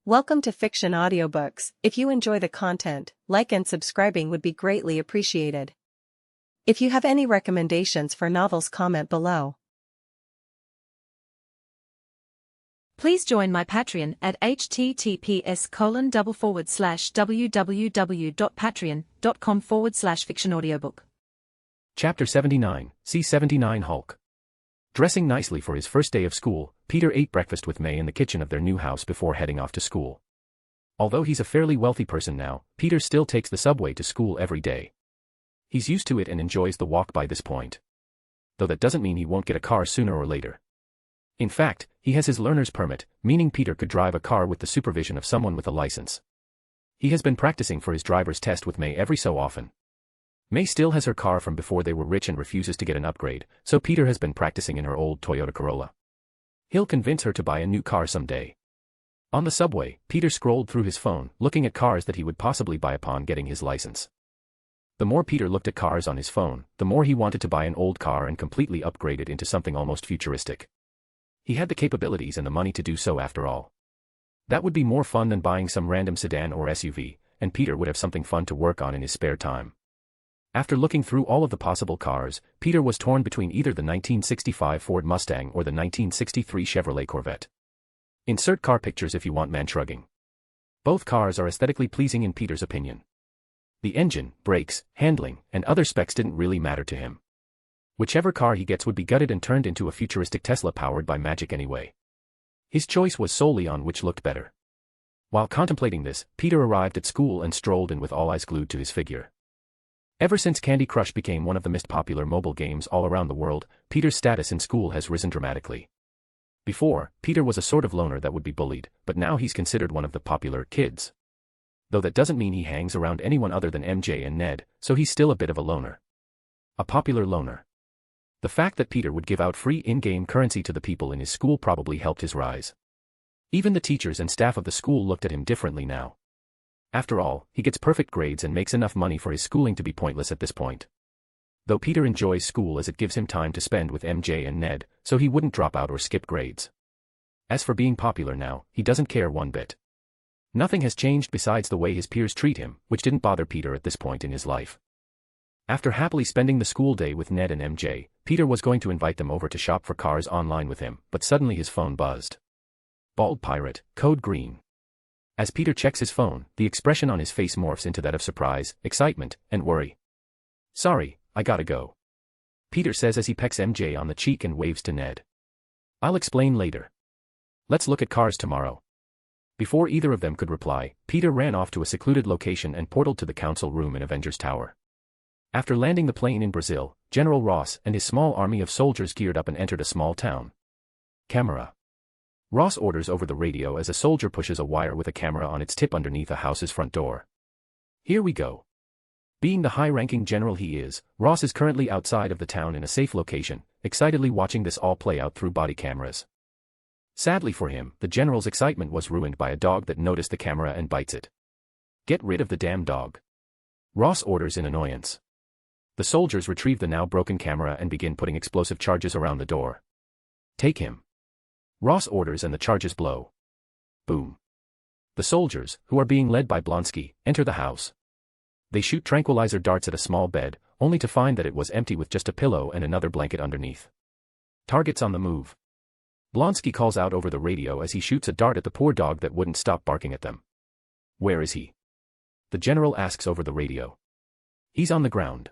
Welcome to Fiction Audiobooks. If you enjoy the content, like and subscribing would be greatly appreciated. If you have any recommendations for novels, comment below. Please join my Patreon at https://www.patreon.com/fictionaudiobook. Chapter 79, C-79 Hulk. Dressing nicely for his first day of school, Peter ate breakfast with May in the kitchen of their new house before heading off to school. Although he's a fairly wealthy person now, Peter still takes the subway to school every day. He's used to it and enjoys the walk by this point. Though that doesn't mean he won't get a car sooner or later. In fact, he has his learner's permit, meaning Peter could drive a car with the supervision of someone with a license. He has been practicing for his driver's test with May every so often. May still has her car from before they were rich and refuses to get an upgrade, so Peter has been practicing in her old Toyota Corolla. He'll convince her to buy a new car someday. On the subway, Peter scrolled through his phone, looking at cars that he would possibly buy upon getting his license. The more Peter looked at cars on his phone, the more he wanted to buy an old car and completely upgrade it into something almost futuristic. He had the capabilities and the money to do so after all. That would be more fun than buying some random sedan or SUV, and Peter would have something fun to work on in his spare time. After looking through all of the possible cars, Peter was torn between either the 1965 Ford Mustang or the 1963 Chevrolet Corvette. Insert car pictures if you want, man shrugging. Both cars are aesthetically pleasing in Peter's opinion. The engine, brakes, handling, and other specs didn't really matter to him. Whichever car he gets would be gutted and turned into a futuristic Tesla powered by magic anyway. His choice was solely on which looked better. While contemplating this, Peter arrived at school and strolled in with all eyes glued to his figure. Ever since Candy Crush became one of the most popular mobile games all around the world, Peter's status in school has risen dramatically. Before, Peter was a sort of loner that would be bullied, but now he's considered one of the popular kids. Though that doesn't mean he hangs around anyone other than MJ and Ned, so he's still a bit of a loner. A popular loner. The fact that Peter would give out free in-game currency to the people in his school probably helped his rise. Even the teachers and staff of the school looked at him differently now. After all, he gets perfect grades and makes enough money for his schooling to be pointless at this point. Though Peter enjoys school as it gives him time to spend with MJ and Ned, so he wouldn't drop out or skip grades. As for being popular now, he doesn't care one bit. Nothing has changed besides the way his peers treat him, which didn't bother Peter at this point in his life. After happily spending the school day with Ned and MJ, Peter was going to invite them over to shop for cars online with him, but suddenly his phone buzzed. Bald Pirate, code green. As Peter checks his phone, the expression on his face morphs into that of surprise, excitement, and worry. Sorry, I gotta go. Peter says as he pecks MJ on the cheek and waves to Ned. I'll explain later. Let's look at cars tomorrow. Before either of them could reply, Peter ran off to a secluded location and portaled to the council room in Avengers Tower. After landing the plane in Brazil, General Ross and his small army of soldiers geared up and entered a small town. Camera. Ross orders over the radio as a soldier pushes a wire with a camera on its tip underneath a house's front door. Here we go. Being the high-ranking general he is, Ross is currently outside of the town in a safe location, excitedly watching this all play out through body cameras. Sadly for him, the general's excitement was ruined by a dog that noticed the camera and bites it. Get rid of the damn dog. Ross orders in annoyance. The soldiers retrieve the now broken camera and begin putting explosive charges around the door. Take him. Ross orders and the charges blow. Boom. The soldiers, who are being led by Blonsky, enter the house. They shoot tranquilizer darts at a small bed, only to find that it was empty with just a pillow and another blanket underneath. Targets on the move. Blonsky calls out over the radio as he shoots a dart at the poor dog that wouldn't stop barking at them. Where is he? The general asks over the radio. He's on the ground.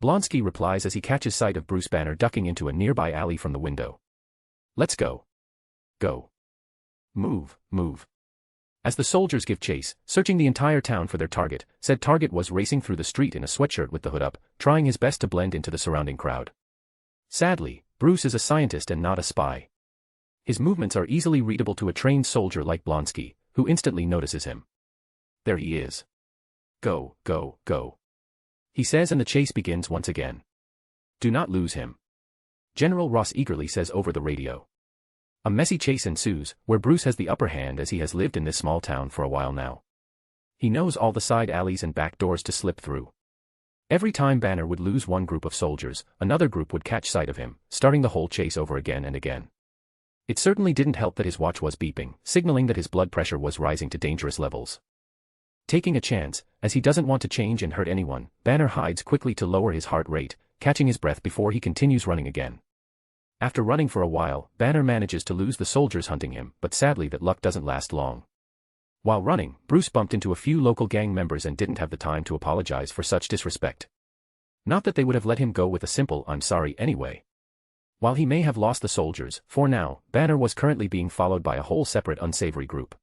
Blonsky replies as he catches sight of Bruce Banner ducking into a nearby alley from the window. Let's go. Go. Move, move. As the soldiers give chase, searching the entire town for their target, said target was racing through the street in a sweatshirt with the hood up, trying his best to blend into the surrounding crowd. Sadly, Bruce is a scientist and not a spy. His movements are easily readable to a trained soldier like Blonsky, who instantly notices him. There he is. Go, go, go. He says and the chase begins once again. Do not lose him. General Ross eagerly says over the radio. A messy chase ensues, where Bruce has the upper hand as he has lived in this small town for a while now. He knows all the side alleys and back doors to slip through. Every time Banner would lose one group of soldiers, another group would catch sight of him, starting the whole chase over again and again. It certainly didn't help that his watch was beeping, signaling that his blood pressure was rising to dangerous levels. Taking a chance, as he doesn't want to change and hurt anyone, Banner hides quickly to lower his heart rate, catching his breath before he continues running again. After running for a while, Banner manages to lose the soldiers hunting him, but sadly that luck doesn't last long. While running, Bruce bumped into a few local gang members and didn't have the time to apologize for such disrespect. Not that they would have let him go with a simple "I'm sorry" anyway. While he may have lost the soldiers, for now, Banner was currently being followed by a whole separate unsavory group.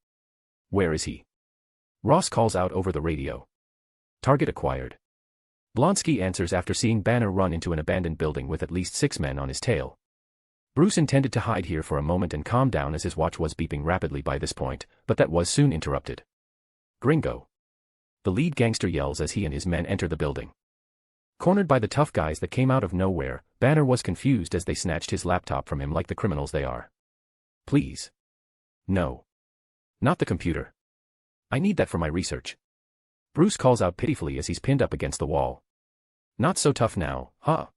Where is he? Ross calls out over the radio. Target acquired. Blonsky answers after seeing Banner run into an abandoned building with at least 6 men on his tail. Bruce intended to hide here for a moment and calm down as his watch was beeping rapidly by this point, but that was soon interrupted. Gringo. The lead gangster yells as he and his men enter the building. Cornered by the tough guys that came out of nowhere, Banner was confused as they snatched his laptop from him like the criminals they are. Please. No. Not the computer. I need that for my research. Bruce calls out pitifully as he's pinned up against the wall. Not so tough now, huh?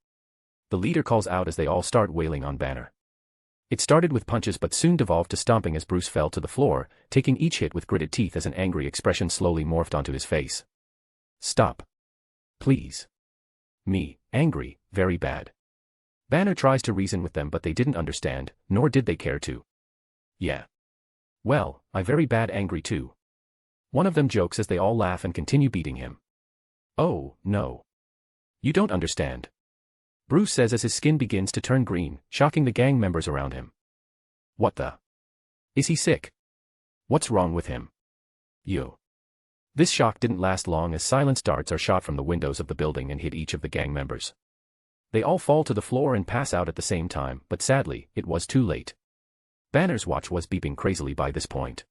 The leader calls out as they all start wailing on Banner. It started with punches but soon devolved to stomping as Bruce fell to the floor, taking each hit with gritted teeth as an angry expression slowly morphed onto his face. Stop. Please. Me, angry, very bad. Banner tries to reason with them but they didn't understand, nor did they care to. Yeah. Well, I very bad angry too. One of them jokes as they all laugh and continue beating him. Oh, no. You don't understand. Bruce says as his skin begins to turn green, shocking the gang members around him. What the? Is he sick? What's wrong with him? Yo. This shock didn't last long as silenced darts are shot from the windows of the building and hit each of the gang members. They all fall to the floor and pass out at the same time, but sadly, it was too late. Banner's watch was beeping crazily by this point.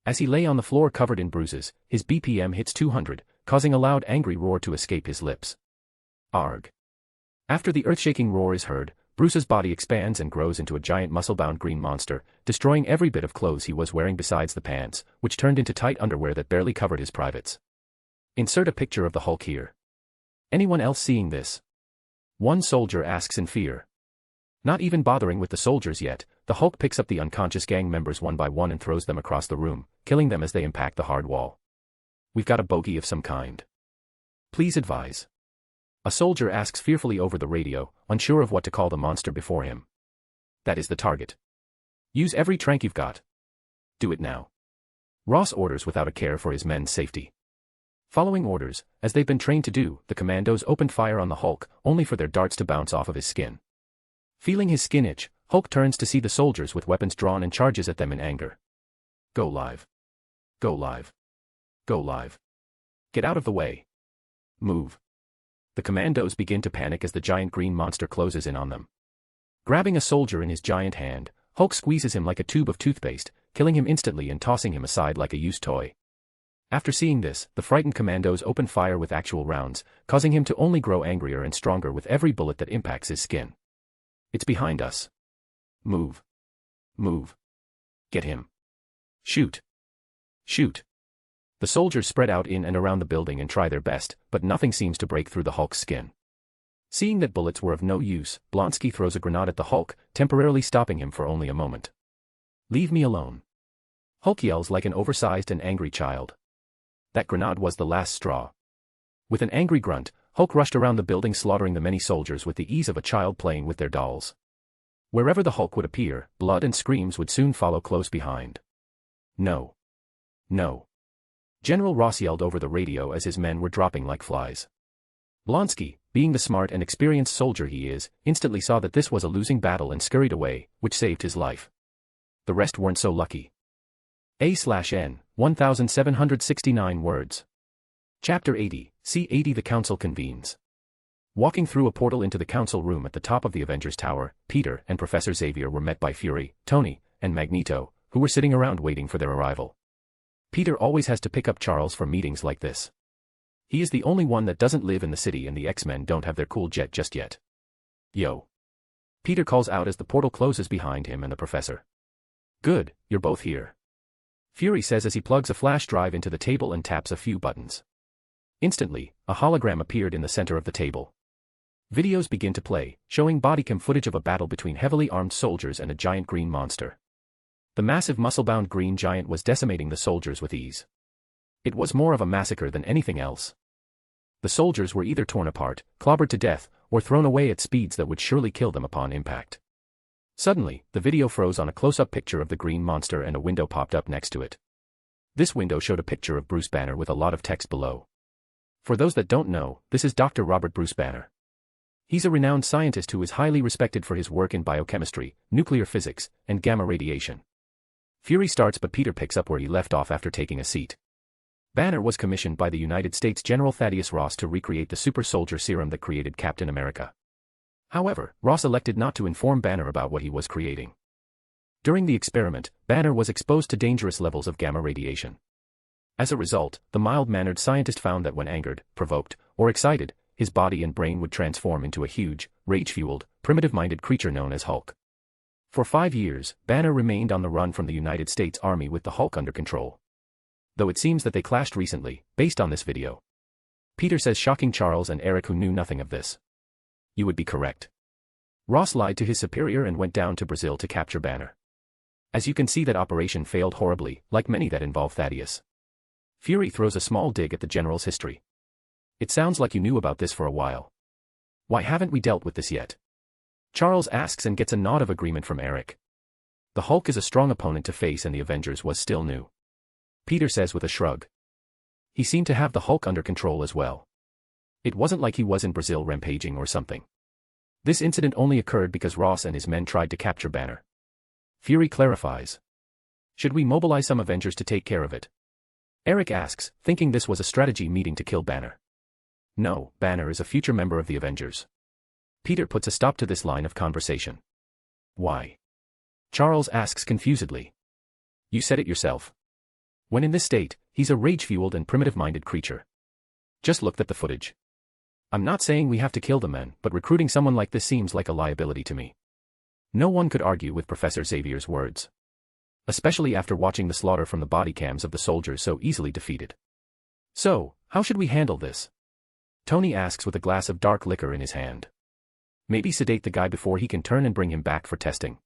As he lay on the floor covered in bruises, his BPM hits 200, causing a loud angry roar to escape his lips. Arg. After the earth-shaking roar is heard, Bruce's body expands and grows into a giant muscle-bound green monster, destroying every bit of clothes he was wearing besides the pants, which turned into tight underwear that barely covered his privates. Insert a picture of the Hulk here. Anyone else seeing this? One soldier asks in fear. Not even bothering with the soldiers yet, the Hulk picks up the unconscious gang members one by one and throws them across the room, killing them as they impact the hard wall. We've got a bogey of some kind. Please advise. A soldier asks fearfully over the radio, unsure of what to call the monster before him. That is the target. Use every trank you've got. Do it now. Ross orders without a care for his men's safety. Following orders, as they've been trained to do, the commandos opened fire on the Hulk, only for their darts to bounce off of his skin. Feeling his skin itch, Hulk turns to see the soldiers with weapons drawn and charges at them in anger. Go live. Go live. Go live. Get out of the way. Move. The commandos begin to panic as the giant green monster closes in on them. Grabbing a soldier in his giant hand, Hulk squeezes him like a tube of toothpaste, killing him instantly and tossing him aside like a used toy. After seeing this, the frightened commandos open fire with actual rounds, causing him to only grow angrier and stronger with every bullet that impacts his skin. It's behind us. Move. Move. Get him. Shoot. Shoot. The soldiers spread out in and around the building and try their best, but nothing seems to break through the Hulk's skin. Seeing that bullets were of no use, Blonsky throws a grenade at the Hulk, temporarily stopping him for only a moment. Leave me alone. Hulk yells like an oversized and angry child. That grenade was the last straw. With an angry grunt, Hulk rushed around the building slaughtering the many soldiers with the ease of a child playing with their dolls. Wherever the Hulk would appear, blood and screams would soon follow close behind. No. No. General Ross yelled over the radio as his men were dropping like flies. Blonsky, being the smart and experienced soldier he is, instantly saw that this was a losing battle and scurried away, which saved his life. The rest weren't so lucky. A/N, 1769 words. Chapter 80, C-80 The Council convenes. Walking through a portal into the council room at the top of the Avengers Tower, Peter and Professor Xavier were met by Fury, Tony, and Magneto, who were sitting around waiting for their arrival. Peter always has to pick up Charles for meetings like this. He is the only one that doesn't live in the city and the X-Men don't have their cool jet just yet. Yo. Peter calls out as the portal closes behind him and the professor. Good, you're both here. Fury says as he plugs a flash drive into the table and taps a few buttons. Instantly, a hologram appeared in the center of the table. Videos begin to play, showing bodycam footage of a battle between heavily armed soldiers and a giant green monster. The massive muscle-bound green giant was decimating the soldiers with ease. It was more of a massacre than anything else. The soldiers were either torn apart, clobbered to death, or thrown away at speeds that would surely kill them upon impact. Suddenly, the video froze on a close-up picture of the green monster and a window popped up next to it. This window showed a picture of Bruce Banner with a lot of text below. For those that don't know, this is Dr. Robert Bruce Banner. He's a renowned scientist who is highly respected for his work in biochemistry, nuclear physics, and gamma radiation. Fury starts but Peter picks up where he left off after taking a seat. Banner was commissioned by the United States General Thaddeus Ross to recreate the super soldier serum that created Captain America. However, Ross elected not to inform Banner about what he was creating. During the experiment, Banner was exposed to dangerous levels of gamma radiation. As a result, the mild-mannered scientist found that when angered, provoked, or excited, his body and brain would transform into a huge, rage-fueled, primitive-minded creature known as Hulk. For 5 years, Banner remained on the run from the United States Army with the Hulk under control. Though it seems that they clashed recently, based on this video. Peter says, shocking Charles and Eric, who knew nothing of this. You would be correct. Ross lied to his superior and went down to Brazil to capture Banner. As you can see, that operation failed horribly, like many that involve Thaddeus. Fury throws a small dig at the general's history. It sounds like you knew about this for a while. Why haven't we dealt with this yet? Charles asks and gets a nod of agreement from Eric. The Hulk is a strong opponent to face and the Avengers was still new. Peter says with a shrug. He seemed to have the Hulk under control as well. It wasn't like he was in Brazil rampaging or something. This incident only occurred because Ross and his men tried to capture Banner. Fury clarifies. Should we mobilize some Avengers to take care of it? Eric asks, thinking this was a strategy meeting to kill Banner. No, Banner is a future member of the Avengers. Peter puts a stop to this line of conversation. Why? Charles asks confusedly. You said it yourself. When in this state, he's a rage-fueled and primitive-minded creature. Just looked at the footage. I'm not saying we have to kill the men, but recruiting someone like this seems like a liability to me. No one could argue with Professor Xavier's words. Especially after watching the slaughter from the body cams of the soldiers so easily defeated. So, how should we handle this? Tony asks with a glass of dark liquor in his hand. Maybe sedate the guy before he can turn and bring him back for testing.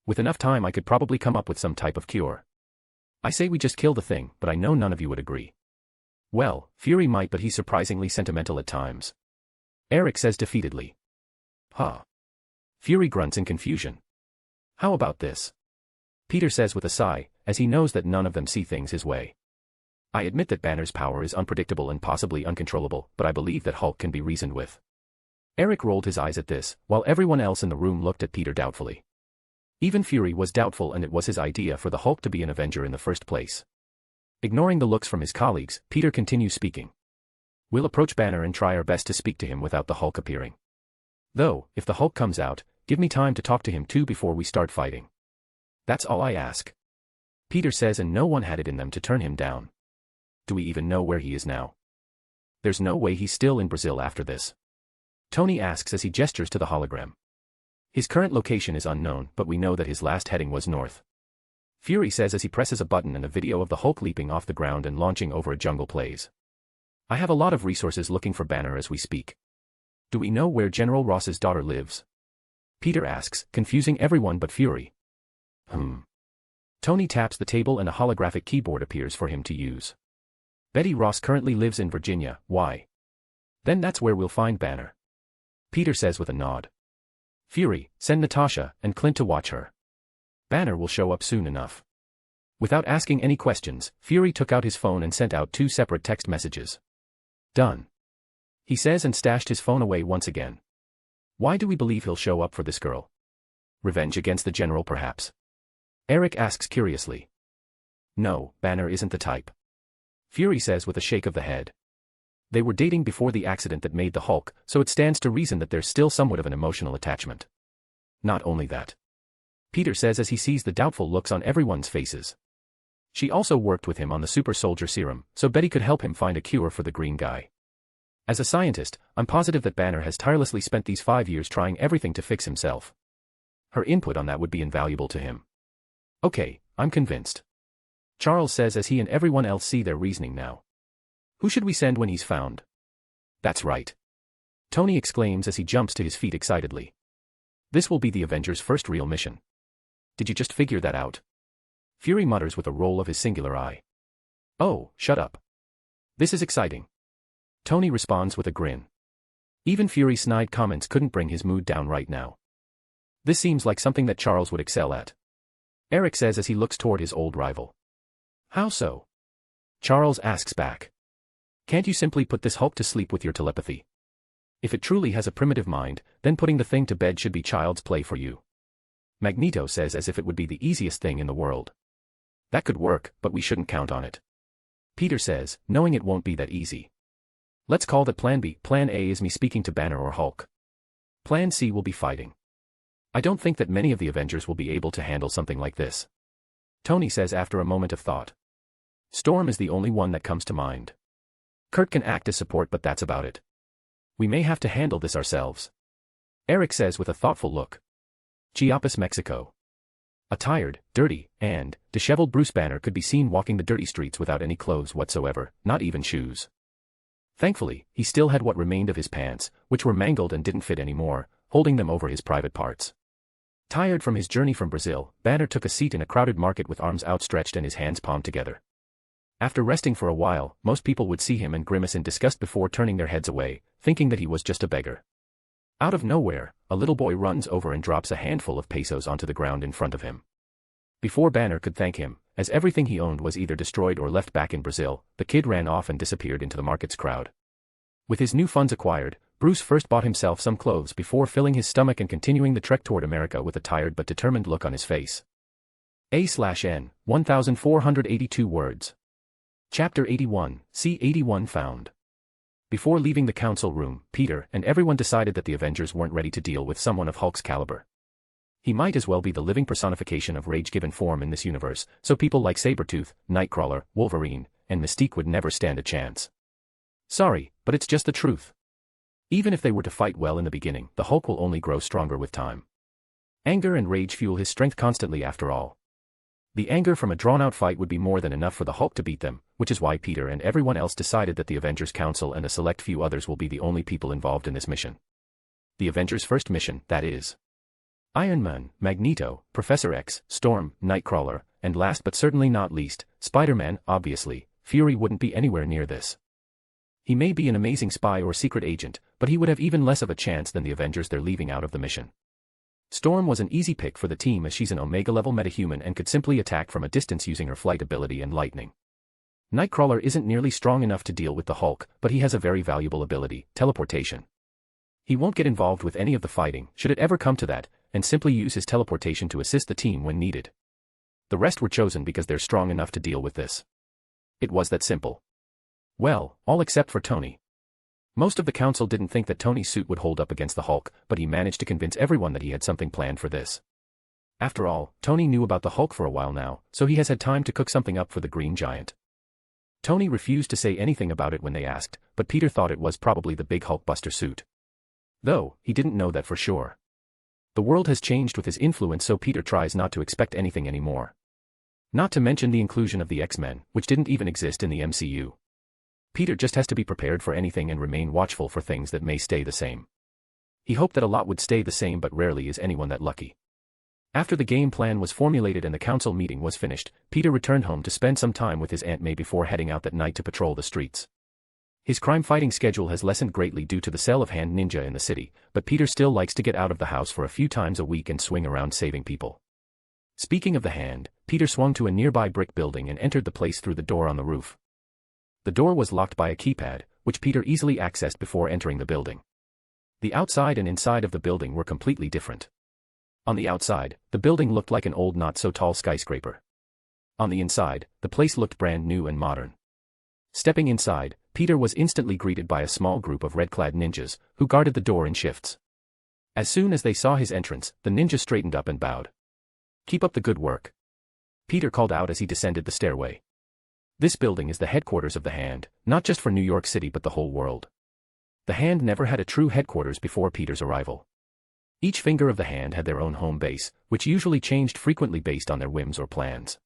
With enough time I could probably come up with some type of cure. I say we just kill the thing, but I know none of you would agree. Well, Fury might, but he's surprisingly sentimental at times. Eric says defeatedly. Huh. Fury grunts in confusion. How about this? Peter says with a sigh, as he knows that none of them see things his way. I admit that Banner's power is unpredictable and possibly uncontrollable, but I believe that Hulk can be reasoned with. Eric rolled his eyes at this, while everyone else in the room looked at Peter doubtfully. Even Fury was doubtful, and it was his idea for the Hulk to be an Avenger in the first place. Ignoring the looks from his colleagues, Peter continues speaking. We'll approach Banner and try our best to speak to him without the Hulk appearing. Though, if the Hulk comes out, give me time to talk to him too before we start fighting. That's all I ask. Peter says, and no one had it in them to turn him down. Do we even know where he is now? There's no way he's still in Brazil after this. Tony asks as he gestures to the hologram. His current location is unknown, but we know that his last heading was north. Fury says as he presses a button and a video of the Hulk leaping off the ground and launching over a jungle plays. I have a lot of resources looking for Banner as we speak. Do we know where General Ross's daughter lives? Peter asks, confusing everyone but Fury. Tony taps the table and a holographic keyboard appears for him to use. Betty Ross currently lives in Virginia. Why? Then that's where we'll find Banner. Peter says with a nod. Fury, send Natasha and Clint to watch her. Banner will show up soon enough. Without asking any questions, Fury took out his phone and sent out 2 separate text messages. Done. He says and stashed his phone away once again. Why do we believe he'll show up for this girl? Revenge against the general perhaps? Eric asks curiously. No, Banner isn't the type. Fury says with a shake of the head. They were dating before the accident that made the Hulk, so it stands to reason that there's still somewhat of an emotional attachment. Not only that. Peter says as he sees the doubtful looks on everyone's faces. She also worked with him on the super soldier serum, so Betty could help him find a cure for the green guy. As a scientist, I'm positive that Banner has tirelessly spent these 5 years trying everything to fix himself. Her input on that would be invaluable to him. Okay, I'm convinced. Charles says as he and everyone else see their reasoning now. Who should we send when he's found? That's right. Tony exclaims as he jumps to his feet excitedly. This will be the Avengers' first real mission. Did you just figure that out? Fury mutters with a roll of his singular eye. Oh, shut up. This is exciting. Tony responds with a grin. Even Fury's snide comments couldn't bring his mood down right now. This seems like something that Charles would excel at. Eric says as he looks toward his old rival. How so? Charles asks back. Can't you simply put this Hulk to sleep with your telepathy? If it truly has a primitive mind, then putting the thing to bed should be child's play for you. Magneto says as if it would be the easiest thing in the world. That could work, but we shouldn't count on it. Peter says, knowing it won't be that easy. Let's call that Plan B. Plan A is me speaking to Banner or Hulk. Plan C will be fighting. I don't think that many of the Avengers will be able to handle something like this. Tony says after a moment of thought. Storm is the only one that comes to mind. Kurt can act as support, but that's about it. We may have to handle this ourselves. Eric says with a thoughtful look. Chiapas, Mexico. A tired, dirty, and disheveled Bruce Banner could be seen walking the dirty streets without any clothes whatsoever, not even shoes. Thankfully, he still had what remained of his pants, which were mangled and didn't fit anymore, holding them over his private parts. Tired from his journey from Brazil, Banner took a seat in a crowded market with arms outstretched and his hands palmed together. After resting for a while, most people would see him and grimace in disgust before turning their heads away, thinking that he was just a beggar. Out of nowhere, a little boy runs over and drops a handful of pesos onto the ground in front of him. Before Banner could thank him, as everything he owned was either destroyed or left back in Brazil, the kid ran off and disappeared into the market's crowd. With his new funds acquired, Bruce first bought himself some clothes before filling his stomach and continuing the trek toward America with a tired but determined look on his face. A/N, 1482 words. Chapter 81, C-81 found. Before leaving the council room, Peter and everyone decided that the Avengers weren't ready to deal with someone of Hulk's caliber. He might as well be the living personification of rage given form in this universe, so people like Sabretooth, Nightcrawler, Wolverine, and Mystique would never stand a chance. Sorry, but it's just the truth. Even if they were to fight well in the beginning, the Hulk will only grow stronger with time. Anger and rage fuel his strength constantly after all. The anger from a drawn-out fight would be more than enough for the Hulk to beat them, which is why Peter and everyone else decided that the Avengers Council and a select few others will be the only people involved in this mission. The Avengers' first mission, that is. Iron Man, Magneto, Professor X, Storm, Nightcrawler, and last but certainly not least, Spider-Man. Obviously, Fury wouldn't be anywhere near this. He may be an amazing spy or secret agent, but he would have even less of a chance than the Avengers they're leaving out of the mission. Storm was an easy pick for the team as she's an Omega-level metahuman and could simply attack from a distance using her flight ability and lightning. Nightcrawler isn't nearly strong enough to deal with the Hulk, but he has a very valuable ability, teleportation. He won't get involved with any of the fighting, should it ever come to that, and simply use his teleportation to assist the team when needed. The rest were chosen because they're strong enough to deal with this. It was that simple. Well, all except for Tony. Most of the council didn't think that Tony's suit would hold up against the Hulk, but he managed to convince everyone that he had something planned for this. After all, Tony knew about the Hulk for a while now, so he has had time to cook something up for the Green Giant. Tony refused to say anything about it when they asked, but Peter thought it was probably the big Hulkbuster suit. Though, he didn't know that for sure. The world has changed with his influence, so Peter tries not to expect anything anymore. Not to mention the inclusion of the X-Men, which didn't even exist in the MCU. Peter just has to be prepared for anything and remain watchful for things that may stay the same. He hoped that a lot would stay the same, but rarely is anyone that lucky. After the game plan was formulated and the council meeting was finished, Peter returned home to spend some time with his Aunt May before heading out that night to patrol the streets. His crime-fighting schedule has lessened greatly due to the sale of Hand Ninja in the city, but Peter still likes to get out of the house for a few times a week and swing around saving people. Speaking of the Hand, Peter swung to a nearby brick building and entered the place through the door on the roof. The door was locked by a keypad, which Peter easily accessed before entering the building. The outside and inside of the building were completely different. On the outside, the building looked like an old not-so-tall skyscraper. On the inside, the place looked brand new and modern. Stepping inside, Peter was instantly greeted by a small group of red-clad ninjas, who guarded the door in shifts. As soon as they saw his entrance, the ninja straightened up and bowed. "Keep up the good work," Peter called out as he descended the stairway. This building is the headquarters of the Hand, not just for New York City but the whole world. The Hand never had a true headquarters before Peter's arrival. Each finger of the Hand had their own home base, which usually changed frequently based on their whims or plans.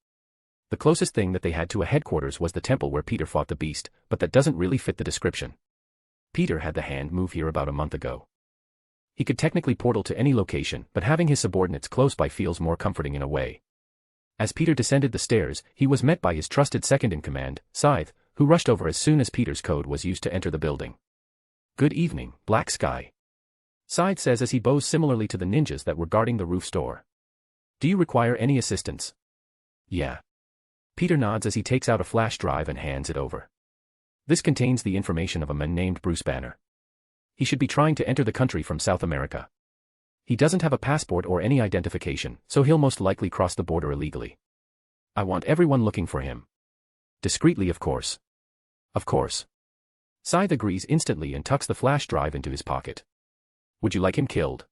The closest thing that they had to a headquarters was the temple where Peter fought the Beast, but that doesn't really fit the description. Peter had the hand move here about a month ago. He could technically portal to any location, but having his subordinates close by feels more comforting in a way. As Peter descended the stairs, he was met by his trusted second-in-command, Scythe, who rushed over as soon as Peter's code was used to enter the building. "Good evening, Black Sky," Scythe says as he bows similarly to the ninjas that were guarding the roof store. "Do you require any assistance?" "Yeah." Peter nods as he takes out a flash drive and hands it over. This contains the information of a man named Bruce Banner. He should be trying to enter the country from South America. He doesn't have a passport or any identification, so he'll most likely cross the border illegally. I want everyone looking for him. Discreetly, of course. Of course. Scythe agrees instantly and tucks the flash drive into his pocket. Would you like him killed?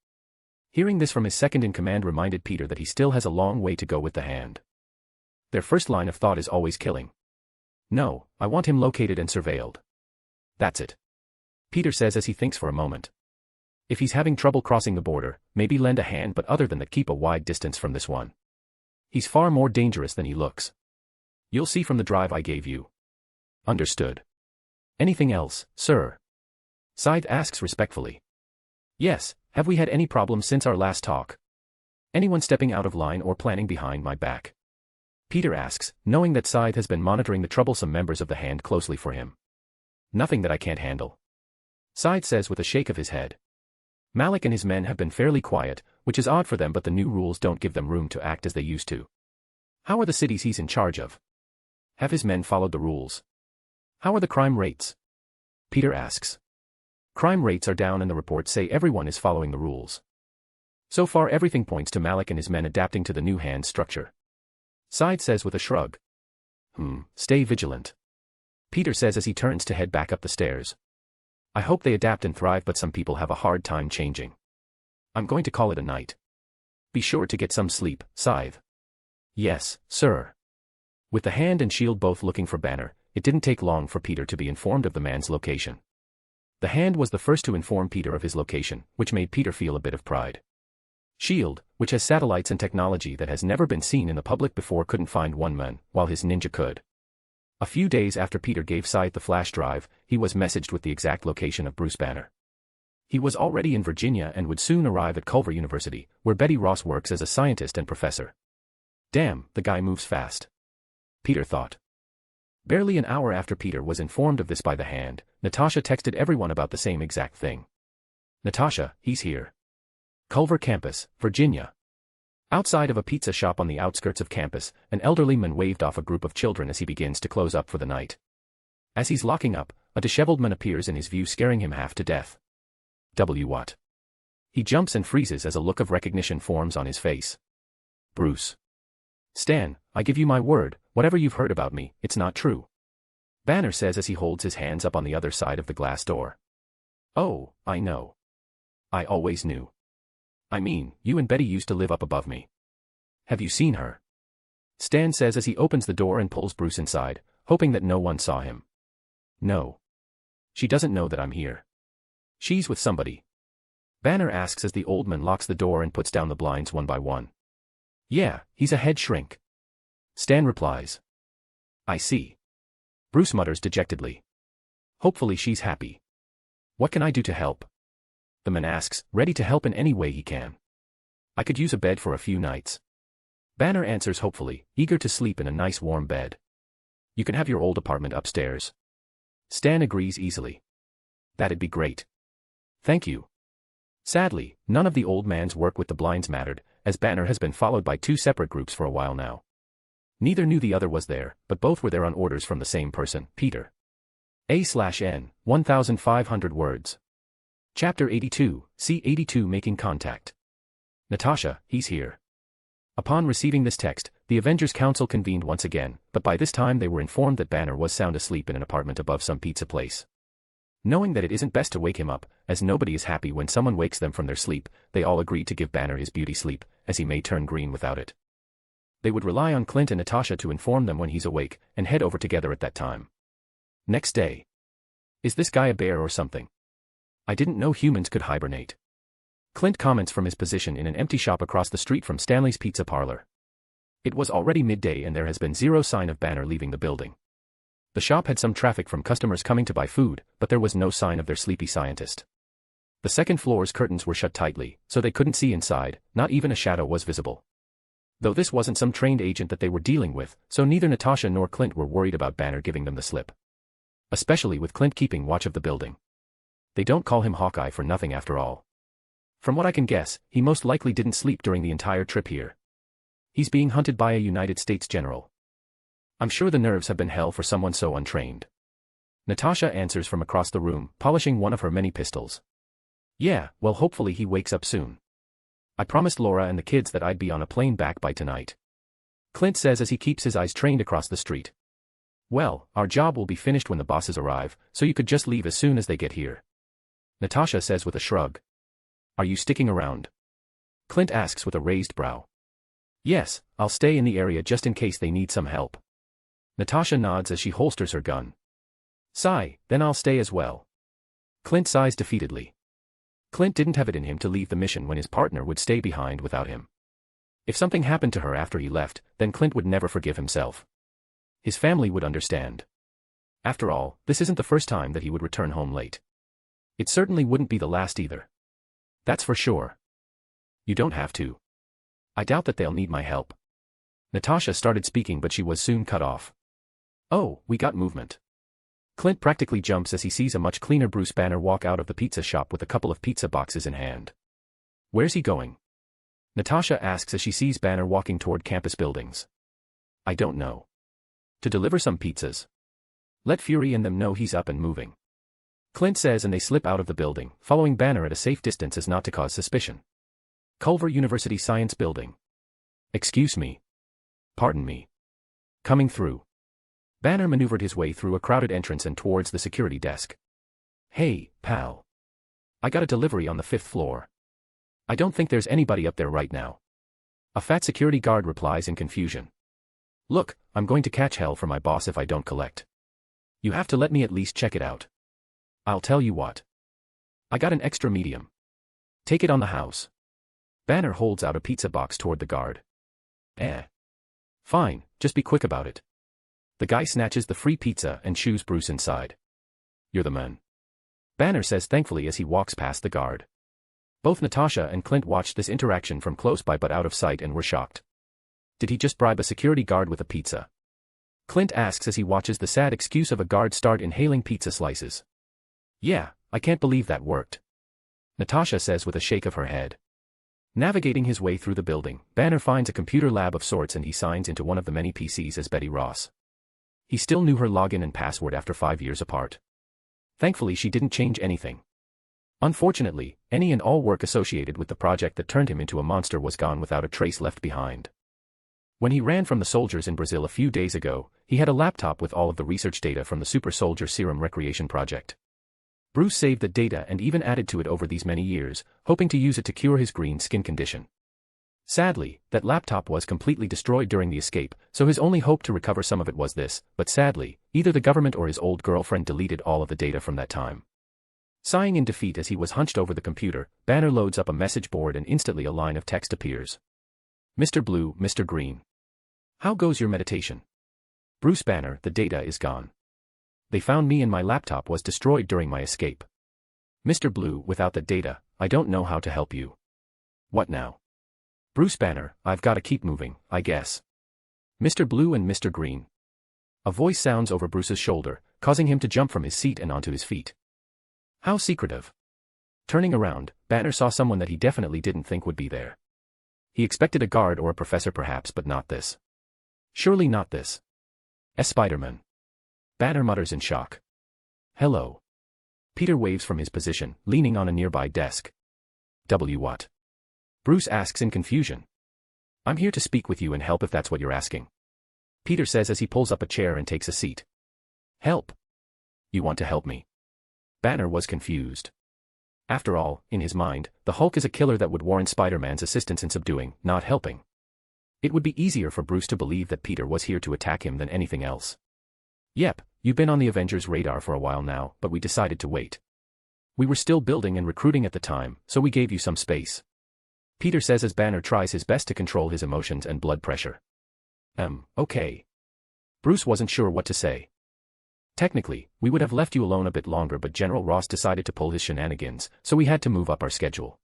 Hearing this from his second-in-command reminded Peter that he still has a long way to go with the hand. Their first line of thought is always killing. No, I want him located and surveilled. That's it. Peter says as he thinks for a moment. If he's having trouble crossing the border, maybe lend a hand, but other than that, keep a wide distance from this one. He's far more dangerous than he looks. You'll see from the drive I gave you. Understood. Anything else, sir? Scythe asks respectfully. Yes, have we had any problems since our last talk? Anyone stepping out of line or planning behind my back? Peter asks, knowing that Scythe has been monitoring the troublesome members of the hand closely for him. Nothing that I can't handle. Scythe says with a shake of his head. Malik and his men have been fairly quiet, which is odd for them, but the new rules don't give them room to act as they used to. How are the cities he's in charge of? Have his men followed the rules? How are the crime rates? Peter asks. Crime rates are down and the reports say everyone is following the rules. So far everything points to Malik and his men adapting to the new hand structure. Scythe says with a shrug. Stay vigilant. Peter says as he turns to head back up the stairs. I hope they adapt and thrive, but some people have a hard time changing. I'm going to call it a night. Be sure to get some sleep, Scythe. Yes, sir. With the hand and shield both looking for Banner, it didn't take long for Peter to be informed of the man's location. The hand was the first to inform Peter of his location, which made Peter feel a bit of pride. Shield, which has satellites and technology that has never been seen in the public before, couldn't find one man, while his ninja could. A few days after Peter gave Scythe the flash drive, he was messaged with the exact location of Bruce Banner. He was already in Virginia and would soon arrive at Culver University, where Betty Ross works as a scientist and professor. Damn, the guy moves fast. Peter thought. Barely an hour after Peter was informed of this by the hand, Natasha texted everyone about the same exact thing. Natasha, he's here. Culver Campus, Virginia. Outside of a pizza shop on the outskirts of campus, an elderly man waved off a group of children as he begins to close up for the night. As he's locking up, a disheveled man appears in his view, scaring him half to death. What? He jumps and freezes as a look of recognition forms on his face. Bruce. Stan, I give you my word, whatever you've heard about me, it's not true. Banner says as he holds his hands up on the other side of the glass door. Oh, I know. I always knew. I mean, you and Betty used to live up above me. Have you seen her? Stan says as he opens the door and pulls Bruce inside, hoping that no one saw him. No. She doesn't know that I'm here. She's with somebody. Banner asks as the old man locks the door and puts down the blinds one by one. Yeah, he's a head shrink. Stan replies. I see. Bruce mutters dejectedly. Hopefully she's happy. What can I do to help? The man asks, ready to help in any way he can. I could use a bed for a few nights. Banner answers hopefully, eager to sleep in a nice warm bed. You can have your old apartment upstairs. Stan agrees easily. That'd be great. Thank you. Sadly, none of the old man's work with the blinds mattered, as Banner has been followed by two separate groups for a while now. Neither knew the other was there, but both were there on orders from the same person, Peter. A/N, 1,500 words. Chapter 82, C-82 Making Contact. Natasha, he's here. Upon receiving this text, the Avengers Council convened once again, but by this time they were informed that Banner was sound asleep in an apartment above some pizza place. Knowing that it isn't best to wake him up, as nobody is happy when someone wakes them from their sleep, they all agreed to give Banner his beauty sleep, as he may turn green without it. They would rely on Clint and Natasha to inform them when he's awake, and head over together at that time. Next day. Is this guy a bear or something? I didn't know humans could hibernate. Clint comments from his position in an empty shop across the street from Stanley's Pizza Parlor. It was already midday and there has been zero sign of Banner leaving the building. The shop had some traffic from customers coming to buy food, but there was no sign of their sleepy scientist. The second floor's curtains were shut tightly, so they couldn't see inside, not even a shadow was visible. Though this wasn't some trained agent that they were dealing with, so neither Natasha nor Clint were worried about Banner giving them the slip. Especially with Clint keeping watch of the building. They don't call him Hawkeye for nothing after all. From what I can guess, he most likely didn't sleep during the entire trip here. He's being hunted by a United States general. I'm sure the nerves have been hell for someone so untrained. Natasha answers from across the room, polishing one of her many pistols. Yeah, well hopefully he wakes up soon. I promised Laura and the kids that I'd be on a plane back by tonight. Clint says as he keeps his eyes trained across the street. Well, our job will be finished when the bosses arrive, so you could just leave as soon as they get here. Natasha says with a shrug. Are you sticking around? Clint asks with a raised brow. Yes, I'll stay in the area just in case they need some help. Natasha nods as she holsters her gun. Sigh, then I'll stay as well. Clint sighs defeatedly. Clint didn't have it in him to leave the mission when his partner would stay behind without him. If something happened to her after he left, then Clint would never forgive himself. His family would understand. After all, this isn't the first time that he would return home late. It certainly wouldn't be the last either. That's for sure. You don't have to. I doubt that they'll need my help. Natasha started speaking but she was soon cut off. Oh, we got movement. Clint practically jumps as he sees a much cleaner Bruce Banner walk out of the pizza shop with a couple of pizza boxes in hand. Where's he going? Natasha asks as she sees Banner walking toward campus buildings. I don't know. To deliver some pizzas. Let Fury and them know he's up and moving. Clint says and they slip out of the building, following Banner at a safe distance as not to cause suspicion. Culver University Science Building. Excuse me. Pardon me. Coming through. Banner maneuvered his way through a crowded entrance and towards the security desk. Hey, pal. I got a delivery on the 5th floor. I don't think there's anybody up there right now. A fat security guard replies in confusion. Look, I'm going to catch hell for my boss if I don't collect. You have to let me at least check it out. I'll tell you what. I got an extra medium. Take it on the house. Banner holds out a pizza box toward the guard. Fine, just be quick about it. The guy snatches the free pizza and shoos Bruce inside. You're the man. Banner says thankfully as he walks past the guard. Both Natasha and Clint watched this interaction from close by but out of sight and were shocked. Did he just bribe a security guard with a pizza? Clint asks as he watches the sad excuse of a guard start inhaling pizza slices. Yeah, I can't believe that worked. Natasha says with a shake of her head. Navigating his way through the building, Banner finds a computer lab of sorts and he signs into one of the many PCs as Betty Ross. He still knew her login and password after 5 years apart. Thankfully she didn't change anything. Unfortunately, any and all work associated with the project that turned him into a monster was gone without a trace left behind. When he ran from the soldiers in Brazil a few days ago, he had a laptop with all of the research data from the Super Soldier Serum Recreation Project. Bruce saved the data and even added to it over these many years, hoping to use it to cure his green skin condition. Sadly, that laptop was completely destroyed during the escape, so his only hope to recover some of it was this, but sadly, either the government or his old girlfriend deleted all of the data from that time. Sighing in defeat as he was hunched over the computer, Banner loads up a message board and instantly a line of text appears. Mr. Blue, Mr. Green. How goes your meditation? Bruce Banner, the data is gone. They found me and my laptop was destroyed during my escape. Mr. Blue, without the data, I don't know how to help you. What now? Bruce Banner, I've gotta keep moving, I guess. Mr. Blue and Mr. Green. A voice sounds over Bruce's shoulder, causing him to jump from his seat and onto his feet. How secretive. Turning around, Banner saw someone that he definitely didn't think would be there. He expected a guard or a professor perhaps, but not this. Surely not this. Spider-Man. Banner mutters in shock. Hello. Peter waves from his position, leaning on a nearby desk. What? Bruce asks in confusion. I'm here to speak with you and help if that's what you're asking. Peter says as he pulls up a chair and takes a seat. Help? You want to help me? Banner was confused. After all, in his mind, the Hulk is a killer that would warrant Spider-Man's assistance in subduing, not helping. It would be easier for Bruce to believe that Peter was here to attack him than anything else. Yep, you've been on the Avengers' radar for a while now, but we decided to wait. We were still building and recruiting at the time, so we gave you some space. Peter says as Banner tries his best to control his emotions and blood pressure. Okay. Bruce wasn't sure what to say. Technically, we would have left you alone a bit longer, but General Ross decided to pull his shenanigans, so we had to move up our schedule.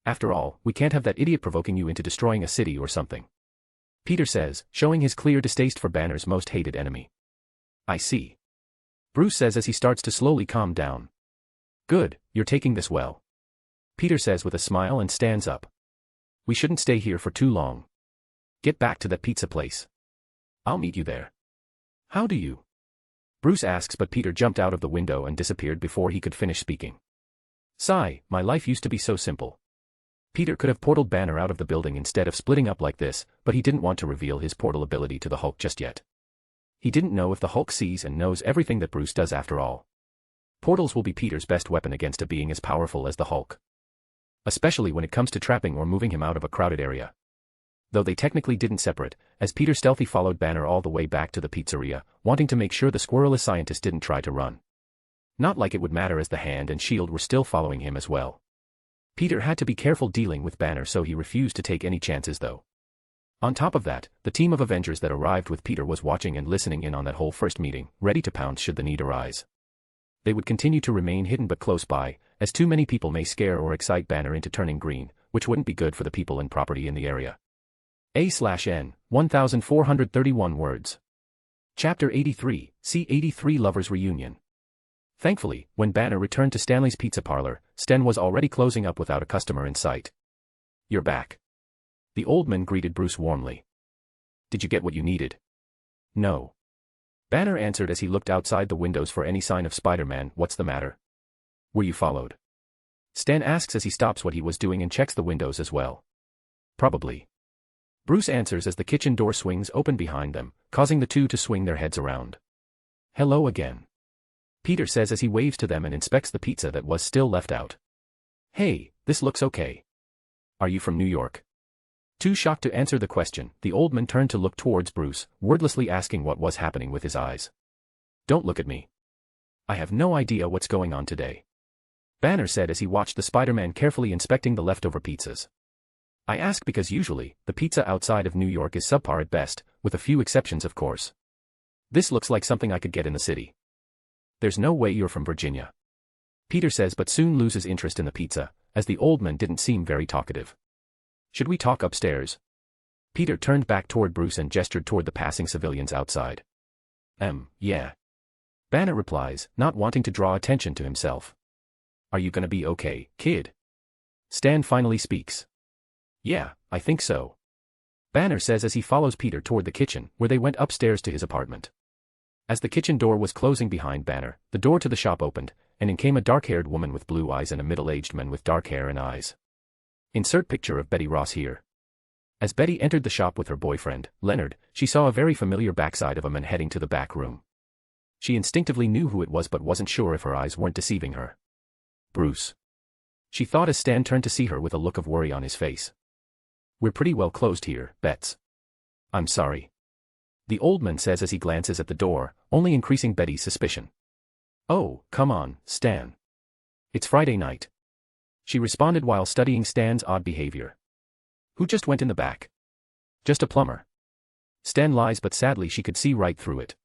After all, we can't have that idiot provoking you into destroying a city or something. Peter says, showing his clear distaste for Banner's most hated enemy. I see. Bruce says as he starts to slowly calm down. Good, you're taking this well. Peter says with a smile and stands up. We shouldn't stay here for too long. Get back to that pizza place. I'll meet you there. How do you? Bruce asks, but Peter jumped out of the window and disappeared before he could finish speaking. Sigh, my life used to be so simple. Peter could have portaled Banner out of the building instead of splitting up like this, but he didn't want to reveal his portal ability to the Hulk just yet. He didn't know if the Hulk sees and knows everything that Bruce does after all. Portals will be Peter's best weapon against a being as powerful as the Hulk. Especially when it comes to trapping or moving him out of a crowded area. Though they technically didn't separate, as Peter stealthily followed Banner all the way back to the pizzeria, wanting to make sure the squirreless scientist didn't try to run. Not like it would matter as the Hand and Shield were still following him as well. Peter had to be careful dealing with Banner, so he refused to take any chances though. On top of that, the team of Avengers that arrived with Peter was watching and listening in on that whole first meeting, ready to pounce should the need arise. They would continue to remain hidden but close by, as too many people may scare or excite Banner into turning green, which wouldn't be good for the people and property in the area. A/N, 1431 words. Chapter 83, C-83 Lovers Reunion. Thankfully, when Banner returned to Stanley's pizza parlor, Sten was already closing up without a customer in sight. You're back. The old man greeted Bruce warmly. Did you get what you needed? No. Banner answered as he looked outside the windows for any sign of Spider-Man. What's the matter? Were you followed? Stan asks as he stops what he was doing and checks the windows as well. Probably. Bruce answers as the kitchen door swings open behind them, causing the two to swing their heads around. Hello again. Peter says as he waves to them and inspects the pizza that was still left out. Hey, this looks okay. Are you from New York? Too shocked to answer the question, the old man turned to look towards Bruce, wordlessly asking what was happening with his eyes. Don't look at me. I have no idea what's going on today. Banner said as he watched the Spider-Man carefully inspecting the leftover pizzas. I ask because usually, the pizza outside of New York is subpar at best, with a few exceptions of course. This looks like something I could get in the city. There's no way you're from Virginia. Peter says but soon loses interest in the pizza, as the old man didn't seem very talkative. Should we talk upstairs? Peter turned back toward Bruce and gestured toward the passing civilians outside. Yeah. Banner replies, not wanting to draw attention to himself. Are you gonna be okay, kid? Stan finally speaks. Yeah, I think so. Banner says as he follows Peter toward the kitchen, where they went upstairs to his apartment. As the kitchen door was closing behind Banner, the door to the shop opened, and in came a dark-haired woman with blue eyes and a middle-aged man with dark hair and eyes. Insert picture of Betty Ross here. As Betty entered the shop with her boyfriend, Leonard, she saw a very familiar backside of a man heading to the back room. She instinctively knew who it was but wasn't sure if her eyes weren't deceiving her. Bruce. She thought as Stan turned to see her with a look of worry on his face. We're pretty well closed here, Bets. I'm sorry. The old man says as he glances at the door, only increasing Betty's suspicion. Oh, come on, Stan. It's Friday night. She responded while studying Stan's odd behavior. Who just went in the back? Just a plumber. Stan lies but sadly she could see right through it.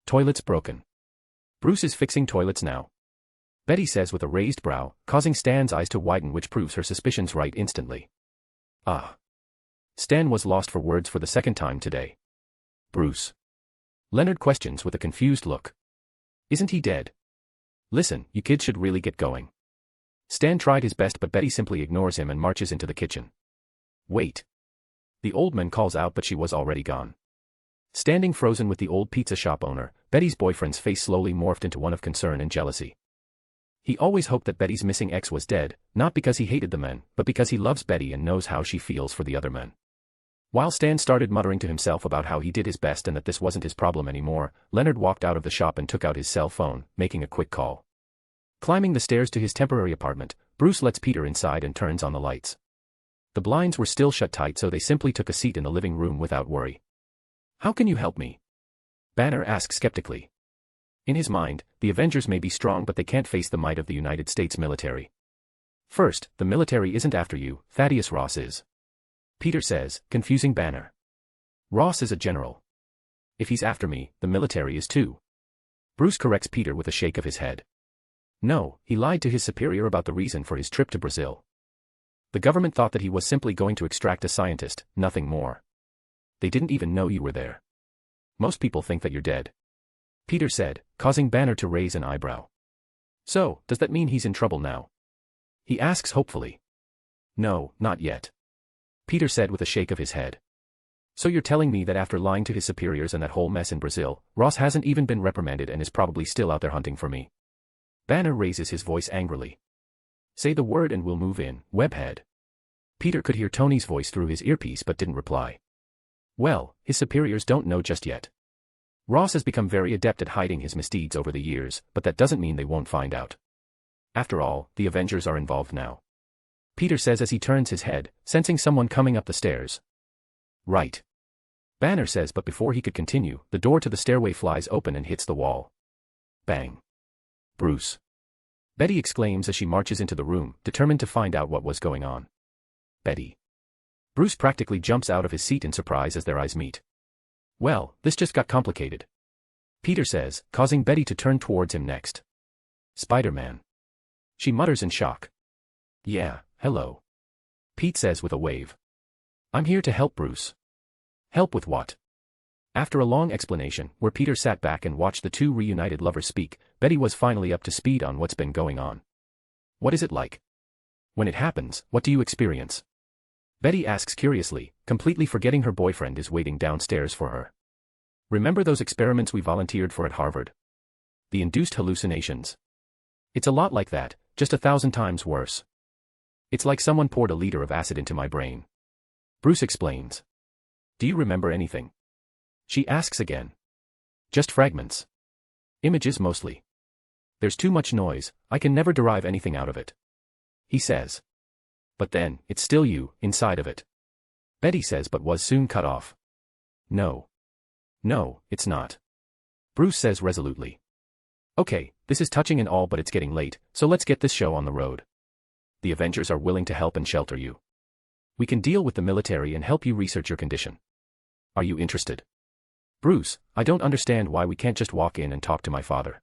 Toilet's broken. Bruce is fixing toilets now. Betty says with a raised brow, causing Stan's eyes to widen, which proves her suspicions right instantly. Ah. Stan was lost for words for the second time today. Bruce. Leonard questions with a confused look. Isn't he dead? Listen, you kids should really get going. Stan tried his best but Betty simply ignores him and marches into the kitchen. Wait. The old man calls out but she was already gone. Standing frozen with the old pizza shop owner, Betty's boyfriend's face slowly morphed into one of concern and jealousy. He always hoped that Betty's missing ex was dead, not because he hated the men, but because he loves Betty and knows how she feels for the other men. While Stan started muttering to himself about how he did his best and that this wasn't his problem anymore, Leonard walked out of the shop and took out his cell phone, making a quick call. Climbing the stairs to his temporary apartment, Bruce lets Peter inside and turns on the lights. The blinds were still shut tight, so they simply took a seat in the living room without worry. How can you help me? Banner asked skeptically. In his mind, the Avengers may be strong but they can't face the might of the United States military. First, the military isn't after you, Thaddeus Ross is. Peter says, confusing Banner. Ross is a general. If he's after me, the military is too. Bruce corrects Peter with a shake of his head. No, he lied to his superior about the reason for his trip to Brazil. The government thought that he was simply going to extract a scientist, nothing more. They didn't even know you were there. Most people think that you're dead. Peter said, causing Banner to raise an eyebrow. So, does that mean he's in trouble now? He asks hopefully. No, not yet. Peter said with a shake of his head. So you're telling me that after lying to his superiors and that whole mess in Brazil, Ross hasn't even been reprimanded and is probably still out there hunting for me? Banner raises his voice angrily. Say the word and we'll move in, webhead. Peter could hear Tony's voice through his earpiece but didn't reply. Well, his superiors don't know just yet. Ross has become very adept at hiding his misdeeds over the years, but that doesn't mean they won't find out. After all, the Avengers are involved now. Peter says as he turns his head, sensing someone coming up the stairs. Right. Banner says, but before he could continue, the door to the stairway flies open and hits the wall. Bang. Bruce. Betty exclaims as she marches into the room, determined to find out what was going on. Betty. Bruce practically jumps out of his seat in surprise as their eyes meet. Well, this just got complicated. Peter says, causing Betty to turn towards him next. Spider-Man. She mutters in shock. Yeah, hello. Pete says with a wave. I'm here to help Bruce. Help with what? After a long explanation, where Peter sat back and watched the two reunited lovers speak, Betty was finally up to speed on what's been going on. What is it like? When it happens, what do you experience? Betty asks curiously, completely forgetting her boyfriend is waiting downstairs for her. Remember those experiments we volunteered for at Harvard? The induced hallucinations. It's a lot like that, just 1,000 times worse. It's like someone poured a liter of acid into my brain. Bruce explains. Do you remember anything? She asks again. Just fragments. Images mostly. There's too much noise, I can never derive anything out of it. He says. But then, it's still you, inside of it. Betty says but was soon cut off. No. No, it's not. Bruce says resolutely. Okay, this is touching and all but it's getting late, so let's get this show on the road. The Avengers are willing to help and shelter you. We can deal with the military and help you research your condition. Are you interested? Bruce, I don't understand why we can't just walk in and talk to my father.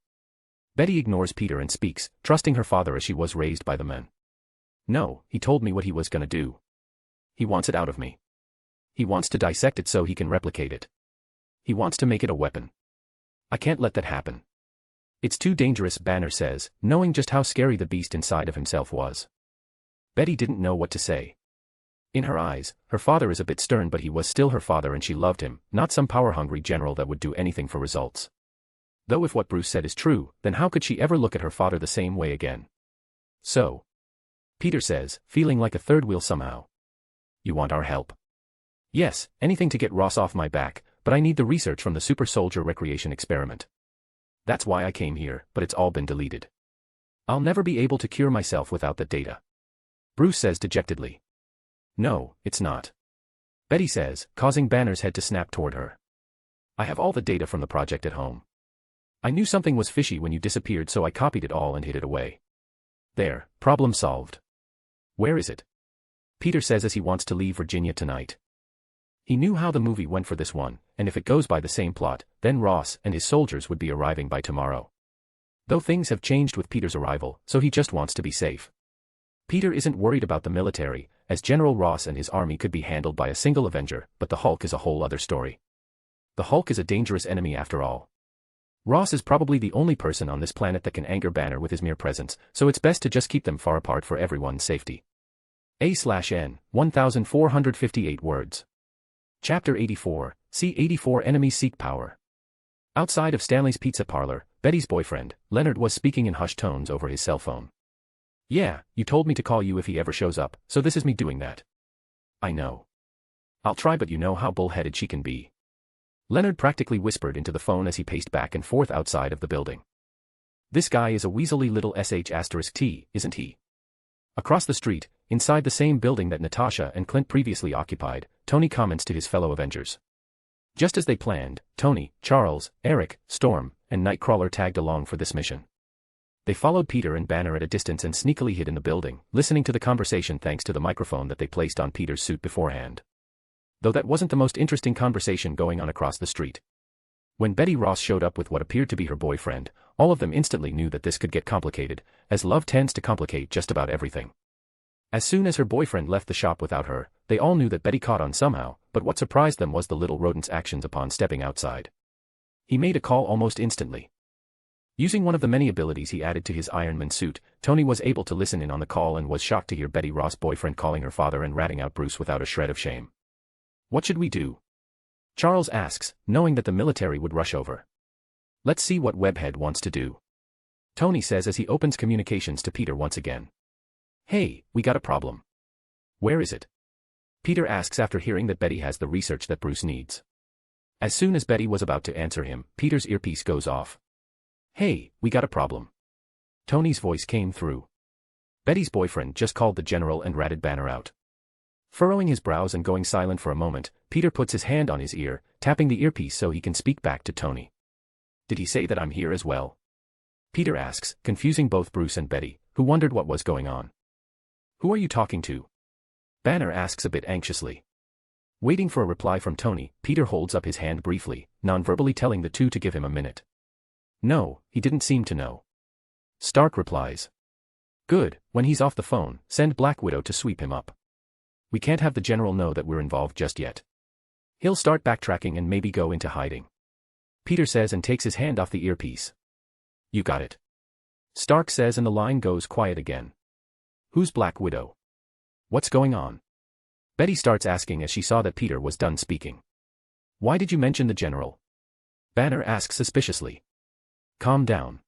Betty ignores Peter and speaks, trusting her father as she was raised by the men. No, he told me what he was gonna do. He wants it out of me. He wants to dissect it so he can replicate it. He wants to make it a weapon. I can't let that happen. It's too dangerous, Banner says, knowing just how scary the beast inside of himself was. Betty didn't know what to say. In her eyes, her father is a bit stern but he was still her father and she loved him, not some power-hungry general that would do anything for results. Though if what Bruce said is true, then how could she ever look at her father the same way again? So. Peter says, feeling like a third wheel somehow. You want our help? Yes, anything to get Ross off my back, but I need the research from the super soldier recreation experiment. That's why I came here, but it's all been deleted. I'll never be able to cure myself without that data. Bruce says dejectedly. No, it's not. Betty says, causing Banner's head to snap toward her. I have all the data from the project at home. I knew something was fishy when you disappeared so I copied it all and hid it away. There, problem solved. Where is it? Peter says as he wants to leave Virginia tonight. He knew how the movie went for this one, and if it goes by the same plot, then Ross and his soldiers would be arriving by tomorrow. Though things have changed with Peter's arrival, so he just wants to be safe. Peter isn't worried about the military, as General Ross and his army could be handled by a single Avenger, but the Hulk is a whole other story. The Hulk is a dangerous enemy after all. Ross is probably the only person on this planet that can anger Banner with his mere presence, so it's best to just keep them far apart for everyone's safety. A/N, 1458 words. Chapter 84, C-84 Enemies Seek Power. Outside of Stanley's Pizza Parlor, Betty's boyfriend, Leonard, was speaking in hushed tones over his cell phone. Yeah, you told me to call you if he ever shows up, so this is me doing that. I know. I'll try, but you know how bullheaded she can be. Leonard practically whispered into the phone as he paced back and forth outside of the building. This guy is a weaselly little sh*T, isn't he? Across the street, inside the same building that Natasha and Clint previously occupied, Tony comments to his fellow Avengers. Just as they planned, Tony, Charles, Eric, Storm, and Nightcrawler tagged along for this mission. They followed Peter and Banner at a distance and sneakily hid in the building, listening to the conversation thanks to the microphone that they placed on Peter's suit beforehand. Though that wasn't the most interesting conversation going on across the street. When Betty Ross showed up with what appeared to be her boyfriend, all of them instantly knew that this could get complicated, as love tends to complicate just about everything. As soon as her boyfriend left the shop without her, they all knew that Betty caught on somehow, but what surprised them was the little rodent's actions upon stepping outside. He made a call almost instantly. Using one of the many abilities he added to his Iron Man suit, Tony was able to listen in on the call and was shocked to hear Betty Ross' boyfriend calling her father and ratting out Bruce without a shred of shame. "What should we do?" Charles asks, knowing that the military would rush over. "Let's see what Webhead wants to do," Tony says as he opens communications to Peter once again. "Hey, we got a problem." "Where is it?" Peter asks after hearing that Betty has the research that Bruce needs. As soon as Betty was about to answer him, Peter's earpiece goes off. "Hey, we got a problem." Tony's voice came through. Betty's boyfriend just called the general and ratted Banner out. Furrowing his brows and going silent for a moment, Peter puts his hand on his ear, tapping the earpiece so he can speak back to Tony. "Did he say that I'm here as well?" Peter asks, confusing both Bruce and Betty, who wondered what was going on. "Who are you talking to?" Banner asks a bit anxiously. Waiting for a reply from Tony, Peter holds up his hand briefly, non-verbally telling the two to give him a minute. No, he didn't seem to know. Stark replies. "Good, when he's off the phone, send Black Widow to sweep him up. We can't have the general know that we're involved just yet. He'll start backtracking and maybe go into hiding." Peter says and takes his hand off the earpiece. "You got it," Stark says, and the line goes quiet again. "Who's Black Widow? What's going on?" Betty starts asking as she saw that Peter was done speaking. "Why did you mention the general?" Banner asks suspiciously. "Calm down,"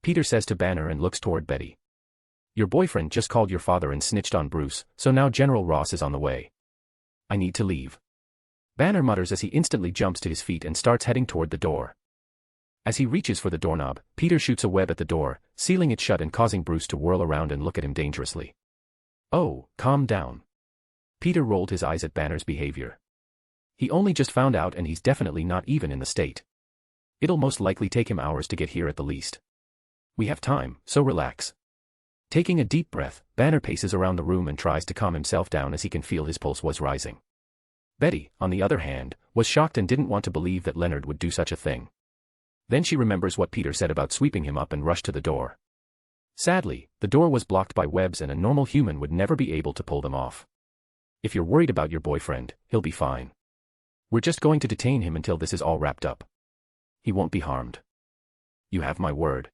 Peter says to Banner and looks toward Betty. "Your boyfriend just called your father and snitched on Bruce, so now General Ross is on the way. I need to leave." Banner mutters as he instantly jumps to his feet and starts heading toward the door. As he reaches for the doorknob, Peter shoots a web at the door, sealing it shut and causing Bruce to whirl around and look at him dangerously. "Oh, calm down." Peter rolled his eyes at Banner's behavior. He only just found out and he's definitely not even in the state. It'll most likely take him hours to get here at the least. We have time, so relax. Taking a deep breath, Banner paces around the room and tries to calm himself down as he can feel his pulse was rising. Betty, on the other hand, was shocked and didn't want to believe that Leonard would do such a thing. Then she remembers what Peter said about sweeping him up and rushed to the door. Sadly, the door was blocked by webs and a normal human would never be able to pull them off. "If you're worried about your boyfriend, he'll be fine. We're just going to detain him until this is all wrapped up. He won't be harmed. You have my word,"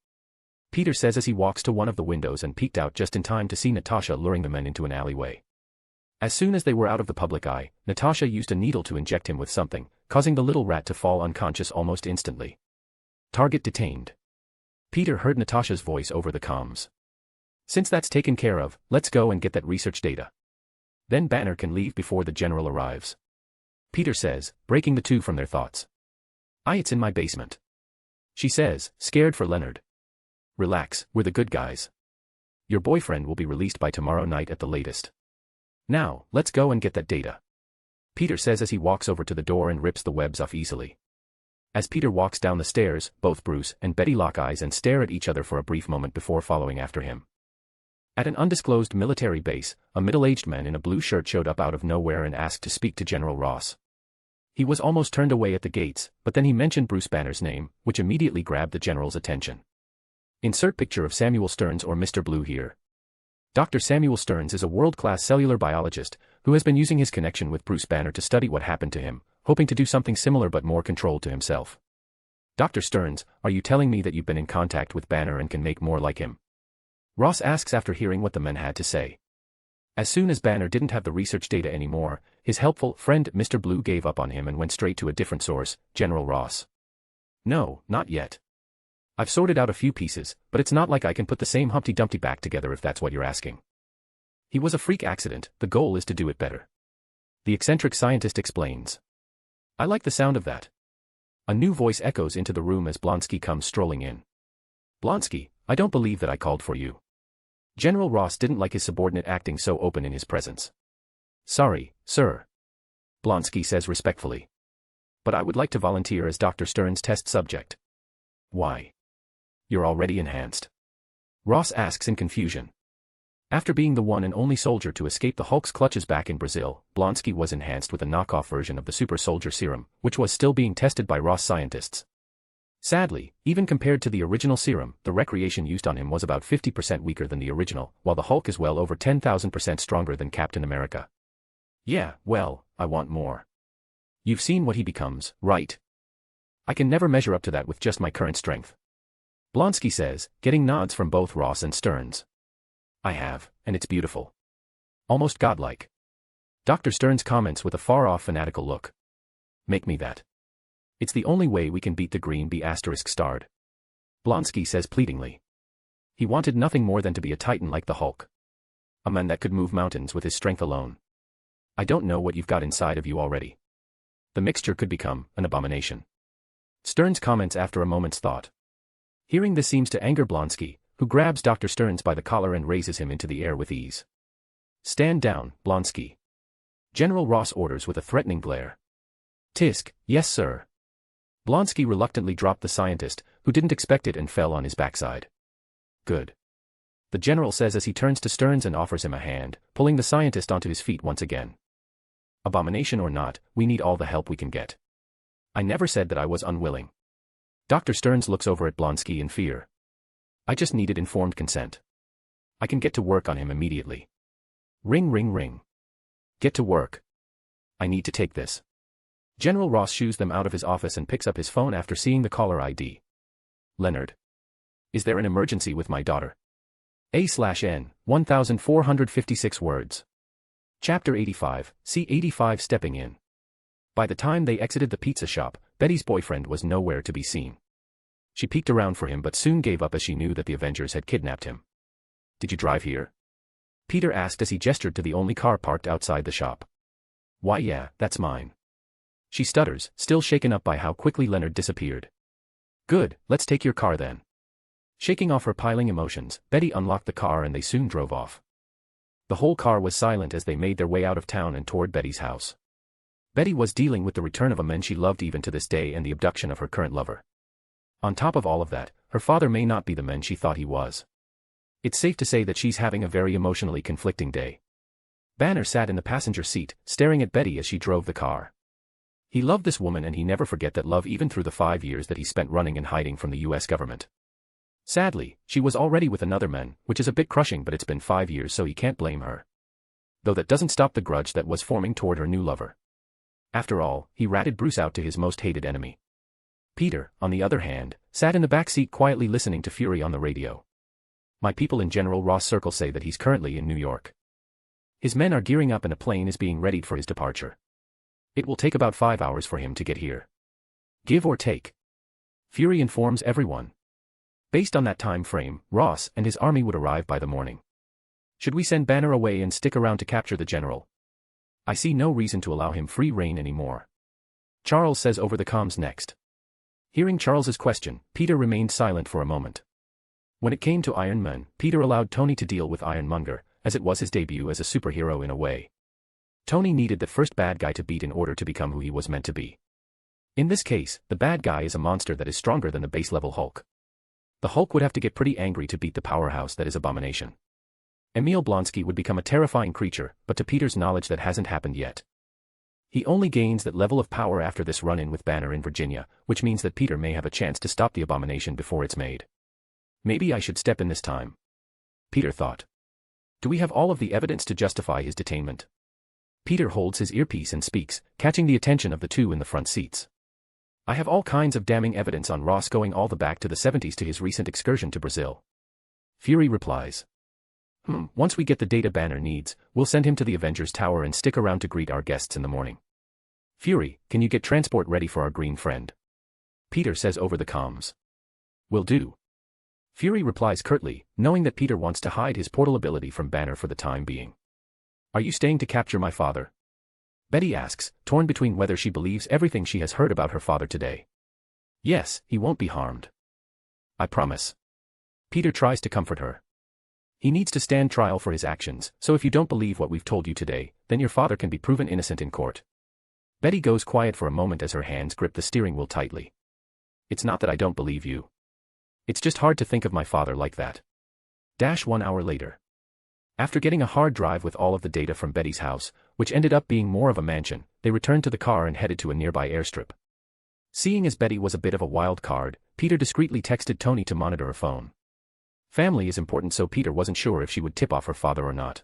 Peter says as he walks to one of the windows and peeked out just in time to see Natasha luring the men into an alleyway. As soon as they were out of the public eye, Natasha used a needle to inject him with something, causing the little rat to fall unconscious almost instantly. "Target detained." Peter heard Natasha's voice over the comms. "Since that's taken care of, let's go and get that research data. Then Banner can leave before the general arrives," Peter says, breaking the two from their thoughts. It's in my basement," she says, scared for Leonard. "Relax, we're the good guys. Your boyfriend will be released by tomorrow night at the latest. Now, let's go and get that data," Peter says as he walks over to the door and rips the webs off easily. As Peter walks down the stairs, both Bruce and Betty lock eyes and stare at each other for a brief moment before following after him. At an undisclosed military base, a middle-aged man in a blue shirt showed up out of nowhere and asked to speak to General Ross. He was almost turned away at the gates, but then he mentioned Bruce Banner's name, which immediately grabbed the general's attention. Insert picture of Samuel Stearns or Mr. Blue here. Dr. Samuel Stearns is a world-class cellular biologist who has been using his connection with Bruce Banner to study what happened to him, hoping to do something similar but more controlled to himself. "Dr. Stearns, are you telling me that you've been in contact with Banner and can make more like him?" Ross asks after hearing what the men had to say. As soon as Banner didn't have the research data anymore, his helpful friend Mr. Blue gave up on him and went straight to a different source, General Ross. "No, not yet. I've sorted out a few pieces, but it's not like I can put the same Humpty Dumpty back together if that's what you're asking. He was a freak accident, the goal is to do it better," the eccentric scientist explains. "I like the sound of that." A new voice echoes into the room as Blonsky comes strolling in. "Blonsky, I don't believe that I called for you." General Ross didn't like his subordinate acting so open in his presence. "Sorry, sir," Blonsky says respectfully. "But I would like to volunteer as Dr. Stearns' test subject." "Why? You're already enhanced?" Ross asks in confusion. After being the one and only soldier to escape the Hulk's clutches back in Brazil, Blonsky was enhanced with a knockoff version of the super soldier serum, which was still being tested by Ross scientists. Sadly, even compared to the original serum, the recreation used on him was about 50% weaker than the original, while the Hulk is well over 10,000% stronger than Captain America. Yeah, well, I want more. You've seen what he becomes, right? I can never measure up to that with just my current strength. Blonsky says, getting nods from both Ross and Stearns. I have, and it's beautiful. Almost godlike. Dr. Stearns comments with a far-off fanatical look. Make me that. It's the only way we can beat the Green Bee *starred. Blonsky says pleadingly. He wanted nothing more than to be a titan like the Hulk. A man that could move mountains with his strength alone. I don't know what you've got inside of you already. The mixture could become an abomination. Stearns comments after a moment's thought. Hearing this seems to anger Blonsky, who grabs Dr. Stearns by the collar and raises him into the air with ease. Stand down, Blonsky. General Ross orders with a threatening glare. Tisk, yes sir. Blonsky reluctantly dropped the scientist, who didn't expect it and fell on his backside. Good. The general says as he turns to Stearns and offers him a hand, pulling the scientist onto his feet once again. Abomination or not, we need all the help we can get. I never said that I was unwilling. Dr. Stearns looks over at Blonsky in fear. I just needed informed consent. I can get to work on him immediately. Ring ring ring. Get to work. I need to take this. General Ross shoos them out of his office and picks up his phone after seeing the caller ID. Leonard. Is there an emergency with my daughter? A/N, 1456 words. Chapter 85, see 85 stepping in. By the time they exited the pizza shop, Betty's boyfriend was nowhere to be seen. She peeked around for him but soon gave up as she knew that the Avengers had kidnapped him. Did you drive here? Peter asked as he gestured to the only car parked outside the shop. Why yeah, that's mine. She stutters, still shaken up by how quickly Leonard disappeared. Good, let's take your car then. Shaking off her piling emotions, Betty unlocked the car and they soon drove off. The whole car was silent as they made their way out of town and toward Betty's house. Betty was dealing with the return of a man she loved even to this day and the abduction of her current lover. On top of all of that, her father may not be the man she thought he was. It's safe to say that she's having a very emotionally conflicting day. Banner sat in the passenger seat, staring at Betty as she drove the car. He loved this woman and he never forget that love even through the 5 years that he spent running and hiding from the US government. Sadly, she was already with another man, which is a bit crushing but it's been 5 years so he can't blame her. Though that doesn't stop the grudge that was forming toward her new lover. After all, he ratted Bruce out to his most hated enemy. Peter, on the other hand, sat in the back seat quietly listening to Fury on the radio. My people in General Ross' circle say that he's currently in New York. His men are gearing up and a plane is being readied for his departure. It will take about 5 hours for him to get here. Give or take. Fury informs everyone. Based on that time frame, Ross and his army would arrive by the morning. Should we send Banner away and stick around to capture the general? I see no reason to allow him free rein anymore. Charles says over the comms next. Hearing Charles's question, Peter remained silent for a moment. When it came to Iron Man, Peter allowed Tony to deal with Ironmonger, as it was his debut as a superhero in a way. Tony needed the first bad guy to beat in order to become who he was meant to be. In this case, the bad guy is a monster that is stronger than the base-level Hulk. The Hulk would have to get pretty angry to beat the powerhouse that is Abomination. Emil Blonsky would become a terrifying creature, but to Peter's knowledge that hasn't happened yet. He only gains that level of power after this run-in with Banner in Virginia, which means that Peter may have a chance to stop the Abomination before it's made. Maybe I should step in this time. Peter thought. Do we have all of the evidence to justify his detainment? Peter holds his earpiece and speaks, catching the attention of the two in the front seats. I have all kinds of damning evidence on Ross going all the back to the 70s to his recent excursion to Brazil. Fury replies. Once we get the data Banner needs, we'll send him to the Avengers Tower and stick around to greet our guests in the morning. Fury, can you get transport ready for our green friend? Peter says over the comms. Will do. Fury replies curtly, knowing that Peter wants to hide his portal ability from Banner for the time being. Are you staying to capture my father? Betty asks, torn between whether she believes everything she has heard about her father today. Yes, he won't be harmed. I promise. Peter tries to comfort her. He needs to stand trial for his actions, so if you don't believe what we've told you today, then your father can be proven innocent in court. Betty goes quiet for a moment as her hands grip the steering wheel tightly. It's not that I don't believe you. It's just hard to think of my father like that. 1 hour later. After getting a hard drive with all of the data from Betty's house, which ended up being more of a mansion, they returned to the car and headed to a nearby airstrip. Seeing as Betty was a bit of a wild card, Peter discreetly texted Tony to monitor her phone. Family is important, so Peter wasn't sure if she would tip off her father or not.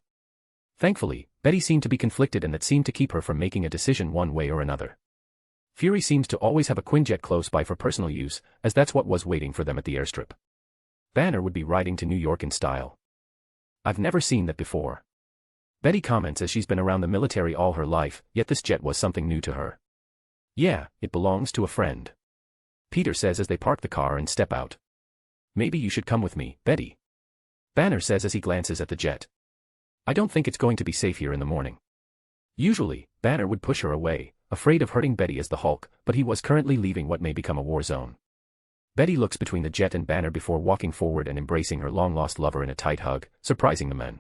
Thankfully, Betty seemed to be conflicted, and that seemed to keep her from making a decision one way or another. Fury seems to always have a Quinjet close by for personal use, as that's what was waiting for them at the airstrip. Banner would be riding to New York in style. I've never seen that before. Betty comments as she's been around the military all her life, yet this jet was something new to her. Yeah, it belongs to a friend. Peter says as they park the car and step out. Maybe you should come with me, Betty. Banner says as he glances at the jet. I don't think it's going to be safe here in the morning. Usually, Banner would push her away, afraid of hurting Betty as the Hulk, but he was currently leaving what may become a war zone. Betty looks between the jet and Banner before walking forward and embracing her long-lost lover in a tight hug, surprising the men.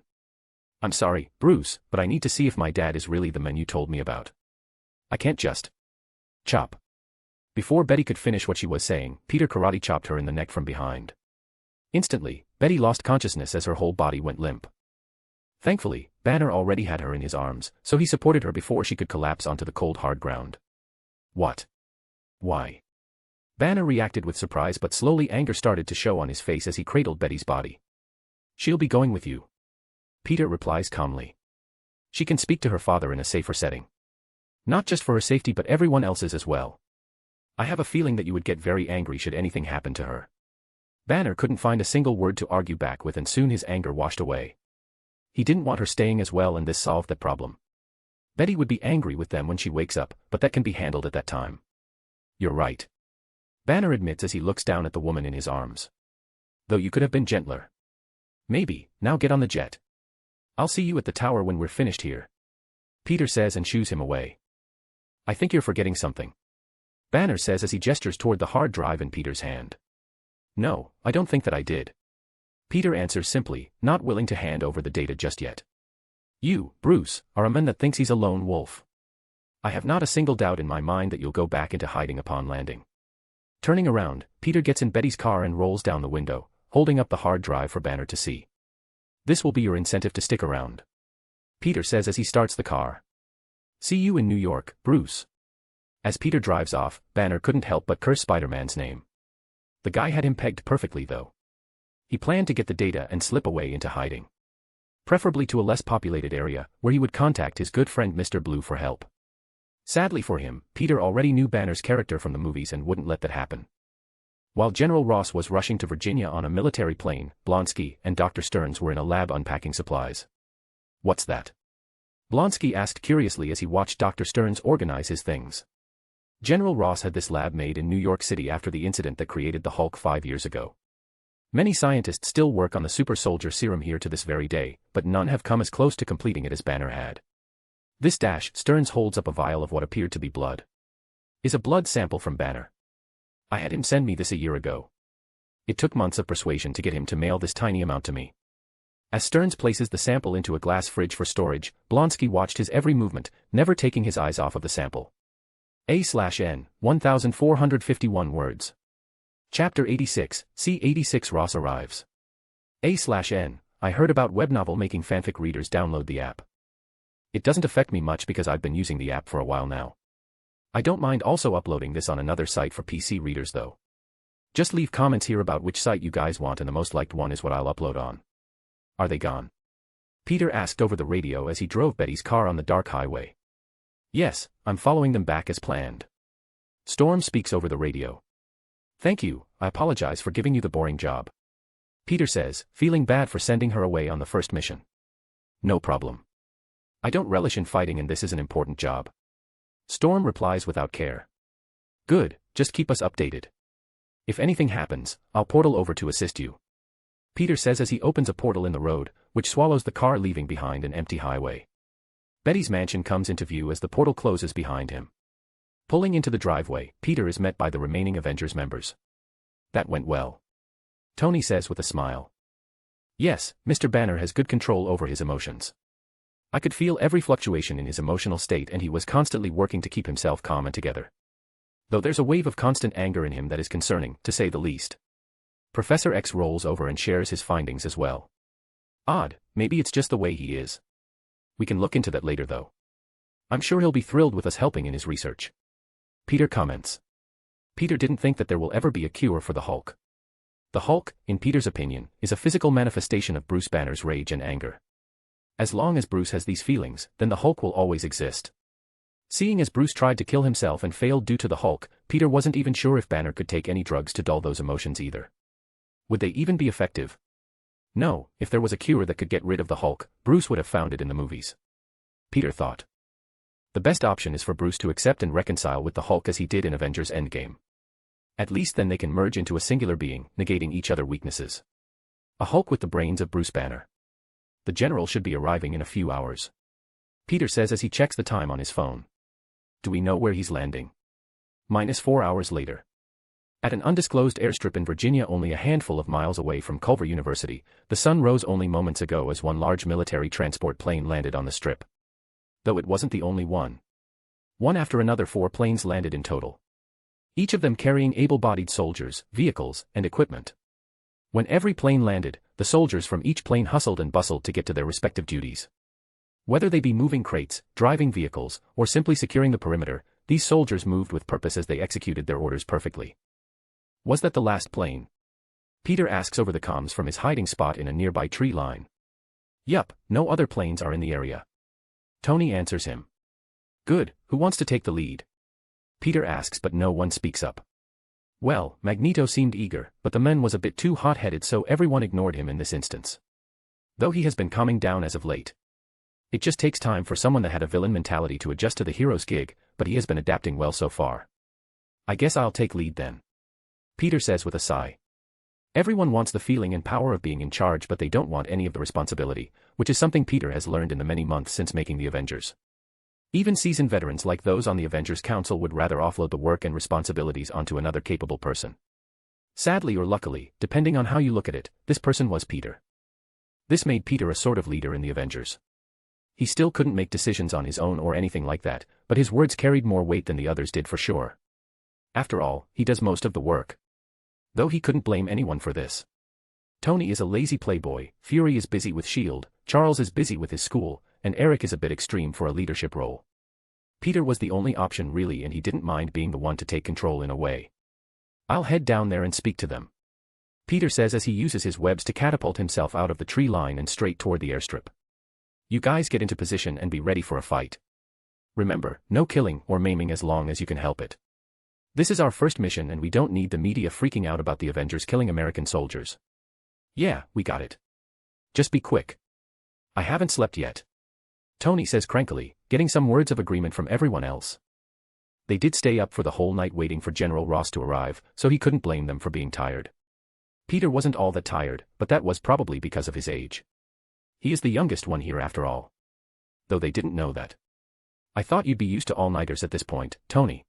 I'm sorry, Bruce, but I need to see if my dad is really the man you told me about. I can't just chop. Before Betty could finish what she was saying, Peter karate chopped her in the neck from behind. Instantly, Betty lost consciousness as her whole body went limp. Thankfully, Banner already had her in his arms, so he supported her before she could collapse onto the cold hard ground. What? Why? Banner reacted with surprise, but slowly anger started to show on his face as he cradled Betty's body. She'll be going with you. Peter replies calmly. She can speak to her father in a safer setting. Not just for her safety but everyone else's as well. I have a feeling that you would get very angry should anything happen to her. Banner couldn't find a single word to argue back with, and soon his anger washed away. He didn't want her staying as well, and this solved that problem. Betty would be angry with them when she wakes up, but that can be handled at that time. You're right. Banner admits as he looks down at the woman in his arms. Though you could have been gentler. Maybe, now get on the jet. I'll see you at the tower when we're finished here. Peter says and shoos him away. I think you're forgetting something. Banner says as he gestures toward the hard drive in Peter's hand. No, I don't think that I did. Peter answers simply, not willing to hand over the data just yet. You, Bruce, are a man that thinks he's a lone wolf. I have not a single doubt in my mind that you'll go back into hiding upon landing. Turning around, Peter gets in Betty's car and rolls down the window, holding up the hard drive for Banner to see. This will be your incentive to stick around. Peter says as he starts the car. See you in New York, Bruce. As Peter drives off, Banner couldn't help but curse Spider-Man's name. The guy had him pegged perfectly though. He planned to get the data and slip away into hiding. Preferably to a less populated area, where he would contact his good friend Mr. Blue for help. Sadly for him, Peter already knew Banner's character from the movies and wouldn't let that happen. While General Ross was rushing to Virginia on a military plane, Blonsky and Dr. Stearns were in a lab unpacking supplies. What's that? Blonsky asked curiously as he watched Dr. Stearns organize his things. General Ross had this lab made in New York City after the incident that created the Hulk 5 years ago. Many scientists still work on the super soldier serum here to this very day, but none have come as close to completing it as Banner had. This dash, Stearns holds up a vial of what appeared to be blood. Is a blood sample from Banner. I had him send me this a year ago. It took months of persuasion to get him to mail this tiny amount to me. As Stearns places the sample into a glass fridge for storage, Blonsky watched his every movement, never taking his eyes off of the sample. A/N, 1451 words. Chapter 86, C86 Ross arrives. A/N, I heard about web novel making fanfic readers download the app. It doesn't affect me much because I've been using the app for a while now. I don't mind also uploading this on another site for PC readers though. Just leave comments here about which site you guys want and the most liked one is what I'll upload on. Are they gone? Peter asked over the radio as he drove Betty's car on the dark highway. Yes, I'm following them back as planned. Storm speaks over the radio. Thank you, I apologize for giving you the boring job. Peter says, feeling bad for sending her away on the first mission. No problem. I don't relish in fighting and this is an important job. Storm replies without care. Good, just keep us updated. If anything happens, I'll portal over to assist you. Peter says as he opens a portal in the road, which swallows the car leaving behind an empty highway. Betty's mansion comes into view as the portal closes behind him. Pulling into the driveway, Peter is met by the remaining Avengers members. That went well. Tony says with a smile. Yes, Mr. Banner has good control over his emotions. I could feel every fluctuation in his emotional state and he was constantly working to keep himself calm and together. Though there's a wave of constant anger in him that is concerning, to say the least. Professor X rolls over and shares his findings as well. Odd, maybe it's just the way he is. We can look into that later though. I'm sure he'll be thrilled with us helping in his research. Peter comments. Peter didn't think that there will ever be a cure for the Hulk. The Hulk, in Peter's opinion, is a physical manifestation of Bruce Banner's rage and anger. As long as Bruce has these feelings, then the Hulk will always exist. Seeing as Bruce tried to kill himself and failed due to the Hulk, Peter wasn't even sure if Banner could take any drugs to dull those emotions either. Would they even be effective? No, if there was a cure that could get rid of the Hulk, Bruce would have found it in the movies. Peter thought. The best option is for Bruce to accept and reconcile with the Hulk as he did in Avengers Endgame. At least then they can merge into a singular being, negating each other's weaknesses. A Hulk with the brains of Bruce Banner. The general should be arriving in a few hours. Peter says as he checks the time on his phone. Do we know where he's landing? -4 hours later. At an undisclosed airstrip in Virginia only a handful of miles away from Culver University, the sun rose only moments ago as one large military transport plane landed on the strip. Though it wasn't the only one. One after another 4 planes landed in total. Each of them carrying able-bodied soldiers, vehicles, and equipment. When every plane landed, the soldiers from each plane hustled and bustled to get to their respective duties. Whether they be moving crates, driving vehicles, or simply securing the perimeter, these soldiers moved with purpose as they executed their orders perfectly. Was that the last plane? Peter asks over the comms from his hiding spot in a nearby tree line. Yup, no other planes are in the area. Tony answers him. Good, who wants to take the lead? Peter asks but no one speaks up. Well, Magneto seemed eager, but the man was a bit too hot-headed so everyone ignored him in this instance. Though he has been calming down as of late. It just takes time for someone that had a villain mentality to adjust to the hero's gig, but he has been adapting well so far. I guess I'll take lead then. Peter says with a sigh. Everyone wants the feeling and power of being in charge but they don't want any of the responsibility, which is something Peter has learned in the many months since making the Avengers. Even seasoned veterans like those on the Avengers Council would rather offload the work and responsibilities onto another capable person. Sadly or luckily, depending on how you look at it, this person was Peter. This made Peter a sort of leader in the Avengers. He still couldn't make decisions on his own or anything like that, but his words carried more weight than the others did for sure. After all, he does most of the work. Though he couldn't blame anyone for this. Tony is a lazy playboy, Fury is busy with S.H.I.E.L.D., Charles is busy with his school, and Eric is a bit extreme for a leadership role. Peter was the only option really and he didn't mind being the one to take control in a way. I'll head down there and speak to them. Peter says as he uses his webs to catapult himself out of the tree line and straight toward the airstrip. You guys get into position and be ready for a fight. Remember, no killing or maiming as long as you can help it. This is our first mission and we don't need the media freaking out about the Avengers killing American soldiers. Yeah, we got it. Just be quick. I haven't slept yet. Tony says crankily, getting some words of agreement from everyone else. They did stay up for the whole night waiting for General Ross to arrive, so he couldn't blame them for being tired. Peter wasn't all that tired, but that was probably because of his age. He is the youngest one here after all. Though they didn't know that. I thought you'd be used to all-nighters at this point, Tony.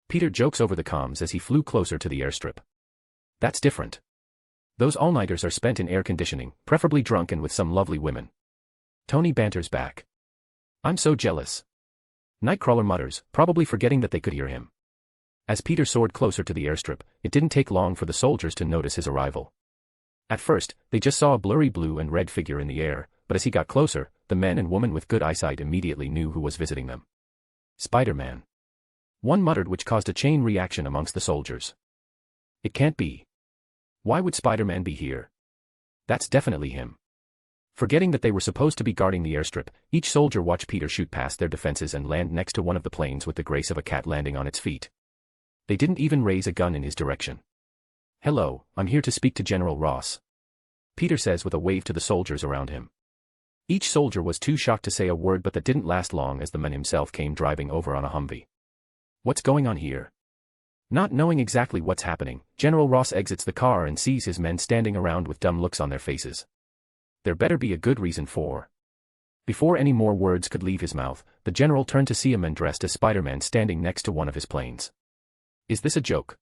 Peter jokes over the comms as he flew closer to the airstrip. That's different. Those all-nighters are spent in air conditioning, preferably drunk and with some lovely women. Tony banters back. I'm so jealous. Nightcrawler mutters, probably forgetting that they could hear him. As Peter soared closer to the airstrip, it didn't take long for the soldiers to notice his arrival. At first, they just saw a blurry blue and red figure in the air, but as he got closer, the men and woman with good eyesight immediately knew who was visiting them. Spider-Man. One muttered, which caused a chain reaction amongst the soldiers. It can't be. Why would Spider-Man be here? That's definitely him. Forgetting that they were supposed to be guarding the airstrip, each soldier watched Peter shoot past their defenses and land next to one of the planes with the grace of a cat landing on its feet. They didn't even raise a gun in his direction. Hello, I'm here to speak to General Ross. Peter says with a wave to the soldiers around him. Each soldier was too shocked to say a word, but that didn't last long as the man himself came driving over on a Humvee. What's going on here? Not knowing exactly what's happening, General Ross exits the car and sees his men standing around with dumb looks on their faces. There better be a good reason for. Before any more words could leave his mouth, the general turned to see a man dressed as Spider-Man standing next to one of his planes. Is this a joke?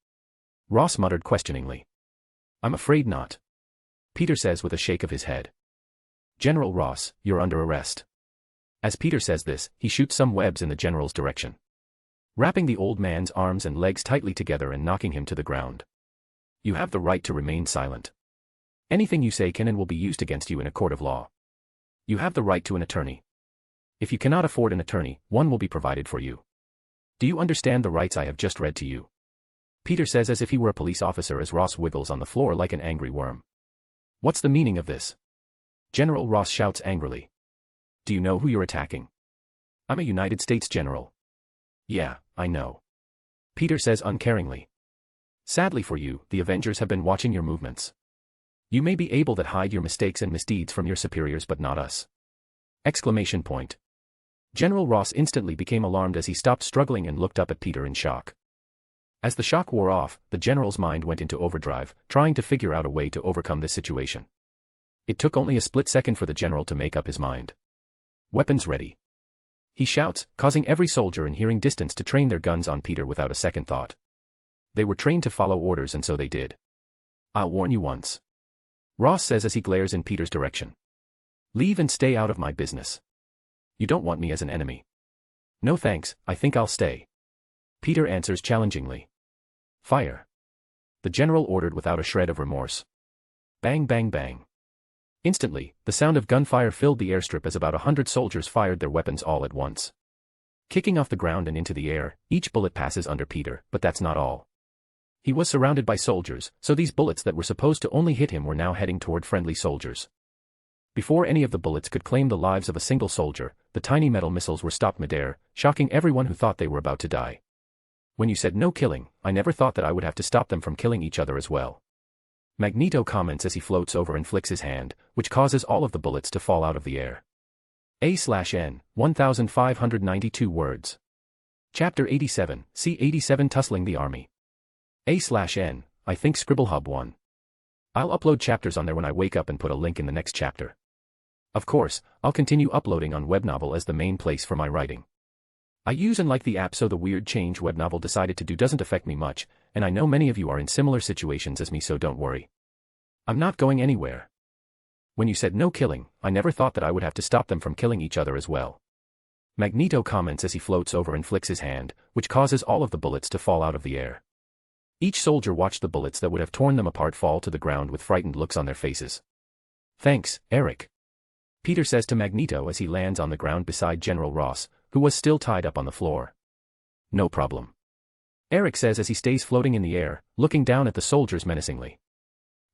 Ross muttered questioningly. I'm afraid not. Peter says with a shake of his head. General Ross, you're under arrest. As Peter says this, he shoots some webs in the general's direction, wrapping the old man's arms and legs tightly together and knocking him to the ground. You have the right to remain silent. Anything you say can and will be used against you in a court of law. You have the right to an attorney. If you cannot afford an attorney, one will be provided for you. Do you understand the rights I have just read to you? Peter says as if he were a police officer as Ross wiggles on the floor like an angry worm. What's the meaning of this? General Ross shouts angrily. Do you know who you're attacking? I'm a United States general. Yeah, I know. Peter says uncaringly. Sadly for you, the Avengers have been watching your movements. You may be able to hide your mistakes and misdeeds from your superiors but not us. Exclamation point. General Ross instantly became alarmed as he stopped struggling and looked up at Peter in shock. As the shock wore off, the general's mind went into overdrive, trying to figure out a way to overcome this situation. It took only a split second for the general to make up his mind. Weapons ready. He shouts, causing every soldier in hearing distance to train their guns on Peter without a second thought. They were trained to follow orders and so they did. I'll warn you once. Ross says as he glares in Peter's direction. Leave and stay out of my business. You don't want me as an enemy. No thanks, I think I'll stay. Peter answers challengingly. Fire. The general ordered without a shred of remorse. Bang bang bang. Instantly, the sound of gunfire filled the airstrip as about 100 soldiers fired their weapons all at once. Kicking off the ground and into the air, each bullet passes under Peter, but that's not all. He was surrounded by soldiers, so these bullets that were supposed to only hit him were now heading toward friendly soldiers. Before any of the bullets could claim the lives of a single soldier, the tiny metal missiles were stopped midair, shocking everyone who thought they were about to die. When you said no killing, I never thought that I would have to stop them from killing each other as well. Magneto comments as he floats over and flicks his hand, which causes all of the bullets to fall out of the air. A/N, 1592 words. Chapter 87, C-87 Tussling the Army. A/N, I think Scribblehub 1. I'll upload chapters on there when I wake up and put a link in the next chapter. Of course, I'll continue uploading on Webnovel as the main place for my writing. I use and like the app so the weird change Webnovel decided to do doesn't affect me much, and I know many of you are in similar situations as me so don't worry. I'm not going anywhere. When you said no killing, I never thought that I would have to stop them from killing each other as well. Magneto comments as he floats over and flicks his hand, which causes all of the bullets to fall out of the air. Each soldier watched the bullets that would have torn them apart fall to the ground with frightened looks on their faces. Thanks, Eric. Peter says to Magneto as he lands on the ground beside General Ross, who was still tied up on the floor. No problem. Eric says as he stays floating in the air, looking down at the soldiers menacingly.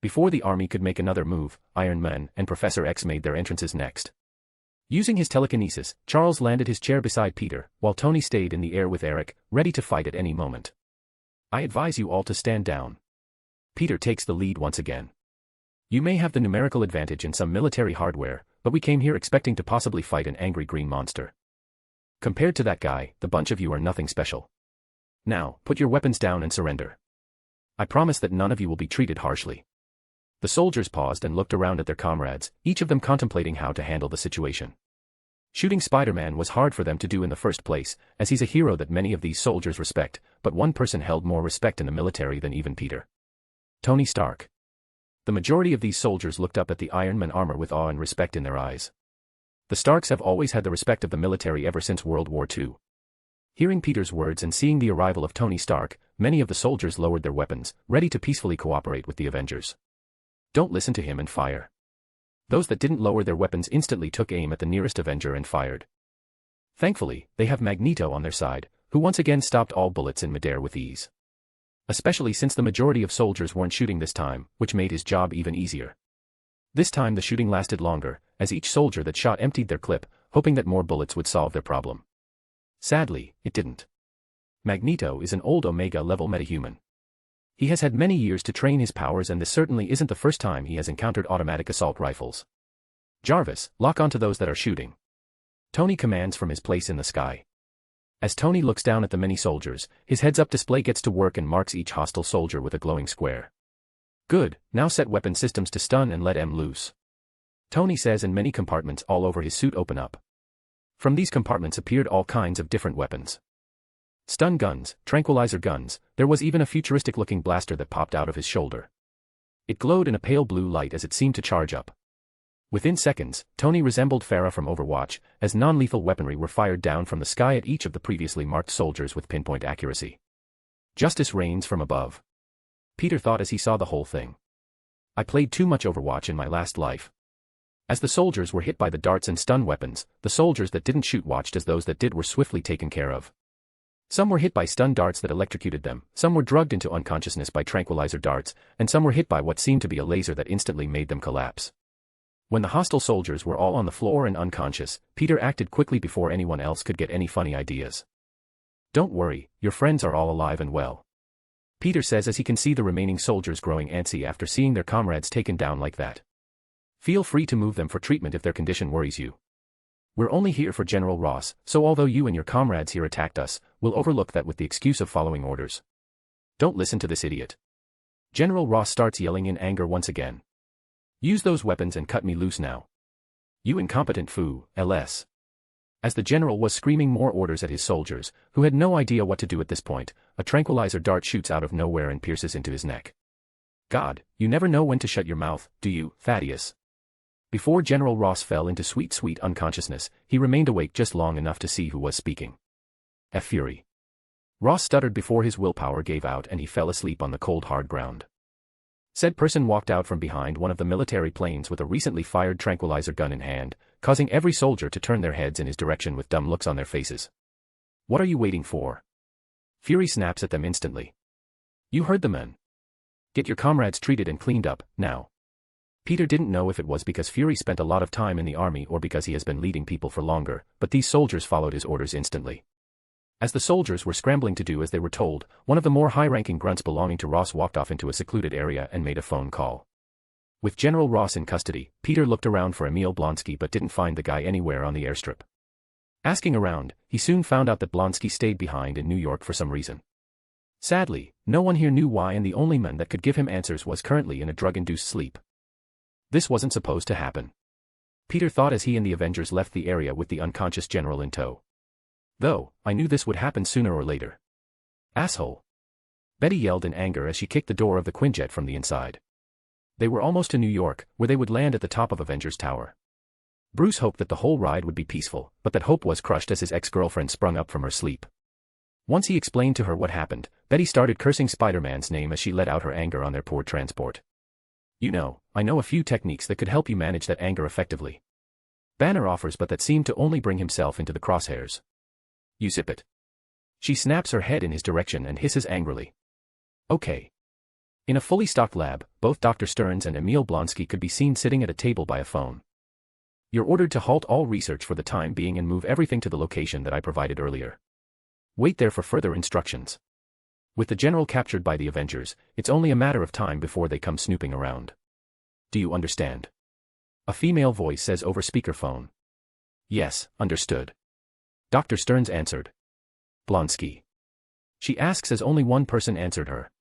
Before the army could make another move, Iron Man and Professor X made their entrances next. Using his telekinesis, Charles landed his chair beside Peter, while Tony stayed in the air with Eric, ready to fight at any moment. I advise you all to stand down. Peter takes the lead once again. You may have the numerical advantage in some military hardware, but we came here expecting to possibly fight an angry green monster. Compared to that guy, the bunch of you are nothing special. Now, put your weapons down and surrender. I promise that none of you will be treated harshly. The soldiers paused and looked around at their comrades, each of them contemplating how to handle the situation. Shooting Spider-Man was hard for them to do in the first place, as he's a hero that many of these soldiers respect, but one person held more respect in the military than even Peter. Tony Stark. The majority of these soldiers looked up at the Iron Man armor with awe and respect in their eyes. The Starks have always had the respect of the military ever since World War II. Hearing Peter's words and seeing the arrival of Tony Stark, many of the soldiers lowered their weapons, ready to peacefully cooperate with the Avengers. Don't listen to him and fire. Those that didn't lower their weapons instantly took aim at the nearest Avenger and fired. Thankfully, they have Magneto on their side, who once again stopped all bullets in midair with ease. Especially since the majority of soldiers weren't shooting this time, which made his job even easier. This time the shooting lasted longer, as each soldier that shot emptied their clip, hoping that more bullets would solve their problem. Sadly, it didn't. Magneto is an old Omega-level metahuman. He has had many years to train his powers and this certainly isn't the first time he has encountered automatic assault rifles. Jarvis, lock onto those that are shooting. Tony commands from his place in the sky. As Tony looks down at the many soldiers, his heads-up display gets to work and marks each hostile soldier with a glowing square. Good, now set weapon systems to stun and let M loose. Tony says, and many compartments all over his suit open up. From these compartments appeared all kinds of different weapons. Stun guns, tranquilizer guns, there was even a futuristic-looking blaster that popped out of his shoulder. It glowed in a pale blue light as it seemed to charge up. Within seconds, Tony resembled Farah from Overwatch, as non-lethal weaponry were fired down from the sky at each of the previously marked soldiers with pinpoint accuracy. Justice reigns from above. Peter thought as he saw the whole thing. I played too much Overwatch in my last life. As the soldiers were hit by the darts and stun weapons, the soldiers that didn't shoot watched as those that did were swiftly taken care of. Some were hit by stun darts that electrocuted them, some were drugged into unconsciousness by tranquilizer darts, and some were hit by what seemed to be a laser that instantly made them collapse. When the hostile soldiers were all on the floor and unconscious, Peter acted quickly before anyone else could get any funny ideas. "Don't worry, your friends are all alive and well," Peter says as he can see the remaining soldiers growing antsy after seeing their comrades taken down like that. "Feel free to move them for treatment if their condition worries you. We're only here for General Ross, so although you and your comrades here attacked us, we'll overlook that with the excuse of following orders. Don't listen to this idiot." General Ross starts yelling in anger once again. "Use those weapons and cut me loose now. You incompetent foo, LS." As the general was screaming more orders at his soldiers, who had no idea what to do at this point, a tranquilizer dart shoots out of nowhere and pierces into his neck. "God, you never know when to shut your mouth, do you, Thaddeus?" Before General Ross fell into sweet unconsciousness, he remained awake just long enough to see who was speaking. F. Fury. Ross stuttered before his willpower gave out and he fell asleep on the cold hard ground. Said person walked out from behind one of the military planes with a recently fired tranquilizer gun in hand, causing every soldier to turn their heads in his direction with dumb looks on their faces. "What are you waiting for?" Fury snaps at them instantly. "You heard the men. Get your comrades treated and cleaned up, now." Peter didn't know if it was because Fury spent a lot of time in the army or because he has been leading people for longer, but these soldiers followed his orders instantly. As the soldiers were scrambling to do as they were told, one of the more high-ranking grunts belonging to Ross walked off into a secluded area and made a phone call. With General Ross in custody, Peter looked around for Emil Blonsky but didn't find the guy anywhere on the airstrip. Asking around, he soon found out that Blonsky stayed behind in New York for some reason. Sadly, no one here knew why and the only man that could give him answers was currently in a drug-induced sleep. This wasn't supposed to happen. Peter thought as he and the Avengers left the area with the unconscious general in tow. Though, I knew this would happen sooner or later. Asshole. Betty yelled in anger as she kicked the door of the Quinjet from the inside. They were almost to New York, where they would land at the top of Avengers Tower. Bruce hoped that the whole ride would be peaceful, but that hope was crushed as his ex-girlfriend sprung up from her sleep. Once he explained to her what happened, Betty started cursing Spider-Man's name as she let out her anger on their poor transport. "You know, I know a few techniques that could help you manage that anger effectively." Banner offers but that seemed to only bring himself into the crosshairs. "You zip it." She snaps her head in his direction and hisses angrily. "Okay." In a fully stocked lab, both Dr. Stearns and Emil Blonsky could be seen sitting at a table by a phone. "You're ordered to halt all research for the time being and move everything to the location that I provided earlier. Wait there for further instructions. With the general captured by the Avengers, it's only a matter of time before they come snooping around. Do you understand?" A female voice says over speakerphone. "Yes, understood." Dr. Stearns answered. "Blonsky?" She asks as only one person answered her.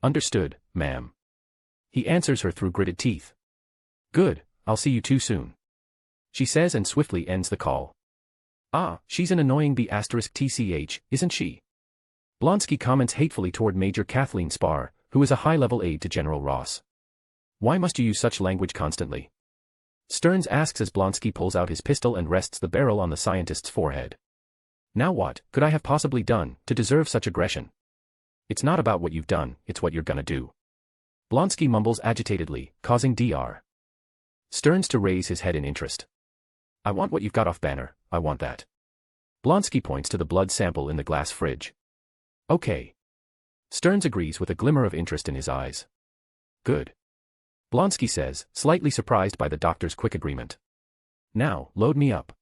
"Understood, ma'am." He answers her through gritted teeth. "Good, I'll see you too soon," she says and swiftly ends the call. "Ah, she's an annoying B*TCH, isn't she?" Blonsky comments hatefully toward Major Kathleen Spar, who is a high-level aide to General Ross. "Why must you use such language constantly?" Stearns asks as Blonsky pulls out his pistol and rests the barrel on the scientist's forehead. "Now what could I have possibly done to deserve such aggression?" "It's not about what you've done, it's what you're gonna do." Blonsky mumbles agitatedly, causing Dr. Stearns to raise his head in interest. "I want what you've got off Banner, I want that." Blonsky points to the blood sample in the glass fridge. "Okay." Stearns agrees with a glimmer of interest in his eyes. "Good," Blonsky says, slightly surprised by the doctor's quick agreement. "Now, load me up."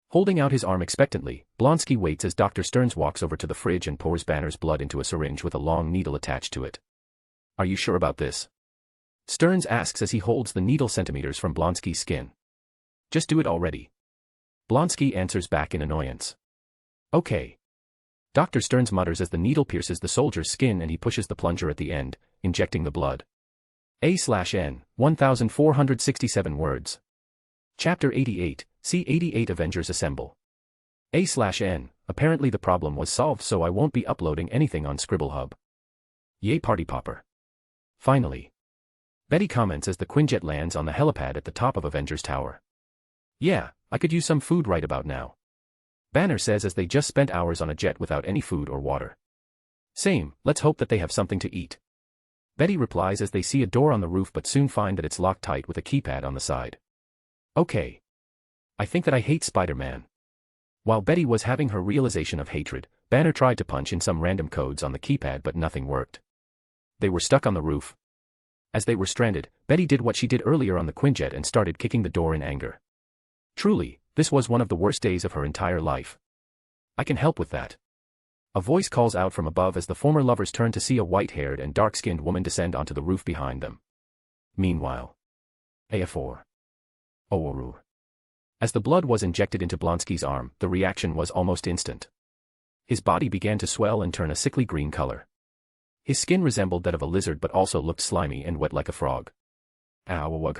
Holding out his arm expectantly, Blonsky waits as Dr. Stearns walks over to the fridge and pours Banner's blood into a syringe with a long needle attached to it. "Are you sure about this?" Stearns asks as he holds the needle centimeters from Blonsky's skin. "Just do it already." Blonsky answers back in annoyance. "Okay." Dr. Stearns mutters as the needle pierces the soldier's skin and he pushes the plunger at the end, injecting the blood. A/N, 1467 words. Chapter 88, C-88 Avengers Assemble. A/N, apparently the problem was solved so I won't be uploading anything on Scribblehub. Yay party popper. Finally. Betty comments as the Quinjet lands on the helipad at the top of Avengers Tower. "Yeah, I could use some food right about now." Banner says as they just spent hours on a jet without any food or water. "Same, let's hope that they have something to eat." Betty replies as they see a door on the roof but soon find that it's locked tight with a keypad on the side. Okay. I think that I hate Spider-Man. While Betty was having her realization of hatred, Banner tried to punch in some random codes on the keypad but nothing worked. They were stuck on the roof. As they were stranded, Betty did what she did earlier on the Quinjet and started kicking the door in anger. Truly, this was one of the worst days of her entire life. I can help with that. A voice calls out from above as the former lovers turn to see a white-haired and dark-skinned woman descend onto the roof behind them. Meanwhile. AF4. Ouru. As the blood was injected into Blonsky's arm, the reaction was almost instant. His body began to swell and turn a sickly green color. His skin resembled that of a lizard but also looked slimy and wet like a frog. Ow.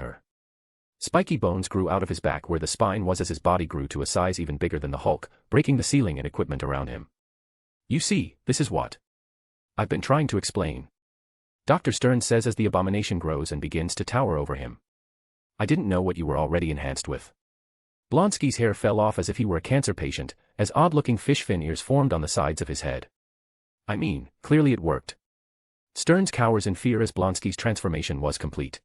Spiky bones grew out of his back where the spine was as his body grew to a size even bigger than the Hulk, breaking the ceiling and equipment around him. You see, this is what I've been trying to explain. Dr. Stern says as the abomination grows and begins to tower over him. I didn't know what you were already enhanced with. Blonsky's hair fell off as if he were a cancer patient, as odd-looking fish fin ears formed on the sides of his head. I mean, clearly it worked. Stearns cowers in fear as Blonsky's transformation was complete.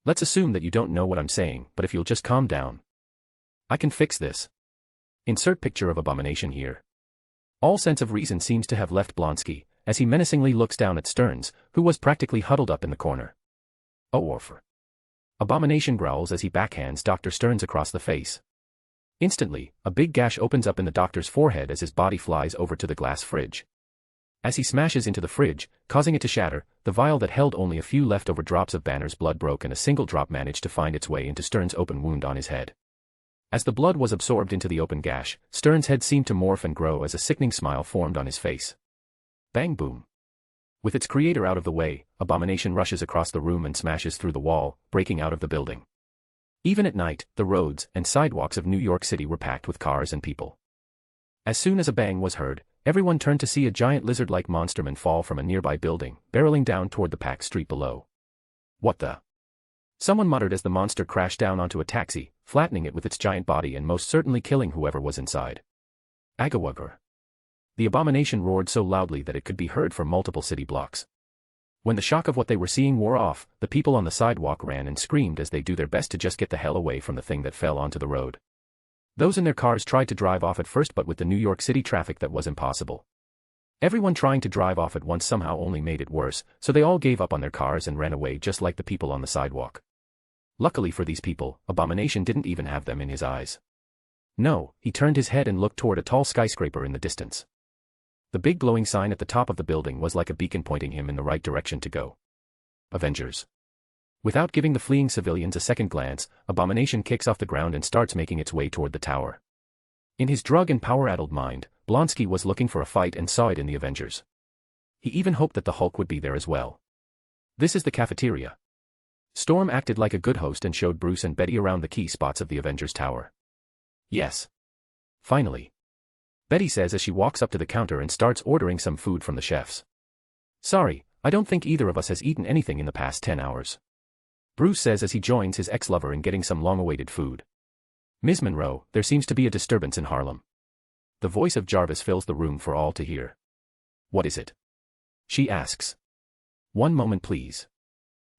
Let's assume that you don't know what I'm saying, but if you'll just calm down. I can fix this. Insert picture of abomination here. All sense of reason seems to have left Blonsky, as he menacingly looks down at Stearns, who was practically huddled up in the corner. Orfer. Abomination growls as he backhands Dr. Stearns across the face. Instantly, a big gash opens up in the doctor's forehead as his body flies over to the glass fridge. As he smashes into the fridge, causing it to shatter, the vial that held only a few leftover drops of Banner's blood broke and a single drop managed to find its way into Stearns' open wound on his head. As the blood was absorbed into the open gash, Stearns' head seemed to morph and grow as a sickening smile formed on his face. Bang boom. With its creator out of the way, Abomination rushes across the room and smashes through the wall, breaking out of the building. Even at night, the roads and sidewalks of New York City were packed with cars and people. As soon as a bang was heard, everyone turned to see a giant lizard-like monsterman fall from a nearby building, barreling down toward the packed street below. What the? Someone muttered as the monster crashed down onto a taxi, flattening it with its giant body and most certainly killing whoever was inside. Agawugger. The abomination roared so loudly that it could be heard from multiple city blocks. When the shock of what they were seeing wore off, the people on the sidewalk ran and screamed as they do their best to just get the hell away from the thing that fell onto the road. Those in their cars tried to drive off at first, but with the New York City traffic that was impossible. Everyone trying to drive off at once somehow only made it worse, so they all gave up on their cars and ran away just like the people on the sidewalk. Luckily for these people, Abomination didn't even have them in his eyes. No, he turned his head and looked toward a tall skyscraper in the distance. The big glowing sign at the top of the building was like a beacon pointing him in the right direction to go. Avengers. Without giving the fleeing civilians a second glance, Abomination kicks off the ground and starts making its way toward the tower. In his drug and power-addled mind, Blonsky was looking for a fight and saw it in the Avengers. He even hoped that the Hulk would be there as well. This is the cafeteria. Storm acted like a good host and showed Bruce and Betty around the key spots of the Avengers tower. Yes. Finally. Betty says as she walks up to the counter and starts ordering some food from the chefs. Sorry, I don't think either of us has eaten anything in the past 10 hours. Bruce says as he joins his ex-lover in getting some long-awaited food. Ms. Monroe, there seems to be a disturbance in Harlem. The voice of Jarvis fills the room for all to hear. What is it? She asks. One moment please.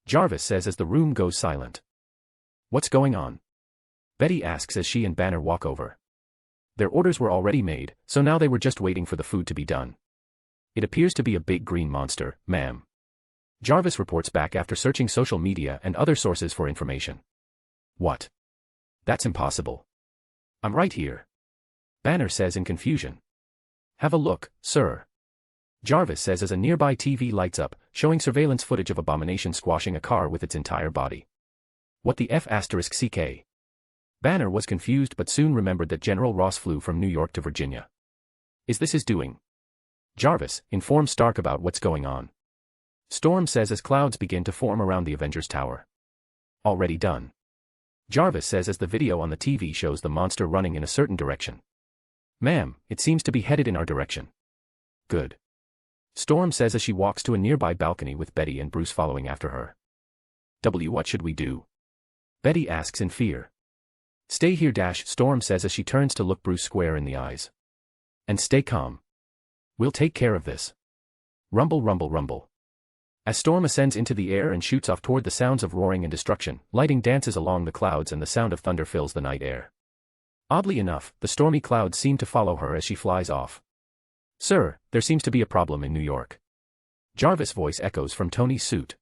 Jarvis says as the room goes silent. What's going on? Betty asks as she and Banner walk over. Their orders were already made, so now they were just waiting for the food to be done. It appears to be a big green monster, ma'am. Jarvis reports back after searching social media and other sources for information. What? That's impossible. I'm right here. Banner says in confusion. Have a look, sir. Jarvis says as a nearby TV lights up, showing surveillance footage of Abomination squashing a car with its entire body. What the F***CK? Banner was confused but soon remembered that General Ross flew from New York to Virginia. Is this his doing? Jarvis informs Stark about what's going on. Storm says as clouds begin to form around the Avengers Tower. Already done. Jarvis says as the video on the TV shows the monster running in a certain direction. Ma'am, it seems to be headed in our direction. Good. Storm says as she walks to a nearby balcony with Betty and Bruce following after her. What should we do? Betty asks in fear. Stay here, Storm says as she turns to look Bruce square in the eyes. And stay calm. We'll take care of this. Rumble rumble rumble. As Storm ascends into the air and shoots off toward the sounds of roaring and destruction, lightning dances along the clouds and the sound of thunder fills the night air. Oddly enough, the stormy clouds seem to follow her as she flies off. "Sir, there seems to be a problem in New York." Jarvis' voice echoes from Tony's suit.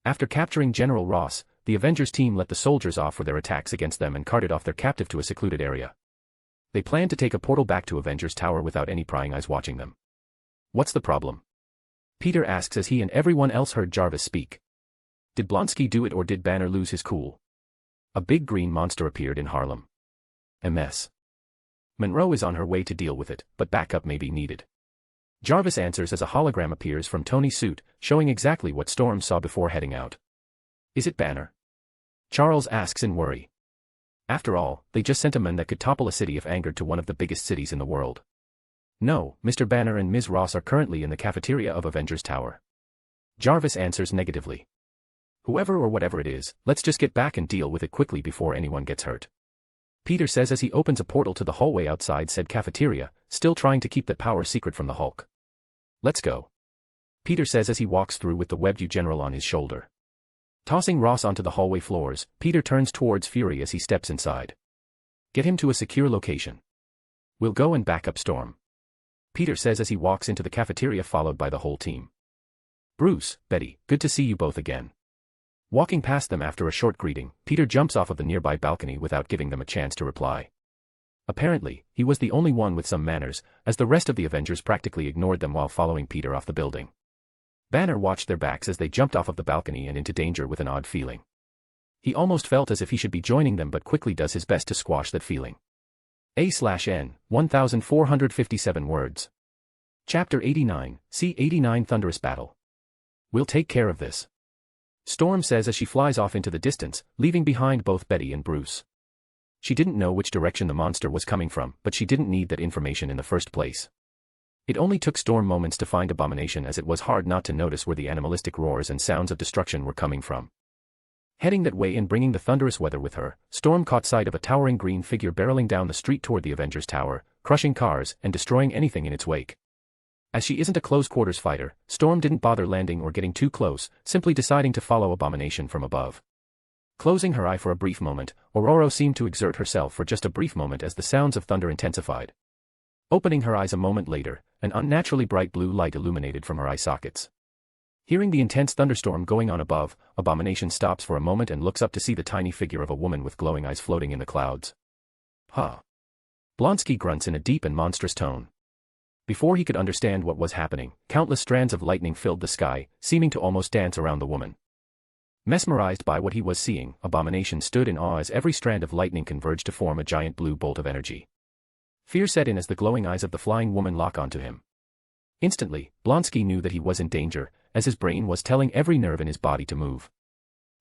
After capturing General Ross, the Avengers team let the soldiers off for their attacks against them and carted off their captive to a secluded area. They planned to take a portal back to Avengers Tower without any prying eyes watching them. "What's the problem?" Peter asks as he and everyone else heard Jarvis speak. Did Blonsky do it or did Banner lose his cool? A big green monster appeared in Harlem. MS. Monroe is on her way to deal with it, but backup may be needed. Jarvis answers as a hologram appears from Tony's suit, showing exactly what Storm saw before heading out. Is it Banner? Charles asks in worry. After all, they just sent a man that could topple a city if angered to one of the biggest cities in the world. No, Mr. Banner and Ms. Ross are currently in the cafeteria of Avengers Tower. Jarvis answers negatively. Whoever or whatever it is, let's just get back and deal with it quickly before anyone gets hurt. Peter says as he opens a portal to the hallway outside said cafeteria, still trying to keep that power secret from the Hulk. Let's go. Peter says as he walks through with the webbed general on his shoulder. Tossing Ross onto the hallway floors, Peter turns towards Fury as he steps inside. Get him to a secure location. We'll go and back up Storm. Peter says as he walks into the cafeteria followed by the whole team. Bruce, Betty, good to see you both again. Walking past them after a short greeting, Peter jumps off of the nearby balcony without giving them a chance to reply. Apparently, he was the only one with some manners, as the rest of the Avengers practically ignored them while following Peter off the building. Banner watched their backs as they jumped off of the balcony and into danger with an odd feeling. He almost felt as if he should be joining them but quickly does his best to squash that feeling. A/N, 1457 words. Chapter 89, C-89 Thunderous Battle. We'll take care of this. Storm says as she flies off into the distance, leaving behind both Betty and Bruce. She didn't know which direction the monster was coming from, but she didn't need that information in the first place. It only took Storm moments to find Abomination as it was hard not to notice where the animalistic roars and sounds of destruction were coming from. Heading that way and bringing the thunderous weather with her, Storm caught sight of a towering green figure barreling down the street toward the Avengers Tower, crushing cars and destroying anything in its wake. As she isn't a close-quarters fighter, Storm didn't bother landing or getting too close, simply deciding to follow Abomination from above. Closing her eye for a brief moment, Aurora seemed to exert herself for just a brief moment as the sounds of thunder intensified. Opening her eyes a moment later, an unnaturally bright blue light illuminated from her eye sockets. Hearing the intense thunderstorm going on above, Abomination stops for a moment and looks up to see the tiny figure of a woman with glowing eyes floating in the clouds. Huh. Blonsky grunts in a deep and monstrous tone. Before he could understand what was happening, countless strands of lightning filled the sky, seeming to almost dance around the woman. Mesmerized by what he was seeing, Abomination stood in awe as every strand of lightning converged to form a giant blue bolt of energy. Fear set in as the glowing eyes of the flying woman lock onto him. Instantly, Blonsky knew that he was in danger, as his brain was telling every nerve in his body to move.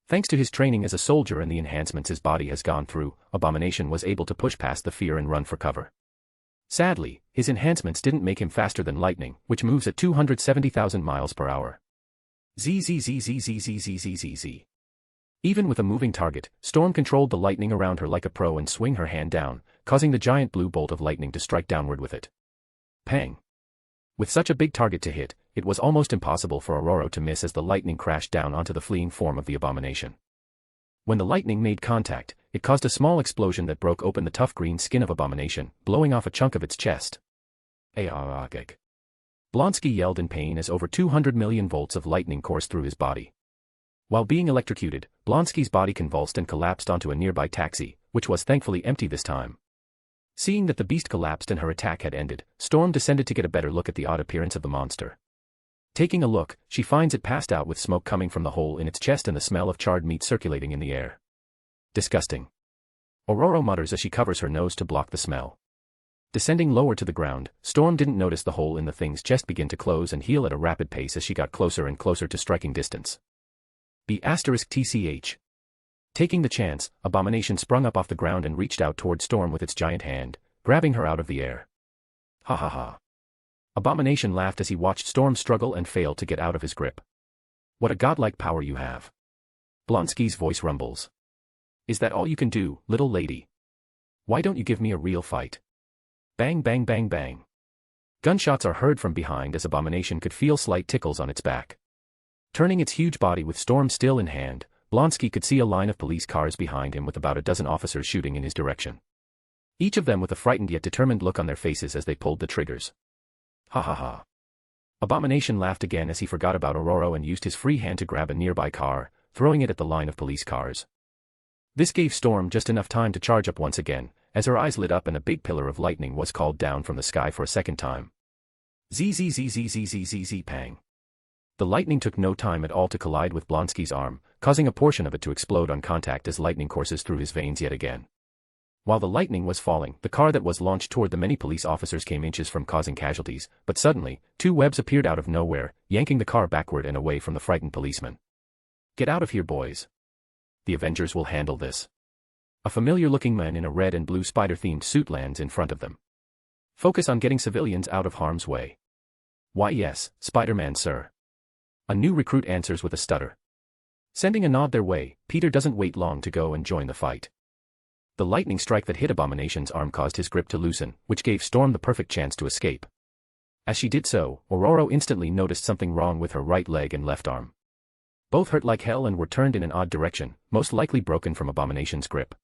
Thanks to his training as a soldier and the enhancements his body has gone through, Abomination was able to push past the fear and run for cover. Sadly, his enhancements didn't make him faster than lightning, which moves at 270,000 miles per hour. Z. Even with a moving target, Storm controlled the lightning around her like a pro and swing her hand down, causing the giant blue bolt of lightning to strike downward with it. Pang. With such a big target to hit, it was almost impossible for Aurora to miss as the lightning crashed down onto the fleeing form of the Abomination. When the lightning made contact, it caused a small explosion that broke open the tough green skin of Abomination, blowing off a chunk of its chest. Blonsky yelled in pain as over 200 million volts of lightning coursed through his body. While being electrocuted, Blonsky's body convulsed and collapsed onto a nearby taxi, which was thankfully empty this time. Seeing that the beast collapsed and her attack had ended, Storm descended to get a better look at the odd appearance of the monster. Taking a look, she finds it passed out with smoke coming from the hole in its chest and the smell of charred meat circulating in the air. Disgusting. Aurora mutters as she covers her nose to block the smell. Descending lower to the ground, Storm didn't notice the hole in the thing's chest begin to close and heal at a rapid pace as she got closer and closer to striking distance. *TCH. Taking the chance, Abomination sprung up off the ground and reached out toward Storm with its giant hand, grabbing her out of the air. Ha ha ha. Abomination laughed as he watched Storm struggle and fail to get out of his grip. What a godlike power you have. Blonsky's voice rumbles. Is that all you can do, little lady? Why don't you give me a real fight? Bang bang bang bang. Gunshots are heard from behind as Abomination could feel slight tickles on its back. Turning its huge body with Storm still in hand, Blonsky could see a line of police cars behind him with about a dozen officers shooting in his direction. Each of them with a frightened yet determined look on their faces as they pulled the triggers. Ha ha ha. Abomination laughed again as he forgot about Aurora and used his free hand to grab a nearby car, throwing it at the line of police cars. This gave Storm just enough time to charge up once again, as her eyes lit up and a big pillar of lightning was called down from the sky for a second time. Zzzzzzzzzzz pang. The lightning took no time at all to collide with Blonsky's arm, causing a portion of it to explode on contact as lightning courses through his veins yet again. While the lightning was falling, the car that was launched toward the many police officers came inches from causing casualties, but suddenly, two webs appeared out of nowhere, yanking the car backward and away from the frightened policemen. Get out of here, boys. The Avengers will handle this. A familiar-looking man in a red and blue spider-themed suit lands in front of them. Focus on getting civilians out of harm's way. Why yes, Spider-Man sir. A new recruit answers with a stutter. Sending a nod their way, Peter doesn't wait long to go and join the fight. The lightning strike that hit Abomination's arm caused his grip to loosen, which gave Storm the perfect chance to escape. As she did so, Aurora instantly noticed something wrong with her right leg and left arm. Both hurt like hell and were turned in an odd direction, most likely broken from Abomination's grip.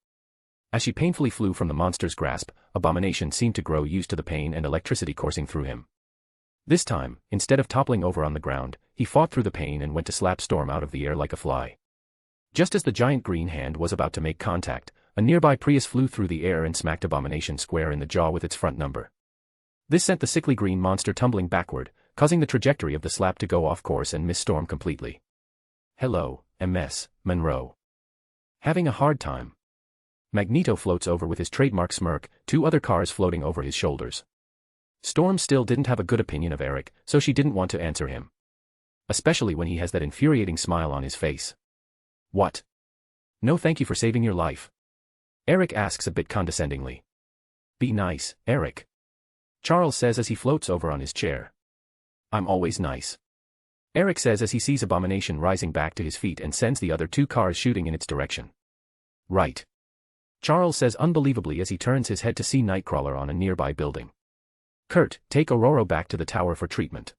As she painfully flew from the monster's grasp, Abomination seemed to grow used to the pain and electricity coursing through him. This time, instead of toppling over on the ground, he fought through the pain and went to slap Storm out of the air like a fly. Just as the giant green hand was about to make contact, a nearby Prius flew through the air and smacked Abomination square in the jaw with its front number. This sent the sickly green monster tumbling backward, causing the trajectory of the slap to go off course and miss Storm completely. Hello, MS, Monroe. Having a hard time. Magneto floats over with his trademark smirk, two other cars floating over his shoulders. Storm still didn't have a good opinion of Eric, so she didn't want to answer him. Especially when he has that infuriating smile on his face. What? No, thank you for saving your life. Eric asks a bit condescendingly. Be nice, Eric. Charles says as he floats over on his chair. I'm always nice. Eric says as he sees Abomination rising back to his feet and sends the other two cars shooting in its direction. Right. Charles says unbelievably as he turns his head to see Nightcrawler on a nearby building. Kurt, take Aurora back to the tower for treatment.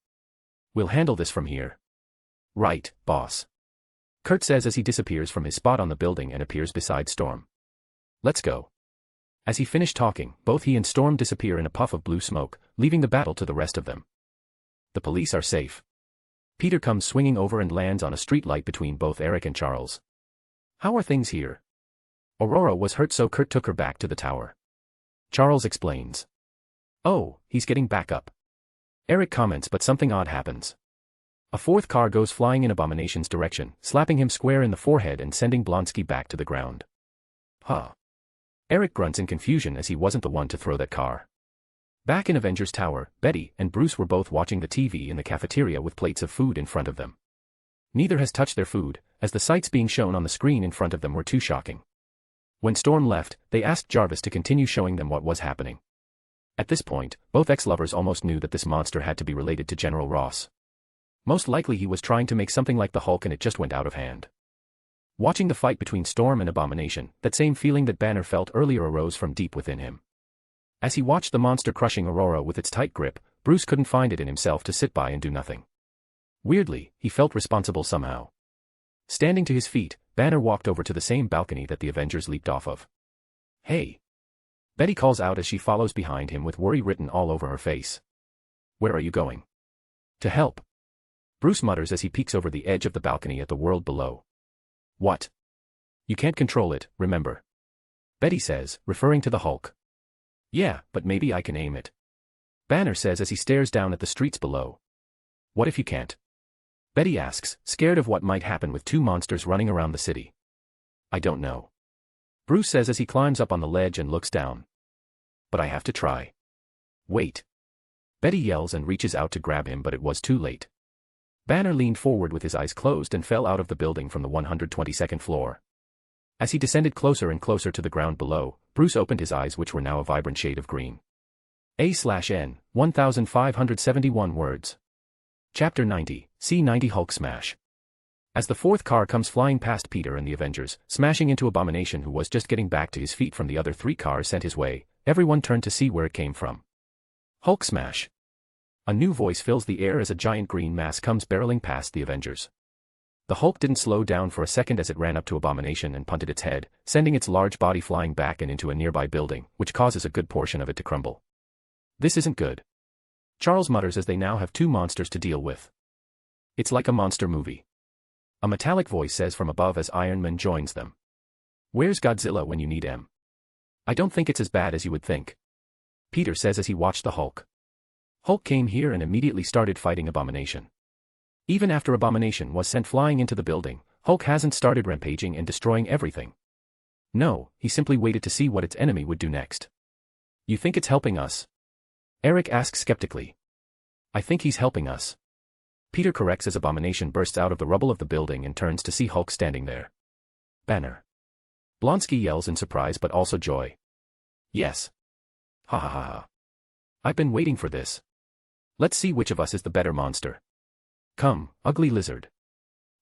We'll handle this from here. Right, boss. Kurt says as he disappears from his spot on the building and appears beside Storm. Let's go. As he finished talking, both he and Storm disappear in a puff of blue smoke, leaving the battle to the rest of them. The police are safe. Peter comes swinging over and lands on a street light between both Eric and Charles. How are things here? Aurora was hurt so Kurt took her back to the tower. Charles explains. Oh, he's getting back up. Eric comments but something odd happens. A fourth car goes flying in Abomination's direction, slapping him square in the forehead and sending Blonsky back to the ground. Huh. Eric grunts in confusion as he wasn't the one to throw that car. Back in Avengers Tower, Betty and Bruce were both watching the TV in the cafeteria with plates of food in front of them. Neither has touched their food, as the sights being shown on the screen in front of them were too shocking. When Storm left, they asked Jarvis to continue showing them what was happening. At this point, both ex-lovers almost knew that this monster had to be related to General Ross. Most likely he was trying to make something like the Hulk and it just went out of hand. Watching the fight between Storm and Abomination, that same feeling that Banner felt earlier arose from deep within him. As he watched the monster crushing Aurora with its tight grip, Bruce couldn't find it in himself to sit by and do nothing. Weirdly, he felt responsible somehow. Standing to his feet, Banner walked over to the same balcony that the Avengers leaped off of. Hey! Betty calls out as she follows behind him with worry written all over her face. Where are you going? To help. Bruce mutters as he peeks over the edge of the balcony at the world below. What? You can't control it, remember? Betty says, referring to the Hulk. Yeah, but maybe I can aim it. Banner says as he stares down at the streets below. What if you can't? Betty asks, scared of what might happen with two monsters running around the city. I don't know. Bruce says as he climbs up on the ledge and looks down. But I have to try. Wait. Betty yells and reaches out to grab him but it was too late. Banner leaned forward with his eyes closed and fell out of the building from the 122nd floor. As he descended closer and closer to the ground below, Bruce opened his eyes which were now a vibrant shade of green. A/N, 1571 words. Chapter 90, C90 Hulk Smash. As the fourth car comes flying past Peter and the Avengers, smashing into Abomination who was just getting back to his feet from the other three cars sent his way, everyone turned to see where it came from. Hulk Smash. A new voice fills the air as a giant green mass comes barreling past the Avengers. The Hulk didn't slow down for a second as it ran up to Abomination and punted its head, sending its large body flying back and into a nearby building, which causes a good portion of it to crumble. This isn't good. Charles mutters as they now have two monsters to deal with. It's like a monster movie. A metallic voice says from above as Iron Man joins them. Where's Godzilla when you need him? I don't think it's as bad as you would think. Peter says as he watched the Hulk. Hulk came here and immediately started fighting Abomination. Even after Abomination was sent flying into the building, Hulk hasn't started rampaging and destroying everything. No, he simply waited to see what its enemy would do next. You think it's helping us? Eric asks skeptically. I think he's helping us. Peter corrects as Abomination bursts out of the rubble of the building and turns to see Hulk standing there. Banner. Blonsky yells in surprise but also joy. Yes. Ha ha ha ha. I've been waiting for this. Let's see which of us is the better monster. Come, ugly lizard.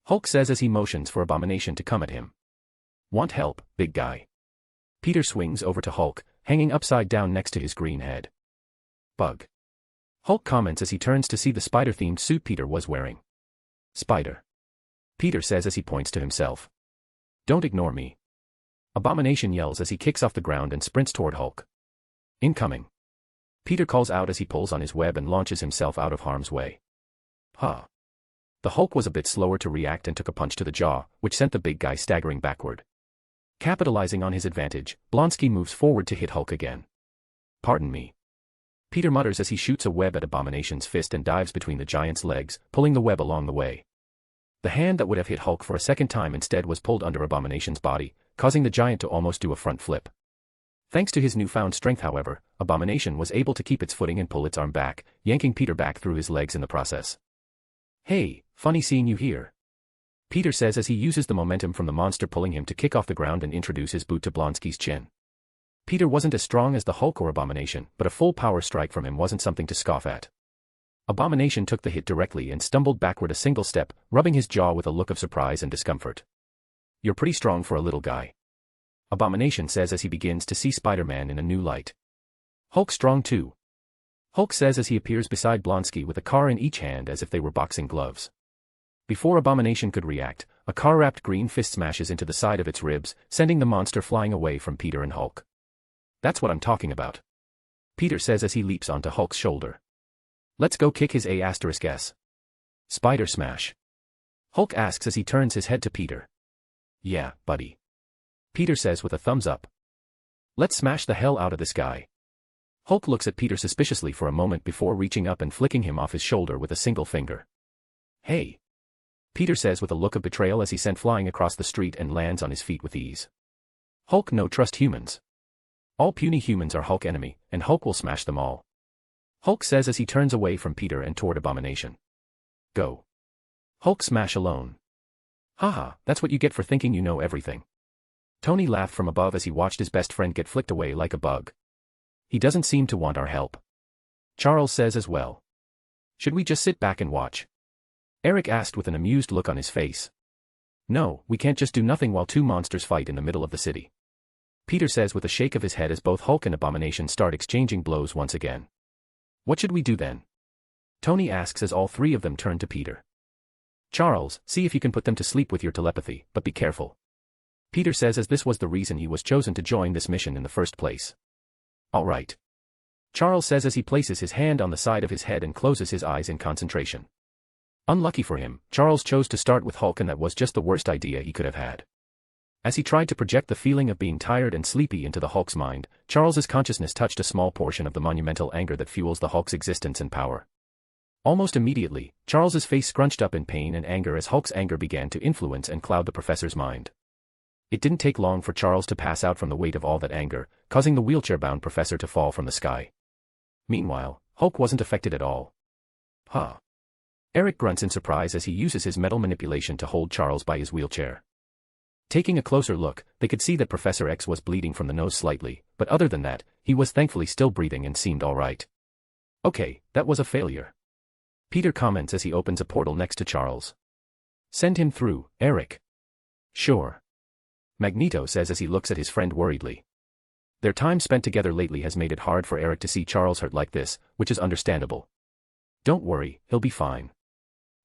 Hulk says as he motions for Abomination to come at him. Want help, big guy? Peter swings over to Hulk, hanging upside down next to his green head. Bug. Hulk comments as he turns to see the spider-themed suit Peter was wearing. Spider. Peter says as he points to himself. Don't ignore me. Abomination yells as he kicks off the ground and sprints toward Hulk. Incoming. Peter calls out as he pulls on his web and launches himself out of harm's way. Huh. The Hulk was a bit slower to react and took a punch to the jaw, which sent the big guy staggering backward. Capitalizing on his advantage, Blonsky moves forward to hit Hulk again. Pardon me. Peter mutters as he shoots a web at Abomination's fist and dives between the giant's legs, pulling the web along the way. The hand that would have hit Hulk for a second time instead was pulled under Abomination's body, causing the giant to almost do a front flip. Thanks to his newfound strength, however, Abomination was able to keep its footing and pull its arm back, yanking Peter back through his legs in the process. Hey, funny seeing you here. Peter says as he uses the momentum from the monster pulling him to kick off the ground and introduce his boot to Blonsky's chin. Peter wasn't as strong as the Hulk or Abomination, but a full power strike from him wasn't something to scoff at. Abomination took the hit directly and stumbled backward a single step, rubbing his jaw with a look of surprise and discomfort. You're pretty strong for a little guy. Abomination says as he begins to see Spider-Man in a new light. Hulk's strong too. Hulk says as he appears beside Blonsky with a car in each hand as if they were boxing gloves. Before Abomination could react, a car-wrapped green fist smashes into the side of its ribs, sending the monster flying away from Peter and Hulk. That's what I'm talking about. Peter says as he leaps onto Hulk's shoulder. Let's go kick his ass. Spider smash. Hulk asks as he turns his head to Peter. Yeah, buddy. Peter says with a thumbs up. Let's smash the hell out of this guy. Hulk looks at Peter suspiciously for a moment before reaching up and flicking him off his shoulder with a single finger. Hey. Peter says with a look of betrayal as he sent flying across the street and lands on his feet with ease. Hulk no trust humans. All puny humans are Hulk enemy, and Hulk will smash them all. Hulk says as he turns away from Peter and toward Abomination. Go. Hulk smash alone. Haha, that's what you get for thinking you know everything. Tony laughed from above as he watched his best friend get flicked away like a bug. He doesn't seem to want our help. Charles says as well. Should we just sit back and watch? Eric asked with an amused look on his face. No, we can't just do nothing while two monsters fight in the middle of the city. Peter says with a shake of his head as both Hulk and Abomination start exchanging blows once again. What should we do then? Tony asks as all three of them turn to Peter. Charles, see if you can put them to sleep with your telepathy, but be careful. Peter says as this was the reason he was chosen to join this mission in the first place. All right. Charles says as he places his hand on the side of his head and closes his eyes in concentration. Unlucky for him, Charles chose to start with Hulk, and that was just the worst idea he could have had. As he tried to project the feeling of being tired and sleepy into the Hulk's mind, Charles's consciousness touched a small portion of the monumental anger that fuels the Hulk's existence and power. Almost immediately, Charles's face scrunched up in pain and anger as Hulk's anger began to influence and cloud the professor's mind. It didn't take long for Charles to pass out from the weight of all that anger, causing the wheelchair-bound professor to fall from the sky. Meanwhile, Hulk wasn't affected at all. Huh. Eric grunts in surprise as he uses his metal manipulation to hold Charles by his wheelchair. Taking a closer look, they could see that Professor X was bleeding from the nose slightly, but other than that, he was thankfully still breathing and seemed alright. Okay, that was a failure. Peter comments as he opens a portal next to Charles. Send him through, Eric. Sure. Magneto says as he looks at his friend worriedly. Their time spent together lately has made it hard for Eric to see Charles hurt like this, which is understandable. Don't worry, he'll be fine.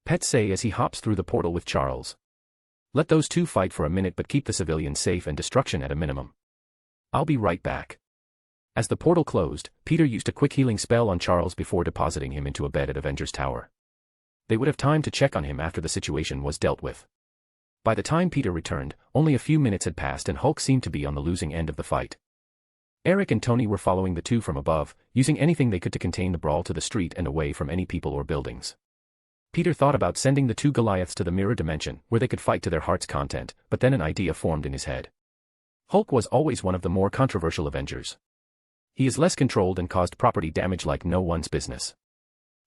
Pets say as he hops through the portal with Charles. Let those two fight for a minute but keep the civilians safe and destruction at a minimum. I'll be right back. As the portal closed, Peter used a quick healing spell on Charles before depositing him into a bed at Avengers Tower. They would have time to check on him after the situation was dealt with. By the time Peter returned, only a few minutes had passed and Hulk seemed to be on the losing end of the fight. Eric and Tony were following the two from above, using anything they could to contain the brawl to the street and away from any people or buildings. Peter thought about sending the two Goliaths to the mirror dimension, where they could fight to their heart's content, but then an idea formed in his head. Hulk was always one of the more controversial Avengers. He is less controlled and caused property damage like no one's business.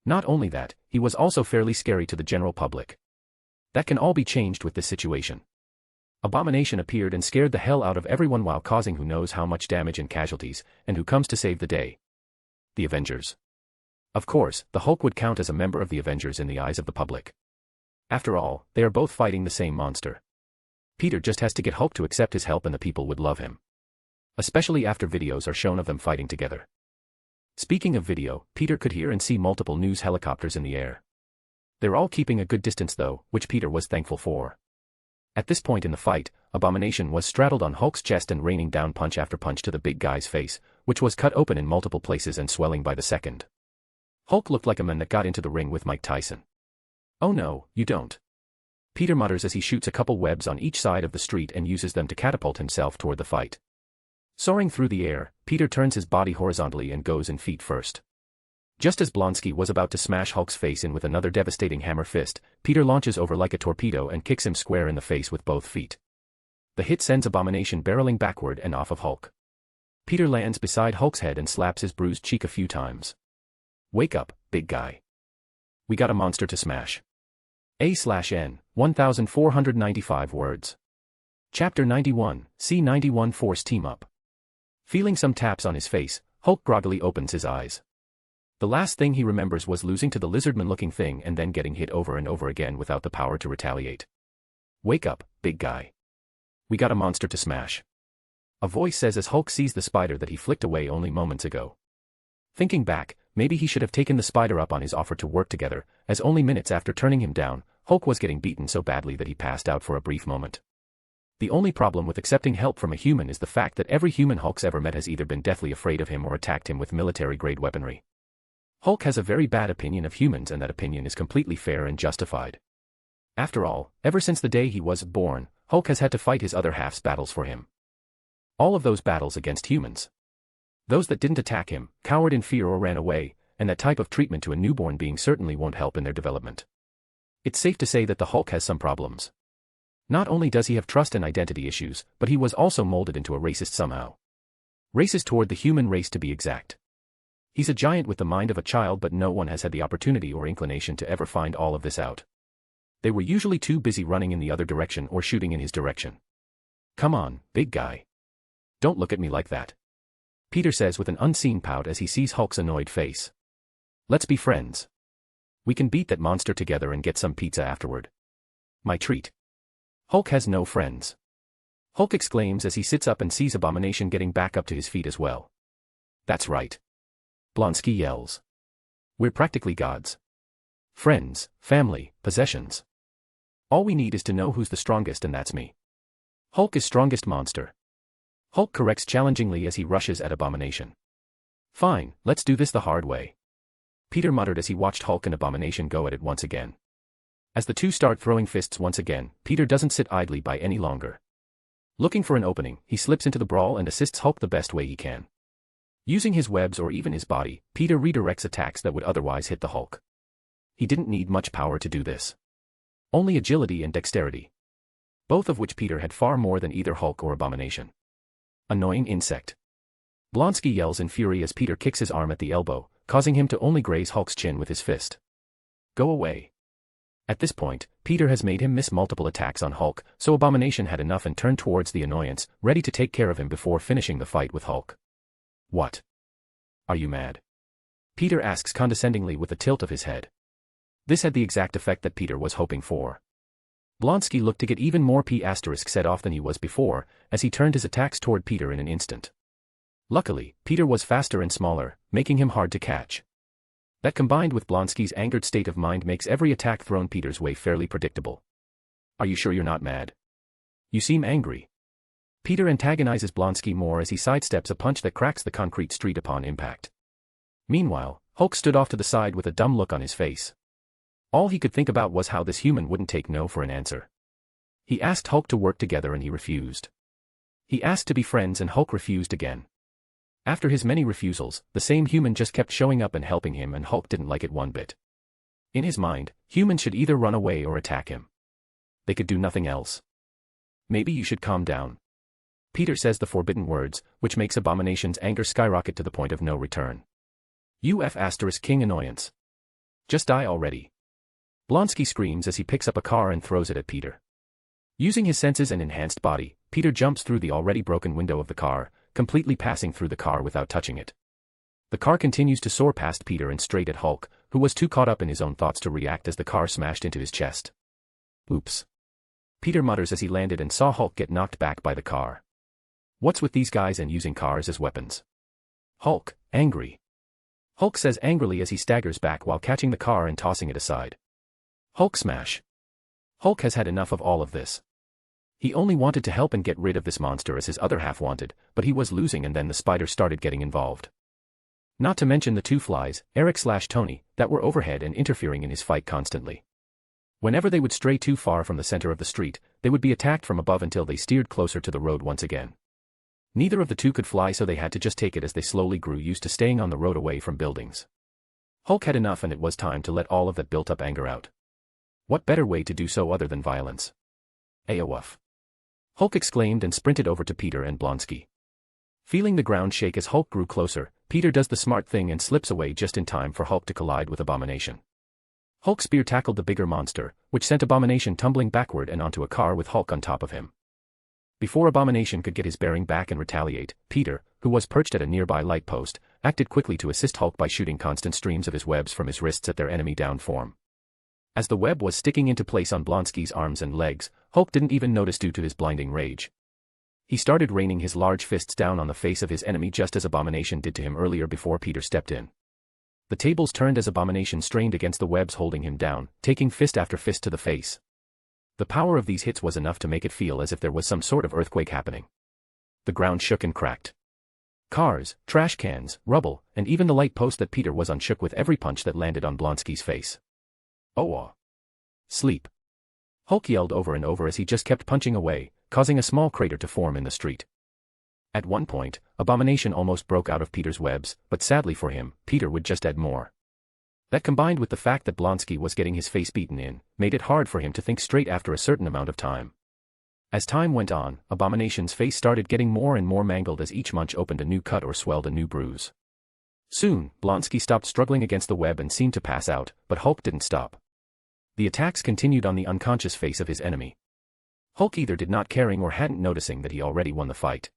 Not only that, he was also fairly scary to the general public. That can all be changed with this situation. Abomination appeared and scared the hell out of everyone while causing who knows how much damage and casualties, and who comes to save the day? The Avengers. Of course, the Hulk would count as a member of the Avengers in the eyes of the public. After all, they are both fighting the same monster. Peter just has to get Hulk to accept his help and the people would love him. Especially after videos are shown of them fighting together. Speaking of video, Peter could hear and see multiple news helicopters in the air. They're all keeping a good distance though, which Peter was thankful for. At this point in the fight, Abomination was straddled on Hulk's chest and raining down punch after punch to the big guy's face, which was cut open in multiple places and swelling by the second. Hulk looked like a man that got into the ring with Mike Tyson. Oh no, you don't. Peter mutters as he shoots a couple webs on each side of the street and uses them to catapult himself toward the fight. Soaring through the air, Peter turns his body horizontally and goes in feet first. Just as Blonsky was about to smash Hulk's face in with another devastating hammer fist, Peter launches over like a torpedo and kicks him square in the face with both feet. The hit sends Abomination barreling backward and off of Hulk. Peter lands beside Hulk's head and slaps his bruised cheek a few times. Wake up, big guy. We got a monster to smash. A/N, 1495 words. Chapter 91, C91 Force Team Up. Feeling some taps on his face, Hulk groggily opens his eyes. The last thing he remembers was losing to the lizardman-looking thing and then getting hit over and over again without the power to retaliate. Wake up, big guy. We got a monster to smash. A voice says as Hulk sees the spider that he flicked away only moments ago. Thinking back, maybe he should have taken the spider up on his offer to work together, as only minutes after turning him down, Hulk was getting beaten so badly that he passed out for a brief moment. The only problem with accepting help from a human is the fact that every human Hulk's ever met has either been deathly afraid of him or attacked him with military-grade weaponry. Hulk has a very bad opinion of humans and that opinion is completely fair and justified. After all, ever since the day he was born, Hulk has had to fight his other half's battles for him. All of those battles against humans. Those that didn't attack him, cowered in fear or ran away, and that type of treatment to a newborn being certainly won't help in their development. It's safe to say that the Hulk has some problems. Not only does he have trust and identity issues, but he was also molded into a racist somehow. Racist toward the human race to be exact. He's a giant with the mind of a child, but no one has had the opportunity or inclination to ever find all of this out. They were usually too busy running in the other direction or shooting in his direction. Come on, big guy. Don't look at me like that. Peter says with an unseen pout as he sees Hulk's annoyed face. Let's be friends. We can beat that monster together and get some pizza afterward. My treat. Hulk has no friends. Hulk exclaims as he sits up and sees Abomination getting back up to his feet as well. That's right. Blonsky yells. We're practically gods. Friends, family, possessions. All we need is to know who's the strongest, and that's me. Hulk is strongest monster. Hulk corrects challengingly as he rushes at Abomination. Fine, let's do this the hard way. Peter muttered as he watched Hulk and Abomination go at it once again. As the two start throwing fists once again, Peter doesn't sit idly by any longer. Looking for an opening, he slips into the brawl and assists Hulk the best way he can. Using his webs or even his body, Peter redirects attacks that would otherwise hit the Hulk. He didn't need much power to do this. Only agility and dexterity. Both of which Peter had far more than either Hulk or Abomination. Annoying insect. Blonsky yells in fury as Peter kicks his arm at the elbow, causing him to only graze Hulk's chin with his fist. Go away. At this point, Peter has made him miss multiple attacks on Hulk, so Abomination had enough and turned towards the annoyance, ready to take care of him before finishing the fight with Hulk. What? Are you mad? Peter asks condescendingly with a tilt of his head. This had the exact effect that Peter was hoping for. Blonsky looked to get even more P** set off than he was before, as he turned his attacks toward Peter in an instant. Luckily, Peter was faster and smaller, making him hard to catch. That combined with Blonsky's angered state of mind makes every attack thrown Peter's way fairly predictable. Are you sure you're not mad? You seem angry. Peter antagonizes Blonsky more as he sidesteps a punch that cracks the concrete street upon impact. Meanwhile, Hulk stood off to the side with a dumb look on his face. All he could think about was how this human wouldn't take no for an answer. He asked Hulk to work together and he refused. He asked to be friends and Hulk refused again. After his many refusals, the same human just kept showing up and helping him and Hulk didn't like it one bit. In his mind, humans should either run away or attack him. They could do nothing else. Maybe you should calm down. Peter says the forbidden words, which makes Abomination's anger skyrocket to the point of no return. King annoyance. Just die already. Blonsky screams as he picks up a car and throws it at Peter. Using his senses and enhanced body, Peter jumps through the already broken window of the car, completely passing through the car without touching it. The car continues to soar past Peter and straight at Hulk, who was too caught up in his own thoughts to react as the car smashed into his chest. Oops. Peter mutters as he landed and saw Hulk get knocked back by the car. What's with these guys and using cars as weapons? Hulk, angry. Hulk says angrily as he staggers back while catching the car and tossing it aside. Hulk smash. Hulk has had enough of all of this. He only wanted to help and get rid of this monster as his other half wanted, but he was losing and then the spider started getting involved. Not to mention the two flies, Eric/Tony, that were overhead and interfering in his fight constantly. Whenever they would stray too far from the center of the street, they would be attacked from above until they steered closer to the road once again. Neither of the two could fly so they had to just take it as they slowly grew used to staying on the road away from buildings. Hulk had enough and it was time to let all of that built-up anger out. What better way to do so other than violence? Aowoof. Hulk exclaimed and sprinted over to Peter and Blonsky. Feeling the ground shake as Hulk grew closer, Peter does the smart thing and slips away just in time for Hulk to collide with Abomination. Hulk's spear tackled the bigger monster, which sent Abomination tumbling backward and onto a car with Hulk on top of him. Before Abomination could get his bearing back and retaliate, Peter, who was perched at a nearby light post, acted quickly to assist Hulk by shooting constant streams of his webs from his wrists at their enemy down form. As the web was sticking into place on Blonsky's arms and legs, Hulk didn't even notice due to his blinding rage. He started raining his large fists down on the face of his enemy just as Abomination did to him earlier before Peter stepped in. The tables turned as Abomination strained against the webs holding him down, taking fist after fist to the face. The power of these hits was enough to make it feel as if there was some sort of earthquake happening. The ground shook and cracked. Cars, trash cans, rubble, and even the light post that Peter was on shook with every punch that landed on Blonsky's face. Oh. Sleep. Hulk yelled over and over as he just kept punching away, causing a small crater to form in the street. At one point, Abomination almost broke out of Peter's webs, but sadly for him, Peter would just add more. That combined with the fact that Blonsky was getting his face beaten in, made it hard for him to think straight after a certain amount of time. As time went on, Abomination's face started getting more and more mangled as each munch opened a new cut or swelled a new bruise. Soon, Blonsky stopped struggling against the web and seemed to pass out, but Hulk didn't stop. The attacks continued on the unconscious face of his enemy. Hulk either did not caring or hadn't noticing that he already won the fight.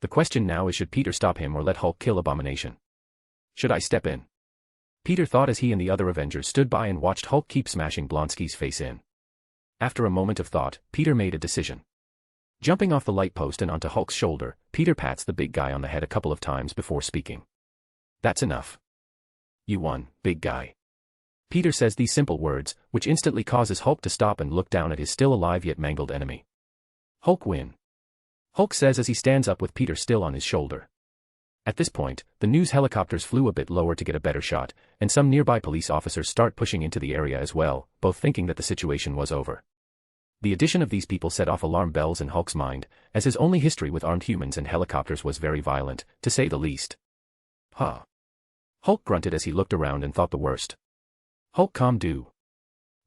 The question now is should Peter stop him or let Hulk kill Abomination? Should I step in? Peter thought as he and the other Avengers stood by and watched Hulk keep smashing Blonsky's face in. After a moment of thought, Peter made a decision. Jumping off the light post and onto Hulk's shoulder, Peter pats the big guy on the head a couple of times before speaking. That's enough. You won, big guy. Peter says these simple words, which instantly causes Hulk to stop and look down at his still alive yet mangled enemy. Hulk win. Hulk says as he stands up with Peter still on his shoulder. At this point, the news helicopters flew a bit lower to get a better shot, and some nearby police officers start pushing into the area as well, both thinking that the situation was over. The addition of these people set off alarm bells in Hulk's mind, as his only history with armed humans and helicopters was very violent, to say the least. Huh. Hulk grunted as he looked around and thought the worst. Hulk calm do.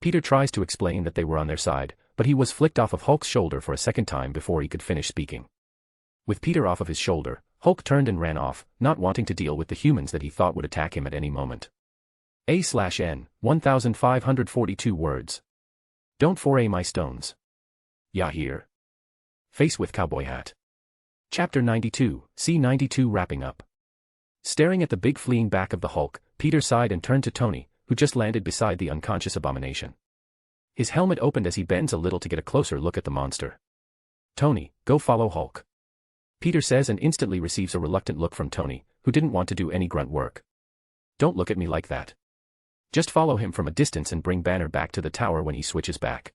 Peter tries to explain that they were on their side, but he was flicked off of Hulk's shoulder for a second time before he could finish speaking. With Peter off of his shoulder, Hulk turned and ran off, not wanting to deal with the humans that he thought would attack him at any moment. A/N, 1542 words. Don't foray my stones. Ya hear? Face with cowboy hat. Chapter 92, C92 wrapping up. Staring at the big fleeing back of the Hulk, Peter sighed and turned to Tony, who just landed beside the unconscious Abomination. His helmet opened as he bends a little to get a closer look at the monster. Tony, go follow Hulk. Peter says and instantly receives a reluctant look from Tony, who didn't want to do any grunt work. Don't look at me like that. Just follow him from a distance and bring Banner back to the tower when he switches back.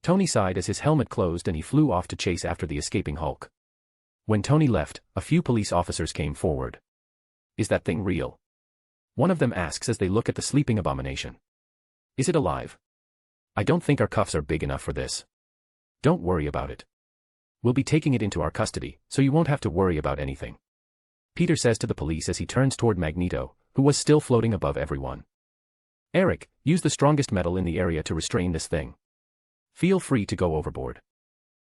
Tony sighed as his helmet closed and he flew off to chase after the escaping Hulk. When Tony left, a few police officers came forward. Is that thing real? One of them asks as they look at the sleeping abomination. Is it alive? I don't think our cuffs are big enough for this. Don't worry about it. We'll be taking it into our custody, so you won't have to worry about anything. Peter says to the police as he turns toward Magneto, who was still floating above everyone. Eric, use the strongest metal in the area to restrain this thing. Feel free to go overboard.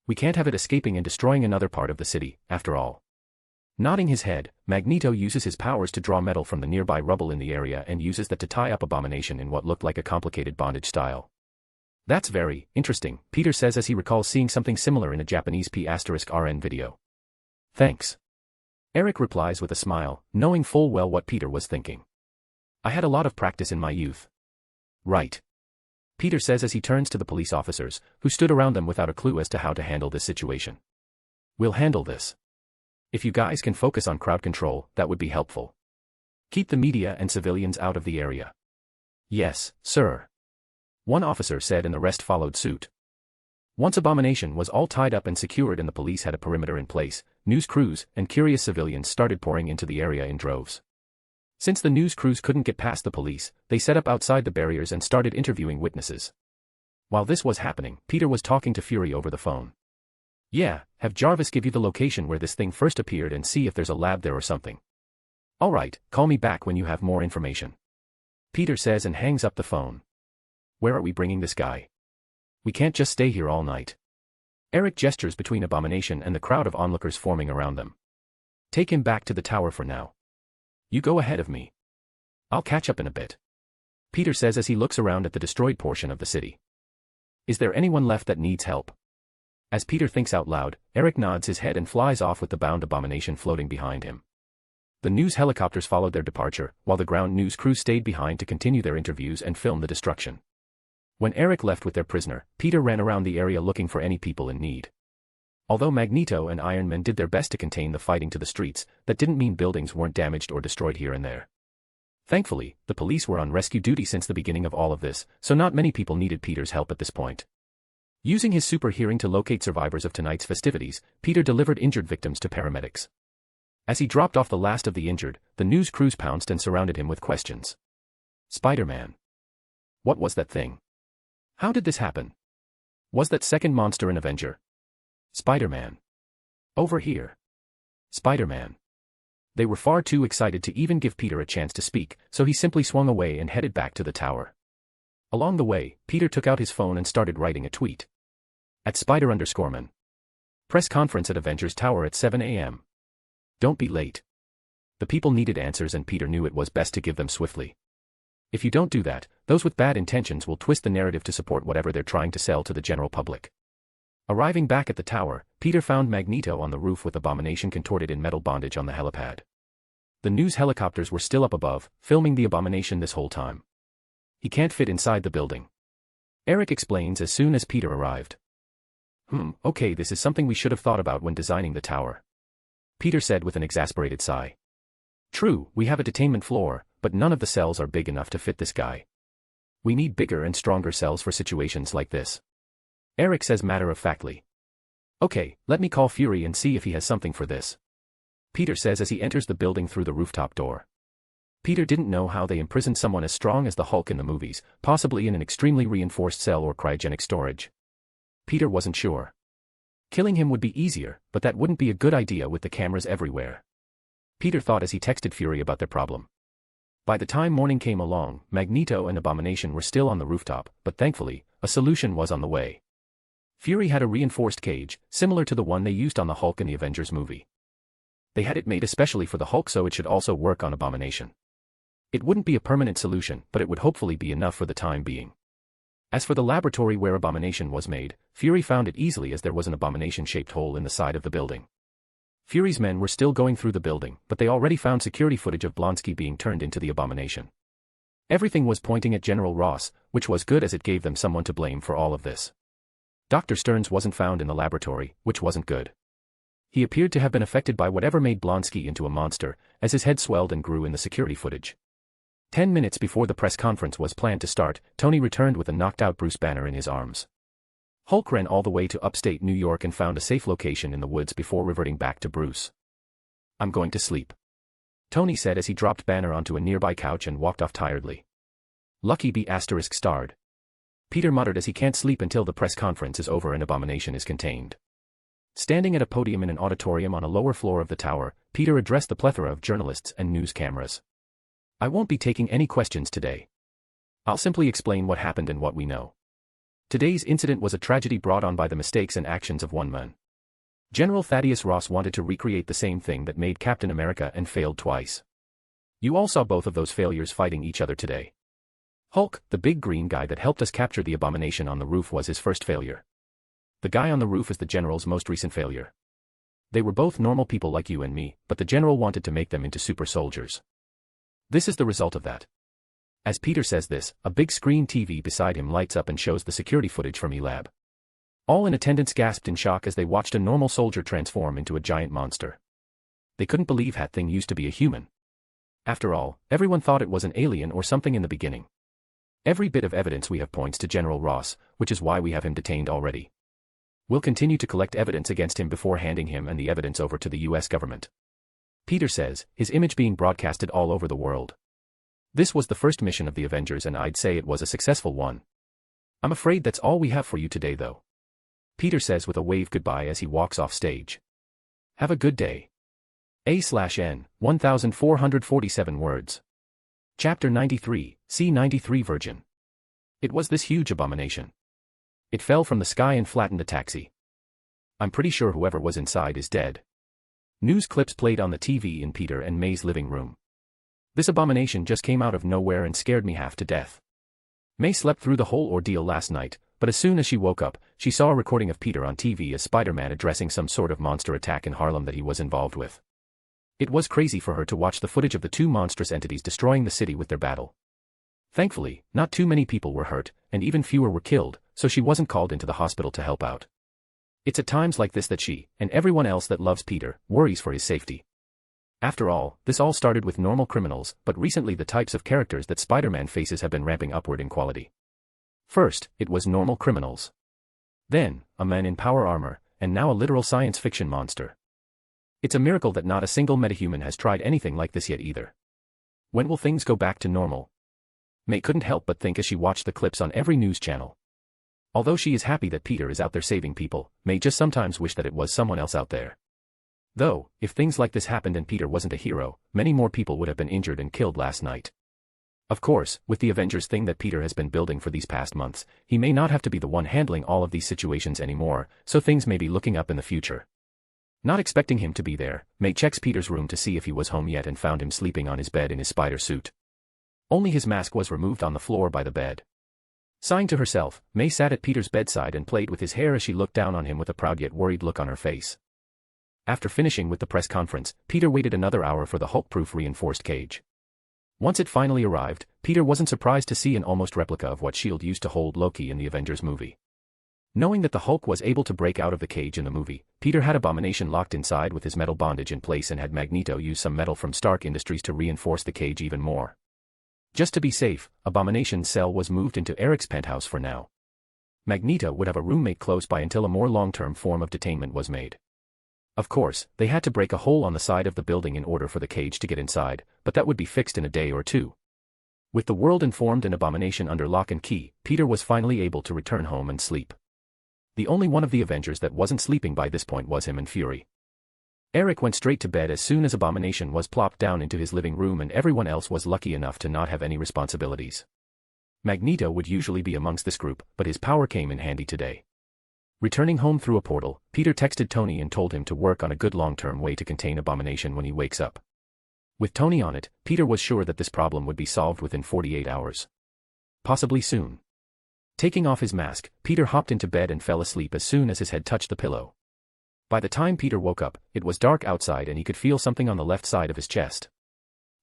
We can't have it escaping and destroying another part of the city, after all. Nodding his head, Magneto uses his powers to draw metal from the nearby rubble in the area and uses that to tie up Abomination in what looked like a complicated bondage style. That's very interesting, Peter says as he recalls seeing something similar in a Japanese P*RN video. Thanks. Eric replies with a smile, knowing full well what Peter was thinking. I had a lot of practice in my youth. Right. Peter says as he turns to the police officers, who stood around them without a clue as to how to handle this situation. We'll handle this. If you guys can focus on crowd control, that would be helpful. Keep the media and civilians out of the area. Yes, sir. One officer said and the rest followed suit. Once Abomination was all tied up and secured and the police had a perimeter in place, news crews and curious civilians started pouring into the area in droves. Since the news crews couldn't get past the police, they set up outside the barriers and started interviewing witnesses. While this was happening, Peter was talking to Fury over the phone. Yeah, have Jarvis give you the location where this thing first appeared and see if there's a lab there or something. Alright, call me back when you have more information. Peter says and hangs up the phone. Where are we bringing this guy? We can't just stay here all night. Eric gestures between Abomination and the crowd of onlookers forming around them. Take him back to the tower for now. You go ahead of me. I'll catch up in a bit. Peter says as he looks around at the destroyed portion of the city. Is there anyone left that needs help? As Peter thinks out loud, Eric nods his head and flies off with the bound Abomination floating behind him. The news helicopters followed their departure, while the ground news crew stayed behind to continue their interviews and film the destruction. When Eric left with their prisoner, Peter ran around the area looking for any people in need. Although Magneto and Iron Man did their best to contain the fighting to the streets, that didn't mean buildings weren't damaged or destroyed here and there. Thankfully, the police were on rescue duty since the beginning of all of this, so not many people needed Peter's help at this point. Using his super hearing to locate survivors of tonight's festivities, Peter delivered injured victims to paramedics. As he dropped off the last of the injured, the news crews pounced and surrounded him with questions. Spider-Man. What was that thing? How did this happen? Was that second monster an Avenger? Spider-Man. Over here. Spider-Man. They were far too excited to even give Peter a chance to speak, so he simply swung away and headed back to the tower. Along the way, Peter took out his phone and started writing a tweet. At Spider_Man. Press conference at Avengers Tower at 7 a.m. Don't be late. The people needed answers and Peter knew it was best to give them swiftly. If you don't do that, those with bad intentions will twist the narrative to support whatever they're trying to sell to the general public. Arriving back at the tower, Peter found Magneto on the roof with Abomination contorted in metal bondage on the helipad. The news helicopters were still up above, filming the Abomination this whole time. He can't fit inside the building. Eric explains as soon as Peter arrived. Okay, this is something we should have thought about when designing the tower. Peter said with an exasperated sigh. True, we have a detainment floor, but none of the cells are big enough to fit this guy. We need bigger and stronger cells for situations like this. Eric says matter-of-factly. Okay, let me call Fury and see if he has something for this. Peter says as he enters the building through the rooftop door. Peter didn't know how they imprisoned someone as strong as the Hulk in the movies, possibly in an extremely reinforced cell or cryogenic storage. Peter wasn't sure. Killing him would be easier, but that wouldn't be a good idea with the cameras everywhere. Peter thought as he texted Fury about their problem. By the time morning came along, Magneto and Abomination were still on the rooftop, but thankfully, a solution was on the way. Fury had a reinforced cage, similar to the one they used on the Hulk in the Avengers movie. They had it made especially for the Hulk so it should also work on Abomination. It wouldn't be a permanent solution, but it would hopefully be enough for the time being. As for the laboratory where Abomination was made, Fury found it easily as there was an Abomination-shaped hole in the side of the building. Fury's men were still going through the building, but they already found security footage of Blonsky being turned into the Abomination. Everything was pointing at General Ross, which was good as it gave them someone to blame for all of this. Dr. Stearns wasn't found in the laboratory, which wasn't good. He appeared to have been affected by whatever made Blonsky into a monster, as his head swelled and grew in the security footage. 10 minutes before the press conference was planned to start, Tony returned with a knocked-out Bruce Banner in his arms. Hulk ran all the way to upstate New York and found a safe location in the woods before reverting back to Bruce. "I'm going to sleep," Tony said as he dropped Banner onto a nearby couch and walked off tiredly. "Lucky B*****. Peter muttered as he can't sleep until the press conference is over and Abomination is contained. Standing at a podium in an auditorium on a lower floor of the tower, Peter addressed the plethora of journalists and news cameras. "I won't be taking any questions today. I'll simply explain what happened and what we know. Today's incident was a tragedy brought on by the mistakes and actions of one man. General Thaddeus Ross wanted to recreate the same thing that made Captain America and failed twice. You all saw both of those failures fighting each other today. Hulk, the big green guy that helped us capture the Abomination on the roof, was his first failure. The guy on the roof is the General's most recent failure. They were both normal people like you and me, but the General wanted to make them into super soldiers. This is the result of that." As Peter says this, a big screen TV beside him lights up and shows the security footage from E-Lab. All in attendance gasped in shock as they watched a normal soldier transform into a giant monster. They couldn't believe that thing used to be a human. After all, everyone thought it was an alien or something in the beginning. Every bit of evidence we have points to General Ross, which is why we have him detained already. We'll continue to collect evidence against him before handing him and the evidence over to the US government," Peter says, his image being broadcasted all over the world. "This was the first mission of the Avengers and I'd say it was a successful one. I'm afraid that's all we have for you today though," Peter says with a wave goodbye as he walks off stage. "Have a good day." A/N, 1447 words. Chapter 93, C-93 Virgin. It was this huge abomination. It fell from the sky and flattened the taxi. I'm pretty sure whoever was inside is dead. News clips played on the TV in Peter and May's living room. This abomination just came out of nowhere and scared me half to death. May slept through the whole ordeal last night, but as soon as she woke up, she saw a recording of Peter on TV as Spider-Man addressing some sort of monster attack in Harlem that he was involved with. It was crazy for her to watch the footage of the two monstrous entities destroying the city with their battle. Thankfully, not too many people were hurt, and even fewer were killed, so she wasn't called into the hospital to help out. It's at times like this that she, and everyone else that loves Peter, worries for his safety. After all, this all started with normal criminals, but recently the types of characters that Spider-Man faces have been ramping upward in quality. First, it was normal criminals. Then, a man in power armor, and now a literal science fiction monster. It's a miracle that not a single metahuman has tried anything like this yet either. When will things go back to normal? May couldn't help but think as she watched the clips on every news channel. Although she is happy that Peter is out there saving people, May just sometimes wish that it was someone else out there. Though, if things like this happened and Peter wasn't a hero, many more people would have been injured and killed last night. Of course, with the Avengers thing that Peter has been building for these past months, he may not have to be the one handling all of these situations anymore, so things may be looking up in the future. Not expecting him to be there, May checks Peter's room to see if he was home yet and found him sleeping on his bed in his spider suit. Only his mask was removed on the floor by the bed. Sighing to herself, May sat at Peter's bedside and played with his hair as she looked down on him with a proud yet worried look on her face. After finishing with the press conference, Peter waited another hour for the Hulk-proof reinforced cage. Once it finally arrived, Peter wasn't surprised to see an almost replica of what S.H.I.E.L.D. used to hold Loki in the Avengers movie. Knowing that the Hulk was able to break out of the cage in the movie, Peter had Abomination locked inside with his metal bondage in place and had Magneto use some metal from Stark Industries to reinforce the cage even more. Just to be safe, Abomination's cell was moved into Eric's penthouse for now. Magneto would have a roommate close by until a more long-term form of detainment was made. Of course, they had to break a hole on the side of the building in order for the cage to get inside, but that would be fixed in a day or two. With the world informed and Abomination under lock and key, Peter was finally able to return home and sleep. The only one of the Avengers that wasn't sleeping by this point was him and Fury. Eric went straight to bed as soon as Abomination was plopped down into his living room and everyone else was lucky enough to not have any responsibilities. Magneto would usually be amongst this group, but his power came in handy today. Returning home through a portal, Peter texted Tony and told him to work on a good long-term way to contain Abomination when he wakes up. With Tony on it, Peter was sure that this problem would be solved within 48 hours. Possibly soon. Taking off his mask, Peter hopped into bed and fell asleep as soon as his head touched the pillow. By the time Peter woke up, it was dark outside and he could feel something on the left side of his chest.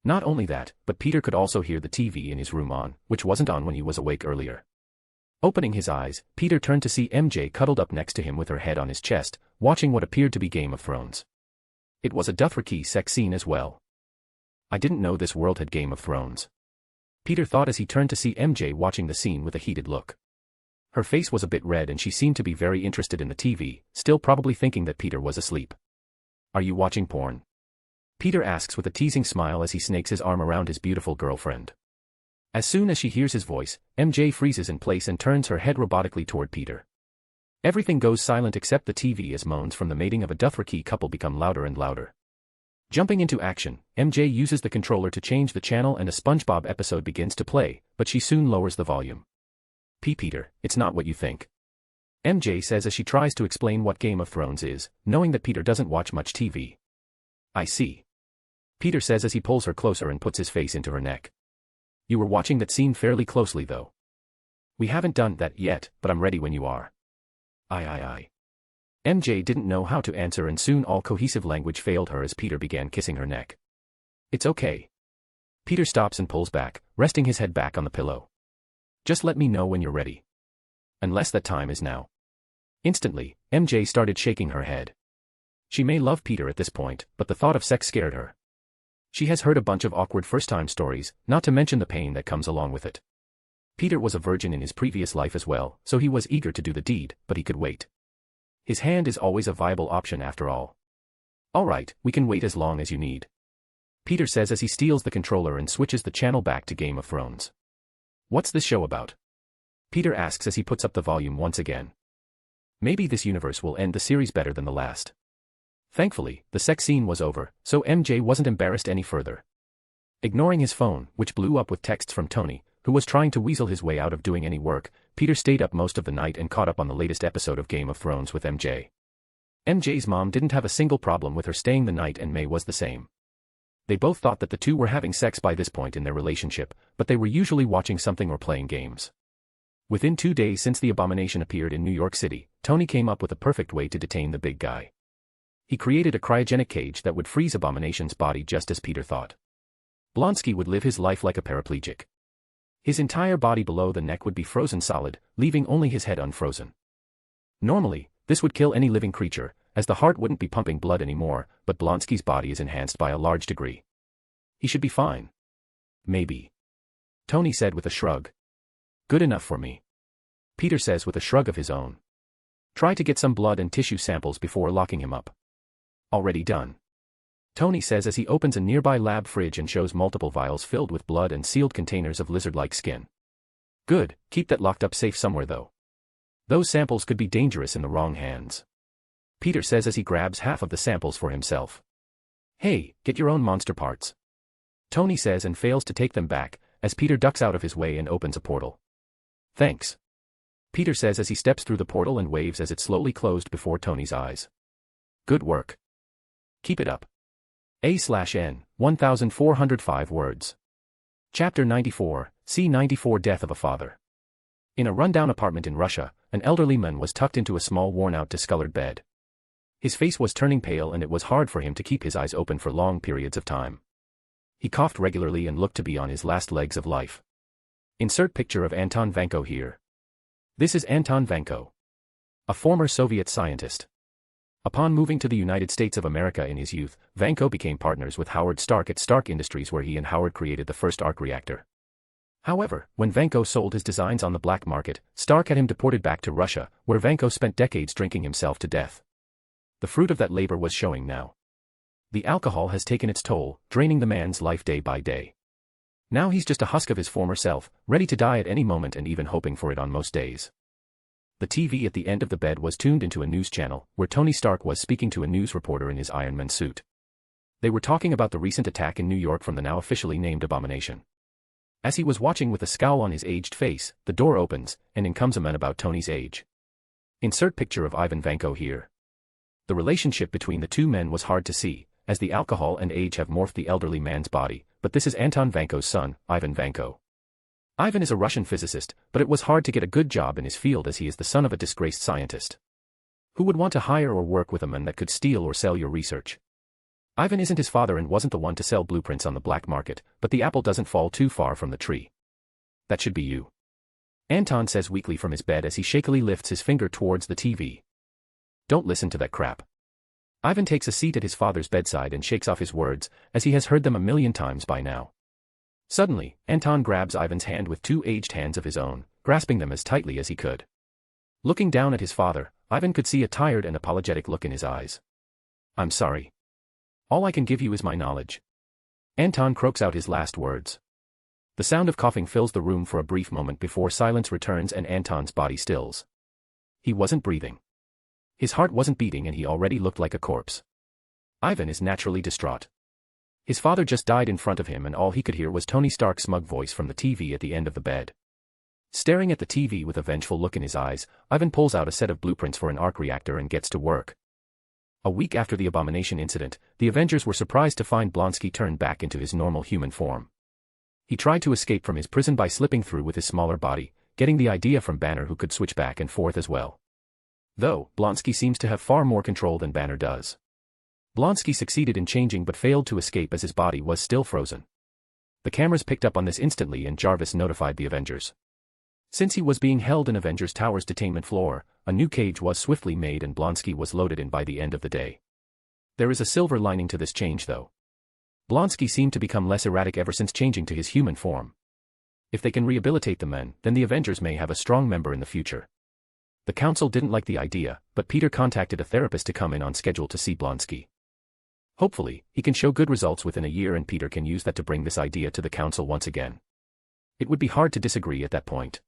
Not only that, but Peter could also hear the TV in his room on, which wasn't on when he was awake earlier. Opening his eyes, Peter turned to see MJ cuddled up next to him with her head on his chest, watching what appeared to be Game of Thrones. It was a Dothraki sex scene as well. I didn't know this world had Game of Thrones. Peter thought as he turned to see MJ watching the scene with a heated look. Her face was a bit red and she seemed to be very interested in the TV, still probably thinking that Peter was asleep. "Are you watching porn?" Peter asks with a teasing smile as he snakes his arm around his beautiful girlfriend. As soon as she hears his voice, MJ freezes in place and turns her head robotically toward Peter. Everything goes silent except the TV as moans from the mating of a Dothraki couple become louder and louder. Jumping into action, MJ uses the controller to change the channel and a SpongeBob episode begins to play, but she soon lowers the volume. Peter, it's not what you think," MJ says as she tries to explain what Game of Thrones is, knowing that Peter doesn't watch much TV. "I see," Peter says as he pulls her closer and puts his face into her neck. "You were watching that scene fairly closely though." "We haven't done that yet, but I'm ready when you are." I. MJ didn't know how to answer and soon all cohesive language failed her as Peter began kissing her neck. "It's okay." Peter stops and pulls back, resting his head back on the pillow. "Just let me know when you're ready." "Unless that time is now." Instantly, MJ started shaking her head. She may love Peter at this point, but the thought of sex scared her. She has heard a bunch of awkward first-time stories, not to mention the pain that comes along with it. Peter was a virgin in his previous life as well, so he was eager to do the deed, but he could wait. His hand is always a viable option after all. "All right, we can wait as long as you need," Peter says as he steals the controller and switches the channel back to Game of Thrones. "What's this show about?" Peter asks as he puts up the volume once again. Maybe this universe will end the series better than the last. Thankfully, the sex scene was over, so MJ wasn't embarrassed any further. Ignoring his phone, which blew up with texts from Tony, who was trying to weasel his way out of doing any work, Peter stayed up most of the night and caught up on the latest episode of Game of Thrones with MJ. MJ's mom didn't have a single problem with her staying the night and May was the same. They both thought that the two were having sex by this point in their relationship, but they were usually watching something or playing games. Within 2 days since the abomination appeared in New York City, Tony came up with a perfect way to detain the big guy. He created a cryogenic cage that would freeze Abomination's body just as Peter thought. Blonsky would live his life like a paraplegic. His entire body below the neck would be frozen solid, leaving only his head unfrozen. Normally, this would kill any living creature, as the heart wouldn't be pumping blood anymore, but Blonsky's body is enhanced by a large degree. He should be fine. Maybe. Tony said with a shrug. "Good enough for me," Peter says with a shrug of his own. "Try to get some blood and tissue samples before locking him up." "Already done," Tony says as he opens a nearby lab fridge and shows multiple vials filled with blood and sealed containers of lizard-like skin. "Good, keep that locked up safe somewhere though. Those samples could be dangerous in the wrong hands," Peter says as he grabs half of the samples for himself. "Hey, get your own monster parts," Tony says and fails to take them back, as Peter ducks out of his way and opens a portal. "Thanks," Peter says as he steps through the portal and waves as it slowly closed before Tony's eyes. "Good work. Keep it up." A/N, 1405 words. Chapter 94, C-94 Death of a Father. In a rundown apartment in Russia, an elderly man was tucked into a small worn-out discolored bed. His face was turning pale and it was hard for him to keep his eyes open for long periods of time. He coughed regularly and looked to be on his last legs of life. Insert picture of Anton Vanko here. This is Anton Vanko, a former Soviet scientist. Upon moving to the United States of America in his youth, Vanko became partners with Howard Stark at Stark Industries where he and Howard created the first arc reactor. However, when Vanko sold his designs on the black market, Stark had him deported back to Russia, where Vanko spent decades drinking himself to death. The fruit of that labor was showing now. The alcohol has taken its toll, draining the man's life day by day. Now he's just a husk of his former self, ready to die at any moment and even hoping for it on most days. The TV at the end of the bed was tuned into a news channel, where Tony Stark was speaking to a news reporter in his Iron Man suit. They were talking about the recent attack in New York from the now officially named Abomination. As he was watching with a scowl on his aged face, the door opens, and in comes a man about Tony's age. Insert picture of Ivan Vanko here. The relationship between the two men was hard to see, as the alcohol and age have morphed the elderly man's body, but this is Anton Vanko's son, Ivan Vanko. Ivan is a Russian physicist, but it was hard to get a good job in his field as he is the son of a disgraced scientist. Who would want to hire or work with a man that could steal or sell your research? Ivan isn't his father and wasn't the one to sell blueprints on the black market, but the apple doesn't fall too far from the tree. That should be you, Anton says weakly from his bed as he shakily lifts his finger towards the TV. Don't listen to that crap. Ivan takes a seat at his father's bedside and shakes off his words, as he has heard them a million times by now. Suddenly, Anton grabs Ivan's hand with two aged hands of his own, grasping them as tightly as he could. Looking down at his father, Ivan could see a tired and apologetic look in his eyes. I'm sorry. All I can give you is my knowledge. Anton croaks out his last words. The sound of coughing fills the room for a brief moment before silence returns and Anton's body stills. He wasn't breathing. His heart wasn't beating and he already looked like a corpse. Ivan is naturally distraught. His father just died in front of him and all he could hear was Tony Stark's smug voice from the TV at the end of the bed. Staring at the TV with a vengeful look in his eyes, Ivan pulls out a set of blueprints for an arc reactor and gets to work. A week after the Abomination incident, the Avengers were surprised to find Blonsky turned back into his normal human form. He tried to escape from his prison by slipping through with his smaller body, getting the idea from Banner who could switch back and forth as well. Though, Blonsky seems to have far more control than Banner does. Blonsky succeeded in changing but failed to escape as his body was still frozen. The cameras picked up on this instantly and Jarvis notified the Avengers. Since he was being held in Avengers Tower's detainment floor, a new cage was swiftly made and Blonsky was loaded in by the end of the day. There is a silver lining to this change though. Blonsky seemed to become less erratic ever since changing to his human form. If they can rehabilitate the men, then the Avengers may have a strong member in the future. The council didn't like the idea, but Peter contacted a therapist to come in on schedule to see Blonsky. Hopefully, he can show good results within a year and Peter can use that to bring this idea to the council once again. It would be hard to disagree at that point.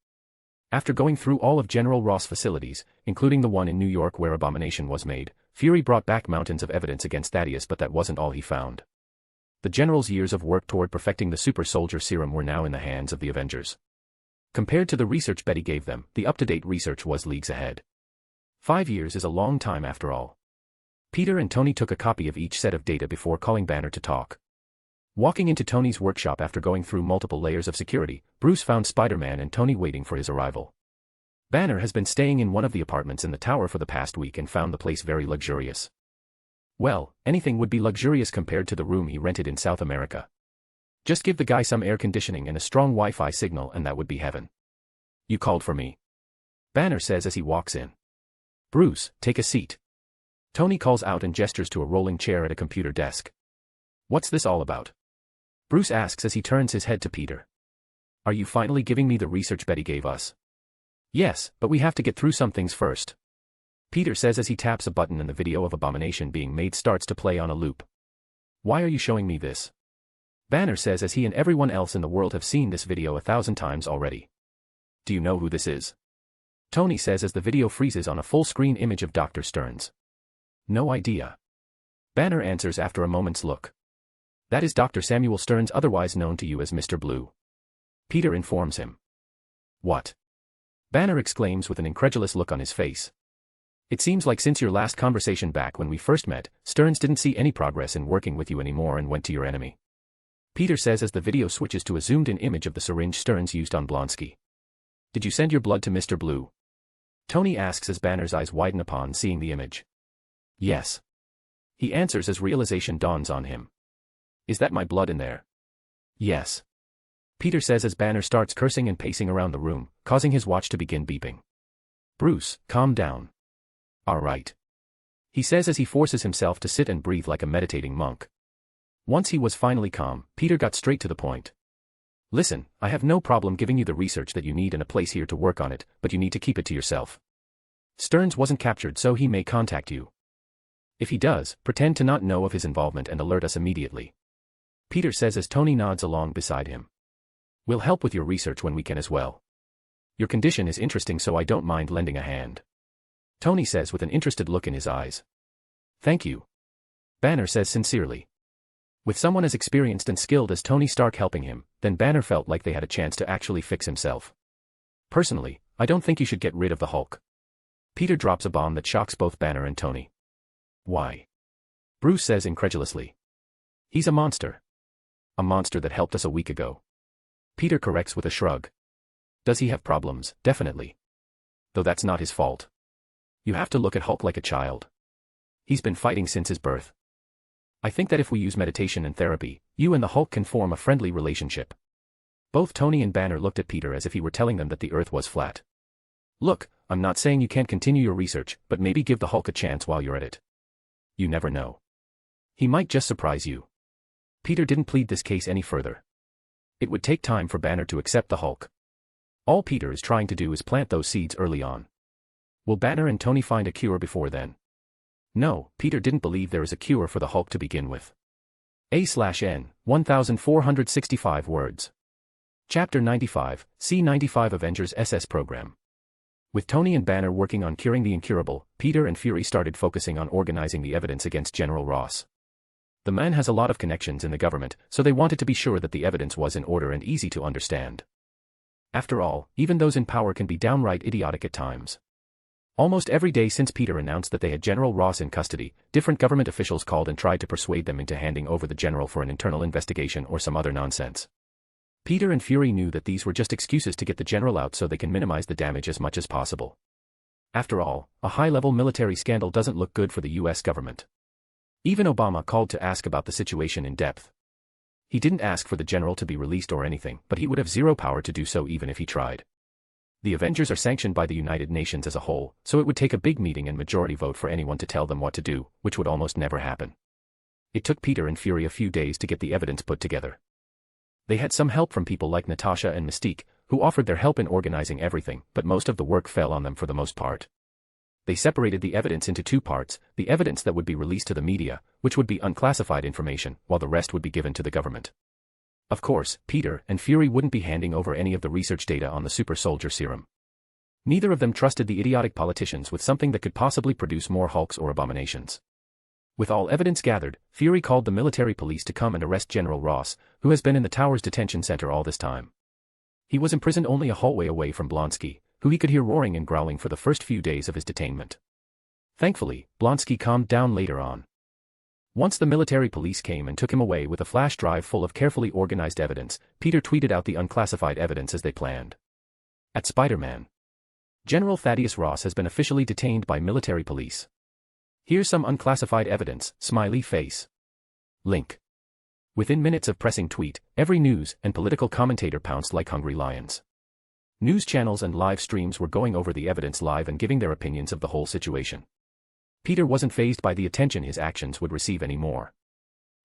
After going through all of General Ross' facilities, including the one in New York where Abomination was made, Fury brought back mountains of evidence against Thaddeus but that wasn't all he found. The General's years of work toward perfecting the super soldier serum were now in the hands of the Avengers. Compared to the research Betty gave them, the up-to-date research was leagues ahead. 5 years is a long time after all. Peter and Tony took a copy of each set of data before calling Banner to talk. Walking into Tony's workshop after going through multiple layers of security, Bruce found Spider-Man and Tony waiting for his arrival. Banner has been staying in one of the apartments in the tower for the past week and found the place very luxurious. Well, anything would be luxurious compared to the room he rented in South America. Just give the guy some air conditioning and a strong Wi-Fi signal and that would be heaven. You called for me. Banner says as he walks in. Bruce, take a seat. Tony calls out and gestures to a rolling chair at a computer desk. What's this all about? Bruce asks as he turns his head to Peter. Are you finally giving me the research Betty gave us? Yes, but we have to get through some things first. Peter says as he taps a button and the video of Abomination being made starts to play on a loop. Why are you showing me this? Banner says as he and everyone else in the world have seen this video 1,000 times already. Do you know who this is? Tony says as the video freezes on a full-screen image of Dr. Stearns. No idea. Banner answers after a moment's look. That is Dr. Samuel Stearns, otherwise known to you as Mr. Blue. Peter informs him. What? Banner exclaims with an incredulous look on his face. It seems like since your last conversation back when we first met, Stearns didn't see any progress in working with you anymore and went to your enemy. Peter says as the video switches to a zoomed-in image of the syringe Stearns used on Blonsky. Did you send your blood to Mr. Blue? Tony asks as Banner's eyes widen upon seeing the image. Yes. He answers as realization dawns on him. Is that my blood in there? Yes. Peter says as Banner starts cursing and pacing around the room, causing his watch to begin beeping. Bruce, calm down. All right. He says as he forces himself to sit and breathe like a meditating monk. Once he was finally calm, Peter got straight to the point. Listen, I have no problem giving you the research that you need and a place here to work on it, but you need to keep it to yourself. Stearns wasn't captured so he may contact you. If he does, pretend to not know of his involvement and alert us immediately. Peter says as Tony nods along beside him. We'll help with your research when we can as well. Your condition is interesting so I don't mind lending a hand. Tony says with an interested look in his eyes. Thank you. Banner says sincerely. With someone as experienced and skilled as Tony Stark helping him, then Banner felt like they had a chance to actually fix himself. Personally, I don't think you should get rid of the Hulk. Peter drops a bomb that shocks both Banner and Tony. Why? Bruce says incredulously. He's a monster. A monster that helped us a week ago. Peter corrects with a shrug. Does he have problems? Definitely. Though that's not his fault. You have to look at Hulk like a child. He's been fighting since his birth. I think that if we use meditation and therapy, you and the Hulk can form a friendly relationship. Both Tony and Banner looked at Peter as if he were telling them that the Earth was flat. Look, I'm not saying you can't continue your research, but maybe give the Hulk a chance while you're at it. You never know. He might just surprise you. Peter didn't plead this case any further. It would take time for Banner to accept the Hulk. All Peter is trying to do is plant those seeds early on. Will Banner and Tony find a cure before then? No, Peter didn't believe there is a cure for the Hulk to begin with. A/N, 1465 words. Chapter 95, C-95 Avengers SS Program. With Tony and Banner working on curing the incurable, Peter and Fury started focusing on organizing the evidence against General Ross. The man has a lot of connections in the government, so they wanted to be sure that the evidence was in order and easy to understand. After all, even those in power can be downright idiotic at times. Almost every day since Peter announced that they had General Ross in custody, different government officials called and tried to persuade them into handing over the general for an internal investigation or some other nonsense. Peter and Fury knew that these were just excuses to get the general out so they can minimize the damage as much as possible. After all, a high-level military scandal doesn't look good for the US government. Even Obama called to ask about the situation in depth. He didn't ask for the general to be released or anything, but he would have zero power to do so even if he tried. The Avengers are sanctioned by the United Nations as a whole, so it would take a big meeting and majority vote for anyone to tell them what to do, which would almost never happen. It took Peter and Fury a few days to get the evidence put together. They had some help from people like Natasha and Mystique, who offered their help in organizing everything, but most of the work fell on them for the most part. They separated the evidence into two parts, the evidence that would be released to the media, which would be unclassified information, while the rest would be given to the government. Of course, Peter and Fury wouldn't be handing over any of the research data on the super soldier serum. Neither of them trusted the idiotic politicians with something that could possibly produce more Hulks or abominations. With all evidence gathered, Fury called the military police to come and arrest General Ross, who has been in the tower's detention center all this time. He was imprisoned only a hallway away from Blonsky, who he could hear roaring and growling for the first few days of his detainment. Thankfully, Blonsky calmed down later on. Once the military police came and took him away with a flash drive full of carefully organized evidence, Peter tweeted out the unclassified evidence as they planned. At Spider-Man. General Thaddeus Ross has been officially detained by military police. Here's some unclassified evidence, smiley face. Link. Within minutes of pressing tweet, every news and political commentator pounced like hungry lions. News channels and live streams were going over the evidence live and giving their opinions of the whole situation. Peter wasn't fazed by the attention his actions would receive anymore.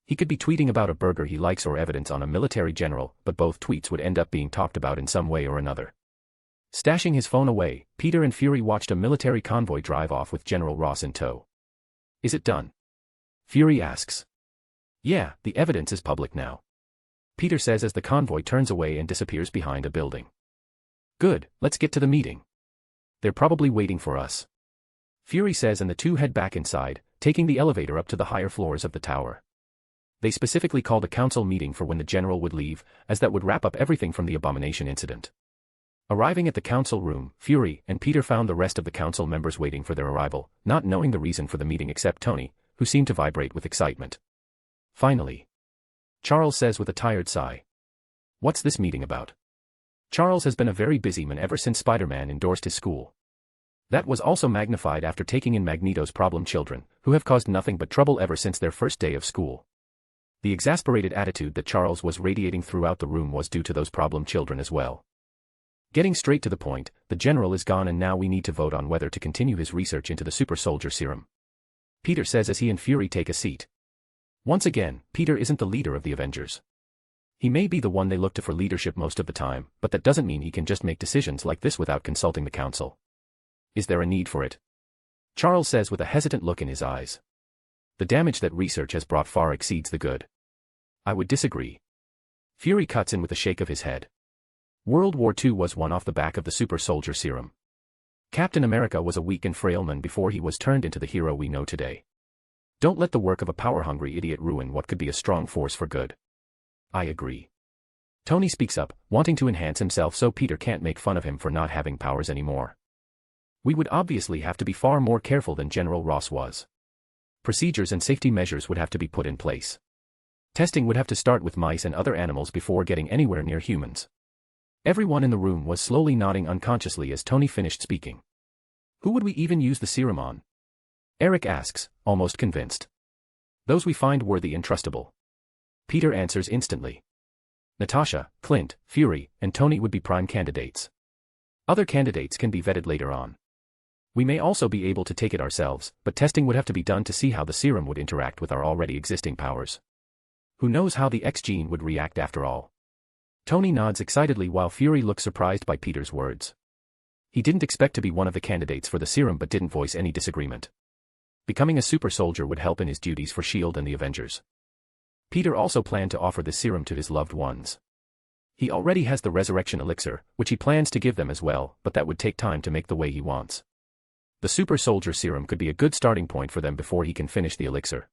He could be tweeting about a burger he likes or evidence on a military general, but both tweets would end up being talked about in some way or another. Stashing his phone away, Peter and Fury watched a military convoy drive off with General Ross in tow. Is it done? Fury asks. Yeah, the evidence is public now. Peter says as the convoy turns away and disappears behind a building. Good, let's get to the meeting. They're probably waiting for us. Fury says and the two head back inside, taking the elevator up to the higher floors of the tower. They specifically called a council meeting for when the general would leave, as that would wrap up everything from the abomination incident. Arriving at the council room, Fury and Peter found the rest of the council members waiting for their arrival, not knowing the reason for the meeting except Tony, who seemed to vibrate with excitement. Finally. Charles says with a tired sigh. What's this meeting about? Charles has been a very busy man ever since Spider-Man endorsed his school. That was also magnified after taking in Magneto's problem children, who have caused nothing but trouble ever since their first day of school. The exasperated attitude that Charles was radiating throughout the room was due to those problem children as well. Getting straight to the point, the general is gone and now we need to vote on whether to continue his research into the super soldier serum. Peter says as he and Fury take a seat. Once again, Peter isn't the leader of the Avengers. He may be the one they look to for leadership most of the time, but that doesn't mean he can just make decisions like this without consulting the council. Is there a need for it? Charles says with a hesitant look in his eyes. The damage that research has brought far exceeds the good. I would disagree. Fury cuts in with a shake of his head. World War II was won off the back of the super soldier serum. Captain America was a weak and frail man before he was turned into the hero we know today. Don't let the work of a power-hungry idiot ruin what could be a strong force for good. I agree. Tony speaks up, wanting to enhance himself so Peter can't make fun of him for not having powers anymore. We would obviously have to be far more careful than General Ross was. Procedures and safety measures would have to be put in place. Testing would have to start with mice and other animals before getting anywhere near humans. Everyone in the room was slowly nodding unconsciously as Tony finished speaking. Who would we even use the serum on? Eric asks, almost convinced. Those we find worthy and trustable. Peter answers instantly. Natasha, Clint, Fury, and Tony would be prime candidates. Other candidates can be vetted later on. We may also be able to take it ourselves, but testing would have to be done to see how the serum would interact with our already existing powers. Who knows how the X gene would react after all? Tony nods excitedly while Fury looks surprised by Peter's words. He didn't expect to be one of the candidates for the serum but didn't voice any disagreement. Becoming a super soldier would help in his duties for S.H.I.E.L.D. and the Avengers. Peter also planned to offer this serum to his loved ones. He already has the resurrection elixir, which he plans to give them as well, but that would take time to make the way he wants. The super soldier serum could be a good starting point for them before he can finish the elixir.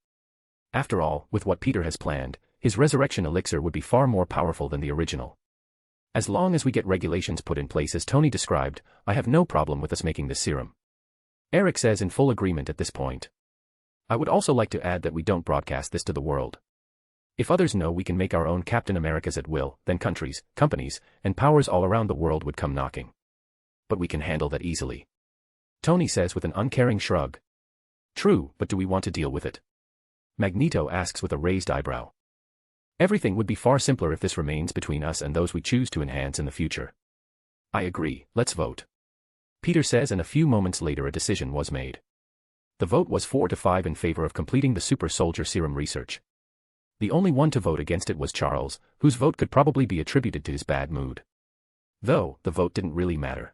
After all, with what Peter has planned, his resurrection elixir would be far more powerful than the original. As long as we get regulations put in place as Tony described, I have no problem with us making this serum. Eric says in full agreement at this point. I would also like to add that we don't broadcast this to the world. If others know we can make our own Captain Americas at will, then countries, companies, and powers all around the world would come knocking. But we can handle that easily. Tony says with an uncaring shrug. True, but do we want to deal with it? Magneto asks with a raised eyebrow. Everything would be far simpler if this remains between us and those we choose to enhance in the future. I agree, let's vote. Peter says, and a few moments later a decision was made. The vote was 4-5 in favor of completing the super soldier serum research. The only one to vote against it was Charles, whose vote could probably be attributed to his bad mood. Though, the vote didn't really matter.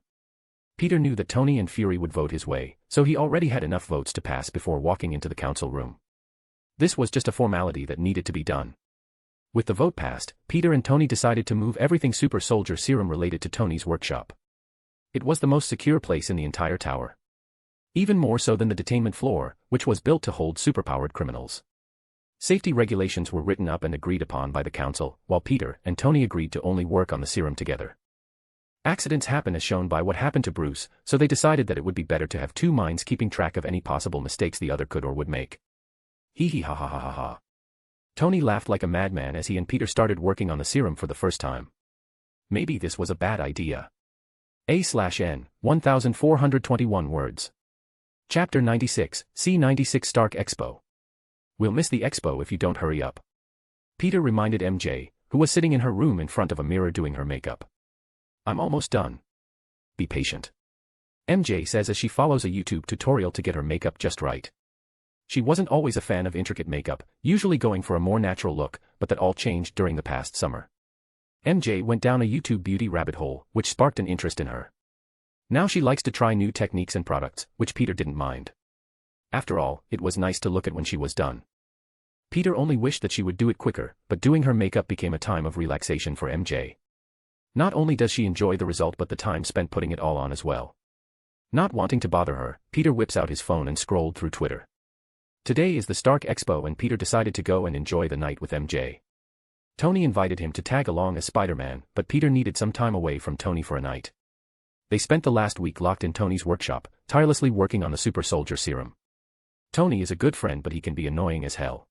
Peter knew that Tony and Fury would vote his way, so he already had enough votes to pass before walking into the council room. This was just a formality that needed to be done. With the vote passed, Peter and Tony decided to move everything super soldier serum related to Tony's workshop. It was the most secure place in the entire tower. Even more so than the detainment floor, which was built to hold superpowered criminals. Safety regulations were written up and agreed upon by the council, while Peter and Tony agreed to only work on the serum together. Accidents happen as shown by what happened to Bruce, so they decided that it would be better to have two minds keeping track of any possible mistakes the other could or would make. Hee hee ha ha ha ha ha. Tony laughed like a madman as he and Peter started working on the serum for the first time. Maybe this was a bad idea. A/N, 1421 words. Chapter 96, C96 Stark Expo. We'll miss the expo if you don't hurry up. Peter reminded MJ, who was sitting in her room in front of a mirror doing her makeup. I'm almost done. Be patient. MJ says as she follows a YouTube tutorial to get her makeup just right. She wasn't always a fan of intricate makeup, usually going for a more natural look, but that all changed during the past summer. MJ went down a YouTube beauty rabbit hole, which sparked an interest in her. Now she likes to try new techniques and products, which Peter didn't mind. After all, it was nice to look at when she was done. Peter only wished that she would do it quicker, but doing her makeup became a time of relaxation for MJ. Not only does she enjoy the result but the time spent putting it all on as well. Not wanting to bother her, Peter whips out his phone and scrolled through Twitter. Today is the Stark Expo and Peter decided to go and enjoy the night with MJ. Tony invited him to tag along as Spider-Man, but Peter needed some time away from Tony for a night. They spent the last week locked in Tony's workshop, tirelessly working on the super soldier serum. Tony is a good friend but he can be annoying as hell.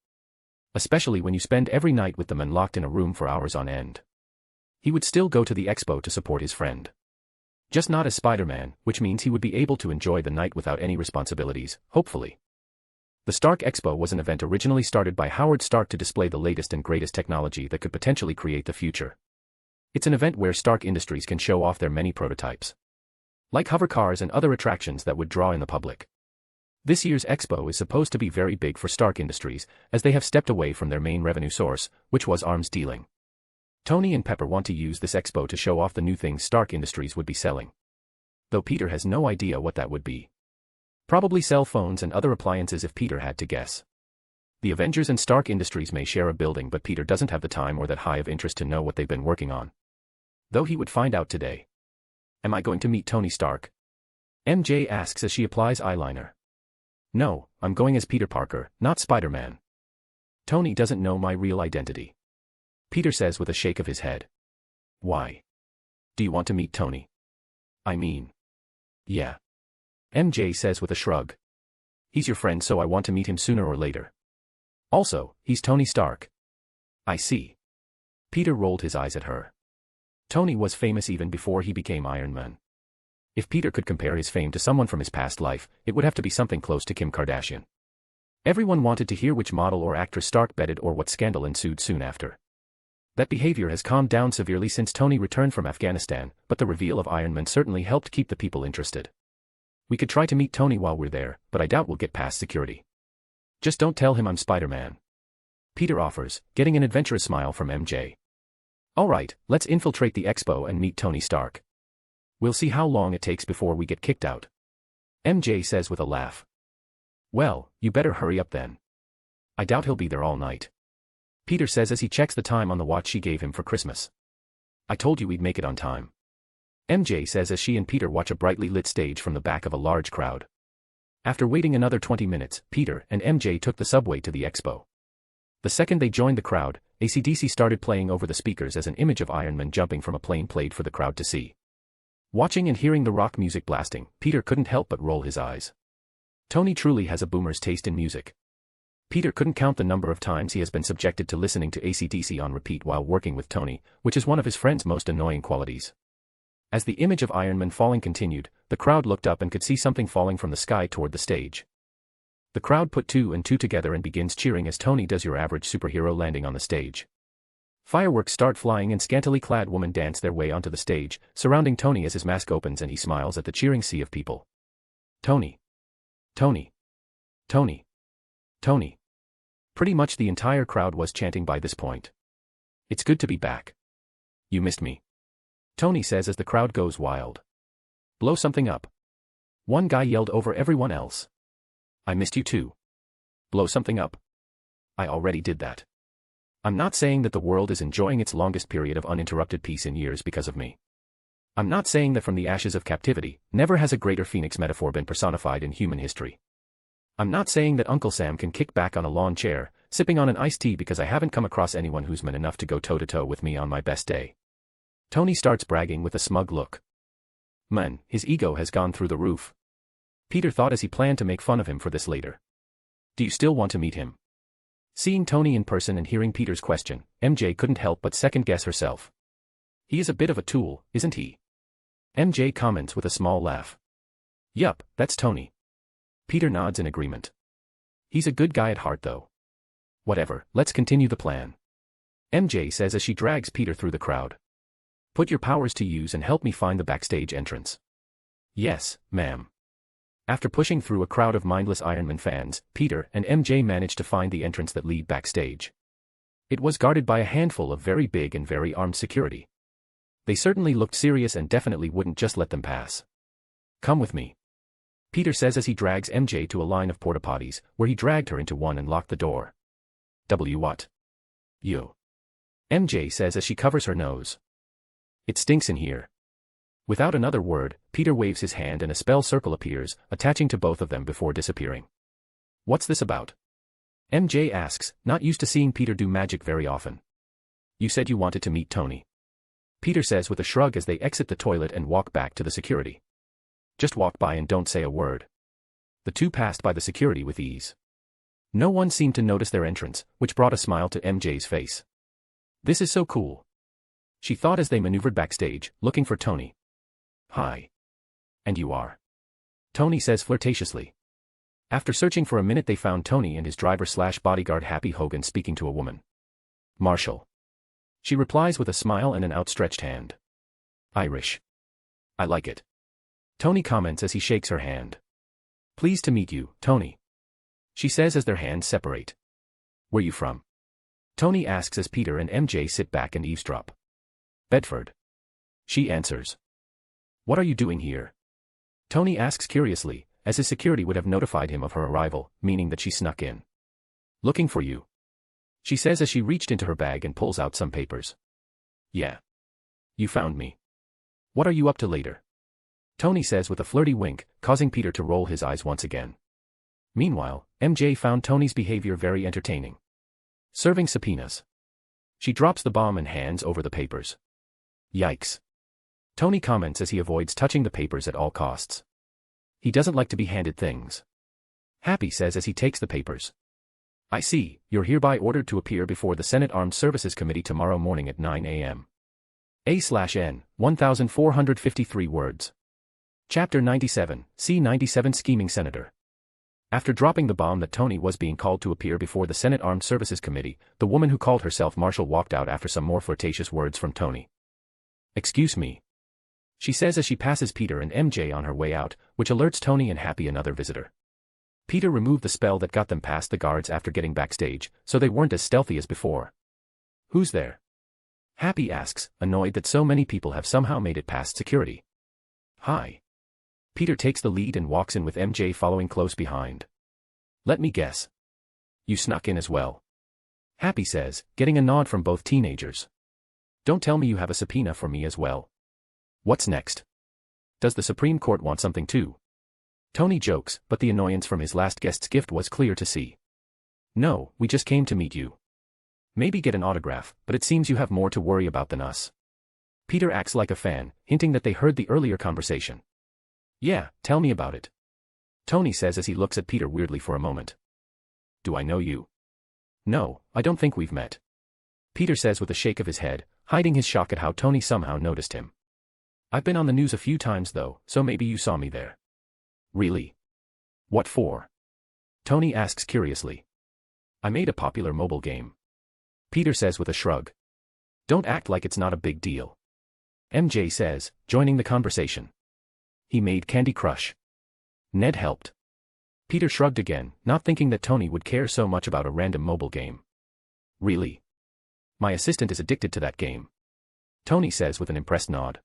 Especially when you spend every night with them and locked in a room for hours on end. He would still go to the expo to support his friend. Just not as Spider-Man, which means he would be able to enjoy the night without any responsibilities, hopefully. The Stark Expo was an event originally started by Howard Stark to display the latest and greatest technology that could potentially create the future. It's an event where Stark Industries can show off their many prototypes. Like hover cars and other attractions that would draw in the public. This year's expo is supposed to be very big for Stark Industries, as they have stepped away from their main revenue source, which was arms dealing. Tony and Pepper want to use this expo to show off the new things Stark Industries would be selling. Though Peter has no idea what that would be. Probably cell phones and other appliances if Peter had to guess. The Avengers and Stark Industries may share a building but Peter doesn't have the time or that high of interest to know what they've been working on. Though he would find out today. Am I going to meet Tony Stark? MJ asks as she applies eyeliner. No, I'm going as Peter Parker, not Spider-Man. Tony doesn't know my real identity. Peter says with a shake of his head. Why? Do you want to meet Tony? I mean. Yeah. MJ says with a shrug. He's your friend so I want to meet him sooner or later. Also, he's Tony Stark. I see. Peter rolled his eyes at her. Tony was famous even before he became Iron Man. If Peter could compare his fame to someone from his past life, it would have to be something close to Kim Kardashian. Everyone wanted to hear which model or actress Stark bedded or what scandal ensued soon after. That behavior has calmed down severely since Tony returned from Afghanistan, but the reveal of Iron Man certainly helped keep the people interested. We could try to meet Tony while we're there, but I doubt we'll get past security. Just don't tell him I'm Spider-Man. Peter offers, getting an adventurous smile from MJ. Alright, let's infiltrate the expo and meet Tony Stark. We'll see how long it takes before we get kicked out. MJ says with a laugh. Well, you better hurry up then. I doubt he'll be there all night. Peter says as he checks the time on the watch she gave him for Christmas. I told you we'd make it on time. MJ says as she and Peter watch a brightly lit stage from the back of a large crowd. After waiting another 20 minutes, Peter and MJ took the subway to the expo. The second they joined the crowd, AC/DC started playing over the speakers as an image of Iron Man jumping from a plane played for the crowd to see. Watching and hearing the rock music blasting, Peter couldn't help but roll his eyes. Tony truly has a boomer's taste in music. Peter couldn't count the number of times he has been subjected to listening to AC/DC on repeat while working with Tony, which is one of his friend's most annoying qualities. As the image of Iron Man falling continued, the crowd looked up and could see something falling from the sky toward the stage. The crowd put two and two together and begins cheering as Tony does your average superhero landing on the stage. Fireworks start flying and scantily clad women dance their way onto the stage, surrounding Tony as his mask opens and he smiles at the cheering sea of people. Tony. Tony. Tony. Tony. Pretty much the entire crowd was chanting by this point. It's good to be back. You missed me. Tony says as the crowd goes wild. Blow something up. One guy yelled over everyone else. I missed you too. Blow something up. I already did that. I'm not saying that the world is enjoying its longest period of uninterrupted peace in years because of me. I'm not saying that from the ashes of captivity, never has a greater phoenix metaphor been personified in human history. I'm not saying that Uncle Sam can kick back on a lawn chair, sipping on an iced tea because I haven't come across anyone who's man enough to go toe-to-toe with me on my best day. Tony starts bragging with a smug look. Man, his ego has gone through the roof. Peter thought as he planned to make fun of him for this later. Do you still want to meet him? Seeing Tony in person and hearing Peter's question, MJ couldn't help but second-guess herself. He is a bit of a tool, isn't he? MJ comments with a small laugh. Yup, that's Tony. Peter nods in agreement. He's a good guy at heart though. Whatever, let's continue the plan. MJ says as she drags Peter through the crowd. Put your powers to use and help me find the backstage entrance. Yes, ma'am. After pushing through a crowd of mindless Iron Man fans, Peter and MJ managed to find the entrance that lead backstage. It was guarded by a handful of very big and very armed security. They certainly looked serious and definitely wouldn't just let them pass. Come with me. Peter says as he drags MJ to a line of porta potties, where he dragged her into one and locked the door. What? You. MJ says as she covers her nose. It stinks in here. Without another word, Peter waves his hand and a spell circle appears, attaching to both of them before disappearing. What's this about? MJ asks, not used to seeing Peter do magic very often. You said you wanted to meet Tony. Peter says with a shrug as they exit the toilet and walk back to the security. Just walk by and don't say a word. The two passed by the security with ease. No one seemed to notice their entrance, which brought a smile to MJ's face. This is so cool. She thought as they maneuvered backstage, looking for Tony. Hi. And you are? Tony says flirtatiously. After searching for a minute they found Tony and his driver/bodyguard Happy Hogan speaking to a woman. Marshall. She replies with a smile and an outstretched hand. Irish. I like it. Tony comments as he shakes her hand. Pleased to meet you, Tony. She says as their hands separate. Where you from? Tony asks as Peter and MJ sit back and eavesdrop. Bedford. She answers. What are you doing here? Tony asks curiously, as his security would have notified him of her arrival, meaning that she snuck in. Looking for you. She says as she reached into her bag and pulls out some papers. Yeah. You found me. What are you up to later? Tony says with a flirty wink, causing Peter to roll his eyes once again. Meanwhile, MJ found Tony's behavior very entertaining. Serving subpoenas. She drops the bomb and hands over the papers. Yikes. Tony comments as he avoids touching the papers at all costs. He doesn't like to be handed things. Happy says as he takes the papers. I see, you're hereby ordered to appear before the Senate Armed Services Committee tomorrow morning at 9 a.m. A/N, 1,453 words. Chapter 97, C-97 Scheming Senator. After dropping the bomb that Tony was being called to appear before the Senate Armed Services Committee, the woman who called herself Marshall walked out after some more flirtatious words from Tony. Excuse me. She says as she passes Peter and MJ on her way out, which alerts Tony and Happy another visitor. Peter removed the spell that got them past the guards after getting backstage, so they weren't as stealthy as before. Who's there? Happy asks, annoyed that so many people have somehow made it past security. Hi. Peter takes the lead and walks in with MJ following close behind. Let me guess. You snuck in as well. Happy says, getting a nod from both teenagers. Don't tell me you have a subpoena for me as well. What's next? Does the Supreme Court want something too? Tony jokes, but the annoyance from his last guest's gift was clear to see. No, we just came to meet you. Maybe get an autograph, but it seems you have more to worry about than us. Peter acts like a fan, hinting that they heard the earlier conversation. Yeah, tell me about it. Tony says as he looks at Peter weirdly for a moment. Do I know you? No, I don't think we've met. Peter says with a shake of his head, hiding his shock at how Tony somehow noticed him. I've been on the news a few times though, so maybe you saw me there. Really? What for? Tony asks curiously. I made a popular mobile game. Peter says with a shrug. Don't act like it's not a big deal. MJ says, joining the conversation. He made Candy Crush. Ned helped. Peter shrugged again, not thinking that Tony would care so much about a random mobile game. Really? My assistant is addicted to that game. Tony says with an impressed nod.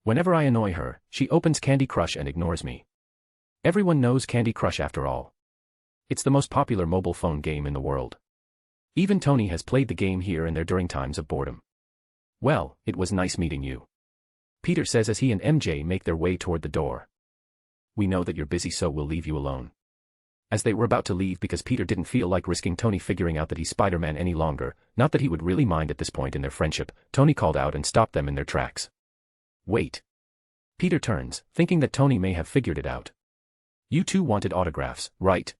Whenever I annoy her, she opens Candy Crush and ignores me. Everyone knows Candy Crush after all. It's the most popular mobile phone game in the world. Even Tony has played the game here and there during times of boredom. Well, it was nice meeting you. Peter says as he and MJ make their way toward the door. We know that you're busy, so we'll leave you alone. As they were about to leave because Peter didn't feel like risking Tony figuring out that he's Spider-Man any longer, not that he would really mind at this point in their friendship, Tony called out and stopped them in their tracks. Wait. Peter turns, thinking that Tony may have figured it out. You two wanted autographs, right?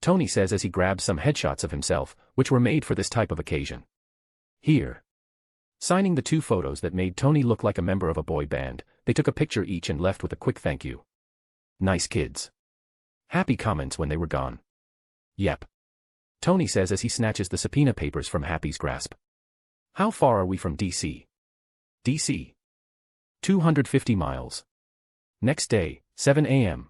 Tony says as he grabs some headshots of himself, which were made for this type of occasion. Here. Signing the two photos that made Tony look like a member of a boy band, they took a picture each and left with a quick thank you. Nice kids. Happy comments when they were gone. Yep. Tony says as he snatches the subpoena papers from Happy's grasp. How far are we from D.C.? D.C. 250 miles. Next day, 7 a.m.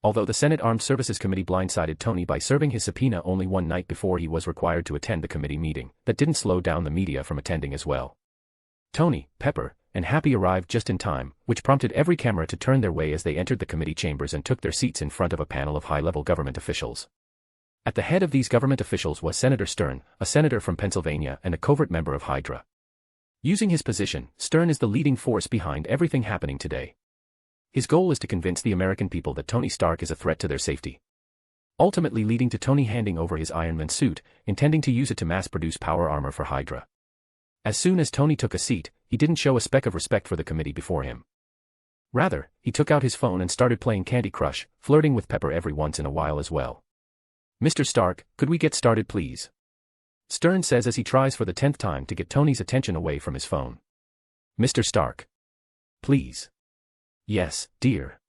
Although the Senate Armed Services Committee blindsided Tony by serving his subpoena only one night before he was required to attend the committee meeting, that didn't slow down the media from attending as well. Tony, Pepper, and Happy arrived just in time, which prompted every camera to turn their way as they entered the committee chambers and took their seats in front of a panel of high-level government officials. At the head of these government officials was Senator Stern, a senator from Pennsylvania and a covert member of Hydra. Using his position, Stern is the leading force behind everything happening today. His goal is to convince the American people that Tony Stark is a threat to their safety. Ultimately leading to Tony handing over his Iron Man suit, intending to use it to mass-produce power armor for Hydra. As soon as Tony took a seat, he didn't show a speck of respect for the committee before him. Rather, he took out his phone and started playing Candy Crush, flirting with Pepper every once in a while as well. Mr. Stark, could we get started please? Stern says as he tries for the 10th time to get Tony's attention away from his phone. Mr. Stark. Please. Yes, dear.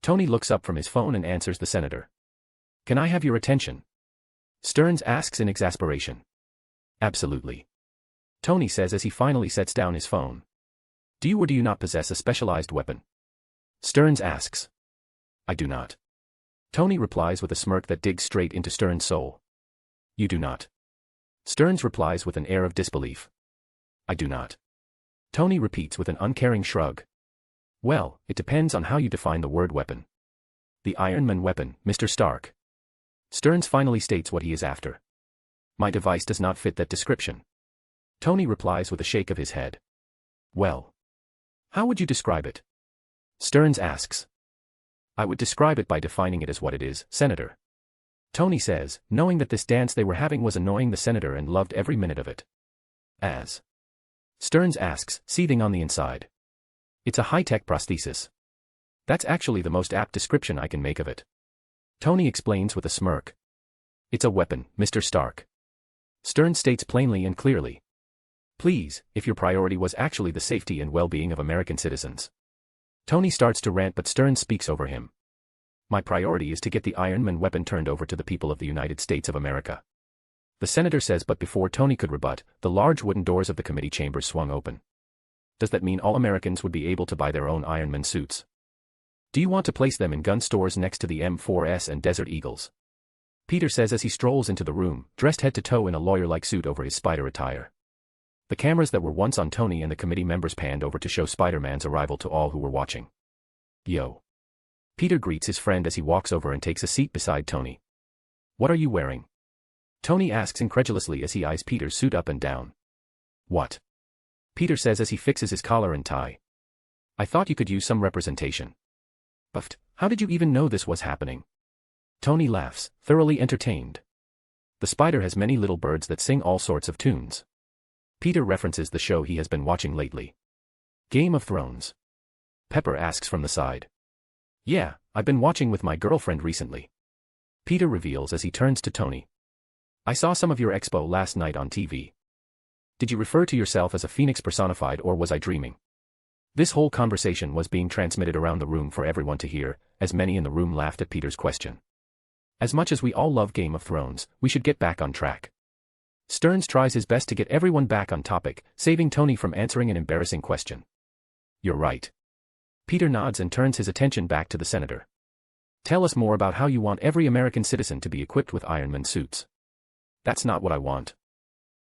Tony looks up from his phone and answers the senator. Can I have your attention? Stearns asks in exasperation. Absolutely. Tony says as he finally sets down his phone. Do you or do you not possess a specialized weapon? Stearns asks. I do not. Tony replies with a smirk that digs straight into Stearns' soul. You do not. Stearns replies with an air of disbelief. I do not. Tony repeats with an uncaring shrug. Well, it depends on how you define the word weapon. The Iron Man weapon, Mr. Stark. Stearns finally states what he is after. My device does not fit that description. Tony replies with a shake of his head. Well. How would you describe it? Stearns asks. I would describe it by defining it as what it is, Senator. Tony says, knowing that this dance they were having was annoying the senator and loved every minute of it. As. Stearns asks, seething on the inside. It's a high-tech prosthesis. That's actually the most apt description I can make of it. Tony explains with a smirk. It's a weapon, Mr. Stark. Stearns states plainly and clearly. Please, if your priority was actually the safety and well-being of American citizens. Tony starts to rant but Stearns speaks over him. My priority is to get the Iron Man weapon turned over to the people of the United States of America. The senator says, but before Tony could rebut, the large wooden doors of the committee chambers swung open. Does that mean all Americans would be able to buy their own Iron Man suits? Do you want to place them in gun stores next to the M4S and Desert Eagles? Peter says as he strolls into the room, dressed head to toe in a lawyer-like suit over his spider attire. The cameras that were once on Tony and the committee members panned over to show Spider-Man's arrival to all who were watching. Yo. Peter greets his friend as he walks over and takes a seat beside Tony. What are you wearing? Tony asks incredulously as he eyes Peter's suit up and down. What? Peter says as he fixes his collar and tie. I thought you could use some representation. But how did you even know this was happening? Tony laughs, thoroughly entertained. The spider has many little birds that sing all sorts of tunes. Peter references the show he has been watching lately. Game of Thrones. Pepper asks from the side. Yeah, I've been watching with my girlfriend recently. Peter reveals as he turns to Tony. I saw some of your expo last night on TV. Did you refer to yourself as a phoenix personified or was I dreaming? This whole conversation was being transmitted around the room for everyone to hear, as many in the room laughed at Peter's question. As much as we all love Game of Thrones, we should get back on track. Stearns tries his best to get everyone back on topic, saving Tony from answering an embarrassing question. You're right. Peter nods and turns his attention back to the senator. Tell us more about how you want every American citizen to be equipped with Iron Man suits. That's not what I want.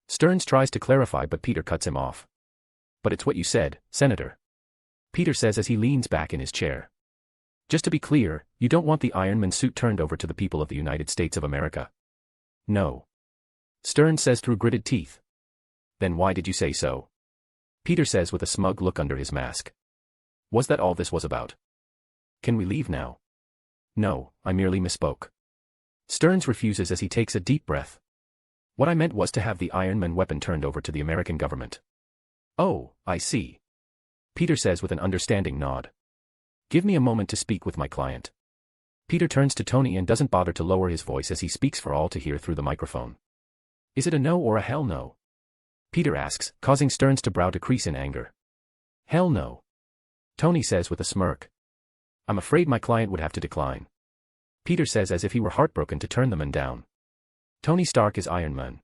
Stearns tries to clarify but Peter cuts him off. But it's what you said, Senator. Peter says as he leans back in his chair. Just to be clear, you don't want the Iron Man suit turned over to the people of the United States of America. No. Stearns says through gritted teeth. Then why did you say so? Peter says with a smug look under his mask. Was that all this was about? Can we leave now? No, I merely misspoke. Stearns refuses as he takes a deep breath. What I meant was to have the Iron Man weapon turned over to the American government. Oh, I see. Peter says with an understanding nod. Give me a moment to speak with my client. Peter turns to Tony and doesn't bother to lower his voice as he speaks for all to hear through the microphone. Is it a no or a hell no? Peter asks, causing Stearns to brow to crease in anger. Hell no. Tony says with a smirk. I'm afraid my client would have to decline. Peter says as if he were heartbroken to turn the man down. Tony Stark is Iron Man.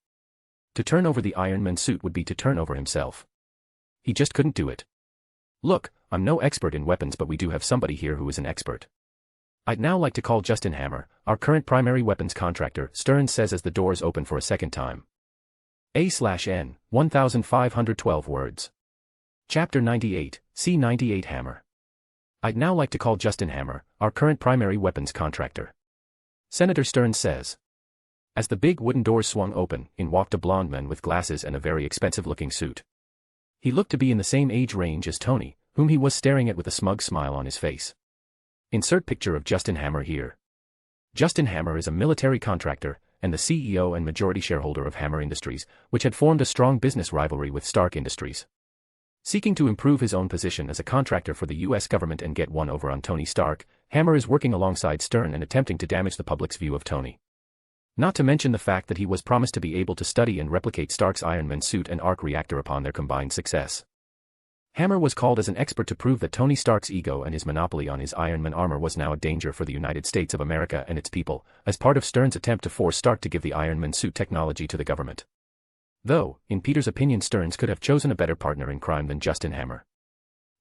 To turn over the Iron Man suit would be to turn over himself. He just couldn't do it. Look, I'm no expert in weapons but we do have somebody here who is an expert. I'd now like to call Justin Hammer, our current primary weapons contractor, Stearns says as the doors open for a second time. A/N, 1512 words. Chapter 98, C98 Hammer. I'd now like to call Justin Hammer, our current primary weapons contractor. Senator Stearns says. As the big wooden doors swung open, in walked a blond man with glasses and a very expensive-looking suit. He looked to be in the same age range as Tony, whom he was staring at with a smug smile on his face. Insert picture of Justin Hammer here. Justin Hammer is a military contractor, and the CEO and majority shareholder of Hammer Industries, which had formed a strong business rivalry with Stark Industries. Seeking to improve his own position as a contractor for the US government and get one over on Tony Stark, Hammer is working alongside Stern and attempting to damage the public's view of Tony. Not to mention the fact that he was promised to be able to study and replicate Stark's Iron Man suit and arc reactor upon their combined success. Hammer was called as an expert to prove that Tony Stark's ego and his monopoly on his Iron Man armor was now a danger for the United States of America and its people, as part of Stern's attempt to force Stark to give the Iron Man suit technology to the government. Though, in Peter's opinion, Stearns could have chosen a better partner in crime than Justin Hammer.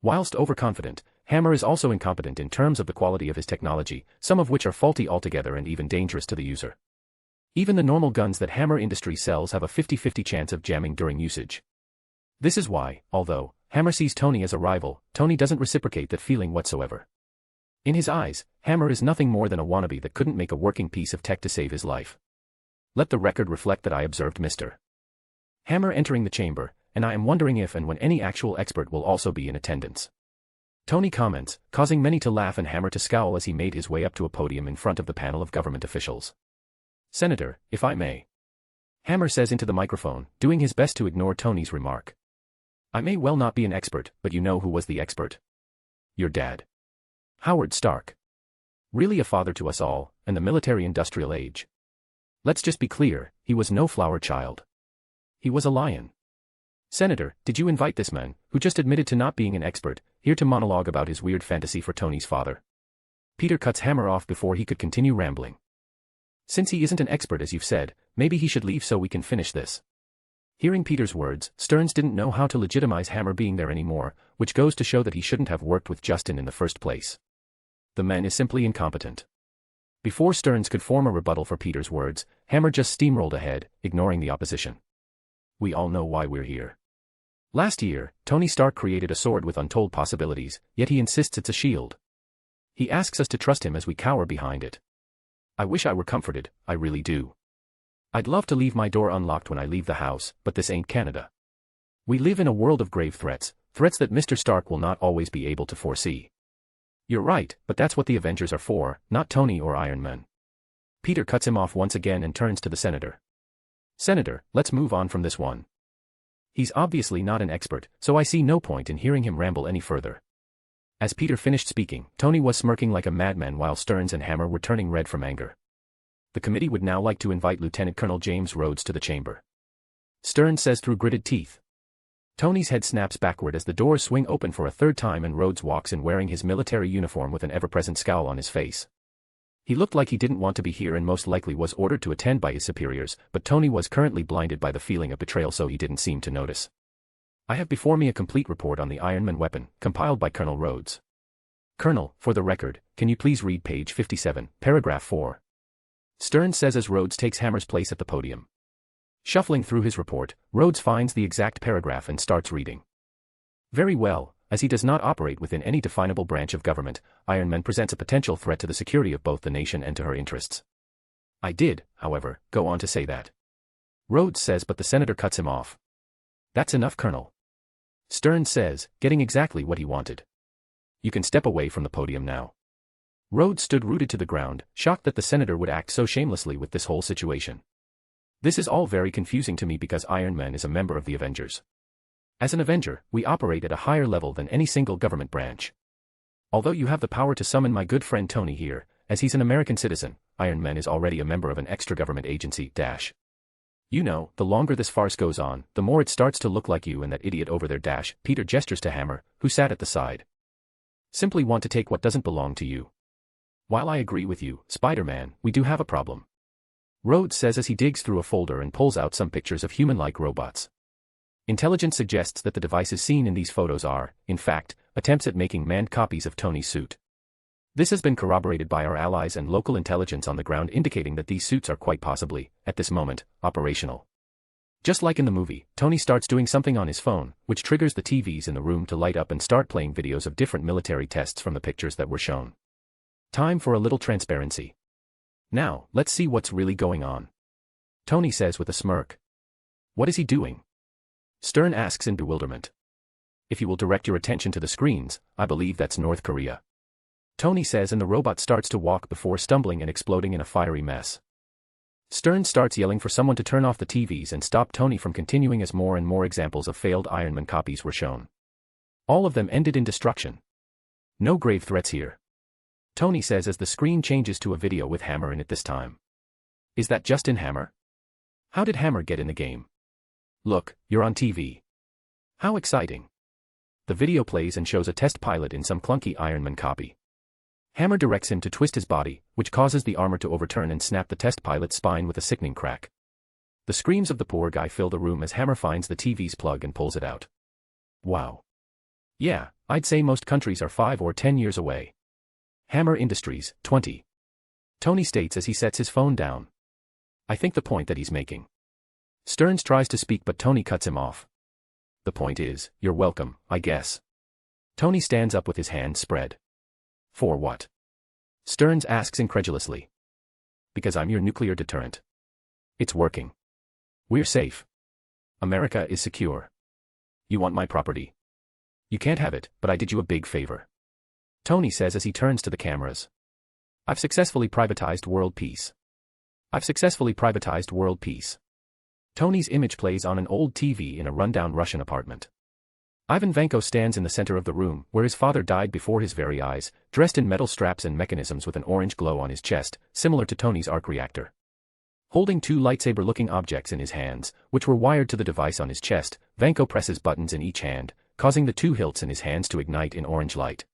Whilst overconfident, Hammer is also incompetent in terms of the quality of his technology, some of which are faulty altogether and even dangerous to the user. Even the normal guns that Hammer Industries sells have a 50-50 chance of jamming during usage. This is why, although Hammer sees Tony as a rival, Tony doesn't reciprocate that feeling whatsoever. In his eyes, Hammer is nothing more than a wannabe that couldn't make a working piece of tech to save his life. Let the record reflect that I observed Mr. Hammer entering the chamber, and I am wondering if and when any actual expert will also be in attendance. Tony comments, causing many to laugh and Hammer to scowl as he made his way up to a podium in front of the panel of government officials. Senator, if I may. Hammer says into the microphone, doing his best to ignore Tony's remark. I may well not be an expert, but you know who was the expert. Your dad. Howard Stark. Really a father to us all, and the military-industrial age. Let's just be clear, he was no flower child. He was a lion. Senator, did you invite this man, who just admitted to not being an expert, here to monologue about his weird fantasy for Tony's father? Peter cuts Hammer off before he could continue rambling. Since he isn't an expert as you've said, maybe he should leave so we can finish this. Hearing Peter's words, Stearns didn't know how to legitimize Hammer being there anymore, which goes to show that he shouldn't have worked with Justin in the first place. The man is simply incompetent. Before Stearns could form a rebuttal for Peter's words, Hammer just steamrolled ahead, ignoring the opposition. We all know why we're here. Last year, Tony Stark created a sword with untold possibilities, yet he insists it's a shield. He asks us to trust him as we cower behind it. I wish I were comforted, I really do. I'd love to leave my door unlocked when I leave the house, but this ain't Canada. We live in a world of grave threats, threats that Mr. Stark will not always be able to foresee. You're right, but that's what the Avengers are for, not Tony or Iron Man. Peter cuts him off once again and turns to the senator. Senator, let's move on from this one. He's obviously not an expert, so I see no point in hearing him ramble any further. As Peter finished speaking, Tony was smirking like a madman while Stearns and Hammer were turning red from anger. The committee would now like to invite Lieutenant Colonel James Rhodes to the chamber. Stearns says through gritted teeth. Tony's head snaps backward as the doors swing open for a third time and Rhodes walks in wearing his military uniform with an ever-present scowl on his face. He looked like he didn't want to be here and most likely was ordered to attend by his superiors, but Tony was currently blinded by the feeling of betrayal so he didn't seem to notice. I have before me a complete report on the Iron Man weapon, compiled by Colonel Rhodes. Colonel, for the record, can you please read page 57, paragraph 4? Stearns says as Rhodes takes Hammer's place at the podium. Shuffling through his report, Rhodes finds the exact paragraph and starts reading. Very well, as he does not operate within any definable branch of government, Iron Man presents a potential threat to the security of both the nation and to her interests. I did, however, go on to say that. Rhodes says but the senator cuts him off. That's enough, Colonel. Stearns says, getting exactly what he wanted. You can step away from the podium now. Rhodes stood rooted to the ground, shocked that the senator would act so shamelessly with this whole situation. This is all very confusing to me because Iron Man is a member of the Avengers. As an Avenger, we operate at a higher level than any single government branch. Although you have the power to summon my good friend Tony here, as he's an American citizen, Iron Man is already a member of an extra government agency, You know, the longer this farce goes on, the more it starts to look like you and that idiot over there, Peter gestures to Hammer, who sat at the side. Simply want to take what doesn't belong to you. While I agree with you, Spider-Man, we do have a problem. Rhodes says as he digs through a folder and pulls out some pictures of human-like robots. Intelligence suggests that the devices seen in these photos are, in fact, attempts at making manned copies of Tony's suit. This has been corroborated by our allies and local intelligence on the ground indicating that these suits are quite possibly, at this moment, operational. Just like in the movie, Tony starts doing something on his phone, which triggers the TVs in the room to light up and start playing videos of different military tests from the pictures that were shown. Time for a little transparency. Now, let's see what's really going on. Tony says with a smirk. What is he doing? Stern asks in bewilderment. If you will direct your attention to the screens, I believe that's North Korea. Tony says and the robot starts to walk before stumbling and exploding in a fiery mess. Stern starts yelling for someone to turn off the TVs and stop Tony from continuing as more and more examples of failed Iron Man copies were shown. All of them ended in destruction. No grave threats here. Tony says as the screen changes to a video with Hammer in it this time. Is that Justin Hammer? How did Hammer get in the game? Look, you're on TV. How exciting. The video plays and shows a test pilot in some clunky Iron Man copy. Hammer directs him to twist his body, which causes the armor to overturn and snap the test pilot's spine with a sickening crack. The screams of the poor guy fill the room as Hammer finds the TV's plug and pulls it out. Wow. Yeah, I'd say most countries are 5 or 10 years away. Hammer Industries, 20. Tony states as he sets his phone down. I think the point that he's making. Stearns tries to speak but Tony cuts him off. The point is, you're welcome, I guess. Tony stands up with his hands spread. For what? Stearns asks incredulously. Because I'm your nuclear deterrent. It's working. We're safe. America is secure. You want my property? You can't have it, but I did you a big favor. Tony says as he turns to the cameras. I've successfully privatized world peace. I've successfully privatized world peace. Tony's image plays on an old TV in a rundown Russian apartment. Ivan Vanko stands in the center of the room, where his father died before his very eyes, dressed in metal straps and mechanisms with an orange glow on his chest, similar to Tony's arc reactor. Holding 2 lightsaber-looking objects in his hands, which were wired to the device on his chest, Vanko presses buttons in each hand, causing the 2 hilts in his hands to ignite in orange light.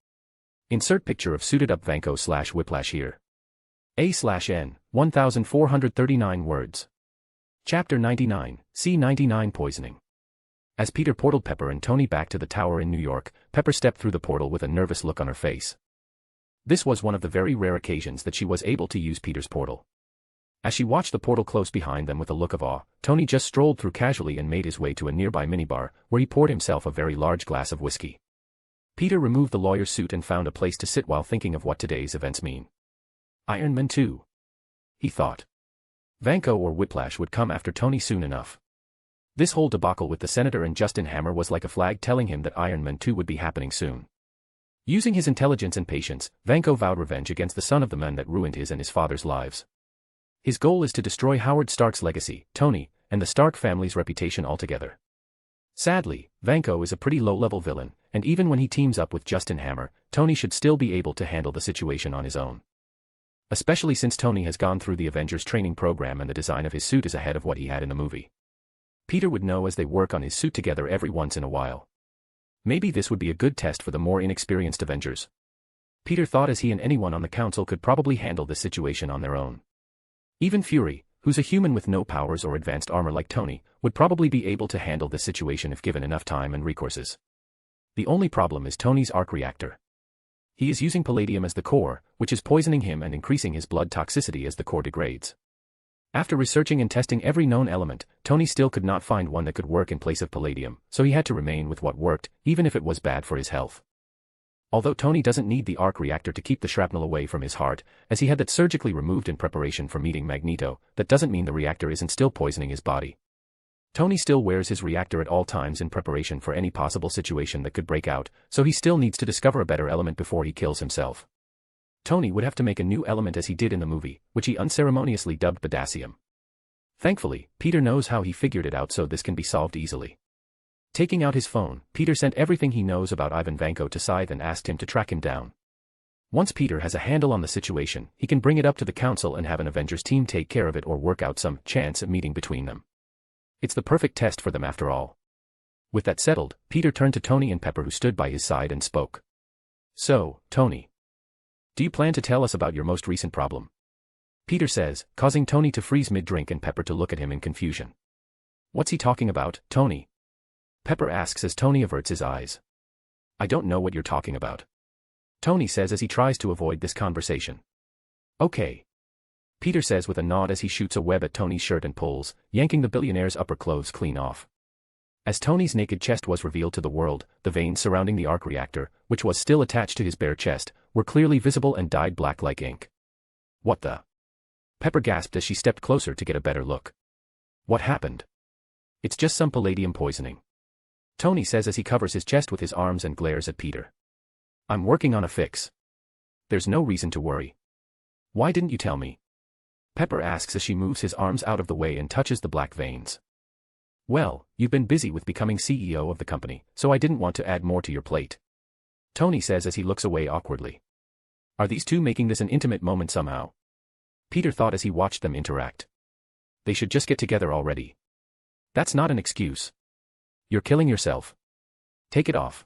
Insert picture of suited-up Vanko/Whiplash here. A/N, 1439 words. Chapter 99, C-99 Poisoning. As Peter portaled Pepper and Tony back to the tower in New York, Pepper stepped through the portal with a nervous look on her face. This was one of the very rare occasions that she was able to use Peter's portal. As she watched the portal close behind them with a look of awe, Tony just strolled through casually and made his way to a nearby minibar, where he poured himself a very large glass of whiskey. Peter removed the lawyer's suit and found a place to sit while thinking of what today's events mean. Iron Man 2. He thought. Vanko or Whiplash would come after Tony soon enough. This whole debacle with the Senator and Justin Hammer was like a flag telling him that Iron Man 2 would be happening soon. Using his intelligence and patience, Vanko vowed revenge against the son of the man that ruined his and his father's lives. His goal is to destroy Howard Stark's legacy, Tony, and the Stark family's reputation altogether. Sadly, Vanko is a pretty low-level villain, and even when he teams up with Justin Hammer, Tony should still be able to handle the situation on his own. Especially since Tony has gone through the Avengers training program and the design of his suit is ahead of what he had in the movie. Peter would know as they work on his suit together every once in a while. Maybe this would be a good test for the more inexperienced Avengers. Peter thought as he and anyone on the council could probably handle this situation on their own. Even Fury, who's a human with no powers or advanced armor like Tony, would probably be able to handle this situation if given enough time and resources. The only problem is Tony's arc reactor. He is using palladium as the core, which is poisoning him and increasing his blood toxicity as the core degrades. After researching and testing every known element, Tony still could not find one that could work in place of palladium, so he had to remain with what worked, even if it was bad for his health. Although Tony doesn't need the arc reactor to keep the shrapnel away from his heart, as he had that surgically removed in preparation for meeting Magneto, that doesn't mean the reactor isn't still poisoning his body. Tony still wears his reactor at all times in preparation for any possible situation that could break out, so he still needs to discover a better element before he kills himself. Tony would have to make a new element as he did in the movie, which he unceremoniously dubbed potassium. Thankfully, Peter knows how he figured it out, so this can be solved easily. Taking out his phone, Peter sent everything he knows about Ivan Vanko to Scythe and asked him to track him down. Once Peter has a handle on the situation, he can bring it up to the council and have an Avengers team take care of it or work out some chance at meeting between them. It's the perfect test for them after all. With that settled, Peter turned to Tony and Pepper, who stood by his side, and spoke. "So, Tony. Do you plan to tell us about your most recent problem?" Peter says, causing Tony to freeze mid-drink and Pepper to look at him in confusion. "What's he talking about, Tony?" Pepper asks as Tony averts his eyes. "I don't know what you're talking about," Tony says as he tries to avoid this conversation. "Okay," Peter says with a nod as he shoots a web at Tony's shirt and pulls, yanking the billionaire's upper clothes clean off. As Tony's naked chest was revealed to the world, the veins surrounding the arc reactor, which was still attached to his bare chest, were clearly visible and dyed black like ink. "What the?" Pepper gasped as she stepped closer to get a better look. "What happened?" "It's just some palladium poisoning," Tony says as he covers his chest with his arms and glares at Peter. "I'm working on a fix. There's no reason to worry." "Why didn't you tell me?" Pepper asks as she moves his arms out of the way and touches the black veins. "Well, you've been busy with becoming CEO of the company, so I didn't want to add more to your plate," Tony says as he looks away awkwardly. Are these two making this an intimate moment somehow? Peter thought as he watched them interact. They should just get together already. That's not an excuse. You're killing yourself. Take it off,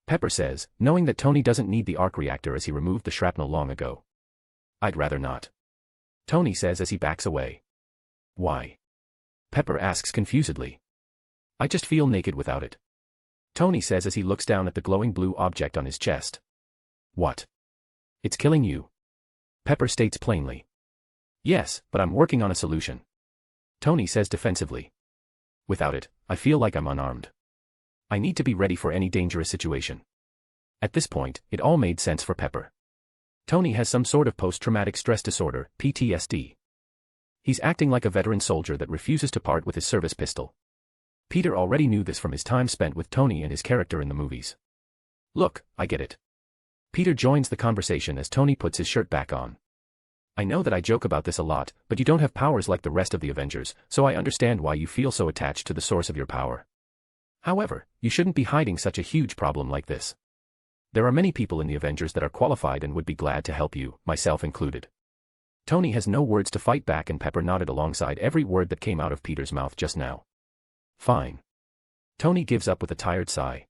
Pepper says, knowing that Tony doesn't need the arc reactor as he removed the shrapnel long ago. I'd rather not, Tony says as he backs away. Why? Pepper asks confusedly. I just feel naked without it, Tony says as he looks down at the glowing blue object on his chest. What? It's killing you, Pepper states plainly. Yes, but I'm working on a solution, Tony says defensively. Without it, I feel like I'm unarmed. I need to be ready for any dangerous situation. At this point, it all made sense for Pepper. Tony has some sort of post-traumatic stress disorder, PTSD. He's acting like a veteran soldier that refuses to part with his service pistol. Peter already knew this from his time spent with Tony and his character in the movies. Look, I get it. Peter joins the conversation as Tony puts his shirt back on. I know that I joke about this a lot, but you don't have powers like the rest of the Avengers, so I understand why you feel so attached to the source of your power. However, you shouldn't be hiding such a huge problem like this. There are many people in the Avengers that are qualified and would be glad to help you, myself included. Tony has no words to fight back and Pepper nodded alongside every word that came out of Peter's mouth just now. Fine. Tony gives up with a tired sigh.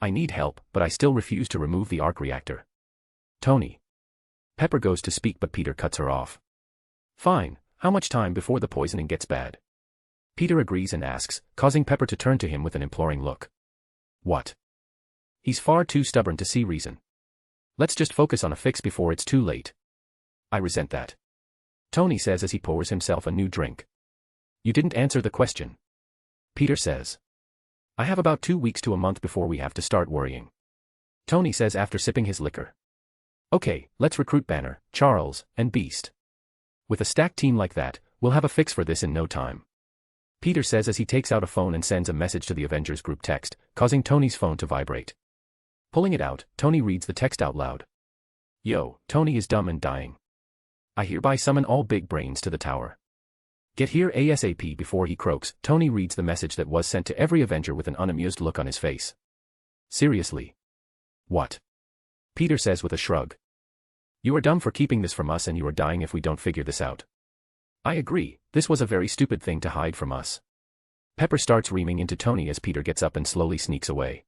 I need help, but I still refuse to remove the arc reactor. Tony. Pepper goes to speak but Peter cuts her off. Fine, how much time before the poisoning gets bad? Peter agrees and asks, causing Pepper to turn to him with an imploring look. What? He's far too stubborn to see reason. Let's just focus on a fix before it's too late. I resent that, Tony says as he pours himself a new drink. You didn't answer the question, Peter says. I have about 2 weeks to a month before we have to start worrying. Tony says after sipping his liquor. Okay, let's recruit Banner, Charles, and Beast. With a stacked team like that, we'll have a fix for this in no time. Peter says as he takes out a phone and sends a message to the Avengers group text, causing Tony's phone to vibrate. Pulling it out, Tony reads the text out loud. Yo, Tony is dumb and dying. I hereby summon all big brains to the tower. Get here ASAP before he croaks. Tony reads the message that was sent to every Avenger with an unamused look on his face. Seriously? What? Peter says with a shrug. You are dumb for keeping this from us and you are dying if we don't figure this out. I agree, this was a very stupid thing to hide from us. Pepper starts reaming into Tony as Peter gets up and slowly sneaks away.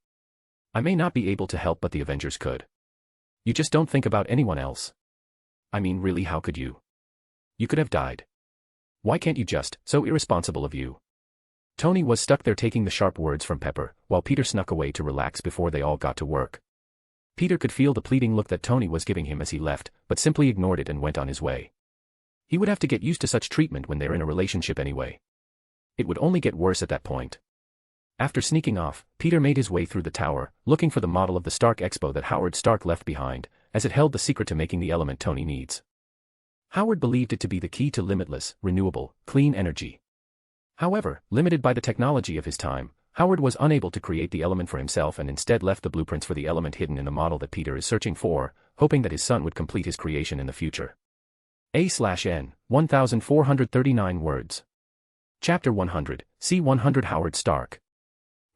I may not be able to help but the Avengers could. You just don't think about anyone else. I mean really, how could you? You could have died. Why can't you just, so irresponsible of you. Tony was stuck there taking the sharp words from Pepper, while Peter snuck away to relax before they all got to work. Peter could feel the pleading look that Tony was giving him as he left, but simply ignored it and went on his way. He would have to get used to such treatment when they're in a relationship anyway. It would only get worse at that point. After sneaking off, Peter made his way through the tower, looking for the model of the Stark Expo that Howard Stark left behind, as it held the secret to making the element Tony needs. Howard believed it to be the key to limitless, renewable, clean energy. However, limited by the technology of his time, Howard was unable to create the element for himself and instead left the blueprints for the element hidden in the model that Peter is searching for, hoping that his son would complete his creation in the future. A/N, 1439 words. Chapter 100, C-100 Howard Stark.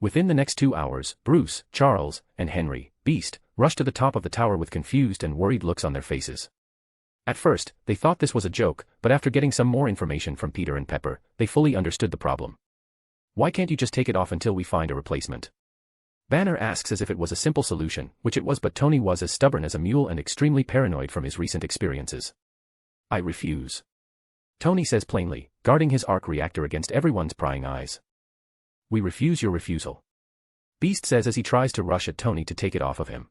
Within the next 2 hours, Bruce, Charles, and Henry, Beast, rushed to the top of the tower with confused and worried looks on their faces. At first, they thought this was a joke, but after getting some more information from Peter and Pepper, they fully understood the problem. Why can't you just take it off until we find a replacement? Banner asks as if it was a simple solution, which it was, but Tony was as stubborn as a mule and extremely paranoid from his recent experiences. I refuse. Tony says plainly, guarding his arc reactor against everyone's prying eyes. We refuse your refusal. Beast says as he tries to rush at Tony to take it off of him.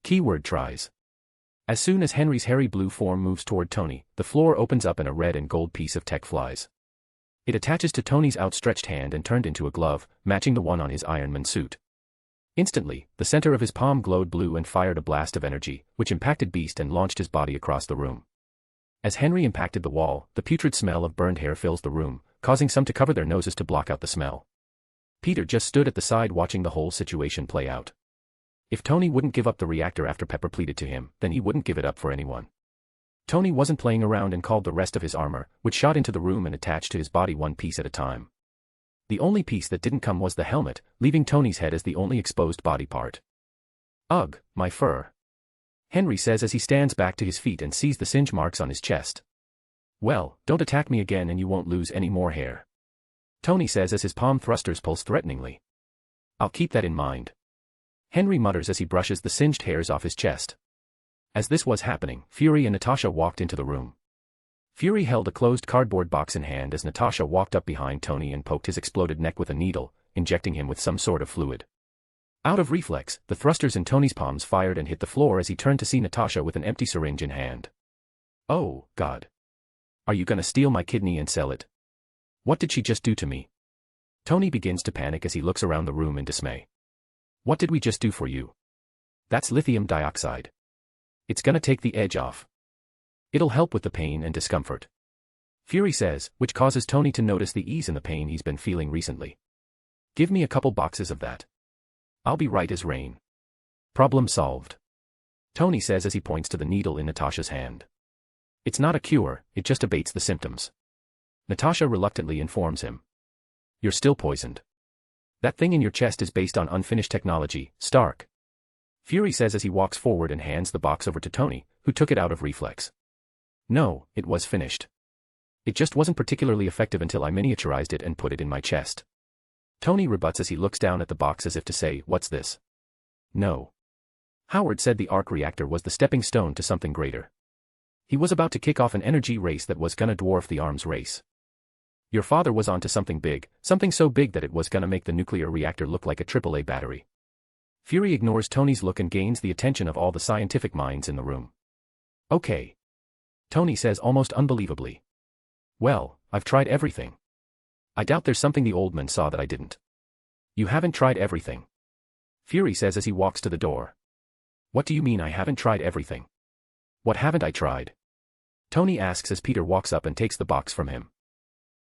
Keyword tries. As soon as Henry's hairy blue form moves toward Tony, the floor opens up and a red and gold piece of tech flies. It attaches to Tony's outstretched hand and turned into a glove, matching the one on his Iron Man suit. Instantly, the center of his palm glowed blue and fired a blast of energy, which impacted Beast and launched his body across the room. As Henry impacted the wall, the putrid smell of burned hair fills the room, causing some to cover their noses to block out the smell. Peter just stood at the side watching the whole situation play out. If Tony wouldn't give up the reactor after Pepper pleaded to him, then he wouldn't give it up for anyone. Tony wasn't playing around and called the rest of his armor, which shot into the room and attached to his body one piece at a time. The only piece that didn't come was the helmet, leaving Tony's head as the only exposed body part. Ugh, my fur. Henry says as he stands back to his feet and sees the singe marks on his chest. Well, don't attack me again and you won't lose any more hair. Tony says as his palm thrusters pulse threateningly. I'll keep that in mind. Henry mutters as he brushes the singed hairs off his chest. As this was happening, Fury and Natasha walked into the room. Fury held a closed cardboard box in hand as Natasha walked up behind Tony and poked his exploded neck with a needle, injecting him with some sort of fluid. Out of reflex, the thrusters in Tony's palms fired and hit the floor as he turned to see Natasha with an empty syringe in hand. Oh, God. Are you gonna steal my kidney and sell it? What did she just do to me? Tony begins to panic as he looks around the room in dismay. What did we just do for you? That's lithium dioxide. It's gonna take the edge off. It'll help with the pain and discomfort. Fury says, which causes Tony to notice the ease in the pain he's been feeling recently. Give me a couple boxes of that. I'll be right as rain. Problem solved. Tony says as he points to the needle in Natasha's hand. It's not a cure, it just abates the symptoms. Natasha reluctantly informs him. You're still poisoned. That thing in your chest is based on unfinished technology, Stark. Fury says as he walks forward and hands the box over to Tony, who took it out of reflex. No, it was finished. It just wasn't particularly effective until I miniaturized it and put it in my chest. Tony rebuts as he looks down at the box as if to say, what's this? No. Howard said the arc reactor was the stepping stone to something greater. He was about to kick off an energy race that was gonna dwarf the arms race. Your father was onto something big, something so big that it was gonna make the nuclear reactor look like a AAA battery. Fury ignores Tony's look and gains the attention of all the scientific minds in the room. Okay. Tony says almost unbelievably. Well, I've tried everything. I doubt there's something the old man saw that I didn't. You haven't tried everything. Fury says as he walks to the door. What do you mean I haven't tried everything? What haven't I tried? Tony asks as Peter walks up and takes the box from him.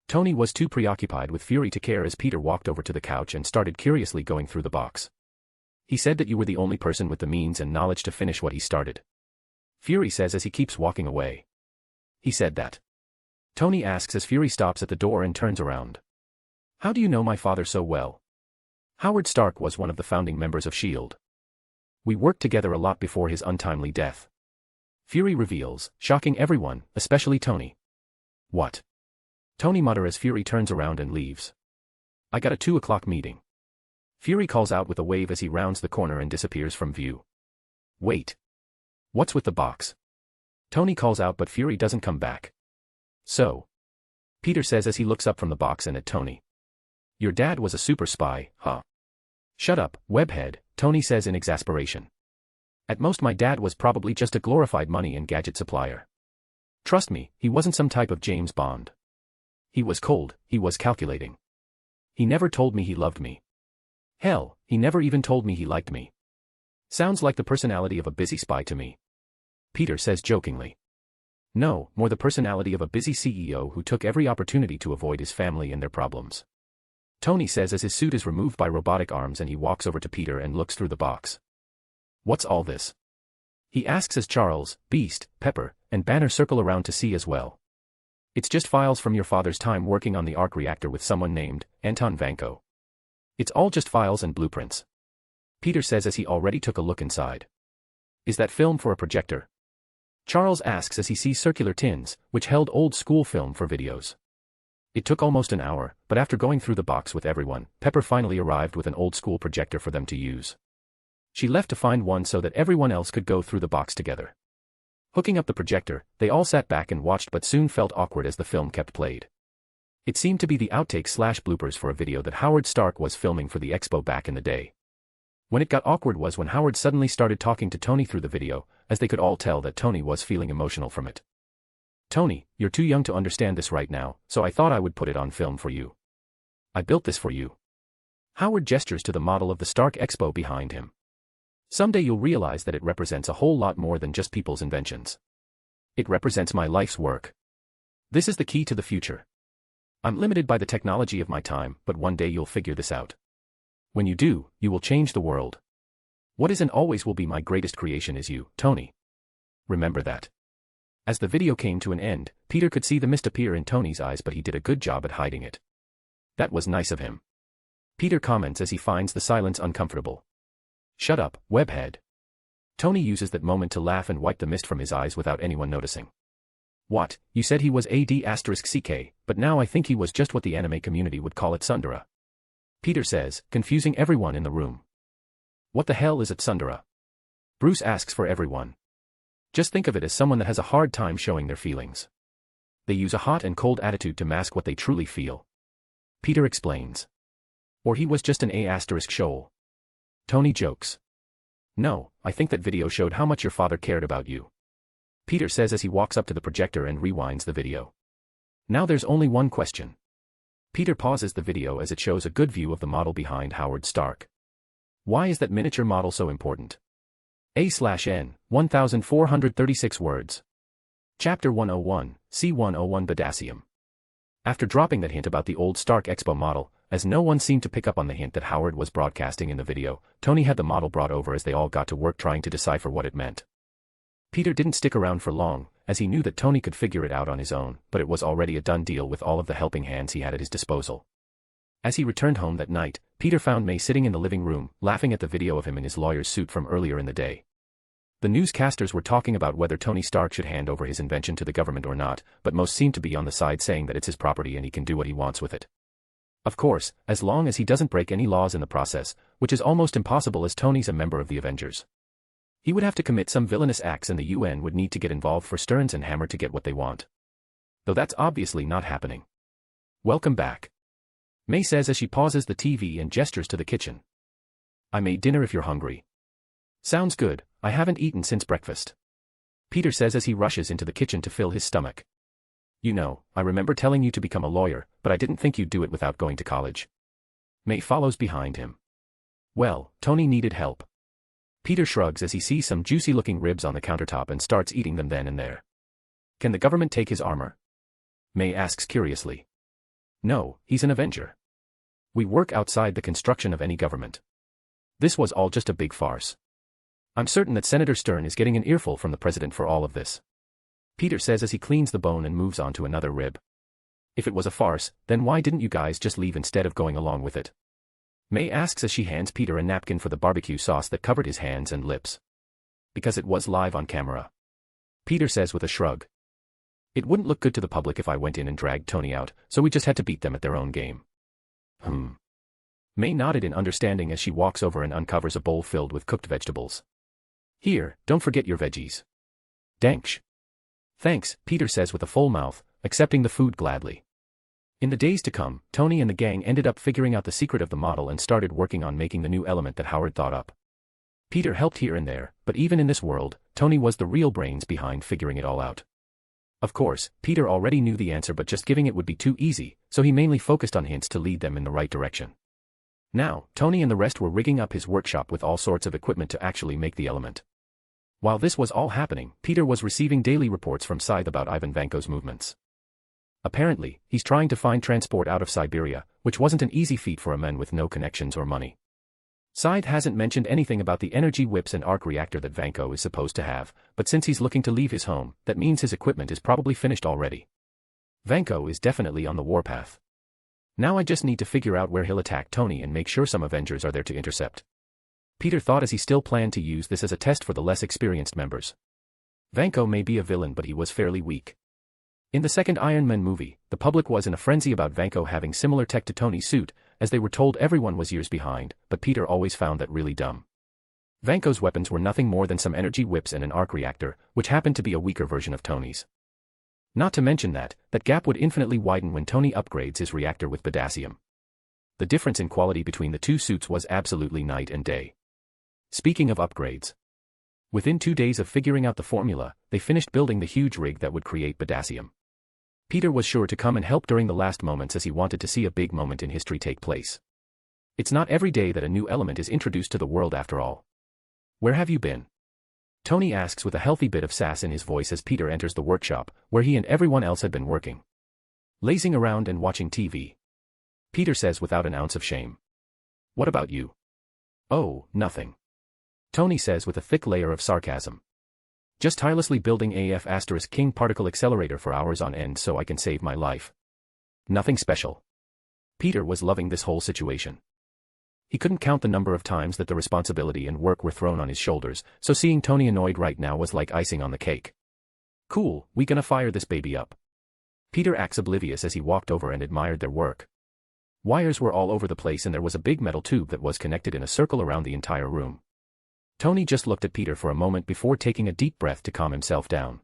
Tony was too preoccupied with Fury to care as Peter walked over to the couch and started curiously going through the box. He said that you were the only person with the means and knowledge to finish what he started. Fury says as he keeps walking away. He said that. Tony asks as Fury stops at the door and turns around. How do you know my father so well? Howard Stark was one of the founding members of S.H.I.E.L.D. We worked together a lot before his untimely death. Fury reveals, shocking everyone, especially Tony. What? Tony mutters as Fury turns around and leaves. I got a 2 o'clock meeting. Fury calls out with a wave as he rounds the corner and disappears from view. Wait. What's with the box? Tony calls out but Fury doesn't come back. So? Peter says as he looks up from the box and at Tony. Your dad was a super spy, huh? Shut up, webhead, Tony says in exasperation. At most my dad was probably just a glorified money and gadget supplier. Trust me, he wasn't some type of James Bond. He was cold, he was calculating. He never told me he loved me. Hell, he never even told me he liked me. Sounds like the personality of a busy spy to me. Peter says jokingly. No, more the personality of a busy CEO who took every opportunity to avoid his family and their problems. Tony says as his suit is removed by robotic arms and he walks over to Peter and looks through the box. What's all this? He asks as Charles, Beast, Pepper, and Banner circle around to see as well. It's just files from your father's time working on the arc reactor with someone named Anton Vanko. It's all just files and blueprints. Peter says as he already took a look inside. Is that film for a projector? Charles asks as he sees circular tins, which held old school film for videos. It took almost an hour, but after going through the box with everyone, Pepper finally arrived with an old school projector for them to use. She left to find one so that everyone else could go through the box together. Hooking up the projector, they all sat back and watched but soon felt awkward as the film kept played. It seemed to be the outtakes/bloopers for a video that Howard Stark was filming for the expo back in the day. When it got awkward was when Howard suddenly started talking to Tony through the video, as they could all tell that Tony was feeling emotional from it. Tony, you're too young to understand this right now, so I thought I would put it on film for you. I built this for you. Howard gestures to the model of the Stark Expo behind him. Someday you'll realize that it represents a whole lot more than just people's inventions. It represents my life's work. This is the key to the future. I'm limited by the technology of my time, but one day you'll figure this out. When you do, you will change the world. What is and always will be my greatest creation is you, Tony. Remember that. As the video came to an end, Peter could see the mist appear in Tony's eyes but he did a good job at hiding it. That was nice of him. Peter comments as he finds the silence uncomfortable. Shut up, webhead. Tony uses that moment to laugh and wipe the mist from his eyes without anyone noticing. What, you said he was AD*CK, but now I think he was just what the anime community would call it Tsundere. Peter says, confusing everyone in the room. What the hell is a Tsundere? Bruce asks for everyone. Just think of it as someone that has a hard time showing their feelings. They use a hot and cold attitude to mask what they truly feel. Peter explains. Or he was just an A*shoal. Tony jokes. No, I think that video showed how much your father cared about you. Peter says as he walks up to the projector and rewinds the video. Now there's only one question. Peter pauses the video as it shows a good view of the model behind Howard Stark. Why is that miniature model so important? A/N, 1436 words. Chapter 101, C101 Potassium. After dropping that hint about the old Stark Expo model, as no one seemed to pick up on the hint that Howard was broadcasting in the video, Tony had the model brought over as they all got to work trying to decipher what it meant. Peter didn't stick around for long, as he knew that Tony could figure it out on his own, but it was already a done deal with all of the helping hands he had at his disposal. As he returned home that night, Peter found May sitting in the living room, laughing at the video of him in his lawyer's suit from earlier in the day. The newscasters were talking about whether Tony Stark should hand over his invention to the government or not, but most seemed to be on the side saying that it's his property and he can do what he wants with it. Of course, as long as he doesn't break any laws in the process, which is almost impossible as Tony's a member of the Avengers. He would have to commit some villainous acts and the UN would need to get involved for Stearns and Hammer to get what they want. Though that's obviously not happening. Welcome back. May says as she pauses the TV and gestures to the kitchen. I made dinner if you're hungry. Sounds good, I haven't eaten since breakfast. Peter says as he rushes into the kitchen to fill his stomach. You know, I remember telling you to become a lawyer, but I didn't think you'd do it without going to college. May follows behind him. Well, Tony needed help. Peter shrugs as he sees some juicy-looking ribs on the countertop and starts eating them then and there. Can the government take his armor? May asks curiously. No, he's an Avenger. We work outside the construction of any government. This was all just a big farce. I'm certain that Senator Stern is getting an earful from the president for all of this. Peter says as he cleans the bone and moves on to another rib. If it was a farce, then why didn't you guys just leave instead of going along with it? May asks as she hands Peter a napkin for the barbecue sauce that covered his hands and lips. Because it was live on camera. Peter says with a shrug. It wouldn't look good to the public if I went in and dragged Tony out, so we just had to beat them at their own game. May nodded in understanding as she walks over and uncovers a bowl filled with cooked vegetables. Here, don't forget your veggies. Danksh. Thanks, Peter says with a full mouth, accepting the food gladly. In the days to come, Tony and the gang ended up figuring out the secret of the model and started working on making the new element that Howard thought up. Peter helped here and there, but even in this world, Tony was the real brains behind figuring it all out. Of course, Peter already knew the answer, but just giving it would be too easy, so he mainly focused on hints to lead them in the right direction. Now, Tony and the rest were rigging up his workshop with all sorts of equipment to actually make the element. While this was all happening, Peter was receiving daily reports from Scythe about Ivan Vanko's movements. Apparently, he's trying to find transport out of Siberia, which wasn't an easy feat for a man with no connections or money. Scythe hasn't mentioned anything about the energy whips and arc reactor that Vanko is supposed to have, but since he's looking to leave his home, that means his equipment is probably finished already. Vanko is definitely on the warpath. Now I just need to figure out where he'll attack Tony and make sure some Avengers are there to intercept. Peter thought as he still planned to use this as a test for the less experienced members. Vanko may be a villain, but he was fairly weak. In the second Iron Man movie, the public was in a frenzy about Vanko having similar tech to Tony's suit, as they were told everyone was years behind, but Peter always found that really dumb. Vanko's weapons were nothing more than some energy whips and an arc reactor, which happened to be a weaker version of Tony's. Not to mention that gap would infinitely widen when Tony upgrades his reactor with potassium. The difference in quality between the two suits was absolutely night and day. Speaking of upgrades. Within 2 days of figuring out the formula, they finished building the huge rig that would create potassium. Peter was sure to come and help during the last moments as he wanted to see a big moment in history take place. It's not every day that a new element is introduced to the world after all. Where have you been? Tony asks with a healthy bit of sass in his voice as Peter enters the workshop, where he and everyone else had been working. Lazing around and watching TV. Peter says without an ounce of shame. What about you? Oh, nothing. Tony says with a thick layer of sarcasm. Just tirelessly building King particle accelerator for hours on end so I can save my life. Nothing special. Peter was loving this whole situation. He couldn't count the number of times that the responsibility and work were thrown on his shoulders, so seeing Tony annoyed right now was like icing on the cake. Cool, we gonna fire this baby up. Peter acts oblivious as he walked over and admired their work. Wires were all over the place and there was a big metal tube that was connected in a circle around the entire room. Tony just looked at Peter for a moment before taking a deep breath to calm himself down.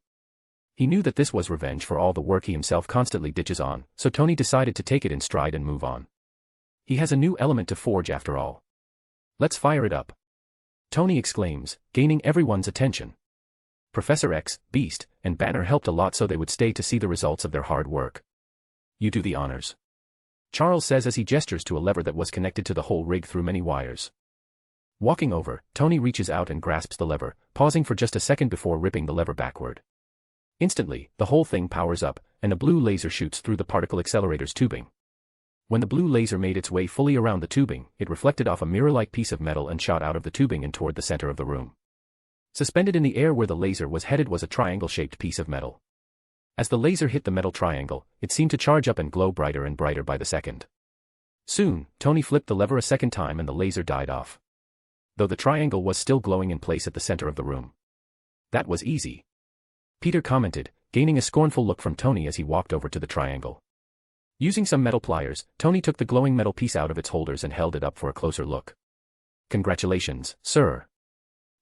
He knew that this was revenge for all the work he himself constantly ditches on, so Tony decided to take it in stride and move on. He has a new element to forge after all. Let's fire it up. Tony exclaims, gaining everyone's attention. Professor X, Beast, and Banner helped a lot so they would stay to see the results of their hard work. You do the honors. Charles says as he gestures to a lever that was connected to the whole rig through many wires. Walking over, Tony reaches out and grasps the lever, pausing for just a second before ripping the lever backward. Instantly, the whole thing powers up, and a blue laser shoots through the particle accelerator's tubing. When the blue laser made its way fully around the tubing, it reflected off a mirror-like piece of metal and shot out of the tubing and toward the center of the room. Suspended in the air where the laser was headed was a triangle-shaped piece of metal. As the laser hit the metal triangle, it seemed to charge up and glow brighter and brighter by the second. Soon, Tony flipped the lever a second time and the laser died off. Though the triangle was still glowing in place at the center of the room. That was easy. Peter commented, gaining a scornful look from Tony as he walked over to the triangle. Using some metal pliers, Tony took the glowing metal piece out of its holders and held it up for a closer look. Congratulations, sir.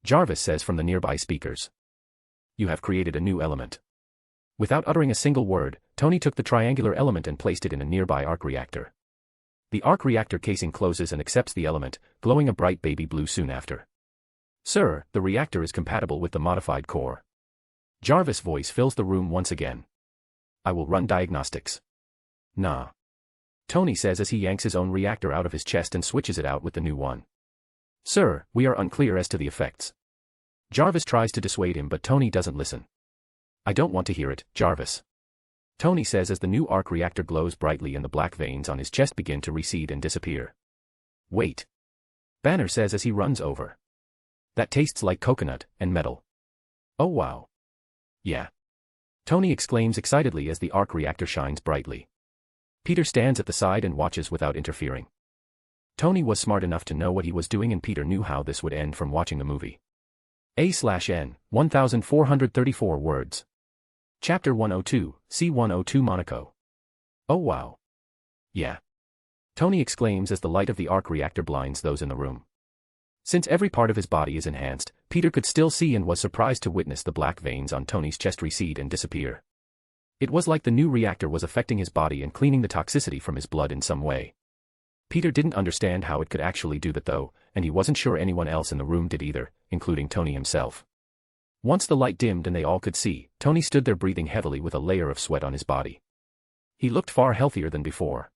Jarvis says from the nearby speakers. You have created a new element. Without uttering a single word, Tony took the triangular element and placed it in a nearby arc reactor. The arc reactor casing closes and accepts the element, glowing a bright baby blue soon after. Sir, the reactor is compatible with the modified core. Jarvis' voice fills the room once again. I will run diagnostics. Nah. Tony says as he yanks his own reactor out of his chest and switches it out with the new one. Sir, we are unclear as to the effects. Jarvis tries to dissuade him but Tony doesn't listen. I don't want to hear it, Jarvis. Tony says as the new arc reactor glows brightly and the black veins on his chest begin to recede and disappear. Wait. Banner says as he runs over. That tastes like coconut and metal. Oh wow. Yeah. Tony exclaims excitedly as the arc reactor shines brightly. Peter stands at the side and watches without interfering. Tony was smart enough to know what he was doing and Peter knew how this would end from watching the movie. A/N, 1434 words. Chapter 102, C102 Monaco. Oh wow. Yeah. Tony exclaims as the light of the arc reactor blinds those in the room. Since every part of his body is enhanced, Peter could still see and was surprised to witness the black veins on Tony's chest recede and disappear. It was like the new reactor was affecting his body and cleaning the toxicity from his blood in some way. Peter didn't understand how it could actually do that though, and he wasn't sure anyone else in the room did either, including Tony himself. Once the light dimmed and they all could see, Tony stood there breathing heavily with a layer of sweat on his body. He looked far healthier than before.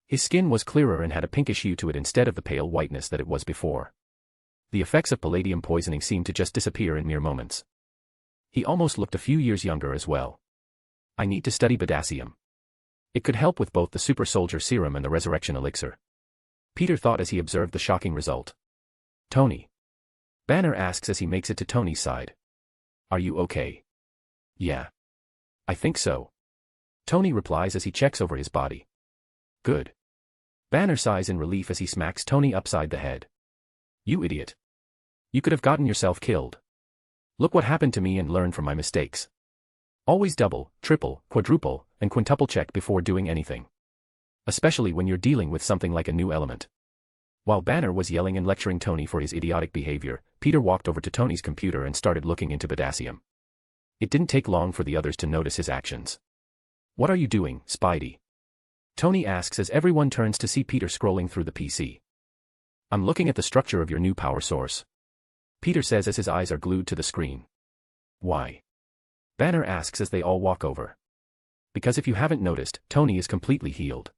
His skin was clearer and had a pinkish hue to it instead of the pale whiteness that it was before. The effects of palladium poisoning seemed to just disappear in mere moments. He almost looked a few years younger as well. I need to study potassium. It could help with both the super soldier serum and the resurrection elixir. Peter thought as he observed the shocking result. Tony. Banner asks as he makes it to Tony's side. Are you okay? Yeah. I think so. Tony replies as he checks over his body. Good. Banner sighs in relief as he smacks Tony upside the head. You idiot. You could have gotten yourself killed. Look what happened to me and learn from my mistakes. Always double, triple, quadruple, and quintuple check before doing anything. Especially when you're dealing with something like a new element. While Banner was yelling and lecturing Tony for his idiotic behavior, Peter walked over to Tony's computer and started looking into potassium. It didn't take long for the others to notice his actions. What are you doing, Spidey? Tony asks as everyone turns to see Peter scrolling through the PC. I'm looking at the structure of your new power source. Peter says as his eyes are glued to the screen. Why? Banner asks as they all walk over. Because if you haven't noticed, Tony is completely healed.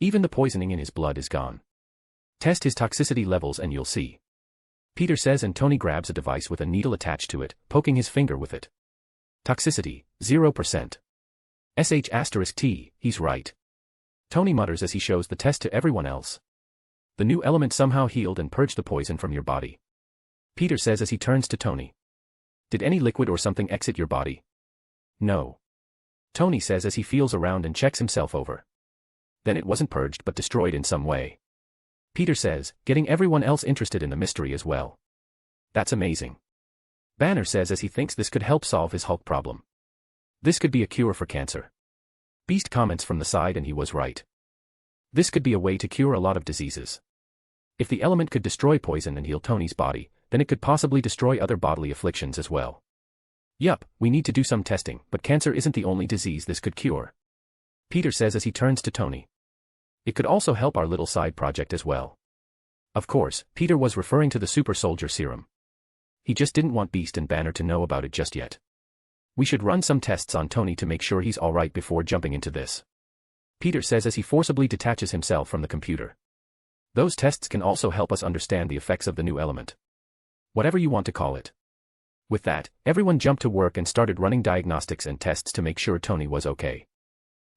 Even the poisoning in his blood is gone. Test his toxicity levels and you'll see. Peter says and Tony grabs a device with a needle attached to it, poking his finger with it. Toxicity, 0%. *T, he's right. Tony mutters as he shows the test to everyone else. The new element somehow healed and purged the poison from your body. Peter says as he turns to Tony. Did any liquid or something exit your body? No. Tony says as he feels around and checks himself over. Then it wasn't purged but destroyed in some way. Peter says, getting everyone else interested in the mystery as well. That's amazing. Banner says as he thinks this could help solve his Hulk problem. This could be a cure for cancer. Beast comments from the side and he was right. This could be a way to cure a lot of diseases. If the element could destroy poison and heal Tony's body, then it could possibly destroy other bodily afflictions as well. Yup, we need to do some testing, but cancer isn't the only disease this could cure. Peter says as he turns to Tony. It could also help our little side project as well. Of course, Peter was referring to the super soldier serum. He just didn't want Beast and Banner to know about it just yet. We should run some tests on Tony to make sure he's alright before jumping into this. Peter says as he forcibly detaches himself from the computer. Those tests can also help us understand the effects of the new element. Whatever you want to call it. With that, everyone jumped to work and started running diagnostics and tests to make sure Tony was okay.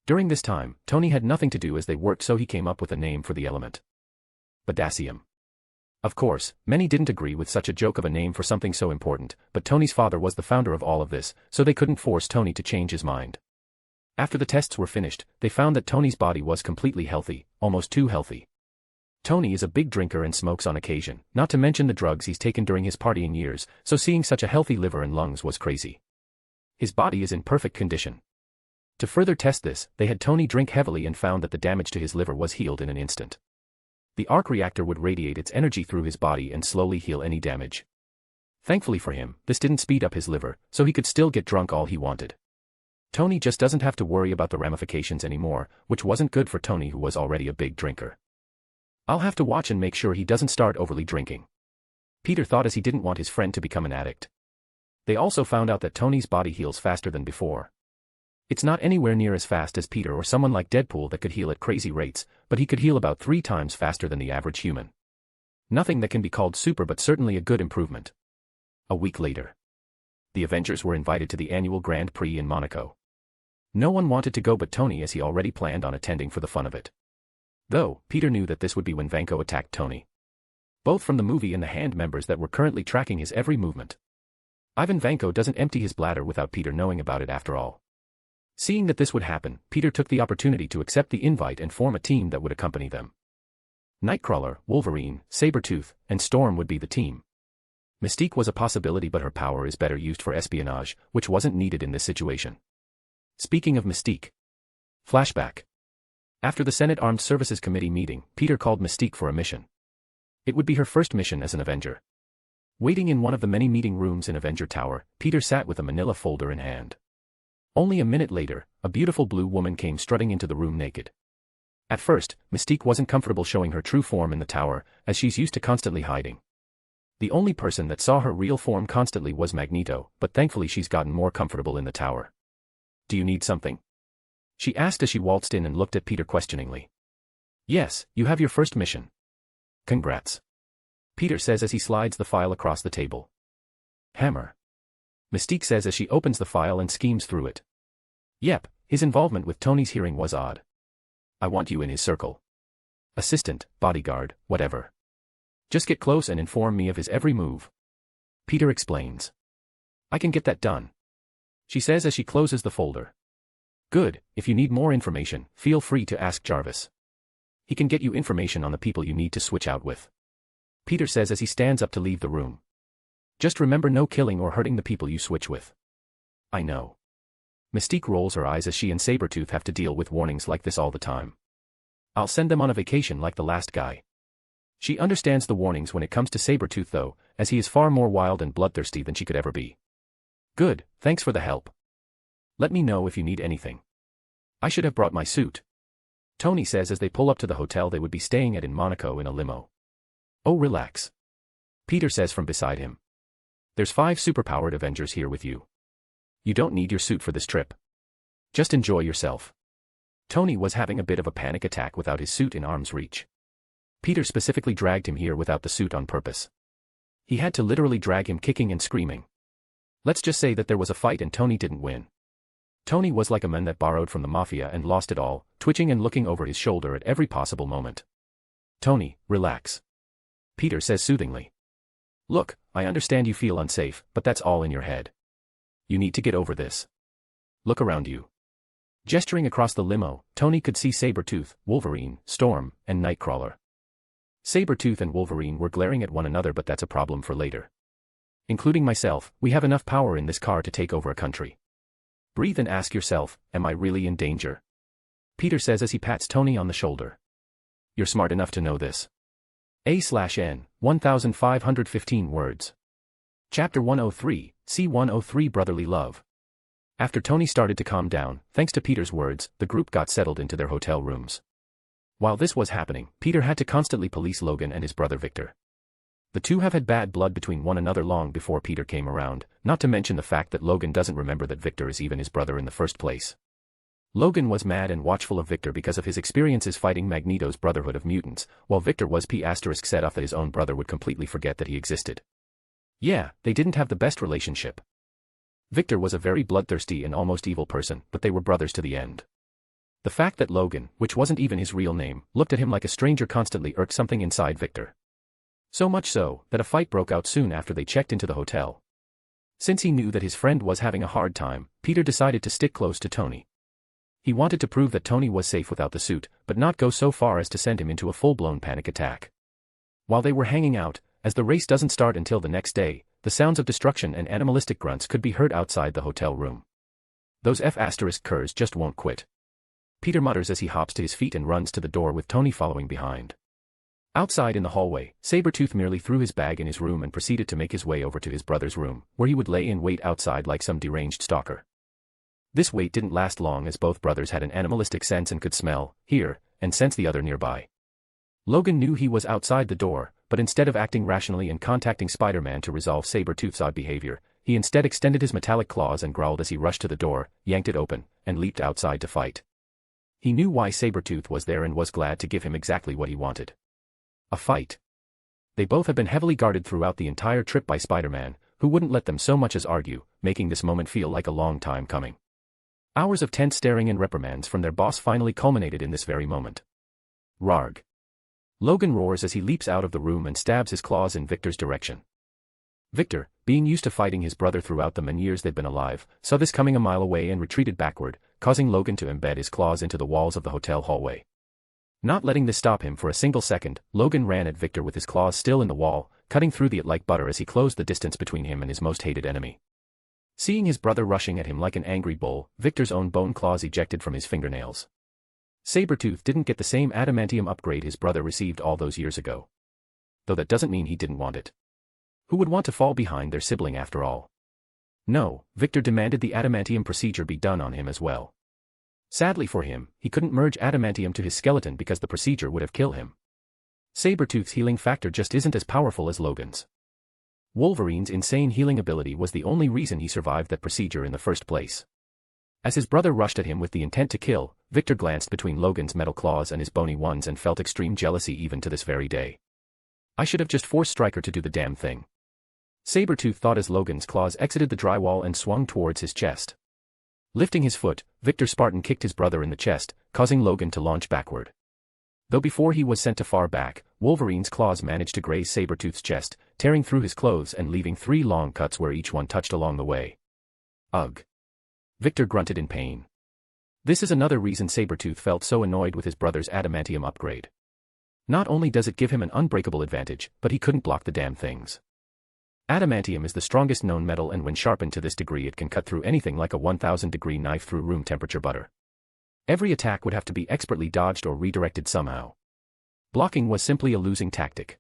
During this time, Tony had nothing to do as they worked so he came up with a name for the element. Potassium. Of course, many didn't agree with such a joke of a name for something so important, but Tony's father was the founder of all of this, so they couldn't force Tony to change his mind. After the tests were finished, they found that Tony's body was completely healthy, almost too healthy. Tony is a big drinker and smokes on occasion, not to mention the drugs he's taken during his partying years, so seeing such a healthy liver and lungs was crazy. His body is in perfect condition. To further test this, they had Tony drink heavily and found that the damage to his liver was healed in an instant. The arc reactor would radiate its energy through his body and slowly heal any damage. Thankfully for him, this didn't speed up his liver, so he could still get drunk all he wanted. Tony just doesn't have to worry about the ramifications anymore, which wasn't good for Tony who was already a big drinker. I'll have to watch and make sure he doesn't start overly drinking. Peter thought as he didn't want his friend to become an addict. They also found out that Tony's body heals faster than before. It's not anywhere near as fast as Peter or someone like Deadpool that could heal at crazy rates, but he could heal about 3 times faster than the average human. Nothing that can be called super but certainly a good improvement. A week later. The Avengers were invited to the annual Grand Prix in Monaco. No one wanted to go but Tony, as he already planned on attending for the fun of it. Though, Peter knew that this would be when Vanko attacked Tony. Both from the movie and the hand members that were currently tracking his every movement. Ivan Vanko doesn't empty his bladder without Peter knowing about it after all. Seeing that this would happen, Peter took the opportunity to accept the invite and form a team that would accompany them. Nightcrawler, Wolverine, Sabretooth, and Storm would be the team. Mystique was a possibility, but her power is better used for espionage, which wasn't needed in this situation. Speaking of Mystique. Flashback. After the Senate Armed Services Committee meeting, Peter called Mystique for a mission. It would be her first mission as an Avenger. Waiting in one of the many meeting rooms in Avenger Tower, Peter sat with a manila folder in hand. Only a minute later, a beautiful blue woman came strutting into the room naked. At first, Mystique wasn't comfortable showing her true form in the tower, as she's used to constantly hiding. The only person that saw her real form constantly was Magneto, but thankfully she's gotten more comfortable in the tower. Do you need something? She asked as she waltzed in and looked at Peter questioningly. Yes, you have your first mission. Congrats. Peter says as he slides the file across the table. Hammer. Mystique says as she opens the file and schemes through it. Yep, his involvement with Tony's hearing was odd. I want you in his circle. Assistant, bodyguard, whatever. Just get close and inform me of his every move. Peter explains. I can get that done. She says as she closes the folder. Good, if you need more information, feel free to ask Jarvis. He can get you information on the people you need to switch out with. Peter says as he stands up to leave the room. Just remember no killing or hurting the people you switch with. I know. Mystique rolls her eyes as she and Sabretooth have to deal with warnings like this all the time. I'll send them on a vacation like the last guy. She understands the warnings when it comes to Sabretooth though, as he is far more wild and bloodthirsty than she could ever be. Good, thanks for the help. Let me know if you need anything. I should have brought my suit. Tony says as they pull up to the hotel they would be staying at in Monaco in a limo. Oh, relax. Peter says from beside him. There's 5 superpowered Avengers here with you. You don't need your suit for this trip. Just enjoy yourself. Tony was having a bit of a panic attack without his suit in arm's reach. Peter specifically dragged him here without the suit on purpose. He had to literally drag him kicking and screaming. Let's just say that there was a fight and Tony didn't win. Tony was like a man that borrowed from the mafia and lost it all, twitching and looking over his shoulder at every possible moment. Tony, relax. Peter says soothingly. Look, I understand you feel unsafe, but that's all in your head. You need to get over this. Look around you. Gesturing across the limo, Tony could see Sabretooth, Wolverine, Storm, and Nightcrawler. Sabretooth and Wolverine were glaring at one another, but that's a problem for later. Including myself, we have enough power in this car to take over a country. Breathe and ask yourself, am I really in danger? Peter says as he pats Tony on the shoulder. You're smart enough to know this. A/N, 1515 words. Chapter 103, C-103 Brotherly Love. After Tony started to calm down, thanks to Peter's words, the group got settled into their hotel rooms. While this was happening, Peter had to constantly police Logan and his brother Victor. The two have had bad blood between one another long before Peter came around, not to mention the fact that Logan doesn't remember that Victor is even his brother in the first place. Logan was mad and watchful of Victor because of his experiences fighting Magneto's Brotherhood of Mutants, while Victor was set off that his own brother would completely forget that he existed. Yeah, they didn't have the best relationship. Victor was a very bloodthirsty and almost evil person, but they were brothers to the end. The fact that Logan, which wasn't even his real name, looked at him like a stranger constantly irked something inside Victor. So much so, that a fight broke out soon after they checked into the hotel. Since he knew that his friend was having a hard time, Peter decided to stick close to Tony. He wanted to prove that Tony was safe without the suit, but not go so far as to send him into a full-blown panic attack. While they were hanging out, as the race doesn't start until the next day, the sounds of destruction and animalistic grunts could be heard outside the hotel room. Those F***curs just won't quit. Peter mutters as he hops to his feet and runs to the door with Tony following behind. Outside in the hallway, Sabretooth merely threw his bag in his room and proceeded to make his way over to his brother's room, where he would lay in wait outside like some deranged stalker. This wait didn't last long as both brothers had an animalistic sense and could smell, hear, and sense the other nearby. Logan knew he was outside the door, but instead of acting rationally and contacting Spider-Man to resolve Sabretooth's odd behavior, he instead extended his metallic claws and growled as he rushed to the door, yanked it open, and leaped outside to fight. He knew why Sabretooth was there and was glad to give him exactly what he wanted. A fight. They both have been heavily guarded throughout the entire trip by Spider-Man, who wouldn't let them so much as argue, making this moment feel like a long time coming. Hours of tense staring and reprimands from their boss finally culminated in this very moment. Rarg. Logan roars as he leaps out of the room and stabs his claws in Victor's direction. Victor, being used to fighting his brother throughout the many years they'd been alive, saw this coming a mile away and retreated backward, causing Logan to embed his claws into the walls of the hotel hallway. Not letting this stop him for a single second, Logan ran at Victor with his claws still in the wall, cutting through it like butter as he closed the distance between him and his most hated enemy. Seeing his brother rushing at him like an angry bull, Victor's own bone claws ejected from his fingernails. Sabretooth didn't get the same adamantium upgrade his brother received all those years ago. Though that doesn't mean he didn't want it. Who would want to fall behind their sibling after all? No, Victor demanded the adamantium procedure be done on him as well. Sadly for him, he couldn't merge adamantium to his skeleton because the procedure would have killed him. Sabretooth's healing factor just isn't as powerful as Logan's. Wolverine's insane healing ability was the only reason he survived that procedure in the first place. As his brother rushed at him with the intent to kill, Victor glanced between Logan's metal claws and his bony ones and felt extreme jealousy even to this very day. I should have just forced Stryker to do the damn thing. Sabretooth thought as Logan's claws exited the drywall and swung towards his chest. Lifting his foot, Victor Spartan kicked his brother in the chest, causing Logan to launch backward. Though before he was sent to far back, Wolverine's claws managed to graze Sabretooth's chest, tearing through his clothes and leaving 3 long cuts where each one touched along the way. Ugh. Victor grunted in pain. This is another reason Sabretooth felt so annoyed with his brother's adamantium upgrade. Not only does it give him an unbreakable advantage, but he couldn't block the damn things. Adamantium is the strongest known metal, and when sharpened to this degree it can cut through anything like a 1000-degree knife through room temperature butter. Every attack would have to be expertly dodged or redirected somehow. Blocking was simply a losing tactic.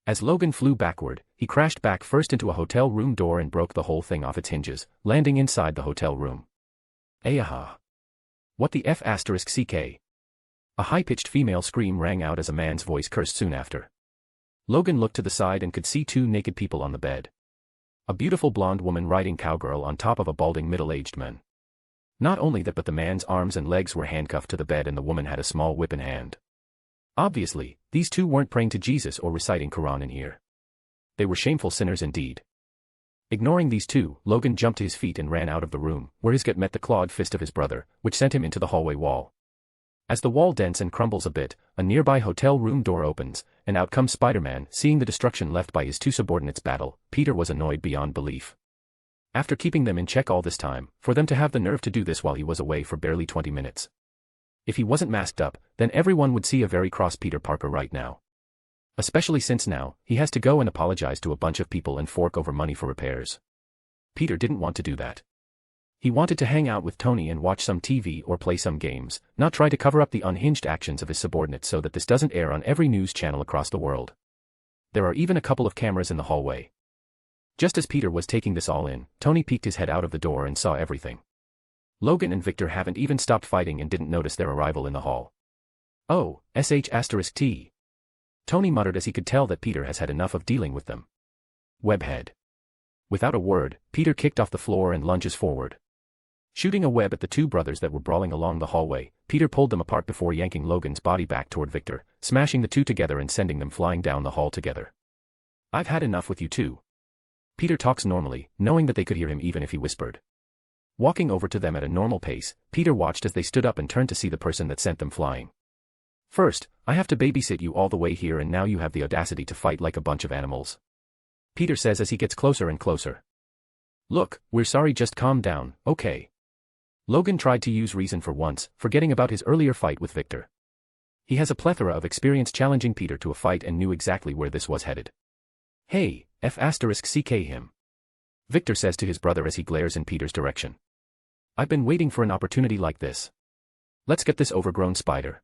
As Logan flew backward, he crashed back first into a hotel room door and broke the whole thing off its hinges, landing inside the hotel room. Ayaha. What the F***ck? A high-pitched female scream rang out as a man's voice cursed soon after. Logan looked to the side and could see 2 naked people on the bed. A beautiful blonde woman riding cowgirl on top of a balding middle-aged man. Not only that, but the man's arms and legs were handcuffed to the bed and the woman had a small whip in hand. Obviously, these 2 weren't praying to Jesus or reciting Quran in here. They were shameful sinners indeed. Ignoring these 2, Logan jumped to his feet and ran out of the room, where his gut met the clawed fist of his brother, which sent him into the hallway wall. As the wall dents and crumbles a bit, a nearby hotel room door opens, and out comes Spider-Man. Seeing the destruction left by his 2 subordinates' battle, Peter was annoyed beyond belief. After keeping them in check all this time, for them to have the nerve to do this while he was away for barely 20 minutes. If he wasn't masked up, then everyone would see a very cross Peter Parker right now. Especially since now, he has to go and apologize to a bunch of people and fork over money for repairs. Peter didn't want to do that. He wanted to hang out with Tony and watch some TV or play some games, not try to cover up the unhinged actions of his subordinates so that this doesn't air on every news channel across the world. There are even a couple of cameras in the hallway. Just as Peter was taking this all in, Tony peeked his head out of the door and saw everything. Logan and Victor haven't even stopped fighting and didn't notice their arrival in the hall. Oh, **T. Tony muttered as he could tell that Peter has had enough of dealing with them. Webhead. Without a word, Peter kicked off the floor and lunges forward. Shooting a web at the 2 brothers that were brawling along the hallway, Peter pulled them apart before yanking Logan's body back toward Victor, smashing the 2 together and sending them flying down the hall together. I've had enough with you 2. Peter talks normally, knowing that they could hear him even if he whispered. Walking over to them at a normal pace, Peter watched as they stood up and turned to see the person that sent them flying. First, I have to babysit you all the way here and now you have the audacity to fight like a bunch of animals. Peter says as he gets closer and closer. Look, we're sorry, just calm down, okay? Logan tried to use reason for once, forgetting about his earlier fight with Victor. He has a plethora of experience challenging Peter to a fight and knew exactly where this was headed. Hey, F***ck him. Victor says to his brother as he glares in Peter's direction. I've been waiting for an opportunity like this. Let's get this overgrown spider.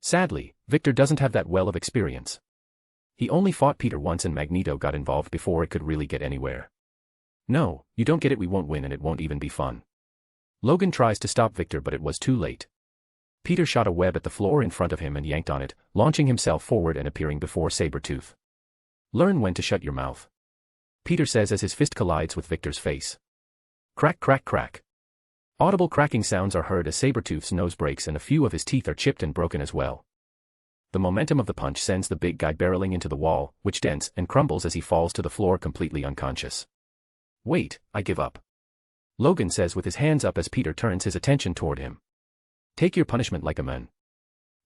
Sadly, Victor doesn't have that well of experience. He only fought Peter once and Magneto got involved before it could really get anywhere. No, you don't get it, we won't win and it won't even be fun. Logan tries to stop Victor but it was too late. Peter shot a web at the floor in front of him and yanked on it, launching himself forward and appearing before Sabretooth. Learn when to shut your mouth. Peter says as his fist collides with Victor's face. Crack, crack, crack. Audible cracking sounds are heard as Sabretooth's nose breaks and a few of his teeth are chipped and broken as well. The momentum of the punch sends the big guy barreling into the wall, which dents and crumbles as he falls to the floor completely unconscious. Wait, I give up. Logan says with his hands up as Peter turns his attention toward him. Take your punishment like a man.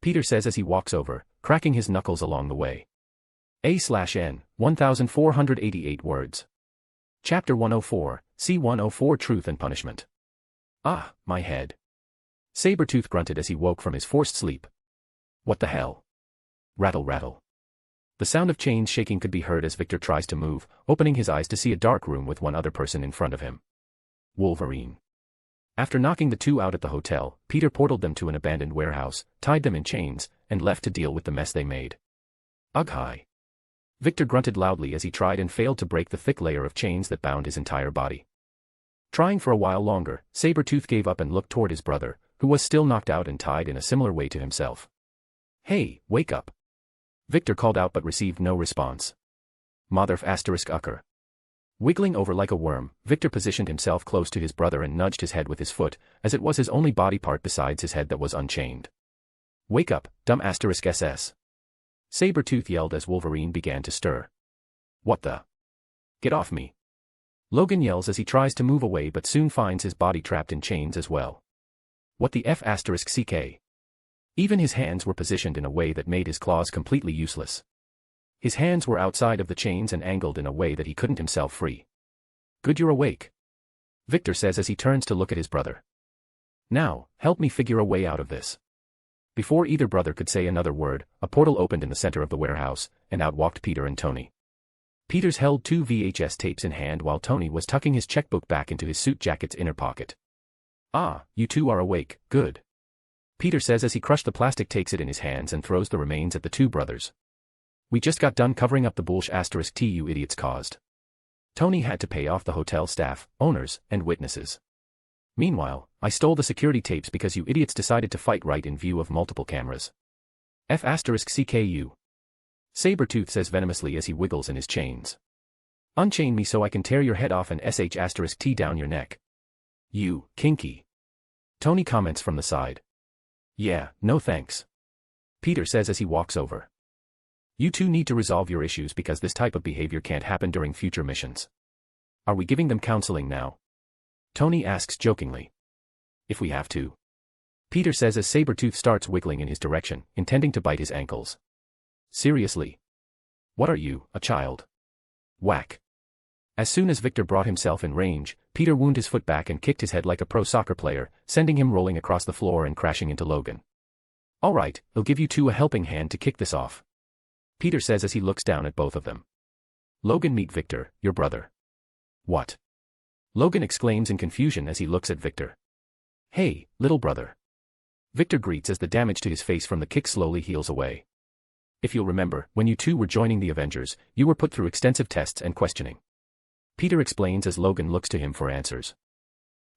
Peter says as he walks over, cracking his knuckles along the way. A/N, 1488 words. Chapter 104, C-104 Truth and Punishment. Ah, my head. Sabretooth grunted as he woke from his forced sleep. What the hell? Rattle rattle. The sound of chains shaking could be heard as Victor tries to move, opening his eyes to see a dark room with one other person in front of him. Wolverine. After knocking the two out at the hotel, Peter portaled them to an abandoned warehouse, tied them in chains, and left to deal with the mess they made. Ugh hi. Victor grunted loudly as he tried and failed to break the thick layer of chains that bound his entire body. Trying for a while longer, Sabretooth gave up and looked toward his brother, who was still knocked out and tied in a similar way to himself. Hey, wake up. Victor called out but received no response. Motherf***ucker. Wiggling over like a worm, Victor positioned himself close to his brother and nudged his head with his foot, as it was his only body part besides his head that was unchained. Wake up, dumb *SS. Sabretooth yelled as Wolverine began to stir. What the? Get off me. Logan yells as he tries to move away but soon finds his body trapped in chains as well. What the F***ck? Even his hands were positioned in a way that made his claws completely useless. His hands were outside of the chains and angled in a way that he couldn't himself free. Good you're awake. Victor says as he turns to look at his brother. Now, help me figure a way out of this. Before either brother could say another word, a portal opened in the center of the warehouse, and out walked Peter and Tony. Peters held 2 VHS tapes in hand while Tony was tucking his checkbook back into his suit jacket's inner pocket. Ah, you two are awake, good. Peter says as he crushed the plastic, takes it in his hands and throws the remains at the two brothers. We just got done covering up the bullsh**t you idiots caused. Tony had to pay off the hotel staff, owners, and witnesses. Meanwhile, I stole the security tapes because you idiots decided to fight right in view of multiple cameras. F***CKU. Sabretooth says venomously as he wiggles in his chains. Unchain me so I can tear your head off and sh**t down your neck. You, kinky. Tony comments from the side. Yeah, no thanks. Peter says as he walks over. You two need to resolve your issues because this type of behavior can't happen during future missions. Are we giving them counseling now? Tony asks jokingly. If we have to. Peter says as Sabretooth starts wiggling in his direction, intending to bite his ankles. Seriously? What are you, a child? Whack. As soon as Victor brought himself in range, Peter wound his foot back and kicked his head like a pro soccer player, sending him rolling across the floor and crashing into Logan. Alright, I'll give you two a helping hand to kick this off. Peter says as he looks down at both of them. Logan, meet Victor, your brother. What? Logan exclaims in confusion as he looks at Victor. Hey, little brother. Victor greets as the damage to his face from the kick slowly heals away. If you'll remember, when you two were joining the Avengers, you were put through extensive tests and questioning. Peter explains as Logan looks to him for answers.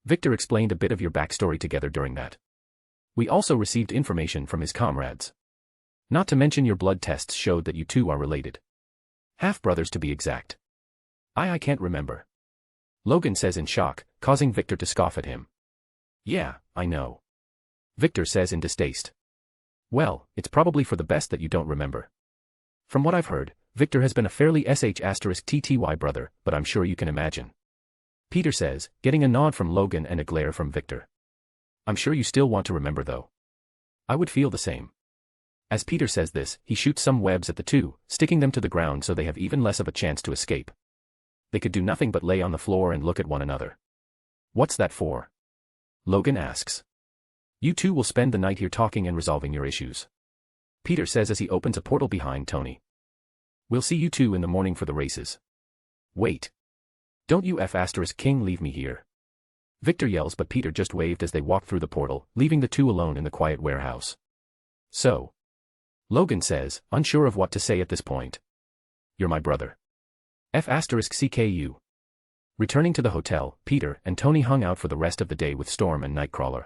Victor explained a bit of your backstory together during that. We also received information from his comrades. Not to mention your blood tests showed that you two are related. Half-brothers to be exact. I can't remember. Logan says in shock, causing Victor to scoff at him. Yeah, I know. Victor says in distaste. Well, it's probably for the best that you don't remember. From what I've heard, Victor has been a fairly sh**tty brother, but I'm sure you can imagine. Peter says, getting a nod from Logan and a glare from Victor. I'm sure you still want to remember though. I would feel the same. As Peter says this, he shoots some webs at the two, sticking them to the ground so they have even less of a chance to escape. They could do nothing but lay on the floor and look at one another. What's that for? Logan asks. You two will spend the night here talking and resolving your issues. Peter says as he opens a portal behind Tony. We'll see you two in the morning for the races. Wait. Don't you F***king leave me here. Victor yells but Peter just waved as they walk through the portal, leaving the two alone in the quiet warehouse. So. Logan says, unsure of what to say at this point. You're my brother. F***CKU. Returning to the hotel, Peter and Tony hung out for the rest of the day with Storm and Nightcrawler.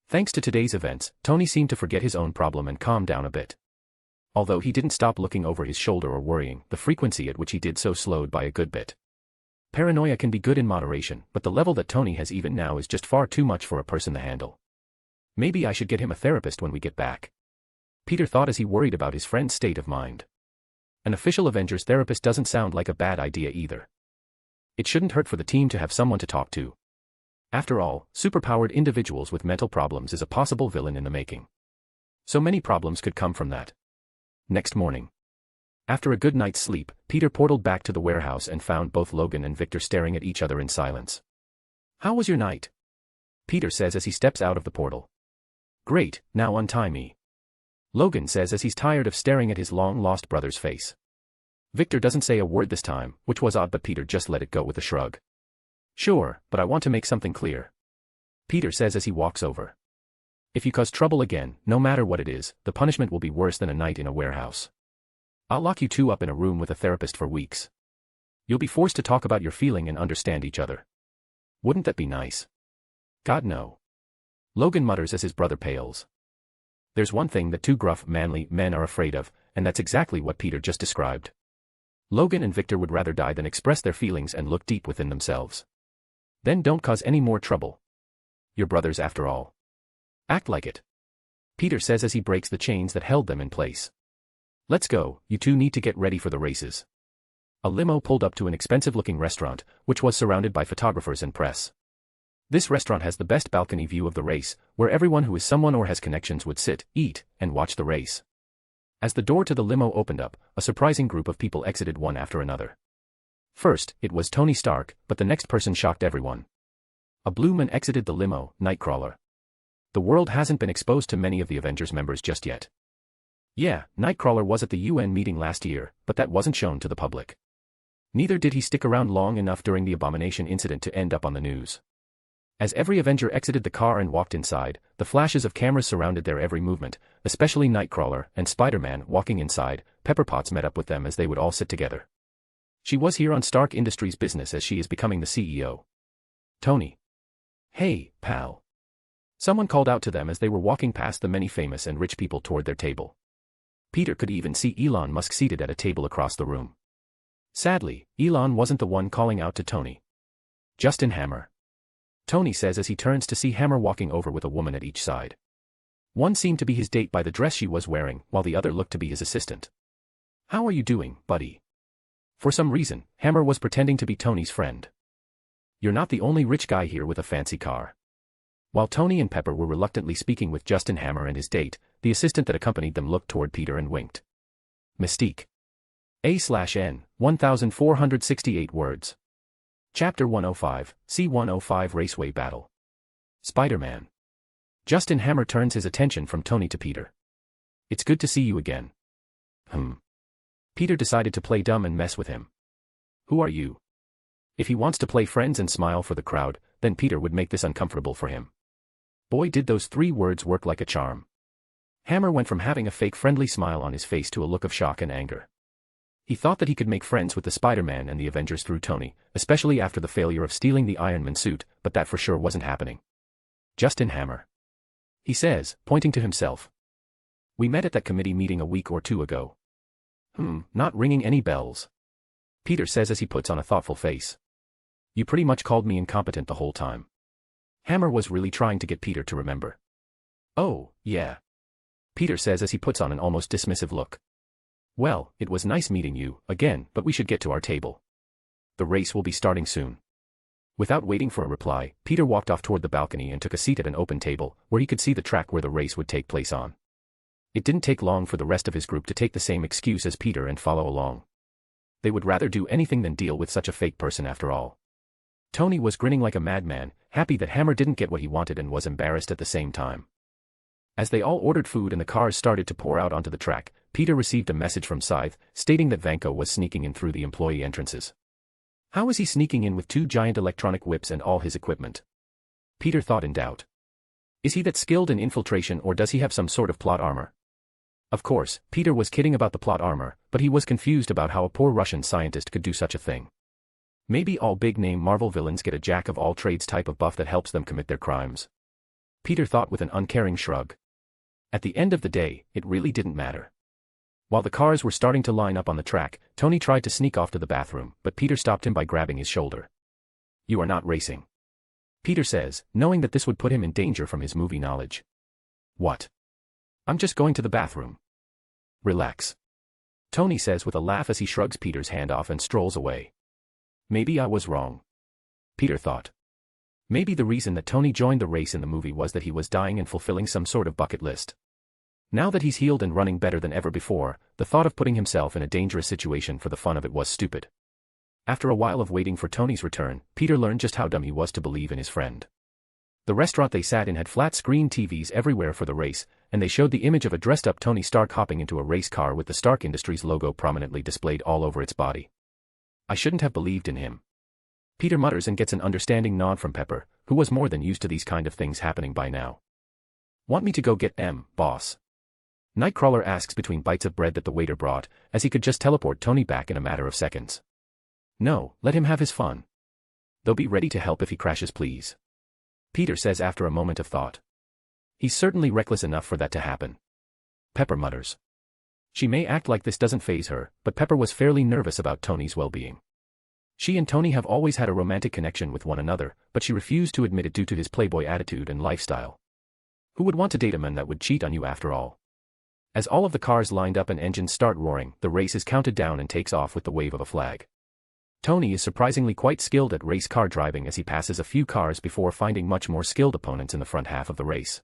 Thanks to today's events, Tony seemed to forget his own problem and calm down a bit. Although he didn't stop looking over his shoulder or worrying, the frequency at which he did so slowed by a good bit. Paranoia can be good in moderation, but the level that Tony has even now is just far too much for a person to handle. Maybe I should get him a therapist when we get back. Peter thought as he worried about his friend's state of mind. An official Avengers therapist doesn't sound like a bad idea either. It shouldn't hurt for the team to have someone to talk to. After all, superpowered individuals with mental problems is a possible villain in the making. So many problems could come from that. Next morning. After a good night's sleep, Peter portaled back to the warehouse and found both Logan and Victor staring at each other in silence. "How was your night?" Peter says as he steps out of the portal. "Great, now untie me," Logan says as he's tired of staring at his long-lost brother's face. Victor doesn't say a word this time, which was odd, but Peter just let it go with a shrug. "Sure, but I want to make something clear," Peter says as he walks over. "If you cause trouble again, no matter what it is, the punishment will be worse than a night in a warehouse. I'll lock you two up in a room with a therapist for weeks. You'll be forced to talk about your feeling and understand each other. Wouldn't that be nice?" "God no," Logan mutters as his brother pales. There's one thing that two gruff, manly men are afraid of, and that's exactly what Peter just described. Logan and Victor would rather die than express their feelings and look deep within themselves. Then don't cause any more trouble. You're brothers after all. Act like it, Peter says as he breaks the chains that held them in place. "Let's go, you two need to get ready for the races." A limo pulled up to an expensive-looking restaurant, which was surrounded by photographers and press. This restaurant has the best balcony view of the race, where everyone who is someone or has connections would sit, eat, and watch the race. As the door to the limo opened up, a surprising group of people exited one after another. First, it was Tony Stark, but the next person shocked everyone. A blue man exited the limo, Nightcrawler. The world hasn't been exposed to many of the Avengers members just yet. Yeah, Nightcrawler was at the UN meeting last year, but that wasn't shown to the public. Neither did he stick around long enough during the Abomination incident to end up on the news. As every Avenger exited the car and walked inside, the flashes of cameras surrounded their every movement, especially Nightcrawler and Spider-Man walking inside. Pepper Potts met up with them as they would all sit together. She was here on Stark Industries business as she is becoming the CEO. "Tony. Hey, pal." Someone called out to them as they were walking past the many famous and rich people toward their table. Peter could even see Elon Musk seated at a table across the room. Sadly, Elon wasn't the one calling out to Tony. Justin Hammer. Tony says as he turns to see Hammer walking over with a woman at each side. One seemed to be his date by the dress she was wearing, while the other looked to be his assistant. "How are you doing, buddy?" For some reason, Hammer was pretending to be Tony's friend. "You're not the only rich guy here with a fancy car." While Tony and Pepper were reluctantly speaking with Justin Hammer and his date, the assistant that accompanied them looked toward Peter and winked. Mystique. A/N, 1468 words. Chapter 105, C-105 Raceway Battle. Spider-Man. Justin Hammer turns his attention from Tony to Peter. "It's good to see you again." Peter decided to play dumb and mess with him. "Who are you?" If he wants to play friends and smile for the crowd, then Peter would make this uncomfortable for him. Boy, did those 3 words work like a charm. Hammer went from having a fake friendly smile on his face to a look of shock and anger. He thought that he could make friends with the Spider-Man and the Avengers through Tony, especially after the failure of stealing the Iron Man suit, but that for sure wasn't happening. "Justin Hammer," he says, pointing to himself. "We met at that committee meeting a week or 2 ago." Not ringing any bells," Peter says as he puts on a thoughtful face. "You pretty much called me incompetent the whole time." Hammer was really trying to get Peter to remember. "Oh, yeah," Peter says as he puts on an almost dismissive look. "Well, it was nice meeting you, again, but we should get to our table. The race will be starting soon." Without waiting for a reply, Peter walked off toward the balcony and took a seat at an open table, where he could see the track where the race would take place on. It didn't take long for the rest of his group to take the same excuse as Peter and follow along. They would rather do anything than deal with such a fake person after all. Tony was grinning like a madman, happy that Hammer didn't get what he wanted and was embarrassed at the same time. As they all ordered food and the cars started to pour out onto the track, Peter received a message from Scythe, stating that Vanko was sneaking in through the employee entrances. How is he sneaking in with 2 giant electronic whips and all his equipment? Peter thought in doubt. Is he that skilled in infiltration or does he have some sort of plot armor? Of course, Peter was kidding about the plot armor, but he was confused about how a poor Russian scientist could do such a thing. Maybe all big-name Marvel villains get a jack-of-all-trades type of buff that helps them commit their crimes. Peter thought with an uncaring shrug. At the end of the day, it really didn't matter. While the cars were starting to line up on the track, Tony tried to sneak off to the bathroom, but Peter stopped him by grabbing his shoulder. "You are not racing," Peter says, knowing that this would put him in danger from his movie knowledge. "What?" I'm just going to the bathroom. Relax. Tony says with a laugh as he shrugs Peter's hand off and strolls away. Maybe I was wrong. Peter thought. Maybe the reason that Tony joined the race in the movie was that he was dying and fulfilling some sort of bucket list. Now that he's healed and running better than ever before, the thought of putting himself in a dangerous situation for the fun of it was stupid. After a while of waiting for Tony's return, Peter learned just how dumb he was to believe in his friend. The restaurant they sat in had flat-screen TVs everywhere for the race, and they showed the image of a dressed-up Tony Stark hopping into a race car with the Stark Industries logo prominently displayed all over its body. I shouldn't have believed in him. Peter mutters and gets an understanding nod from Pepper, who was more than used to these kind of things happening by now. Want me to go get them, boss? Nightcrawler asks between bites of bread that the waiter brought, as he could just teleport Tony back in a matter of seconds. No, let him have his fun. They'll be ready to help if he crashes, please. Peter says after a moment of thought. He's certainly reckless enough for that to happen. Pepper mutters. She may act like this doesn't faze her, but Pepper was fairly nervous about Tony's well-being. She and Tony have always had a romantic connection with one another, but she refused to admit it due to his playboy attitude and lifestyle. Who would want to date a man that would cheat on you after all? As all of the cars lined up and engines start roaring, the race is counted down and takes off with the wave of a flag. Tony is surprisingly quite skilled at race car driving as he passes a few cars before finding much more skilled opponents in the front half of the race.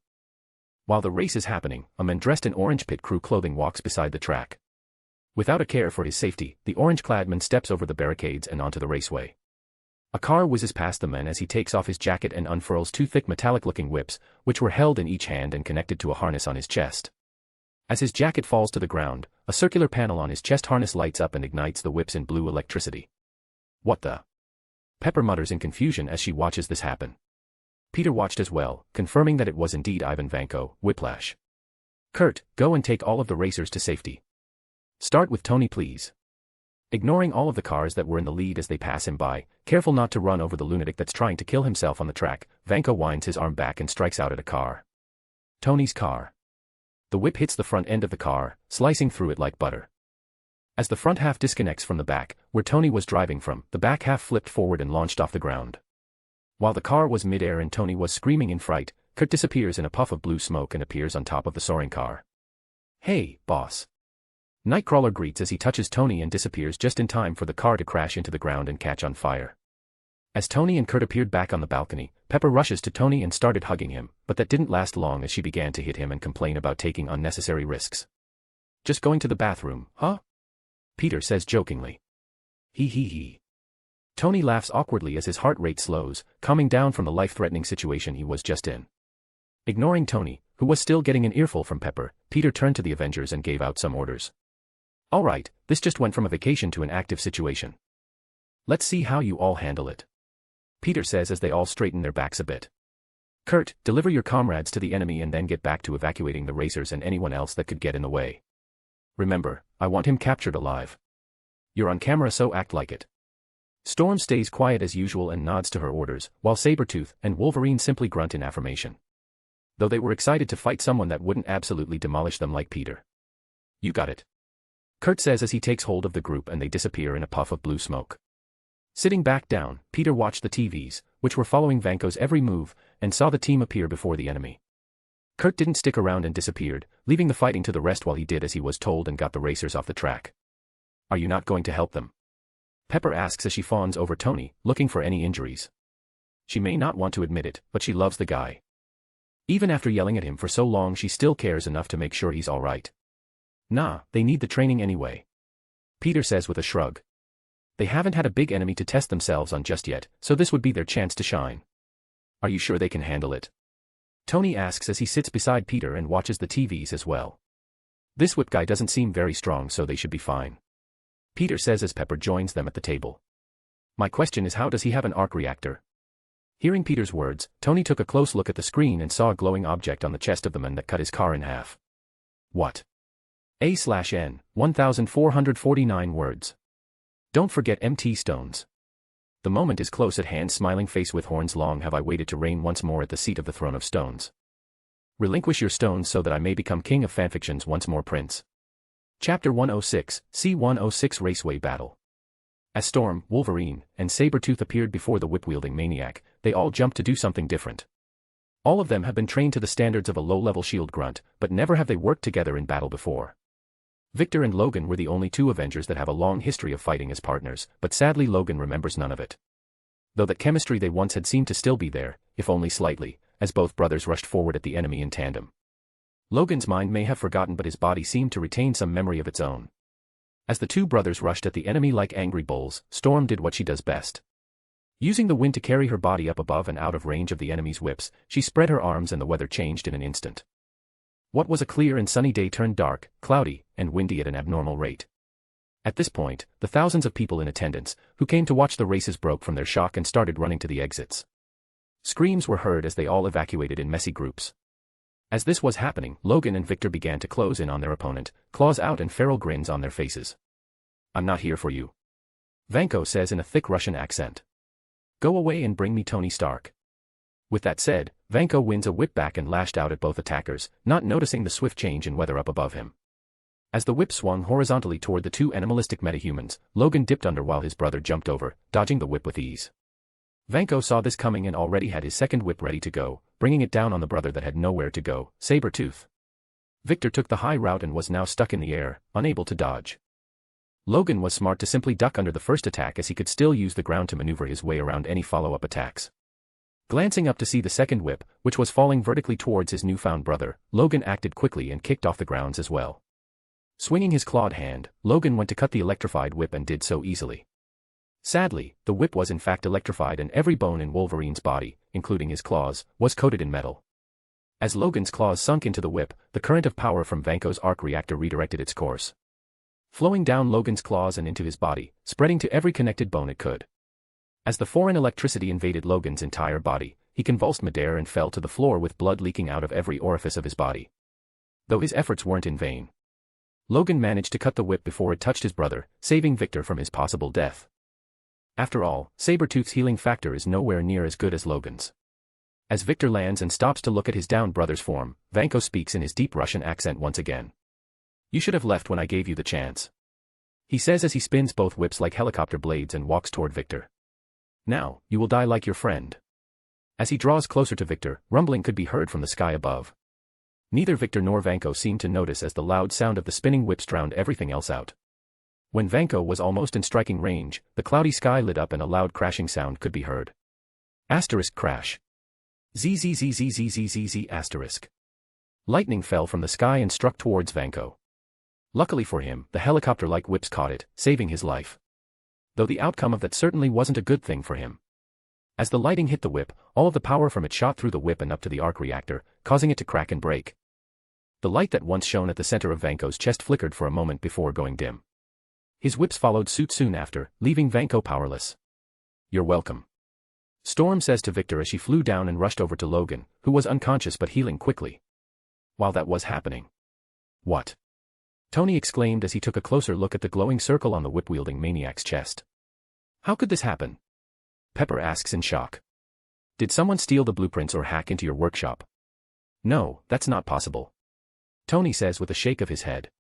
While the race is happening, a man dressed in orange pit crew clothing walks beside the track. Without a care for his safety, the orange-clad man steps over the barricades and onto the raceway. A car whizzes past the man as he takes off his jacket and unfurls two thick metallic-looking whips, which were held in each hand and connected to a harness on his chest. As his jacket falls to the ground, a circular panel on his chest harness lights up and ignites the whips in blue electricity. What the? Pepper mutters in confusion as she watches this happen. Peter watched as well, confirming that it was indeed Ivan Vanko, Whiplash. Kurt, go and take all of the racers to safety. Start with Tony, please. Ignoring all of the cars that were in the lead as they pass him by, careful not to run over the lunatic that's trying to kill himself on the track, Vanko winds his arm back and strikes out at a car. Tony's car. The whip hits the front end of the car, slicing through it like butter. As the front half disconnects from the back, where Tony was driving from, the back half flipped forward and launched off the ground. While the car was mid-air and Tony was screaming in fright, Kurt disappears in a puff of blue smoke and appears on top of the soaring car. Hey, boss. Nightcrawler greets as he touches Tony and disappears just in time for the car to crash into the ground and catch on fire. As Tony and Kurt appeared back on the balcony, Pepper rushes to Tony and started hugging him, but that didn't last long as she began to hit him and complain about taking unnecessary risks. Just going to the bathroom, huh? Peter says jokingly. He. Tony laughs awkwardly as his heart rate slows, calming down from the life-threatening situation he was just in. Ignoring Tony, who was still getting an earful from Pepper, Peter turned to the Avengers and gave out some orders. All right, this just went from a vacation to an active situation. Let's see how you all handle it. Peter says as they all straighten their backs a bit. Kurt, deliver your comrades to the enemy and then get back to evacuating the racers and anyone else that could get in the way. Remember, I want him captured alive. You're on camera, so act like it. Storm stays quiet as usual and nods to her orders, while Sabretooth and Wolverine simply grunt in affirmation. Though they were excited to fight someone that wouldn't absolutely demolish them like Peter. You got it. Kurt says as he takes hold of the group and they disappear in a puff of blue smoke. Sitting back down, Peter watched the TVs, which were following Vanko's every move, and saw the team appear before the enemy. Kurt didn't stick around and disappeared, leaving the fighting to the rest while he did as he was told and got the racers off the track. Are you not going to help them? Pepper asks as she fawns over Tony, looking for any injuries. She may not want to admit it, but she loves the guy. Even after yelling at him for so long, she still cares enough to make sure he's all right. Nah, they need the training anyway. Peter says with a shrug. They haven't had a big enemy to test themselves on just yet, so this would be their chance to shine. Are you sure they can handle it? Tony asks as he sits beside Peter and watches the TVs as well. This whip guy doesn't seem very strong, so they should be fine. Peter says as Pepper joins them at the table. My question is, how does he have an arc reactor? Hearing Peter's words, Tony took a close look at the screen and saw a glowing object on the chest of the man that cut his car in half. What? A/N, 1449 words. Don't forget MT stones. The moment is close at hand. Smiling face with horns, long have I waited to reign once more at the seat of the throne of stones. Relinquish your stones so that I may become king of fanfictions once more, Prince. Chapter 106, C-106 Raceway Battle. As Storm, Wolverine, and Sabretooth appeared before the whip-wielding maniac, they all jumped to do something different. All of them have been trained to the standards of a low-level shield grunt, but never have they worked together in battle before. Victor and Logan were the only two Avengers that have a long history of fighting as partners, but sadly Logan remembers none of it. Though that chemistry they once had seemed to still be there, if only slightly, as both brothers rushed forward at the enemy in tandem. Logan's mind may have forgotten, but his body seemed to retain some memory of its own. As the two brothers rushed at the enemy like angry bulls, Storm did what she does best. Using the wind to carry her body up above and out of range of the enemy's whips, she spread her arms and the weather changed in an instant. What was a clear and sunny day turned dark, cloudy, and windy at an abnormal rate. At this point, the thousands of people in attendance, who came to watch the races, broke from their shock and started running to the exits. Screams were heard as they all evacuated in messy groups. As this was happening, Logan and Victor began to close in on their opponent, claws out and feral grins on their faces. "I'm not here for you," Vanko says in a thick Russian accent. "Go away and bring me Tony Stark." With that said, Vanko wins a whip back and lashed out at both attackers, not noticing the swift change in weather up above him. As the whip swung horizontally toward the two animalistic metahumans, Logan dipped under while his brother jumped over, dodging the whip with ease. Vanko saw this coming and already had his second whip ready to go, bringing it down on the brother that had nowhere to go, Sabretooth. Victor took the high route and was now stuck in the air, unable to dodge. Logan was smart to simply duck under the first attack, as he could still use the ground to maneuver his way around any follow-up attacks. Glancing up to see the second whip, which was falling vertically towards his newfound brother, Logan acted quickly and kicked off the grounds as well. Swinging his clawed hand, Logan went to cut the electrified whip and did so easily. Sadly, the whip was in fact electrified and every bone in Wolverine's body, including his claws, was coated in metal. As Logan's claws sunk into the whip, the current of power from Vanko's arc reactor redirected its course, flowing down Logan's claws and into his body, spreading to every connected bone it could. As the foreign electricity invaded Logan's entire body, he convulsed midair and fell to the floor with blood leaking out of every orifice of his body. Though his efforts weren't in vain, Logan managed to cut the whip before it touched his brother, saving Victor from his possible death. After all, Sabretooth's healing factor is nowhere near as good as Logan's. As Victor lands and stops to look at his downed brother's form, Vanko speaks in his deep Russian accent once again. "You should have left when I gave you the chance," he says as he spins both whips like helicopter blades and walks toward Victor. "Now, you will die like your friend." As he draws closer to Victor, rumbling could be heard from the sky above. Neither Victor nor Vanko seemed to notice as the loud sound of the spinning whips drowned everything else out. When Vanko was almost in striking range, the cloudy sky lit up and a loud crashing sound could be heard. Asterisk crash. ZZZZZZZZ asterisk. Lightning fell from the sky and struck towards Vanko. Luckily for him, the helicopter-like whips caught it, saving his life. Though the outcome of that certainly wasn't a good thing for him. As the lightning hit the whip, all of the power from it shot through the whip and up to the arc reactor, causing it to crack and break. The light that once shone at the center of Vanko's chest flickered for a moment before going dim. His whips followed suit soon after, leaving Vanko powerless. "You're welcome," Storm says to Victor as she flew down and rushed over to Logan, who was unconscious but healing quickly. While that was happening. "What?" Tony exclaimed as he took a closer look at the glowing circle on the whip-wielding maniac's chest. "How could this happen?" Pepper asks in shock. "Did someone steal the blueprints or hack into your workshop?" "No, that's not possible," Tony says with a shake of his head.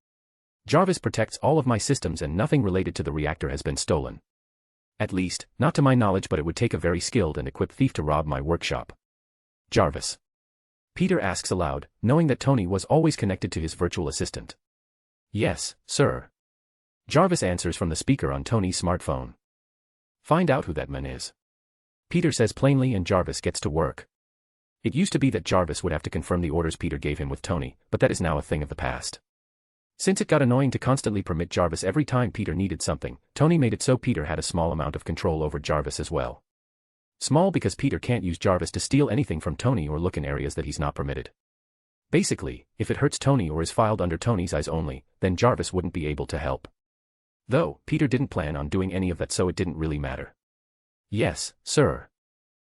"Jarvis protects all of my systems and nothing related to the reactor has been stolen. At least, not to my knowledge, but it would take a very skilled and equipped thief to rob my workshop." "Jarvis?" Peter asks aloud, knowing that Tony was always connected to his virtual assistant. "Yes, sir," Jarvis answers from the speaker on Tony's smartphone. "Find out who that man is," Peter says plainly, and Jarvis gets to work. It used to be that Jarvis would have to confirm the orders Peter gave him with Tony, but that is now a thing of the past. Since it got annoying to constantly permit Jarvis every time Peter needed something, Tony made it so Peter had a small amount of control over Jarvis as well. Small because Peter can't use Jarvis to steal anything from Tony or look in areas that he's not permitted. Basically, if it hurts Tony or is filed under Tony's eyes only, then Jarvis wouldn't be able to help. Though, Peter didn't plan on doing any of that, so it didn't really matter. "Yes, sir,"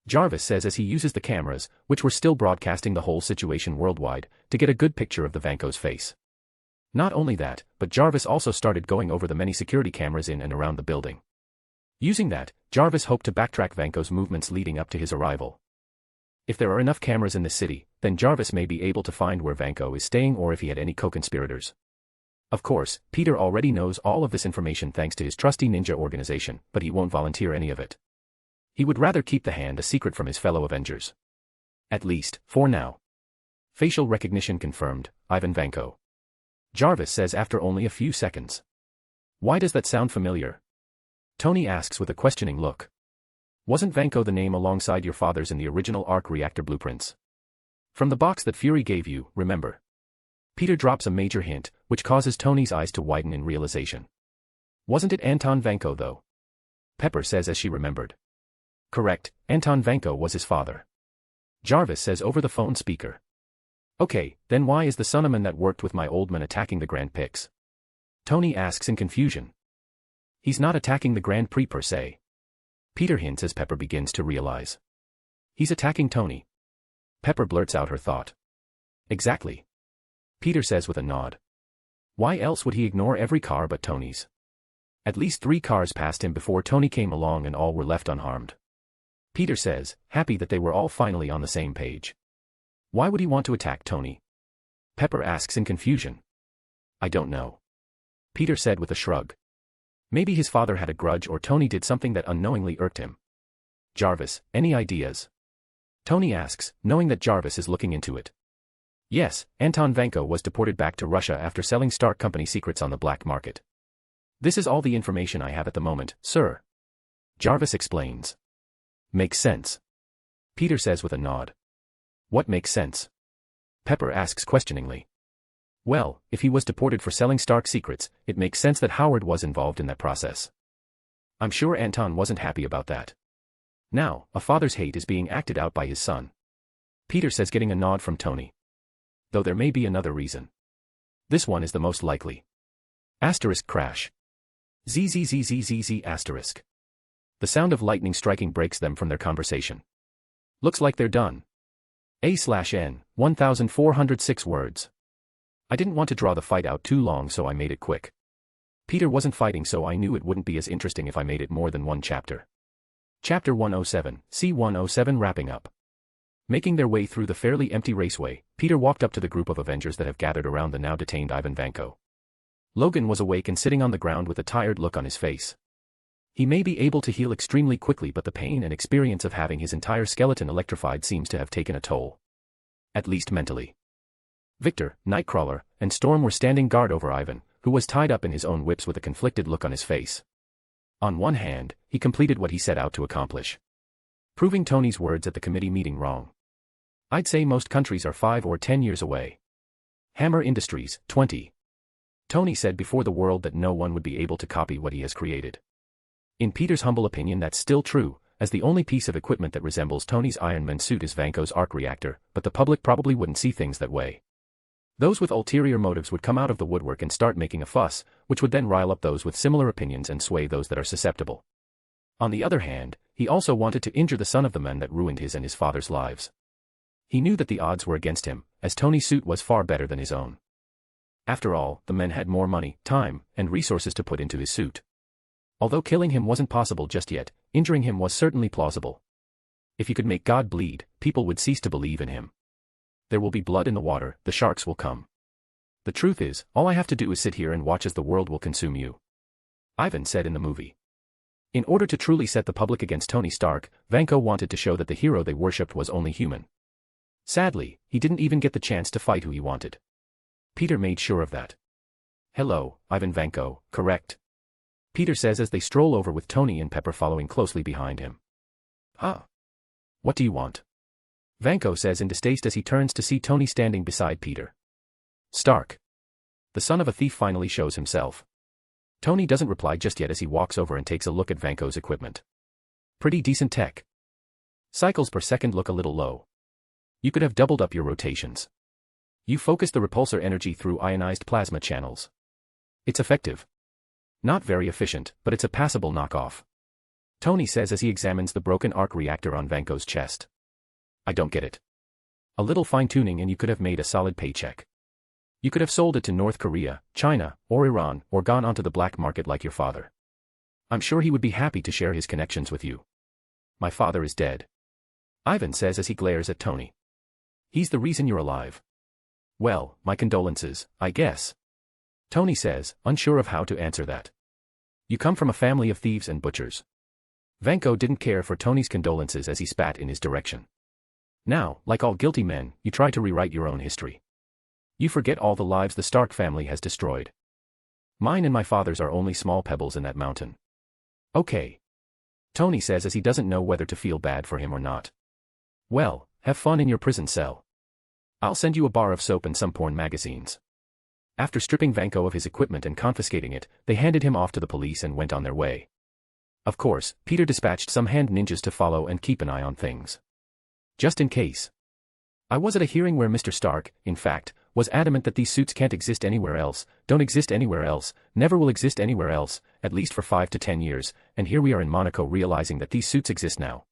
Jarvis says as he uses the cameras, which were still broadcasting the whole situation worldwide, to get a good picture of the Vanko's face. Not only that, but Jarvis also started going over the many security cameras in and around the building. Using that, Jarvis hoped to backtrack Vanko's movements leading up to his arrival. If there are enough cameras in this city, then Jarvis may be able to find where Vanko is staying or if he had any co-conspirators. Of course, Peter already knows all of this information thanks to his trusty ninja organization, but he won't volunteer any of it. He would rather keep the hand a secret from his fellow Avengers. At least, for now. Facial recognition confirmed, Ivan Vanko. Jarvis says after only a few seconds. Why does that sound familiar? Tony asks with a questioning look. Wasn't Vanko the name alongside your father's in the original arc reactor blueprints? From the box that Fury gave you, remember? Peter drops a major hint, which causes Tony's eyes to widen in realization. Wasn't it Anton Vanko though? Pepper says as she remembered. Correct, Anton Vanko was his father. Jarvis says over the phone speaker. Okay, then why is the Sonneman that worked with my old man attacking the Grand Prix? Tony asks in confusion. He's not attacking the Grand Prix per se. Peter hints as Pepper begins to realize. He's attacking Tony. Pepper blurts out her thought. Exactly. Peter says with a nod. Why else would he ignore every car but Tony's? At least 3 cars passed him before Tony came along and all were left unharmed. Peter says, happy that they were all finally on the same page. Why would he want to attack Tony? Pepper asks in confusion. I don't know. Peter said with a shrug. Maybe his father had a grudge or Tony did something that unknowingly irked him. Jarvis, any ideas? Tony asks, knowing that Jarvis is looking into it. Yes, Anton Vanko was deported back to Russia after selling Stark Company secrets on the black market. This is all the information I have at the moment, sir. Jarvis explains. Makes sense. Peter says with a nod. What makes sense? Pepper asks questioningly. Well, if he was deported for selling Stark secrets, it makes sense that Howard was involved in that process. I'm sure Anton wasn't happy about that. Now, a father's hate is being acted out by his son. Peter says, getting a nod from Tony. Though there may be another reason. This one is the most likely. Asterisk crash. ZZZZZZ asterisk. The sound of lightning striking breaks them from their conversation. Looks like they're done. A/N, 1406 words. I didn't want to draw the fight out too long so I made it quick. Peter wasn't fighting so I knew it wouldn't be as interesting if I made it more than one chapter. Chapter 107, C-107 wrapping up. Making their way through the fairly empty raceway, Peter walked up to the group of Avengers that have gathered around the now detained Ivan Vanko. Logan was awake and sitting on the ground with a tired look on his face. He may be able to heal extremely quickly but the pain and experience of having his entire skeleton electrified seems to have taken a toll. At least mentally. Victor, Nightcrawler, and Storm were standing guard over Ivan, who was tied up in his own whips with a conflicted look on his face. On one hand, he completed what he set out to accomplish. Proving Tony's words at the committee meeting wrong. I'd say most countries are 5 or 10 years away. Hammer Industries, 20. Tony said before the world that no one would be able to copy what he has created. In Peter's humble opinion that's still true, as the only piece of equipment that resembles Tony's Iron Man suit is Vanko's arc reactor, but the public probably wouldn't see things that way. Those with ulterior motives would come out of the woodwork and start making a fuss, which would then rile up those with similar opinions and sway those that are susceptible. On the other hand, he also wanted to injure the son of the man that ruined his and his father's lives. He knew that the odds were against him, as Tony's suit was far better than his own. After all, the man had more money, time, and resources to put into his suit. Although killing him wasn't possible just yet, injuring him was certainly plausible. If he could make God bleed, people would cease to believe in him. There will be blood in the water, the sharks will come. The truth is, all I have to do is sit here and watch as the world will consume you. Ivan said in the movie. In order to truly set the public against Tony Stark, Vanko wanted to show that the hero they worshipped was only human. Sadly, he didn't even get the chance to fight who he wanted. Peter made sure of that. Hello, Ivan Vanko, correct? Peter says as they stroll over with Tony and Pepper following closely behind him. Huh? What do you want? Vanko says in distaste as he turns to see Tony standing beside Peter. Stark. The son of a thief finally shows himself. Tony doesn't reply just yet as he walks over and takes a look at Vanko's equipment. Pretty decent tech. Cycles per second look a little low. You could have doubled up your rotations. You focus the repulsor energy through ionized plasma channels. It's effective. Not very efficient, but it's a passable knockoff. Tony says as he examines the broken arc reactor on Vanko's chest. I don't get it. A little fine-tuning and you could have made a solid paycheck. You could have sold it to North Korea, China, or Iran, or gone onto the black market like your father. I'm sure he would be happy to share his connections with you. My father is dead. Ivan says as he glares at Tony. He's the reason you're alive. Well, my condolences, I guess. Tony says, unsure of how to answer that. You come from a family of thieves and butchers. Vanko didn't care for Tony's condolences as he spat in his direction. Now, like all guilty men, you try to rewrite your own history. You forget all the lives the Stark family has destroyed. Mine and my father's are only small pebbles in that mountain. Okay. Tony says as he doesn't know whether to feel bad for him or not. Well, have fun in your prison cell. I'll send you a bar of soap and some porn magazines. After stripping Vanko of his equipment and confiscating it, they handed him off to the police and went on their way. Of course, Peter dispatched some hand ninjas to follow and keep an eye on things. Just in case. I was at a hearing where Mr. Stark, in fact, was adamant that these suits can't exist anywhere else, don't exist anywhere else, never will exist anywhere else, at least for 5 to 10 years, and here we are in Monaco realizing that these suits exist now.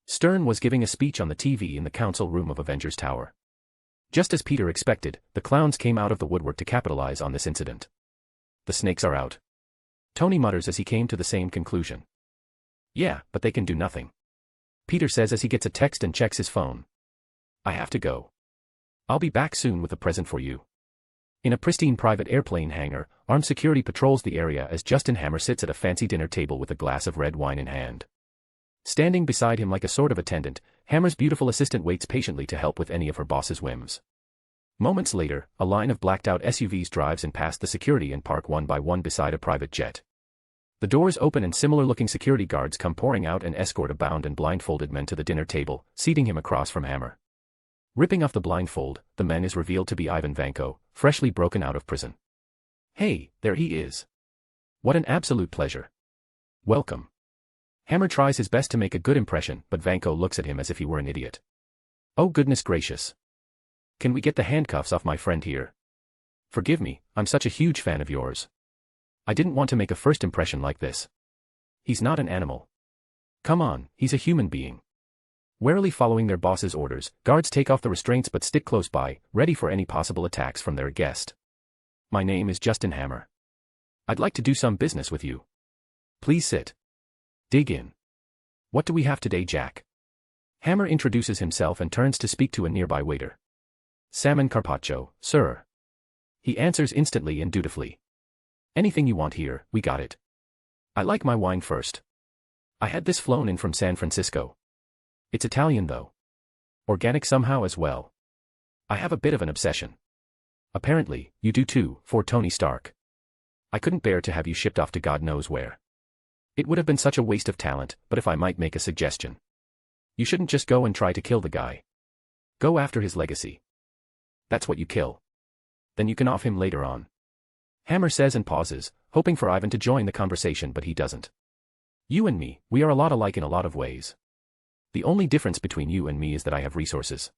Stern was giving a speech on the TV in the council room of Avengers Tower. Just as Peter expected, the clowns came out of the woodwork to capitalize on this incident. The snakes are out. Tony mutters as he came to the same conclusion. Yeah, but they can do nothing. Peter says as he gets a text and checks his phone. I have to go. I'll be back soon with a present for you. In a pristine private airplane hangar, armed security patrols the area as Justin Hammer sits at a fancy dinner table with a glass of red wine in hand. Standing beside him like a sort of attendant, Hammer's beautiful assistant waits patiently to help with any of her boss's whims. Moments later, a line of blacked-out SUVs drives in past the security and park one by one beside a private jet. The doors open and similar-looking security guards come pouring out and escort a bound and blindfolded man to the dinner table, seating him across from Hammer. Ripping off the blindfold, the man is revealed to be Ivan Vanko, freshly broken out of prison. Hey, there he is. What an absolute pleasure. Welcome. Hammer tries his best to make a good impression, but Vanko looks at him as if he were an idiot. Oh goodness gracious. Can we get the handcuffs off my friend here? Forgive me, I'm such a huge fan of yours. I didn't want to make a first impression like this. He's not an animal. Come on, he's a human being. Warily following their boss's orders, guards take off the restraints but stick close by, ready for any possible attacks from their guest. My name is Justin Hammer. I'd like to do some business with you. Please sit. Dig in. What do we have today, Jack? Hammer introduces himself and turns to speak to a nearby waiter. Salmon carpaccio, sir. He answers instantly and dutifully. Anything you want here, we got it. I like my wine first. I had this flown in from San Francisco. It's Italian though. Organic somehow as well. I have a bit of an obsession. Apparently, you do too, for Tony Stark. I couldn't bear to have you shipped off to God knows where. It would have been such a waste of talent, but if I might make a suggestion. You shouldn't just go and try to kill the guy. Go after his legacy. That's what you kill. Then you can off him later on. Hammer says and pauses, hoping for Ivan to join the conversation but he doesn't. You and me, we are a lot alike in a lot of ways. The only difference between you and me is that I have resources.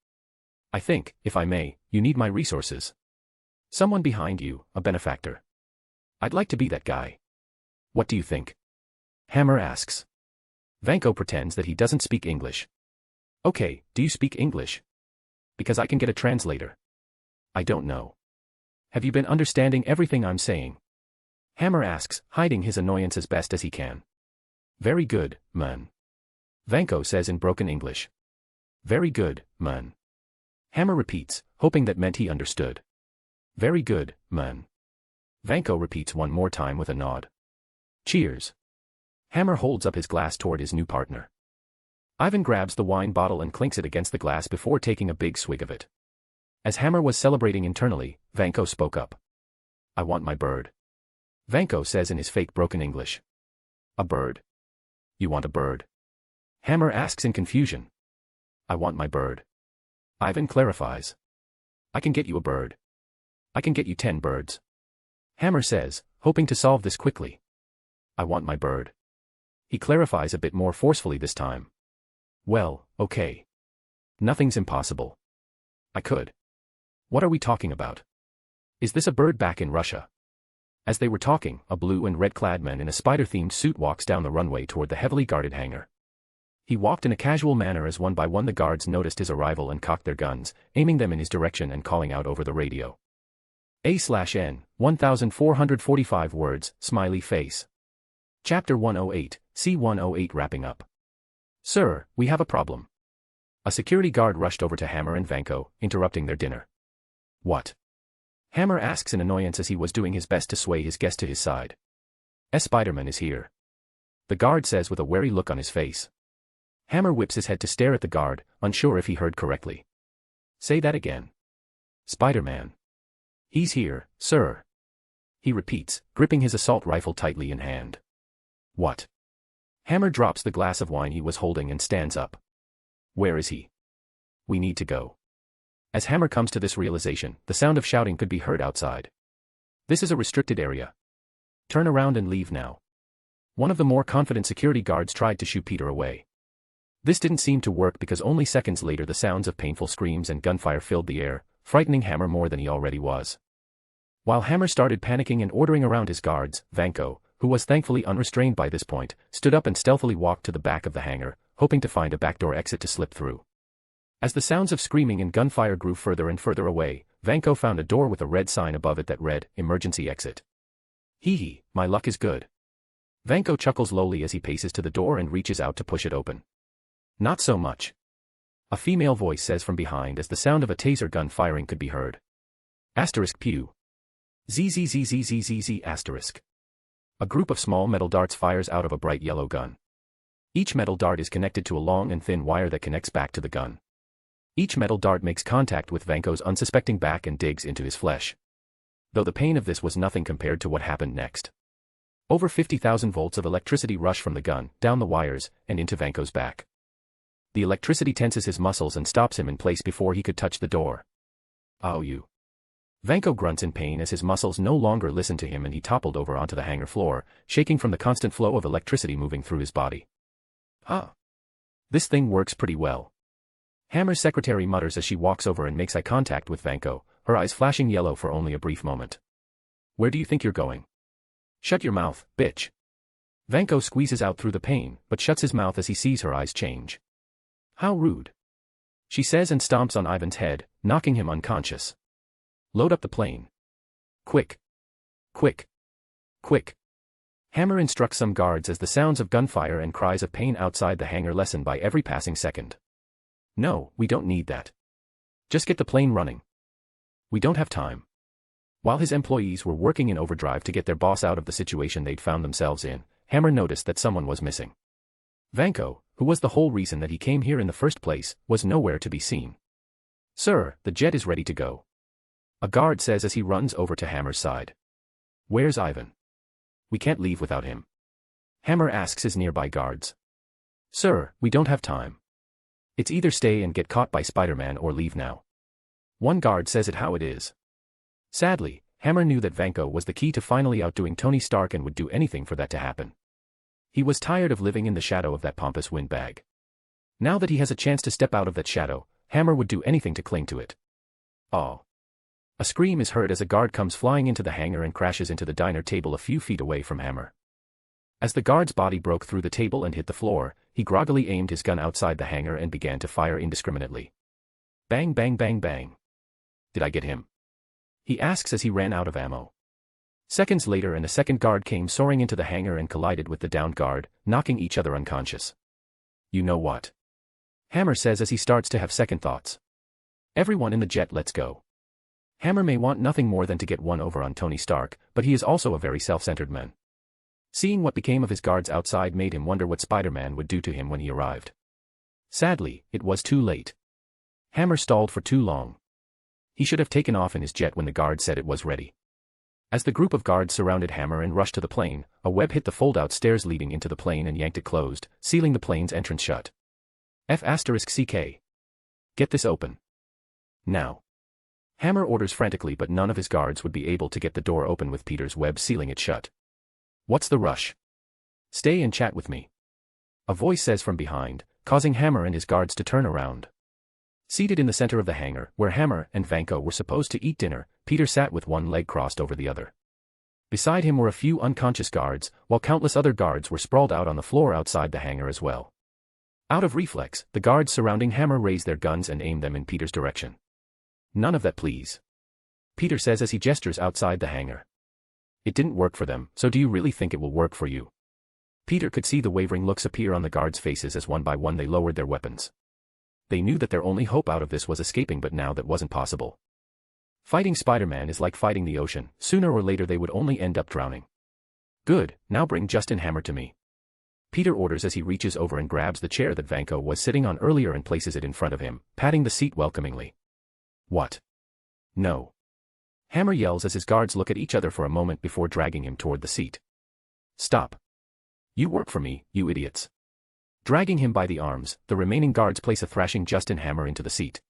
I think, if I may, you need my resources. Someone behind you, a benefactor. I'd like to be that guy. What do you think? Hammer asks. Vanko pretends that he doesn't speak English. Okay, do you speak English? Because I can get a translator. I don't know. Have you been understanding everything I'm saying? Hammer asks, hiding his annoyance as best as he can. Very good, man. Vanko says in broken English. Very good, man. Hammer repeats, hoping that meant he understood. Very good, man. Vanko repeats one more time with a nod. Cheers. Hammer holds up his glass toward his new partner. Ivan grabs the wine bottle and clinks it against the glass before taking a big swig of it. As Hammer was celebrating internally, Vanko spoke up. I want my bird. Vanko says in his fake broken English. A bird? You want a bird? Hammer asks in confusion. I want my bird. Ivan clarifies. I can get you a bird. I can get you 10 birds. Hammer says, hoping to solve this quickly. I want my bird. He clarifies a bit more forcefully this time. Well, okay. Nothing's impossible. I could. What are we talking about? Is this a bird back in Russia? As they were talking, a blue and red-clad man in a spider-themed suit walks down the runway toward the heavily guarded hangar. He walked in a casual manner as one by one the guards noticed his arrival and cocked their guns, aiming them in his direction and calling out over the radio. A/N, 1445 words, smiley face. Chapter 108, C-108 wrapping up. Sir, we have a problem. A security guard rushed over to Hammer and Vanko, interrupting their dinner. What? Hammer asks in annoyance as he was doing his best to sway his guest to his side. Spider-Man is here. The guard says with a wary look on his face. Hammer whips his head to stare at the guard, unsure if he heard correctly. Say that again. Spider-Man. He's here, sir. He repeats, gripping his assault rifle tightly in hand. What? Hammer drops the glass of wine he was holding and stands up. Where is he? We need to go. As Hammer comes to this realization, the sound of shouting could be heard outside. This is a restricted area. Turn around and leave now. One of the more confident security guards tried to shoo Peter away. This didn't seem to work because only seconds later the sounds of painful screams and gunfire filled the air, frightening Hammer more than he already was. While Hammer started panicking and ordering around his guards, Vanko, who was thankfully unrestrained by this point, stood up and stealthily walked to the back of the hangar, hoping to find a backdoor exit to slip through. As the sounds of screaming and gunfire grew further and further away, Vanko found a door with a red sign above it that read, "Emergency Exit." Hee hee, my luck is good. Vanko chuckles lowly as he paces to the door and reaches out to push it open. Not so much. A female voice says from behind as the sound of a taser gun firing could be heard. Asterisk pew. ZZZZZZZ asterisk. A group of small metal darts fires out of a bright yellow gun. Each metal dart is connected to a long and thin wire that connects back to the gun. Each metal dart makes contact with Vanko's unsuspecting back and digs into his flesh. Though the pain of this was nothing compared to what happened next. Over 50,000 volts of electricity rush from the gun, down the wires, and into Vanko's back. The electricity tenses his muscles and stops him in place before he could touch the door. Ow you. Vanko grunts in pain as his muscles no longer listen to him and he toppled over onto the hangar floor, shaking from the constant flow of electricity moving through his body. Huh. This thing works pretty well. Hammer's secretary mutters as she walks over and makes eye contact with Vanko, her eyes flashing yellow for only a brief moment. Where do you think you're going? Shut your mouth, bitch. Vanko squeezes out through the pain, but shuts his mouth as he sees her eyes change. How rude. She says and stomps on Ivan's head, knocking him unconscious. Load up the plane. Quick. Quick. Quick. Hammer instructs some guards as the sounds of gunfire and cries of pain outside the hangar lessen by every passing second. No, we don't need that. Just get the plane running. We don't have time. While his employees were working in overdrive to get their boss out of the situation they'd found themselves in, Hammer noticed that someone was missing. Vanko, who was the whole reason that he came here in the first place, was nowhere to be seen. Sir, the jet is ready to go. A guard says as he runs over to Hammer's side. Where's Ivan? We can't leave without him. Hammer asks his nearby guards. Sir, we don't have time. It's either stay and get caught by Spider-Man or leave now. One guard says it how it is. Sadly, Hammer knew that Vanko was the key to finally outdoing Tony Stark and would do anything for that to happen. He was tired of living in the shadow of that pompous windbag. Now that he has a chance to step out of that shadow, Hammer would do anything to cling to it. Oh. A scream is heard as a guard comes flying into the hangar and crashes into the diner table a few feet away from Hammer. As the guard's body broke through the table and hit the floor, he groggily aimed his gun outside the hangar and began to fire indiscriminately. Bang bang bang bang. Did I get him? He asks as he ran out of ammo. Seconds later and a second guard came soaring into the hangar and collided with the downed guard, knocking each other unconscious. You know what? Hammer says as he starts to have second thoughts. Everyone in the jet, let's go. Hammer may want nothing more than to get one over on Tony Stark, but he is also a very self-centered man. Seeing what became of his guards outside made him wonder what Spider-Man would do to him when he arrived. Sadly, it was too late. Hammer stalled for too long. He should have taken off in his jet when the guard said it was ready. As the group of guards surrounded Hammer and rushed to the plane, a web hit the fold-out stairs leading into the plane and yanked it closed, sealing the plane's entrance shut. F***CK. Get this open. Now. Hammer orders frantically, but none of his guards would be able to get the door open with Peter's web sealing it shut. What's the rush? Stay and chat with me. A voice says from behind, causing Hammer and his guards to turn around. Seated in the center of the hangar, where Hammer and Vanko were supposed to eat dinner, Peter sat with one leg crossed over the other. Beside him were a few unconscious guards, while countless other guards were sprawled out on the floor outside the hangar as well. Out of reflex, the guards surrounding Hammer raised their guns and aimed them in Peter's direction. None of that, please. Peter says as he gestures outside the hangar. It didn't work for them, so do you really think it will work for you? Peter could see the wavering looks appear on the guards' faces as one by one they lowered their weapons. They knew that their only hope out of this was escaping, but now that wasn't possible. Fighting Spider-Man is like fighting the ocean, sooner or later they would only end up drowning. Good, now bring Justin Hammer to me. Peter orders as he reaches over and grabs the chair that Vanko was sitting on earlier and places it in front of him, patting the seat welcomingly. What? No. Hammer yells as his guards look at each other for a moment before dragging him toward the seat. Stop. You work for me, you idiots. Dragging him by the arms, the remaining guards place a thrashing Justin Hammer into the seat.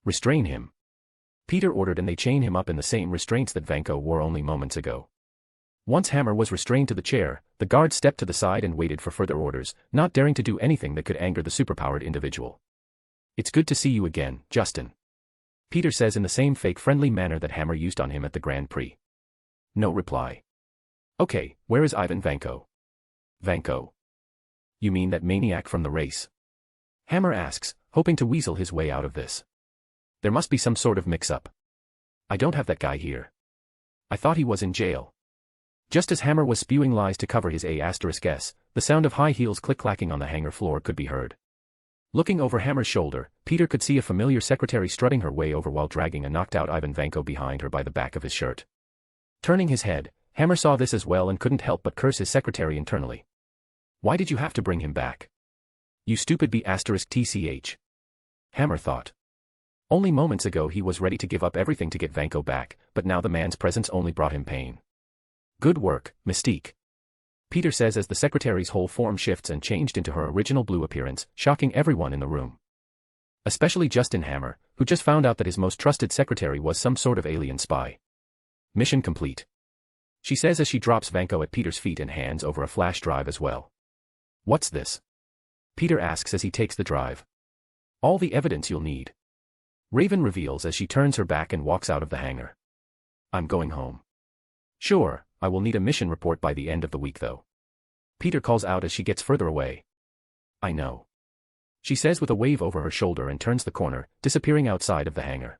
Restrain him. Peter ordered, and they chain him up in the same restraints that Vanko wore only moments ago. Once Hammer was restrained to the chair, the guards stepped to the side and waited for further orders, not daring to do anything that could anger the superpowered individual. It's good to see you again, Justin. Peter says in the same fake friendly manner that Hammer used on him at the Grand Prix. No reply. Okay, where is Ivan Vanko? Vanko? You mean that maniac from the race? Hammer asks, hoping to weasel his way out of this. There must be some sort of mix-up. I don't have that guy here. I thought he was in jail. Just as Hammer was spewing lies to cover his A**s, the sound of high heels click-clacking on the hangar floor could be heard. Looking over Hammer's shoulder, Peter could see a familiar secretary strutting her way over while dragging a knocked-out Ivan Vanko behind her by the back of his shirt. Turning his head, Hammer saw this as well and couldn't help but curse his secretary internally. Why did you have to bring him back? You stupid B***tch. Hammer thought. Only moments ago he was ready to give up everything to get Vanko back, but now the man's presence only brought him pain. Good work, Mystique. Peter says as the secretary's whole form shifts and changed into her original blue appearance, shocking everyone in the room. Especially Justin Hammer, who just found out that his most trusted secretary was some sort of alien spy. Mission complete. She says as she drops Vanko at Peter's feet and hands over a flash drive as well. What's this? Peter asks as he takes the drive. All the evidence you'll need. Raven reveals as she turns her back and walks out of the hangar. I'm going home. Sure, I will need a mission report by the end of the week though. Peter calls out as she gets further away. I know. She says with a wave over her shoulder and turns the corner, disappearing outside of the hangar.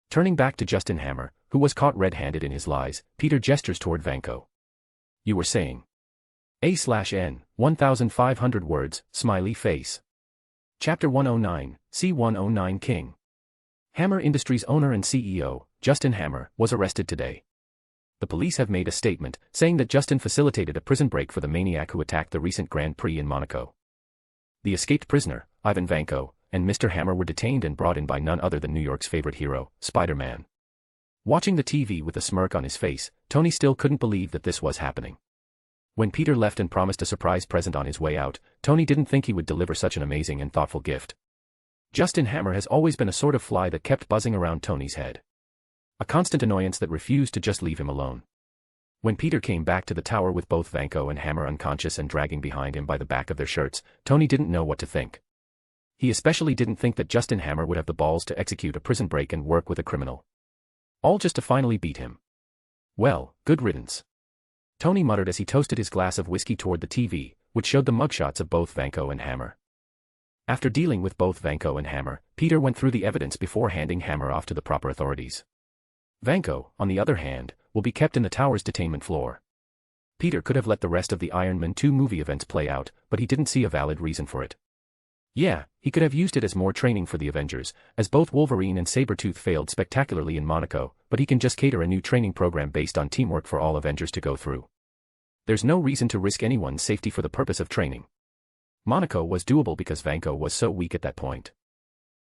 Turning back to Justin Hammer, who was caught red-handed in his lies, Peter gestures toward Vanko. You were saying. A/N, 1,500 words, smiley face. Chapter 109, C-109 King. Hammer Industries owner and CEO, Justin Hammer, was arrested today. The police have made a statement, saying that Justin facilitated a prison break for the maniac who attacked the recent Grand Prix in Monaco. The escaped prisoner, Ivan Vanko, and Mr. Hammer were detained and brought in by none other than New York's favorite hero, Spider-Man. Watching the TV with a smirk on his face, Tony still couldn't believe that this was happening. When Peter left and promised a surprise present on his way out, Tony didn't think he would deliver such an amazing and thoughtful gift. Justin Hammer has always been a sort of fly that kept buzzing around Tony's head. A constant annoyance that refused to just leave him alone. When Peter came back to the tower with both Vanko and Hammer unconscious and dragging behind him by the back of their shirts, Tony didn't know what to think. He especially didn't think that Justin Hammer would have the balls to execute a prison break and work with a criminal. All just to finally beat him. Well, good riddance. Tony muttered as he toasted his glass of whiskey toward the TV, which showed the mugshots of both Vanko and Hammer. After dealing with both Vanko and Hammer, Peter went through the evidence before handing Hammer off to the proper authorities. Vanko, on the other hand, will be kept in the tower's detainment floor. Peter could have let the rest of the Iron Man 2 movie events play out, but he didn't see a valid reason for it. Yeah, he could have used it as more training for the Avengers, as both Wolverine and Sabretooth failed spectacularly in Monaco, but he can just cater a new training program based on teamwork for all Avengers to go through. There's no reason to risk anyone's safety for the purpose of training. Monaco was doable because Vanko was so weak at that point.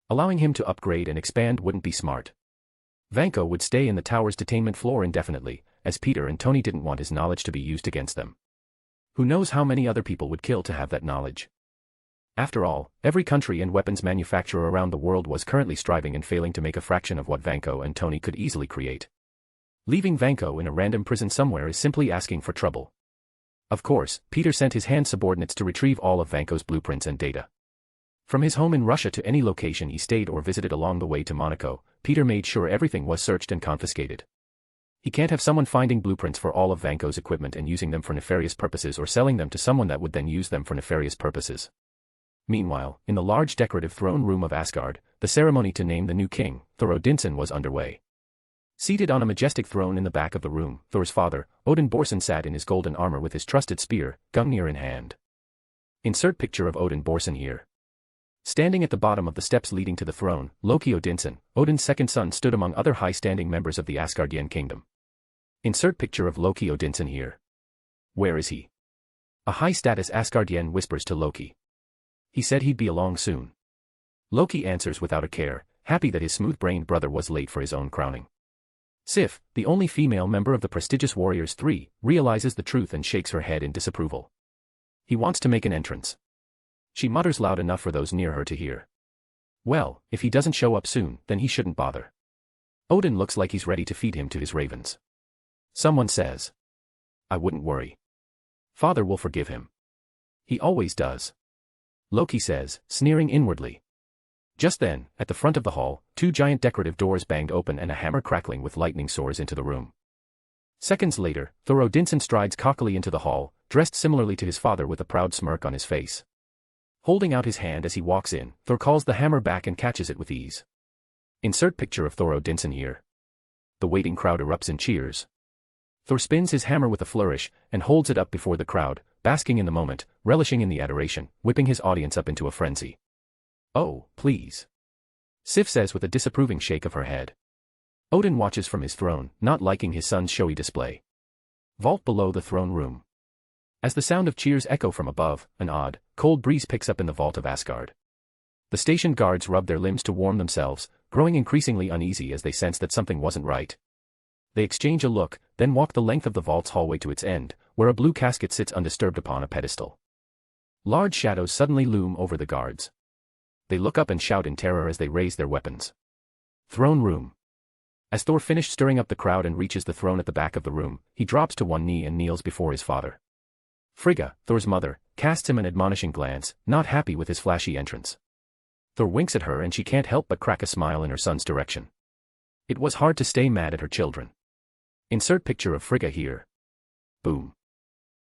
Allowing him to upgrade and expand wouldn't be smart. Vanko would stay in the tower's detainment floor indefinitely, as Peter and Tony didn't want his knowledge to be used against them. Who knows how many other people would kill to have that knowledge? After all, every country and weapons manufacturer around the world was currently striving and failing to make a fraction of what Vanko and Tony could easily create. Leaving Vanko in a random prison somewhere is simply asking for trouble. Of course, Peter sent his hand subordinates to retrieve all of Vanko's blueprints and data. From his home in Russia to any location he stayed or visited along the way to Monaco, Peter made sure everything was searched and confiscated. He can't have someone finding blueprints for all of Vanko's equipment and using them for nefarious purposes or selling them to someone that would then use them for nefarious purposes. Meanwhile, in the large decorative throne room of Asgard, the ceremony to name the new king, Thor Odinson, was underway. Seated on a majestic throne in the back of the room, Thor's father, Odin Borson, sat in his golden armor with his trusted spear, Gungnir in hand. Insert picture of Odin Borson here. Standing at the bottom of the steps leading to the throne, Loki Odinson, Odin's second son, stood among other high-standing members of the Asgardian kingdom. Insert picture of Loki Odinson here. Where is he? A high-status Asgardian whispers to Loki. He said he'd be along soon. Loki answers without a care, happy that his smooth-brained brother was late for his own crowning. Sif, the only female member of the prestigious Warriors 3, realizes the truth and shakes her head in disapproval. He wants to make an entrance. She mutters loud enough for those near her to hear. Well, if he doesn't show up soon, then he shouldn't bother. Odin looks like he's ready to feed him to his ravens. Someone says. I wouldn't worry. Father will forgive him. He always does. Loki says, sneering inwardly. Just then, at the front of the hall, two giant decorative doors banged open and a hammer crackling with lightning soars into the room. Seconds later, Thor Odinson strides cockily into the hall, dressed similarly to his father with a proud smirk on his face. Holding out his hand as he walks in, Thor calls the hammer back and catches it with ease. Insert picture of Thor Odinson here. The waiting crowd erupts in cheers. Thor spins his hammer with a flourish and holds it up before the crowd, basking in the moment, relishing in the adoration, whipping his audience up into a frenzy. Oh, please. Sif says with a disapproving shake of her head. Odin watches from his throne, not liking his son's showy display. Vault below the throne room. As the sound of cheers echo from above, an odd, cold breeze picks up in the vault of Asgard. The station guards rub their limbs to warm themselves, growing increasingly uneasy as they sense that something wasn't right. They exchange a look, then walk the length of the vault's hallway to its end, where a blue casket sits undisturbed upon a pedestal. Large shadows suddenly loom over the guards. They look up and shout in terror as they raise their weapons. Throne room. As Thor finished stirring up the crowd and reaches the throne at the back of the room, he drops to one knee and kneels before his father. Frigga, Thor's mother, casts him an admonishing glance, not happy with his flashy entrance. Thor winks at her and she can't help but crack a smile in her son's direction. It was hard to stay mad at her children. Insert picture of Frigga here. Boom.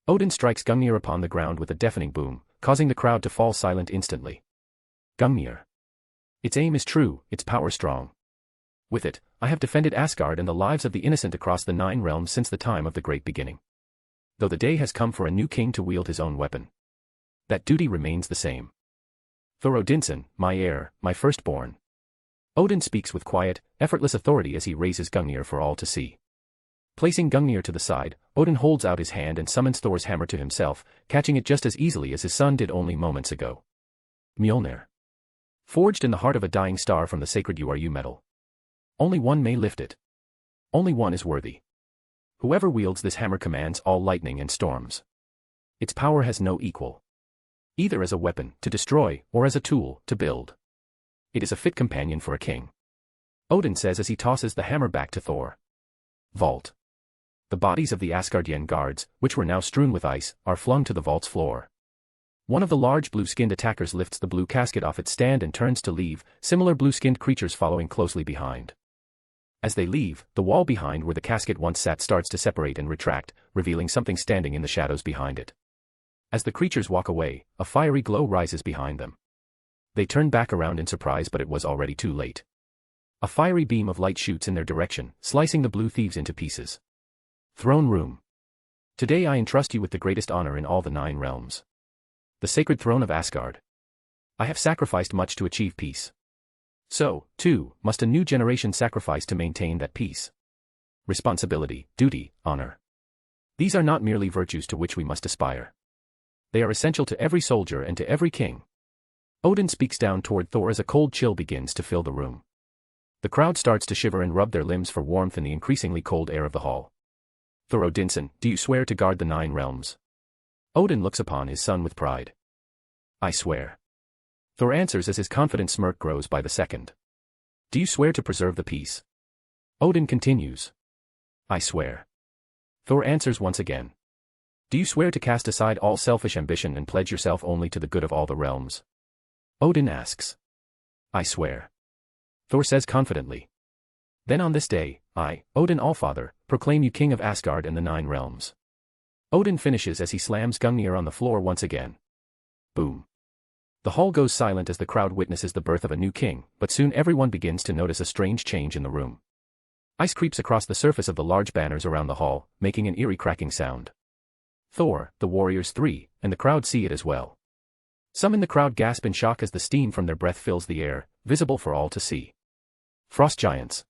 Odin strikes Gungnir upon the ground with a deafening boom, causing the crowd to fall silent instantly. Gungnir. Its aim is true, its power strong. With it, I have defended Asgard and the lives of the innocent across the 9 realms since the time of the great beginning. Though the day has come for a new king to wield his own weapon. That duty remains the same. Thor Odinson, my heir, my firstborn. Odin speaks with quiet, effortless authority as he raises Gungnir for all to see. Placing Gungnir to the side, Odin holds out his hand and summons Thor's hammer to himself, catching it just as easily as his son did only moments ago. Mjolnir. Forged in the heart of a dying star from the sacred URU metal. Only one may lift it. Only one is worthy. Whoever wields this hammer commands all lightning and storms. Its power has no equal. Either as a weapon, to destroy, or as a tool, to build. It is a fit companion for a king. Odin says as he tosses the hammer back to Thor. Vault. The bodies of the Asgardian guards, which were now strewn with ice, are flung to the vault's floor. One of the large blue-skinned attackers lifts the blue casket off its stand and turns to leave, similar blue-skinned creatures following closely behind. As they leave, the wall behind where the casket once sat starts to separate and retract, revealing something standing in the shadows behind it. As the creatures walk away, a fiery glow rises behind them. They turn back around in surprise, but it was already too late. A fiery beam of light shoots in their direction, slicing the blue thieves into pieces. Throne room. Today I entrust you with the greatest honor in all the 9 realms. The sacred throne of Asgard. I have sacrificed much to achieve peace. So, too, must a new generation sacrifice to maintain that peace. Responsibility, duty, honor. These are not merely virtues to which we must aspire. They are essential to every soldier and to every king. Odin speaks down toward Thor as a cold chill begins to fill the room. The crowd starts to shiver and rub their limbs for warmth in the increasingly cold air of the hall. Thor Odinson, do you swear to guard the 9 realms? Odin looks upon his son with pride. I swear. Thor answers as his confident smirk grows by the second. Do you swear to preserve the peace? Odin continues. I swear. Thor answers once again. Do you swear to cast aside all selfish ambition and pledge yourself only to the good of all the realms? Odin asks. I swear. Thor says confidently. Then on this day, I, Odin Allfather, proclaim you king of Asgard and the 9 realms. Odin finishes as he slams Gungnir on the floor once again. Boom. The hall goes silent as the crowd witnesses the birth of a new king, but soon everyone begins to notice a strange change in the room. Ice creeps across the surface of the large banners around the hall, making an eerie cracking sound. Thor, the Warriors 3, and the crowd see it as well. Some in the crowd gasp in shock as the steam from their breath fills the air, visible for all to see. Frost giants.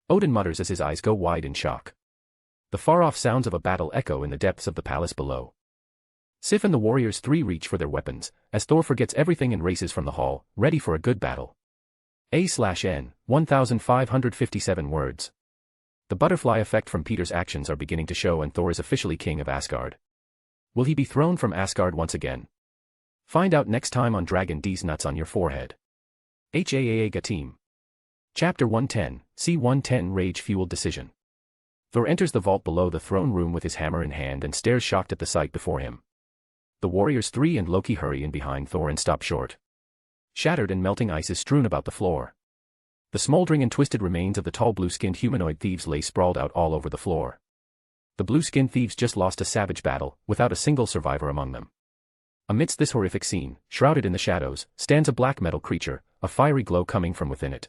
Odin mutters as his eyes go wide in shock. The far-off sounds of a battle echo in the depths of the palace below. Sif and the Warriors 3 reach for their weapons, as Thor forgets everything and races from the hall, ready for a good battle. A/N, 1557 words. The butterfly effect from Peter's actions are beginning to show and Thor is officially king of Asgard. Will he be thrown from Asgard once again? Find out next time on Dragon D's Nuts on Your Forehead. HAAA Team. Chapter 110, C-110 Rage-Fueled Decision. Thor enters the vault below the throne room with his hammer in hand and stares shocked at the sight before him. The Warriors 3 and Loki hurry in behind Thor and stop short. Shattered and melting ice is strewn about the floor. The smoldering and twisted remains of the tall blue-skinned humanoid thieves lay sprawled out all over the floor. The blue-skinned thieves just lost a savage battle, without a single survivor among them. Amidst this horrific scene, shrouded in the shadows, stands a black metal creature, a fiery glow coming from within it.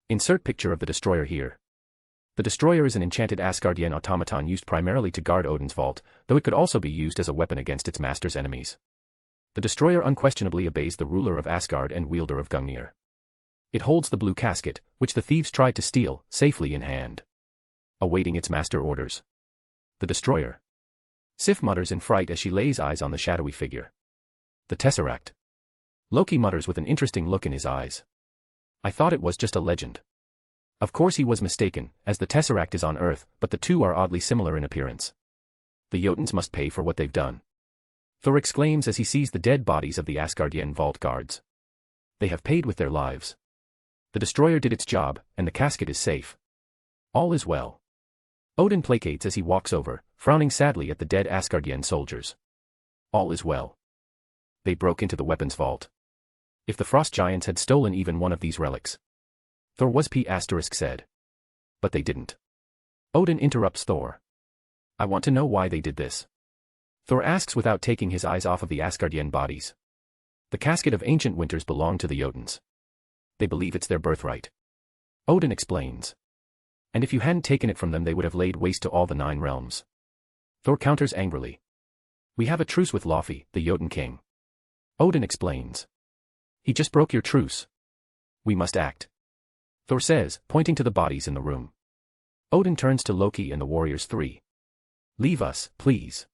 Insert picture of the destroyer here. The destroyer is an enchanted Asgardian automaton used primarily to guard Odin's vault, though it could also be used as a weapon against its master's enemies. The destroyer unquestionably obeys the ruler of Asgard and wielder of Gungnir. It holds the blue casket, which the thieves tried to steal, safely in hand, awaiting its master orders. The destroyer. Sif mutters in fright as she lays eyes on the shadowy figure. The Tesseract. Loki mutters with an interesting look in his eyes. I thought it was just a legend. Of course he was mistaken, as the Tesseract is on Earth, but the two are oddly similar in appearance. The Jotuns must pay for what they've done. Thor exclaims as he sees the dead bodies of the Asgardian vault guards. They have paid with their lives. The destroyer did its job, and the casket is safe. All is well. Odin placates as he walks over, frowning sadly at the dead Asgardian soldiers. All is well. They broke into the weapons vault. If the frost giants had stolen even one of these relics. Thor was said. But they didn't. Odin interrupts Thor. I want to know why they did this. Thor asks without taking his eyes off of the Asgardian bodies. The casket of ancient winters belonged to the Jotuns. They believe it's their birthright. Odin explains. And if you hadn't taken it from them they would have laid waste to all the 9 realms. Thor counters angrily. We have a truce with Laufey, the Jotun king. Odin explains. He just broke your truce. We must act. Thor says, pointing to the bodies in the room. Odin turns to Loki and the Warriors 3. Leave us, please.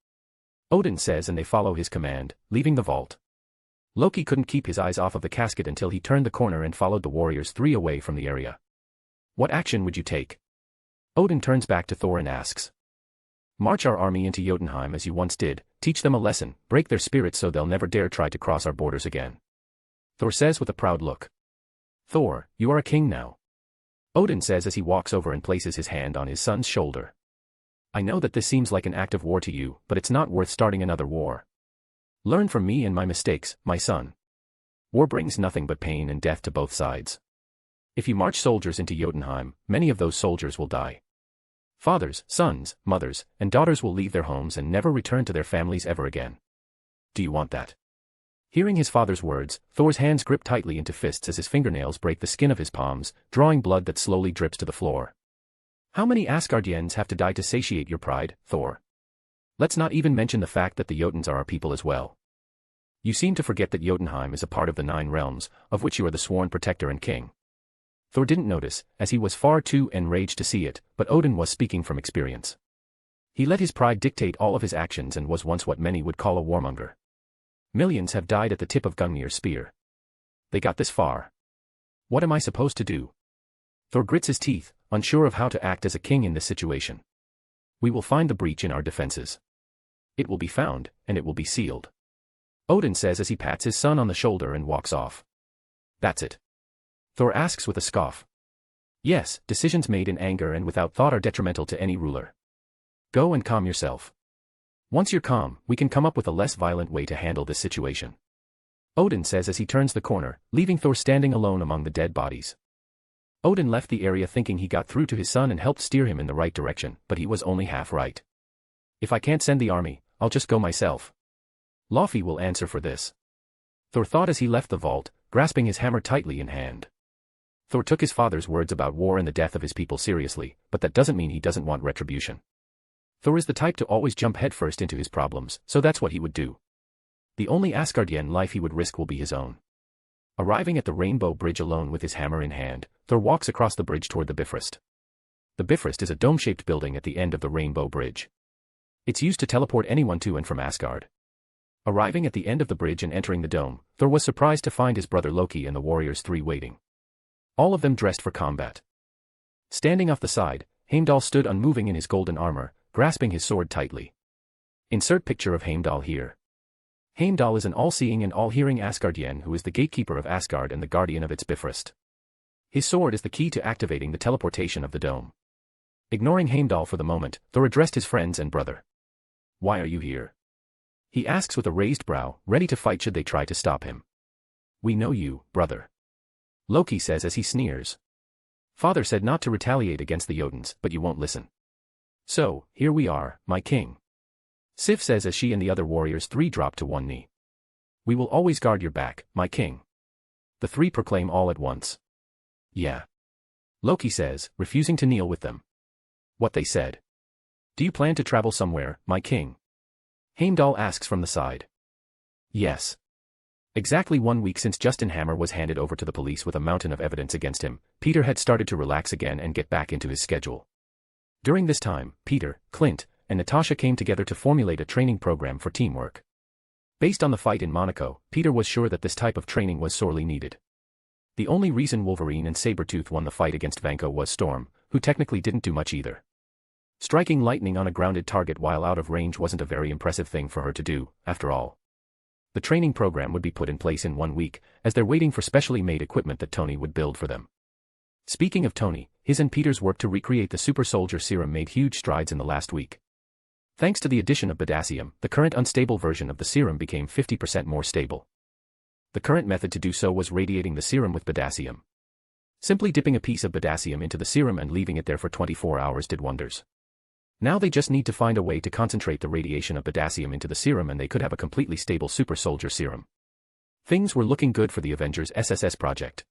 Odin says and they follow his command, leaving the vault. Loki couldn't keep his eyes off of the casket until he turned the corner and followed the Warriors 3 away from the area. What action would you take? Odin turns back to Thor and asks. March our army into Jotunheim as you once did, teach them a lesson, break their spirits so they'll never dare try to cross our borders again. Thor says with a proud look. Thor, you are a king now. Odin says as he walks over and places his hand on his son's shoulder. I know that this seems like an act of war to you, but it's not worth starting another war. Learn from me and my mistakes, my son. War brings nothing but pain and death to both sides. If you march soldiers into Jotunheim, many of those soldiers will die. Fathers, sons, mothers, and daughters will leave their homes and never return to their families ever again. Do you want that? Hearing his father's words, Thor's hands grip tightly into fists as his fingernails break the skin of his palms, drawing blood that slowly drips to the floor. How many Asgardians have to die to satiate your pride, Thor? Let's not even mention the fact that the Jotuns are our people as well. You seem to forget that Jotunheim is a part of the 9 realms, of which you are the sworn protector and king. Thor didn't notice, as he was far too enraged to see it, but Odin was speaking from experience. He let his pride dictate all of his actions and was once what many would call a warmonger. Millions have died at the tip of Gungnir's spear. They got this far. What am I supposed to do? Thor grits his teeth, unsure of how to act as a king in this situation. We will find the breach in our defenses. It will be found, and it will be sealed. Odin says as he pats his son on the shoulder and walks off. That's it. Thor asks with a scoff. Yes, decisions made in anger and without thought are detrimental to any ruler. Go and calm yourself. Once you're calm, we can come up with a less violent way to handle this situation. Odin says as he turns the corner, leaving Thor standing alone among the dead bodies. Odin left the area thinking he got through to his son and helped steer him in the right direction, but he was only half right. If I can't send the army, I'll just go myself. Laufey will answer for this. Thor thought as he left the vault, grasping his hammer tightly in hand. Thor took his father's words about war and the death of his people seriously, but that doesn't mean he doesn't want retribution. Thor is the type to always jump headfirst into his problems, so that's what he would do. The only Asgardian life he would risk will be his own. Arriving at the Rainbow Bridge alone with his hammer in hand, Thor walks across the bridge toward the Bifrost. The Bifrost is a dome-shaped building at the end of the Rainbow Bridge. It's used to teleport anyone to and from Asgard. Arriving at the end of the bridge and entering the dome, Thor was surprised to find his brother Loki and the warriors 3 waiting. All of them dressed for combat. Standing off the side, Heimdall stood unmoving in his golden armor, grasping his sword tightly. Insert picture of Heimdall here. Heimdall is an all-seeing and all-hearing Asgardian who is the gatekeeper of Asgard and the guardian of its Bifrost. His sword is the key to activating the teleportation of the dome. Ignoring Heimdall for the moment, Thor addressed his friends and brother. "Why are you here?" he asks with a raised brow, ready to fight should they try to stop him. "We know you, brother," Loki says as he sneers. "Father said not to retaliate against the Jotuns, but you won't listen. So, here we are, my king," Sif says as she and the other warriors 3 drop to one knee. "We will always guard your back, my king," the 3 proclaim all at once. "Yeah," Loki says, refusing to kneel with them. "What they said. Do you plan to travel somewhere, my king?" Heimdall asks from the side. "Yes." Exactly 1 week since Justin Hammer was handed over to the police with a mountain of evidence against him, Peter had started to relax again and get back into his schedule. During this time, Peter, Clint, and Natasha came together to formulate a training program for teamwork. Based on the fight in Monaco, Peter was sure that this type of training was sorely needed. The only reason Wolverine and Sabretooth won the fight against Vanko was Storm, who technically didn't do much either. Striking lightning on a grounded target while out of range wasn't a very impressive thing for her to do, after all. The training program would be put in place in 1 week, as they're waiting for specially made equipment that Tony would build for them. Speaking of Tony, his and Peter's work to recreate the super soldier serum made huge strides in the last week. Thanks to the addition of potassium, the current unstable version of the serum became 50% more stable. The current method to do so was radiating the serum with potassium. Simply dipping a piece of potassium into the serum and leaving it there for 24 hours did wonders. Now they just need to find a way to concentrate the radiation of potassium into the serum and they could have a completely stable super soldier serum. Things were looking good for the Avengers SSS project.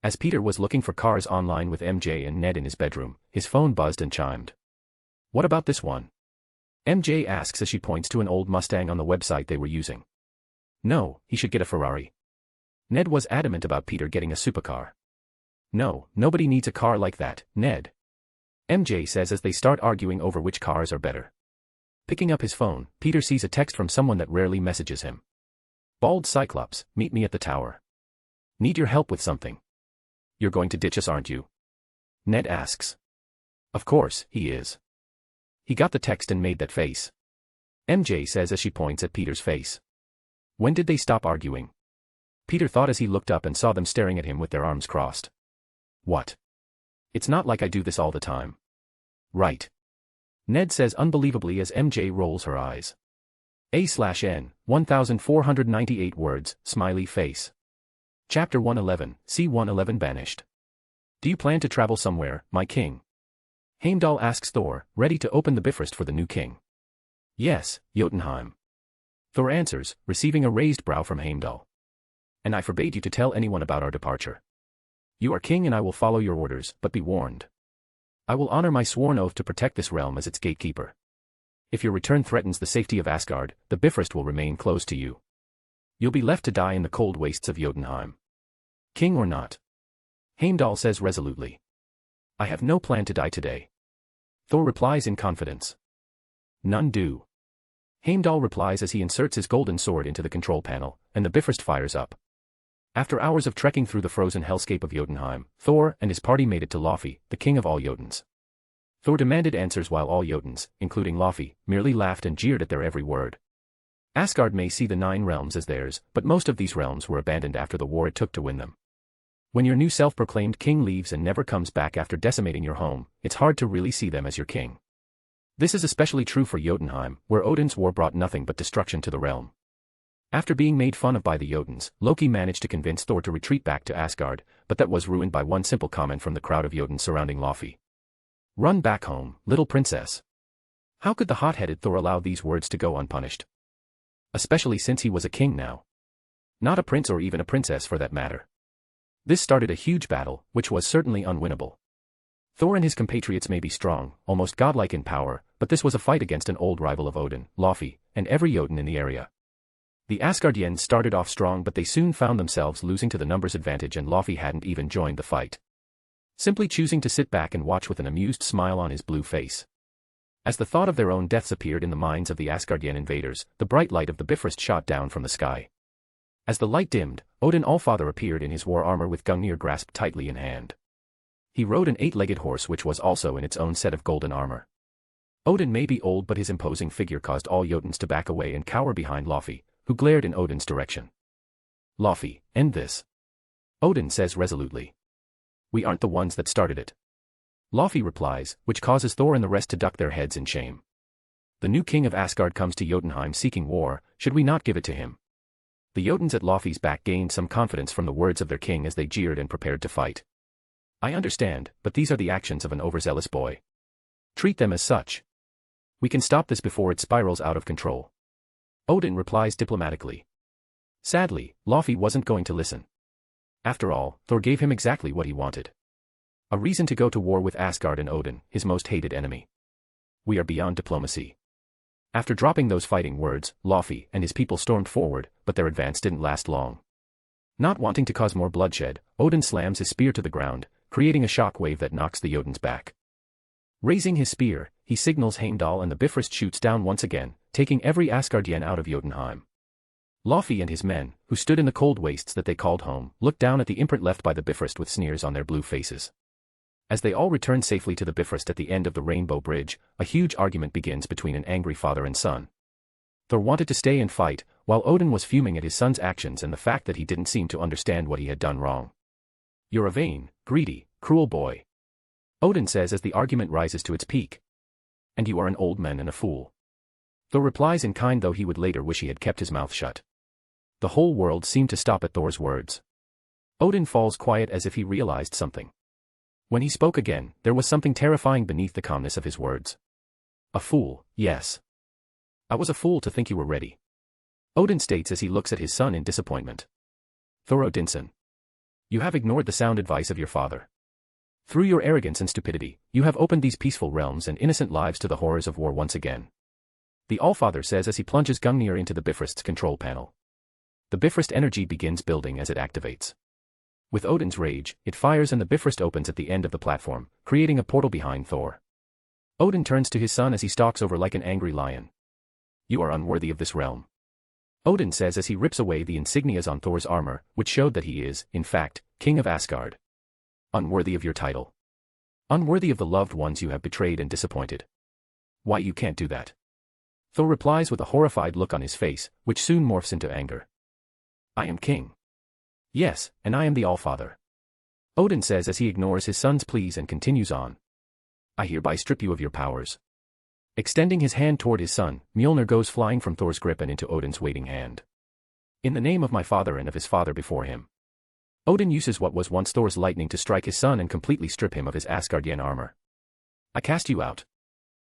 As Peter was looking for cars online with MJ and Ned in his bedroom, his phone buzzed and chimed. "What about this one?" MJ asks as she points to an old Mustang on the website they were using. "No, he should get a Ferrari." Ned was adamant about Peter getting a supercar. "No, nobody needs a car like that, Ned," MJ says as they start arguing over which cars are better. Picking up his phone, Peter sees a text from someone that rarely messages him. "Bald Cyclops, meet me at the tower. Need your help with something." "You're going to ditch us, aren't you?" Ned asks. Of course, he is. He got the text and made that face. MJ says as she points at Peter's face. When did they stop arguing? Peter thought as he looked up and saw them staring at him with their arms crossed. What? It's not like I do this all the time. Right. Ned says unbelievably as MJ rolls her eyes. A/N, 1498 words, smiley face. Chapter 111, C-111 Banished. Do you plan to travel somewhere, my king? Heimdall asks Thor, ready to open the Bifrost for the new king. Yes, Jotunheim. Thor answers, receiving a raised brow from Heimdall. And I forbade you to tell anyone about our departure. You are king and I will follow your orders, but be warned. I will honor my sworn oath to protect this realm as its gatekeeper. If your return threatens the safety of Asgard, the Bifrost will remain closed to you. You'll be left to die in the cold wastes of Jotunheim. King or not. Heimdall says resolutely. I have no plan to die today. Thor replies in confidence. None do. Heimdall replies as he inserts his golden sword into the control panel, and the Bifrost fires up. After hours of trekking through the frozen hellscape of Jotunheim, Thor and his party made it to Laufey, the king of all Jotuns. Thor demanded answers while all Jotuns, including Laufey, merely laughed and jeered at their every word. Asgard may see the 9 realms as theirs, but most of these realms were abandoned after the war it took to win them. When your new self-proclaimed king leaves and never comes back after decimating your home, it's hard to really see them as your king. This is especially true for Jotunheim, where Odin's war brought nothing but destruction to the realm. After being made fun of by the Jotuns, Loki managed to convince Thor to retreat back to Asgard, but that was ruined by one simple comment from the crowd of Jotuns surrounding Laufey. Run back home, little princess. How could the hot-headed Thor allow these words to go unpunished? Especially since he was a king now. Not a prince or even a princess for that matter. This started a huge battle, which was certainly unwinnable. Thor and his compatriots may be strong, almost godlike in power, but this was a fight against an old rival of Odin, Laufey, and every Jotun in the area. The Asgardians started off strong but they soon found themselves losing to the numbers advantage and Laufey hadn't even joined the fight. Simply choosing to sit back and watch with an amused smile on his blue face. As the thought of their own deaths appeared in the minds of the Asgardian invaders, the bright light of the Bifrost shot down from the sky. As the light dimmed, Odin Allfather appeared in his war armor with Gungnir grasped tightly in hand. He rode an 8-legged horse which was also in its own set of golden armor. Odin may be old but his imposing figure caused all Jotuns to back away and cower behind Laufey, who glared in Odin's direction. Laufey, end this. Odin says resolutely. We aren't the ones that started it. Laufey replies, which causes Thor and the rest to duck their heads in shame. The new king of Asgard comes to Jotunheim seeking war, should we not give it to him? The Jotuns at Laufey's back gained some confidence from the words of their king as they jeered and prepared to fight. I understand, but these are the actions of an overzealous boy. Treat them as such. We can stop this before it spirals out of control. Odin replies diplomatically. Sadly, Laufey wasn't going to listen. After all, Thor gave him exactly what he wanted. A reason to go to war with Asgard and Odin, his most hated enemy. We are beyond diplomacy. After dropping those fighting words, Laufey and his people stormed forward, but their advance didn't last long. Not wanting to cause more bloodshed, Odin slams his spear to the ground, creating a shock wave that knocks the Jotuns back. Raising his spear, he signals Heimdall and the Bifrost shoots down once again, taking every Asgardian out of Jotunheim. Laufey and his men, who stood in the cold wastes that they called home, looked down at the imprint left by the Bifrost with sneers on their blue faces. As they all return safely to the Bifrost at the end of the Rainbow Bridge, a huge argument begins between an angry father and son. Thor wanted to stay and fight, while Odin was fuming at his son's actions and the fact that he didn't seem to understand what he had done wrong. You're a vain, greedy, cruel boy. Odin says as the argument rises to its peak. And you are an old man and a fool. Thor replies in kind, though he would later wish he had kept his mouth shut. The whole world seemed to stop at Thor's words. Odin falls quiet as if he realized something. When he spoke again, there was something terrifying beneath the calmness of his words. A fool, yes. I was a fool to think you were ready. Odin states as he looks at his son in disappointment. Thor Odinson. You have ignored the sound advice of your father. Through your arrogance and stupidity, you have opened these peaceful realms and innocent lives to the horrors of war once again. The Allfather says as he plunges Gungnir into the Bifrost's control panel. The Bifrost energy begins building as it activates. With Odin's rage, it fires and the Bifrost opens at the end of the platform, creating a portal behind Thor. Odin turns to his son as he stalks over like an angry lion. You are unworthy of this realm. Odin says as he rips away the insignias on Thor's armor, which showed that he is, in fact, king of Asgard. Unworthy of your title. Unworthy of the loved ones you have betrayed and disappointed. Why you can't do that? Thor replies with a horrified look on his face, which soon morphs into anger. I am king. Yes, and I am the Allfather. Odin says as he ignores his son's pleas and continues on. I hereby strip you of your powers. Extending his hand toward his son, Mjolnir goes flying from Thor's grip and into Odin's waiting hand. In the name of my father and of his father before him. Odin uses what was once Thor's lightning to strike his son and completely strip him of his Asgardian armor. I cast you out.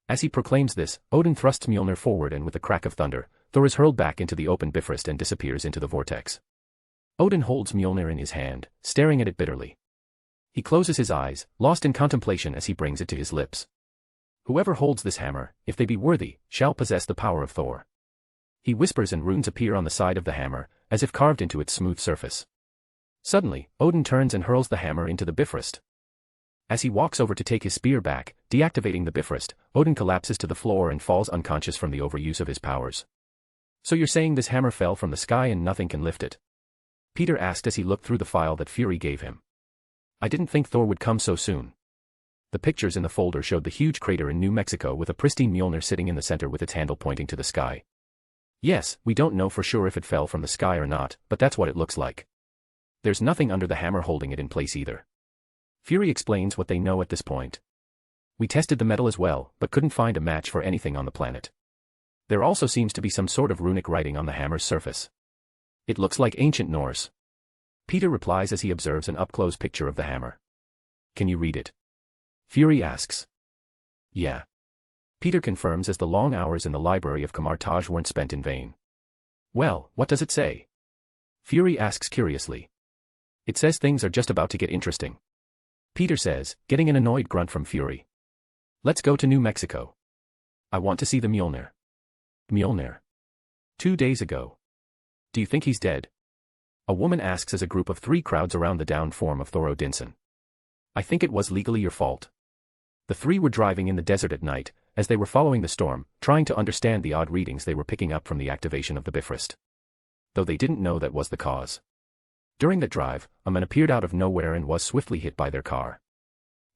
As he proclaims this, Odin thrusts Mjolnir forward and with a crack of thunder, Thor is hurled back into the open Bifrost and disappears into the vortex. Odin holds Mjolnir in his hand, staring at it bitterly. He closes his eyes, lost in contemplation as he brings it to his lips. Whoever holds this hammer, if they be worthy, shall possess the power of Thor. He whispers and runes appear on the side of the hammer, as if carved into its smooth surface. Suddenly, Odin turns and hurls the hammer into the Bifrost. As he walks over to take his spear back, deactivating the Bifrost, Odin collapses to the floor and falls unconscious from the overuse of his powers. So you're saying this hammer fell from the sky and nothing can lift it? Peter asked as he looked through the file that Fury gave him. I didn't think Thor would come so soon. The pictures in the folder showed the huge crater in New Mexico with a pristine Mjolnir sitting in the center with its handle pointing to the sky. Yes, we don't know for sure if it fell from the sky or not, but that's what it looks like. There's nothing under the hammer holding it in place either. Fury explains what they know at this point. We tested the metal as well, but couldn't find a match for anything on the planet. There also seems to be some sort of runic writing on the hammer's surface. It looks like ancient Norse. Peter replies as he observes an up-close picture of the hammer. Can you read it? Fury asks. Yeah. Peter confirms as the long hours in the library of Kamartaj weren't spent in vain. Well, what does it say? Fury asks curiously. It says things are just about to get interesting. Peter says, getting an annoyed grunt from Fury. Let's go to New Mexico. I want to see the Mjolnir. Mjolnir. 2 days ago. Do you think he's dead? A woman asks as a group of 3 crowds around the downed form of Thor Odinson. I think it was legally your fault. The 3 were driving in the desert at night, as they were following the storm, trying to understand the odd readings they were picking up from the activation of the Bifrost. Though they didn't know that was the cause. During the drive, a man appeared out of nowhere and was swiftly hit by their car.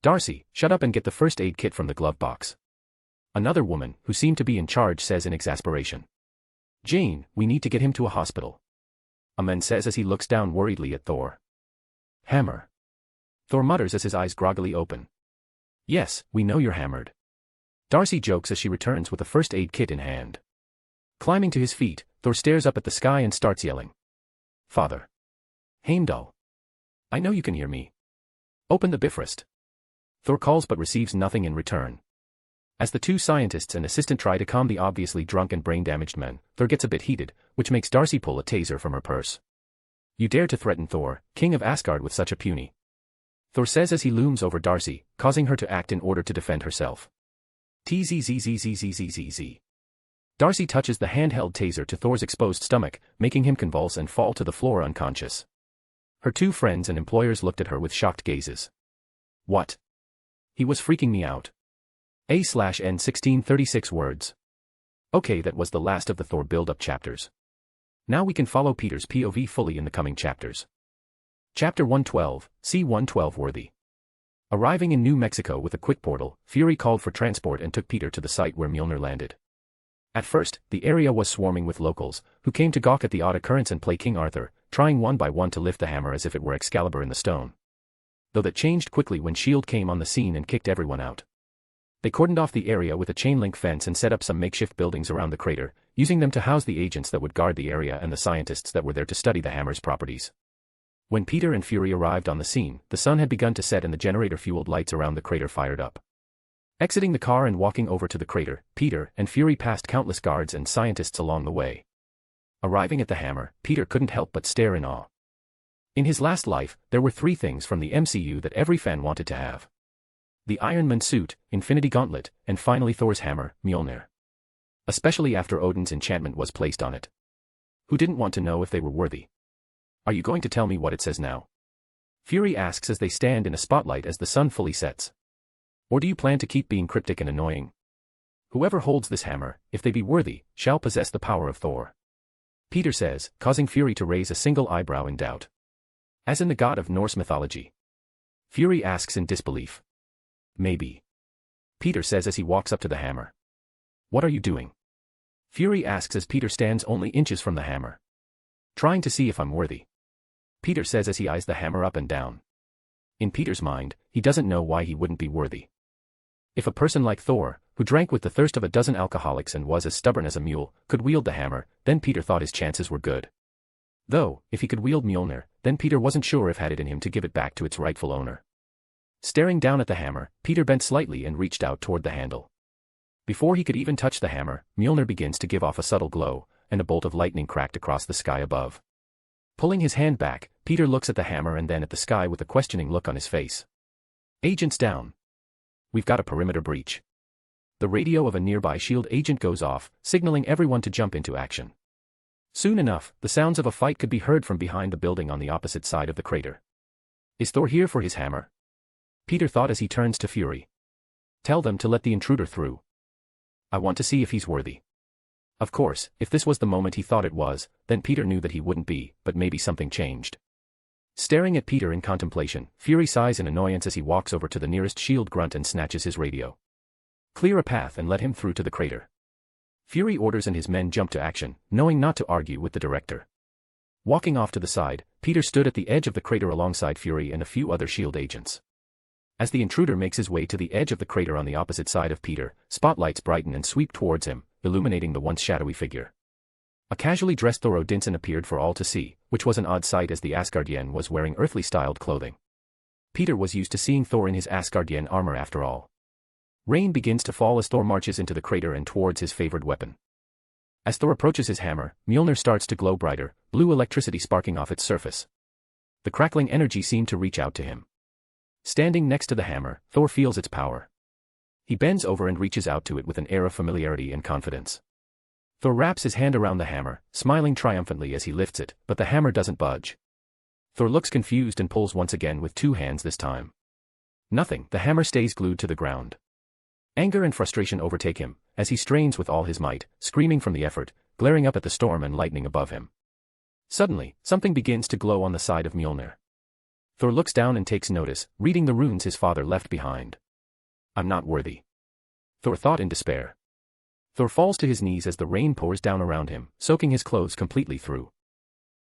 "Darcy, shut up and get the first aid kit from the glove box." Another woman, who seemed to be in charge, says in exasperation. "Jane, we need to get him to a hospital." A man says as he looks down worriedly at Thor. "Hammer." Thor mutters as his eyes groggily open. "Yes, we know you're hammered." Darcy jokes as she returns with a first aid kit in hand. Climbing to his feet, Thor stares up at the sky and starts yelling. "Father. Heimdall. I know you can hear me. Open the Bifrost." Thor calls but receives nothing in return. As the two scientists and assistant try to calm the obviously drunk and brain-damaged men, Thor gets a bit heated, which makes Darcy pull a taser from her purse. "You dare to threaten Thor, king of Asgard, with such a puny?" Thor says as he looms over Darcy, causing her to act in order to defend herself. Tzzzzzzzzzzzz. Darcy touches the handheld taser to Thor's exposed stomach, making him convulse and fall to the floor unconscious. Her two friends and employers looked at her with shocked gazes. "What? He was freaking me out." A/N 1636 words. Okay, that was the last of the Thor build-up chapters. Now we can follow Peter's POV fully in the coming chapters. Chapter 112, C-112 worthy. Arriving in New Mexico with a quick portal, Fury called for transport and took Peter to the site where Mjolnir landed. At first, the area was swarming with locals, who came to gawk at the odd occurrence and play King Arthur, trying one by one to lift the hammer as if it were Excalibur in the stone. Though that changed quickly when S.H.I.E.L.D. came on the scene and kicked everyone out. They cordoned off the area with a chain-link fence and set up some makeshift buildings around the crater, using them to house the agents that would guard the area and the scientists that were there to study the hammer's properties. When Peter and Fury arrived on the scene, the sun had begun to set and the generator-fueled lights around the crater fired up. Exiting the car and walking over to the crater, Peter and Fury passed countless guards and scientists along the way. Arriving at the hammer, Peter couldn't help but stare in awe. In his last life, there were 3 things from the MCU that every fan wanted to have. The Iron Man suit, Infinity Gauntlet, and finally Thor's hammer, Mjolnir. Especially after Odin's enchantment was placed on it. Who didn't want to know if they were worthy? "Are you going to tell me what it says now?" Fury asks as they stand in a spotlight as the sun fully sets. "Or do you plan to keep being cryptic and annoying? Whoever holds this hammer, if they be worthy, shall possess the power of Thor." Peter says, causing Fury to raise a single eyebrow in doubt. "As in the god of Norse mythology?" Fury asks in disbelief. "Maybe." Peter says as he walks up to the hammer. "What are you doing?" Fury asks as Peter stands only inches from the hammer. "Trying to see if I'm worthy." Peter says as he eyes the hammer up and down. In Peter's mind, he doesn't know why he wouldn't be worthy. If a person like Thor, who drank with the thirst of a dozen alcoholics and was as stubborn as a mule, could wield the hammer, then Peter thought his chances were good. Though, if he could wield Mjolnir, then Peter wasn't sure if had it in him to give it back to its rightful owner. Staring down at the hammer, Peter bent slightly and reached out toward the handle. Before he could even touch the hammer, Mjolnir begins to give off a subtle glow, and a bolt of lightning cracked across the sky above. Pulling his hand back, Peter looks at the hammer and then at the sky with a questioning look on his face. "Agents down. We've got a perimeter breach." The radio of a nearby S.H.I.E.L.D. agent goes off, signaling everyone to jump into action. Soon enough, the sounds of a fight could be heard from behind the building on the opposite side of the crater. Is Thor here for his hammer? Peter thought as he turns to Fury. "Tell them to let the intruder through. I want to see if he's worthy." Of course, if this was the moment he thought it was, then Peter knew that he wouldn't be, but maybe something changed. Staring at Peter in contemplation, Fury sighs in annoyance as he walks over to the nearest S.H.I.E.L.D. grunt and snatches his radio. "Clear a path and let him through to the crater." Fury orders and his men jump to action, knowing not to argue with the director. Walking off to the side, Peter stood at the edge of the crater alongside Fury and a few other S.H.I.E.L.D. agents. As the intruder makes his way to the edge of the crater on the opposite side of Peter, spotlights brighten and sweep towards him, illuminating the once shadowy figure. A casually dressed Thor Odinson appeared for all to see, which was an odd sight as the Asgardian was wearing earthly-styled clothing. Peter was used to seeing Thor in his Asgardian armor after all. Rain begins to fall as Thor marches into the crater and towards his favored weapon. As Thor approaches his hammer, Mjolnir starts to glow brighter, blue electricity sparking off its surface. The crackling energy seemed to reach out to him. Standing next to the hammer, Thor feels its power. He bends over and reaches out to it with an air of familiarity and confidence. Thor wraps his hand around the hammer, smiling triumphantly as he lifts it, but the hammer doesn't budge. Thor looks confused and pulls once again with 2 hands this time. Nothing, the hammer stays glued to the ground. Anger and frustration overtake him, as he strains with all his might, screaming from the effort, glaring up at the storm and lightning above him. Suddenly, something begins to glow on the side of Mjolnir. Thor looks down and takes notice, reading the runes his father left behind. I'm not worthy, Thor thought in despair. Thor falls to his knees as the rain pours down around him, soaking his clothes completely through.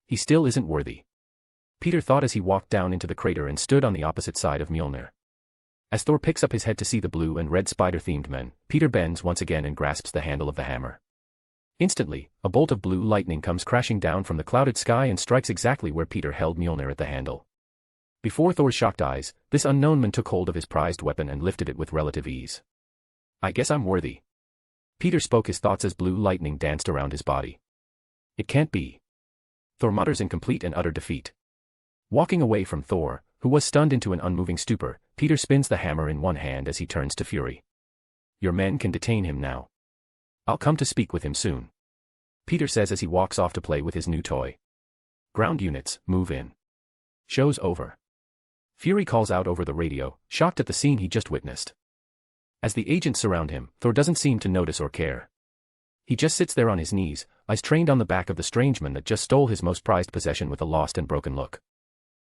He still isn't worthy, Peter thought as he walked down into the crater and stood on the opposite side of Mjolnir. As Thor picks up his head to see the blue and red spider-themed men, Peter bends once again and grasps the handle of the hammer. Instantly, a bolt of blue lightning comes crashing down from the clouded sky and strikes exactly where Peter held Mjolnir at the handle. Before Thor's shocked eyes, this unknown man took hold of his prized weapon and lifted it with relative ease. I guess I'm worthy, Peter spoke his thoughts as blue lightning danced around his body. It can't be, Thor mutters in complete and utter defeat. Walking away from Thor, who was stunned into an unmoving stupor, Peter spins the hammer in one hand as he turns to Fury. Your men can detain him now. I'll come to speak with him soon, Peter says as he walks off to play with his new toy. Ground units, move in. Show's over. Fury calls out over the radio, shocked at the scene he just witnessed. As the agents surround him, Thor doesn't seem to notice or care. He just sits there on his knees, eyes trained on the back of the strange man that just stole his most prized possession with a lost and broken look.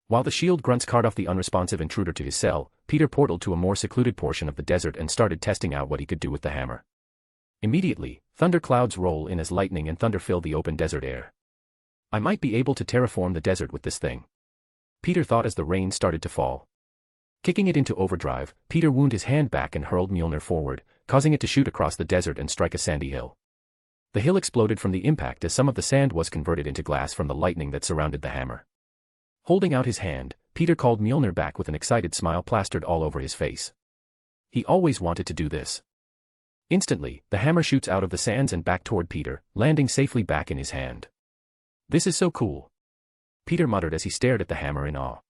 While the shield grunts cart off the unresponsive intruder to his cell, Peter portaled to a more secluded portion of the desert and started testing out what he could do with the hammer. Immediately, thunder clouds roll in as lightning and thunder fill the open desert air. I might be able to terraform the desert with this thing, Peter thought as the rain started to fall. Kicking it into overdrive, Peter wound his hand back and hurled Mjolnir forward, causing it to shoot across the desert and strike a sandy hill. The hill exploded from the impact as some of the sand was converted into glass from the lightning that surrounded the hammer. Holding out his hand, Peter called Mjolnir back with an excited smile plastered all over his face. He always wanted to do this. Instantly, the hammer shoots out of the sands and back toward Peter, landing safely back in his hand. This is so cool, Peter muttered as he stared at the hammer in awe.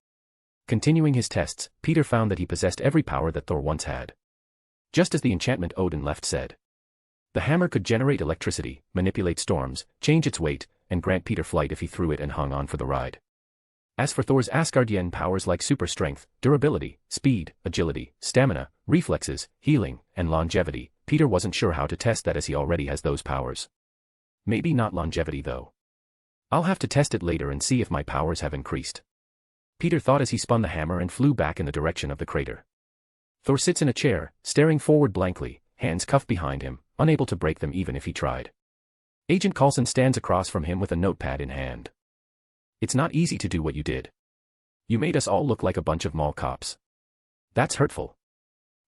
Continuing his tests, Peter found that he possessed every power that Thor once had. Just as the enchantment Odin left said. The hammer could generate electricity, manipulate storms, change its weight, and grant Peter flight if he threw it and hung on for the ride. As for Thor's Asgardian powers like super strength, durability, speed, agility, stamina, reflexes, healing, and longevity, Peter wasn't sure how to test that as he already has those powers. Maybe not longevity though. I'll have to test it later and see if my powers have increased, Peter thought as he spun the hammer and flew back in the direction of the crater. Thor sits in a chair, staring forward blankly, hands cuffed behind him, unable to break them even if he tried. Agent Coulson stands across from him with a notepad in hand. It's not easy to do what you did. You made us all look like a bunch of mall cops. That's hurtful,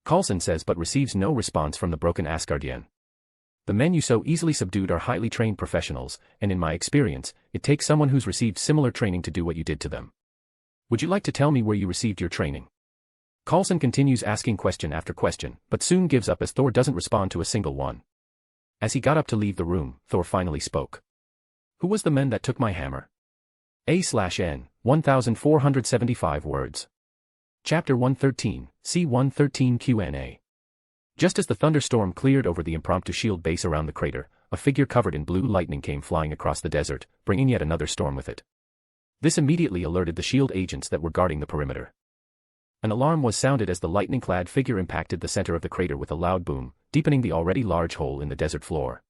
Coulson says, but receives no response from the broken Asgardian. The men you so easily subdued are highly trained professionals, and in my experience, it takes someone who's received similar training to do what you did to them. Would you like to tell me where you received your training? Coulson continues asking question after question, but soon gives up as Thor doesn't respond to a single one. As he got up to leave the room, Thor finally spoke. Who was the men that took my hammer? A/N, 1475 words. Chapter 113, C-113 Q&A. Just as the thunderstorm cleared over the impromptu shield base around the crater, a figure covered in blue lightning came flying across the desert, bringing yet another storm with it. This immediately alerted the shield agents that were guarding the perimeter. An alarm was sounded as the lightning-clad figure impacted the center of the crater with a loud boom, deepening the already large hole in the desert floor.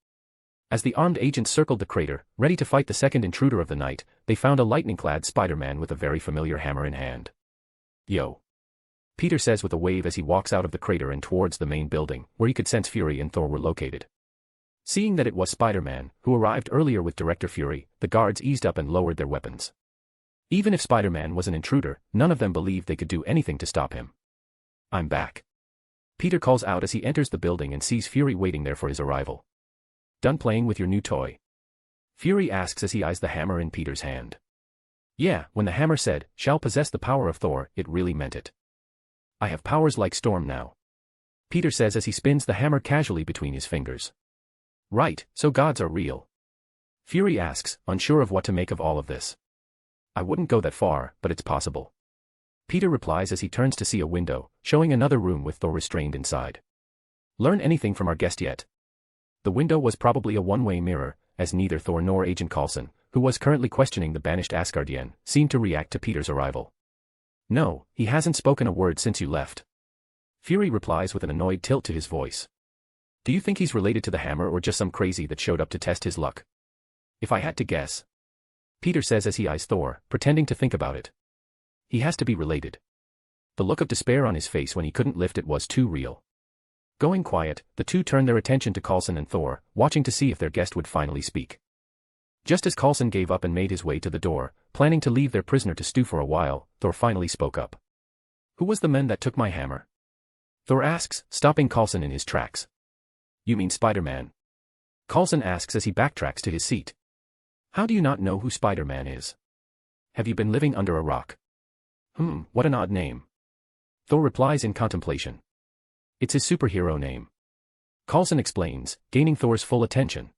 As the armed agents circled the crater, ready to fight the second intruder of the night, they found a lightning-clad Spider-Man with a very familiar hammer in hand. Yo, Peter says with a wave as he walks out of the crater and towards the main building, where he could sense Fury and Thor were located. Seeing that it was Spider-Man, who arrived earlier with Director Fury, the guards eased up and lowered their weapons. Even if Spider-Man was an intruder, none of them believed they could do anything to stop him. I'm back, Peter calls out as he enters the building and sees Fury waiting there for his arrival. Done playing with your new toy? Fury asks as he eyes the hammer in Peter's hand. Yeah, when the hammer said, shall possess the power of Thor, it really meant it. I have powers like Storm now, Peter says as he spins the hammer casually between his fingers. Right, so gods are real? Fury asks, unsure of what to make of all of this. I wouldn't go that far, but it's possible, Peter replies as he turns to see a window, showing another room with Thor restrained inside. Learn anything from our guest yet? The window was probably a one-way mirror, as neither Thor nor Agent Coulson, who was currently questioning the banished Asgardian, seemed to react to Peter's arrival. No, he hasn't spoken a word since you left, Fury replies with an annoyed tilt to his voice. Do you think he's related to the hammer or just some crazy that showed up to test his luck? If I had to guess. Peter says as he eyes Thor, pretending to think about it. He has to be related. The look of despair on his face when he couldn't lift it was too real. Going quiet, the two turned their attention to Coulson and Thor, watching to see if their guest would finally speak. Just as Coulson gave up and made his way to the door, planning to leave their prisoner to stew for a while, Thor finally spoke up. Who was the man that took my hammer? Thor asks, stopping Coulson in his tracks. You mean Spider-Man? Coulson asks as he backtracks to his seat. How do you not know who Spider-Man is? Have you been living under a rock? What an odd name. Thor replies in contemplation. It's his superhero name. Coulson explains, gaining Thor's full attention.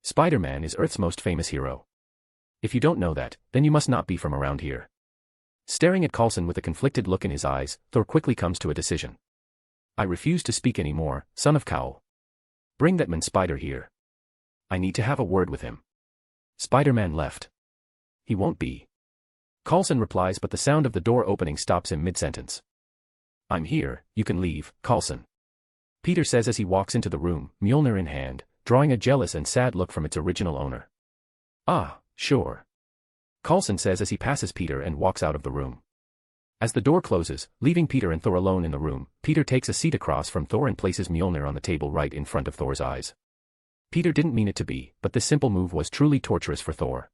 Spider-Man is Earth's most famous hero. If you don't know that, then you must not be from around here. Staring at Coulson with a conflicted look in his eyes, Thor quickly comes to a decision. I refuse to speak anymore, son of Cowl. Bring that man Spider here. I need to have a word with him. Spider-Man left. He won't be. Coulson replies, but the sound of the door opening stops him mid-sentence. I'm here, you can leave, Coulson. Peter says as he walks into the room, Mjolnir in hand, drawing a jealous and sad look from its original owner. Ah, sure. Coulson says as he passes Peter and walks out of the room. As the door closes, leaving Peter and Thor alone in the room, Peter takes a seat across from Thor and places Mjolnir on the table right in front of Thor's eyes. Peter didn't mean it to be, but this simple move was truly torturous for Thor.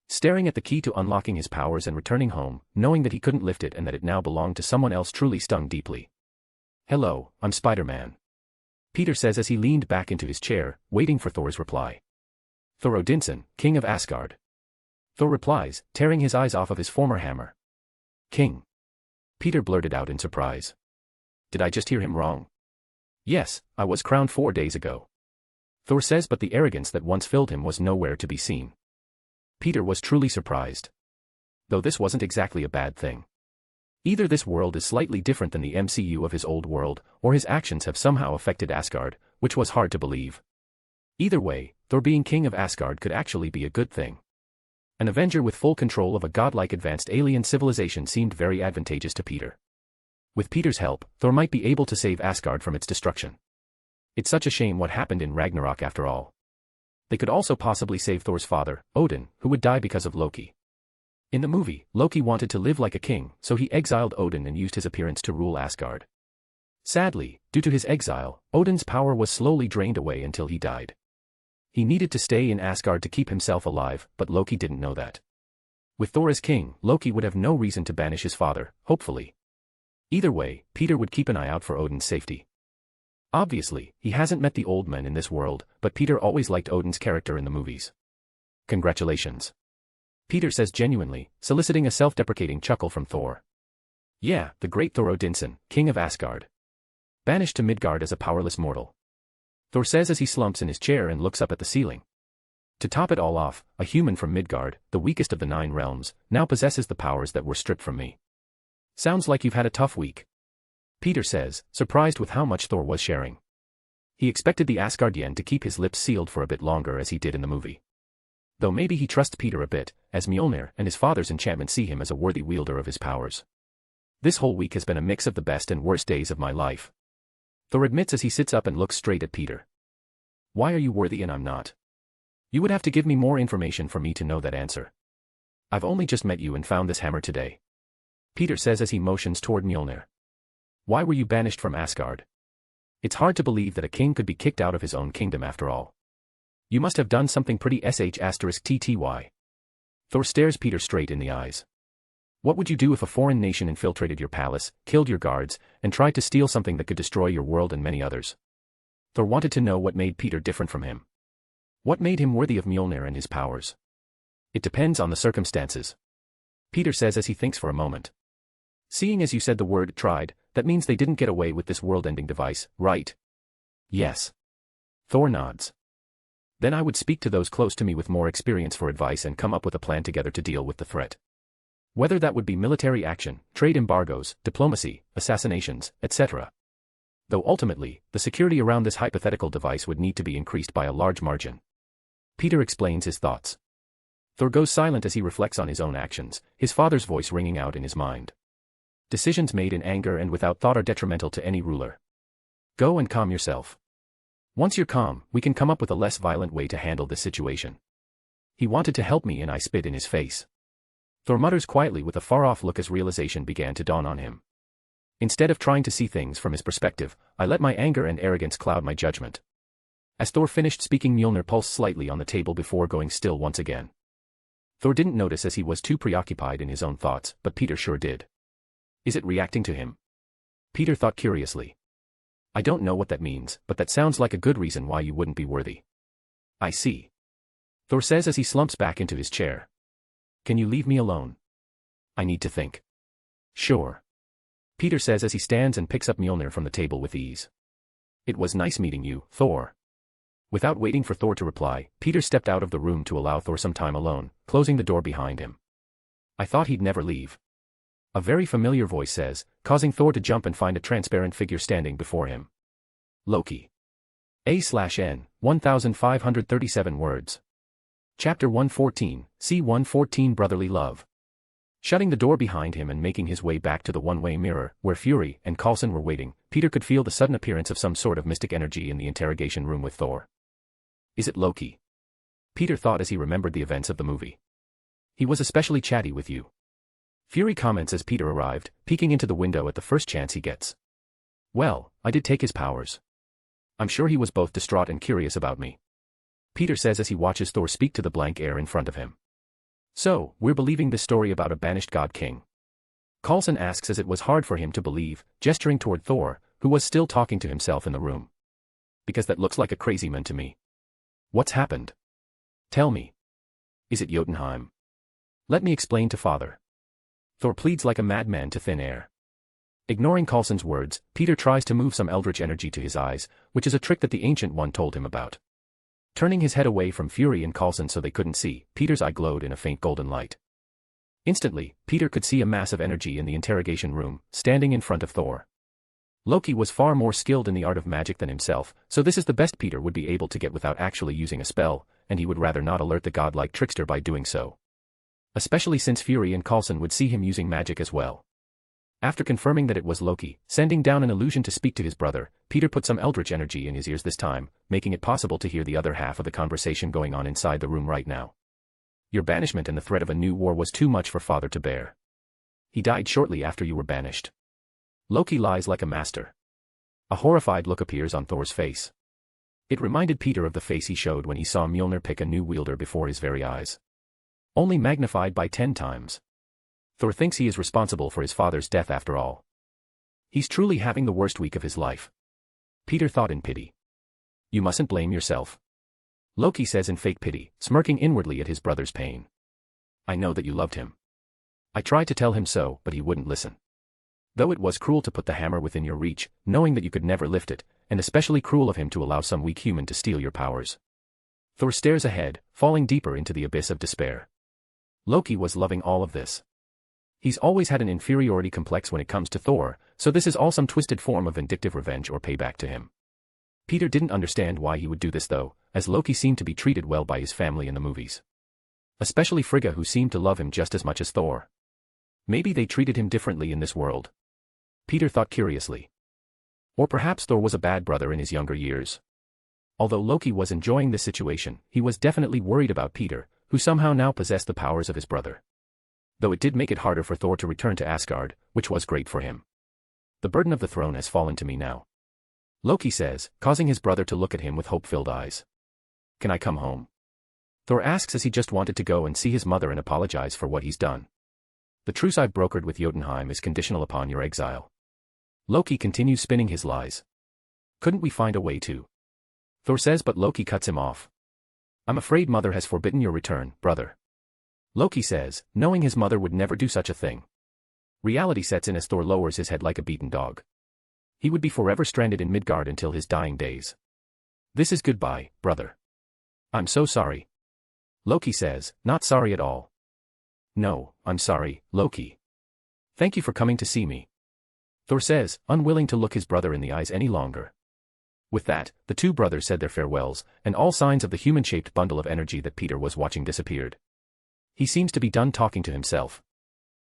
Staring at the key to unlocking his powers and returning home, knowing that he couldn't lift it and that it now belonged to someone else truly stung deeply. Hello, I'm Spider-Man. Peter says as he leaned back into his chair, waiting for Thor's reply. Thor Odinson, King of Asgard. Thor replies, tearing his eyes off of his former hammer. King. Peter blurted out in surprise. Did I just hear him wrong? Yes, I was crowned 4 days ago. Thor says, but the arrogance that once filled him was nowhere to be seen. Peter was truly surprised. Though this wasn't exactly a bad thing. Either this world is slightly different than the MCU of his old world, or his actions have somehow affected Asgard, which was hard to believe. Either way, Thor being king of Asgard could actually be a good thing. An Avenger with full control of a godlike advanced alien civilization seemed very advantageous to Peter. With Peter's help, Thor might be able to save Asgard from its destruction. It's such a shame what happened in Ragnarok after all. They could also possibly save Thor's father, Odin, who would die because of Loki. In the movie, Loki wanted to live like a king, so he exiled Odin and used his appearance to rule Asgard. Sadly, due to his exile, Odin's power was slowly drained away until he died. He needed to stay in Asgard to keep himself alive, but Loki didn't know that. With Thor as king, Loki would have no reason to banish his father, hopefully. Either way, Peter would keep an eye out for Odin's safety. Obviously, he hasn't met the old men in this world, but Peter always liked Odin's character in the movies. Congratulations. Peter says genuinely, soliciting a self-deprecating chuckle from Thor. Yeah, the great Thor Odinson, king of Asgard. Banished to Midgard as a powerless mortal. Thor says as he slumps in his chair and looks up at the ceiling. To top it all off, a human from Midgard, the weakest of the 9 realms, now possesses the powers that were stripped from me. Sounds like you've had a tough week. Peter says, surprised with how much Thor was sharing. He expected the Asgardian to keep his lips sealed for a bit longer as he did in the movie. Though maybe he trusts Peter a bit, as Mjolnir and his father's enchantment see him as a worthy wielder of his powers. This whole week has been a mix of the best and worst days of my life. Thor admits as he sits up and looks straight at Peter. Why are you worthy and I'm not? You would have to give me more information for me to know that answer. I've only just met you and found this hammer today. Peter says as he motions toward Mjolnir. Why were you banished from Asgard? It's hard to believe that a king could be kicked out of his own kingdom after all. You must have done something pretty **TTY. Thor stares Peter straight in the eyes. What would you do if a foreign nation infiltrated your palace, killed your guards, and tried to steal something that could destroy your world and many others? Thor wanted to know what made Peter different from him. What made him worthy of Mjolnir and his powers? It depends on the circumstances. Peter says as he thinks for a moment. Seeing as you said the word tried, that means they didn't get away with this world-ending device, right? Yes. Thor nods. Then I would speak to those close to me with more experience for advice and come up with a plan together to deal with the threat. Whether that would be military action, trade embargoes, diplomacy, assassinations, etc. Though ultimately, the security around this hypothetical device would need to be increased by a large margin. Peter explains his thoughts. Thor goes silent as he reflects on his own actions, his father's voice ringing out in his mind. Decisions made in anger and without thought are detrimental to any ruler. Go and calm yourself. Once you're calm, we can come up with a less violent way to handle this situation. He wanted to help me and I spit in his face. Thor mutters quietly with a far-off look as realization began to dawn on him. Instead of trying to see things from his perspective, I let my anger and arrogance cloud my judgment. As Thor finished speaking, Mjolnir pulsed slightly on the table before going still once again. Thor didn't notice as he was too preoccupied in his own thoughts, but Peter sure did. Is it reacting to him? Peter thought curiously. I don't know what that means, but that sounds like a good reason why you wouldn't be worthy. I see. Thor says as he slumps back into his chair. Can you leave me alone? I need to think. Sure. Peter says as he stands and picks up Mjolnir from the table with ease. It was nice meeting you, Thor. Without waiting for Thor to reply, Peter stepped out of the room to allow Thor some time alone, closing the door behind him. I thought he'd never leave. A very familiar voice says, causing Thor to jump and find a transparent figure standing before him. Loki. A/N, 1537 words. Chapter 114, C-114 Brotherly Love. Shutting the door behind him and making his way back to the one-way mirror, where Fury and Coulson were waiting, Peter could feel the sudden appearance of some sort of mystic energy in the interrogation room with Thor. Is it Loki? Peter thought as he remembered the events of the movie. He was especially chatty with you. Fury comments as Peter arrived, peeking into the window at the first chance he gets. Well, I did take his powers. I'm sure he was both distraught and curious about me. Peter says as he watches Thor speak to the blank air in front of him. So, we're believing this story about a banished god king? Coulson asks as it was hard for him to believe, gesturing toward Thor, who was still talking to himself in the room. Because that looks like a crazy man to me. What's happened? Tell me. Is it Jotunheim? Let me explain to father. Thor pleads like a madman to thin air. Ignoring Coulson's words, Peter tries to move some eldritch energy to his eyes, which is a trick that the Ancient One told him about. Turning his head away from Fury and Coulson so they couldn't see, Peter's eye glowed in a faint golden light. Instantly, Peter could see a mass of energy in the interrogation room, standing in front of Thor. Loki was far more skilled in the art of magic than himself, so this is the best Peter would be able to get without actually using a spell, and he would rather not alert the godlike trickster by doing so. Especially since Fury and Coulson would see him using magic as well. After confirming that it was Loki, sending down an illusion to speak to his brother, Peter put some eldritch energy in his ears this time, making it possible to hear the other half of the conversation going on inside the room right now. Your banishment and the threat of a new war was too much for father to bear. He died shortly after you were banished. Loki lies like a master. A horrified look appears on Thor's face. It reminded Peter of the face he showed when he saw Mjolnir pick a new wielder before his very eyes. Only magnified by 10 times. Thor thinks he is responsible for his father's death after all. He's truly having the worst week of his life. Peter thought in pity. You mustn't blame yourself. Loki says in fake pity, smirking inwardly at his brother's pain. I know that you loved him. I tried to tell him so, but he wouldn't listen. Though it was cruel to put the hammer within your reach, knowing that you could never lift it, and especially cruel of him to allow some weak human to steal your powers. Thor stares ahead, falling deeper into the abyss of despair. Loki was loving all of this. He's always had an inferiority complex when it comes to Thor, so this is all some twisted form of vindictive revenge or payback to him. Peter didn't understand why he would do this though, as Loki seemed to be treated well by his family in the movies. Especially Frigga, who seemed to love him just as much as Thor. Maybe they treated him differently in this world. Peter thought curiously. Or perhaps Thor was a bad brother in his younger years. Although Loki was enjoying this situation, he was definitely worried about Peter, who somehow now possessed the powers of his brother. Though it did make it harder for Thor to return to Asgard, which was great for him. The burden of the throne has fallen to me now. Loki says, causing his brother to look at him with hope-filled eyes. Can I come home? Thor asks as he just wanted to go and see his mother and apologize for what he's done. The truce I've brokered with Jotunheim is conditional upon your exile. Loki continues spinning his lies. Couldn't we find a way to? Thor says, but Loki cuts him off. I'm afraid mother has forbidden your return, brother. Loki says, knowing his mother would never do such a thing. Reality sets in as Thor lowers his head like a beaten dog. He would be forever stranded in Midgard until his dying days. This is goodbye, brother. I'm so sorry. Loki says, not sorry at all. No, I'm sorry, Loki. Thank you for coming to see me. Thor says, unwilling to look his brother in the eyes any longer. With that, the two brothers said their farewells, and all signs of the human-shaped bundle of energy that Peter was watching disappeared. He seems to be done talking to himself.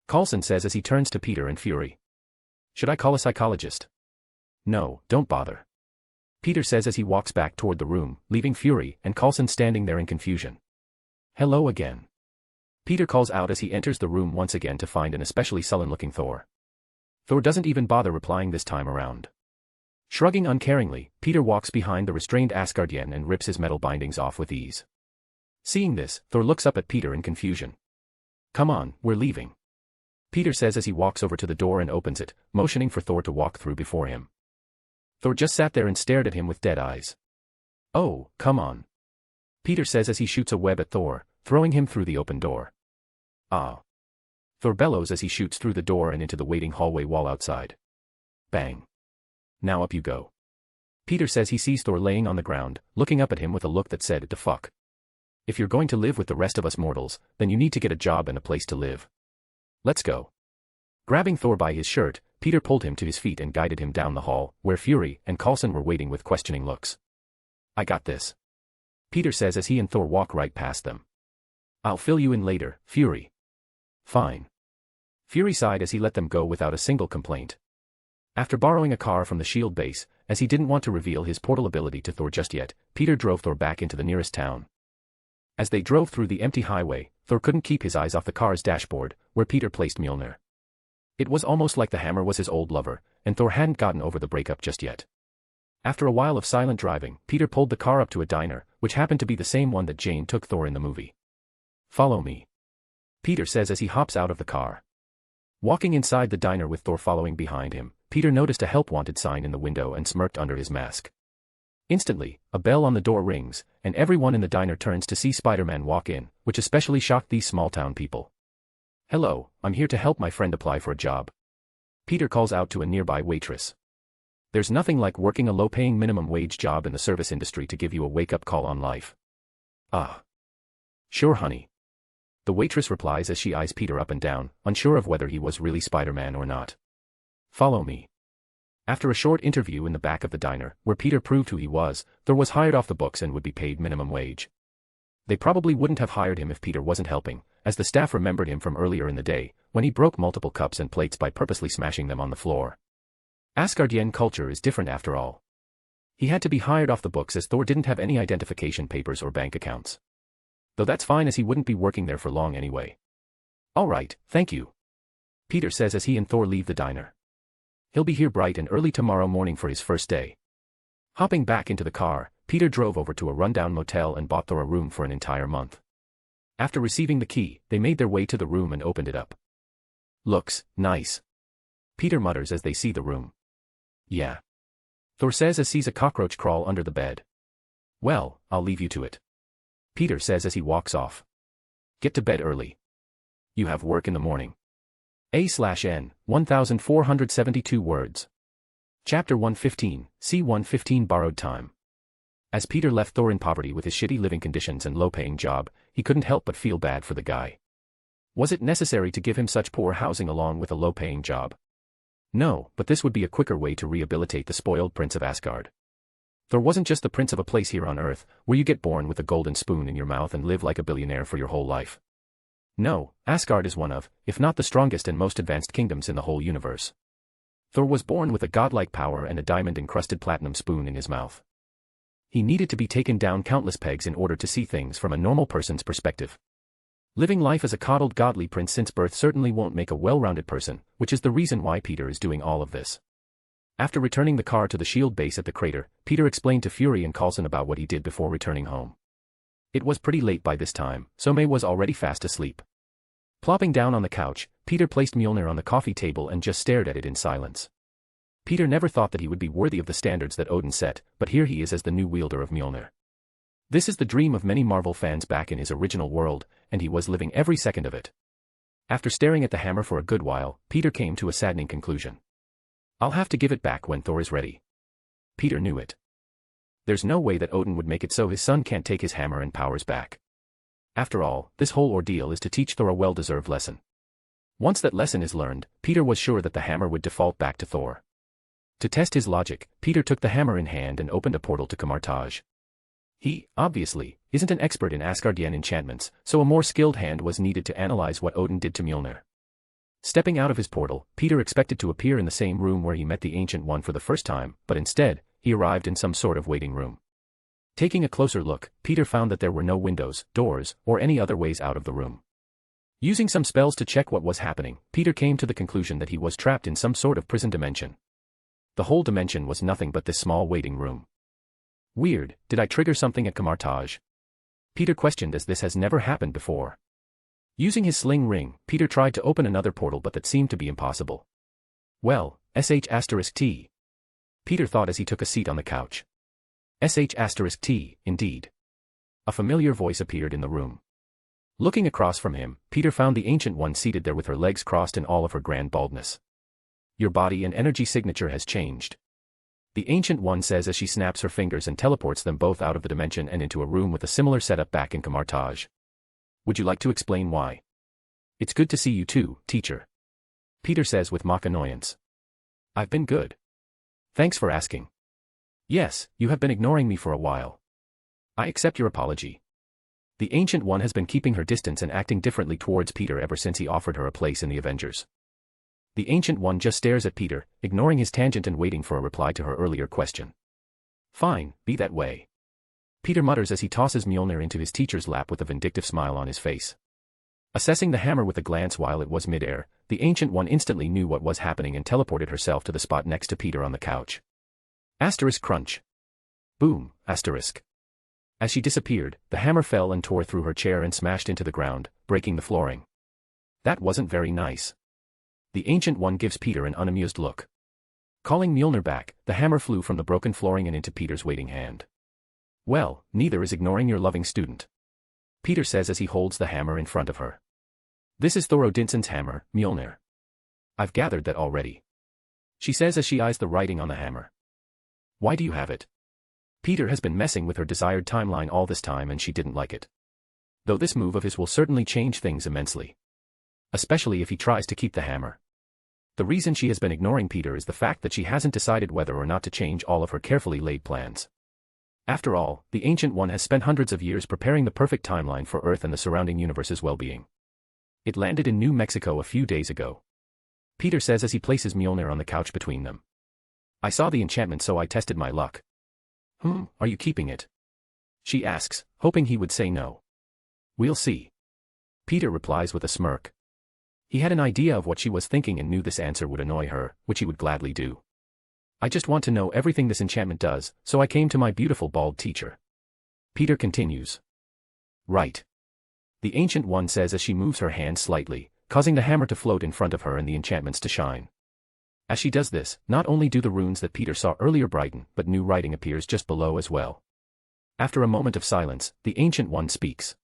Coulson says as he turns to Peter and Fury. Should I call a psychologist? No, don't bother. Peter says as he walks back toward the room, leaving Fury and Coulson standing there in confusion. Hello again. Peter calls out as he enters the room once again to find an especially sullen-looking Thor. Thor doesn't even bother replying this time around. Shrugging uncaringly, Peter walks behind the restrained Asgardian and rips his metal bindings off with ease. Seeing this, Thor looks up at Peter in confusion. Come on, we're leaving. Peter says as he walks over to the door and opens it, motioning for Thor to walk through before him. Thor just sat there and stared at him with dead eyes. Oh, come on. Peter says as he shoots a web at Thor, throwing him through the open door. Ah. Thor bellows as he shoots through the door and into the waiting hallway wall outside. Bang. Now up you go. Peter says he sees Thor laying on the ground, looking up at him with a look that said, "The fuck? If you're going to live with the rest of us mortals, then you need to get a job and a place to live. Let's go." Grabbing Thor by his shirt, Peter pulled him to his feet and guided him down the hall, where Fury and Coulson were waiting with questioning looks. I got this. Peter says as he and Thor walk right past them. I'll fill you in later, Fury. Fine. Fury sighed as he let them go without a single complaint. After borrowing a car from the S.H.I.E.L.D. base, as he didn't want to reveal his portal ability to Thor just yet, Peter drove Thor back into the nearest town. As they drove through the empty highway, Thor couldn't keep his eyes off the car's dashboard, where Peter placed Mjolnir. It was almost like the hammer was his old lover, and Thor hadn't gotten over the breakup just yet. After a while of silent driving, Peter pulled the car up to a diner, which happened to be the same one that Jane took Thor in the movie. Follow me. Peter says as he hops out of the car. Walking inside the diner with Thor following behind him, Peter noticed a help wanted sign in the window and smirked under his mask. Instantly, a bell on the door rings, and everyone in the diner turns to see Spider-Man walk in, which especially shocked these small-town people. Hello, I'm here to help my friend apply for a job. Peter calls out to a nearby waitress. There's nothing like working a low-paying minimum wage job in the service industry to give you a wake-up call on life. Ah. Sure, honey. The waitress replies as she eyes Peter up and down, unsure of whether he was really Spider-Man or not. Follow me. After a short interview in the back of the diner, where Peter proved who he was, Thor was hired off the books and would be paid minimum wage. They probably wouldn't have hired him if Peter wasn't helping, as the staff remembered him from earlier in the day, when he broke multiple cups and plates by purposely smashing them on the floor. Asgardian culture is different after all. He had to be hired off the books as Thor didn't have any identification papers or bank accounts. Though that's fine as he wouldn't be working there for long anyway. All right, thank you. Peter says as he and Thor leave the diner. He'll be here bright and early tomorrow morning for his first day. Hopping back into the car, Peter drove over to a rundown motel and bought Thor a room for an entire month. After receiving the key, they made their way to the room and opened it up. Looks nice. Peter mutters as they see the room. Yeah. Thor says as sees a cockroach crawl under the bed. Well, I'll leave you to it. Peter says as he walks off. Get to bed early. You have work in the morning. A/N, 1472 words. Chapter 115, C-115 Borrowed Time. As Peter left Thor in poverty with his shitty living conditions and low-paying job, he couldn't help but feel bad for the guy. Was it necessary to give him such poor housing along with a low-paying job? No, but this would be a quicker way to rehabilitate the spoiled Prince of Asgard. Thor wasn't just the prince of a place here on Earth, where you get born with a golden spoon in your mouth and live like a billionaire for your whole life. No, Asgard is one of, if not the strongest and most advanced kingdoms in the whole universe. Thor was born with a godlike power and a diamond-encrusted platinum spoon in his mouth. He needed to be taken down countless pegs in order to see things from a normal person's perspective. Living life as a coddled godly prince since birth certainly won't make a well-rounded person, which is the reason why Peter is doing all of this. After returning the car to the S.H.I.E.L.D. base at the crater, Peter explained to Fury and Coulson about what he did before returning home. It was pretty late by this time, so May was already fast asleep. Plopping down on the couch, Peter placed Mjolnir on the coffee table and just stared at it in silence. Peter never thought that he would be worthy of the standards that Odin set, but here he is as the new wielder of Mjolnir. This is the dream of many Marvel fans back in his original world, and he was living every second of it. After staring at the hammer for a good while, Peter came to a saddening conclusion. I'll have to give it back when Thor is ready. Peter knew it. There's no way that Odin would make it so his son can't take his hammer and powers back. After all, this whole ordeal is to teach Thor a well-deserved lesson. Once that lesson is learned, Peter was sure that the hammer would default back to Thor. To test his logic, Peter took the hammer in hand and opened a portal to Kamartaj. He, obviously, isn't an expert in Asgardian enchantments, so a more skilled hand was needed to analyze what Odin did to Mjolnir. Stepping out of his portal, Peter expected to appear in the same room where he met the Ancient One for the first time, but instead, he arrived in some sort of waiting room. Taking a closer look, Peter found that there were no windows, doors, or any other ways out of the room. Using some spells to check what was happening, Peter came to the conclusion that he was trapped in some sort of prison dimension. The whole dimension was nothing but this small waiting room. Weird, did I trigger something at Camartage? Peter questioned, as this has never happened before. Using his sling ring, Peter tried to open another portal, but that seemed to be impossible. Well, *T. Peter thought as he took a seat on the couch. *T, indeed. A familiar voice appeared in the room. Looking across from him, Peter found the Ancient One seated there with her legs crossed in all of her grand baldness. Your body and energy signature has changed. The Ancient One says as she snaps her fingers and teleports them both out of the dimension and into a room with a similar setup back in Camartage. Would you like to explain why? It's good to see you too, teacher. Peter says with mock annoyance. I've been good. Thanks for asking. Yes, you have been ignoring me for a while. I accept your apology. The Ancient One has been keeping her distance and acting differently towards Peter ever since he offered her a place in the Avengers. The Ancient One just stares at Peter, ignoring his tangent and waiting for a reply to her earlier question. Fine, be that way. Peter mutters as he tosses Mjolnir into his teacher's lap with a vindictive smile on his face. Assessing the hammer with a glance while it was midair, the Ancient One instantly knew what was happening and teleported herself to the spot next to Peter on the couch. Asterisk crunch. Boom, asterisk. As she disappeared, the hammer fell and tore through her chair and smashed into the ground, breaking the flooring. That wasn't very nice. The Ancient One gives Peter an unamused look. Calling Mjolnir back, the hammer flew from the broken flooring and into Peter's waiting hand. Well, neither is ignoring your loving student. Peter says as he holds the hammer in front of her. This is Thor Odinson's hammer, Mjolnir. I've gathered that already. She says as she eyes the writing on the hammer. Why do you have it? Peter has been messing with her desired timeline all this time and she didn't like it. Though this move of his will certainly change things immensely. Especially if he tries to keep the hammer. The reason she has been ignoring Peter is the fact that she hasn't decided whether or not to change all of her carefully laid plans. After all, the Ancient One has spent hundreds of years preparing the perfect timeline for Earth and the surrounding universe's well-being. It landed in New Mexico a few days ago. Peter says as he places Mjolnir on the couch between them. I saw the enchantment so I tested my luck. Are you keeping it? She asks, hoping he would say no. We'll see. Peter replies with a smirk. He had an idea of what she was thinking and knew this answer would annoy her, which he would gladly do. I just want to know everything this enchantment does, so I came to my beautiful bald teacher. Peter continues. Right. The Ancient One says as she moves her hand slightly, causing the hammer to float in front of her and the enchantments to shine. As she does this, not only do the runes that Peter saw earlier brighten, but new writing appears just below as well. After a moment of silence, the Ancient One speaks.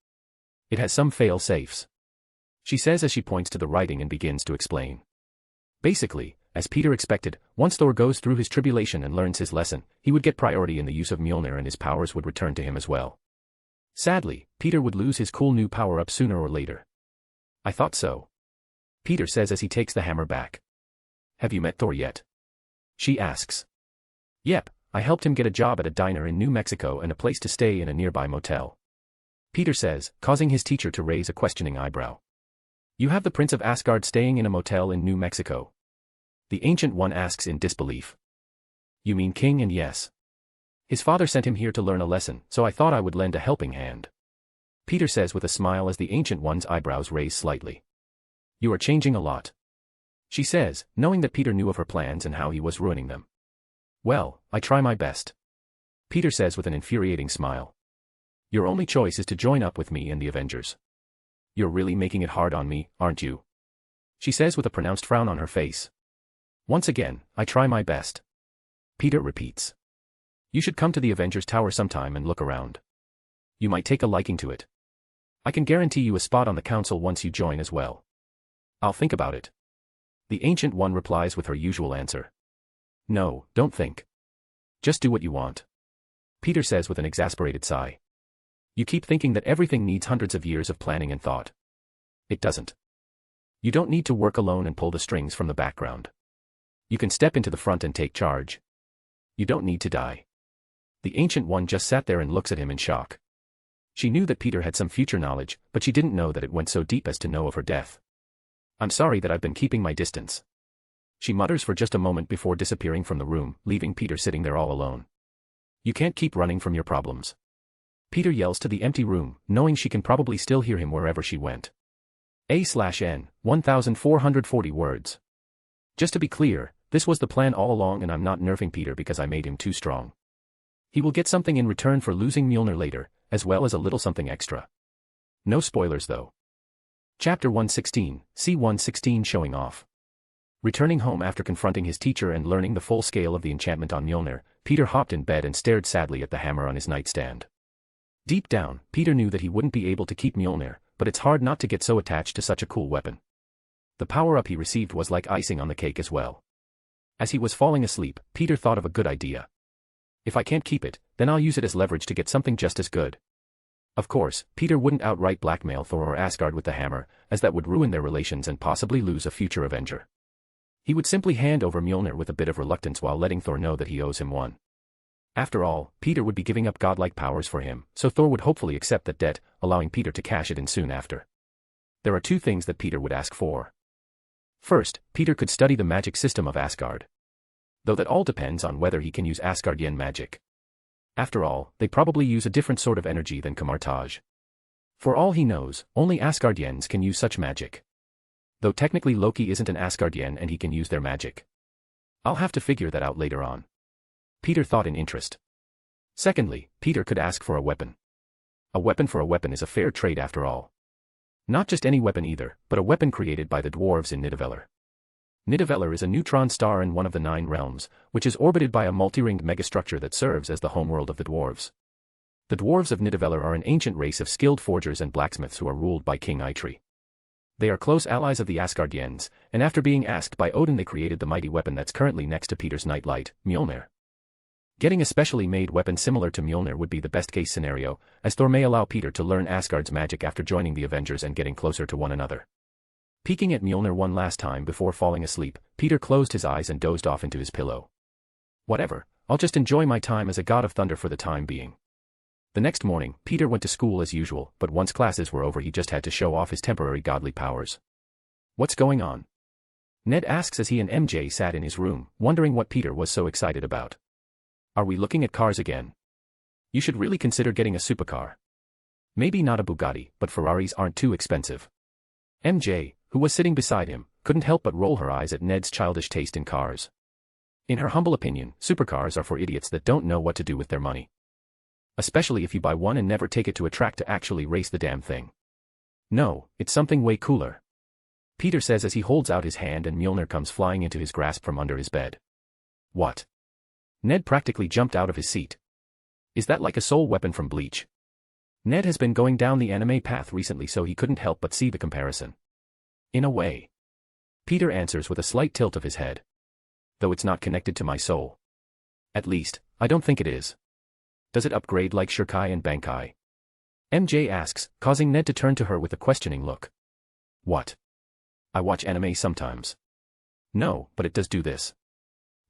It has some fail-safes. She says as she points to the writing and begins to explain. Basically, as Peter expected, once Thor goes through his tribulation and learns his lesson, he would get priority in the use of Mjolnir and his powers would return to him as well. Sadly, Peter would lose his cool new power-up sooner or later. I thought so. Peter says as he takes the hammer back. Have you met Thor yet? She asks. Yep, I helped him get a job at a diner in New Mexico and a place to stay in a nearby motel. Peter says, causing his teacher to raise a questioning eyebrow. You have the Prince of Asgard staying in a motel in New Mexico? The Ancient One asks in disbelief. You mean King? And yes. His father sent him here to learn a lesson, so I thought I would lend a helping hand. Peter says with a smile as the Ancient One's eyebrows raise slightly. You are changing a lot. She says, knowing that Peter knew of her plans and how he was ruining them. Well, I try my best. Peter says with an infuriating smile. Your only choice is to join up with me and the Avengers. You're really making it hard on me, aren't you? She says with a pronounced frown on her face. Once again, I try my best. Peter repeats. You should come to the Avengers Tower sometime and look around. You might take a liking to it. I can guarantee you a spot on the council once you join as well. I'll think about it. The Ancient One replies with her usual answer. No, don't think. Just do what you want. Peter says with an exasperated sigh. You keep thinking that everything needs hundreds of years of planning and thought. It doesn't. You don't need to work alone and pull the strings from the background. You can step into the front and take charge. You don't need to die. The Ancient One just sat there and looks at him in shock. She knew that Peter had some future knowledge, but she didn't know that it went so deep as to know of her death. I'm sorry that I've been keeping my distance. She mutters for just a moment before disappearing from the room, leaving Peter sitting there all alone. You can't keep running from your problems. Peter yells to the empty room, knowing she can probably still hear him wherever she went. A/N, 1440 words. Just to be clear, this was the plan all along and I'm not nerfing Peter because I made him too strong. He will get something in return for losing Mjolnir later, as well as a little something extra. No spoilers though. Chapter 116, C-116 showing off. Returning home after confronting his teacher and learning the full scale of the enchantment on Mjolnir, Peter hopped in bed and stared sadly at the hammer on his nightstand. Deep down, Peter knew that he wouldn't be able to keep Mjolnir, but it's hard not to get so attached to such a cool weapon. The power-up he received was like icing on the cake as well. As he was falling asleep, Peter thought of a good idea. If I can't keep it, then I'll use it as leverage to get something just as good. Of course, Peter wouldn't outright blackmail Thor or Asgard with the hammer, as that would ruin their relations and possibly lose a future Avenger. He would simply hand over Mjolnir with a bit of reluctance while letting Thor know that he owes him one. After all, Peter would be giving up godlike powers for him, so Thor would hopefully accept that debt, allowing Peter to cash it in soon after. There are two things that Peter would ask for. First, Peter could study the magic system of Asgard. Though that all depends on whether he can use Asgardian magic. After all, they probably use a different sort of energy than Kamartaj. For all he knows, only Asgardians can use such magic. Though technically Loki isn't an Asgardian and he can use their magic. I'll have to figure that out later on. Peter thought in interest. Secondly, Peter could ask for a weapon. A weapon for a weapon is a fair trade after all. Not just any weapon either, but a weapon created by the dwarves in Nidavellir. Nidavellir is a neutron star in one of the 9 realms, which is orbited by a multi-ringed megastructure that serves as the homeworld of the dwarves. The dwarves of Nidavellir are an ancient race of skilled forgers and blacksmiths who are ruled by King Eitri. They are close allies of the Asgardians, and after being asked by Odin they created the mighty weapon that's currently next to Peter's nightlight, Mjolnir. Getting a specially made weapon similar to Mjolnir would be the best-case scenario, as Thor may allow Peter to learn Asgard's magic after joining the Avengers and getting closer to one another. Peeking at Mjolnir one last time before falling asleep, Peter closed his eyes and dozed off into his pillow. Whatever, I'll just enjoy my time as a god of thunder for the time being. The next morning, Peter went to school as usual, but once classes were over he just had to show off his temporary godly powers. What's going on? Ned asks as he and MJ sat in his room, wondering what Peter was so excited about. Are we looking at cars again? You should really consider getting a supercar. Maybe not a Bugatti, but Ferraris aren't too expensive. MJ, who was sitting beside him, couldn't help but roll her eyes at Ned's childish taste in cars. In her humble opinion, supercars are for idiots that don't know what to do with their money. Especially if you buy one and never take it to a track to actually race the damn thing. No, it's something way cooler. Peter says as he holds out his hand and Mjolnir comes flying into his grasp from under his bed. What? Ned practically jumped out of his seat. Is that like a soul weapon from Bleach? Ned has been going down the anime path recently so he couldn't help but see the comparison. In a way. Peter answers with a slight tilt of his head. Though it's not connected to my soul. At least, I don't think it is. Does it upgrade like Shirkai and Bankai? MJ asks, causing Ned to turn to her with a questioning look. What? I watch anime sometimes. No, but it does do this.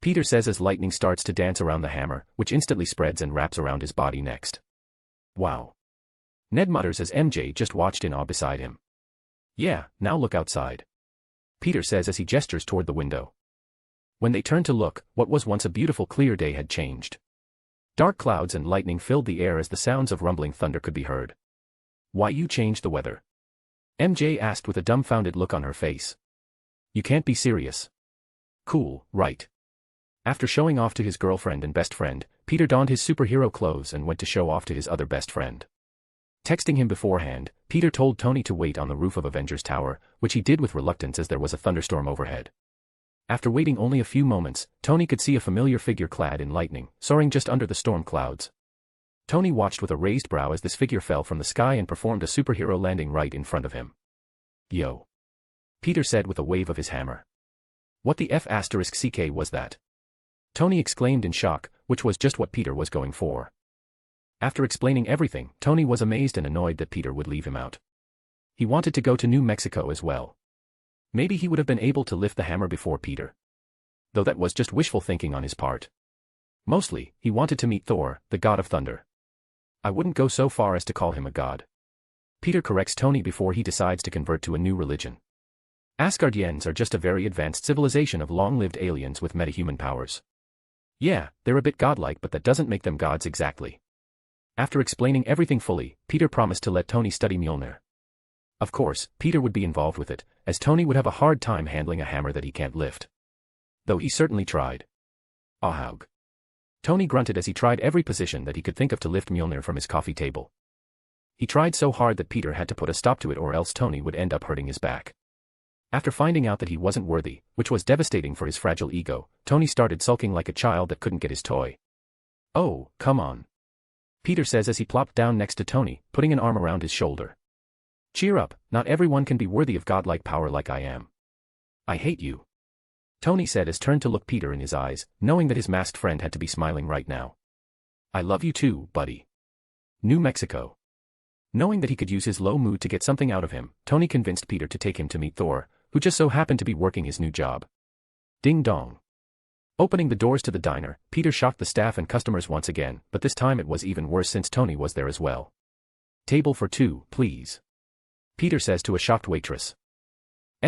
Peter says as lightning starts to dance around the hammer, which instantly spreads and wraps around his body next. Wow. Ned mutters as MJ just watched in awe beside him. Yeah, now look outside. Peter says as he gestures toward the window. When they turned to look, what was once a beautiful clear day had changed. Dark clouds and lightning filled the air as the sounds of rumbling thunder could be heard. Why you changed the weather? MJ asked with a dumbfounded look on her face. You can't be serious. Cool, right? After showing off to his girlfriend and best friend, Peter donned his superhero clothes and went to show off to his other best friend. Texting him beforehand, Peter told Tony to wait on the roof of Avengers Tower, which he did with reluctance as there was a thunderstorm overhead. After waiting only a few moments, Tony could see a familiar figure clad in lightning, soaring just under the storm clouds. Tony watched with a raised brow as this figure fell from the sky and performed a superhero landing right in front of him. Yo. Peter said with a wave of his hammer. What the F***ck was that? Tony exclaimed in shock, which was just what Peter was going for. After explaining everything, Tony was amazed and annoyed that Peter would leave him out. He wanted to go to New Mexico as well. Maybe he would have been able to lift the hammer before Peter. Though that was just wishful thinking on his part. Mostly, he wanted to meet Thor, the god of thunder. I wouldn't go so far as to call him a god. Peter corrects Tony before he decides to convert to a new religion. Asgardians are just a very advanced civilization of long-lived aliens with metahuman powers. Yeah, they're a bit godlike, but that doesn't make them gods exactly. After explaining everything fully, Peter promised to let Tony study Mjolnir. Of course, Peter would be involved with it, as Tony would have a hard time handling a hammer that he can't lift. Though he certainly tried. Ahaug. Tony grunted as he tried every position that he could think of to lift Mjolnir from his coffee table. He tried so hard that Peter had to put a stop to it, or else Tony would end up hurting his back. After finding out that he wasn't worthy, which was devastating for his fragile ego, Tony started sulking like a child that couldn't get his toy. "Oh, come on," Peter says as he plopped down next to Tony, putting an arm around his shoulder. "Cheer up, not everyone can be worthy of godlike power like I am." "I hate you," Tony said as turned to look Peter in his eyes, knowing that his masked friend had to be smiling right now. "I love you too, buddy." New Mexico. Knowing that he could use his low mood to get something out of him, Tony convinced Peter to take him to meet Thor, who just so happened to be working his new job. Ding dong. Opening the doors to the diner, Peter shocked the staff and customers once again, but this time it was even worse since Tony was there as well. "Table for two, please," Peter says to a shocked waitress.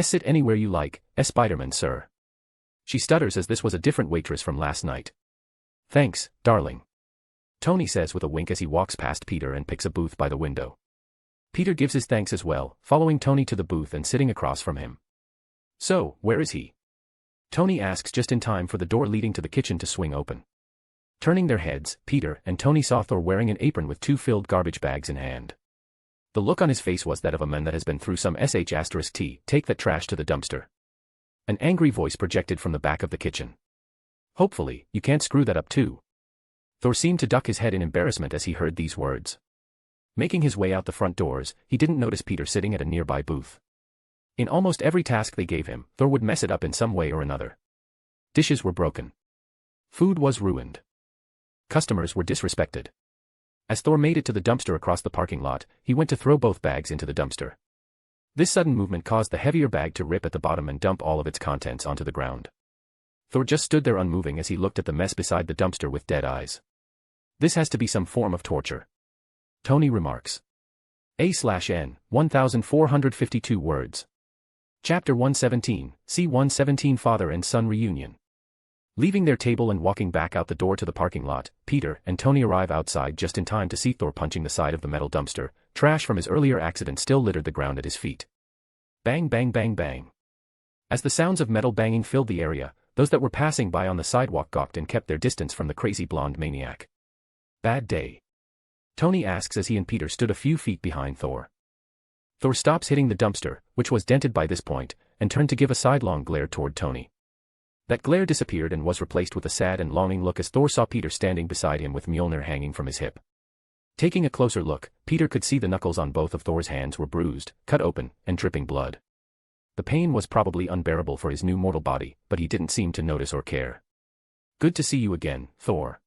"Sit anywhere you like, Spider-Man, sir." She stutters as this was a different waitress from last night. "Thanks, darling," Tony says with a wink as he walks past Peter and picks a booth by the window. Peter gives his thanks as well, following Tony to the booth and sitting across from him. "So, where is he?" Tony asks just in time for the door leading to the kitchen to swing open. Turning their heads, Peter and Tony saw Thor wearing an apron with two filled garbage bags in hand. The look on his face was that of a man that has been through some sh*t, take that trash to the dumpster. An angry voice projected from the back of the kitchen. "Hopefully, you can't screw that up too." Thor seemed to duck his head in embarrassment as he heard these words. Making his way out the front doors, he didn't notice Peter sitting at a nearby booth. In almost every task they gave him, Thor would mess it up in some way or another. Dishes were broken. Food was ruined. Customers were disrespected. As Thor made it to the dumpster across the parking lot, he went to throw both bags into the dumpster. This sudden movement caused the heavier bag to rip at the bottom and dump all of its contents onto the ground. Thor just stood there unmoving as he looked at the mess beside the dumpster with dead eyes. "This has to be some form of torture," Tony remarks. A/N, 1452 words. Chapter 117, C-117 Father and Son Reunion. Leaving their table and walking back out the door to the parking lot, Peter and Tony arrive outside just in time to see Thor punching the side of the metal dumpster. Trash from his earlier accident still littered the ground at his feet. Bang bang bang bang. As the sounds of metal banging filled the area, those that were passing by on the sidewalk gawked and kept their distance from the crazy blonde maniac. "Bad day?" Tony asks as he and Peter stood a few feet behind Thor. Thor stops hitting the dumpster, which was dented by this point, and turned to give a sidelong glare toward Tony. That glare disappeared and was replaced with a sad and longing look as Thor saw Peter standing beside him with Mjolnir hanging from his hip. Taking a closer look, Peter could see the knuckles on both of Thor's hands were bruised, cut open, and dripping blood. The pain was probably unbearable for his new mortal body, but he didn't seem to notice or care. "Good to see you again, Thor,"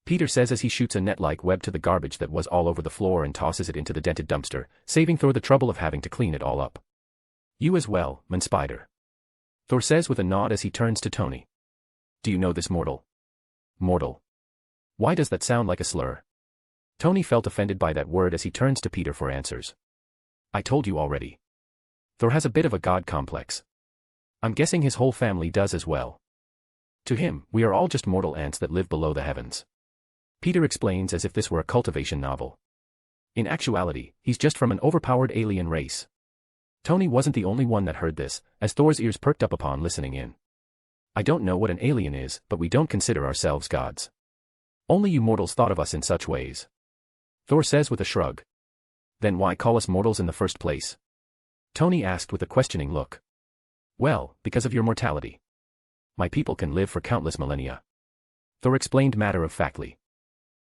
Peter says as he shoots a net-like web to the garbage that was all over the floor and tosses it into the dented dumpster, saving Thor the trouble of having to clean it all up. "You as well, man Spider," Thor says with a nod as he turns to Tony. "Do you know this mortal?" "Mortal? Why does that sound like a slur?" Tony felt offended by that word as he turns to Peter for answers. "I told you already. Thor has a bit of a god complex. I'm guessing his whole family does as well. To him, we are all just mortal ants that live below the heavens." Peter explains as if this were a cultivation novel. In actuality, he's just from an overpowered alien race. Tony wasn't the only one that heard this, as Thor's ears perked up upon listening in. "I don't know what an alien is, but we don't consider ourselves gods. Only you mortals thought of us in such ways," Thor says with a shrug. "Then why call us mortals in the first place?" Tony asked with a questioning look. "Well, because of your mortality. My people can live for countless millennia," Thor explained matter-of-factly.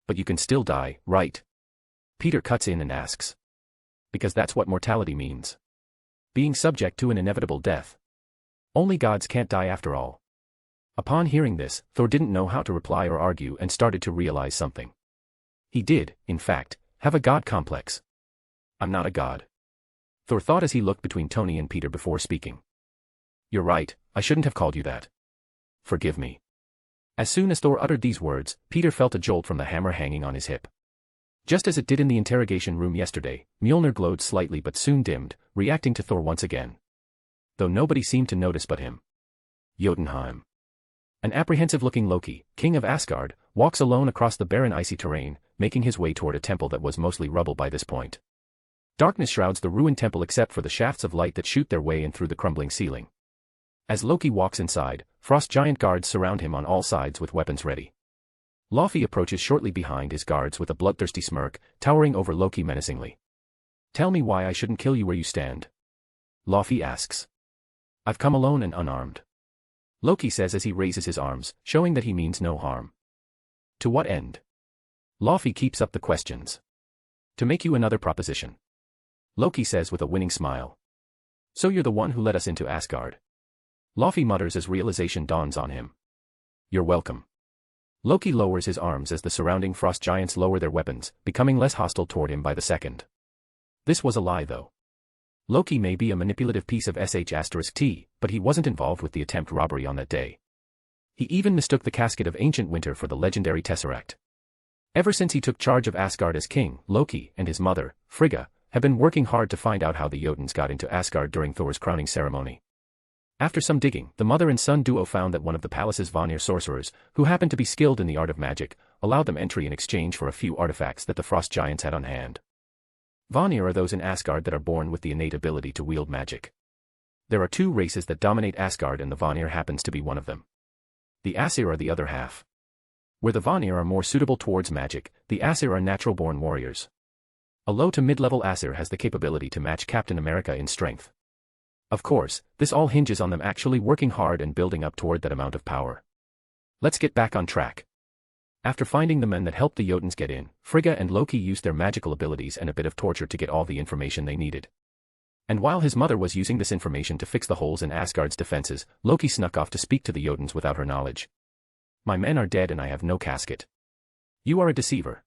"But you can still die, right?" Peter cuts in and asks. "Because that's what mortality means. Being subject to an inevitable death. Only gods can't die after all." Upon hearing this, Thor didn't know how to reply or argue and started to realize something. He did, in fact, have a god complex. "I'm not a god," Thor thought as he looked between Tony and Peter before speaking. "You're right, I shouldn't have called you that. Forgive me." As soon as Thor uttered these words, Peter felt a jolt from the hammer hanging on his hip. Just as it did in the interrogation room yesterday, Mjolnir glowed slightly but soon dimmed, reacting to Thor once again. though nobody seemed to notice but him. Jotunheim. An apprehensive-looking Loki, king of Asgard, walks alone across the barren icy terrain, making his way toward a temple that was mostly rubble by this point. Darkness shrouds the ruined temple except for the shafts of light that shoot their way in through the crumbling ceiling. As Loki walks inside, frost giant guards surround him on all sides with weapons ready. Laufey approaches shortly behind his guards with a bloodthirsty smirk, towering over Loki menacingly. "Tell me why I shouldn't kill you where you stand?" Laufey asks. "I've come alone and unarmed," Loki says as he raises his arms, showing that he means no harm. "To what end?" Laufey keeps up the questions. "To make you another proposition," Loki says with a winning smile. "So you're the one who led us into Asgard?" Laufey mutters as realization dawns on him. "You're welcome." Loki lowers his arms as the surrounding frost giants lower their weapons, becoming less hostile toward him by the second. This was a lie though. Loki may be a manipulative piece of sh*t, but he wasn't involved with the attempt robbery on that day. He even mistook the casket of ancient winter for the legendary Tesseract. Ever since he took charge of Asgard as king, Loki and his mother, Frigga, have been working hard to find out how the Jotuns got into Asgard during Thor's crowning ceremony. After some digging, the mother and son duo found that one of the palace's Vanir sorcerers, who happened to be skilled in the art of magic, allowed them entry in exchange for a few artifacts that the frost giants had on hand. Vanir are those in Asgard that are born with the innate ability to wield magic. There are two races that dominate Asgard and the Vanir happens to be one of them. The Aesir are the other half. Where the Vanir are more suitable towards magic, the Aesir are natural-born warriors. A low to mid-level Aesir has the capability to match Captain America in strength. Of course, this all hinges on them actually working hard and building up toward that amount of power. Let's get back on track. After finding the men that helped the Jotuns get in, Frigga and Loki used their magical abilities and a bit of torture to get all the information they needed. And while his mother was using this information to fix the holes in Asgard's defenses, Loki snuck off to speak to the Jotuns without her knowledge. "My men are dead and I have no casket. You are a deceiver."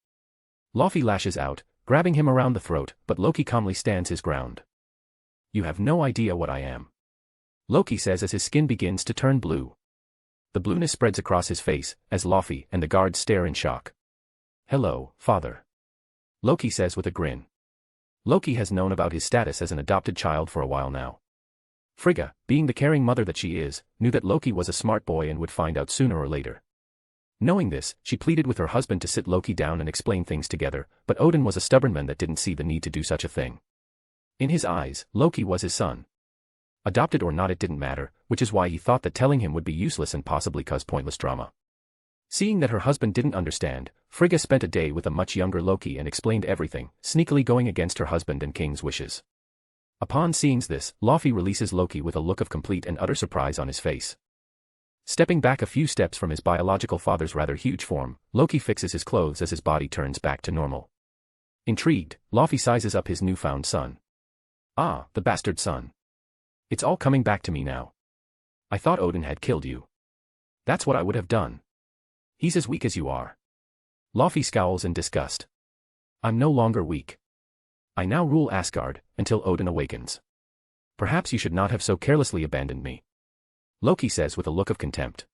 Laufey lashes out, grabbing him around the throat, but Loki calmly stands his ground. "You have no idea what I am," Loki says as his skin begins to turn blue. The blueness spreads across his face, as Laufey and the guards stare in shock. "Hello, father," Loki says with a grin. Loki has known about his status as an adopted child for a while now. Frigga, being the caring mother that she is, knew that Loki was a smart boy and would find out sooner or later. Knowing this, she pleaded with her husband to sit Loki down and explain things together, but Odin was a stubborn man that didn't see the need to do such a thing. In his eyes, Loki was his son. Adopted or not, it didn't matter, which is why he thought that telling him would be useless and possibly cause pointless drama. Seeing that her husband didn't understand, Frigga spent a day with a much younger Loki and explained everything, sneakily going against her husband and king's wishes. Upon seeing this, Laufey releases Loki with a look of complete and utter surprise on his face. Stepping back a few steps from his biological father's rather huge form, Loki fixes his clothes as his body turns back to normal. Intrigued, Laufey sizes up his newfound son. "Ah, the bastard son. It's all coming back to me now. I thought Odin had killed you. That's what I would have done. He's as weak as you are." Laufey scowls in disgust. "I'm no longer weak. I now rule Asgard, until Odin awakens. Perhaps you should not have so carelessly abandoned me," Loki says with a look of contempt.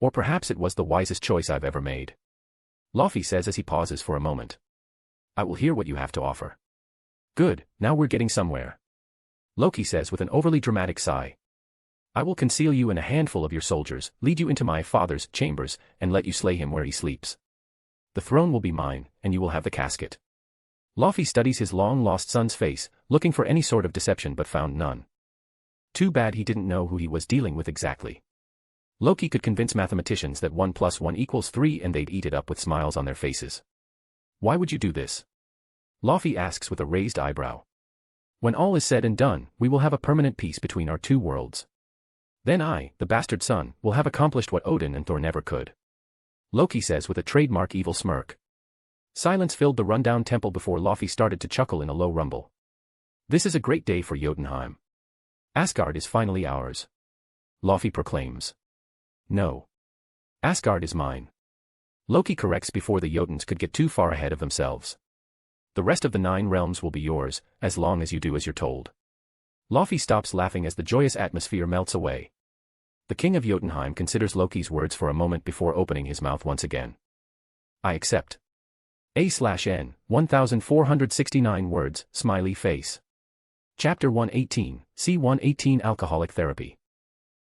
"Or perhaps it was the wisest choice I've ever made," Laufey says as he pauses for a moment. "I will hear what you have to offer." "Good, now we're getting somewhere," Loki says with an overly dramatic sigh. "I will conceal you and a handful of your soldiers, lead you into my father's chambers, and let you slay him where he sleeps. The throne will be mine, and you will have the casket." Laufey studies his long-lost son's face, looking for any sort of deception but found none. Too bad he didn't know who he was dealing with exactly. Loki could convince mathematicians that 1 + 1 = 3 and they'd eat it up with smiles on their faces. "Why would you do this?" Laufey asks with a raised eyebrow. "When all is said and done, we will have a permanent peace between our two worlds. Then I, the bastard son, will have accomplished what Odin and Thor never could," Loki says with a trademark evil smirk. Silence filled the rundown temple before Laufey started to chuckle in a low rumble. "This is a great day for Jotunheim. Asgard is finally ours," Laufey proclaims. "No. Asgard is mine," Loki corrects before the Jotuns could get too far ahead of themselves. "The rest of the 9 realms will be yours, as long as you do as you're told." Laufey stops laughing as the joyous atmosphere melts away. The king of Jotunheim considers Loki's words for a moment before opening his mouth once again. "I accept." A/N, 1469 words, smiley face. Chapter 118, C-118 Alcoholic Therapy.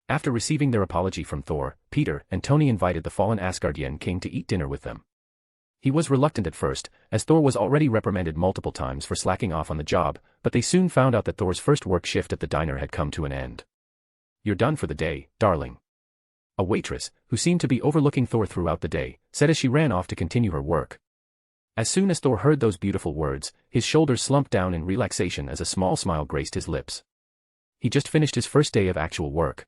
After receiving their apology from Thor, Peter and Tony invited the fallen Asgardian king to eat dinner with them. He was reluctant at first, as Thor was already reprimanded multiple times for slacking off on the job, but they soon found out that Thor's first work shift at the diner had come to an end. "You're done for the day, darling." A waitress, who seemed to be overlooking Thor throughout the day, said as she ran off to continue her work. As soon as Thor heard those beautiful words, his shoulders slumped down in relaxation as a small smile graced his lips. He just finished his first day of actual work.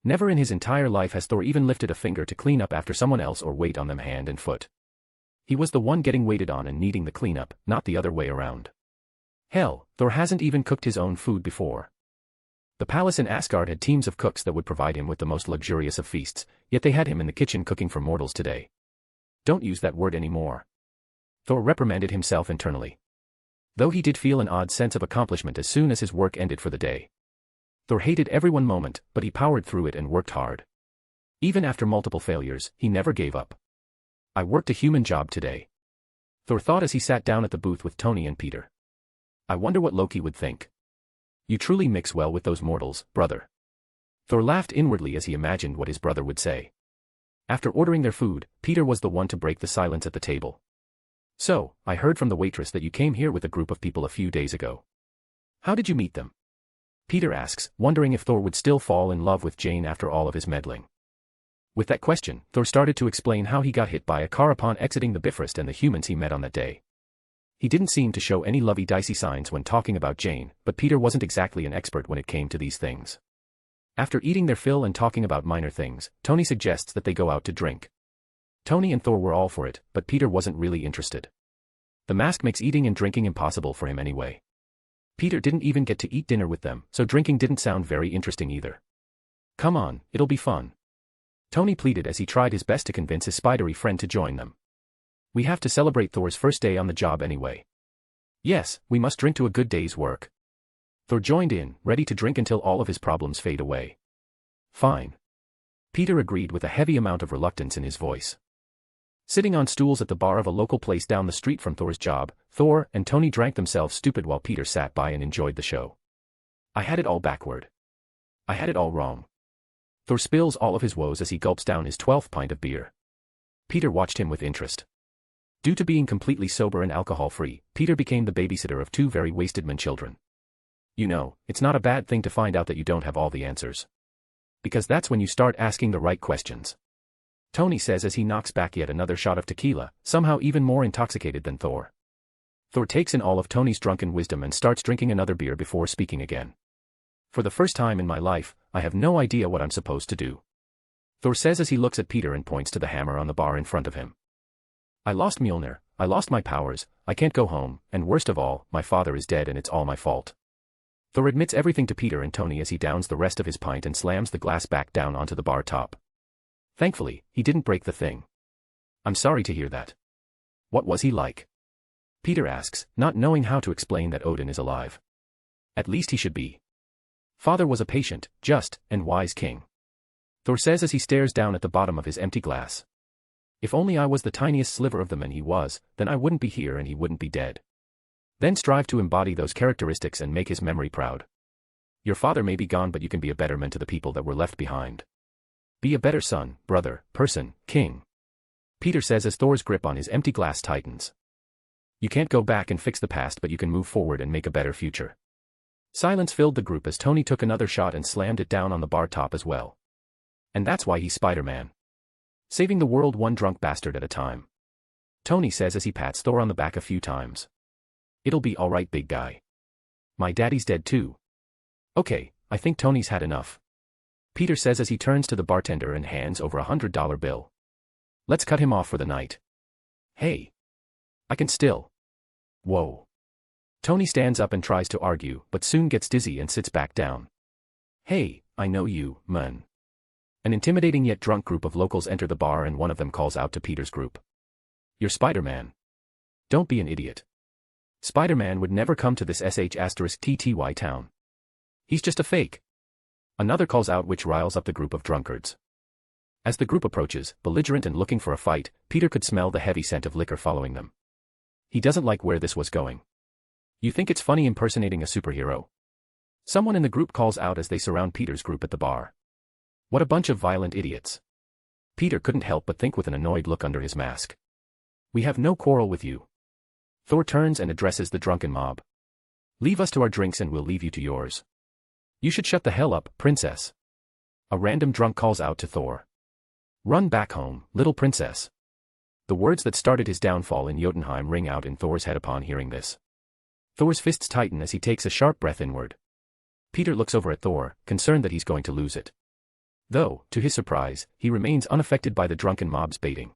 Never in his entire life has Thor even lifted a finger to clean up after someone else or wait on them hand and foot. He was the one getting waited on and needing the cleanup, not the other way around. Hell, Thor hasn't even cooked his own food before. The palace in Asgard had teams of cooks that would provide him with the most luxurious of feasts, yet they had him in the kitchen cooking for mortals today. Don't use that word anymore. Thor reprimanded himself internally. Though he did feel an odd sense of accomplishment as soon as his work ended for the day. Thor hated every one moment, but he powered through it and worked hard. Even after multiple failures, he never gave up. "I worked a human job today," Thor thought as he sat down at the booth with Tony and Peter. "I wonder what Loki would think. You truly mix well with those mortals, brother." Thor laughed inwardly as he imagined what his brother would say. After ordering their food, Peter was the one to break the silence at the table. "So, I heard from the waitress that you came here with a group of people a few days ago. How did you meet them?" Peter asks, wondering if Thor would still fall in love with Jane after all of his meddling. With that question, Thor started to explain how he got hit by a car upon exiting the Bifrost and the humans he met on that day. He didn't seem to show any lovey-dicey signs when talking about Jane, but Peter wasn't exactly an expert when it came to these things. After eating their fill and talking about minor things, Tony suggests that they go out to drink. Tony and Thor were all for it, but Peter wasn't really interested. The mask makes eating and drinking impossible for him anyway. Peter didn't even get to eat dinner with them, so drinking didn't sound very interesting either. "Come on, it'll be fun," Tony pleaded as he tried his best to convince his spidery friend to join them. "We have to celebrate Thor's first day on the job anyway." "Yes, we must drink to a good day's work." Thor joined in, ready to drink until all of his problems fade away. "Fine," Peter agreed with a heavy amount of reluctance in his voice. Sitting on stools at the bar of a local place down the street from Thor's job, Thor and Tony drank themselves stupid while Peter sat by and enjoyed the show. "I had it all backward. I had it all wrong." Thor spills all of his woes as he gulps down his 12th pint of beer. Peter watched him with interest. Due to being completely sober and alcohol-free, Peter became the babysitter of two very wasted men children. You know, it's not a bad thing to find out that you don't have all the answers. Because that's when you start asking the right questions. Tony says as he knocks back yet another shot of tequila, somehow even more intoxicated than Thor. Thor takes in all of Tony's drunken wisdom and starts drinking another beer before speaking again. "For the first time in my life, I have no idea what I'm supposed to do," Thor says as he looks at Peter and points to the hammer on the bar in front of him. "I lost Mjolnir, I lost my powers, I can't go home, and worst of all, my father is dead and it's all my fault." Thor admits everything to Peter and Tony as he downs the rest of his pint and slams the glass back down onto the bar top. Thankfully, he didn't break the thing. "I'm sorry to hear that. What was he like?" Peter asks, not knowing how to explain that Odin is alive. "At least he should be. Father was a patient, just, and wise king," Thor says as he stares down at the bottom of his empty glass. "If only I was the tiniest sliver of the man he was, then I wouldn't be here and he wouldn't be dead." Then strive to embody those characteristics and make his memory proud. Your father may be gone, but you can be a better man to the people that were left behind. Be a better son, brother, person, king. Peter says as Thor's grip on his empty glass tightens. You can't go back and fix the past, but you can move forward and make a better future. Silence filled the group as Tony took another shot and slammed it down on the bar top as well. And that's why he's Spider-Man. Saving the world one drunk bastard at a time. Tony says as he pats Thor on the back a few times. It'll be alright, big guy. My daddy's dead too. Okay, I think Tony's had enough. Peter says as he turns to the bartender and hands over $100 bill. Let's cut him off for the night. Hey. I can still. Whoa. Tony stands up and tries to argue, but soon gets dizzy and sits back down. Hey, I know you, man. An intimidating yet drunk group of locals enter the bar and one of them calls out to Peter's group. You're Spider-Man. Don't be an idiot. Spider-Man would never come to this sh*tty town. He's just a fake. Another calls out, which riles up the group of drunkards. As the group approaches, belligerent and looking for a fight, Peter could smell the heavy scent of liquor following them. He doesn't like where this was going. You think it's funny impersonating a superhero? Someone in the group calls out as they surround Peter's group at the bar. What a bunch of violent idiots. Peter couldn't help but think with an annoyed look under his mask. We have no quarrel with you. Thor turns and addresses the drunken mob. Leave us to our drinks and we'll leave you to yours. You should shut the hell up, princess. A random drunk calls out to Thor. Run back home, little princess. The words that started his downfall in Jotunheim ring out in Thor's head upon hearing this. Thor's fists tighten as he takes a sharp breath inward. Peter looks over at Thor, concerned that he's going to lose it. Though, to his surprise, he remains unaffected by the drunken mob's baiting.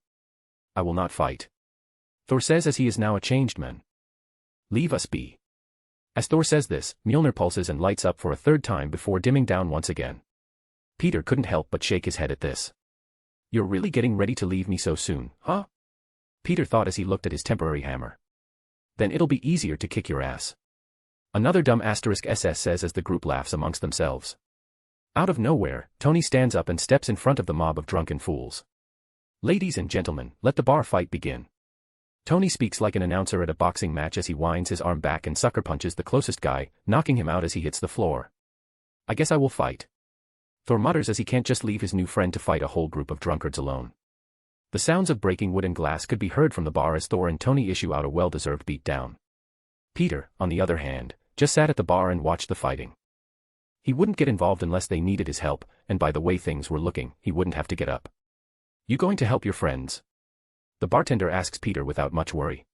I will not fight. Thor says as he is now a changed man. Leave us be. As Thor says this, Mjolnir pulses and lights up for a third time before dimming down once again. Peter couldn't help but shake his head at this. You're really getting ready to leave me so soon, huh? Peter thought as he looked at his temporary hammer. Then it'll be easier to kick your ass. Another dumb *SS says as the group laughs amongst themselves. Out of nowhere, Tony stands up and steps in front of the mob of drunken fools. Ladies and gentlemen, let the bar fight begin. Tony speaks like an announcer at a boxing match as he winds his arm back and sucker punches the closest guy, knocking him out as he hits the floor. I guess I will fight. Thor mutters as he can't just leave his new friend to fight a whole group of drunkards alone. The sounds of breaking wood and glass could be heard from the bar as Thor and Tony issue out a well-deserved beatdown. Peter, on the other hand, just sat at the bar and watched the fighting. He wouldn't get involved unless they needed his help, and by the way things were looking, he wouldn't have to get up. You going to help your friends? The bartender asks Peter without much worry.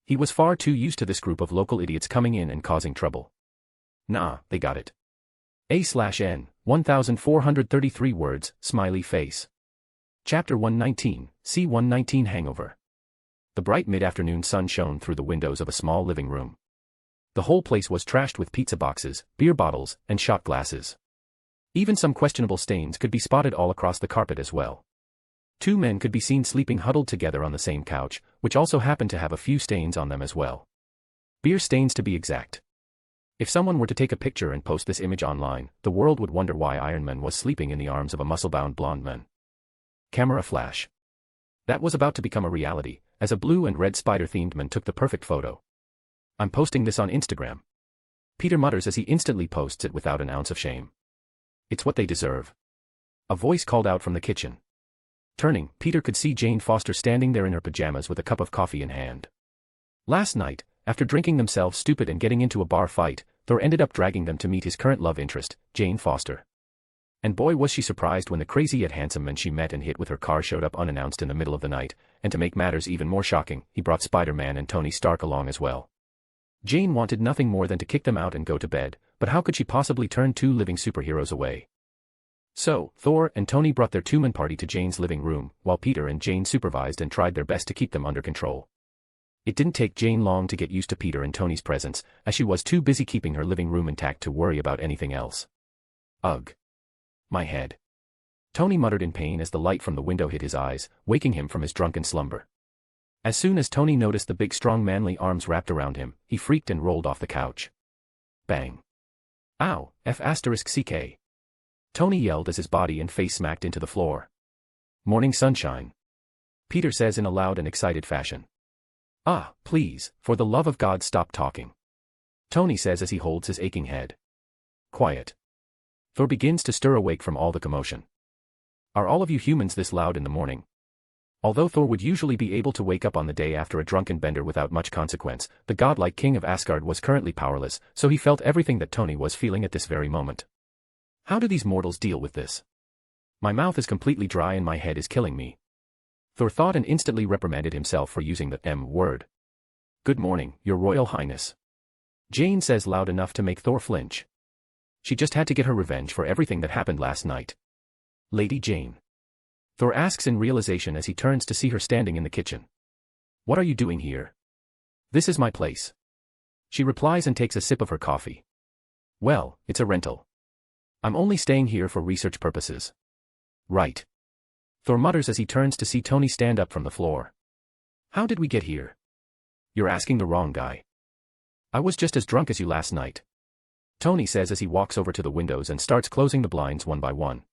He was far too used to this group of local idiots coming in and causing trouble. Nah, they got it. A/N, 1433 words, smiley face. Chapter 119, C-119 Hangover. The bright mid-afternoon sun shone through the windows of a small living room. The whole place was trashed with pizza boxes, beer bottles, and shot glasses. Even some questionable stains could be spotted all across the carpet as well. Two men could be seen sleeping huddled together on the same couch, which also happened to have a few stains on them as well. Beer stains to be exact. If someone were to take a picture and post this image online, the world would wonder why Iron Man was sleeping in the arms of a muscle-bound blonde man. Camera flash. That was about to become a reality, as a blue and red spider-themed man took the perfect photo. I'm posting this on Instagram. Peter mutters as he instantly posts it without an ounce of shame. It's what they deserve. A voice called out from the kitchen. Turning, Peter could see Jane Foster standing there in her pajamas with a cup of coffee in hand. Last night, after drinking themselves stupid and getting into a bar fight, Thor ended up dragging them to meet his current love interest, Jane Foster. And boy was she surprised when the crazy yet handsome man she met and hit with her car showed up unannounced in the middle of the night, and to make matters even more shocking, he brought Spider-Man and Tony Stark along as well. Jane wanted nothing more than to kick them out and go to bed, but how could she possibly turn two living superheroes away? So, Thor and Tony brought their two-man party to Jane's living room, while Peter and Jane supervised and tried their best to keep them under control. It didn't take Jane long to get used to Peter and Tony's presence, as she was too busy keeping her living room intact to worry about anything else. Ugh. My head. Tony muttered in pain as the light from the window hit his eyes, waking him from his drunken slumber. As soon as Tony noticed the big strong manly arms wrapped around him, he freaked and rolled off the couch. Bang. Ow, F***CK. Tony yelled as his body and face smacked into the floor. Morning sunshine. Peter says in a loud and excited fashion. Ah, please, for the love of God stop talking. Tony says as he holds his aching head. Quiet. Thor begins to stir awake from all the commotion. Are all of you humans this loud in the morning? Although Thor would usually be able to wake up on the day after a drunken bender without much consequence, the godlike king of Asgard was currently powerless, so he felt everything that Tony was feeling at this very moment. How do these mortals deal with this? My mouth is completely dry and my head is killing me. Thor thought and instantly reprimanded himself for using the M word. Good morning, your royal highness. Jane says loud enough to make Thor flinch. She just had to get her revenge for everything that happened last night. Lady Jane. Thor asks in realization as he turns to see her standing in the kitchen. What are you doing here? This is my place. She replies and takes a sip of her coffee. Well, it's a rental. I'm only staying here for research purposes. Right. Thor mutters as he turns to see Tony stand up from the floor. How did we get here? You're asking the wrong guy. I was just as drunk as you last night. Tony says as he walks over to the windows and starts closing the blinds one by one.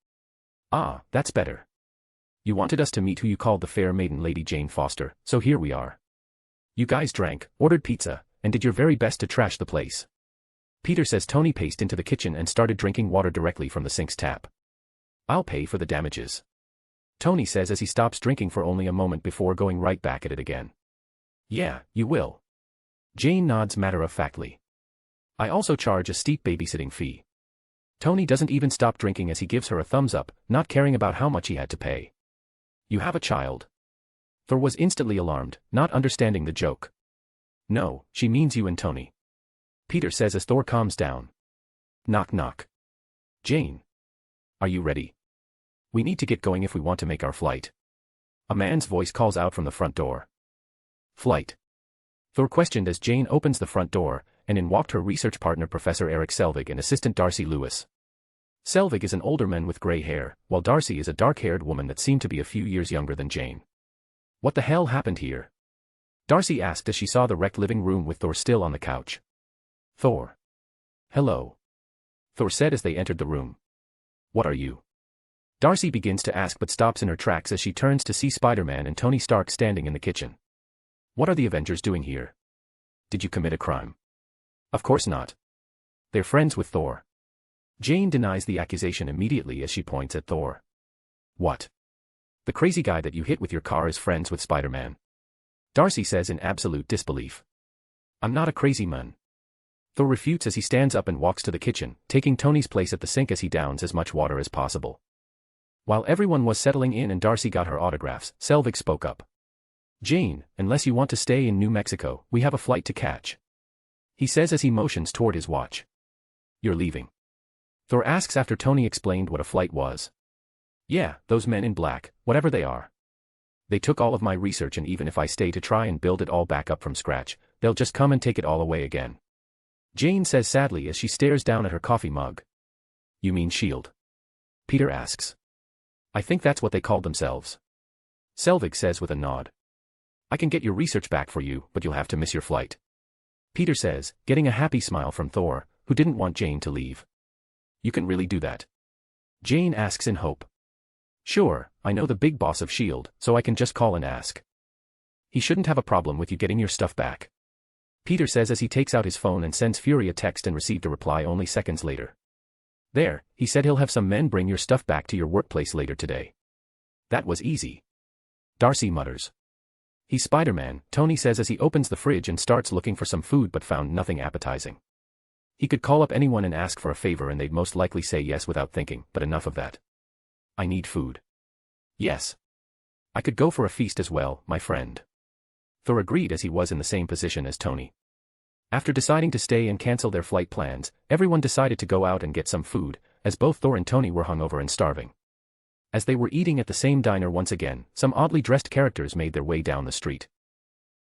Ah, that's better. You wanted us to meet who you called the fair maiden Lady Jane Foster, so here we are. You guys drank, ordered pizza, and did your very best to trash the place. Peter says Tony paced into the kitchen and started drinking water directly from the sink's tap. I'll pay for the damages. Tony says as he stops drinking for only a moment before going right back at it again. Yeah, you will. Jane nods matter-of-factly. I also charge a steep babysitting fee. Tony doesn't even stop drinking as he gives her a thumbs up, not caring about how much he had to pay. You have a child. Thor was instantly alarmed, not understanding the joke. No, she means you and Tony. Peter says as Thor calms down. Knock knock. Jane. Are you ready? We need to get going if we want to make our flight. A man's voice calls out from the front door. Flight. Thor questioned as Jane opens the front door, and in walked her research partner Professor Eric Selvig and assistant Darcy Lewis. Selvig is an older man with gray hair, while Darcy is a dark-haired woman that seemed to be a few years younger than Jane. What the hell happened here? Darcy asked as she saw the wrecked living room with Thor still on the couch. Thor. Hello. Thor said as they entered the room. What are you? Darcy begins to ask but stops in her tracks as she turns to see Spider-Man and Tony Stark standing in the kitchen. What are the Avengers doing here? Did you commit a crime? Of course not. They're friends with Thor. Jane denies the accusation immediately as she points at Thor. What? The crazy guy that you hit with your car is friends with Spider-Man. Darcy says in absolute disbelief. I'm not a crazy man. Thor refutes as he stands up and walks to the kitchen, taking Tony's place at the sink as he downs as much water as possible. While everyone was settling in and Darcy got her autographs, Selvig spoke up. Jane, unless you want to stay in New Mexico, we have a flight to catch. He says as he motions toward his watch. You're leaving. Thor asks after Tony explained what a flight was. Yeah, those men in black, whatever they are. They took all of my research and even if I stay to try and build it all back up from scratch, they'll just come and take it all away again. Jane says sadly as she stares down at her coffee mug. You mean S.H.I.E.L.D.? Peter asks. I think that's what they called themselves. Selvig says with a nod. I can get your research back for you, but you'll have to miss your flight. Peter says, getting a happy smile from Thor, who didn't want Jane to leave. You can really do that? Jane asks in hope. Sure, I know the big boss of S.H.I.E.L.D., so I can just call and ask. He shouldn't have a problem with you getting your stuff back. Peter says as he takes out his phone and sends Fury a text and received a reply only seconds later. There, he said he'll have some men bring your stuff back to your workplace later today. That was easy. Darcy mutters. He's Spider-Man, Tony says as he opens the fridge and starts looking for some food but found nothing appetizing. He could call up anyone and ask for a favor and they'd most likely say yes without thinking, but enough of that. I need food. Yes. I could go for a feast as well, my friend. Thor agreed as he was in the same position as Tony. After deciding to stay and cancel their flight plans, everyone decided to go out and get some food, as both Thor and Tony were hungover and starving. As they were eating at the same diner once again, some oddly dressed characters made their way down the street.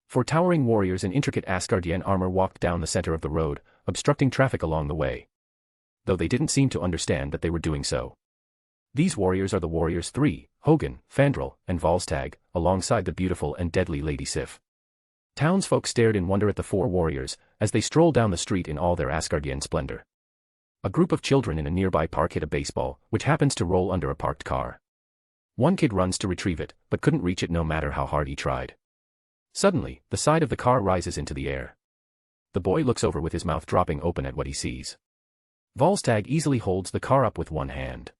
Four towering warriors in intricate Asgardian armor walked down the center of the road, obstructing traffic along the way. Though they didn't seem to understand that they were doing so. These warriors are the Warriors 3, Hogan, Fandral, and Volstagg, alongside the beautiful and deadly Lady Sif. Townsfolk stared in wonder at the four warriors, as they strolled down the street in all their Asgardian splendor. A group of children in a nearby park hit a baseball, which happens to roll under a parked car. One kid runs to retrieve it, but couldn't reach it no matter how hard he tried. Suddenly, the side of the car rises into the air. The boy looks over with his mouth dropping open at what he sees. Volstagg easily holds the car up with one hand.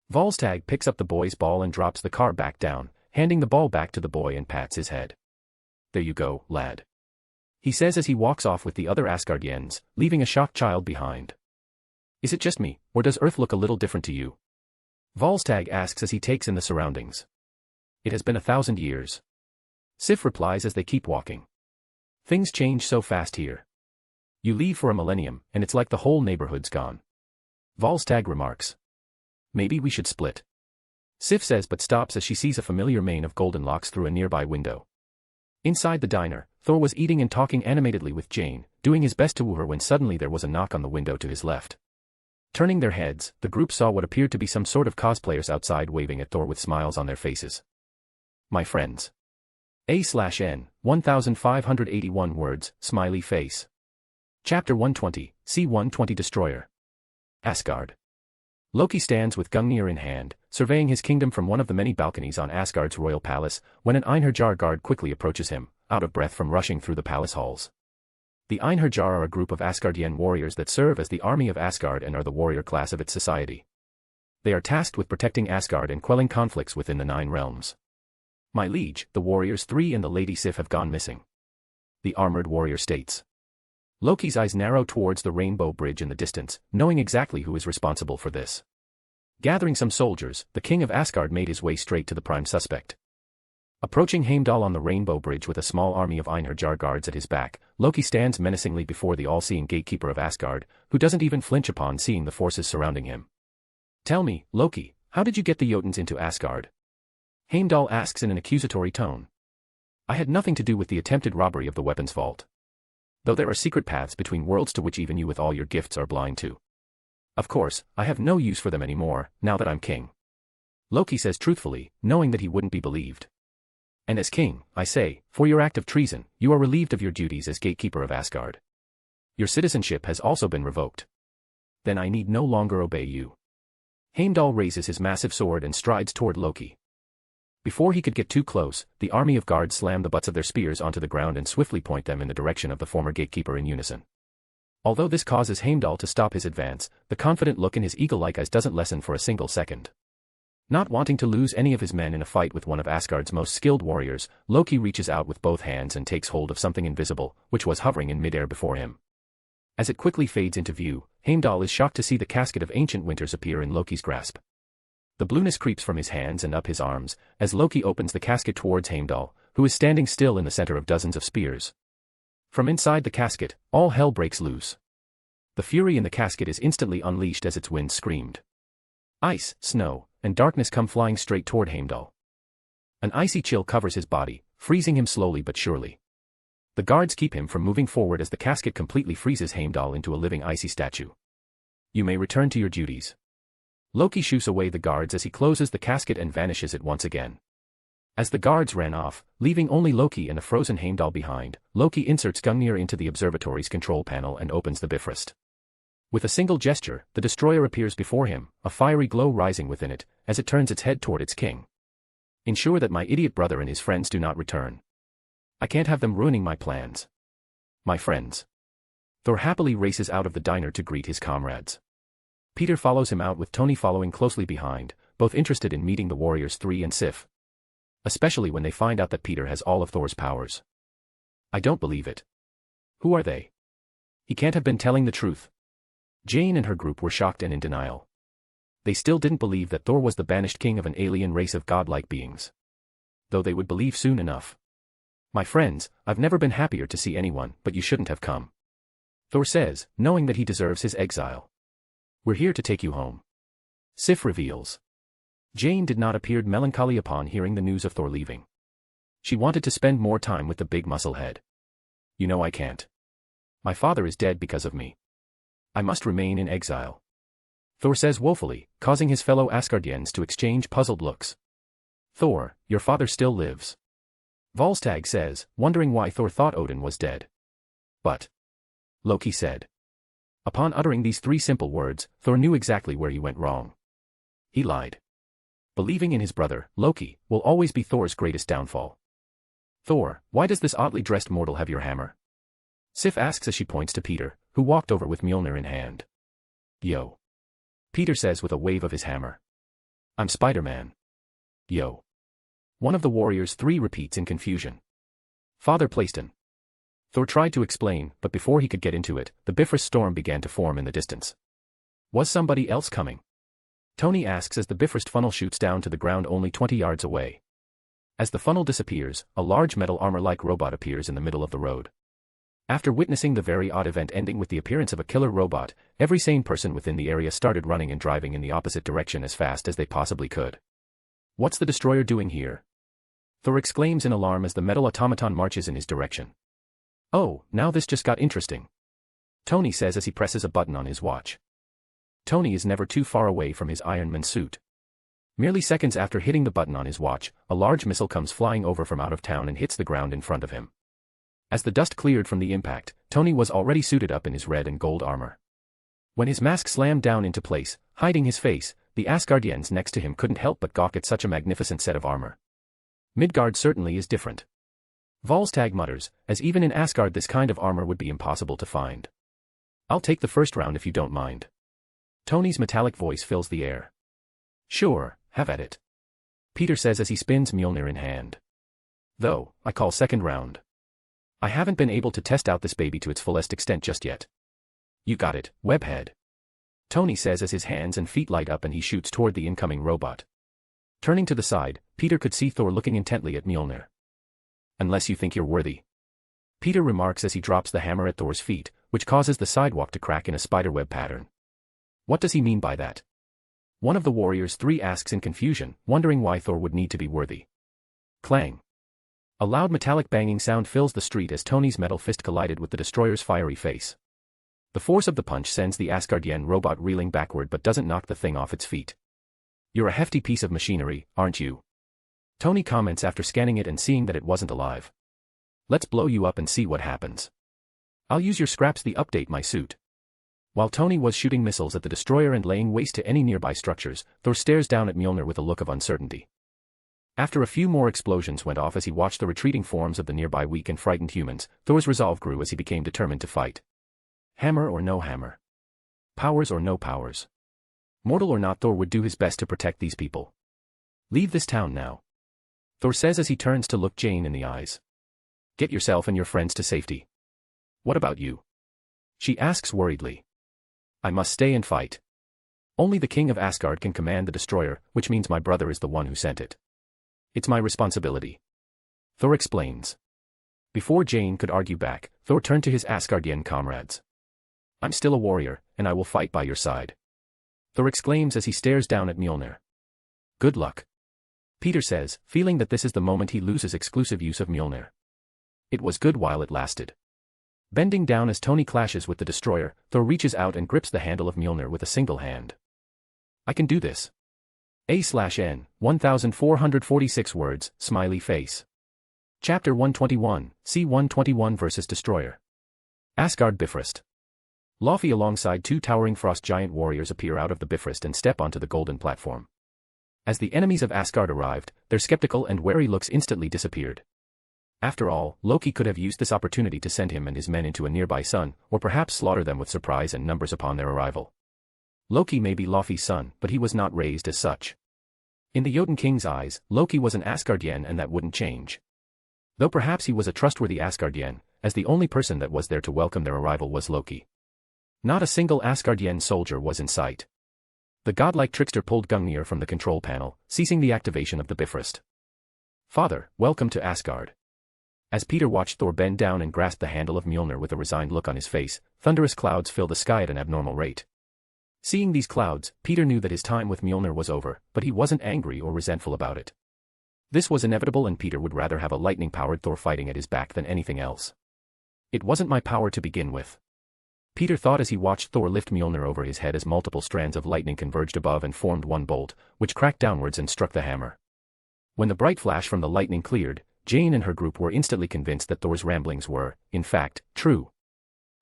Volstagg picks up the boy's ball and drops the car back down, handing the ball back to the boy and pats his head. There you go, lad. He says as he walks off with the other Asgardians, leaving a shocked child behind. Is it just me, or does Earth look a little different to you? Volstagg asks as he takes in the surroundings. It has been 1,000 years. Sif replies as they keep walking. Things change so fast here. You leave for a millennium, and it's like the whole neighborhood's gone. Volstagg remarks. Maybe we should split. Sif says but stops as she sees a familiar mane of golden locks through a nearby window. Inside the diner, Thor was eating and talking animatedly with Jane, doing his best to woo her when suddenly there was a knock on the window to his left. Turning their heads, the group saw what appeared to be some sort of cosplayers outside waving at Thor with smiles on their faces. My friends. A/N, 1581 words, smiley face. Chapter 120, C-120 Destroyer. Asgard. Loki stands with Gungnir in hand, surveying his kingdom from one of the many balconies on Asgard's royal palace, when an Einherjar guard quickly approaches him, out of breath from rushing through the palace halls. The Einherjar are a group of Asgardian warriors that serve as the army of Asgard and are the warrior class of its society. They are tasked with protecting Asgard and quelling conflicts within the 9 realms. My liege, the warriors 3 and the Lady Sif have gone missing. The armored warrior states. Loki's eyes narrow towards the rainbow bridge in the distance, knowing exactly who is responsible for this. Gathering some soldiers, the king of Asgard made his way straight to the prime suspect. Approaching Heimdall on the rainbow bridge with a small army of Einherjar guards at his back, Loki stands menacingly before the all-seeing gatekeeper of Asgard, who doesn't even flinch upon seeing the forces surrounding him. Tell me, Loki, how did you get the Jotuns into Asgard? Heimdall asks in an accusatory tone. I had nothing to do with the attempted robbery of the weapons vault. Though there are secret paths between worlds to which even you with all your gifts are blind to. Of course, I have no use for them anymore, now that I'm king. Loki says truthfully, knowing that he wouldn't be believed. And as king, I say, for your act of treason, you are relieved of your duties as gatekeeper of Asgard. Your citizenship has also been revoked. Then I need no longer obey you. Heimdall raises his massive sword and strides toward Loki. Before he could get too close, the army of guards slam the butts of their spears onto the ground and swiftly point them in the direction of the former gatekeeper in unison. Although this causes Heimdall to stop his advance, the confident look in his eagle-like eyes doesn't lessen for a single second. Not wanting to lose any of his men in a fight with one of Asgard's most skilled warriors, Loki reaches out with both hands and takes hold of something invisible, which was hovering in midair before him. As it quickly fades into view, Heimdall is shocked to see the casket of ancient winters appear in Loki's grasp. The blueness creeps from his hands and up his arms, as Loki opens the casket towards Heimdall, who is standing still in the center of dozens of spears. From inside the casket, all hell breaks loose. The fury in the casket is instantly unleashed as its wind screamed. Ice, snow, and darkness come flying straight toward Heimdall. An icy chill covers his body, freezing him slowly but surely. The guards keep him from moving forward as the casket completely freezes Heimdall into a living icy statue. You may return to your duties. Loki shoos away the guards as he closes the casket and vanishes it once again. As the guards ran off, leaving only Loki and a frozen Heimdall behind, Loki inserts Gungnir into the observatory's control panel and opens the Bifrost. With a single gesture, the destroyer appears before him, a fiery glow rising within it, as it turns its head toward its king. Ensure that my idiot brother and his friends do not return. I can't have them ruining my plans. My friends. Thor happily races out of the diner to greet his comrades. Peter follows him out with Tony following closely behind, both interested in meeting the warriors 3 and Sif. Especially when they find out that Peter has all of Thor's powers. I don't believe it. Who are they? He can't have been telling the truth. Jane and her group were shocked and in denial. They still didn't believe that Thor was the banished king of an alien race of godlike beings. Though they would believe soon enough. My friends, I've never been happier to see anyone, but you shouldn't have come. Thor says, knowing that he deserves his exile. We're here to take you home. Sif reveals. Jane did not appear melancholy upon hearing the news of Thor leaving. She wanted to spend more time with the big muscle head. You know I can't. My father is dead because of me. I must remain in exile. Thor says woefully, causing his fellow Asgardians to exchange puzzled looks. Thor, your father still lives. Volstagg says, wondering why Thor thought Odin was dead. But. Loki said. Upon uttering these 3 simple words, Thor knew exactly where he went wrong. He lied. Believing in his brother, Loki, will always be Thor's greatest downfall. Thor, why does this oddly dressed mortal have your hammer? Sif asks as she points to Peter, who walked over with Mjolnir in hand. Yo. Peter says with a wave of his hammer. I'm Spider-Man. Yo. One of the warriors 3 repeats in confusion. Father Playston. Thor tried to explain, but before he could get into it, the Bifrost storm began to form in the distance. Was somebody else coming? Tony asks as the Bifrost funnel shoots down to the ground only 20 yards away. As the funnel disappears, a large metal armor-like robot appears in the middle of the road. After witnessing the very odd event ending with the appearance of a killer robot, every sane person within the area started running and driving in the opposite direction as fast as they possibly could. What's the destroyer doing here? Thor exclaims in alarm as the metal automaton marches in his direction. Oh, now this just got interesting. Tony says as he presses a button on his watch. Tony is never too far away from his Iron Man suit. Merely seconds after hitting the button on his watch, a large missile comes flying over from out of town and hits the ground in front of him. As the dust cleared from the impact, Tony was already suited up in his red and gold armor. When his mask slammed down into place, hiding his face, the Asgardians next to him couldn't help but gawk at such a magnificent set of armor. Midgard certainly is different. Volstagg mutters, as even in Asgard this kind of armor would be impossible to find. I'll take the first round if you don't mind. Tony's metallic voice fills the air. Sure, have at it. Peter says as he spins Mjolnir in hand. Though, I call second round. I haven't been able to test out this baby to its fullest extent just yet. You got it, webhead. Tony says as his hands and feet light up and he shoots toward the incoming robot. Turning to the side, Peter could see Thor looking intently at Mjolnir. Unless you think you're worthy. Peter remarks as he drops the hammer at Thor's feet, which causes the sidewalk to crack in a spiderweb pattern. What does he mean by that? One of the warriors three asks in confusion, wondering why Thor would need to be worthy. Clang. A loud metallic banging sound fills the street as Tony's metal fist collided with the destroyer's fiery face. The force of the punch sends the Asgardian robot reeling backward but doesn't knock the thing off its feet. You're a hefty piece of machinery, aren't you? Tony comments after scanning it and seeing that it wasn't alive. Let's blow you up and see what happens. I'll use your scraps to update my suit. While Tony was shooting missiles at the destroyer and laying waste to any nearby structures, Thor stares down at Mjolnir with a look of uncertainty. After a few more explosions went off as he watched the retreating forms of the nearby weak and frightened humans, Thor's resolve grew as he became determined to fight. Hammer or no hammer. Powers or no powers. Mortal or not, Thor would do his best to protect these people. Leave this town now. Thor says as he turns to look Jane in the eyes. Get yourself and your friends to safety. What about you? She asks worriedly. I must stay and fight. Only the king of Asgard can command the destroyer, which means my brother is the one who sent it. It's my responsibility. Thor explains. Before Jane could argue back, Thor turned to his Asgardian comrades. I'm still a warrior, and I will fight by your side. Thor exclaims as he stares down at Mjolnir. Good luck. Peter says, feeling that this is the moment he loses exclusive use of Mjolnir. It was good while it lasted. Bending down as Tony clashes with the destroyer, Thor reaches out and grips the handle of Mjolnir with a single hand. I can do this. A/N, 1446 words, smiley face. Chapter 121, C-121 vs. Destroyer. Asgard Bifrost. Laufey alongside two towering frost giant warriors appear out of the Bifrost and step onto the golden platform. As the enemies of Asgard arrived, their skeptical and wary looks instantly disappeared. After all, Loki could have used this opportunity to send him and his men into a nearby sun, or perhaps slaughter them with surprise and numbers upon their arrival. Loki may be Laufey's son, but he was not raised as such. In the Jotun king's eyes, Loki was an Asgardian and that wouldn't change. Though perhaps he was a trustworthy Asgardian, as the only person that was there to welcome their arrival was Loki. Not a single Asgardian soldier was in sight. The godlike trickster pulled Gungnir from the control panel, ceasing the activation of the Bifrost. Father, welcome to Asgard. As Peter watched Thor bend down and grasp the handle of Mjolnir with a resigned look on his face, thunderous clouds fill the sky at an abnormal rate. Seeing these clouds, Peter knew that his time with Mjolnir was over, but he wasn't angry or resentful about it. This was inevitable and Peter would rather have a lightning-powered Thor fighting at his back than anything else. It wasn't my power to begin with. Peter thought as he watched Thor lift Mjolnir over his head as multiple strands of lightning converged above and formed one bolt, which cracked downwards and struck the hammer. When the bright flash from the lightning cleared, Jane and her group were instantly convinced that Thor's ramblings were, in fact, true.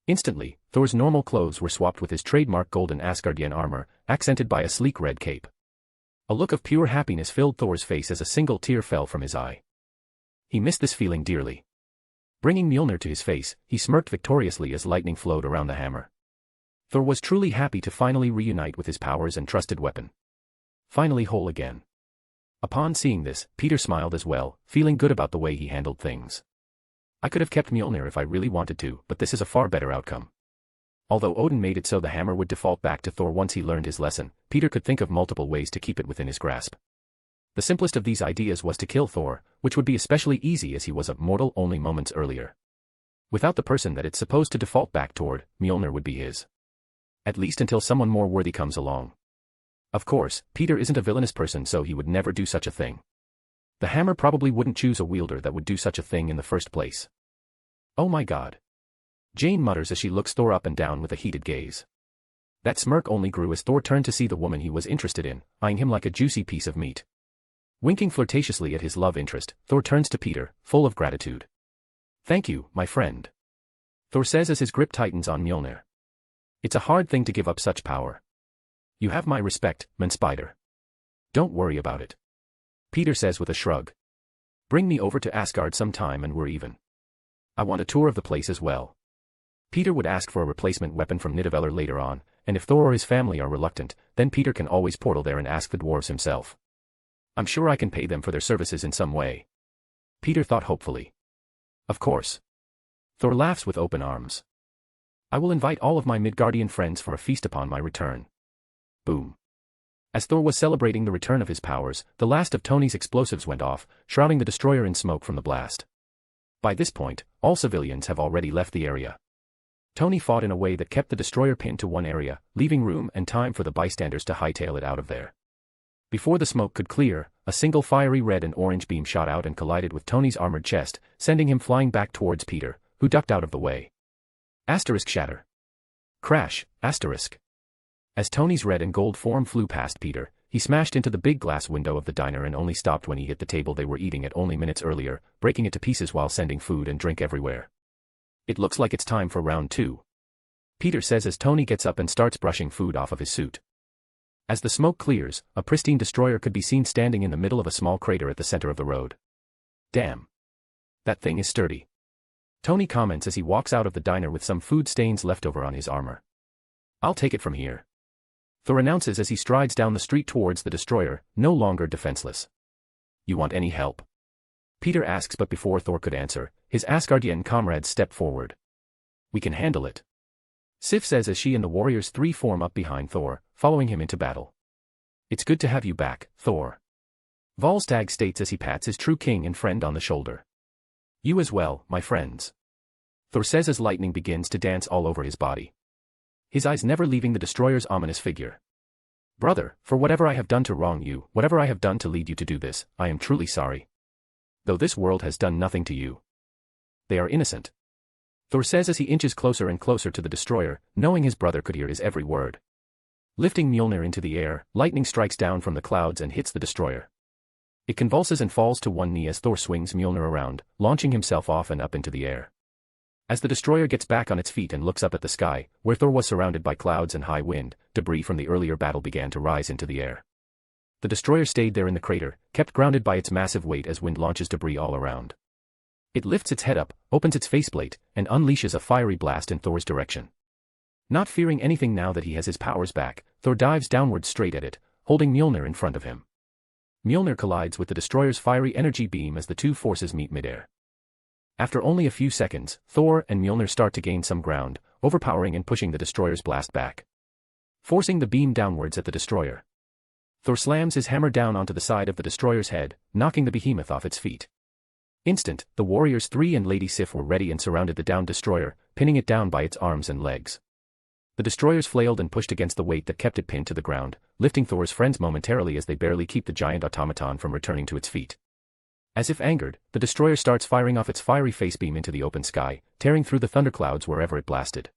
Instantly, Thor's normal clothes were swapped with his trademark golden Asgardian armor, accented by a sleek red cape. A look of pure happiness filled Thor's face as a single tear fell from his eye. He missed this feeling dearly. Bringing Mjolnir to his face, he smirked victoriously as lightning flowed around the hammer. Thor was truly happy to finally reunite with his powers and trusted weapon. Finally whole again. Upon seeing this, Peter smiled as well, feeling good about the way he handled things. I could have kept Mjolnir if I really wanted to, but this is a far better outcome. Although Odin made it so the hammer would default back to Thor once he learned his lesson, Peter could think of multiple ways to keep it within his grasp. The simplest of these ideas was to kill Thor, which would be especially easy as he was a mortal only moments earlier. Without the person that it's supposed to default back toward, Mjolnir would be his. At least until someone more worthy comes along. Of course, Peter isn't a villainous person so he would never do such a thing. The hammer probably wouldn't choose a wielder that would do such a thing in the first place. Oh my god. Jane mutters as she looks Thor up and down with a heated gaze. That smirk only grew as Thor turned to see the woman he was interested in, eyeing him like a juicy piece of meat. Winking flirtatiously at his love interest, Thor turns to Peter, full of gratitude. Thank you, my friend. Thor says as his grip tightens on Mjolnir. It's a hard thing to give up such power. You have my respect, man spider. Don't worry about it. Peter says with a shrug. Bring me over to Asgard sometime and we're even. I want a tour of the place as well. Peter would ask for a replacement weapon from Nidavellir later on, and if Thor or his family are reluctant, then Peter can always portal there and ask the dwarves himself. I'm sure I can pay them for their services in some way. Peter thought hopefully. Of course. Thor laughs with open arms. I will invite all of my Midgardian friends for a feast upon my return. Boom. As Thor was celebrating the return of his powers, the last of Tony's explosives went off, shrouding the destroyer in smoke from the blast. By this point, all civilians have already left the area. Tony fought in a way that kept the destroyer pinned to one area, leaving room and time for the bystanders to hightail it out of there. Before the smoke could clear, a single fiery red and orange beam shot out and collided with Tony's armored chest, sending him flying back towards Peter, who ducked out of the way. Asterisk shatter. Crash, asterisk. As Tony's red and gold form flew past Peter, he smashed into the big glass window of the diner and only stopped when he hit the table they were eating at only minutes earlier, breaking it to pieces while sending food and drink everywhere. It looks like it's time for round 2. Peter says as Tony gets up and starts brushing food off of his suit. As the smoke clears, a pristine destroyer could be seen standing in the middle of a small crater at the center of the road. Damn. That thing is sturdy. Tony comments as he walks out of the diner with some food stains left over on his armor. I'll take it from here. Thor announces as he strides down the street towards the destroyer, no longer defenseless. You want any help? Peter asks, but before Thor could answer, his Asgardian comrades step forward. We can handle it. Sif says as she and the warriors 3 form up behind Thor, following him into battle. It's good to have you back, Thor. Volstagg states as he pats his true king and friend on the shoulder. You as well, my friends. Thor says as lightning begins to dance all over his body. His eyes never leaving the destroyer's ominous figure. Brother, for whatever I have done to wrong you, whatever I have done to lead you to do this, I am truly sorry. Though this world has done nothing to you. They are innocent. Thor says as he inches closer and closer to the destroyer, knowing his brother could hear his every word. Lifting Mjolnir into the air, lightning strikes down from the clouds and hits the destroyer. It convulses and falls to one knee as Thor swings Mjolnir around, launching himself off and up into the air. As the destroyer gets back on its feet and looks up at the sky, where Thor was surrounded by clouds and high wind, debris from the earlier battle began to rise into the air. The destroyer stayed there in the crater, kept grounded by its massive weight as wind launches debris all around. It lifts its head up, opens its faceplate, and unleashes a fiery blast in Thor's direction. Not fearing anything now that he has his powers back, Thor dives downward straight at it, holding Mjolnir in front of him. Mjolnir collides with the destroyer's fiery energy beam as the two forces meet midair. After only a few seconds, Thor and Mjolnir start to gain some ground, overpowering and pushing the destroyer's blast back. Forcing the beam downwards at the destroyer. Thor slams his hammer down onto the side of the destroyer's head, knocking the behemoth off its feet. Instant, the warriors 3 and Lady Sif were ready and surrounded the downed destroyer, pinning it down by its arms and legs. The destroyers flailed and pushed against the weight that kept it pinned to the ground, lifting Thor's friends momentarily as they barely keep the giant automaton from returning to its feet. As if angered, the destroyer starts firing off its fiery face beam into the open sky, tearing through the thunderclouds wherever it blasted.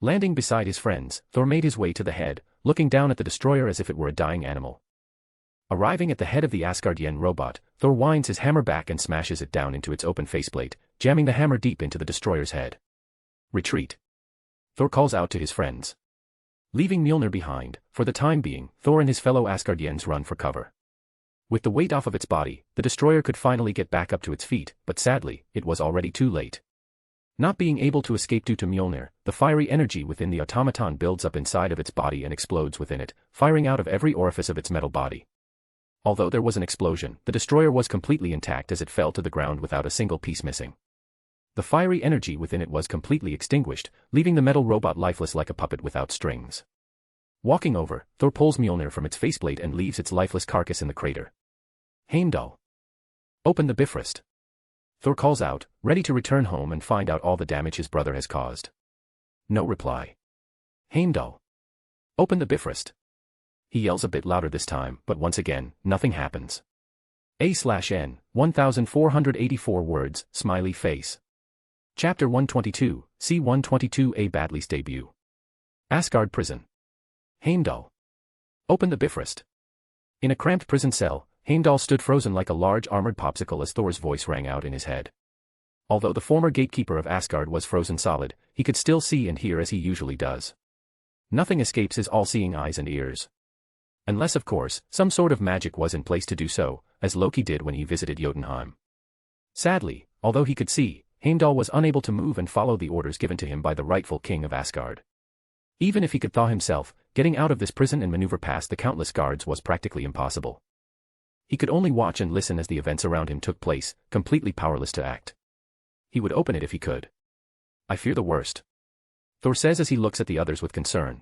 Landing beside his friends, Thor made his way to the head, looking down at the destroyer as if it were a dying animal. Arriving at the head of the Asgardian robot, Thor winds his hammer back and smashes it down into its open faceplate, jamming the hammer deep into the destroyer's head. Retreat. Thor calls out to his friends. Leaving Mjolnir behind, for the time being, Thor and his fellow Asgardians run for cover. With the weight off of its body, the destroyer could finally get back up to its feet, but sadly, it was already too late. Not being able to escape due to Mjolnir, the fiery energy within the automaton builds up inside of its body and explodes within it, firing out of every orifice of its metal body. Although there was an explosion, the destroyer was completely intact as it fell to the ground without a single piece missing. The fiery energy within it was completely extinguished, leaving the metal robot lifeless like a puppet without strings. Walking over, Thor pulls Mjolnir from its faceplate and leaves its lifeless carcass in the crater. Heimdall. Open the Bifrost. Thor calls out, ready to return home and find out all the damage his brother has caused. No reply. Heimdall. Open the Bifrost. He yells a bit louder this time, but once again, nothing happens. A/N, 1484 words, smiley face. Chapter 122, C-122A Badley's debut. Asgard prison. Heimdall. Open the Bifrost. In a cramped prison cell, Heimdall stood frozen like a large armored popsicle as Thor's voice rang out in his head. Although the former gatekeeper of Asgard was frozen solid, he could still see and hear as he usually does. Nothing escapes his all-seeing eyes and ears. Unless, of course, some sort of magic was in place to do so, as Loki did when he visited Jotunheim. Sadly, although he could see, Heimdall was unable to move and follow the orders given to him by the rightful king of Asgard. Even if he could thaw himself, getting out of this prison and maneuver past the countless guards was practically impossible. He could only watch and listen as the events around him took place, completely powerless to act. He would open it if he could. I fear the worst, Thor says as he looks at the others with concern.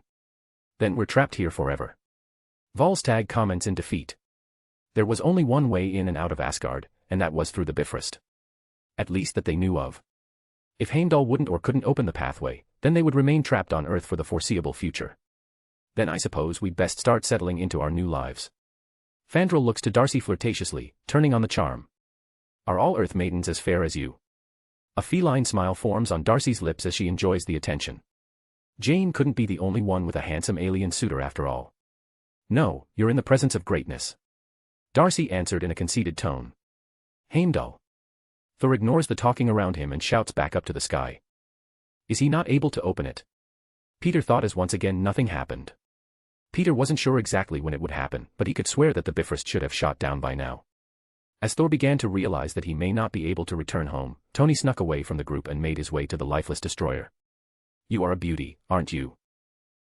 Then we're trapped here forever. Volstagg comments in defeat. There was only one way in and out of Asgard, and that was through the Bifrost. At least that they knew of. If Heimdall wouldn't or couldn't open the pathway, then they would remain trapped on Earth for the foreseeable future. Then I suppose we'd best start settling into our new lives. Fandral looks to Darcy flirtatiously, turning on the charm. Are all Earth maidens as fair as you? A feline smile forms on Darcy's lips as she enjoys the attention. Jane couldn't be the only one with a handsome alien suitor after all. No, you're in the presence of greatness. Darcy answered in a conceited tone. Heimdall. Thor ignores the talking around him and shouts back up to the sky. Is he not able to open it? Peter thought as once again nothing happened. Peter wasn't sure exactly when it would happen, but he could swear that the Bifrost should have shot down by now. As Thor began to realize that he may not be able to return home, Tony snuck away from the group and made his way to the lifeless destroyer. You are a beauty, aren't you?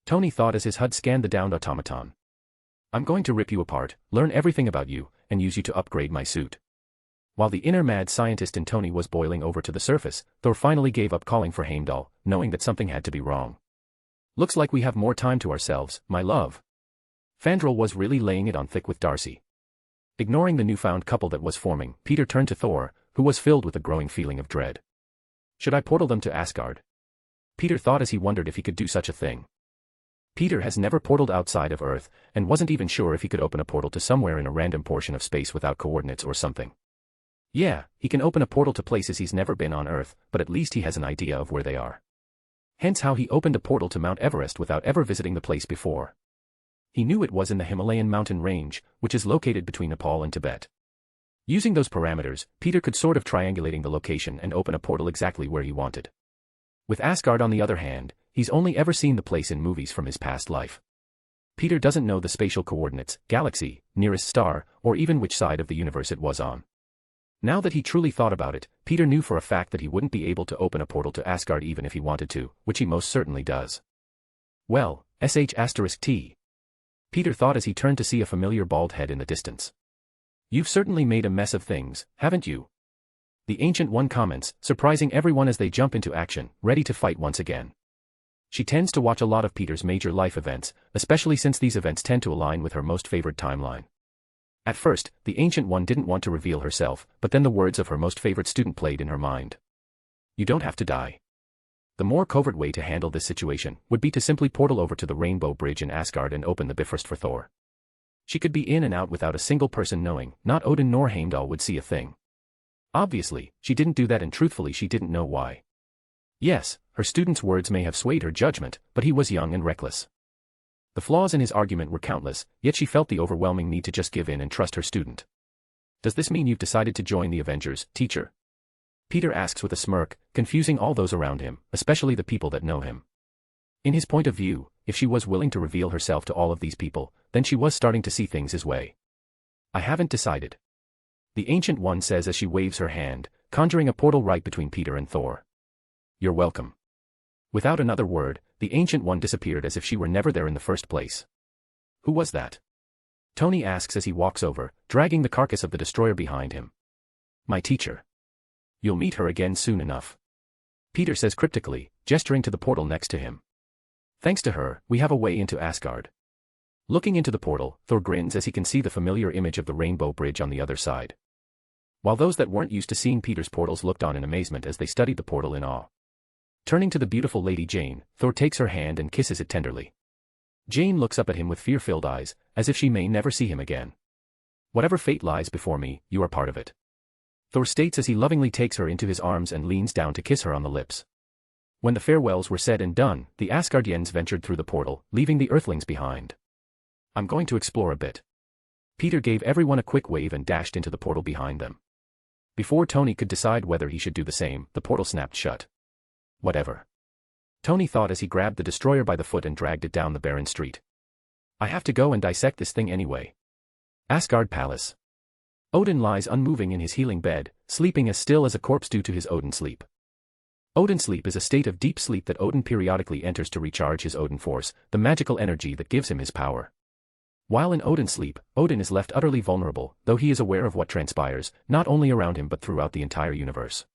Tony thought as his HUD scanned the downed automaton. I'm going to rip you apart, learn everything about you, and use you to upgrade my suit. While the inner mad scientist in Tony was boiling over to the surface, Thor finally gave up calling for Heimdall, knowing that something had to be wrong. Looks like we have more time to ourselves, my love. Fandral was really laying it on thick with Darcy. Ignoring the newfound couple that was forming, Peter turned to Thor, who was filled with a growing feeling of dread. Should I portal them to Asgard? Peter thought as he wondered if he could do such a thing. Peter has never portaled outside of Earth, and wasn't even sure if he could open a portal to somewhere in a random portion of space without coordinates or something. Yeah, he can open a portal to places he's never been on Earth, but at least he has an idea of where they are. Hence how he opened a portal to Mount Everest without ever visiting the place before. He knew it was in the Himalayan mountain range, which is located between Nepal and Tibet. Using those parameters, Peter could sort of triangulating the location and open a portal exactly where he wanted. With Asgard on the other hand, he's only ever seen the place in movies from his past life. Peter doesn't know the spatial coordinates, galaxy, nearest star, or even which side of the universe it was on. Now that he truly thought about it, Peter knew for a fact that he wouldn't be able to open a portal to Asgard even if he wanted to, which he most certainly does. Well, *T. Peter thought as he turned to see a familiar bald head in the distance. You've certainly made a mess of things, haven't you? The Ancient One comments, surprising everyone as they jump into action, ready to fight once again. She tends to watch a lot of Peter's major life events, especially since these events tend to align with her most favored timeline. At first, the Ancient One didn't want to reveal herself, but then the words of her most favorite student played in her mind. You don't have to die. The more covert way to handle this situation would be to simply portal over to the Rainbow Bridge in Asgard and open the Bifrost for Thor. She could be in and out without a single person knowing, not Odin nor Heimdall would see a thing. Obviously, she didn't do that and truthfully she didn't know why. Yes, her student's words may have swayed her judgment, but he was young and reckless. The flaws in his argument were countless, yet she felt the overwhelming need to just give in and trust her student. Does this mean you've decided to join the Avengers, teacher? Peter asks with a smirk, confusing all those around him, especially the people that know him. In his point of view, if she was willing to reveal herself to all of these people, then she was starting to see things his way. I haven't decided. The Ancient One says as she waves her hand, conjuring a portal right between Peter and Thor. You're welcome. Without another word, the Ancient One disappeared as if she were never there in the first place. Who was that? Tony asks as he walks over, dragging the carcass of the destroyer behind him. My teacher. You'll meet her again soon enough. Peter says cryptically, gesturing to the portal next to him. Thanks to her, we have a way into Asgard. Looking into the portal, Thor grins as he can see the familiar image of the Rainbow Bridge on the other side. While those that weren't used to seeing Peter's portals looked on in amazement as they studied the portal in awe. Turning to the beautiful Lady Jane, Thor takes her hand and kisses it tenderly. Jane looks up at him with fear-filled eyes, as if she may never see him again. Whatever fate lies before me, you are part of it. Thor states as he lovingly takes her into his arms and leans down to kiss her on the lips. When the farewells were said and done, the Asgardians ventured through the portal, leaving the Earthlings behind. I'm going to explore a bit. Peter gave everyone a quick wave and dashed into the portal behind them. Before Tony could decide whether he should do the same, the portal snapped shut. Whatever. Tony thought as he grabbed the destroyer by the foot and dragged it down the barren street. I have to go and dissect this thing anyway. Asgard Palace. Odin lies unmoving in his healing bed, sleeping as still as a corpse due to his Odin sleep. Odin sleep is a state of deep sleep that Odin periodically enters to recharge his Odin force, the magical energy that gives him his power. While in Odin sleep, Odin is left utterly vulnerable, though he is aware of what transpires, not only around him but throughout the entire universe.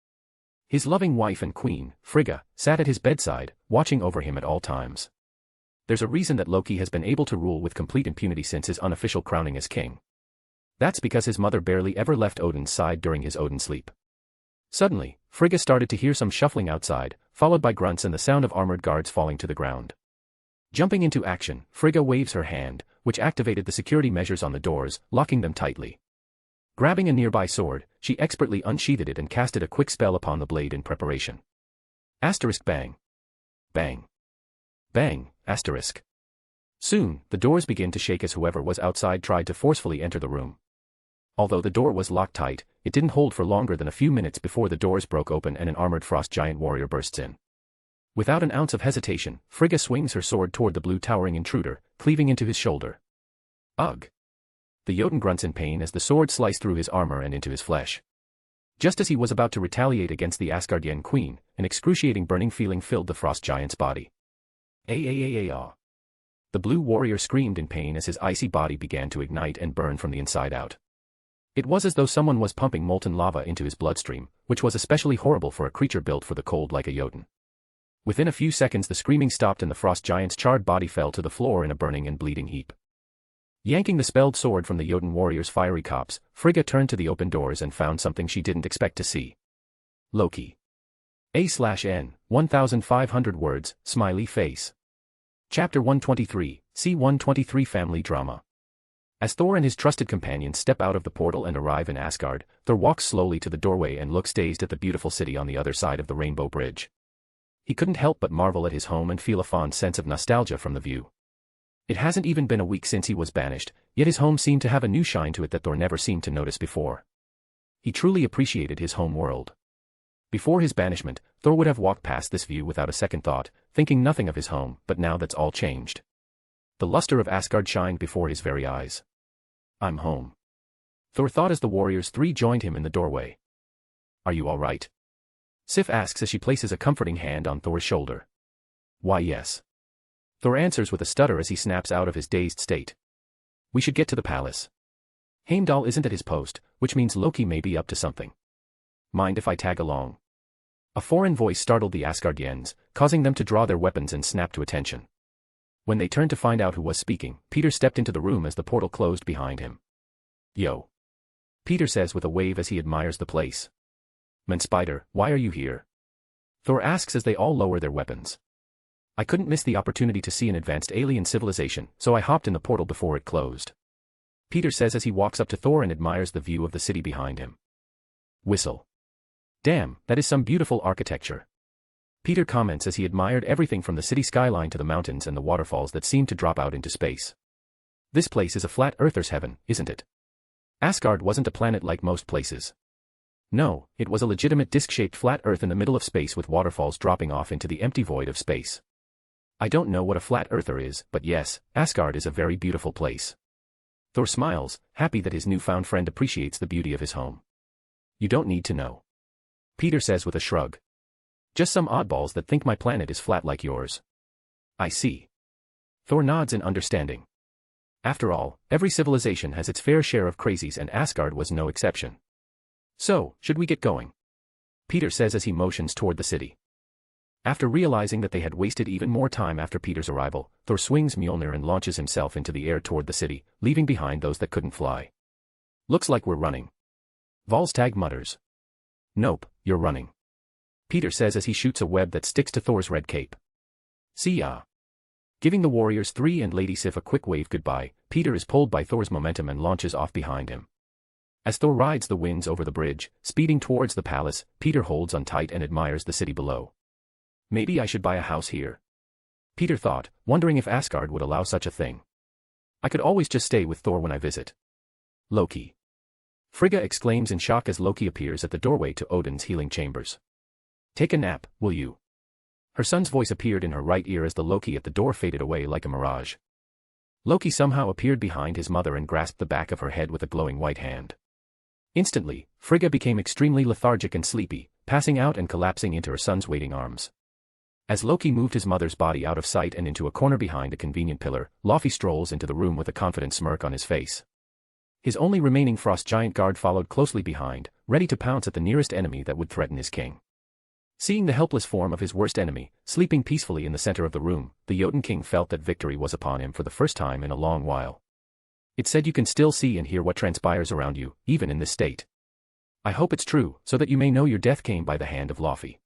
His loving wife and queen, Frigga, sat at his bedside, watching over him at all times. There's a reason that Loki has been able to rule with complete impunity since his unofficial crowning as king. That's because his mother barely ever left Odin's side during his Odin sleep. Suddenly, Frigga started to hear some shuffling outside, followed by grunts and the sound of armored guards falling to the ground. Jumping into action, Frigga waves her hand, which activated the security measures on the doors, locking them tightly. Grabbing a nearby sword, she expertly unsheathed it and casted a quick spell upon the blade in preparation. Asterisk bang. Bang. Bang, asterisk. Soon, the doors began to shake as whoever was outside tried to forcefully enter the room. Although the door was locked tight, it didn't hold for longer than a few minutes before the doors broke open and an armored frost giant warrior bursts in. Without an ounce of hesitation, Frigga swings her sword toward the blue towering intruder, cleaving into his shoulder. Ugh! The Jotun grunts in pain as the sword sliced through his armor and into his flesh. Just as he was about to retaliate against the Asgardian queen, an excruciating burning feeling filled the frost giant's body. Ah! The blue warrior screamed in pain as his icy body began to ignite and burn from the inside out. It was as though someone was pumping molten lava into his bloodstream, which was especially horrible for a creature built for the cold like a Jotun. Within a few seconds the screaming stopped and the frost giant's charred body fell to the floor in a burning and bleeding heap. Yanking the spelled sword from the Jotun warrior's fiery copse, Frigga turned to the open doors and found something she didn't expect to see. Loki. A/N, 1,500 words, smiley face. Chapter 123, C-123 Family Drama. As Thor and his trusted companions step out of the portal and arrive in Asgard, Thor walks slowly to the doorway and looks dazed at the beautiful city on the other side of the Rainbow Bridge. He couldn't help but marvel at his home and feel a fond sense of nostalgia from the view. It hasn't even been a week since he was banished, yet his home seemed to have a new shine to it that Thor never seemed to notice before. He truly appreciated his home world. Before his banishment, Thor would have walked past this view without a second thought, thinking nothing of his home, but now that's all changed. The luster of Asgard shined before his very eyes. I'm home. Thor thought as the warriors three joined him in the doorway. Are you all right? Sif asks as she places a comforting hand on Thor's shoulder. Why yes. Thor answers with a stutter as he snaps out of his dazed state. We should get to the palace. Heimdall isn't at his post, which means Loki may be up to something. Mind if I tag along? A foreign voice startled the Asgardians, causing them to draw their weapons and snap to attention. When they turned to find out who was speaking, Peter stepped into the room as the portal closed behind him. Yo. Peter says with a wave as he admires the place. Man Spider, why are you here? Thor asks as they all lower their weapons. I couldn't miss the opportunity to see an advanced alien civilization, so I hopped in the portal before it closed. Peter says as he walks up to Thor and admires the view of the city behind him. Whistle. Damn, that is some beautiful architecture. Peter comments as he admired everything from the city skyline to the mountains and the waterfalls that seemed to drop out into space. This place is a flat earther's heaven, isn't it? Asgard wasn't a planet like most places. No, it was a legitimate disc-shaped flat earth in the middle of space with waterfalls dropping off into the empty void of space. I don't know what a flat earther is, but yes, Asgard is a very beautiful place. Thor smiles, happy that his newfound friend appreciates the beauty of his home. You don't need to know. Peter says with a shrug. Just some oddballs that think my planet is flat like yours. I see. Thor nods in understanding. After all, every civilization has its fair share of crazies and Asgard was no exception. So, should we get going? Peter says as he motions toward the city. After realizing that they had wasted even more time after Peter's arrival, Thor swings Mjolnir and launches himself into the air toward the city, leaving behind those that couldn't fly. Looks like we're running. Volstagg mutters. Nope, you're running. Peter says as he shoots a web that sticks to Thor's red cape. See ya. Giving the warriors three and Lady Sif a quick wave goodbye, Peter is pulled by Thor's momentum and launches off behind him. As Thor rides the winds over the bridge, speeding towards the palace, Peter holds on tight and admires the city below. Maybe I should buy a house here. Peter thought, wondering if Asgard would allow such a thing. I could always just stay with Thor when I visit. Loki. Frigga exclaims in shock as Loki appears at the doorway to Odin's healing chambers. Take a nap, will you? Her son's voice appeared in her right ear as the Loki at the door faded away like a mirage. Loki somehow appeared behind his mother and grasped the back of her head with a glowing white hand. Instantly, Frigga became extremely lethargic and sleepy, passing out and collapsing into her son's waiting arms. As Loki moved his mother's body out of sight and into a corner behind a convenient pillar, Laufey strolls into the room with a confident smirk on his face. His only remaining frost giant guard followed closely behind, ready to pounce at the nearest enemy that would threaten his king. Seeing the helpless form of his worst enemy, sleeping peacefully in the center of the room, the Jotun king felt that victory was upon him for the first time in a long while. It said you can still see and hear what transpires around you, even in this state. I hope it's true, so that you may know your death came by the hand of Laufey.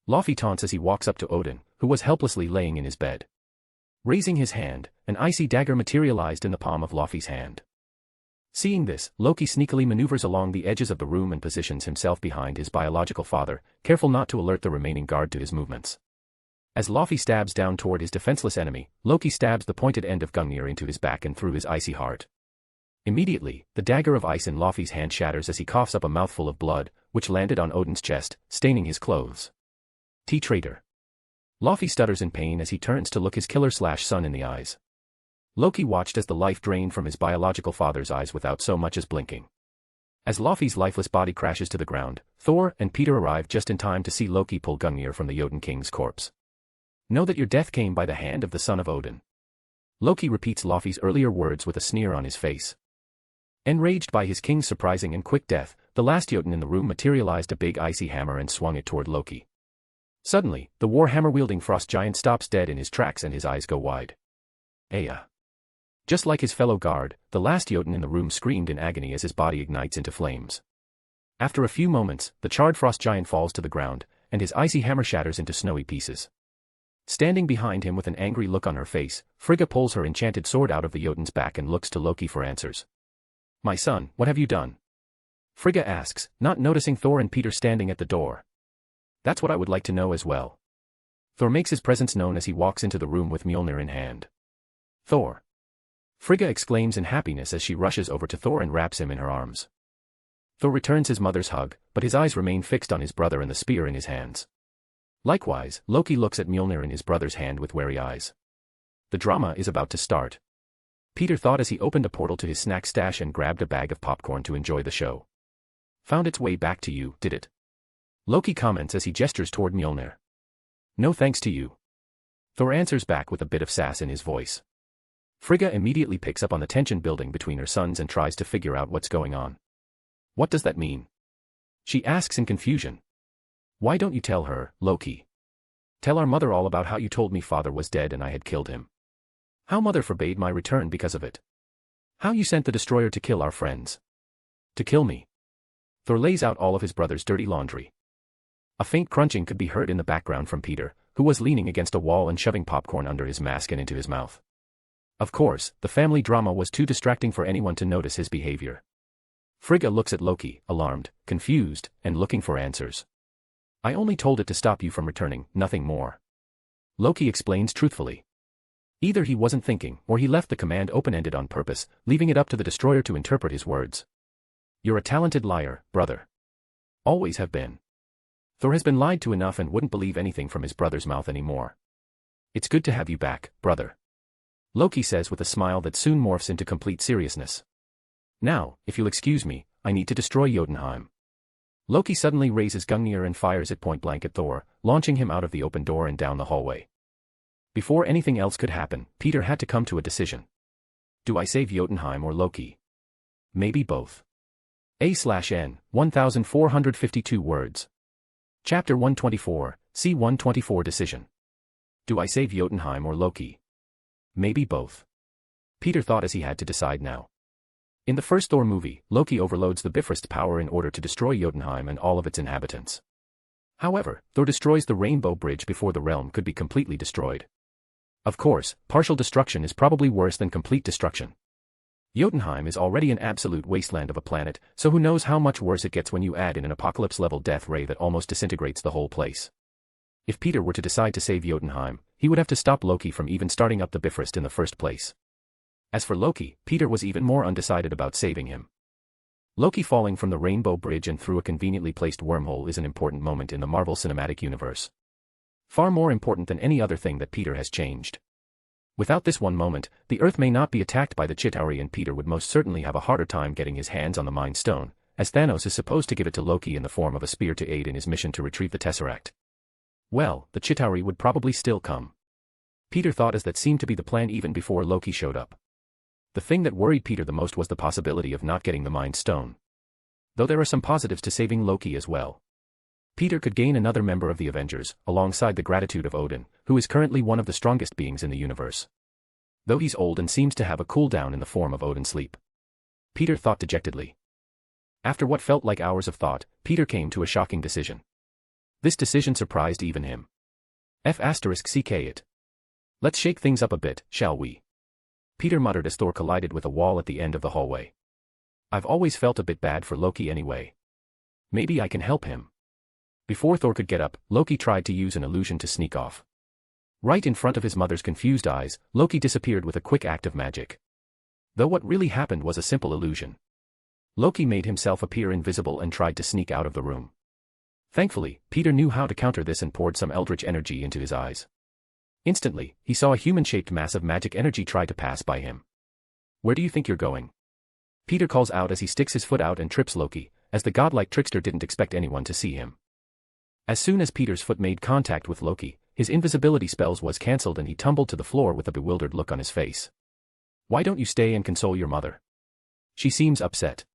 Laufey taunts as he walks up to Odin, who was helplessly laying in his bed. Raising his hand, an icy dagger materialized in the palm of Laufey's hand. Seeing this, Loki sneakily maneuvers along the edges of the room and positions himself behind his biological father, careful not to alert the remaining guard to his movements. As Laufey stabs down toward his defenseless enemy, Loki stabs the pointed end of Gungnir into his back and through his icy heart. Immediately, the dagger of ice in Laufey's hand shatters as he coughs up a mouthful of blood, which landed on Odin's chest, staining his clothes. Traitor. Laufey stutters in pain as he turns to look his killer-son in the eyes. Loki watched as the life drained from his biological father's eyes without so much as blinking. As Laufey's lifeless body crashes to the ground, Thor and Peter arrive just in time to see Loki pull Gungnir from the Jotun king's corpse. Know that your death came by the hand of the son of Odin. Loki repeats Laufey's earlier words with a sneer on his face. Enraged by his king's surprising and quick death, the last Jotun in the room materialized a big icy hammer and swung it toward Loki. Suddenly, the warhammer-wielding frost giant stops dead in his tracks and his eyes go wide. Aya. Just like his fellow guard, the last Jotun in the room screamed in agony as his body ignites into flames. After a few moments, the charred frost giant falls to the ground, and his icy hammer shatters into snowy pieces. Standing behind him with an angry look on her face, Frigga pulls her enchanted sword out of the Jotun's back and looks to Loki for answers. My son, what have you done? Frigga asks, not noticing Thor and Peter standing at the door. That's what I would like to know as well. Thor makes his presence known as he walks into the room with Mjolnir in hand. Thor. Frigga exclaims in happiness as she rushes over to Thor and wraps him in her arms. Thor returns his mother's hug, but his eyes remain fixed on his brother and the spear in his hands. Likewise, Loki looks at Mjolnir in his brother's hand with wary eyes. The drama is about to start. Peter thought as he opened a portal to his snack stash and grabbed a bag of popcorn to enjoy the show. Found its way back to you, did it? Loki comments as he gestures toward Mjolnir. No thanks to you. Thor answers back with a bit of sass in his voice. Frigga immediately picks up on the tension building between her sons and tries to figure out what's going on. What does that mean? She asks in confusion. Why don't you tell her, Loki? Tell our mother all about how you told me father was dead and I had killed him. How mother forbade my return because of it. How you sent the destroyer to kill our friends. To kill me. Thor lays out all of his brother's dirty laundry. A faint crunching could be heard in the background from Peter, who was leaning against a wall and shoving popcorn under his mask and into his mouth. Of course, the family drama was too distracting for anyone to notice his behavior. Frigga looks at Loki, alarmed, confused, and looking for answers. I only told it to stop you from returning, nothing more. Loki explains truthfully. Either he wasn't thinking, or he left the command open-ended on purpose, leaving it up to the destroyer to interpret his words. You're a talented liar, brother. Always have been. Thor has been lied to enough and wouldn't believe anything from his brother's mouth anymore. It's good to have you back, brother. Loki says with a smile that soon morphs into complete seriousness. Now, if you'll excuse me, I need to destroy Jotunheim. Loki suddenly raises Gungnir and fires it point blank at Thor, launching him out of the open door and down the hallway. Before anything else could happen, Peter had to come to a decision. Do I save Jotunheim or Loki? Maybe both. A/N, 1452 words. Chapter 124, C-124 Decision. Do I save Jotunheim or Loki? Maybe both. Peter thought as he had to decide now. In the first Thor movie, Loki overloads the Bifrost power in order to destroy Jotunheim and all of its inhabitants. However, Thor destroys the Rainbow Bridge before the realm could be completely destroyed. Of course, partial destruction is probably worse than complete destruction. Jotunheim is already an absolute wasteland of a planet, so who knows how much worse it gets when you add in an apocalypse-level death ray that almost disintegrates the whole place. If Peter were to decide to save Jotunheim, he would have to stop Loki from even starting up the Bifrost in the first place. As for Loki, Peter was even more undecided about saving him. Loki falling from the Rainbow Bridge and through a conveniently placed wormhole is an important moment in the Marvel Cinematic Universe. Far more important than any other thing that Peter has changed. Without this one moment, the Earth may not be attacked by the Chitauri and Peter would most certainly have a harder time getting his hands on the Mind Stone, as Thanos is supposed to give it to Loki in the form of a spear to aid in his mission to retrieve the Tesseract. Well, the Chitauri would probably still come. Peter thought, as that seemed to be the plan even before Loki showed up. The thing that worried Peter the most was the possibility of not getting the Mind Stone. Though there are some positives to saving Loki as well. Peter could gain another member of the Avengers, alongside the gratitude of Odin, who is currently one of the strongest beings in the universe. Though he's old and seems to have a cooldown in the form of Odin's sleep. Peter thought dejectedly. After what felt like hours of thought, Peter came to a shocking decision. This decision surprised even him. F***ck it. Let's shake things up a bit, shall we? Peter muttered as Thor collided with a wall at the end of the hallway. I've always felt a bit bad for Loki anyway. Maybe I can help him. Before Thor could get up, Loki tried to use an illusion to sneak off. Right in front of his mother's confused eyes, Loki disappeared with a quick act of magic. Though what really happened was a simple illusion. Loki made himself appear invisible and tried to sneak out of the room. Thankfully, Peter knew how to counter this and poured some eldritch energy into his eyes. Instantly, he saw a human-shaped mass of magic energy try to pass by him. Where do you think you're going? Peter calls out as he sticks his foot out and trips Loki, as the godlike trickster didn't expect anyone to see him. As soon as Peter's foot made contact with Loki, his invisibility spells was cancelled and he tumbled to the floor with a bewildered look on his face. Why don't you stay and console your mother? She seems upset.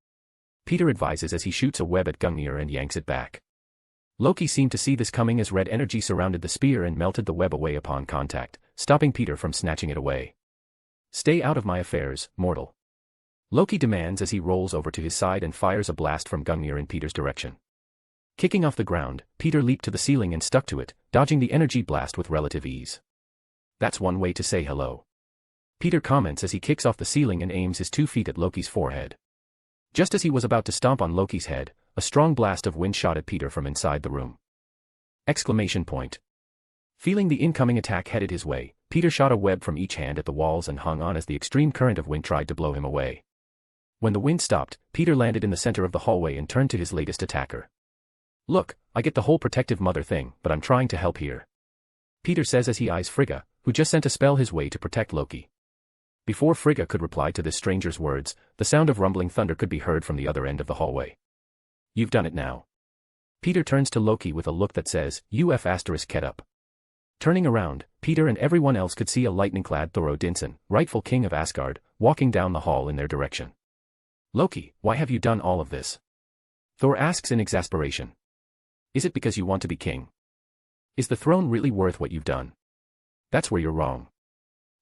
Peter advises as he shoots a web at Gungnir and yanks it back. Loki seemed to see this coming as red energy surrounded the spear and melted the web away upon contact, stopping Peter from snatching it away. Stay out of my affairs, mortal. Loki demands as he rolls over to his side and fires a blast from Gungnir in Peter's direction. Kicking off the ground, Peter leaped to the ceiling and stuck to it, dodging the energy blast with relative ease. That's one way to say hello. Peter comments as he kicks off the ceiling and aims his 2 feet at Loki's forehead. Just as he was about to stomp on Loki's head, a strong blast of wind shot at Peter from inside the room. Exclamation point. Feeling the incoming attack headed his way, Peter shot a web from each hand at the walls and hung on as the extreme current of wind tried to blow him away. When the wind stopped, Peter landed in the center of the hallway and turned to his latest attacker. Look, I get the whole protective mother thing, but I'm trying to help here. Peter says as he eyes Frigga, who just sent a spell his way to protect Loki. Before Frigga could reply to this stranger's words, the sound of rumbling thunder could be heard from the other end of the hallway. You've done it now. Peter turns to Loki with a look that says, get up. Turning around, Peter and everyone else could see a lightning-clad Thor Odinson, rightful king of Asgard, walking down the hall in their direction. Loki, why have you done all of this? Thor asks in exasperation. Is it because you want to be king? Is the throne really worth what you've done? That's where you're wrong.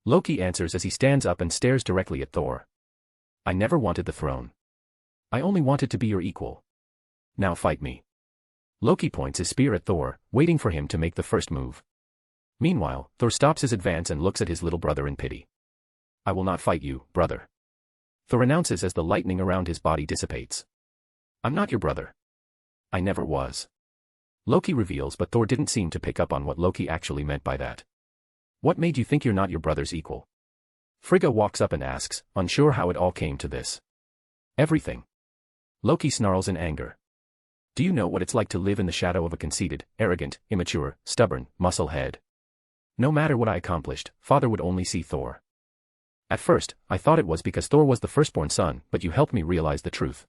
Loki answers as he stands up and stares directly at Thor. I never wanted the throne. I only wanted to be your equal. Now fight me. Loki points his spear at Thor, waiting for him to make the first move. Meanwhile, Thor stops his advance and looks at his little brother in pity. I will not fight you, brother. Thor announces as the lightning around his body dissipates. I'm not your brother. I never was. Loki reveals, but Thor didn't seem to pick up on what Loki actually meant by that. What made you think you're not your brother's equal? Frigga walks up and asks, unsure how it all came to this. Everything. Loki snarls in anger. Do you know what it's like to live in the shadow of a conceited, arrogant, immature, stubborn, muscle head? No matter what I accomplished, father would only see Thor. At first, I thought it was because Thor was the firstborn son, but you helped me realize the truth.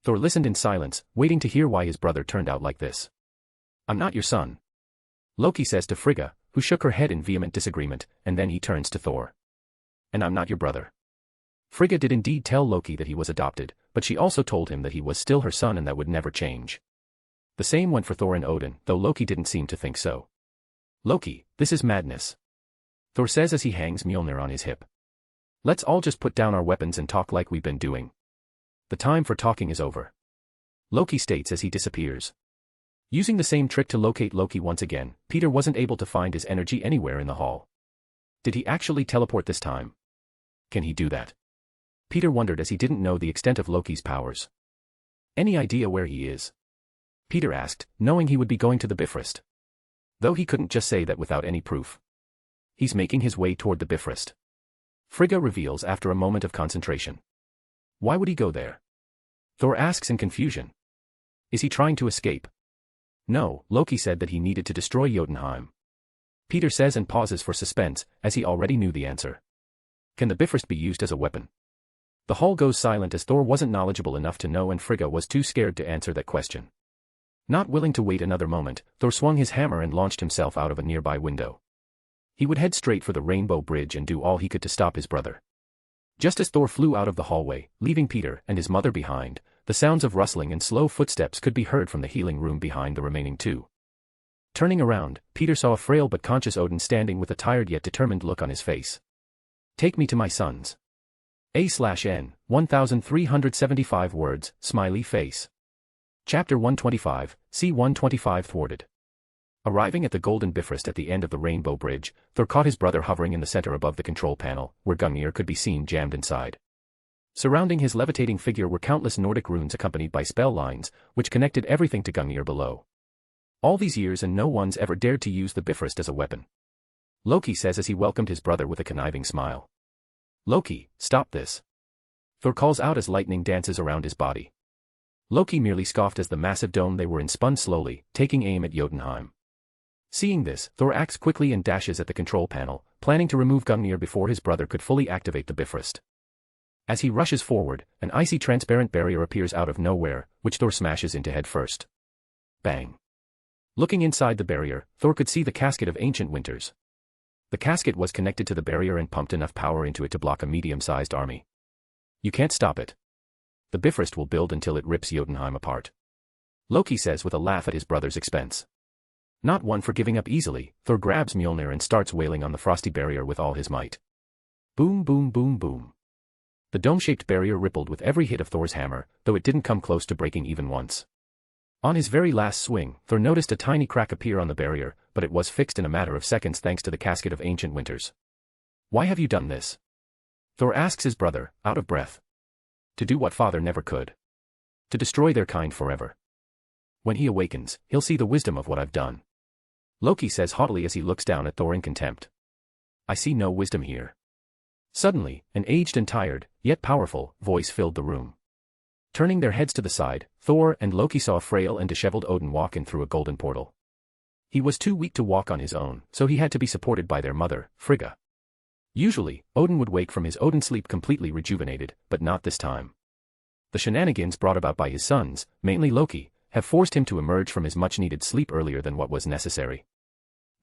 Thor listened in silence, waiting to hear why his brother turned out like this. I'm not your son. Loki says to Frigga, who shook her head in vehement disagreement, and then he turns to Thor. And I'm not your brother. Frigga did indeed tell Loki that he was adopted, but she also told him that he was still her son and that would never change. The same went for Thor and Odin, though Loki didn't seem to think so. Loki, this is madness. Thor says as he hangs Mjolnir on his hip. Let's all just put down our weapons and talk like we've been doing. The time for talking is over. Loki states as he disappears. Using the same trick to locate Loki once again, Peter wasn't able to find his energy anywhere in the hall. Did he actually teleport this time? Can he do that? Peter wondered as he didn't know the extent of Loki's powers. Any idea where he is? Peter asked, knowing he would be going to the Bifrost. Though he couldn't just say that without any proof. He's making his way toward the Bifrost. Frigga reveals after a moment of concentration. Why would he go there? Thor asks in confusion. Is he trying to escape? No, Loki said that he needed to destroy Jotunheim. Peter says and pauses for suspense, as he already knew the answer. Can the Bifrost be used as a weapon? The hall goes silent as Thor wasn't knowledgeable enough to know and Frigga was too scared to answer that question. Not willing to wait another moment, Thor swung his hammer and launched himself out of a nearby window. He would head straight for the Rainbow Bridge and do all he could to stop his brother. Just as Thor flew out of the hallway, leaving Peter and his mother behind, the sounds of rustling and slow footsteps could be heard from the healing room behind the remaining two. Turning around, Peter saw a frail but conscious Odin standing with a tired yet determined look on his face. "Take me to my sons." A/N, 1375 words, smiley face. Chapter 125, C-125 thwarted. Arriving at the Golden Bifrost at the end of the Rainbow Bridge, Thor caught his brother hovering in the center above the control panel, where Gungnir could be seen jammed inside. Surrounding his levitating figure were countless Nordic runes accompanied by spell lines, which connected everything to Gungnir below. All these years and no one's ever dared to use the Bifrost as a weapon. Loki says as he welcomed his brother with a conniving smile. "Loki, stop this." Thor calls out as lightning dances around his body. Loki merely scoffed as the massive dome they were in spun slowly, taking aim at Jotunheim. Seeing this, Thor acts quickly and dashes at the control panel, planning to remove Gungnir before his brother could fully activate the Bifrost. As he rushes forward, an icy transparent barrier appears out of nowhere, which Thor smashes into head first. Bang! Looking inside the barrier, Thor could see the casket of ancient winters. The casket was connected to the barrier and pumped enough power into it to block a medium-sized army. "You can't stop it. The Bifrost will build until it rips Jotunheim apart," Loki says with a laugh at his brother's expense. Not one for giving up easily, Thor grabs Mjolnir and starts wailing on the frosty barrier with all his might. Boom boom boom boom. The dome-shaped barrier rippled with every hit of Thor's hammer, though it didn't come close to breaking even once. On his very last swing, Thor noticed a tiny crack appear on the barrier, but it was fixed in a matter of seconds thanks to the casket of ancient winters. "Why have you done this?" Thor asks his brother, out of breath. "To do what father never could. To destroy their kind forever. When he awakens, he'll see the wisdom of what I've done." Loki says haughtily as he looks down at Thor in contempt. "I see no wisdom here." Suddenly, an aged and tired, yet powerful, voice filled the room. Turning their heads to the side, Thor and Loki saw a frail and disheveled Odin walk in through a golden portal. He was too weak to walk on his own, so he had to be supported by their mother, Frigga. Usually, Odin would wake from his Odin sleep completely rejuvenated, but not this time. The shenanigans brought about by his sons, mainly Loki, have forced him to emerge from his much-needed sleep earlier than what was necessary.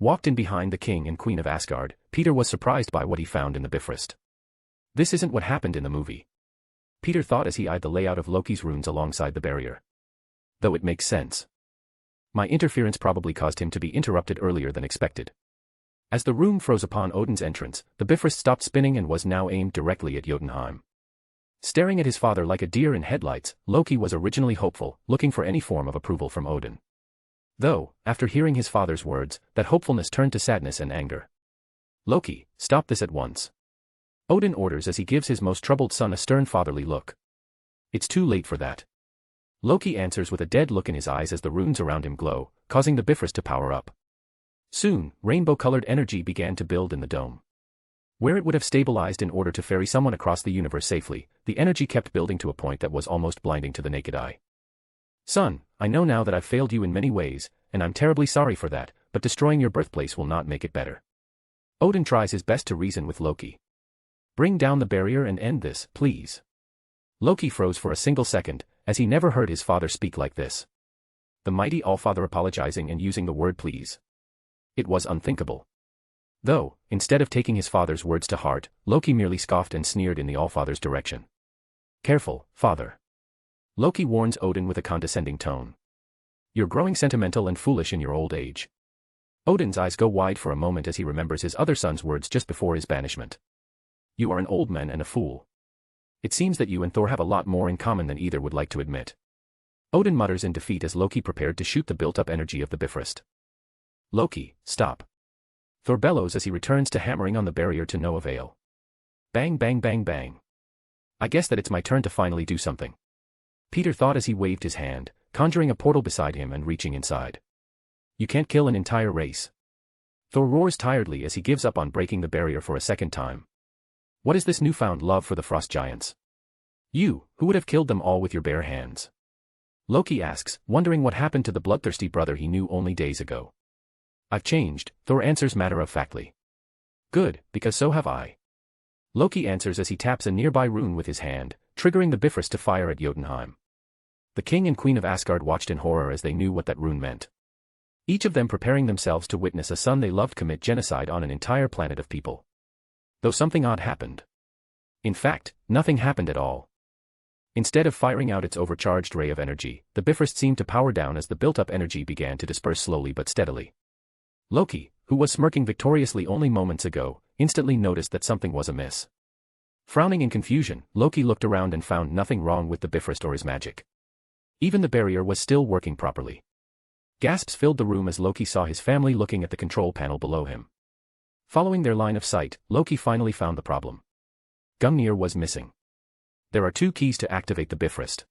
Walked in behind the king and queen of Asgard, Peter was surprised by what he found in the Bifrost. This isn't what happened in the movie, Peter thought as he eyed the layout of Loki's runes alongside the barrier. Though it makes sense. My interference probably caused him to be interrupted earlier than expected. As the room froze upon Odin's entrance, the Bifrost stopped spinning and was now aimed directly at Jotunheim. Staring at his father like a deer in headlights, Loki was originally hopeful, looking for any form of approval from Odin. Though, after hearing his father's words, that hopefulness turned to sadness and anger. "Loki, stop this at once," Odin orders as he gives his most troubled son a stern fatherly look. "It's too late for that." Loki answers with a dead look in his eyes as the runes around him glow, causing the Bifrost to power up. Soon, rainbow-colored energy began to build in the dome. Where it would have stabilized in order to ferry someone across the universe safely, the energy kept building to a point that was almost blinding to the naked eye. "Son, I know now that I've failed you in many ways, and I'm terribly sorry for that, but destroying your birthplace will not make it better." Odin tries his best to reason with Loki. "Bring down the barrier and end this, please." Loki froze for a single second, as he never heard his father speak like this. The mighty Allfather apologizing and using the word please. It was unthinkable. Though, instead of taking his father's words to heart, Loki merely scoffed and sneered in the Allfather's direction. "Careful, father," Loki warns Odin with a condescending tone. "You're growing sentimental and foolish in your old age." Odin's eyes go wide for a moment as he remembers his other son's words just before his banishment. "You are an old man and a fool. It seems that you and Thor have a lot more in common than either would like to admit." Odin mutters in defeat as Loki prepared to shoot the built-up energy of the Bifrost. "Loki, stop." Thor bellows as he returns to hammering on the barrier to no avail. Bang bang bang bang. "I guess that it's my turn to finally do something," Peter thought as he waved his hand, conjuring a portal beside him and reaching inside. "You can't kill an entire race." Thor roars tiredly as he gives up on breaking the barrier for a second time. What is this newfound love for the frost giants? You, who would have killed them all with your bare hands? Loki asks, wondering what happened to the bloodthirsty brother he knew only days ago. "I've changed," Thor answers matter-of-factly. "Good, because so have I." Loki answers as he taps a nearby rune with his hand, triggering the Bifrost to fire at Jotunheim. The king and queen of Asgard watched in horror as they knew what that rune meant. Each of them preparing themselves to witness a son they loved commit genocide on an entire planet of people. Though something odd happened. In fact, nothing happened at all. Instead of firing out its overcharged ray of energy, the Bifrost seemed to power down as the built-up energy began to disperse slowly but steadily. Loki, who was smirking victoriously only moments ago, instantly noticed that something was amiss. Frowning in confusion, Loki looked around and found nothing wrong with the Bifrost or his magic. Even the barrier was still working properly. Gasps filled the room as Loki saw his family looking at the control panel below him. Following their line of sight, Loki finally found the problem. Gungnir was missing. There are 2 keys to activate the Bifrost.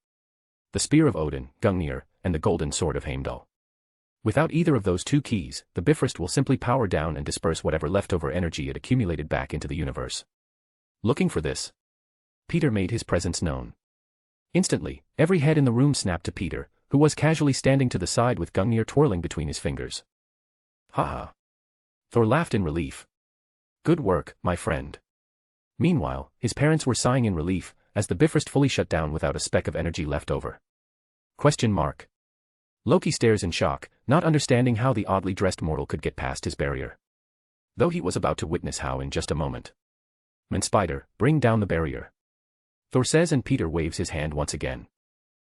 The Spear of Odin, Gungnir, and the Golden Sword of Heimdall. Without either of those 2 keys, the Bifrost will simply power down and disperse whatever leftover energy it accumulated back into the universe. Looking for this, Peter made his presence known. Instantly, every head in the room snapped to Peter, who was casually standing to the side with Gungnir twirling between his fingers. Haha. Thor laughed in relief. Good work, my friend. Meanwhile, his parents were sighing in relief, as the Bifrost fully shut down without a speck of energy left over. Question mark. Loki stares in shock, not understanding how the oddly dressed mortal could get past his barrier. Though he was about to witness how in just a moment. Man Spider, bring down the barrier. Thor says and Peter waves his hand once again.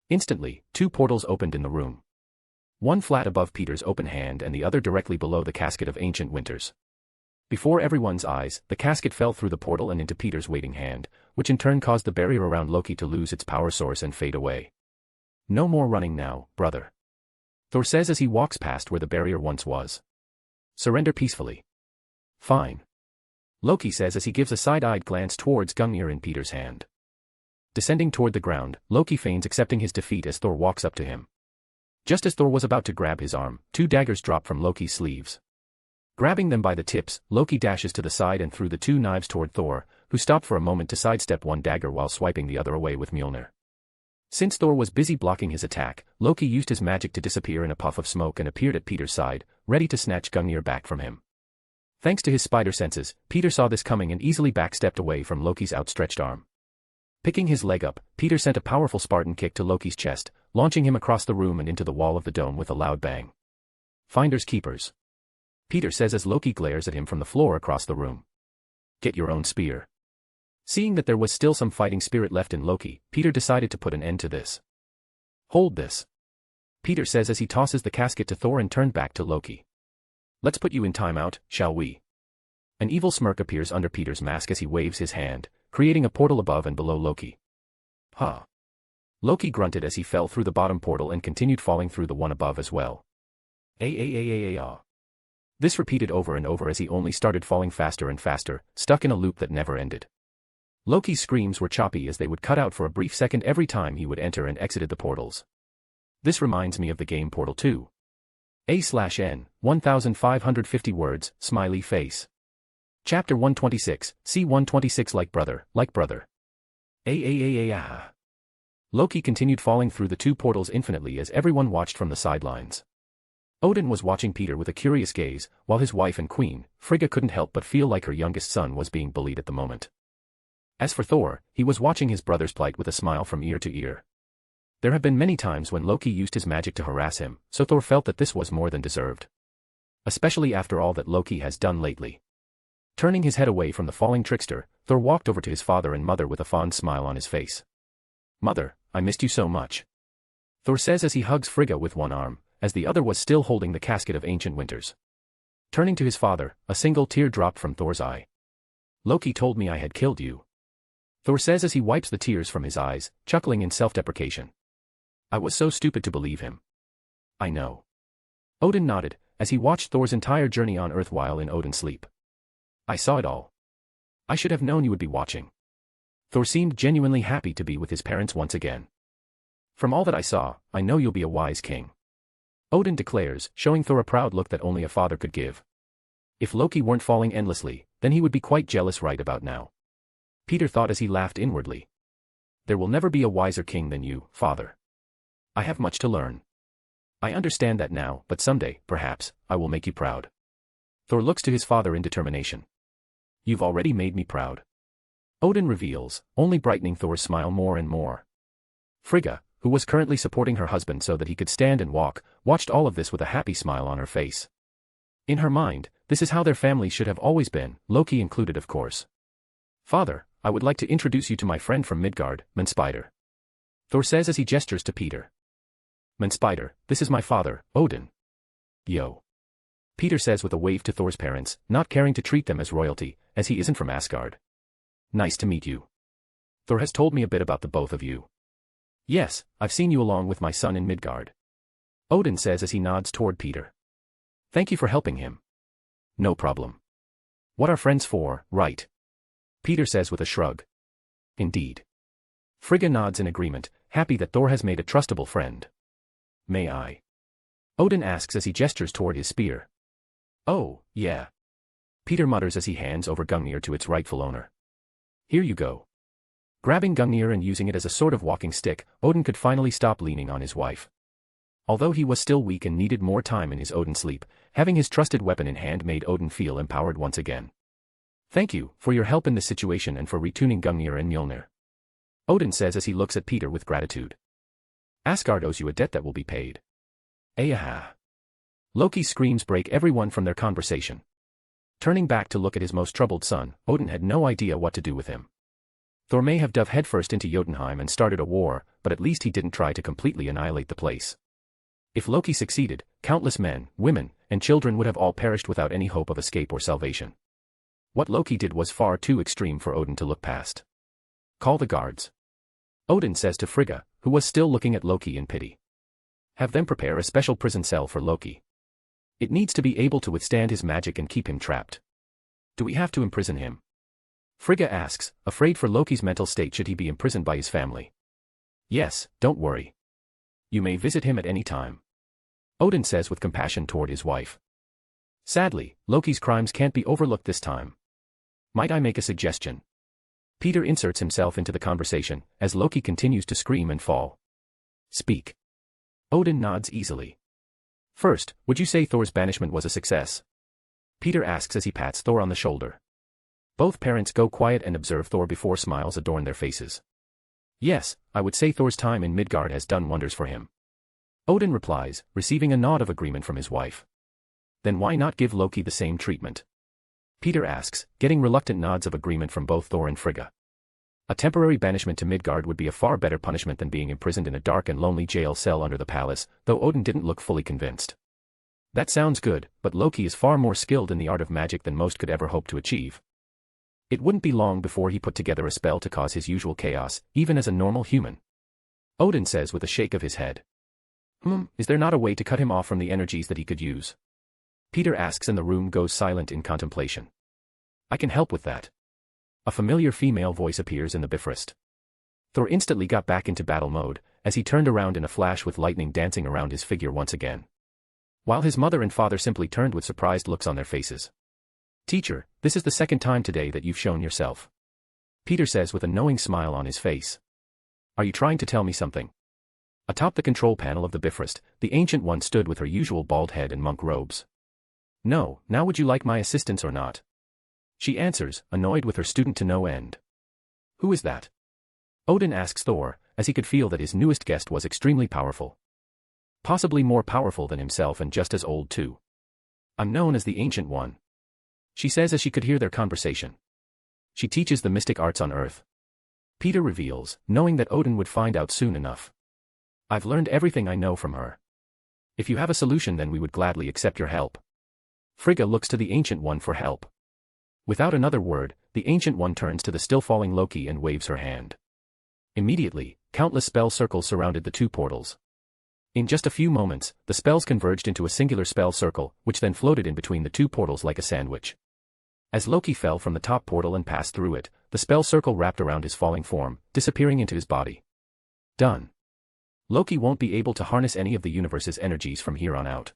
Instantly, 2 portals opened in the room. One flat above Peter's open hand and the other directly below the casket of ancient winters. Before everyone's eyes, the casket fell through the portal and into Peter's waiting hand, which in turn caused the barrier around Loki to lose its power source and fade away. No more running now, brother. Thor says as he walks past where the barrier once was. Surrender peacefully. Fine. Loki says as he gives a side-eyed glance towards Gungnir in Peter's hand. Descending toward the ground, Loki feigns accepting his defeat as Thor walks up to him. Just as Thor was about to grab his arm, 2 daggers drop from Loki's sleeves. Grabbing them by the tips, Loki dashes to the side and threw the 2 knives toward Thor, who stopped for a moment to sidestep one dagger while swiping the other away with Mjolnir. Since Thor was busy blocking his attack, Loki used his magic to disappear in a puff of smoke and appeared at Peter's side, ready to snatch Gungnir back from him. Thanks to his spider senses, Peter saw this coming and easily backstepped away from Loki's outstretched arm. Picking his leg up, Peter sent a powerful Spartan kick to Loki's chest, launching him across the room and into the wall of the dome with a loud bang. Finders keepers. Peter says as Loki glares at him from the floor across the room. Get your own spear. Seeing that there was still some fighting spirit left in Loki, Peter decided to put an end to this. Hold this. Peter says as he tosses the casket to Thor and turned back to Loki. Let's put you in timeout, shall we? An evil smirk appears under Peter's mask as he waves his hand, creating a portal above and below Loki. Huh. Loki grunted as he fell through the bottom portal and continued falling through the one above as well. This repeated over and over as he only started falling faster and faster, stuck in a loop that never ended. Loki's screams were choppy as they would cut out for a brief second every time he would enter and exited the portals. This reminds me of the game Portal 2. A/N, 1550 words, smiley face. Chapter 126, C-126 like brother. Loki continued falling through the 2 portals infinitely as everyone watched from the sidelines. Odin was watching Peter with a curious gaze, while his wife and queen, Frigga couldn't help but feel like her youngest son was being bullied at the moment. As for Thor, he was watching his brother's plight with a smile from ear to ear. There have been many times when Loki used his magic to harass him, so Thor felt that this was more than deserved. Especially after all that Loki has done lately. Turning his head away from the falling trickster, Thor walked over to his father and mother with a fond smile on his face. Mother, I missed you so much. Thor says as he hugs Frigga with one arm, as the other was still holding the casket of ancient winters. Turning to his father, a single tear dropped from Thor's eye. Loki told me I had killed you. Thor says as he wipes the tears from his eyes, chuckling in self-deprecation. I was so stupid to believe him. I know. Odin nodded, as he watched Thor's entire journey on Earth while in Odin's sleep. I saw it all. I should have known you would be watching. Thor seemed genuinely happy to be with his parents once again. From all that I saw, I know you'll be a wise king. Odin declares, showing Thor a proud look that only a father could give. If Loki weren't falling endlessly, then he would be quite jealous right about now. Peter thought as he laughed inwardly. There will never be a wiser king than you, father. I have much to learn. I understand that now, but someday, perhaps, I will make you proud. Thor looks to his father in determination. You've already made me proud. Odin reveals, only brightening Thor's smile more and more. Frigga, who was currently supporting her husband so that he could stand and walk, watched all of this with a happy smile on her face. In her mind, this is how their family should have always been, Loki included of course. "Father, I would like to introduce you to my friend from Midgard, Manspider," Thor says as he gestures to Peter. "Manspider, this is my father, Odin." "Yo," Peter says with a wave to Thor's parents, not caring to treat them as royalty, as he isn't from Asgard. "Nice to meet you. Thor has told me a bit about the both of you." "Yes, I've seen you along with my son in Midgard," Odin says as he nods toward Peter. "Thank you for helping him." "No problem. What are friends for, right?" Peter says with a shrug. "Indeed." Frigga nods in agreement, happy that Thor has made a trustable friend. "May I?" Odin asks as he gestures toward his spear. "Oh, yeah," Peter mutters as he hands over Gungnir to its rightful owner. "Here you go." Grabbing Gungnir and using it as a sort of walking stick, Odin could finally stop leaning on his wife. Although he was still weak and needed more time in his Odin sleep, having his trusted weapon in hand made Odin feel empowered once again. "Thank you for your help in this situation and for retuning Gungnir and Mjolnir," Odin says as he looks at Peter with gratitude. "Asgard owes you a debt that will be paid." "Ayaha." Loki's screams break everyone from their conversation. Turning back to look at his most troubled son, Odin had no idea what to do with him. Thor may have dove headfirst into Jotunheim and started a war, but at least he didn't try to completely annihilate the place. If Loki succeeded, countless men, women, and children would have all perished without any hope of escape or salvation. What Loki did was far too extreme for Odin to look past. "Call the guards," Odin says to Frigga, who was still looking at Loki in pity. "Have them prepare a special prison cell for Loki. It needs to be able to withstand his magic and keep him trapped." "Do we have to imprison him?" Frigga asks, afraid for Loki's mental state should he be imprisoned by his family. "Yes, don't worry. You may visit him at any time," Odin says with compassion toward his wife. "Sadly, Loki's crimes can't be overlooked this time. Might I make a suggestion?" Peter inserts himself into the conversation, as Loki continues to scream and fall. "Speak." Odin nods easily. "First, would you say Thor's banishment was a success?" Peter asks as he pats Thor on the shoulder. Both parents go quiet and observe Thor before smiles adorn their faces. "Yes, I would say Thor's time in Midgard has done wonders for him," Odin replies, receiving a nod of agreement from his wife. "Then why not give Loki the same treatment?" Peter asks, getting reluctant nods of agreement from both Thor and Frigga. A temporary banishment to Midgard would be a far better punishment than being imprisoned in a dark and lonely jail cell under the palace, though Odin didn't look fully convinced. That sounds good, but Loki is far more skilled in the art of magic than most could ever hope to achieve. It wouldn't be long before he put together a spell to cause his usual chaos, even as a normal human. Odin says with a shake of his head. Is there not a way to cut him off from the energies that he could use?" Peter asks and the room goes silent in contemplation. "I can help with that." A familiar female voice appears in the Bifrost. Thor instantly got back into battle mode, as he turned around in a flash with lightning dancing around his figure once again. While his mother and father simply turned with surprised looks on their faces. "Teacher, this is the second time today that you've shown yourself," Peter says with a knowing smile on his face. "Are you trying to tell me something?" Atop the control panel of the Bifrost, the Ancient One stood with her usual bald head and monk robes. "No, now would you like my assistance or not?" she answers, annoyed with her student to no end. "Who is that?" Odin asks Thor, as he could feel that his newest guest was extremely powerful. Possibly more powerful than himself and just as old too. "I'm known as the Ancient One," she says as she could hear their conversation. "She teaches the mystic arts on Earth," Peter reveals, knowing that Odin would find out soon enough. "I've learned everything I know from her. If you have a solution, then we would gladly accept your help." Frigga looks to the Ancient One for help. Without another word, the Ancient One turns to the still falling Loki and waves her hand. Immediately, countless spell circles surrounded the two portals. In just a few moments, the spells converged into a singular spell circle, which then floated in between the two portals like a sandwich. As Loki fell from the top portal and passed through it, the spell circle wrapped around his falling form, disappearing into his body. Done. Loki won't be able to harness any of the universe's energies from here on out.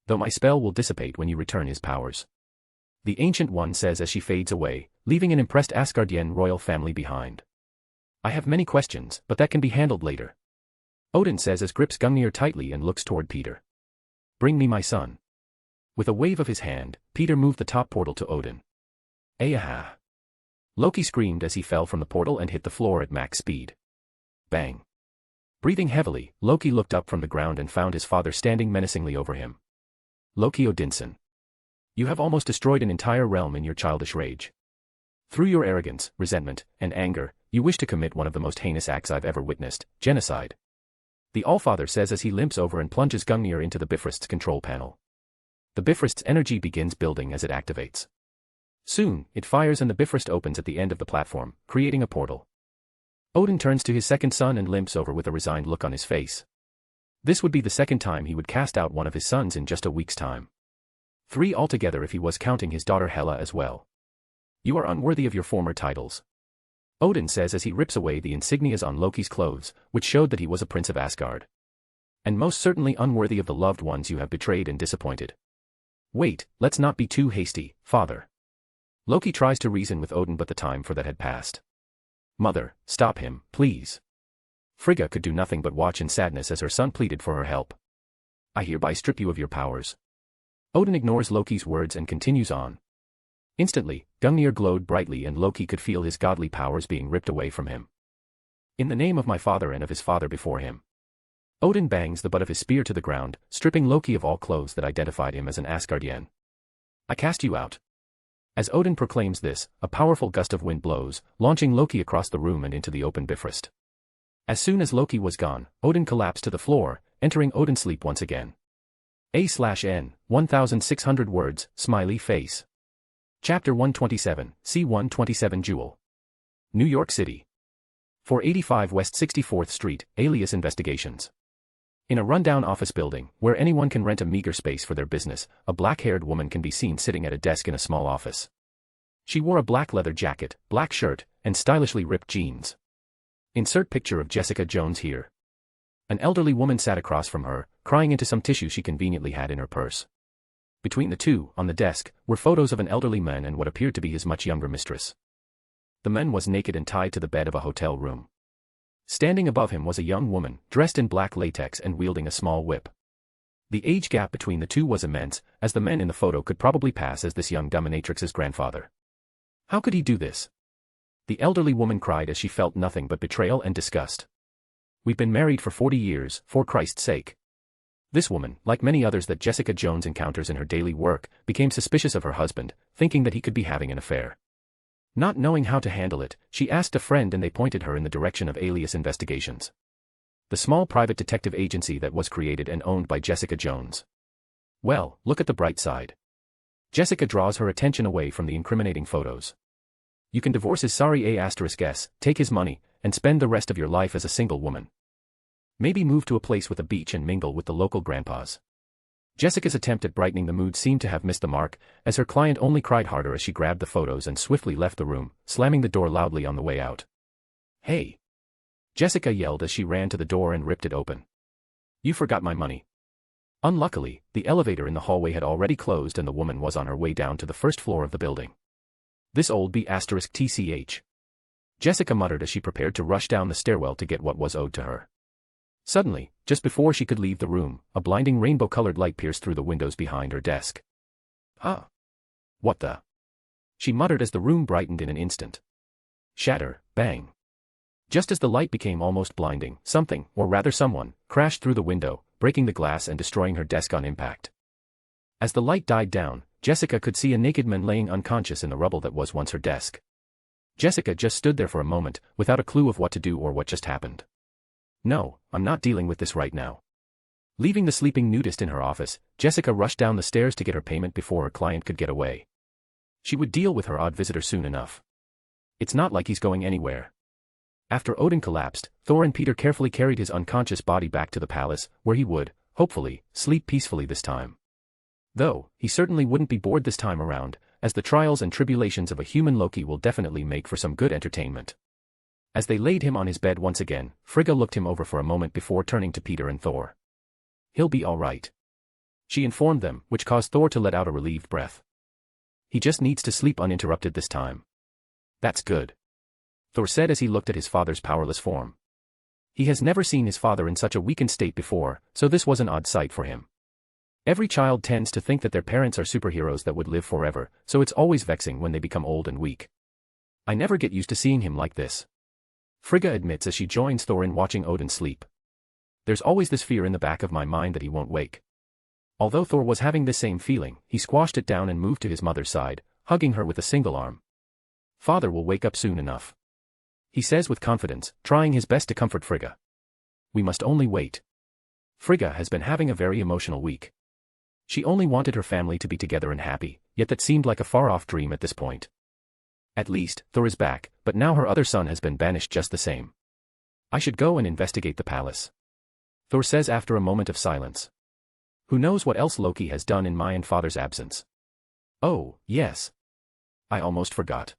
Though my spell will dissipate when you return his powers," the Ancient One says as she fades away, leaving an impressed Asgardian royal family behind. "I have many questions, but that can be handled later," Odin says as grips Gungnir tightly and looks toward Peter. "Bring me my son." With a wave of his hand, Peter moved the top portal to Odin. "Ayaha." Loki screamed as he fell from the portal and hit the floor at max speed. Bang. Breathing heavily, Loki looked up from the ground and found his father standing menacingly over him. Loki Odinson. You have almost destroyed an entire realm in your childish rage. Through your arrogance, resentment, and anger, you wish to commit one of the most heinous acts I've ever witnessed, genocide. The Allfather says as he limps over and plunges Gungnir into the Bifrost's control panel. The Bifrost's energy begins building as it activates. Soon, it fires and the Bifrost opens at the end of the platform, creating a portal. Odin turns to his second son and limps over with a resigned look on his face. This would be the second time he would cast out one of his sons in just a week's time. 3 altogether if he was counting his daughter Hela as well. You are unworthy of your former titles. Odin says as he rips away the insignias on Loki's clothes, which showed that he was a prince of Asgard. And most certainly unworthy of the loved ones you have betrayed and disappointed. Wait, let's not be too hasty, father. Loki tries to reason with Odin but the time for that had passed. Mother, stop him, please. Frigga could do nothing but watch in sadness as her son pleaded for her help. I hereby strip you of your powers. Odin ignores Loki's words and continues on. Instantly, Gungnir glowed brightly and Loki could feel his godly powers being ripped away from him. In the name of my father and of his father before him. Odin bangs the butt of his spear to the ground, stripping Loki of all clothes that identified him as an Asgardian. I cast you out. As Odin proclaims this, a powerful gust of wind blows, launching Loki across the room and into the open Bifrost. As soon as Loki was gone, Odin collapsed to the floor, entering Odin's sleep once again. A/N, 1600 words, smiley face. Chapter 127, C-127 Jewel. New York City. 485 West 64th Street, Alias Investigations. In a rundown office building, where anyone can rent a meager space for their business, a black-haired woman can be seen sitting at a desk in a small office. She wore a black leather jacket, black shirt, and stylishly ripped jeans. Insert picture of Jessica Jones here. An elderly woman sat across from her, crying into some tissue she conveniently had in her purse. Between the two, on the desk, were photos of an elderly man and what appeared to be his much younger mistress. The man was naked and tied to the bed of a hotel room. Standing above him was a young woman, dressed in black latex and wielding a small whip. The age gap between the two was immense, as the man in the photo could probably pass as this young dominatrix's grandfather. How could he do this? The elderly woman cried as she felt nothing but betrayal and disgust. We've been married for 40 years, for Christ's sake. This woman, like many others that Jessica Jones encounters in her daily work, became suspicious of her husband, thinking that he could be having an affair. Not knowing how to handle it, she asked a friend and they pointed her in the direction of Alias Investigations, the small private detective agency that was created and owned by Jessica Jones. Well, look at the bright side. Jessica draws her attention away from the incriminating photos. You can divorce his sorry A*S, take his money, and spend the rest of your life as a single woman. Maybe move to a place with a beach and mingle with the local grandpas. Jessica's attempt at brightening the mood seemed to have missed the mark, as her client only cried harder as she grabbed the photos and swiftly left the room, slamming the door loudly on the way out. Hey! Jessica yelled as she ran to the door and ripped it open. You forgot my money. Unluckily, the elevator in the hallway had already closed and the woman was on her way down to the first floor of the building. This old B***TCH. Jessica muttered as she prepared to rush down the stairwell to get what was owed to her. Suddenly, just before she could leave the room, a blinding rainbow-colored light pierced through the windows behind her desk. Huh? What the? She muttered as the room brightened in an instant. Shatter, bang. Just as the light became almost blinding, something, or rather someone, crashed through the window, breaking the glass and destroying her desk on impact. As the light died down, Jessica could see a naked man laying unconscious in the rubble that was once her desk. Jessica just stood there for a moment, without a clue of what to do or what just happened. No, I'm not dealing with this right now. Leaving the sleeping nudist in her office, Jessica rushed down the stairs to get her payment before her client could get away. She would deal with her odd visitor soon enough. It's not like he's going anywhere. After Odin collapsed, Thor and Peter carefully carried his unconscious body back to the palace, where he would, hopefully, sleep peacefully this time. Though, he certainly wouldn't be bored this time around, as the trials and tribulations of a human Loki will definitely make for some good entertainment. As they laid him on his bed once again, Frigga looked him over for a moment before turning to Peter and Thor. He'll be all right, she informed them, which caused Thor to let out a relieved breath. He just needs to sleep uninterrupted this time. That's good, Thor said as he looked at his father's powerless form. He has never seen his father in such a weakened state before, so this was an odd sight for him. Every child tends to think that their parents are superheroes that would live forever, so it's always vexing when they become old and weak. I never get used to seeing him like this. Frigga admits as she joins Thor in watching Odin sleep. There's always this fear in the back of my mind that he won't wake. Although Thor was having this same feeling, he squashed it down and moved to his mother's side, hugging her with a single arm. Father will wake up soon enough, he says with confidence, trying his best to comfort Frigga. We must only wait. Frigga has been having a very emotional week. She only wanted her family to be together and happy, yet that seemed like a far-off dream at this point. At least, Thor is back, but now her other son has been banished just the same. I should go and investigate the palace, Thor says after a moment of silence. Who knows what else Loki has done in my and father's absence? Oh, yes. I almost forgot.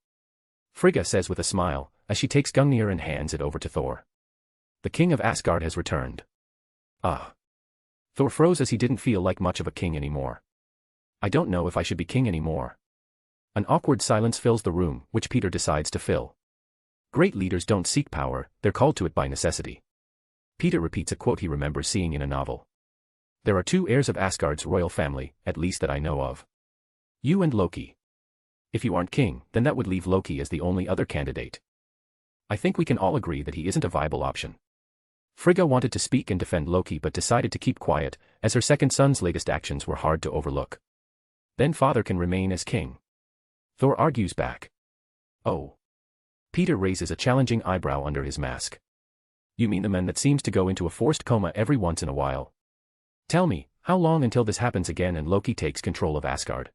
Frigga says with a smile, as she takes Gungnir and hands it over to Thor. The king of Asgard has returned. Ah. Thor froze as he didn't feel like much of a king anymore. I don't know if I should be king anymore. An awkward silence fills the room, which Peter decides to fill. Great leaders don't seek power, they're called to it by necessity. Peter repeats a quote he remembers seeing in a novel. There are two heirs of Asgard's royal family, at least that I know of. You and Loki. If you aren't king, then that would leave Loki as the only other candidate. I think we can all agree that he isn't a viable option. Frigga wanted to speak and defend Loki but decided to keep quiet, as her second son's latest actions were hard to overlook. Then father can remain as king. Thor argues back. Oh. Peter raises a challenging eyebrow under his mask. You mean the man that seems to go into a forced coma every once in a while? Tell me, how long until this happens again and Loki takes control of Asgard?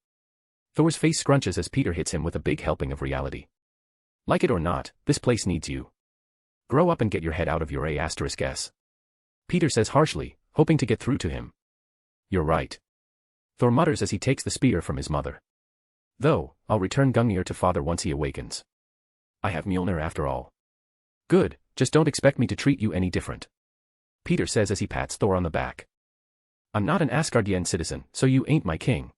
Thor's face scrunches as Peter hits him with a big helping of reality. Like it or not, this place needs you. Grow up and get your head out of your A*S. Peter says harshly, hoping to get through to him. You're right. Thor mutters as he takes the spear from his mother. Though, I'll return Gungnir to father once he awakens. I have Mjolnir after all. Good, just don't expect me to treat you any different. Peter says as he pats Thor on the back. I'm not an Asgardian citizen, so you ain't my king.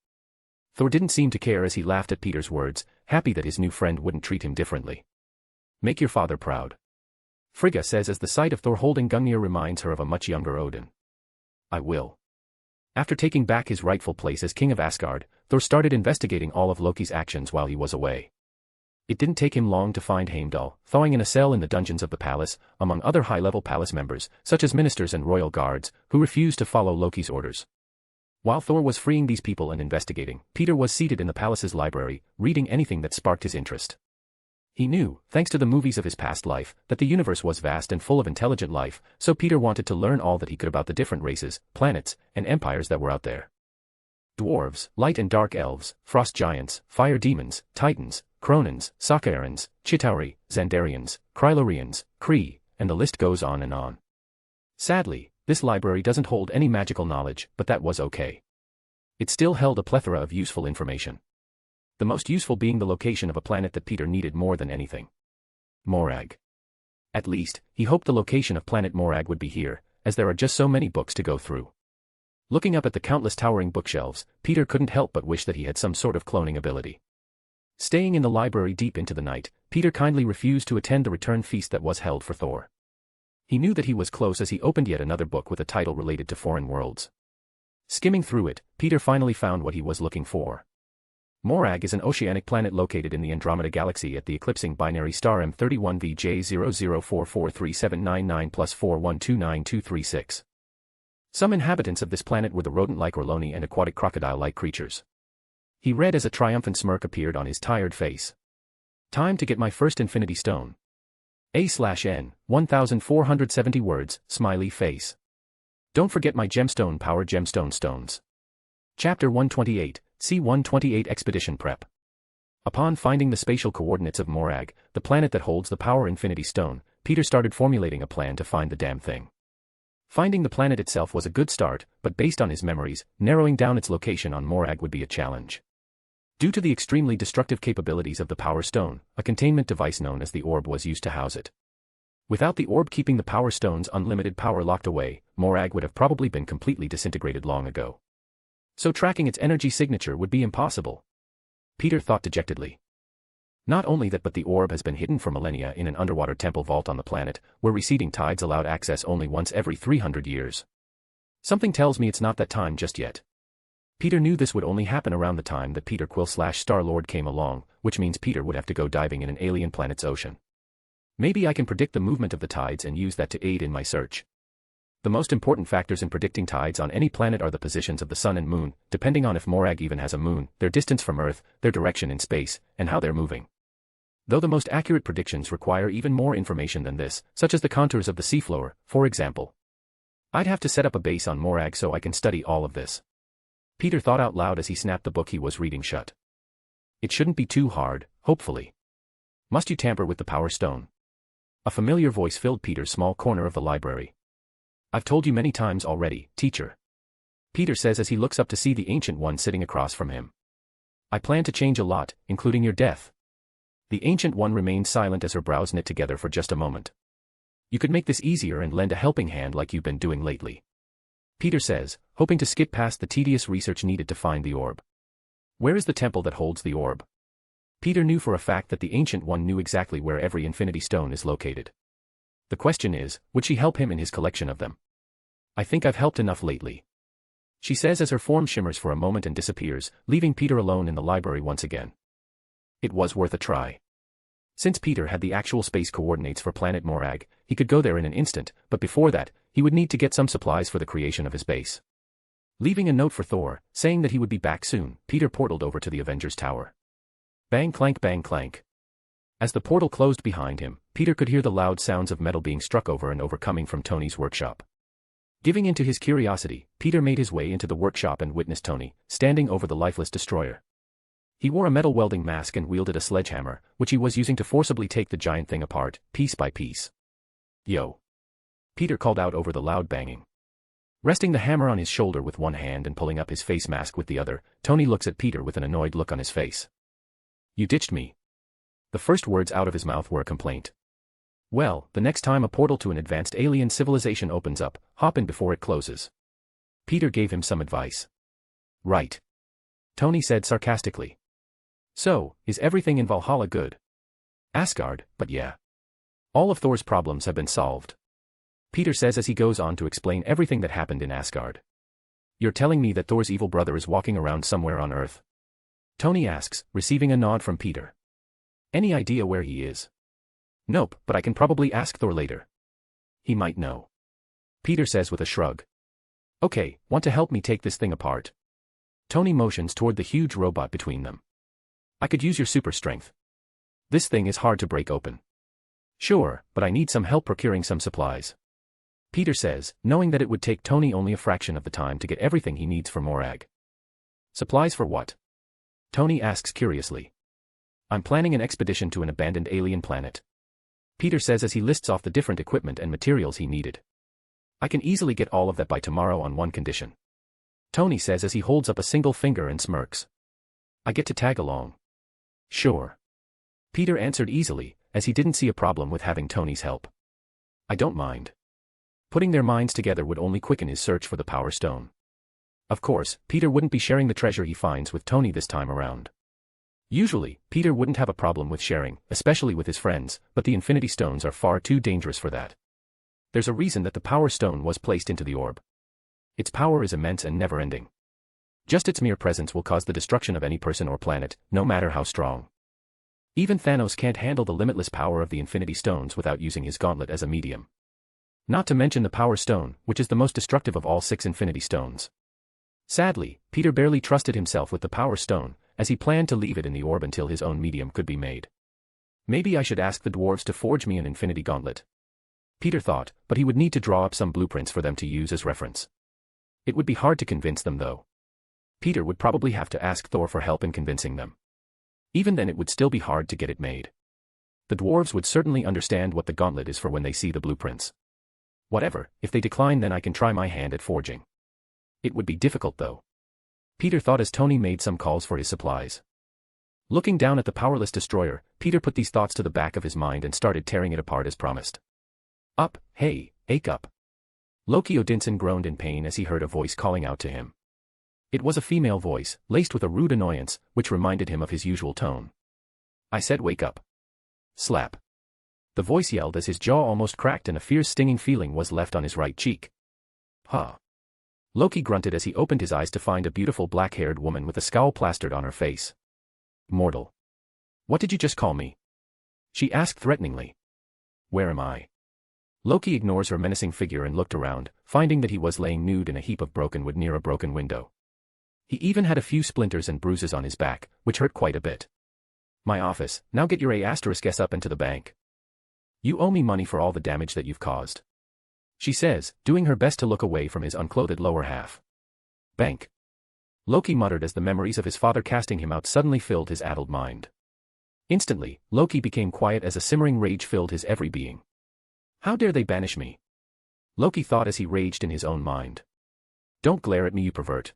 Thor didn't seem to care as he laughed at Peter's words, happy that his new friend wouldn't treat him differently. Make your father proud. Frigga says as the sight of Thor holding Gungnir reminds her of a much younger Odin. I will. After taking back his rightful place as king of Asgard, Thor started investigating all of Loki's actions while he was away. It didn't take him long to find Heimdall, thawing in a cell in the dungeons of the palace, among other high-level palace members, such as ministers and royal guards, who refused to follow Loki's orders. While Thor was freeing these people and investigating, Peter was seated in the palace's library, reading anything that sparked his interest. He knew, thanks to the movies of his past life, that the universe was vast and full of intelligent life, so Peter wanted to learn all that he could about the different races, planets, and empires that were out there. Dwarves, light and dark elves, frost giants, fire demons, titans, Cronins, Sakaarans, Chitauri, Xandarians, Krylorians, Kree, and the list goes on and on. Sadly, this library doesn't hold any magical knowledge, but that was okay. It still held a plethora of useful information. The most useful being the location of a planet that Peter needed more than anything. Morag. At least, he hoped the location of planet Morag would be here, as there are just so many books to go through. Looking up at the countless towering bookshelves, Peter couldn't help but wish that he had some sort of cloning ability. Staying in the library deep into the night, Peter kindly refused to attend the return feast that was held for Thor. He knew that he was close as he opened yet another book with a title related to foreign worlds. Skimming through it, Peter finally found what he was looking for. Morag is an oceanic planet located in the Andromeda Galaxy at the eclipsing binary star M31VJ00443799 plus 4129236. Some inhabitants of this planet were the rodent-like Orloni and aquatic crocodile-like creatures. He read as a triumphant smirk appeared on his tired face. Time to get my first Infinity Stone. A/N, 1470 words, smiley face. Don't forget my gemstone power gemstone stones. Chapter 128, C-128 Expedition Prep. Upon finding the spatial coordinates of Morag, the planet that holds the power Infinity Stone, Peter started formulating a plan to find the damn thing. Finding the planet itself was a good start, but based on his memories, narrowing down its location on Morag would be a challenge. Due to the extremely destructive capabilities of the Power Stone, a containment device known as the Orb was used to house it. Without the Orb keeping the Power Stone's unlimited power locked away, Morag would have probably been completely disintegrated long ago. So tracking its energy signature would be impossible. Peter thought dejectedly. Not only that, but the Orb has been hidden for millennia in an underwater temple vault on the planet, where receding tides allowed access only once every 300 years. Something tells me it's not that time just yet. Peter knew this would only happen around the time that Peter Quill/Star-Lord came along, which means Peter would have to go diving in an alien planet's ocean. Maybe I can predict the movement of the tides and use that to aid in my search. The most important factors in predicting tides on any planet are the positions of the sun and moon, depending on if Morag even has a moon, their distance from Earth, their direction in space, and how they're moving. Though the most accurate predictions require even more information than this, such as the contours of the seafloor, for example. I'd have to set up a base on Morag so I can study all of this. Peter thought out loud as he snapped the book he was reading shut. It shouldn't be too hard, hopefully. Must you tamper with the Power Stone? A familiar voice filled Peter's small corner of the library. I've told you many times already, teacher. Peter says as he looks up to see the Ancient One sitting across from him. I plan to change a lot, including your death. The Ancient One remained silent as her brows knit together for just a moment. You could make this easier and lend a helping hand like you've been doing lately. Peter says, hoping to skip past the tedious research needed to find the orb. Where is the temple that holds the orb? Peter knew for a fact that the Ancient One knew exactly where every Infinity Stone is located. The question is, would she help him in his collection of them? I think I've helped enough lately. She says as her form shimmers for a moment and disappears, leaving Peter alone in the library once again. It was worth a try. Since Peter had the actual space coordinates for planet Morag, he could go there in an instant, but before that, he would need to get some supplies for the creation of his base. Leaving a note for Thor, saying that he would be back soon, Peter portaled over to the Avengers Tower. Bang clank bang clank. As the portal closed behind him, Peter could hear the loud sounds of metal being struck over and over coming from Tony's workshop. Giving in to his curiosity, Peter made his way into the workshop and witnessed Tony, standing over the lifeless destroyer. He wore a metal welding mask and wielded a sledgehammer, which he was using to forcibly take the giant thing apart, piece by piece. Yo! Peter called out over the loud banging. Resting the hammer on his shoulder with one hand and pulling up his face mask with the other, Tony looks at Peter with an annoyed look on his face. You ditched me. The first words out of his mouth were a complaint. Well, the next time a portal to an advanced alien civilization opens up, hop in before it closes. Peter gave him some advice. Right. Tony said sarcastically. So, is everything in Valhalla good? Asgard, but yeah. All of Thor's problems have been solved. Peter says as he goes on to explain everything that happened in Asgard. You're telling me that Thor's evil brother is walking around somewhere on Earth? Tony asks, receiving a nod from Peter. Any idea where he is? Nope, but I can probably ask Thor later. He might know. Peter says with a shrug. Okay, want to help me take this thing apart? Tony motions toward the huge robot between them. I could use your super strength. This thing is hard to break open. Sure, but I need some help procuring some supplies. Peter says, knowing that it would take Tony only a fraction of the time to get everything he needs for Morag. Supplies for what? Tony asks curiously. I'm planning an expedition to an abandoned alien planet. Peter says as he lists off the different equipment and materials he needed. I can easily get all of that by tomorrow on one condition. Tony says as he holds up a single finger and smirks. I get to tag along. Sure. Peter answered easily, as he didn't see a problem with having Tony's help. I don't mind. Putting their minds together would only quicken his search for the Power Stone. Of course, Peter wouldn't be sharing the treasure he finds with Tony this time around. Usually, Peter wouldn't have a problem with sharing, especially with his friends, but the Infinity Stones are far too dangerous for that. There's a reason that the Power Stone was placed into the orb. Its power is immense and never-ending. Just its mere presence will cause the destruction of any person or planet, no matter how strong. Even Thanos can't handle the limitless power of the Infinity Stones without using his gauntlet as a medium. Not to mention the Power Stone, which is the most destructive of all 6 Infinity Stones. Sadly, Peter barely trusted himself with the Power Stone, as he planned to leave it in the orb until his own medium could be made. Maybe I should ask the dwarves to forge me an Infinity Gauntlet. Peter thought, but he would need to draw up some blueprints for them to use as reference. It would be hard to convince them though. Peter would probably have to ask Thor for help in convincing them. Even then it would still be hard to get it made. The dwarves would certainly understand what the gauntlet is for when they see the blueprints. Whatever, if they decline then I can try my hand at forging. It would be difficult though. Peter thought as Tony made some calls for his supplies. Looking down at the powerless destroyer, Peter put these thoughts to the back of his mind and started tearing it apart as promised. Up, hey, ake up. Loki Odinson groaned in pain as he heard a voice calling out to him. It was a female voice, laced with a rude annoyance, which reminded him of his usual tone. I said wake up. Slap. The voice yelled as his jaw almost cracked and a fierce stinging feeling was left on his right cheek. Huh. Loki grunted as he opened his eyes to find a beautiful black-haired woman with a scowl plastered on her face. Mortal. What did you just call me? She asked threateningly. Where am I? Loki ignores her menacing figure and looked around, finding that he was laying nude in a heap of broken wood near a broken window. He even had a few splinters and bruises on his back, which hurt quite a bit. My office, now get your A*S up into the bank. You owe me money for all the damage that you've caused. She says, doing her best to look away from his unclothed lower half. Bank. Loki muttered as the memories of his father casting him out suddenly filled his addled mind. Instantly, Loki became quiet as a simmering rage filled his every being. How dare they banish me? Loki thought as he raged in his own mind. Don't glare at me, you pervert.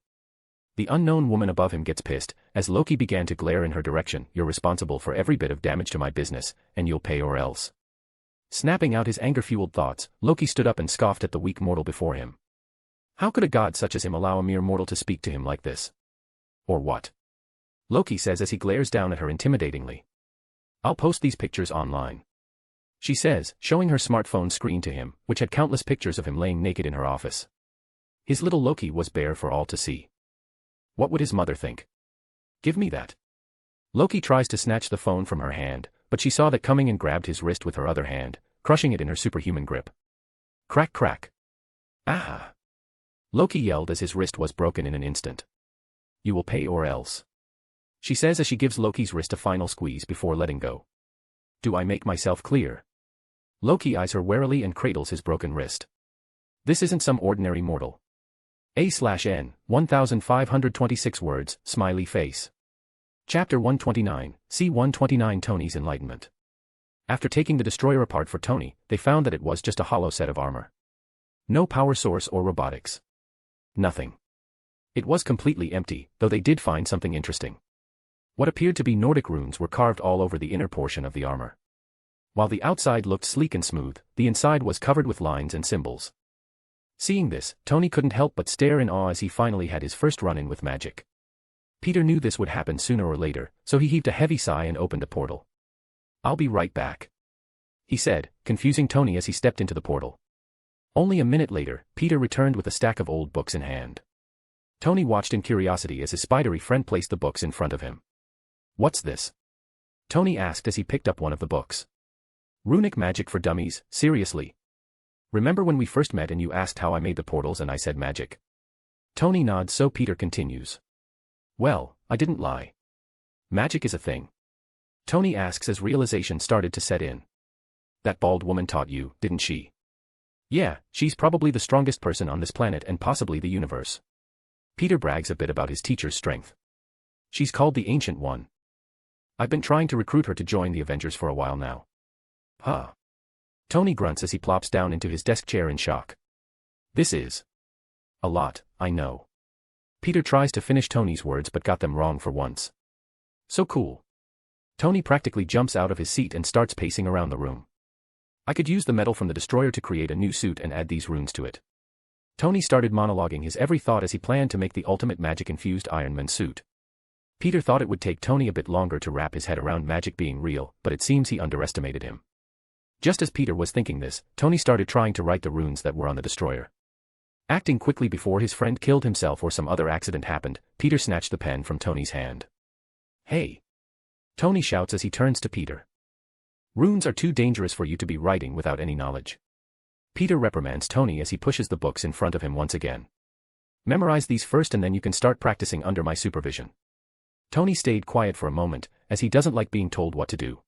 The unknown woman above him gets pissed, as Loki began to glare in her direction. You're responsible for every bit of damage to my business, and you'll pay or else. Snapping out his anger-fueled thoughts, Loki stood up and scoffed at the weak mortal before him. How could a god such as him allow a mere mortal to speak to him like this? Or what? Loki says as he glares down at her intimidatingly. I'll post these pictures online. She says, showing her smartphone screen to him, which had countless pictures of him laying naked in her office. His little Loki was bare for all to see. What would his mother think? Give me that. Loki tries to snatch the phone from her hand, but she saw that coming and grabbed his wrist with her other hand, crushing it in her superhuman grip. Crack crack. Ah! Loki yelled as his wrist was broken in an instant. You will pay or else. She says as she gives Loki's wrist a final squeeze before letting go. Do I make myself clear? Loki eyes her warily and cradles his broken wrist. This isn't some ordinary mortal. A/N, 1526 words, smiley face. Chapter 129, C-129 Tony's Enlightenment. After taking the destroyer apart for Tony, they found that it was just a hollow set of armor. No power source or robotics. Nothing. It was completely empty, though they did find something interesting. What appeared to be Nordic runes were carved all over the inner portion of the armor. While the outside looked sleek and smooth, the inside was covered with lines and symbols. Seeing this, Tony couldn't help but stare in awe as he finally had his first run-in with magic. Peter knew this would happen sooner or later, so he heaved a heavy sigh and opened a portal. I'll be right back, he said, confusing Tony as he stepped into the portal. Only a minute later, Peter returned with a stack of old books in hand. Tony watched in curiosity as his spidery friend placed the books in front of him. What's this? Tony asked as he picked up one of the books. Runic magic for dummies, seriously? Remember when we first met and you asked how I made the portals and I said magic? Tony nods so Peter continues. Well, I didn't lie. Magic is a thing. Tony asks as realization started to set in. That bald woman taught you, didn't she? Yeah, she's probably the strongest person on this planet and possibly the universe. Peter brags a bit about his teacher's strength. She's called the Ancient One. I've been trying to recruit her to join the Avengers for a while now. Huh. Tony grunts as he plops down into his desk chair in shock. This is a lot, I know. Peter tries to finish Tony's words but got them wrong for once. So cool. Tony practically jumps out of his seat and starts pacing around the room. I could use the metal from the destroyer to create a new suit and add these runes to it. Tony started monologuing his every thought as he planned to make the ultimate magic-infused Iron Man suit. Peter thought it would take Tony a bit longer to wrap his head around magic being real, but it seems he underestimated him. Just as Peter was thinking this, Tony started trying to write the runes that were on the destroyer. Acting quickly before his friend killed himself or some other accident happened, Peter snatched the pen from Tony's hand. Hey! Tony shouts as he turns to Peter. Runes are too dangerous for you to be writing without any knowledge. Peter reprimands Tony as he pushes the books in front of him once again. Memorize these first and then you can start practicing under my supervision. Tony stayed quiet for a moment, as he doesn't like being told what to do.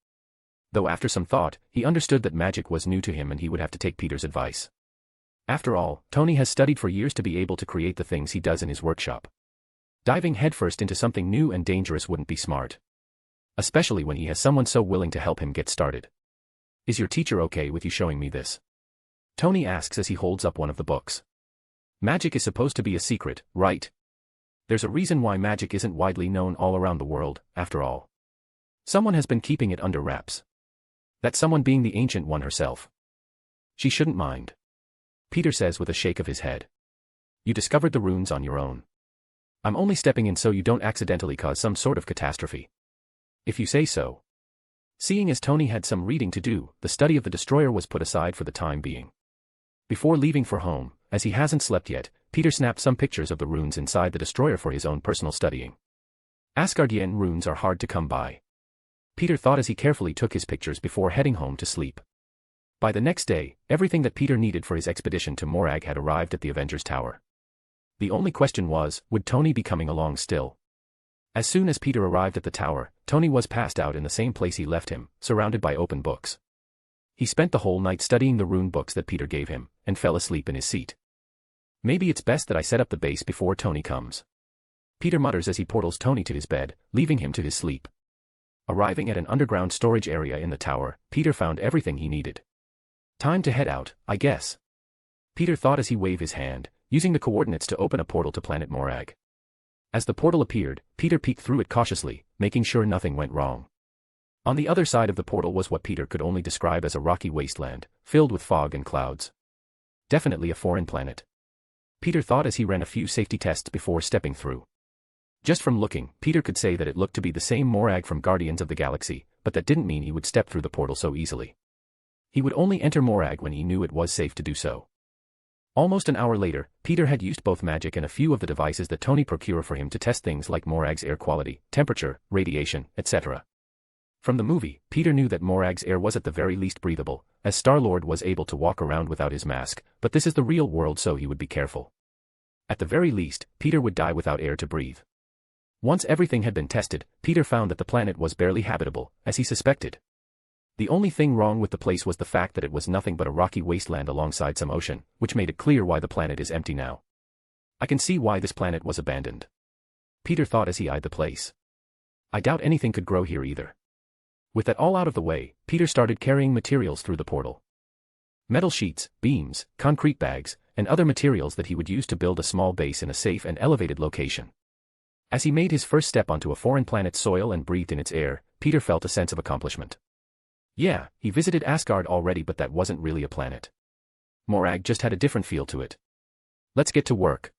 Though after some thought, he understood that magic was new to him and he would have to take Peter's advice. After all, Tony has studied for years to be able to create the things he does in his workshop. Diving headfirst into something new and dangerous wouldn't be smart. Especially when he has someone so willing to help him get started. Is your teacher okay with you showing me this? Tony asks as he holds up one of the books. Magic is supposed to be a secret, right? There's a reason why magic isn't widely known all around the world, after all. Someone has been keeping it under wraps. That someone being the Ancient One herself. She shouldn't mind. Peter says with a shake of his head. You discovered the runes on your own. I'm only stepping in so you don't accidentally cause some sort of catastrophe. If you say so. Seeing as Tony had some reading to do, the study of the destroyer was put aside for the time being. Before leaving for home, as he hasn't slept yet, Peter snapped some pictures of the runes inside the destroyer for his own personal studying. Asgardian runes are hard to come by. Peter thought as he carefully took his pictures before heading home to sleep. By the next day, everything that Peter needed for his expedition to Morag had arrived at the Avengers Tower. The only question was, would Tony be coming along still? As soon as Peter arrived at the tower, Tony was passed out in the same place he left him, surrounded by open books. He spent the whole night studying the rune books that Peter gave him, and fell asleep in his seat. Maybe it's best that I set up the base before Tony comes. Peter mutters as he portals Tony to his bed, leaving him to his sleep. Arriving at an underground storage area in the tower, Peter found everything he needed. Time to head out, I guess. Peter thought as he waved his hand, using the coordinates to open a portal to planet Morag. As the portal appeared, Peter peeked through it cautiously, making sure nothing went wrong. On the other side of the portal was what Peter could only describe as a rocky wasteland, filled with fog and clouds. Definitely a foreign planet. Peter thought as he ran a few safety tests before stepping through. Just from looking, Peter could say that it looked to be the same Morag from Guardians of the Galaxy, but that didn't mean he would step through the portal so easily. He would only enter Morag when he knew it was safe to do so. Almost an hour later, Peter had used both magic and a few of the devices that Tony procured for him to test things like Morag's air quality, temperature, radiation, etc. From the movie, Peter knew that Morag's air was at the very least breathable, as Star-Lord was able to walk around without his mask, but this is the real world so he would be careful. At the very least, Peter would die without air to breathe. Once everything had been tested, Peter found that the planet was barely habitable, as he suspected. The only thing wrong with the place was the fact that it was nothing but a rocky wasteland alongside some ocean, which made it clear why the planet is empty now. I can see why this planet was abandoned. Peter thought as he eyed the place. I doubt anything could grow here either. With that all out of the way, Peter started carrying materials through the portal. Metal sheets, beams, concrete bags, and other materials that he would use to build a small base in a safe and elevated location. As he made his first step onto a foreign planet's soil and breathed in its air, Peter felt a sense of accomplishment. Yeah, he visited Asgard already, but that wasn't really a planet. Morag just had a different feel to it. Let's get to work.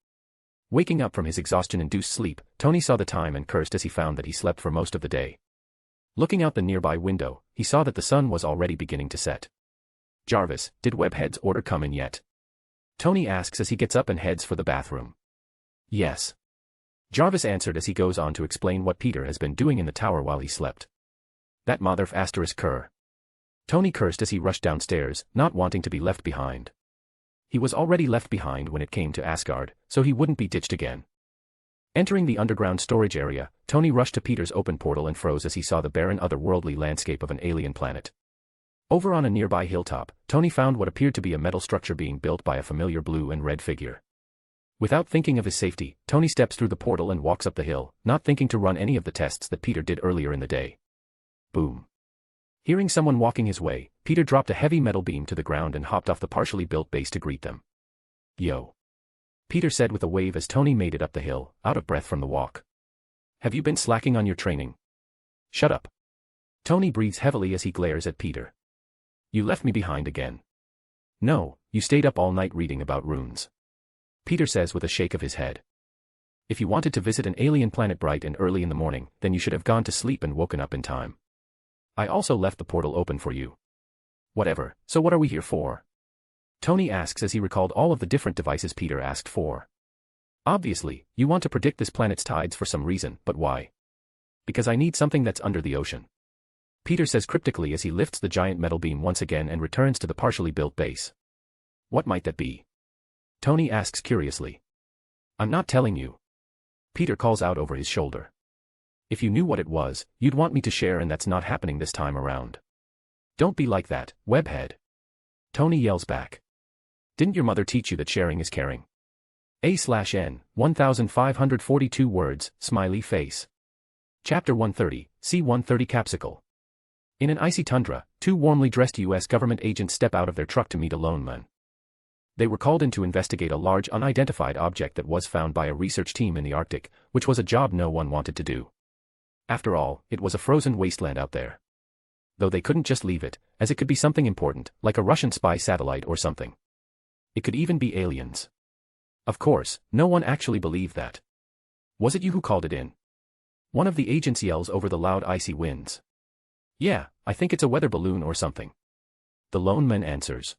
Waking up from his exhaustion-induced sleep, Tony saw the time and cursed as he found that he slept for most of the day. Looking out the nearby window, he saw that the sun was already beginning to set. Jarvis, did Webhead's order come in yet? Tony asks as he gets up and heads for the bathroom. Yes. Jarvis answered as he goes on to explain what Peter has been doing in the tower while he slept. That motherf asterisk cur. Tony cursed as he rushed downstairs, not wanting to be left behind. He was already left behind when it came to Asgard, so he wouldn't be ditched again. Entering the underground storage area, Tony rushed to Peter's open portal and froze as he saw the barren otherworldly landscape of an alien planet. Over on a nearby hilltop, Tony found what appeared to be a metal structure being built by a familiar blue and red figure. Without thinking of his safety, Tony steps through the portal and walks up the hill, not thinking to run any of the tests that Peter did earlier in the day. Boom. Hearing someone walking his way, Peter dropped a heavy metal beam to the ground and hopped off the partially built base to greet them. Yo. Peter said with a wave as Tony made it up the hill, out of breath from the walk. Have you been slacking on your training? Shut up. Tony breathes heavily as he glares at Peter. You left me behind again. No, you stayed up all night reading about runes. Peter says with a shake of his head. If you wanted to visit an alien planet bright and early in the morning, then you should have gone to sleep and woken up in time. I also left the portal open for you. Whatever, so what are we here for? Tony asks as he recalled all of the different devices Peter asked for. Obviously, you want to predict this planet's tides for some reason, but why? Because I need something that's under the ocean. Peter says cryptically as he lifts the giant metal beam once again and returns to the partially built base. What might that be? Tony asks curiously. I'm not telling you. Peter calls out over his shoulder. If you knew what it was, you'd want me to share, and that's not happening this time around. Don't be like that, Webhead. Tony yells back. Didn't your mother teach you that sharing is caring? A/N, 1542 words, smiley face. Chapter 130, C-130 Capsicle. In an icy tundra, two warmly dressed U.S. government agents step out of their truck to meet a lone man. They were called in to investigate a large unidentified object that was found by a research team in the Arctic, which was a job no one wanted to do. After all, it was a frozen wasteland out there. Though they couldn't just leave it, as it could be something important, like a Russian spy satellite or something. It could even be aliens. Of course, no one actually believed that. Was it you who called it in? One of the agents yells over the loud icy winds. Yeah, I think it's a weather balloon or something. The lone man answers.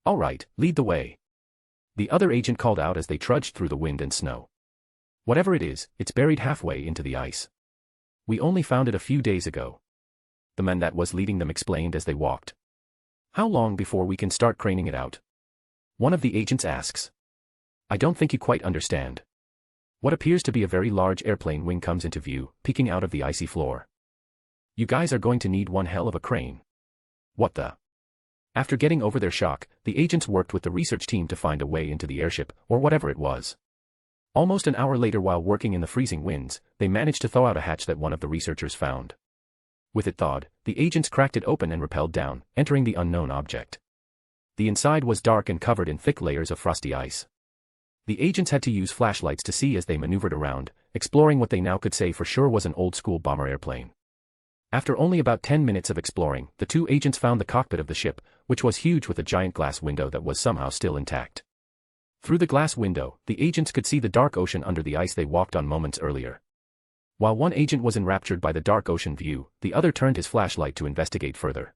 All right, lead the way. The other agent called out as they trudged through the wind and snow. Whatever it is, it's buried halfway into the ice. We only found it a few days ago. The man that was leading them explained as they walked. How long before we can start craning it out? One of the agents asks. I don't think you quite understand. What appears to be a very large airplane wing comes into view, peeking out of the icy floor. You guys are going to need one hell of a crane. What the? After getting over their shock, the agents worked with the research team to find a way into the airship, or whatever it was. Almost an hour later, while working in the freezing winds, they managed to thaw out a hatch that one of the researchers found. With it thawed, the agents cracked it open and rappelled down, entering the unknown object. The inside was dark and covered in thick layers of frosty ice. The agents had to use flashlights to see as they maneuvered around, exploring what they now could say for sure was an old-school bomber airplane. After only about 10 minutes of exploring, the two agents found the cockpit of the ship, which was huge with a giant glass window that was somehow still intact. Through the glass window, the agents could see the dark ocean under the ice they walked on moments earlier. While one agent was enraptured by the dark ocean view, the other turned his flashlight to investigate further.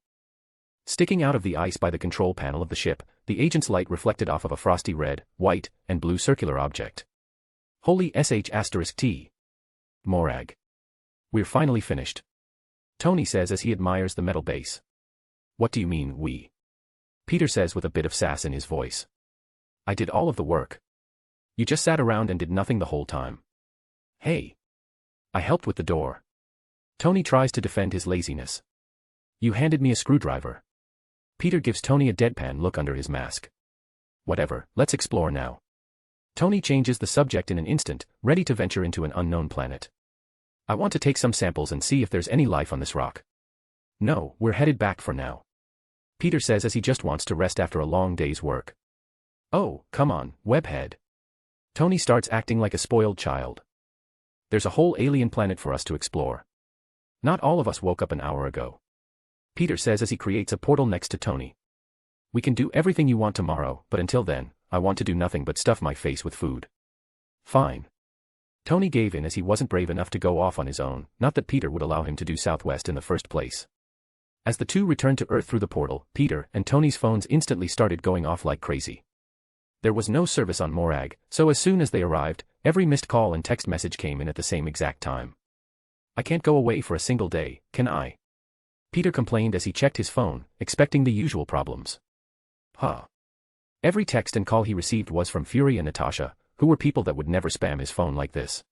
Sticking out of the ice by the control panel of the ship, the agent's light reflected off of a frosty red, white, and blue circular object. Holy sh*T. Morag. We're finally finished. Tony says as he admires the metal base. What do you mean, we? Peter says with a bit of sass in his voice. I did all of the work. You just sat around and did nothing the whole time. Hey. I helped with the door. Tony tries to defend his laziness. You handed me a screwdriver. Peter gives Tony a deadpan look under his mask. Whatever, let's explore now. Tony changes the subject in an instant, ready to venture into an unknown planet. I want to take some samples and see if there's any life on this rock. No, we're headed back for now. Peter says as he just wants to rest after a long day's work. Oh, come on, webhead. Tony starts acting like a spoiled child. There's a whole alien planet for us to explore. Not all of us woke up an hour ago. Peter says as he creates a portal next to Tony. We can do everything you want tomorrow, but until then, I want to do nothing but stuff my face with food. Fine. Tony gave in as he wasn't brave enough to go off on his own, not that Peter would allow him to do Southwest in the first place. As the two returned to Earth through the portal, Peter and Tony's phones instantly started going off like crazy. There was no service on Morag, so as soon as they arrived, every missed call and text message came in at the same exact time. I can't go away for a single day, can I? Peter complained as he checked his phone, expecting the usual problems. Huh. Every text and call he received was from Fury and Natasha, who were people that would never spam his phone like this.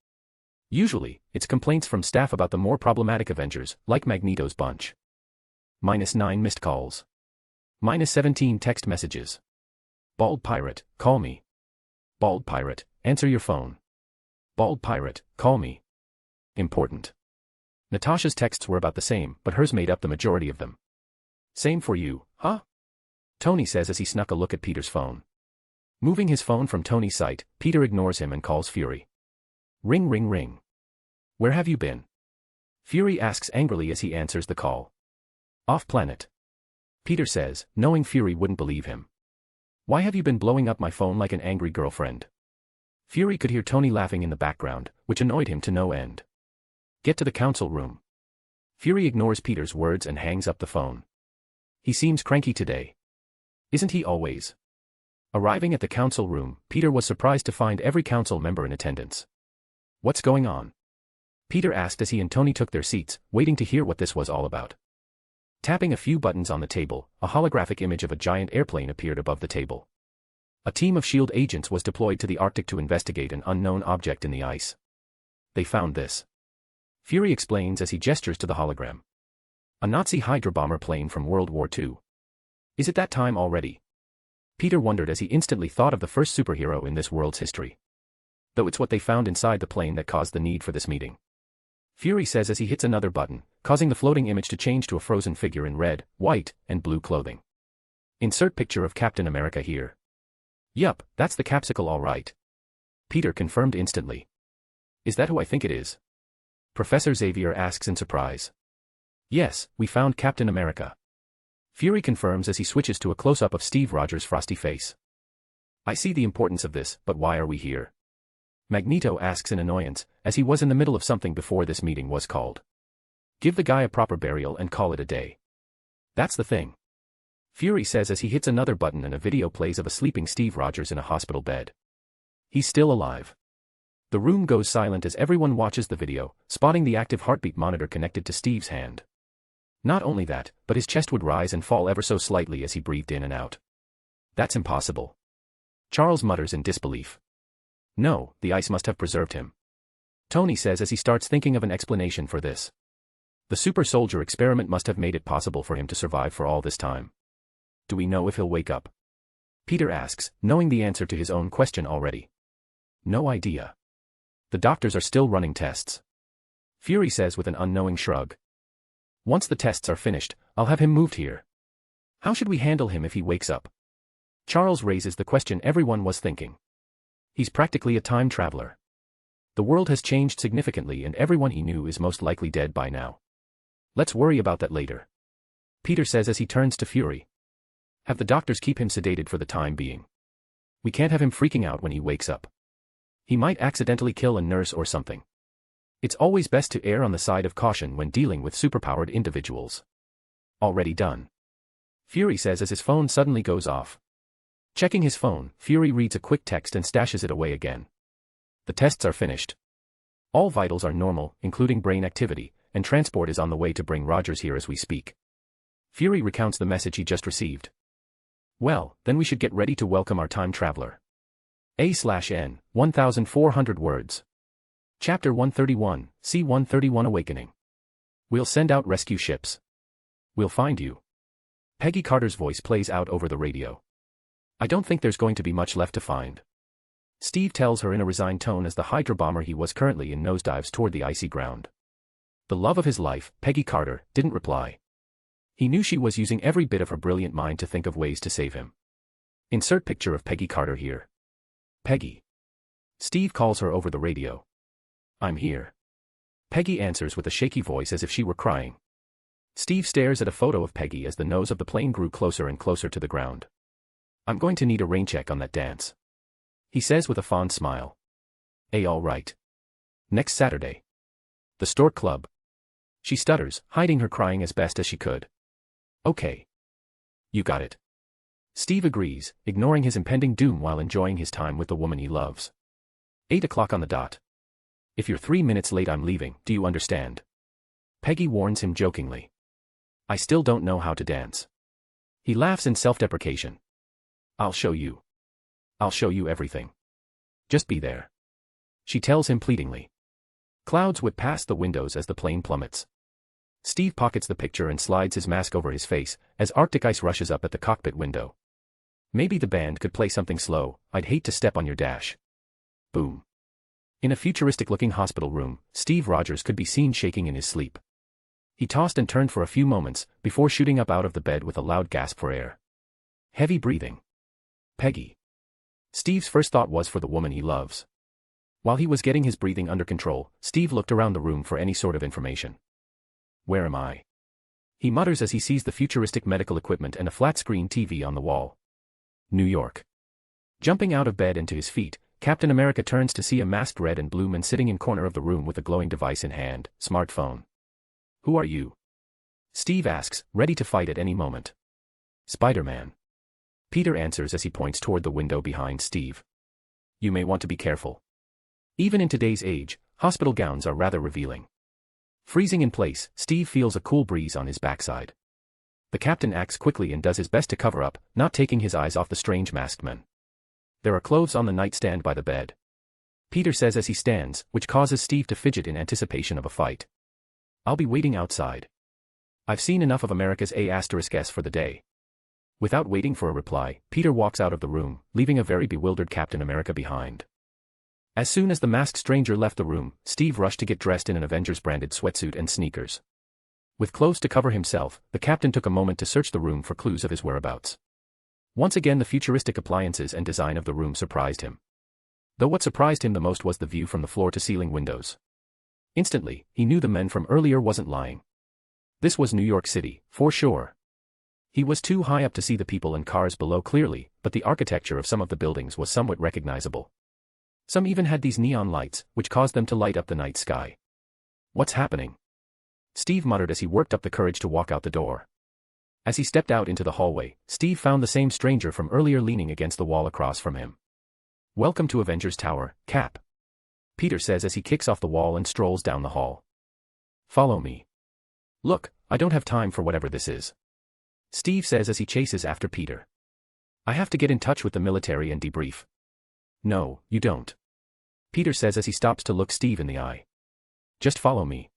Usually, it's complaints from staff about the more problematic Avengers, like Magneto's bunch. -9 missed calls. -17 text messages. Bald Pirate, call me. Bald Pirate, answer your phone. Bald Pirate, call me. Important. Natasha's texts were about the same, but hers made up the majority of them. Same for you, huh? Tony says as he snuck a look at Peter's phone. Moving his phone from Tony's sight, Peter ignores him and calls Fury. Ring ring ring. Where have you been? Fury asks angrily as he answers the call. Off planet. Peter says, knowing Fury wouldn't believe him. Why have you been blowing up my phone like an angry girlfriend? Fury could hear Tony laughing in the background, which annoyed him to no end. Get to the council room. Fury ignores Peter's words and hangs up the phone. He seems cranky today. Isn't he always? Arriving at the council room, Peter was surprised to find every council member in attendance. What's going on? Peter asked as he and Tony took their seats, waiting to hear what this was all about. Tapping a few buttons on the table, a holographic image of a giant airplane appeared above the table. A team of S.H.I.E.L.D. agents was deployed to the Arctic to investigate an unknown object in the ice. They found this. Fury explains as he gestures to the hologram. A Nazi Hydra bomber plane from World War II. Is it that time already? Peter wondered as he instantly thought of the first superhero in this world's history. Though it's what they found inside the plane that caused the need for this meeting. Fury says as he hits another button, causing the floating image to change to a frozen figure in red, white, and blue clothing. Insert picture of Captain America here. Yup, that's the Capsicle all right. Peter confirmed instantly. Is that who I think it is? Professor Xavier asks in surprise. Yes, we found Captain America. Fury confirms as he switches to a close-up of Steve Rogers' frosty face. I see the importance of this, but why are we here? Magneto asks in annoyance, as he was in the middle of something before this meeting was called. Give the guy a proper burial and call it a day. That's the thing. Fury says as he hits another button and a video plays of a sleeping Steve Rogers in a hospital bed. He's still alive. The room goes silent as everyone watches the video, spotting the active heartbeat monitor connected to Steve's hand. Not only that, but his chest would rise and fall ever so slightly as he breathed in and out. That's impossible. Charles mutters in disbelief. No, the ice must have preserved him. Tony says as he starts thinking of an explanation for this. The super soldier experiment must have made it possible for him to survive for all this time. Do we know if he'll wake up? Peter asks, knowing the answer to his own question already. No idea. The doctors are still running tests. Fury says with an unknowing shrug. Once the tests are finished, I'll have him moved here. How should we handle him if he wakes up? Charles raises the question everyone was thinking. He's practically a time traveler. The world has changed significantly and everyone he knew is most likely dead by now. Let's worry about that later. Peter says as he turns to Fury. Have the doctors keep him sedated for the time being. We can't have him freaking out when he wakes up. He might accidentally kill a nurse or something. It's always best to err on the side of caution when dealing with superpowered individuals. Already done. Fury says as his phone suddenly goes off. Checking his phone, Fury reads a quick text and stashes it away again. The tests are finished. All vitals are normal, including brain activity, and transport is on the way to bring Rogers here as we speak. Fury recounts the message he just received. Well, then we should get ready to welcome our time traveler. A/N, 1,400 words. Chapter 131, C-131 Awakening. We'll send out rescue ships. We'll find you. Peggy Carter's voice plays out over the radio. I don't think there's going to be much left to find. Steve tells her in a resigned tone as the Hydra bomber he was currently in nosedives toward the icy ground. The love of his life, Peggy Carter, didn't reply. He knew she was using every bit of her brilliant mind to think of ways to save him. Insert picture of Peggy Carter here. Peggy. Steve calls her over the radio. I'm here. Peggy answers with a shaky voice as if she were crying. Steve stares at a photo of Peggy as the nose of the plane grew closer and closer to the ground. I'm going to need a rain check on that dance. He says with a fond smile. All right. Next Saturday. The Stork Club. She stutters, hiding her crying as best as she could. Okay. You got it. Steve agrees, ignoring his impending doom while enjoying his time with the woman he loves. 8 o'clock on the dot. If you're 3 minutes late I'm leaving, do you understand? Peggy warns him jokingly. I still don't know how to dance. He laughs in self-deprecation. I'll show you. I'll show you everything. Just be there. She tells him pleadingly. Clouds whip past the windows as the plane plummets. Steve pockets the picture and slides his mask over his face as Arctic ice rushes up at the cockpit window. Maybe the band could play something slow, I'd hate to step on your dash. Boom. In a futuristic-looking hospital room, Steve Rogers could be seen shaking in his sleep. He tossed and turned for a few moments, before shooting up out of the bed with a loud gasp for air. Heavy breathing. Peggy. Steve's first thought was for the woman he loves. While he was getting his breathing under control, Steve looked around the room for any sort of information. Where am I? He mutters as he sees the futuristic medical equipment and a flat-screen TV on the wall. New York. Jumping out of bed and to his feet, Captain America turns to see a masked red and blue man sitting in corner of the room with a glowing device in hand, smartphone. Who are you? Steve asks, ready to fight at any moment. Spider-Man. Peter answers as he points toward the window behind Steve. You may want to be careful. Even in today's age, hospital gowns are rather revealing. Freezing in place, Steve feels a cool breeze on his backside. The captain acts quickly and does his best to cover up, not taking his eyes off the strange masked man. There are clothes on the nightstand by the bed. Peter says as he stands, which causes Steve to fidget in anticipation of a fight. I'll be waiting outside. I've seen enough of America's A*S for the day. Without waiting for a reply, Peter walks out of the room, leaving a very bewildered Captain America behind. As soon as the masked stranger left the room, Steve rushed to get dressed in an Avengers-branded sweatsuit and sneakers. With clothes to cover himself, the captain took a moment to search the room for clues of his whereabouts. Once again the futuristic appliances and design of the room surprised him. Though what surprised him the most was the view from the floor-to-ceiling windows. Instantly, he knew the men from earlier wasn't lying. This was New York City, for sure. He was too high up to see the people and cars below clearly, but the architecture of some of the buildings was somewhat recognizable. Some even had these neon lights, which caused them to light up the night sky. What's happening? Steve muttered as he worked up the courage to walk out the door. As he stepped out into the hallway, Steve found the same stranger from earlier leaning against the wall across from him. "Welcome to Avengers Tower, Cap," Peter says as he kicks off the wall and strolls down the hall. "Follow me." "Look, I don't have time for whatever this is," Steve says as he chases after Peter. "I have to get in touch with the military and debrief." "No, you don't," Peter says as he stops to look Steve in the eye. "Just follow me.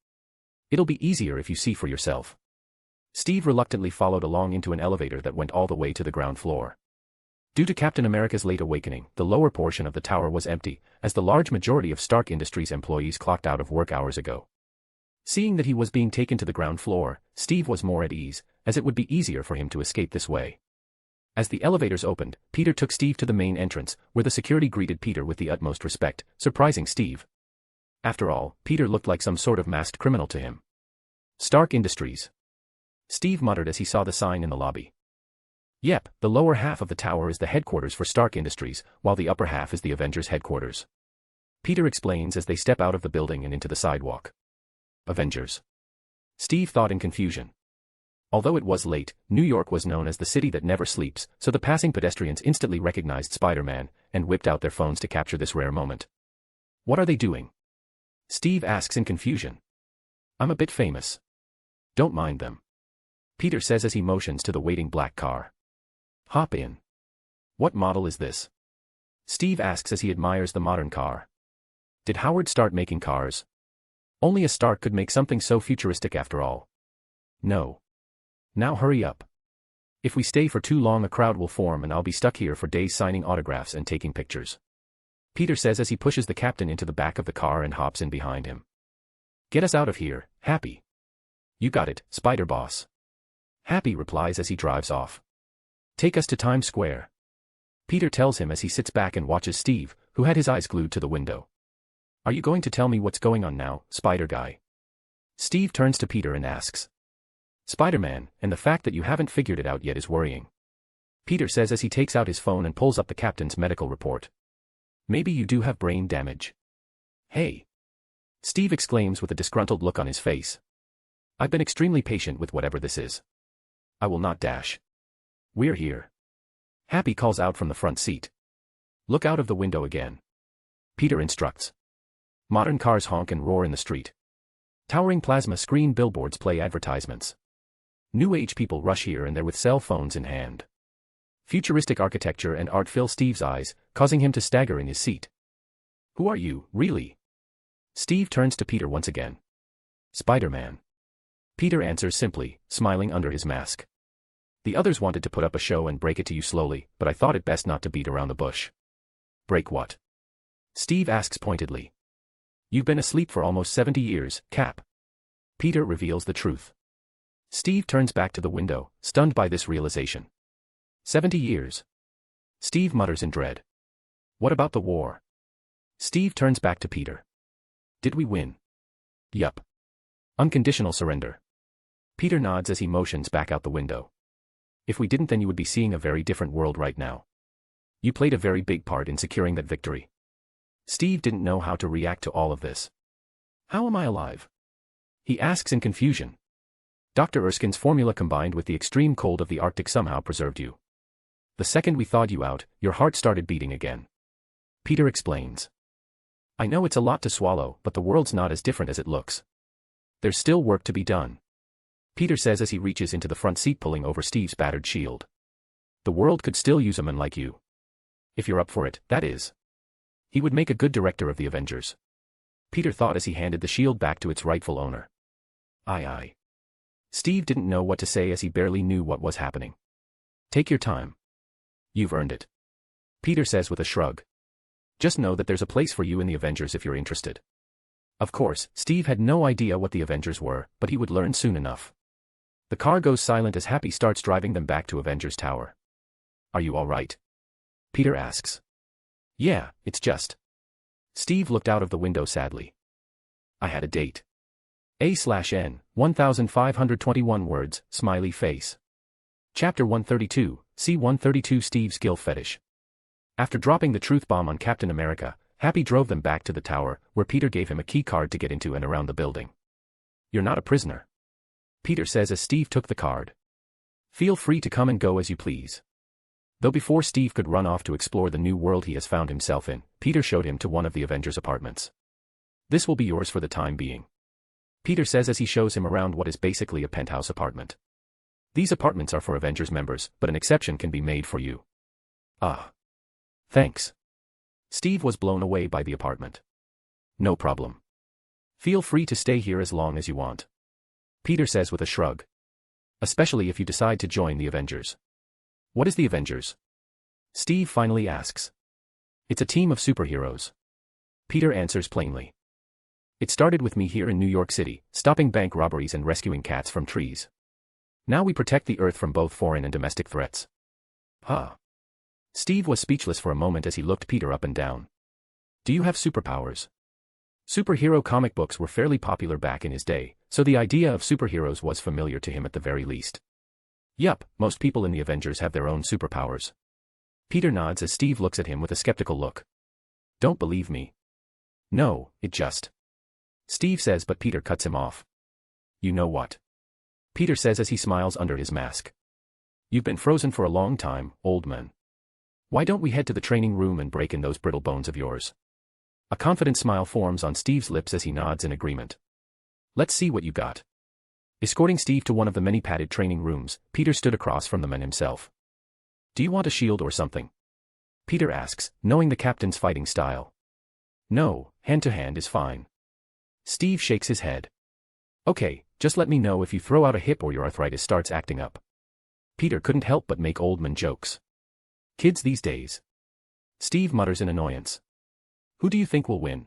It'll be easier if you see for yourself." Steve reluctantly followed along into an elevator that went all the way to the ground floor. Due to Captain America's late awakening, the lower portion of the tower was empty, as the large majority of Stark Industries employees clocked out of work hours ago. Seeing that he was being taken to the ground floor, Steve was more at ease, as it would be easier for him to escape this way. As the elevators opened, Peter took Steve to the main entrance, where the security greeted Peter with the utmost respect, surprising Steve. After all, Peter looked like some sort of masked criminal to him. "Stark Industries," Steve muttered as he saw the sign in the lobby. "Yep, the lower half of the tower is the headquarters for Stark Industries, while the upper half is the Avengers headquarters," Peter explains as they step out of the building and into the sidewalk. Avengers, Steve thought in confusion. Although it was late, New York was known as the city that never sleeps, so the passing pedestrians instantly recognized Spider-Man and whipped out their phones to capture this rare moment. "What are they doing?" Steve asks in confusion. "I'm a bit famous. Don't mind them," Peter says as he motions to the waiting black car. "Hop in." "What model is this?" Steve asks as he admires the modern car. Did Howard start making cars? Only a Stark could make something so futuristic after all. "No. Now hurry up. If we stay for too long a crowd will form and I'll be stuck here for days signing autographs and taking pictures," Peter says as he pushes the captain into the back of the car and hops in behind him. "Get us out of here, Happy." "You got it, Spider Boss," Happy replies as he drives off. "Take us to Times Square," Peter tells him as he sits back and watches Steve, who had his eyes glued to the window. "Are you going to tell me what's going on now, Spider Guy?" Steve turns to Peter and asks. "Spider-Man, and the fact that you haven't figured it out yet is worrying," Peter says as he takes out his phone and pulls up the captain's medical report. "Maybe you do have brain damage." "Hey!" Steve exclaims with a disgruntled look on his face. "I've been extremely patient with whatever this is. I will not dash. We're here." Happy calls out from the front seat. "Look out of the window again," Peter instructs. Modern cars honk and roar in the street. Towering plasma screen billboards play advertisements. New age people rush here and there with cell phones in hand. Futuristic architecture and art fill Steve's eyes, causing him to stagger in his seat. "Who are you, really?" Steve turns to Peter once again. "Spider-Man," Peter answers simply, smiling under his mask. "The others wanted to put up a show and break it to you slowly, but I thought it best not to beat around the bush." "Break what?" Steve asks pointedly. "You've been asleep for almost 70 years, Cap." Peter reveals the truth. Steve turns back to the window, stunned by this realization. 70 years. Steve mutters in dread. "What about the war?" Steve turns back to Peter. "Did we win?" "Yup. Unconditional surrender." Peter nods as he motions back out the window. "If we didn't, then you would be seeing a very different world right now. You played a very big part in securing that victory." Steve didn't know how to react to all of this. "How am I alive?" he asks in confusion. "Dr. Erskine's formula combined with the extreme cold of the Arctic somehow preserved you. The second we thawed you out, your heart started beating again," Peter explains. "I know it's a lot to swallow, but the world's not as different as it looks. There's still work to be done," Peter says as he reaches into the front seat pulling over Steve's battered shield. "The world could still use a man like you. If you're up for it, that is. He would make a good director of the Avengers," Peter thought as he handed the shield back to its rightful owner. Aye aye. Steve didn't know what to say as he barely knew what was happening. "Take your time. You've earned it," Peter says with a shrug. "Just know that there's a place for you in the Avengers if you're interested." Of course, Steve had no idea what the Avengers were, but he would learn soon enough. The car goes silent as Happy starts driving them back to Avengers Tower. "Are you all right?" Peter asks. "Yeah, it's just." Steve looked out of the window sadly. "I had a date. A/N, 1521 words, smiley face. Chapter 132, C-132 Steve's Gill Fetish. After dropping the truth bomb on Captain America, Happy drove them back to the tower, where Peter gave him a key card to get into and around the building. "You're not a prisoner," Peter says as Steve took the card. Feel free to come and go as you please. Though before Steve could run off to explore the new world he has found himself in, Peter showed him to one of the Avengers' apartments. This will be yours for the time being, Peter says as he shows him around what is basically a penthouse apartment. These apartments are for Avengers members, but an exception can be made for you. Ah. Thanks. Steve was blown away by the apartment. No problem. Feel free to stay here as long as you want, Peter says with a shrug. Especially if you decide to join the Avengers. What is the Avengers? Steve finally asks. It's a team of superheroes, Peter answers plainly. It started with me here in New York City, stopping bank robberies and rescuing cats from trees. Now we protect the Earth from both foreign and domestic threats. Huh. Steve was speechless for a moment as he looked Peter up and down. Do you have superpowers? Superhero comic books were fairly popular back in his day, so the idea of superheroes was familiar to him at the very least. Yup, most people in the Avengers have their own superpowers. Peter nods as Steve looks at him with a skeptical look. Don't believe me? No, it just... Steve says, but Peter cuts him off. You know what? Peter says as he smiles under his mask. You've been frozen for a long time, old man. Why don't we head to the training room and break in those brittle bones of yours? A confident smile forms on Steve's lips as he nods in agreement. Let's see what you got. Escorting Steve to one of the many padded training rooms, Peter stood across from the man himself. Do you want a shield or something? Peter asks, knowing the captain's fighting style. No, hand-to-hand is fine. Steve shakes his head. Okay, just let me know if you throw out a hip or your arthritis starts acting up. Peter couldn't help but make old man jokes. Kids these days. Steve mutters in annoyance. Who do you think will win?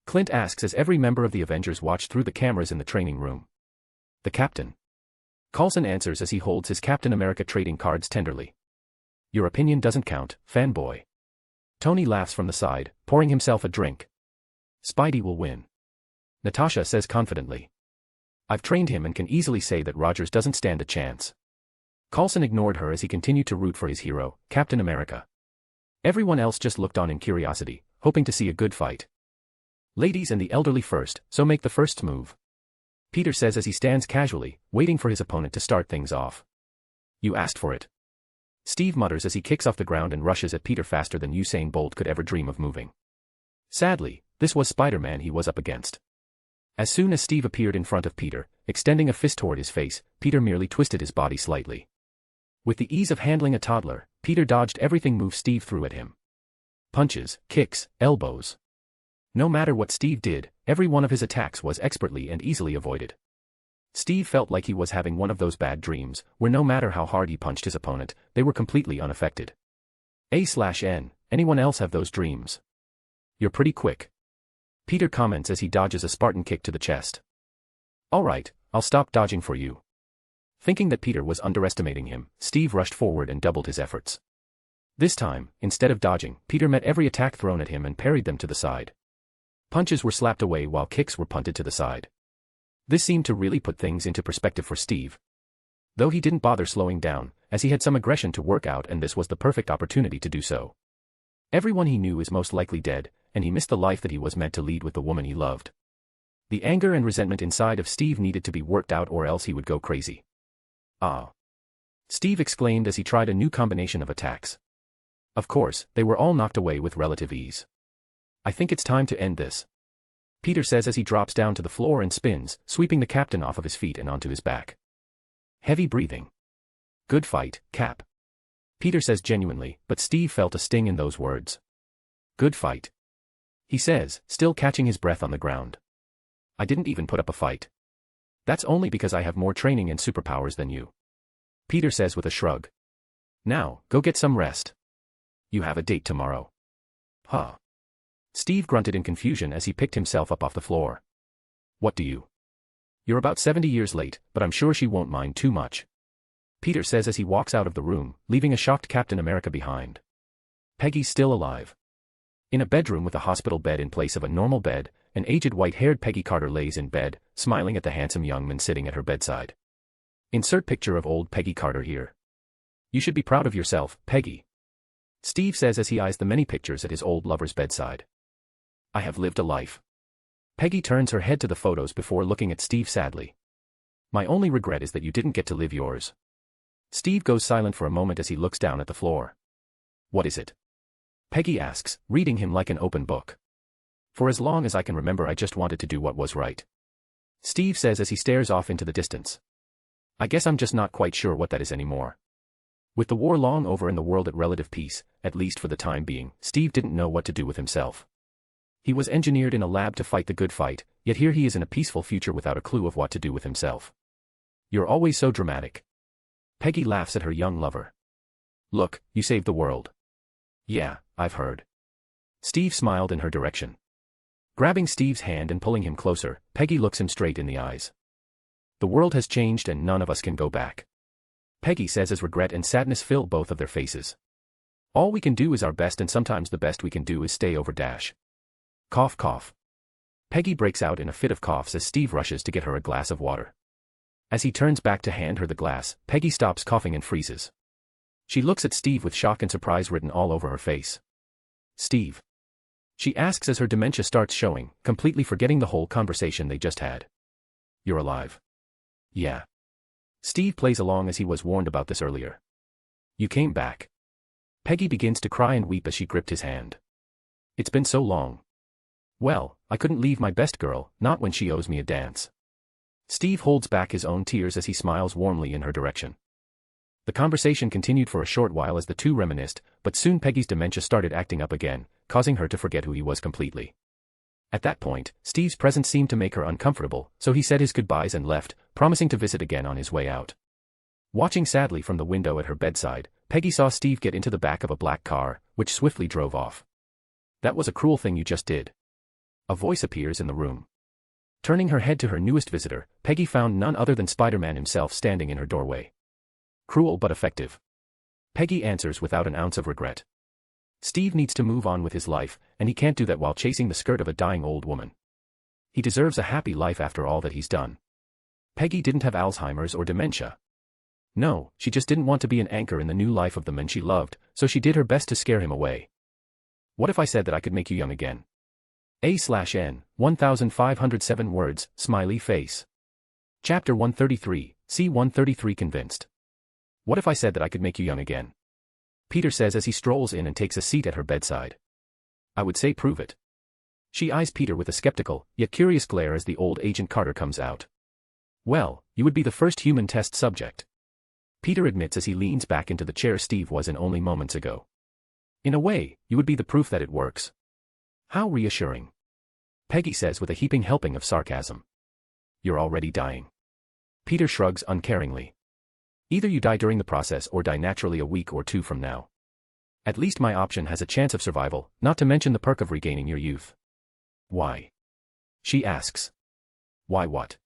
Clint asks as every member of the Avengers watched through the cameras in the training room. The captain. Coulson answers as he holds his Captain America trading cards tenderly. Your opinion doesn't count, fanboy. Tony laughs from the side, pouring himself a drink. Spidey will win, Natasha says confidently. I've trained him and can easily say that Rogers doesn't stand a chance. Coulson ignored her as he continued to root for his hero, Captain America. Everyone else just looked on in curiosity, hoping to see a good fight. Ladies and the elderly first, so make the first move, Peter says as he stands casually, waiting for his opponent to start things off. You asked for it, Steve mutters as he kicks off the ground and rushes at Peter faster than Usain Bolt could ever dream of moving. Sadly, this was Spider-Man he was up against. As soon as Steve appeared in front of Peter, extending a fist toward his face, Peter merely twisted his body slightly. With the ease of handling a toddler, Peter dodged everything move Steve threw at him. Punches, kicks, elbows. No matter what Steve did, every one of his attacks was expertly and easily avoided. Steve felt like he was having one of those bad dreams, where no matter how hard he punched his opponent, they were completely unaffected. A/N, anyone else have those dreams? You're pretty quick, Peter comments as he dodges a Spartan kick to the chest. Alright, I'll stop dodging for you. Thinking that Peter was underestimating him, Steve rushed forward and doubled his efforts. This time, instead of dodging, Peter met every attack thrown at him and parried them to the side. Punches were slapped away while kicks were punted to the side. This seemed to really put things into perspective for Steve. Though he didn't bother slowing down, as he had some aggression to work out and this was the perfect opportunity to do so. Everyone he knew is most likely dead, and he missed the life that he was meant to lead with the woman he loved. The anger and resentment inside of Steve needed to be worked out or else he would go crazy. Ah! Steve exclaimed as he tried a new combination of attacks. Of course, they were all knocked away with relative ease. I think it's time to end this, Peter says as he drops down to the floor and spins, sweeping the captain off of his feet and onto his back. Heavy breathing. Good fight, Cap, Peter says genuinely, but Steve felt a sting in those words. Good fight, he says, still catching his breath on the ground. I didn't even put up a fight. That's only because I have more training and superpowers than you, Peter says with a shrug. Now, go get some rest. You have a date tomorrow. Huh. Steve grunted in confusion as he picked himself up off the floor. What do you? You're about 70 years late, but I'm sure she won't mind too much, Peter says as he walks out of the room, leaving a shocked Captain America behind. Peggy's still alive. In a bedroom with a hospital bed in place of a normal bed, an aged white-haired Peggy Carter lays in bed, smiling at the handsome young man sitting at her bedside. Insert picture of old Peggy Carter here. You should be proud of yourself, Peggy, Steve says as he eyes the many pictures at his old lover's bedside. I have lived a life. Peggy turns her head to the photos before looking at Steve sadly. My only regret is that you didn't get to live yours. Steve goes silent for a moment as he looks down at the floor. What is it? Peggy asks, reading him like an open book. For as long as I can remember, I just wanted to do what was right. Steve says as he stares off into the distance. I guess I'm just not quite sure what that is anymore. With the war long over and the world at relative peace, at least for the time being, Steve didn't know what to do with himself. He was engineered in a lab to fight the good fight, yet here he is in a peaceful future without a clue of what to do with himself. You're always so dramatic. Peggy laughs at her young lover. Look, you saved the world. Yeah, I've heard. Steve smiled in her direction. Grabbing Steve's hand and pulling him closer, Peggy looks him straight in the eyes. The world has changed and none of us can go back. Peggy says as regret and sadness fill both of their faces. All we can do is our best, and sometimes the best we can do is stay over dash. Cough cough. Peggy breaks out in a fit of coughs as Steve rushes to get her a glass of water. As he turns back to hand her the glass, Peggy stops coughing and freezes. She looks at Steve with shock and surprise written all over her face. Steve. She asks as her dementia starts showing, completely forgetting the whole conversation they just had. You're alive. Yeah. Steve plays along as he was warned about this earlier. You came back. Peggy begins to cry and weep as she gripped his hand. It's been so long. Well, I couldn't leave my best girl, not when she owes me a dance. Steve holds back his own tears as he smiles warmly in her direction. The conversation continued for a short while as the two reminisced, but soon Peggy's dementia started acting up again, causing her to forget who he was completely. At that point, Steve's presence seemed to make her uncomfortable, so he said his goodbyes and left, promising to visit again on his way out. Watching sadly from the window at her bedside, Peggy saw Steve get into the back of a black car, which swiftly drove off. That was a cruel thing you just did. A voice appears in the room. Turning her head to her newest visitor, Peggy found none other than Spider-Man himself standing in her doorway. Cruel but effective. Peggy answers without an ounce of regret. Steve needs to move on with his life, and he can't do that while chasing the skirt of a dying old woman. He deserves a happy life after all that he's done. Peggy didn't have Alzheimer's or dementia. No, she just didn't want to be an anchor in the new life of the man she loved, so she did her best to scare him away. What if I said that I could make you young again? A/N, 1507 words, smiley face. Chapter 133, C-133 Convinced. What if I said that I could make you young again? Peter says as he strolls in and takes a seat at her bedside. I would say prove it. She eyes Peter with a skeptical, yet curious glare as the old Agent Carter comes out. Well, you would be the first human test subject. Peter admits as he leans back into the chair Steve was in only moments ago. In a way, you would be the proof that it works. How reassuring. Peggy says with a heaping helping of sarcasm. You're already dying. Peter shrugs uncaringly. Either you die during the process or die naturally a week or two from now. At least my option has a chance of survival, not to mention the perk of regaining your youth. Why? She asks. Why what?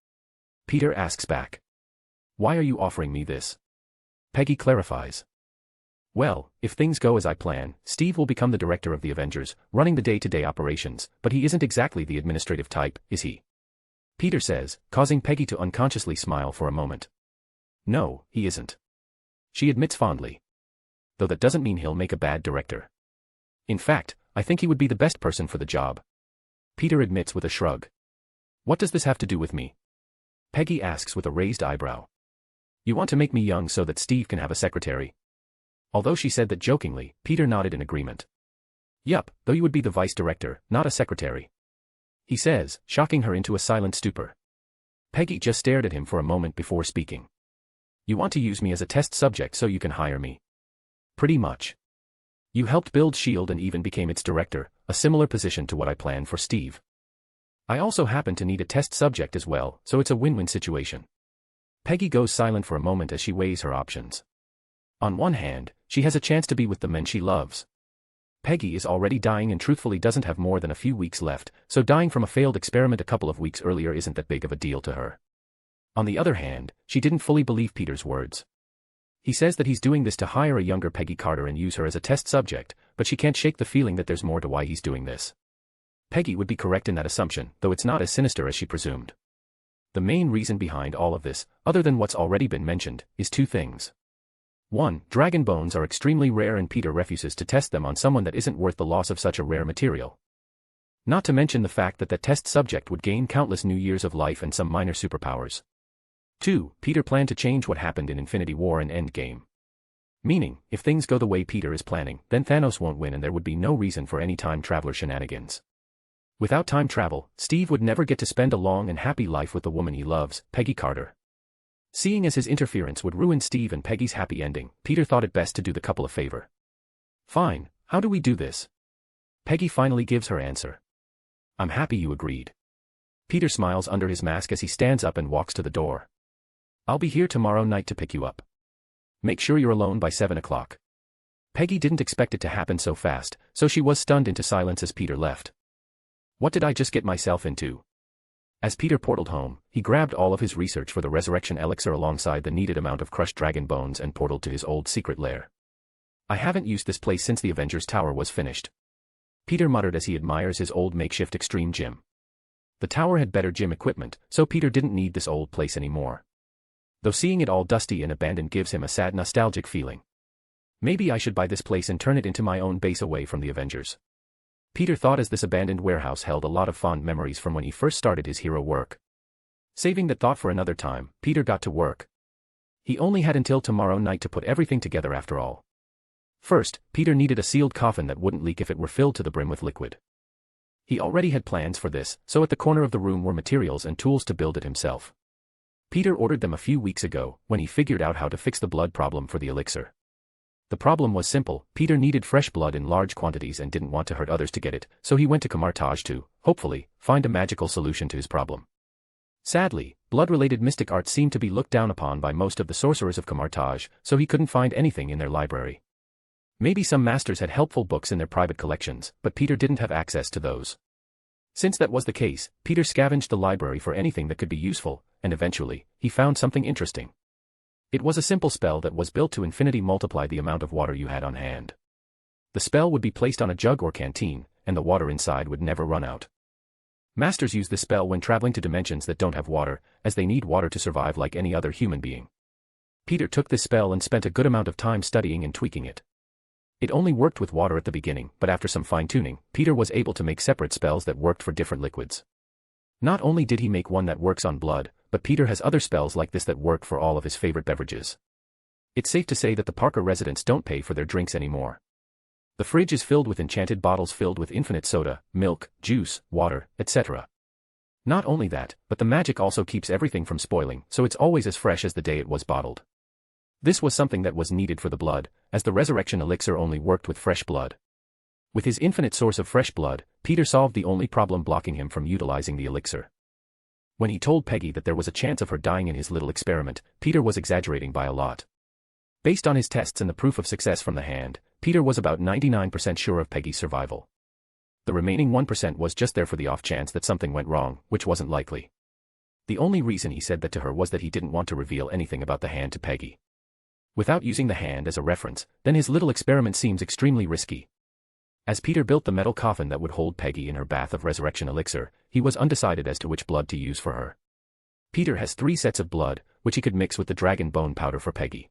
Peter asks back. Why are you offering me this? Peggy clarifies. Well, if things go as I plan, Steve will become the director of the Avengers, running the day-to-day operations, but he isn't exactly the administrative type, is he? Peter says, causing Peggy to unconsciously smile for a moment. No, he isn't. She admits fondly. Though that doesn't mean he'll make a bad director. In fact, I think he would be the best person for the job. Peter admits with a shrug. What does this have to do with me? Peggy asks with a raised eyebrow. You want to make me young so that Steve can have a secretary? Although she said that jokingly, Peter nodded in agreement. Yup, though you would be the vice director, not a secretary. He says, shocking her into a silent stupor. Peggy just stared at him for a moment before speaking. You want to use me as a test subject so you can hire me? Pretty much. You helped build S.H.I.E.L.D. and even became its director, a similar position to what I planned for Steve. I also happen to need a test subject as well, so it's a win-win situation. Peggy goes silent for a moment as she weighs her options. On one hand, she has a chance to be with the men she loves. Peggy is already dying and truthfully doesn't have more than a few weeks left, so dying from a failed experiment a couple of weeks earlier isn't that big of a deal to her. On the other hand, she didn't fully believe Peter's words. He says that he's doing this to hire a younger Peggy Carter and use her as a test subject, but she can't shake the feeling that there's more to why he's doing this. Peggy would be correct in that assumption, though it's not as sinister as she presumed. The main reason behind all of this, other than what's already been mentioned, is two things. 1. Dragon bones are extremely rare and Peter refuses to test them on someone that isn't worth the loss of such a rare material. Not to mention the fact that test subject would gain countless new years of life and some minor superpowers. 2. Peter planned to change what happened in Infinity War and Endgame. Meaning, if things go the way Peter is planning, then Thanos won't win and there would be no reason for any time traveler shenanigans. Without time travel, Steve would never get to spend a long and happy life with the woman he loves, Peggy Carter. Seeing as his interference would ruin Steve and Peggy's happy ending, Peter thought it best to do the couple a favor. Fine, how do we do this? Peggy finally gives her answer. I'm happy you agreed. Peter smiles under his mask as he stands up and walks to the door. I'll be here tomorrow night to pick you up. Make sure you're alone by 7 o'clock. Peggy didn't expect it to happen so fast, so she was stunned into silence as Peter left. What did I just get myself into? As Peter portaled home, he grabbed all of his research for the resurrection elixir alongside the needed amount of crushed dragon bones and portaled to his old secret lair. I haven't used this place since the Avengers Tower was finished. Peter muttered as he admires his old makeshift extreme gym. The tower had better gym equipment, so Peter didn't need this old place anymore. Though seeing it all dusty and abandoned gives him a sad nostalgic feeling. Maybe I should buy this place and turn it into my own base away from the Avengers. Peter thought as this abandoned warehouse held a lot of fond memories from when he first started his hero work. Saving that thought for another time, Peter got to work. He only had until tomorrow night to put everything together after all. First, Peter needed a sealed coffin that wouldn't leak if it were filled to the brim with liquid. He already had plans for this, so at the corner of the room were materials and tools to build it himself. Peter ordered them a few weeks ago, when he figured out how to fix the blood problem for the elixir. The problem was simple, Peter needed fresh blood in large quantities and didn't want to hurt others to get it, so he went to Camartage to, hopefully, find a magical solution to his problem. Sadly, blood-related mystic arts seemed to be looked down upon by most of the sorcerers of Camartage, so he couldn't find anything in their library. Maybe some masters had helpful books in their private collections, but Peter didn't have access to those. Since that was the case, Peter scavenged the library for anything that could be useful, and eventually, he found something interesting. It was a simple spell that was built to infinity multiply the amount of water you had on hand. The spell would be placed on a jug or canteen, and the water inside would never run out. Masters use this spell when traveling to dimensions that don't have water, as they need water to survive like any other human being. Peter took this spell and spent a good amount of time studying and tweaking it. It only worked with water at the beginning, but after some fine-tuning, Peter was able to make separate spells that worked for different liquids. Not only did he make one that works on blood, but Peter has other spells like this that work for all of his favorite beverages. It's safe to say that the Parker residents don't pay for their drinks anymore. The fridge is filled with enchanted bottles filled with infinite soda, milk, juice, water, etc. Not only that, but the magic also keeps everything from spoiling, so it's always as fresh as the day it was bottled. This was something that was needed for the blood, as the resurrection elixir only worked with fresh blood. With his infinite source of fresh blood, Peter solved the only problem blocking him from utilizing the elixir. When he told Peggy that there was a chance of her dying in his little experiment, Peter was exaggerating by a lot. Based on his tests and the proof of success from the hand, Peter was about 99% sure of Peggy's survival. The remaining 1% was just there for the off chance that something went wrong, which wasn't likely. The only reason he said that to her was that he didn't want to reveal anything about the hand to Peggy. Without using the hand as a reference, then his little experiment seems extremely risky. As Peter built the metal coffin that would hold Peggy in her bath of resurrection elixir, he was undecided as to which blood to use for her. Peter has 3 sets of blood, which he could mix with the dragon bone powder for Peggy.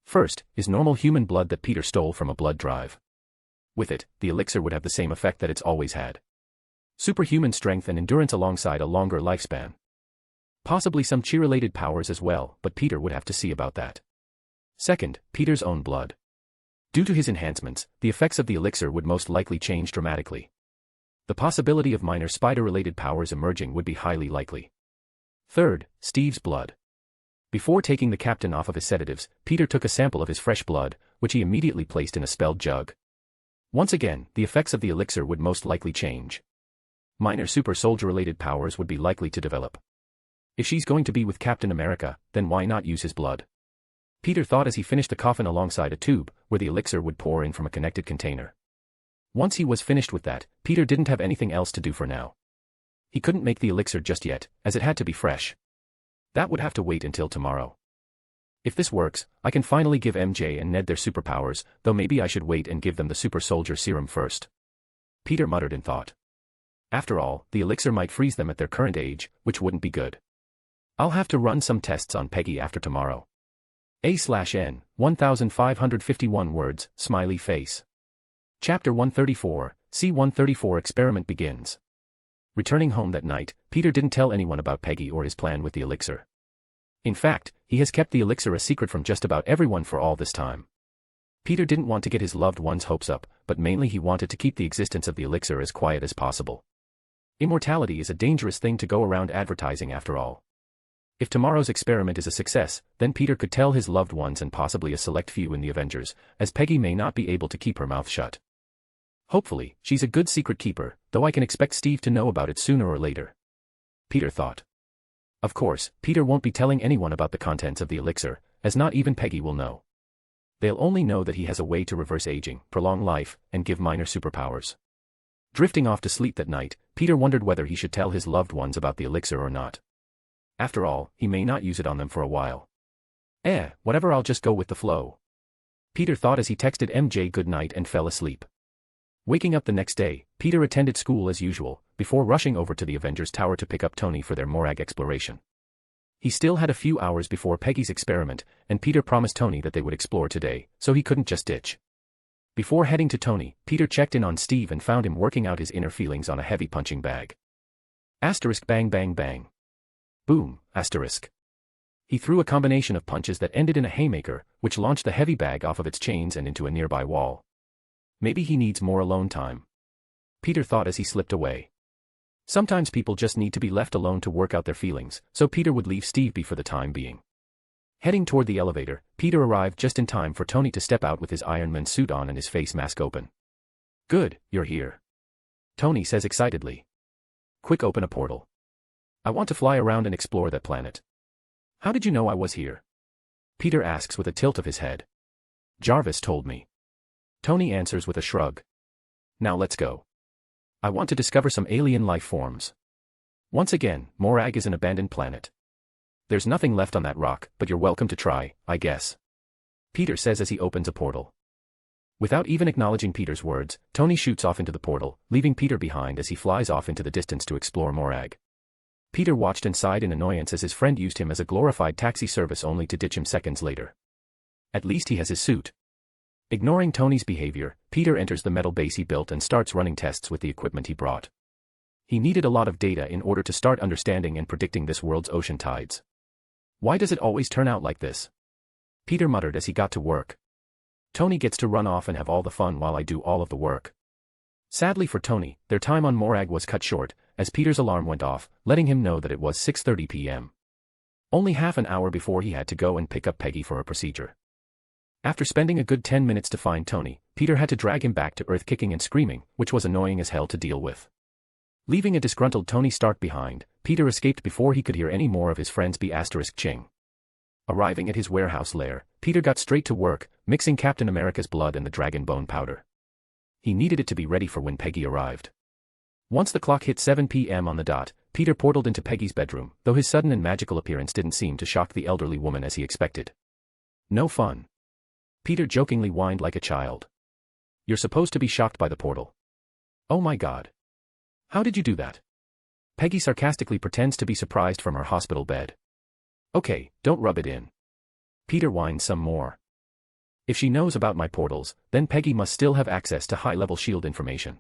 First, is normal human blood that Peter stole from a blood drive. With it, the elixir would have the same effect that it's always had. Superhuman strength and endurance alongside a longer lifespan. Possibly some chi-related powers as well, but Peter would have to see about that. Second, Peter's own blood. Due to his enhancements, the effects of the elixir would most likely change dramatically. The possibility of minor spider-related powers emerging would be highly likely. Third, Steve's blood. Before taking the captain off of his sedatives, Peter took a sample of his fresh blood, which he immediately placed in a spelled jug. Once again, the effects of the elixir would most likely change. Minor super soldier-related powers would be likely to develop. If she's going to be with Captain America, then why not use his blood? Peter thought as he finished the coffin alongside a tube, where the elixir would pour in from a connected container. Once he was finished with that, Peter didn't have anything else to do for now. He couldn't make the elixir just yet, as it had to be fresh. That would have to wait until tomorrow. If this works, I can finally give MJ and Ned their superpowers, though maybe I should wait and give them the super soldier serum first. Peter muttered in thought. After all, the elixir might freeze them at their current age, which wouldn't be good. I'll have to run some tests on Peggy after tomorrow. A/N, 1551 words, smiley face. Chapter 134, C-134 experiment begins. Returning home that night, Peter didn't tell anyone about Peggy or his plan with the elixir. In fact, he has kept the elixir a secret from just about everyone for all this time. Peter didn't want to get his loved one's hopes up, but mainly he wanted to keep the existence of the elixir as quiet as possible. Immortality is a dangerous thing to go around advertising after all. If tomorrow's experiment is a success, then Peter could tell his loved ones and possibly a select few in the Avengers, as Peggy may not be able to keep her mouth shut. Hopefully, she's a good secret keeper, though I can expect Steve to know about it sooner or later. Peter thought. Of course, Peter won't be telling anyone about the contents of the elixir, as not even Peggy will know. They'll only know that he has a way to reverse aging, prolong life, and give minor superpowers. Drifting off to sleep that night, Peter wondered whether he should tell his loved ones about the elixir or not. After all, he may not use it on them for a while. Whatever, I'll just go with the flow. Peter thought as he texted MJ good night and fell asleep. Waking up the next day, Peter attended school as usual, before rushing over to the Avengers Tower to pick up Tony for their Morag exploration. He still had a few hours before Peggy's experiment, and Peter promised Tony that they would explore today, so he couldn't just ditch. Before heading to Tony, Peter checked in on Steve and found him working out his inner feelings on a heavy punching bag. Asterisk bang bang bang. Boom, asterisk. He threw a combination of punches that ended in a haymaker, which launched the heavy bag off of its chains and into a nearby wall. Maybe he needs more alone time. Peter thought as he slipped away. Sometimes people just need to be left alone to work out their feelings, so Peter would leave Steve be for the time being. Heading toward the elevator, Peter arrived just in time for Tony to step out with his Iron Man suit on and his face mask open. Good, you're here. Tony says excitedly. Quick, open a portal. I want to fly around and explore that planet. How did you know I was here? Peter asks with a tilt of his head. Jarvis told me. Tony answers with a shrug. Now let's go. I want to discover some alien life forms. Once again, Morag is an abandoned planet. There's nothing left on that rock, but you're welcome to try, I guess. Peter says as he opens a portal. Without even acknowledging Peter's words, Tony shoots off into the portal, leaving Peter behind as he flies off into the distance to explore Morag. Peter watched and sighed in annoyance as his friend used him as a glorified taxi service only to ditch him seconds later. At least he has his suit. Ignoring Tony's behavior, Peter enters the metal base he built and starts running tests with the equipment he brought. He needed a lot of data in order to start understanding and predicting this world's ocean tides. Why does it always turn out like this? Peter muttered as he got to work. Tony gets to run off and have all the fun while I do all of the work. Sadly for Tony, their time on Morag was cut short, as Peter's alarm went off, letting him know that it was 6:30 p.m. Only half an hour before he had to go and pick up Peggy for a procedure. After spending a good 10 minutes to find Tony, Peter had to drag him back to Earth kicking and screaming, which was annoying as hell to deal with. Leaving a disgruntled Tony Stark behind, Peter escaped before he could hear any more of his friends be *ching. Arriving at his warehouse lair, Peter got straight to work, mixing Captain America's blood and the dragon bone powder. He needed it to be ready for when Peggy arrived. Once the clock hit 7 p.m. on the dot, Peter portaled into Peggy's bedroom, though his sudden and magical appearance didn't seem to shock the elderly woman as he expected. No fun. Peter jokingly whined like a child. You're supposed to be shocked by the portal. Oh my god. How did you do that? Peggy sarcastically pretends to be surprised from her hospital bed. Okay, don't rub it in. Peter whines some more. If she knows about my portals, then Peggy must still have access to high-level SHIELD information.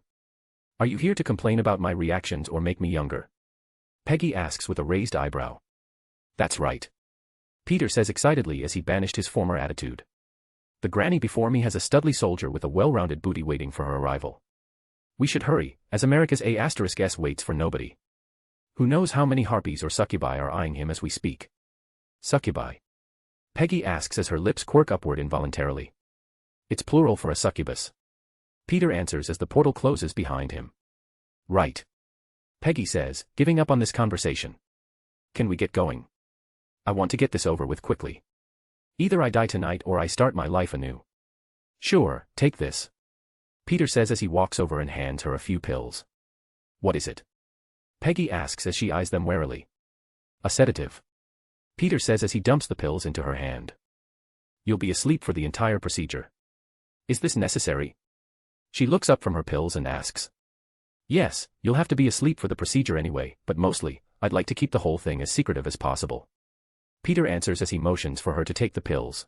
Are you here to complain about my reactions or make me younger? Peggy asks with a raised eyebrow. That's right. Peter says excitedly as he banished his former attitude. The granny before me has a studly soldier with a well-rounded booty waiting for her arrival. We should hurry, as America's *S waits for nobody. Who knows how many harpies or succubi are eyeing him as we speak? Succubi. Peggy asks as her lips quirk upward involuntarily. It's plural for a succubus. Peter answers as the portal closes behind him. Right. Peggy says, giving up on this conversation. Can we get going? I want to get this over with quickly. Either I die tonight or I start my life anew. Sure, take this. Peter says as he walks over and hands her a few pills. What is it? Peggy asks as she eyes them warily. A sedative. Peter says as he dumps the pills into her hand. You'll be asleep for the entire procedure. Is this necessary? She looks up from her pills and asks. Yes, you'll have to be asleep for the procedure anyway, but mostly, I'd like to keep the whole thing as secretive as possible. Peter answers as he motions for her to take the pills.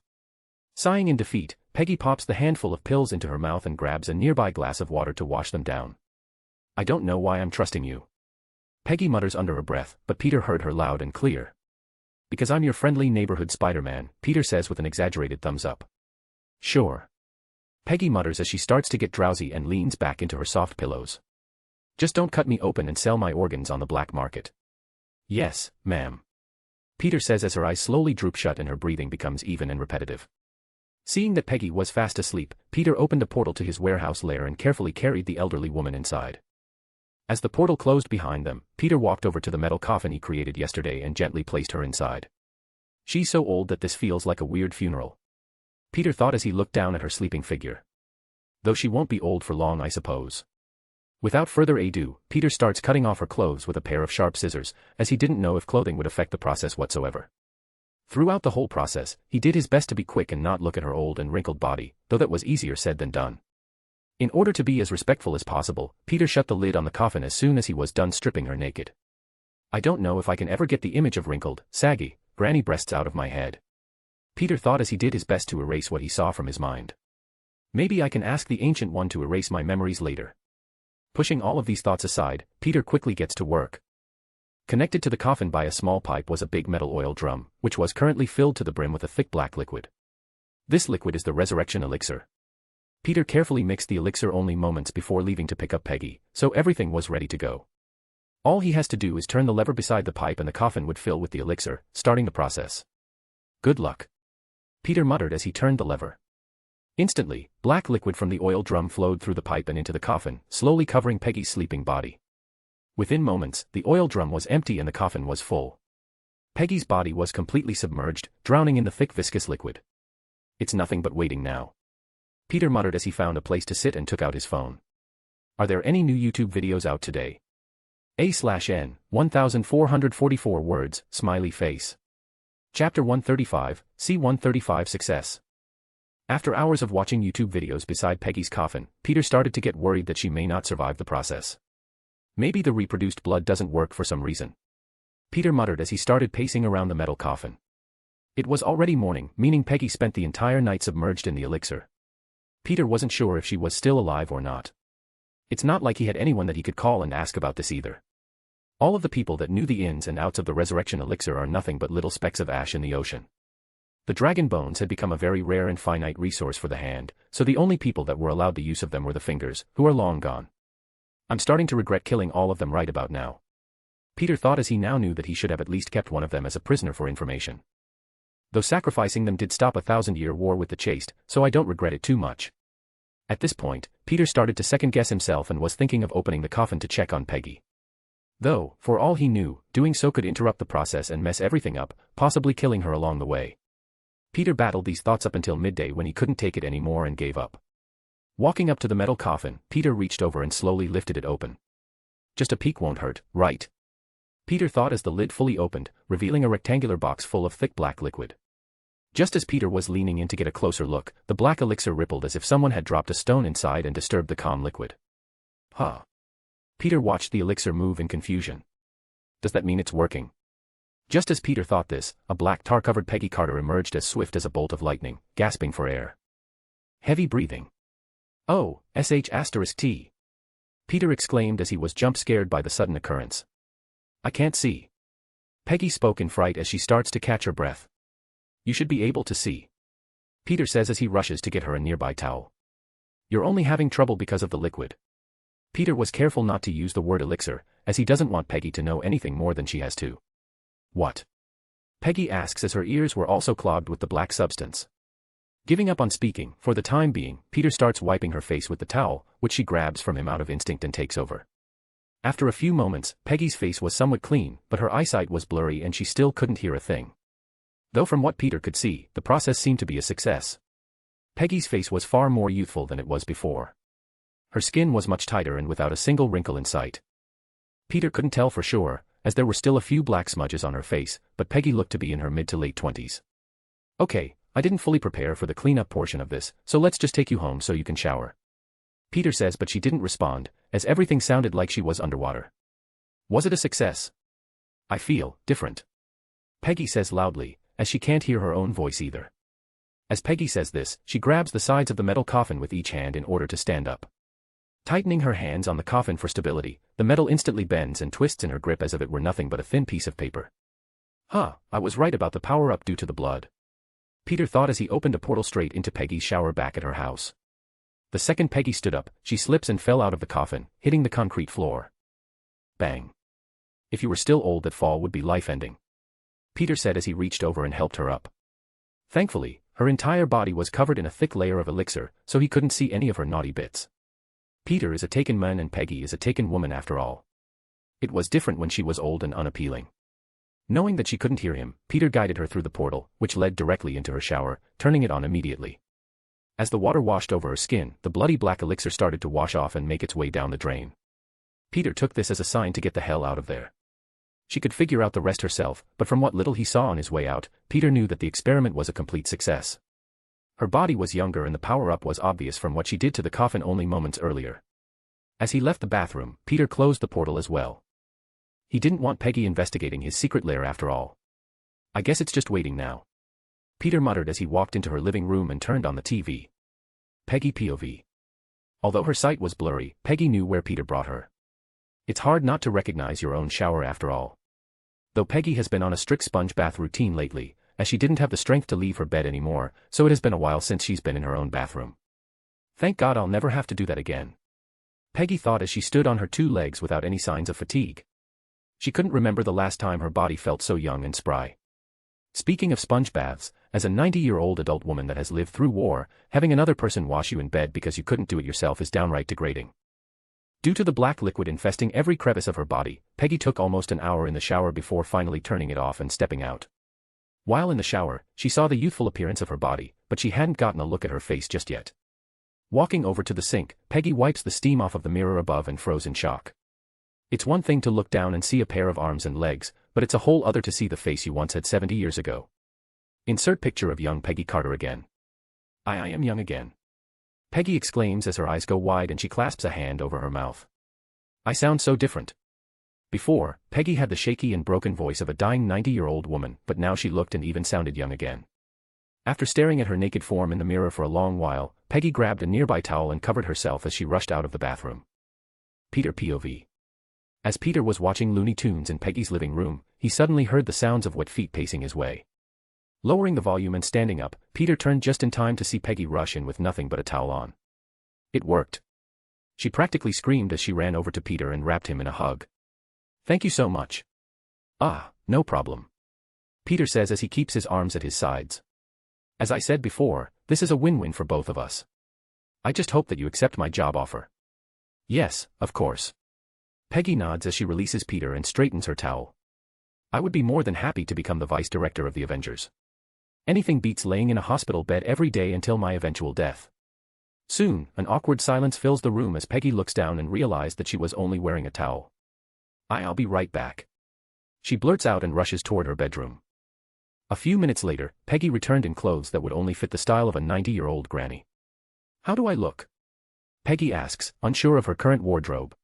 Sighing in defeat, Peggy pops the handful of pills into her mouth and grabs a nearby glass of water to wash them down. I don't know why I'm trusting you. Peggy mutters under her breath, but Peter heard her loud and clear. Because I'm your friendly neighborhood Spider-Man, Peter says with an exaggerated thumbs up. Sure. Peggy mutters as she starts to get drowsy and leans back into her soft pillows. Just don't cut me open and sell my organs on the black market. Yes, ma'am. Peter says as her eyes slowly droop shut and her breathing becomes even and repetitive. Seeing that Peggy was fast asleep, Peter opened a portal to his warehouse lair and carefully carried the elderly woman inside. As the portal closed behind them, Peter walked over to the metal coffin he created yesterday and gently placed her inside. She's so old that this feels like a weird funeral. Peter thought as he looked down at her sleeping figure. Though she won't be old for long, I suppose. Without further ado, Peter starts cutting off her clothes with a pair of sharp scissors, as he didn't know if clothing would affect the process whatsoever. Throughout the whole process, he did his best to be quick and not look at her old and wrinkled body, though that was easier said than done. In order to be as respectful as possible, Peter shut the lid on the coffin as soon as he was done stripping her naked. I don't know if I can ever get the image of wrinkled, saggy, granny breasts out of my head. Peter thought as he did his best to erase what he saw from his mind. Maybe I can ask the Ancient One to erase my memories later. Pushing all of these thoughts aside, Peter quickly gets to work. Connected to the coffin by a small pipe was a big metal oil drum, which was currently filled to the brim with a thick black liquid. This liquid is the resurrection elixir. Peter carefully mixed the elixir only moments before leaving to pick up Peggy, so everything was ready to go. All he has to do is turn the lever beside the pipe and the coffin would fill with the elixir, starting the process. Good luck. Peter muttered as he turned the lever. Instantly, black liquid from the oil drum flowed through the pipe and into the coffin, slowly covering Peggy's sleeping body. Within moments, the oil drum was empty and the coffin was full. Peggy's body was completely submerged, drowning in the thick viscous liquid. It's nothing but waiting now. Peter muttered as he found a place to sit and took out his phone. Are there any new YouTube videos out today? A/N, 1444 words, smiley face. Chapter 135, C-135 Success. After hours of watching YouTube videos beside Peggy's coffin, Peter started to get worried that she may not survive the process. Maybe the reproduced blood doesn't work for some reason. Peter muttered as he started pacing around the metal coffin. It was already morning, meaning Peggy spent the entire night submerged in the elixir. Peter wasn't sure if she was still alive or not. It's not like he had anyone that he could call and ask about this either. All of the people that knew the ins and outs of the resurrection elixir are nothing but little specks of ash in the ocean. The dragon bones had become a very rare and finite resource for the hand, so the only people that were allowed the use of them were the fingers, who are long gone. I'm starting to regret killing all of them right about now. Peter thought as he now knew that he should have at least kept one of them as a prisoner for information. Though sacrificing them did stop a 1,000-year war with the chaste, so I don't regret it too much. At this point, Peter started to second-guess himself and was thinking of opening the coffin to check on Peggy. Though, for all he knew, doing so could interrupt the process and mess everything up, possibly killing her along the way. Peter battled these thoughts up until midday when he couldn't take it anymore and gave up. Walking up to the metal coffin, Peter reached over and slowly lifted it open. Just a peek won't hurt, right? Peter thought as the lid fully opened, revealing a rectangular box full of thick black liquid. Just as Peter was leaning in to get a closer look, the black elixir rippled as if someone had dropped a stone inside and disturbed the calm liquid. Huh. Peter watched the elixir move in confusion. Does that mean it's working? Just as Peter thought this, a black tar-covered Peggy Carter emerged as swift as a bolt of lightning, gasping for air. Heavy breathing. Oh, sh*T. Peter exclaimed as he was jump-scared by the sudden occurrence. I can't see. Peggy spoke in fright as she starts to catch her breath. You should be able to see. Peter says as he rushes to get her a nearby towel. You're only having trouble because of the liquid. Peter was careful not to use the word elixir, as he doesn't want Peggy to know anything more than she has to. What? Peggy asks as her ears were also clogged with the black substance. Giving up on speaking, for the time being, Peter starts wiping her face with the towel, which she grabs from him out of instinct and takes over. After a few moments, Peggy's face was somewhat clean, but her eyesight was blurry and she still couldn't hear a thing. Though from what Peter could see, the process seemed to be a success. Peggy's face was far more youthful than it was before. Her skin was much tighter and without a single wrinkle in sight. Peter couldn't tell for sure, as there were still a few black smudges on her face, but Peggy looked to be in her mid to late 20s. Okay, I didn't fully prepare for the cleanup portion of this, so let's just take you home so you can shower. Peter says, but she didn't respond, as everything sounded like she was underwater. Was it a success? I feel different. Peggy says loudly, as she can't hear her own voice either. As Peggy says this, she grabs the sides of the metal coffin with each hand in order to stand up. Tightening her hands on the coffin for stability, the metal instantly bends and twists in her grip as if it were nothing but a thin piece of paper. Huh, I was right about the power-up due to the blood. Peter thought as he opened a portal straight into Peggy's shower back at her house. The second Peggy stood up, she slips and fell out of the coffin, hitting the concrete floor. Bang. If you were still old, that fall would be life-ending, Peter said as he reached over and helped her up. Thankfully, her entire body was covered in a thick layer of elixir, so he couldn't see any of her naughty bits. Peter is a taken man and Peggy is a taken woman after all. It was different when she was old and unappealing. Knowing that she couldn't hear him, Peter guided her through the portal, which led directly into her shower, turning it on immediately. As the water washed over her skin, the bloody black elixir started to wash off and make its way down the drain. Peter took this as a sign to get the hell out of there. She could figure out the rest herself, but from what little he saw on his way out, Peter knew that the experiment was a complete success. Her body was younger and the power-up was obvious from what she did to the coffin only moments earlier. As he left the bathroom, Peter closed the portal as well. He didn't want Peggy investigating his secret lair after all. I guess it's just waiting now, Peter muttered as he walked into her living room and turned on the TV. Peggy POV. Although her sight was blurry, Peggy knew where Peter brought her. It's hard not to recognize your own shower after all. Though Peggy has been on a strict sponge bath routine lately, as she didn't have the strength to leave her bed anymore, so it has been a while since she's been in her own bathroom. Thank God I'll never have to do that again, Peggy thought as she stood on her two legs without any signs of fatigue. She couldn't remember the last time her body felt so young and spry. Speaking of sponge baths, as a 90-year-old adult woman that has lived through war, having another person wash you in bed because you couldn't do it yourself is downright degrading. Due to the black liquid infesting every crevice of her body, Peggy took almost an hour in the shower before finally turning it off and stepping out. While in the shower, she saw the youthful appearance of her body, but she hadn't gotten a look at her face just yet. Walking over to the sink, Peggy wipes the steam off of the mirror above and froze in shock. It's one thing to look down and see a pair of arms and legs, but it's a whole other to see the face you once had 70 years ago. Insert picture of young Peggy Carter again. I am young again, Peggy exclaims as her eyes go wide and she clasps a hand over her mouth. I sound so different. Before, Peggy had the shaky and broken voice of a dying 90-year-old woman, but now she looked and even sounded young again. After staring at her naked form in the mirror for a long while, Peggy grabbed a nearby towel and covered herself as she rushed out of the bathroom. Peter POV. As Peter was watching Looney Tunes in Peggy's living room, he suddenly heard the sounds of wet feet pacing his way. Lowering the volume and standing up, Peter turned just in time to see Peggy rush in with nothing but a towel on. It worked. She practically screamed as she ran over to Peter and wrapped him in a hug. Thank you so much. Ah, no problem, Peter says as he keeps his arms at his sides. As I said before, this is a win-win for both of us. I just hope that you accept my job offer. Yes, of course. Peggy nods as she releases Peter and straightens her towel. I would be more than happy to become the vice director of the Avengers. Anything beats laying in a hospital bed every day until my eventual death. Soon, an awkward silence fills the room as Peggy looks down and realizes that she was only wearing a towel. I'll be right back, she blurts out and rushes toward her bedroom. A few minutes later, Peggy returned in clothes that would only fit the style of a 90-year-old granny. How do I look? Peggy asks, unsure of her current wardrobe.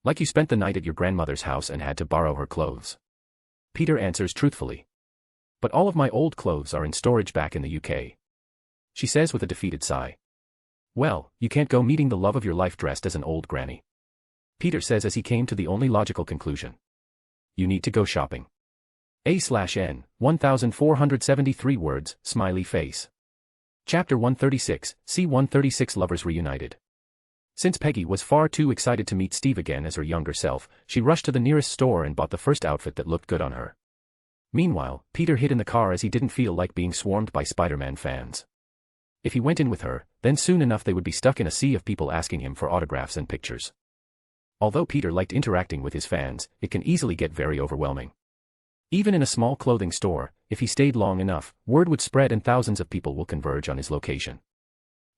Like you spent the night at your grandmother's house and had to borrow her clothes, Peter answers truthfully. But all of my old clothes are in storage back in the UK, she says with a defeated sigh. Well, you can't go meeting the love of your life dressed as an old granny, Peter says as he came to the only logical conclusion. You need to go shopping. A/N, 1473 words, smiley face. Chapter 136, C-136 Lovers Reunited. Since Peggy was far too excited to meet Steve again as her younger self, she rushed to the nearest store and bought the first outfit that looked good on her. Meanwhile, Peter hid in the car as he didn't feel like being swarmed by Spider-Man fans. If he went in with her, then soon enough they would be stuck in a sea of people asking him for autographs and pictures. Although Peter liked interacting with his fans, it can easily get very overwhelming. Even in a small clothing store, if he stayed long enough, word would spread and thousands of people will converge on his location,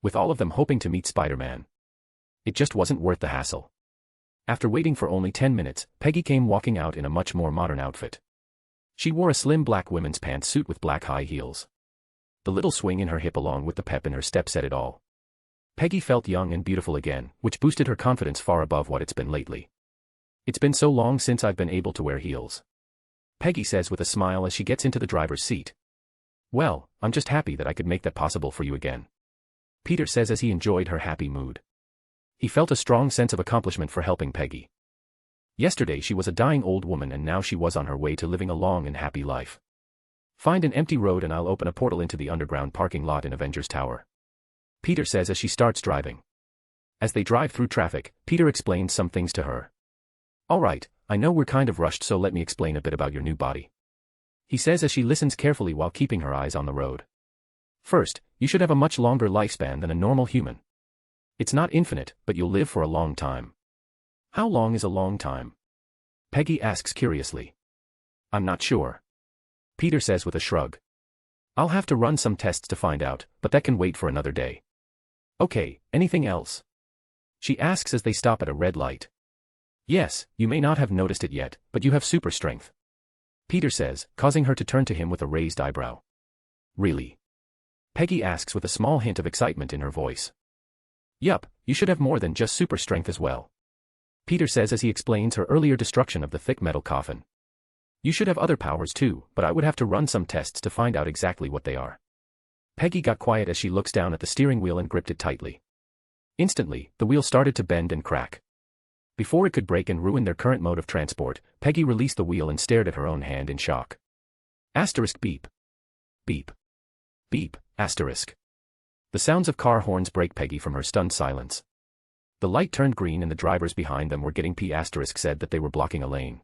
with all of them hoping to meet Spider-Man. It just wasn't worth the hassle. After waiting for only 10 minutes, Peggy came walking out in a much more modern outfit. She wore a slim black women's pantsuit with black high heels. The little swing in her hip along with the pep in her step said it all. Peggy felt young and beautiful again, which boosted her confidence far above what it's been lately. It's been so long since I've been able to wear heels, Peggy says with a smile as she gets into the driver's seat. Well, I'm just happy that I could make that possible for you again, Peter says as he enjoyed her happy mood. He felt a strong sense of accomplishment for helping Peggy. Yesterday she was a dying old woman and now she was on her way to living a long and happy life. Find an empty road and I'll open a portal into the underground parking lot in Avengers Tower. Peter says as she starts driving. As they drive through traffic, Peter explains some things to her. Alright, I know we're kind of rushed, so let me explain a bit about your new body. He says as she listens carefully while keeping her eyes on the road. First, you should have a much longer lifespan than a normal human. It's not infinite, but you'll live for a long time. How long is a long time? Peggy asks curiously. I'm not sure. Peter says with a shrug. I'll have to run some tests to find out, but that can wait for another day. Okay, anything else? She asks as they stop at a red light. Yes, you may not have noticed it yet, but you have super strength. Peter says, causing her to turn to him with a raised eyebrow. Really? Peggy asks with a small hint of excitement in her voice. Yup, you should have more than just super strength as well. Peter says as he explains her earlier destruction of the thick metal coffin. You should have other powers too, but I would have to run some tests to find out exactly what they are. Peggy got quiet as she looks down at the steering wheel and gripped it tightly. Instantly, the wheel started to bend and crack. Before it could break and ruin their current mode of transport, Peggy released the wheel and stared at her own hand in shock. Asterisk beep. Beep. Beep, asterisk. The sounds of car horns break Peggy from her stunned silence. The light turned green and the drivers behind them were getting P** said that they were blocking a lane.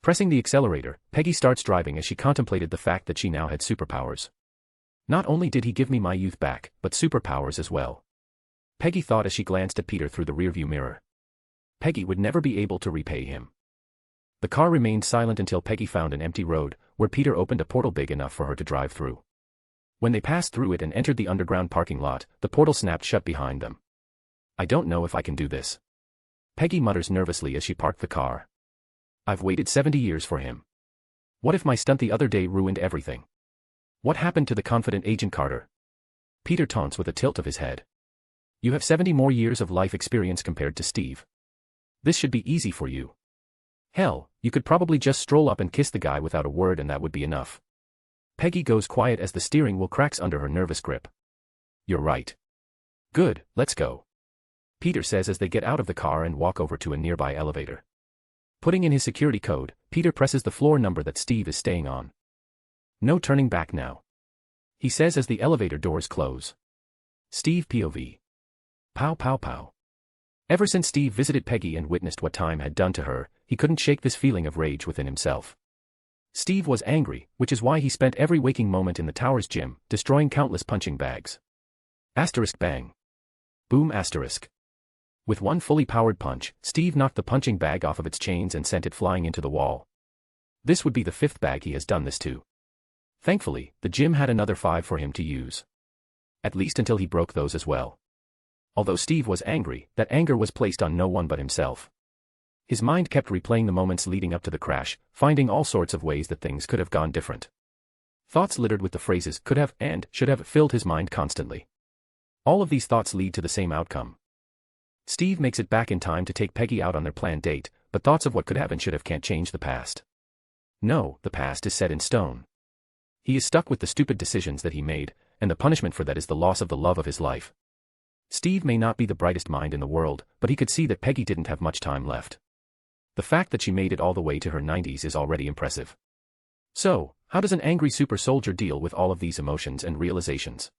Pressing the accelerator, Peggy starts driving as she contemplated the fact that she now had superpowers. Not only did he give me my youth back, but superpowers as well. Peggy thought as she glanced at Peter through the rearview mirror. Peggy would never be able to repay him. The car remained silent until Peggy found an empty road, where Peter opened a portal big enough for her to drive through. When they passed through it and entered the underground parking lot, the portal snapped shut behind them. I don't know if I can do this. Peggy mutters nervously as she parked the car. I've waited 70 years for him. What if my stunt the other day ruined everything? What happened to the confident Agent Carter? Peter taunts with a tilt of his head. You have 70 more years of life experience compared to Steve. This should be easy for you. Hell, you could probably just stroll up and kiss the guy without a word and that would be enough. Peggy goes quiet as the steering wheel cracks under her nervous grip. You're right. Good, let's go. Peter says as they get out of the car and walk over to a nearby elevator. Putting in his security code, Peter presses the floor number that Steve is staying on. No turning back now. He says as the elevator doors close. Steve POV. Pow pow pow. Ever since Steve visited Peggy and witnessed what time had done to her, he couldn't shake this feeling of rage within himself. Steve was angry, which is why he spent every waking moment in the tower's gym, destroying countless punching bags. Asterisk bang. Boom asterisk. With one fully powered punch, Steve knocked the punching bag off of its chains and sent it flying into the wall. This would be the 5th bag he has done this to. Thankfully, the gym had another 5 for him to use. At least until he broke those as well. Although Steve was angry, that anger was placed on no one but himself. His mind kept replaying the moments leading up to the crash, finding all sorts of ways that things could have gone different. Thoughts littered with the phrases could have and should have filled his mind constantly. All of these thoughts lead to the same outcome. Steve makes it back in time to take Peggy out on their planned date, but thoughts of what could have and should have can't change the past. No, the past is set in stone. He is stuck with the stupid decisions that he made, and the punishment for that is the loss of the love of his life. Steve may not be the brightest mind in the world, but he could see that Peggy didn't have much time left. The fact that she made it all the way to her 90s is already impressive. So, how does an angry super soldier deal with all of these emotions and realizations?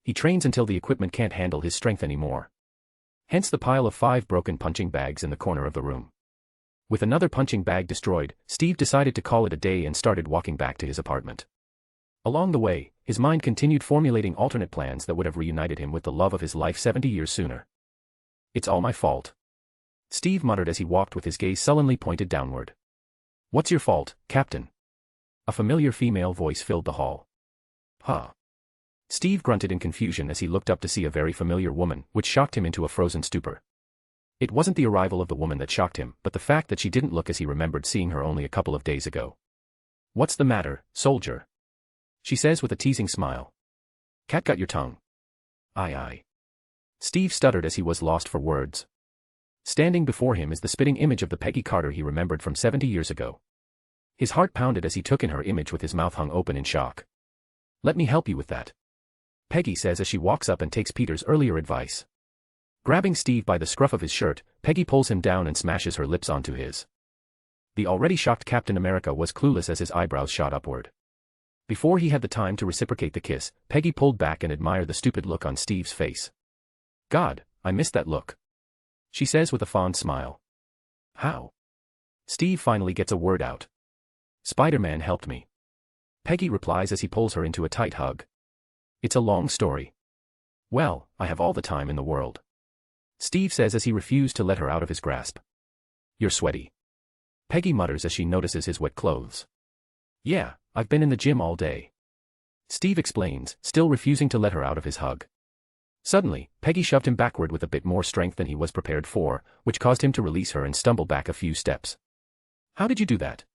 He trains until the equipment can't handle his strength anymore. Hence the pile of 5 broken punching bags in the corner of the room. With another punching bag destroyed, Steve decided to call it a day and started walking back to his apartment. Along the way, his mind continued formulating alternate plans that would have reunited him with the love of his life 70 years sooner. It's all my fault. Steve muttered as he walked with his gaze sullenly pointed downward. What's your fault, Captain? A familiar female voice filled the hall. Huh. Steve grunted in confusion as he looked up to see a very familiar woman, which shocked him into a frozen stupor. It wasn't the arrival of the woman that shocked him, but the fact that she didn't look as he remembered seeing her only a couple of days ago. What's the matter, soldier? She says with a teasing smile. Cat got your tongue. Aye. Steve stuttered as he was lost for words. Standing before him is the spitting image of the Peggy Carter he remembered from 70 years ago. His heart pounded as he took in her image with his mouth hung open in shock. Let me help you with that. Peggy says as she walks up and takes Peter's earlier advice. Grabbing Steve by the scruff of his shirt, Peggy pulls him down and smashes her lips onto his. The already shocked Captain America was clueless as his eyebrows shot upward. Before he had the time to reciprocate the kiss, Peggy pulled back and admired the stupid look on Steve's face. God, I missed that look, she says with a fond smile. How? Steve finally gets a word out. Spider-Man helped me, Peggy replies as he pulls her into a tight hug. It's a long story. Well, I have all the time in the world, Steve says as he refused to let her out of his grasp. You're sweaty, Peggy mutters as she notices his wet clothes. Yeah, I've been in the gym all day, Steve explains, still refusing to let her out of his hug. Suddenly, Peggy shoved him backward with a bit more strength than he was prepared for, which caused him to release her and stumble back a few steps. How did you do that?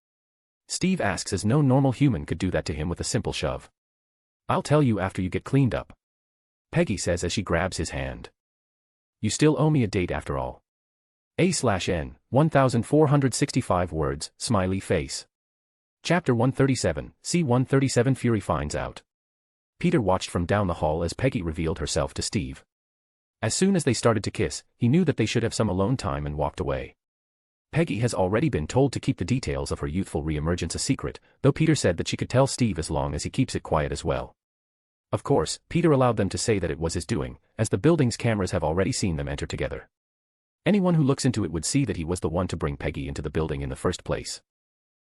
Steve asks as no normal human could do that to him with a simple shove. I'll tell you after you get cleaned up, Peggy says as she grabs his hand. You still owe me a date after all. A/N, 1465 words, smiley face. Chapter 137, C-137 Fury finds out. Peter watched from down the hall as Peggy revealed herself to Steve. As soon as they started to kiss, he knew that they should have some alone time and walked away. Peggy has already been told to keep the details of her youthful reemergence a secret, though Peter said that she could tell Steve as long as he keeps it quiet as well. Of course, Peter allowed them to say that it was his doing, as the building's cameras have already seen them enter together. Anyone who looks into it would see that he was the one to bring Peggy into the building in the first place.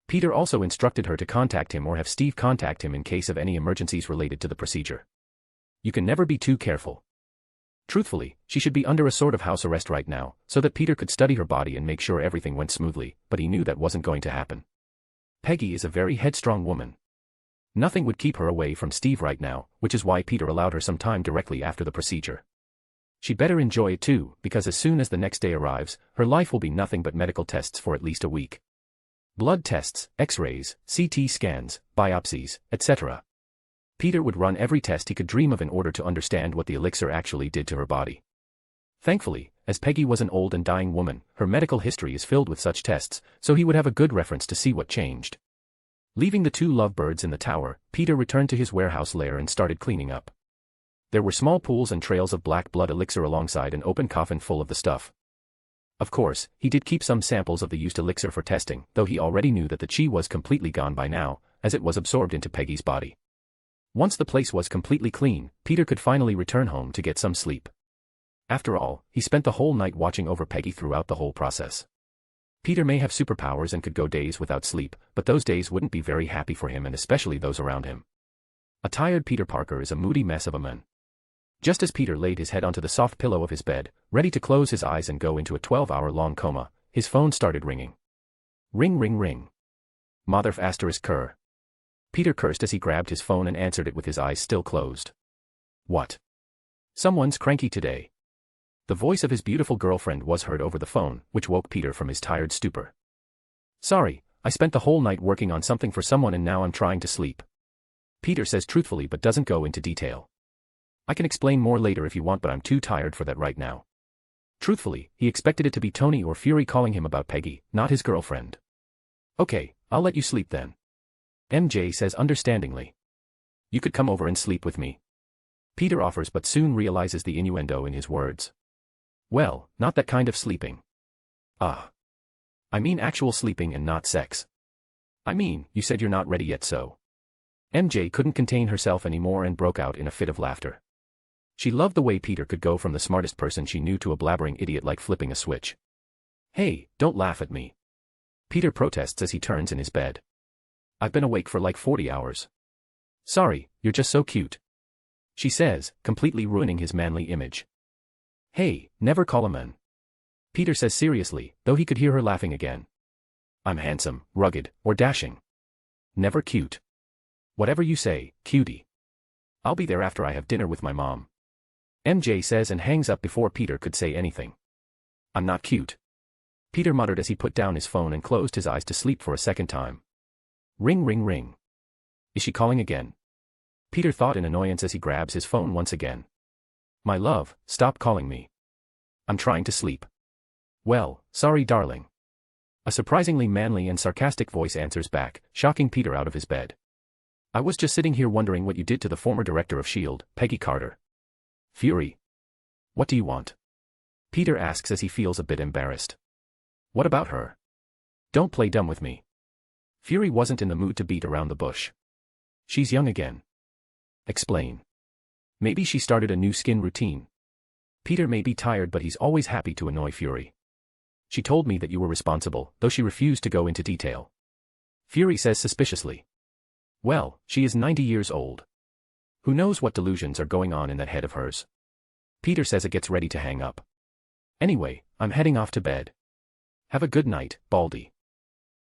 Peter also instructed her to contact him or have Steve contact him in case of any emergencies related to the procedure. You can never be too careful. Truthfully, she should be under a sort of house arrest right now, so that Peter could study her body and make sure everything went smoothly, but he knew that wasn't going to happen. Peggy is a very headstrong woman. Nothing would keep her away from Steve right now, which is why Peter allowed her some time directly after the procedure. She'd better enjoy it too, because as soon as the next day arrives, her life will be nothing but medical tests for at least a week. Blood tests, X-rays, CT scans, biopsies, etc. Peter would run every test he could dream of in order to understand what the elixir actually did to her body. Thankfully, as Peggy was an old and dying woman, her medical history is filled with such tests, so he would have a good reference to see what changed. Leaving the two lovebirds in the tower, Peter returned to his warehouse lair and started cleaning up. There were small pools and trails of black blood elixir alongside an open coffin full of the stuff. Of course, he did keep some samples of the used elixir for testing, though he already knew that the chi was completely gone by now, as it was absorbed into Peggy's body. Once the place was completely clean, Peter could finally return home to get some sleep. After all, he spent the whole night watching over Peggy throughout the whole process. Peter may have superpowers and could go days without sleep, but those days wouldn't be very happy for him and especially those around him. A tired Peter Parker is a moody mess of a man. Just as Peter laid his head onto the soft pillow of his bed, ready to close his eyes and go into a 12-hour-long coma, his phone started ringing. Ring ring ring. Mother f*** cur. Peter cursed as he grabbed his phone and answered it with his eyes still closed. What? Someone's cranky today. The voice of his beautiful girlfriend was heard over the phone, which woke Peter from his tired stupor. Sorry, I spent the whole night working on something for someone and now I'm trying to sleep. Peter says truthfully but doesn't go into detail. I can explain more later if you want, but I'm too tired for that right now. Truthfully, he expected it to be Tony or Fury calling him about Peggy, not his girlfriend. Okay, I'll let you sleep then, MJ says understandingly. You could come over and sleep with me. Peter offers but soon realizes the innuendo in his words. Well, not that kind of sleeping. I mean actual sleeping and not sex. I mean, you said you're not ready yet so. MJ couldn't contain herself anymore and broke out in a fit of laughter. She loved the way Peter could go from the smartest person she knew to a blabbering idiot like flipping a switch. Hey, don't laugh at me, Peter protests as he turns in his bed. I've been awake for like 40 hours. Sorry, you're just so cute, she says, completely ruining his manly image. Hey, never call a man, Peter says seriously, though he could hear her laughing again. I'm handsome, rugged, or dashing. Never cute. Whatever you say, cutie. I'll be there after I have dinner with my mom, MJ says and hangs up before Peter could say anything. I'm not cute, Peter muttered as he put down his phone and closed his eyes to sleep for a second time. Ring ring ring. Is she calling again? Peter thought in annoyance as he grabs his phone once again. My love, stop calling me. I'm trying to sleep. Well, sorry darling. A surprisingly manly and sarcastic voice answers back, shocking Peter out of his bed. I was just sitting here wondering what you did to the former director of S.H.I.E.L.D., Peggy Carter. Fury. What do you want? Peter asks as he feels a bit embarrassed. What about her? Don't play dumb with me. Fury wasn't in the mood to beat around the bush. She's young again. Explain. Maybe she started a new skin routine. Peter may be tired, but he's always happy to annoy Fury. She told me that you were responsible, though she refused to go into detail. Fury says suspiciously. Well, she is 90 years old. Who knows what delusions are going on in that head of hers? Peter says it gets ready to hang up. Anyway, I'm heading off to bed. Have a good night, Baldy.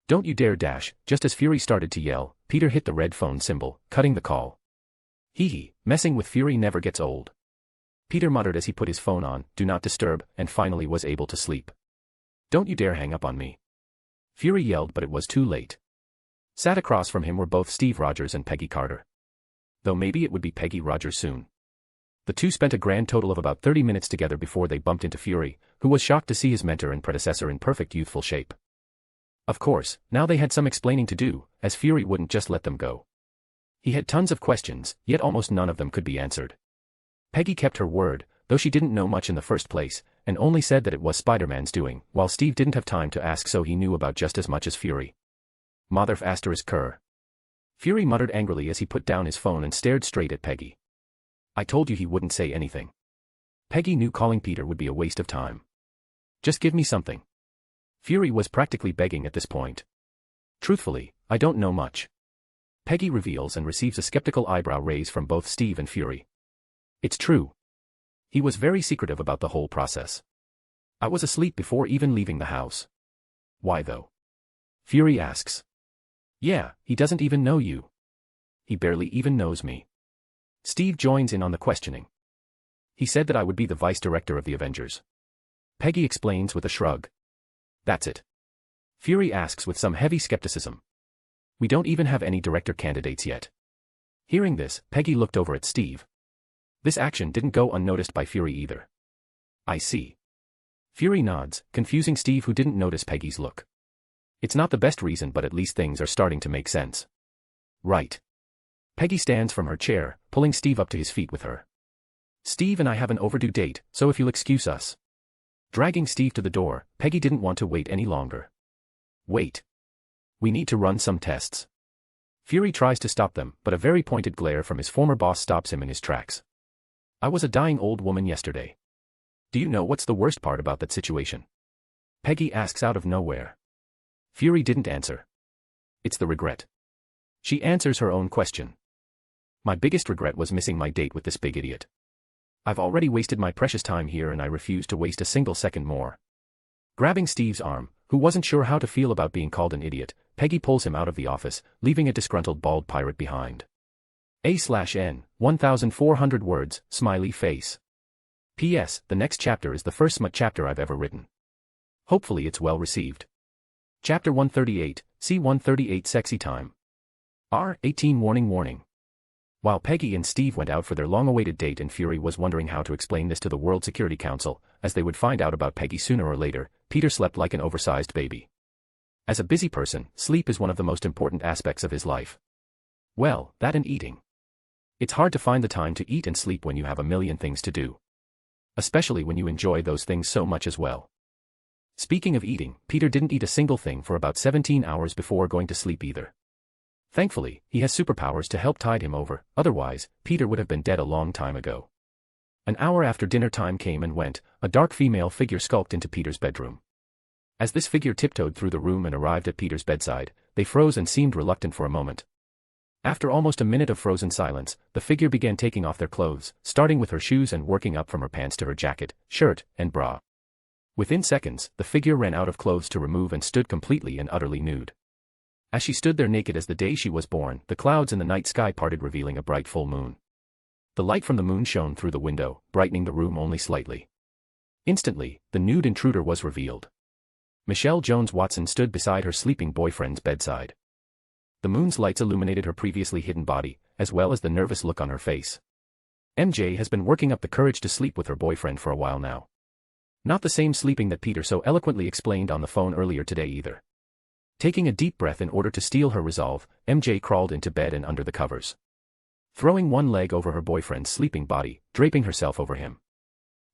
Don't you dare dash. Just as Fury started to yell, Peter hit the red phone symbol, cutting the call. Hee, messing with Fury never gets old. Peter muttered as he put his phone on, do not disturb, and finally was able to sleep. Don't you dare hang up on me. Fury yelled, but it was too late. Sat across from him were both Steve Rogers and Peggy Carter. Though maybe it would be Peggy Rogers soon. The two spent a grand total of about 30 minutes together before they bumped into Fury, who was shocked to see his mentor and predecessor in perfect youthful shape. Of course, now they had some explaining to do, as Fury wouldn't just let them go. He had tons of questions, yet almost none of them could be answered. Peggy kept her word, though she didn't know much in the first place, and only said that it was Spider-Man's doing, while Steve didn't have time to ask, so he knew about just as much as Fury. Motherf asterisk cur. Fury muttered angrily as he put down his phone and stared straight at Peggy. I told you he wouldn't say anything. Peggy knew calling Peter would be a waste of time. Just give me something. Fury was practically begging at this point. Truthfully, I don't know much. Peggy reveals and receives a skeptical eyebrow raise from both Steve and Fury. It's true. He was very secretive about the whole process. I was asleep before even leaving the house. Why though? Fury asks. Yeah, he doesn't even know you. He barely even knows me. Steve joins in on the questioning. He said that I would be the vice director of the Avengers. Peggy explains with a shrug. That's it. Fury asks with some heavy skepticism. We don't even have any director candidates yet. Hearing this, Peggy looked over at Steve. This action didn't go unnoticed by Fury either. I see. Fury nods, confusing Steve, who didn't notice Peggy's look. It's not the best reason, but at least things are starting to make sense. Right. Peggy stands from her chair, pulling Steve up to his feet with her. Steve and I have an overdue date, so if you'll excuse us. Dragging Steve to the door, Peggy didn't want to wait any longer. Wait. We need to run some tests. Fury tries to stop them, but a very pointed glare from his former boss stops him in his tracks. I was a dying old woman yesterday. Do you know what's the worst part about that situation? Peggy asks out of nowhere. Fury didn't answer. It's the regret. She answers her own question. My biggest regret was missing my date with this big idiot. I've already wasted my precious time here and I refuse to waste a single second more. Grabbing Steve's arm, who wasn't sure how to feel about being called an idiot, Peggy pulls him out of the office, leaving a disgruntled bald pirate behind. A/N, 1,400 words, smiley face. P.S. The next chapter is the first smut chapter I've ever written. Hopefully it's well received. Chapter 138, C-138 Sexy Time. R-18 Warning. While Peggy and Steve went out for their long-awaited date and Fury was wondering how to explain this to the World Security Council, as they would find out about Peggy sooner or later, Peter slept like an oversized baby. As a busy person, sleep is one of the most important aspects of his life. Well, that and eating. It's hard to find the time to eat and sleep when you have a million things to do. Especially when you enjoy those things so much as well. Speaking of eating, Peter didn't eat a single thing for about 17 hours before going to sleep either. Thankfully, he has superpowers to help tide him over, otherwise, Peter would have been dead a long time ago. An hour after dinner time came and went, a dark female figure skulked into Peter's bedroom. As this figure tiptoed through the room and arrived at Peter's bedside, they froze and seemed reluctant for a moment. After almost a minute of frozen silence, the figure began taking off their clothes, starting with her shoes and working up from her pants to her jacket, shirt, and bra. Within seconds, the figure ran out of clothes to remove and stood completely and utterly nude. As she stood there naked as the day she was born, the clouds in the night sky parted, revealing a bright full moon. The light from the moon shone through the window, brightening the room only slightly. Instantly, the nude intruder was revealed. Michelle Jones Watson stood beside her sleeping boyfriend's bedside. The moon's lights illuminated her previously hidden body, as well as the nervous look on her face. MJ has been working up the courage to sleep with her boyfriend for a while now. Not the same sleeping that Peter so eloquently explained on the phone earlier today either. Taking a deep breath in order to steel her resolve, MJ crawled into bed and under the covers. Throwing one leg over her boyfriend's sleeping body, draping herself over him.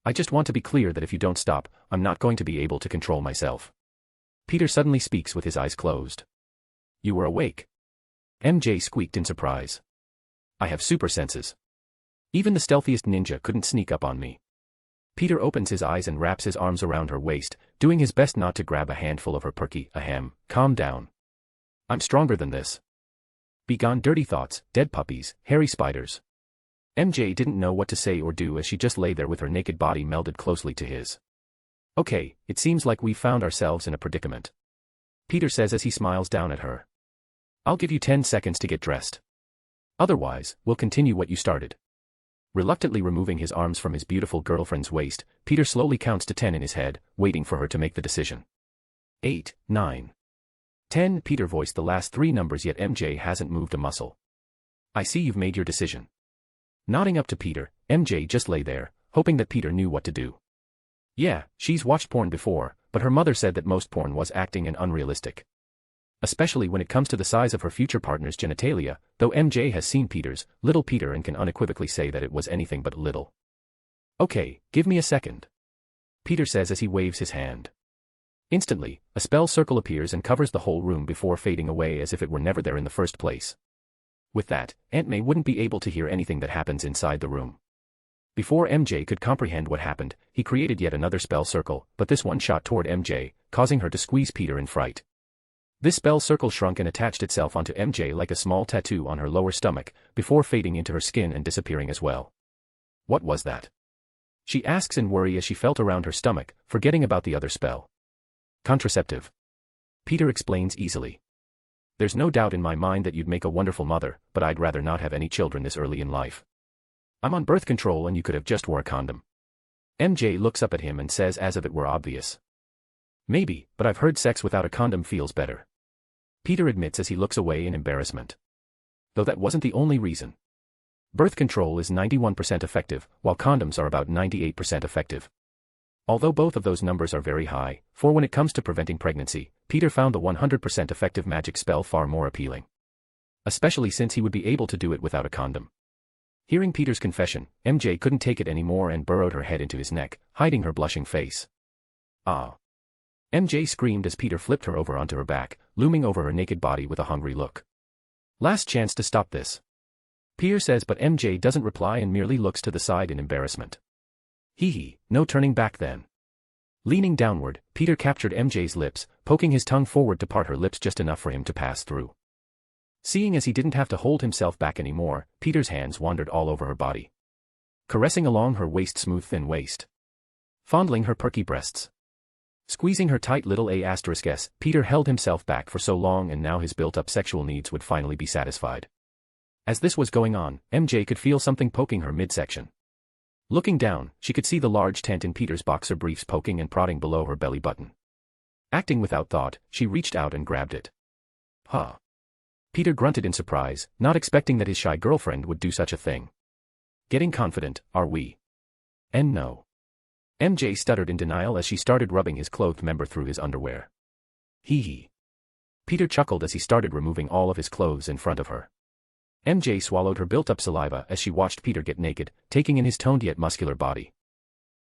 I just want to be clear that if you don't stop, I'm not going to be able to control myself. Peter suddenly speaks with his eyes closed. You were awake. MJ squeaked in surprise. I have super senses. Even the stealthiest ninja couldn't sneak up on me. Peter opens his eyes and wraps his arms around her waist, doing his best not to grab a handful of her perky, ahem. Calm down. I'm stronger than this. Begone dirty thoughts, dead puppies, hairy spiders. MJ didn't know what to say or do as she just lay there with her naked body melded closely to his. Okay, it seems like we've found ourselves in a predicament. Peter says as he smiles down at her. I'll give you 10 seconds to get dressed. Otherwise, we'll continue what you started. Reluctantly removing his arms from his beautiful girlfriend's waist, Peter slowly counts to 10 in his head, waiting for her to make the decision. 8, 9, 10. Peter voiced the last 3 numbers, yet MJ hasn't moved a muscle. I see you've made your decision. Nodding up to Peter, MJ just lay there, hoping that Peter knew what to do. Yeah, she's watched porn before, but her mother said that most porn was acting and unrealistic. Especially when it comes to the size of her future partner's genitalia, though MJ has seen Peter's, little Peter, and can unequivocally say that it was anything but little. Okay, give me a second. Peter says as he waves his hand. Instantly, a spell circle appears and covers the whole room before fading away as if it were never there in the first place. With that, Aunt May wouldn't be able to hear anything that happens inside the room. Before MJ could comprehend what happened, he created yet another spell circle, but this one shot toward MJ, causing her to squeeze Peter in fright. This spell circle shrunk and attached itself onto MJ like a small tattoo on her lower stomach, before fading into her skin and disappearing as well. What was that? She asks in worry as she felt around her stomach, forgetting about the other spell. Contraceptive. Peter explains easily. There's no doubt in my mind that you'd make a wonderful mother, but I'd rather not have any children this early in life. I'm on birth control and you could have just wore a condom. MJ looks up at him and says as if it were obvious. Maybe, but I've heard sex without a condom feels better. Peter admits as he looks away in embarrassment. Though that wasn't the only reason. Birth control is 91% effective, while condoms are about 98% effective. Although both of those numbers are very high, for when it comes to preventing pregnancy, Peter found the 100% effective magic spell far more appealing. Especially since he would be able to do it without a condom. Hearing Peter's confession, MJ couldn't take it anymore and burrowed her head into his neck, hiding her blushing face. Ah. MJ screamed as Peter flipped her over onto her back, looming over her naked body with a hungry look. Last chance to stop this. Peter says, but MJ doesn't reply and merely looks to the side in embarrassment. Hee hee, no turning back then. Leaning downward, Peter captured MJ's lips, poking his tongue forward to part her lips just enough for him to pass through. Seeing as he didn't have to hold himself back anymore, Peter's hands wandered all over her body. Caressing along her waist-smooth thin waist. Fondling her perky breasts. Squeezing her tight little A*S, Peter held himself back for so long and now his built-up sexual needs would finally be satisfied. As this was going on, MJ could feel something poking her midsection. Looking down, she could see the large tent in Peter's boxer briefs poking and prodding below her belly button. Acting without thought, she reached out and grabbed it. Huh. Peter grunted in surprise, not expecting that his shy girlfriend would do such a thing. Getting confident, are we? And no. MJ stuttered in denial as she started rubbing his clothed member through his underwear. Hee hee. Peter chuckled as he started removing all of his clothes in front of her. MJ swallowed her built-up saliva as she watched Peter get naked, taking in his toned yet muscular body.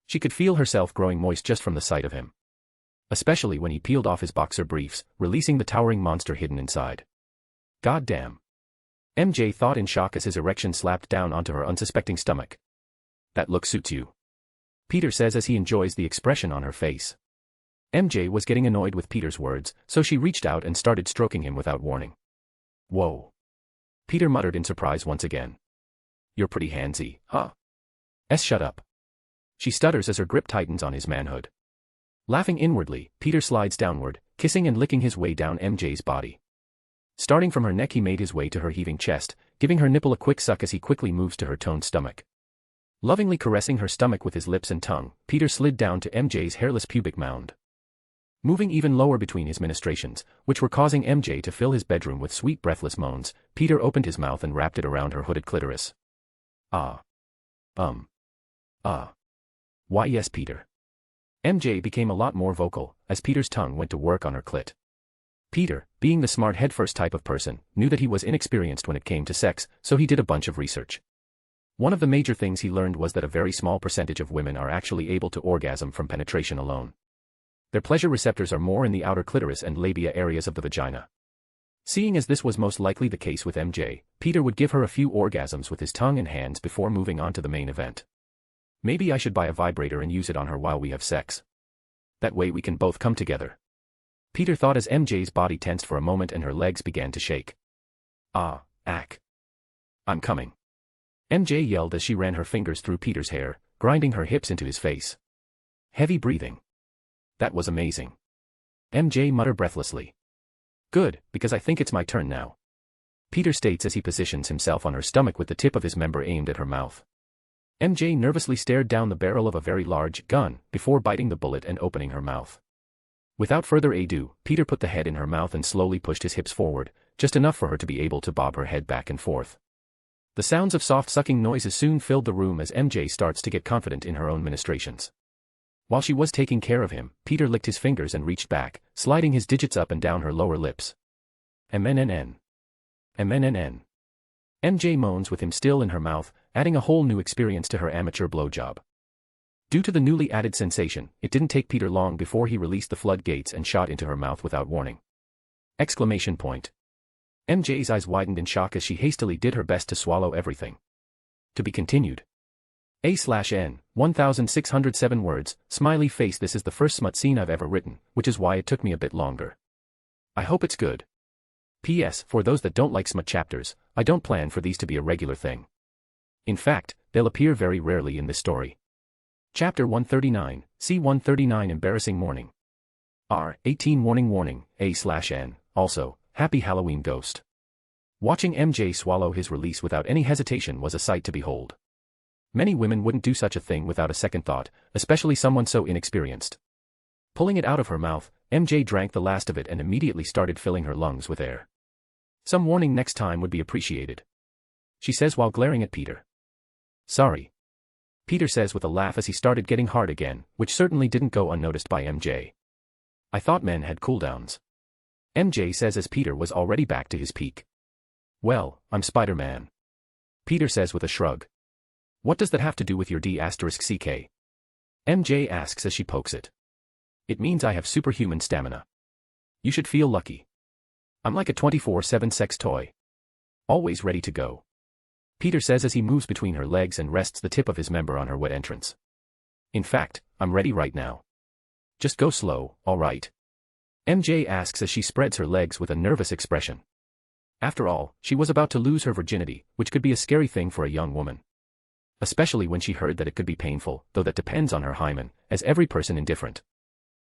She could feel herself growing moist just from the sight of him. Especially when he peeled off his boxer briefs, releasing the towering monster hidden inside. God damn. MJ thought in shock as his erection slapped down onto her unsuspecting stomach. That look suits you. Peter says as he enjoys the expression on her face. MJ was getting annoyed with Peter's words, so she reached out and started stroking him without warning. Whoa. Peter muttered in surprise once again. You're pretty handsy, huh? Shut up. She stutters as her grip tightens on his manhood. Laughing inwardly, Peter slides downward, kissing and licking his way down MJ's body. Starting from her neck he made his way to her heaving chest, giving her nipple a quick suck as he quickly moves to her toned stomach. Lovingly caressing her stomach with his lips and tongue, Peter slid down to MJ's hairless pubic mound. Moving even lower between his ministrations, which were causing MJ to fill his bedroom with sweet breathless moans, Peter opened his mouth and wrapped it around her hooded clitoris. Ah. Why yes, Peter. MJ became a lot more vocal, as Peter's tongue went to work on her clit. Peter, being the smart head-first type of person, knew that he was inexperienced when it came to sex, so he did a bunch of research. One of the major things he learned was that a very small percentage of women are actually able to orgasm from penetration alone. Their pleasure receptors are more in the outer clitoris and labia areas of the vagina. Seeing as this was most likely the case with MJ, Peter would give her a few orgasms with his tongue and hands before moving on to the main event. Maybe I should buy a vibrator and use it on her while we have sex. That way we can both come together. Peter thought as MJ's body tensed for a moment and her legs began to shake. Ack. I'm coming. MJ yelled as she ran her fingers through Peter's hair, grinding her hips into his face. Heavy breathing. That was amazing. MJ muttered breathlessly. Good, because I think it's my turn now. Peter states as he positions himself on her stomach with the tip of his member aimed at her mouth. MJ nervously stared down the barrel of a very large gun before biting the bullet and opening her mouth. Without further ado, Peter put the head in her mouth and slowly pushed his hips forward, just enough for her to be able to bob her head back and forth. The sounds of soft sucking noises soon filled the room as MJ starts to get confident in her own ministrations. While she was taking care of him, Peter licked his fingers and reached back, sliding his digits up and down her lower lips. MNNN. MNNN. MJ moans with him still in her mouth, adding a whole new experience to her amateur blowjob. Due to the newly added sensation, it didn't take Peter long before he released the floodgates and shot into her mouth without warning. Exclamation point. MJ's eyes widened in shock as she hastily did her best to swallow everything. To be continued. A/N, 1607 words, smiley face. This is the first smut scene I've ever written, which is why it took me a bit longer. I hope it's good. P.S. For those that don't like smut chapters, I don't plan for these to be a regular thing. In fact, they'll appear very rarely in this story. Chapter 139, C-139 Embarrassing Morning. R-18 Warning A/N, also, Happy Halloween Ghost. Watching MJ swallow his release without any hesitation was a sight to behold. Many women wouldn't do such a thing without a second thought, especially someone so inexperienced. Pulling it out of her mouth, MJ drank the last of it and immediately started filling her lungs with air. Some warning next time would be appreciated, she says while glaring at Peter. Sorry. Peter says with a laugh as he started getting hard again, which certainly didn't go unnoticed by MJ. I thought men had cooldowns. MJ says as Peter was already back to his peak. Well, I'm Spider-Man. Peter says with a shrug. What does that have to do with your D***CK? MJ asks as she pokes it. It means I have superhuman stamina. You should feel lucky. I'm like a 24/7 sex toy. Always ready to go. Peter says as he moves between her legs and rests the tip of his member on her wet entrance. In fact, I'm ready right now. Just go slow, alright? MJ asks as she spreads her legs with a nervous expression. After all, she was about to lose her virginity, which could be a scary thing for a young woman. Especially when she heard that it could be painful, though that depends on her hymen, as every person indifferent.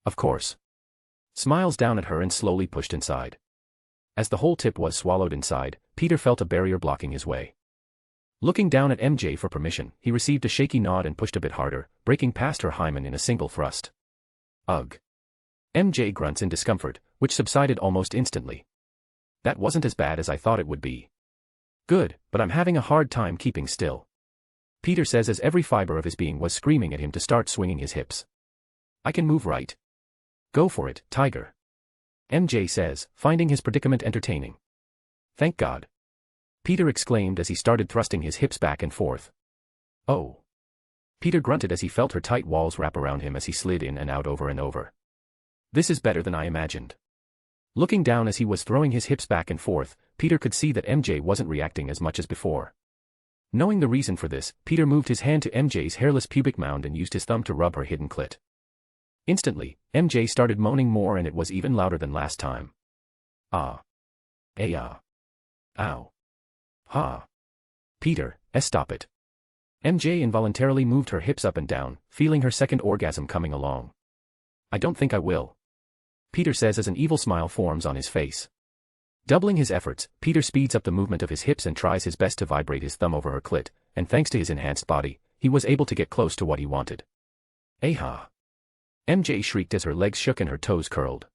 Of course. Smiles down at her and slowly pushed inside. As the whole tip was swallowed inside, Peter felt a barrier blocking his way. Looking down at MJ for permission, he received a shaky nod and pushed a bit harder, breaking past her hymen in a single thrust. Ugh. MJ grunts in discomfort, which subsided almost instantly. That wasn't as bad as I thought it would be. Good, but I'm having a hard time keeping still. Peter says as every fiber of his being was screaming at him to start swinging his hips. I can move right. Go for it, tiger. MJ says, finding his predicament entertaining. Thank God. Peter exclaimed as he started thrusting his hips back and forth. Oh. Peter grunted as he felt her tight walls wrap around him as he slid in and out over and over. This is better than I imagined. Looking down as he was throwing his hips back and forth, Peter could see that MJ wasn't reacting as much as before. Knowing the reason for this, Peter moved his hand to MJ's hairless pubic mound and used his thumb to rub her hidden clit. Instantly, MJ started moaning more and it was even louder than last time. Ah. Ah. Ow. Ha. Peter, stop it. MJ involuntarily moved her hips up and down, feeling her second orgasm coming along. I don't think I will. Peter says as an evil smile forms on his face. Doubling his efforts, Peter speeds up the movement of his hips and tries his best to vibrate his thumb over her clit, and thanks to his enhanced body, he was able to get close to what he wanted. Aha! MJ shrieked as her legs shook and her toes curled.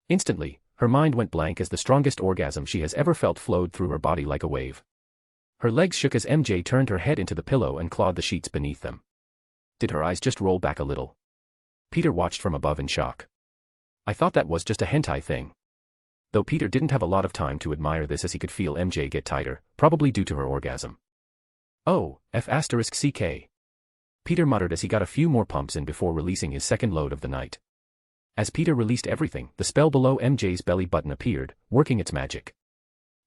Instantly, her mind went blank as the strongest orgasm she has ever felt flowed through her body like a wave. Her legs shook as MJ turned her head into the pillow and clawed the sheets beneath them. Did her eyes just roll back a little? Peter watched from above in shock. I thought that was just a hentai thing. Though Peter didn't have a lot of time to admire this as he could feel MJ get tighter, probably due to her orgasm. Oh, F***CK. Peter muttered as he got a few more pumps in before releasing his second load of the night. As Peter released everything, the spell below MJ's belly button appeared, working its magic.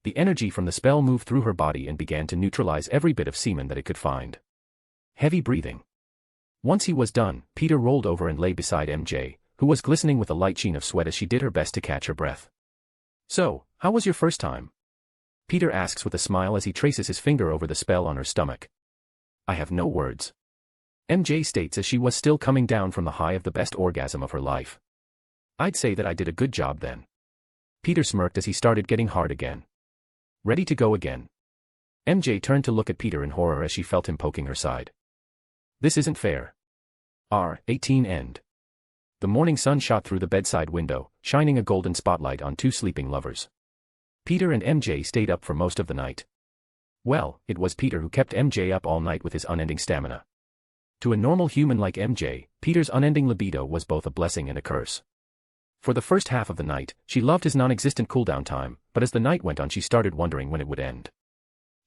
The energy from the spell moved through her body and began to neutralize every bit of semen that it could find. Heavy breathing. Once he was done, Peter rolled over and lay beside MJ, who was glistening with a light sheen of sweat as she did her best to catch her breath. "So, how was your first time?" Peter asks with a smile as he traces his finger over the spell on her stomach. "I have no words." MJ states as she was still coming down from the high of the best orgasm of her life. "I'd say that I did a good job then." Peter smirked as he started getting hard again. "Ready to go again?" MJ turned to look at Peter in horror as she felt him poking her side. "This isn't fair." R18 end. The morning sun shot through the bedside window, shining a golden spotlight on two sleeping lovers. Peter and MJ stayed up for most of the night. Well, it was Peter who kept MJ up all night with his unending stamina. To a normal human like MJ, Peter's unending libido was both a blessing and a curse. For the first half of the night, she loved his non-existent cooldown time, but as the night went on she started wondering when it would end.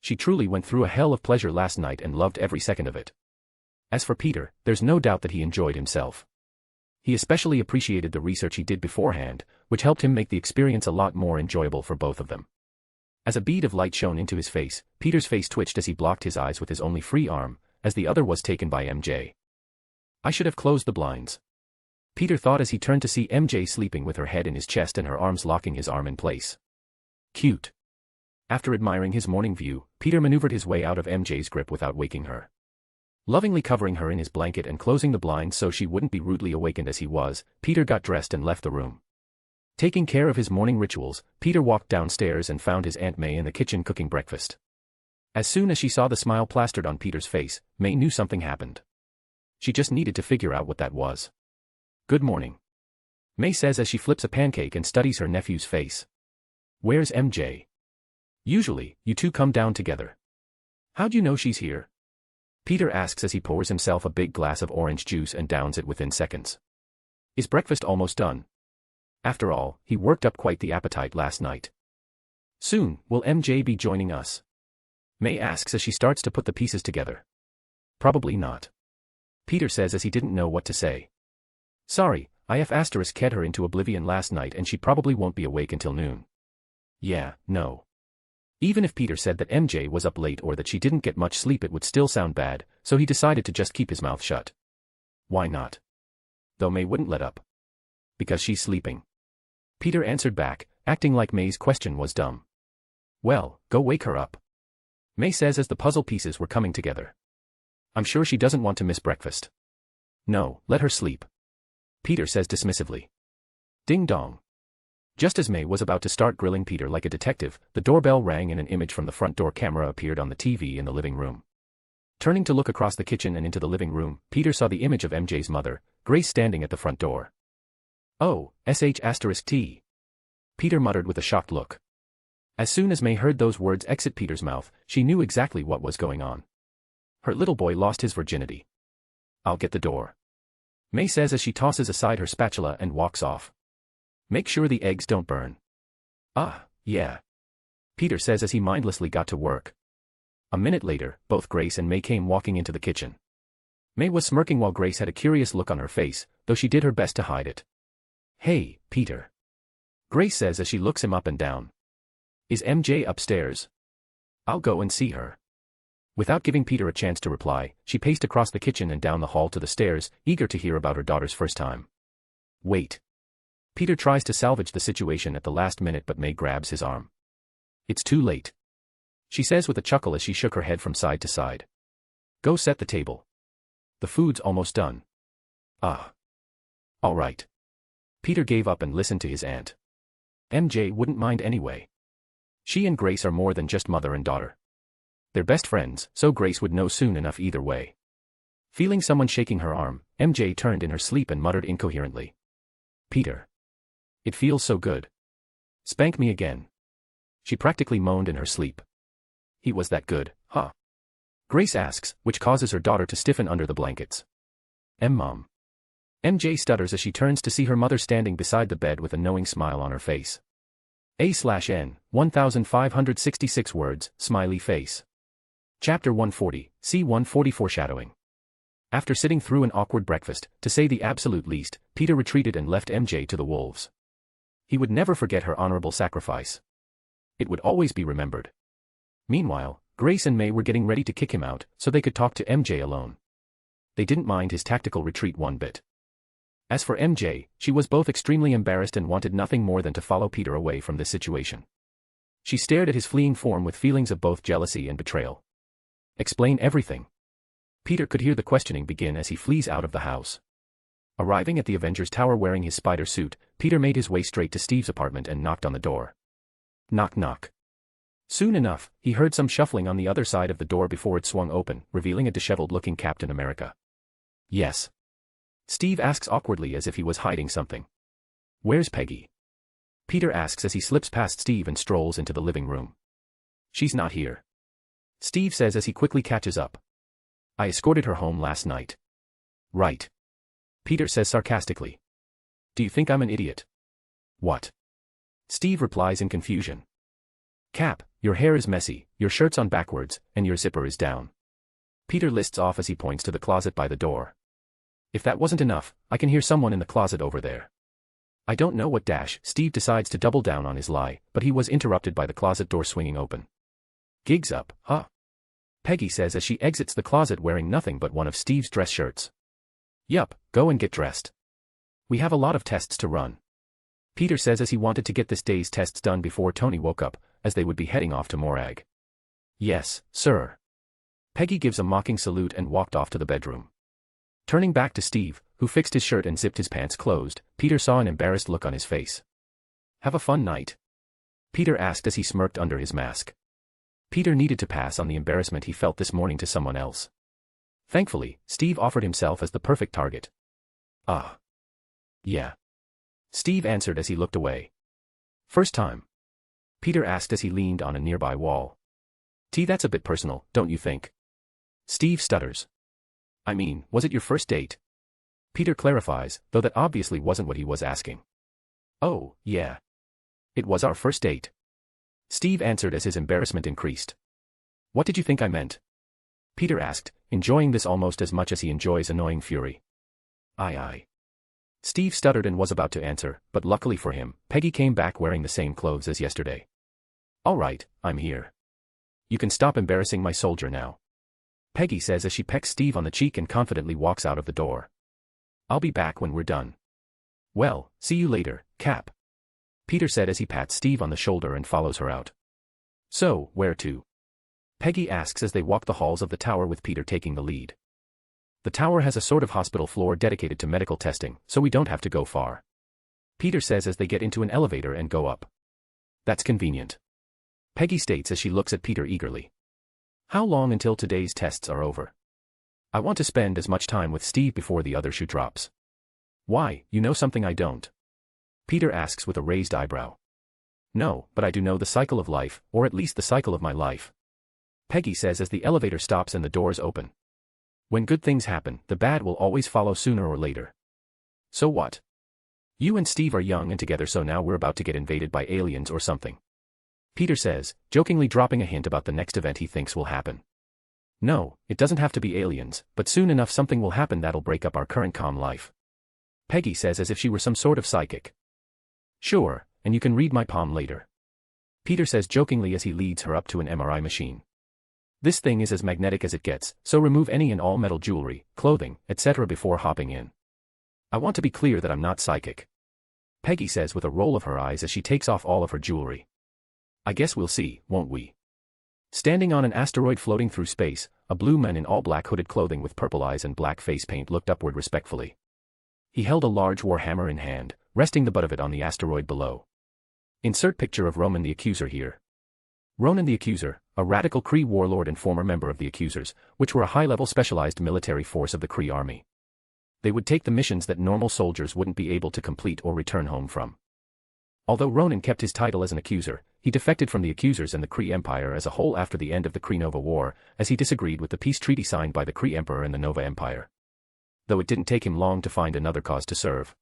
She truly went through a hell of pleasure last night and loved every second of it. As for Peter, there's no doubt that he enjoyed himself. He especially appreciated the research he did beforehand, which helped him make the experience a lot more enjoyable for both of them. As a bead of light shone into his face, Peter's face twitched as he blocked his eyes with his only free arm, as the other was taken by MJ. "I should have closed the blinds," Peter thought as he turned to see MJ sleeping with her head in his chest and her arms locking his arm in place. Cute. After admiring his morning view, Peter maneuvered his way out of MJ's grip without waking her. Lovingly covering her in his blanket and closing the blinds so she wouldn't be rudely awakened as he was, Peter got dressed and left the room. Taking care of his morning rituals, Peter walked downstairs and found his Aunt May in the kitchen cooking breakfast. As soon as she saw the smile plastered on Peter's face, May knew something happened. She just needed to figure out what that was. "Good morning," May says as she flips a pancake and studies her nephew's face. "Where's MJ? Usually, you two come down together. How'd you know she's here?" Peter asks as he pours himself a big glass of orange juice and downs it within seconds. Is breakfast almost done? After all, he worked up quite the appetite last night. "Soon, will MJ be joining us?" May asks as she starts to put the pieces together. "Probably not," Peter says as he didn't know what to say. "Sorry, IF***ed her into oblivion last night and she probably won't be awake until noon." Yeah, no. Even if Peter said that MJ was up late or that she didn't get much sleep it would still sound bad, so he decided to just keep his mouth shut. Why not? Though May wouldn't let up. "Because she's sleeping," Peter answered back, acting like May's question was dumb. "Well, go wake her up," May says as the puzzle pieces were coming together. "I'm sure she doesn't want to miss breakfast." "No, let her sleep," Peter says dismissively. Ding dong. Just as May was about to start grilling Peter like a detective, the doorbell rang and an image from the front door camera appeared on the TV in the living room. Turning to look across the kitchen and into the living room, Peter saw the image of MJ's mother, Grace, standing at the front door. "Oh, sh**t. Peter muttered with a shocked look. As soon as May heard those words exit Peter's mouth, she knew exactly what was going on. Her little boy lost his virginity. "I'll get the door," May says as she tosses aside her spatula and walks off. "Make sure the eggs don't burn." "Ah, yeah," Peter says as he mindlessly got to work. A minute later, both Grace and May came walking into the kitchen. May was smirking while Grace had a curious look on her face, though she did her best to hide it. "Hey, Peter," Grace says as she looks him up and down. "Is MJ upstairs?" "I'll go and see her." Without giving Peter a chance to reply, she paced across the kitchen and down the hall to the stairs, eager to hear about her daughter's first time. "Wait." Peter tries to salvage the situation at the last minute but May grabs his arm. "It's too late," she says with a chuckle as she shook her head from side to side. "Go set the table. The food's almost done." "Ah. All right." Peter gave up and listened to his aunt. MJ wouldn't mind anyway. She and Grace are more than just mother and daughter. They're best friends, so Grace would know soon enough either way. Feeling someone shaking her arm, MJ turned in her sleep and muttered incoherently. "Peter. It feels so good. Spank me again." She practically moaned in her sleep. "He was that good, huh?" Grace asks, which causes her daughter to stiffen under the blankets. Mom." MJ stutters as she turns to see her mother standing beside the bed with a knowing smile on her face. A/N, 1566 words, smiley face. Chapter 140, C-140 Foreshadowing. After sitting through an awkward breakfast, to say the absolute least, Peter retreated and left MJ to the wolves. He would never forget her honorable sacrifice. It would always be remembered. Meanwhile, Grace and May were getting ready to kick him out so they could talk to MJ alone. They didn't mind his tactical retreat one bit. As for MJ, she was both extremely embarrassed and wanted nothing more than to follow Peter away from this situation. She stared at his fleeing form with feelings of both jealousy and betrayal. Explain everything. Peter could hear the questioning begin as he flees out of the house. Arriving at the Avengers Tower wearing his spider suit, Peter made his way straight to Steve's apartment and knocked on the door. Knock knock. Soon enough, he heard some shuffling on the other side of the door before it swung open, revealing a disheveled-looking Captain America. Yes. Steve asks awkwardly as if he was hiding something. Where's Peggy? Peter asks as he slips past Steve and strolls into the living room. She's not here. Steve says as he quickly catches up. I escorted her home last night. Right. Peter says sarcastically. Do you think I'm an idiot? What? Steve replies in confusion. Cap, your hair is messy, your shirt's on backwards, and your zipper is down. Peter lists off as he points to the closet by the door. If that wasn't enough, I can hear someone in the closet over there. I don't know what dash. Steve decides to double down on his lie, but he was interrupted by the closet door swinging open. Gigs up, huh? Peggy says as she exits the closet wearing nothing but one of Steve's dress shirts. Yup, go and get dressed. We have a lot of tests to run. Peter says as he wanted to get this day's tests done before Tony woke up, as they would be heading off to Morag. Yes, sir. Peggy gives a mocking salute and walked off to the bedroom. Turning back to Steve, who fixed his shirt and zipped his pants closed, Peter saw an embarrassed look on his face. Have a fun night? Peter asked as he smirked under his mask. Peter needed to pass on the embarrassment he felt this morning to someone else. Thankfully, Steve offered himself as the perfect target. Ah. Yeah. Steve answered as he looked away. First time? Peter asked as he leaned on a nearby wall. That's a bit personal, don't you think? Steve stutters. I mean, was it your first date? Peter clarifies, though that obviously wasn't what he was asking. Oh, yeah. It was our first date. Steve answered as his embarrassment increased. What did you think I meant? Peter asked, enjoying this almost as much as he enjoys annoying Fury. Aye. Steve stuttered and was about to answer, but luckily for him, Peggy came back wearing the same clothes as yesterday. All right, I'm here. You can stop embarrassing my soldier now. Peggy says as she pecks Steve on the cheek and confidently walks out of the door. I'll be back when we're done. Well, see you later, Cap. Peter said as he pats Steve on the shoulder and follows her out. So, where to? Peggy asks as they walk the halls of the tower with Peter taking the lead. The tower has a sort of hospital floor dedicated to medical testing, so we don't have to go far. Peter says as they get into an elevator and go up. That's convenient. Peggy states as she looks at Peter eagerly. How long until today's tests are over? I want to spend as much time with Steve before the other shoe drops. Why, you know something I don't? Peter asks with a raised eyebrow. No, but I do know the cycle of life, or at least the cycle of my life. Peggy says as the elevator stops and the doors open. When good things happen, the bad will always follow sooner or later. So what? You and Steve are young and together, so now we're about to get invaded by aliens or something. Peter says, jokingly dropping a hint about the next event he thinks will happen. No, it doesn't have to be aliens, but soon enough something will happen that'll break up our current calm life. Peggy says as if she were some sort of psychic. Sure, and you can read my palm later. Peter says jokingly as he leads her up to an MRI machine. This thing is as magnetic as it gets, so remove any and all metal jewelry, clothing, etc. before hopping in. I want to be clear that I'm not psychic. Peggy says with a roll of her eyes as she takes off all of her jewelry. I guess we'll see, won't we? Standing on an asteroid floating through space, a blue man in all black hooded clothing with purple eyes and black face paint looked upward respectfully. He held a large war hammer in hand, resting the butt of it on the asteroid below. Insert picture of Roman the Accuser here. Ronan the Accuser, a radical Kree warlord and former member of the Accusers, which were a high-level specialized military force of the Kree army. They would take the missions that normal soldiers wouldn't be able to complete or return home from. Although Ronan kept his title as an Accuser, he defected from the Accusers and the Kree Empire as a whole after the end of the Kree-Nova War, as he disagreed with the peace treaty signed by the Kree Emperor and the Nova Empire. Though it didn't take him long to find another cause to serve.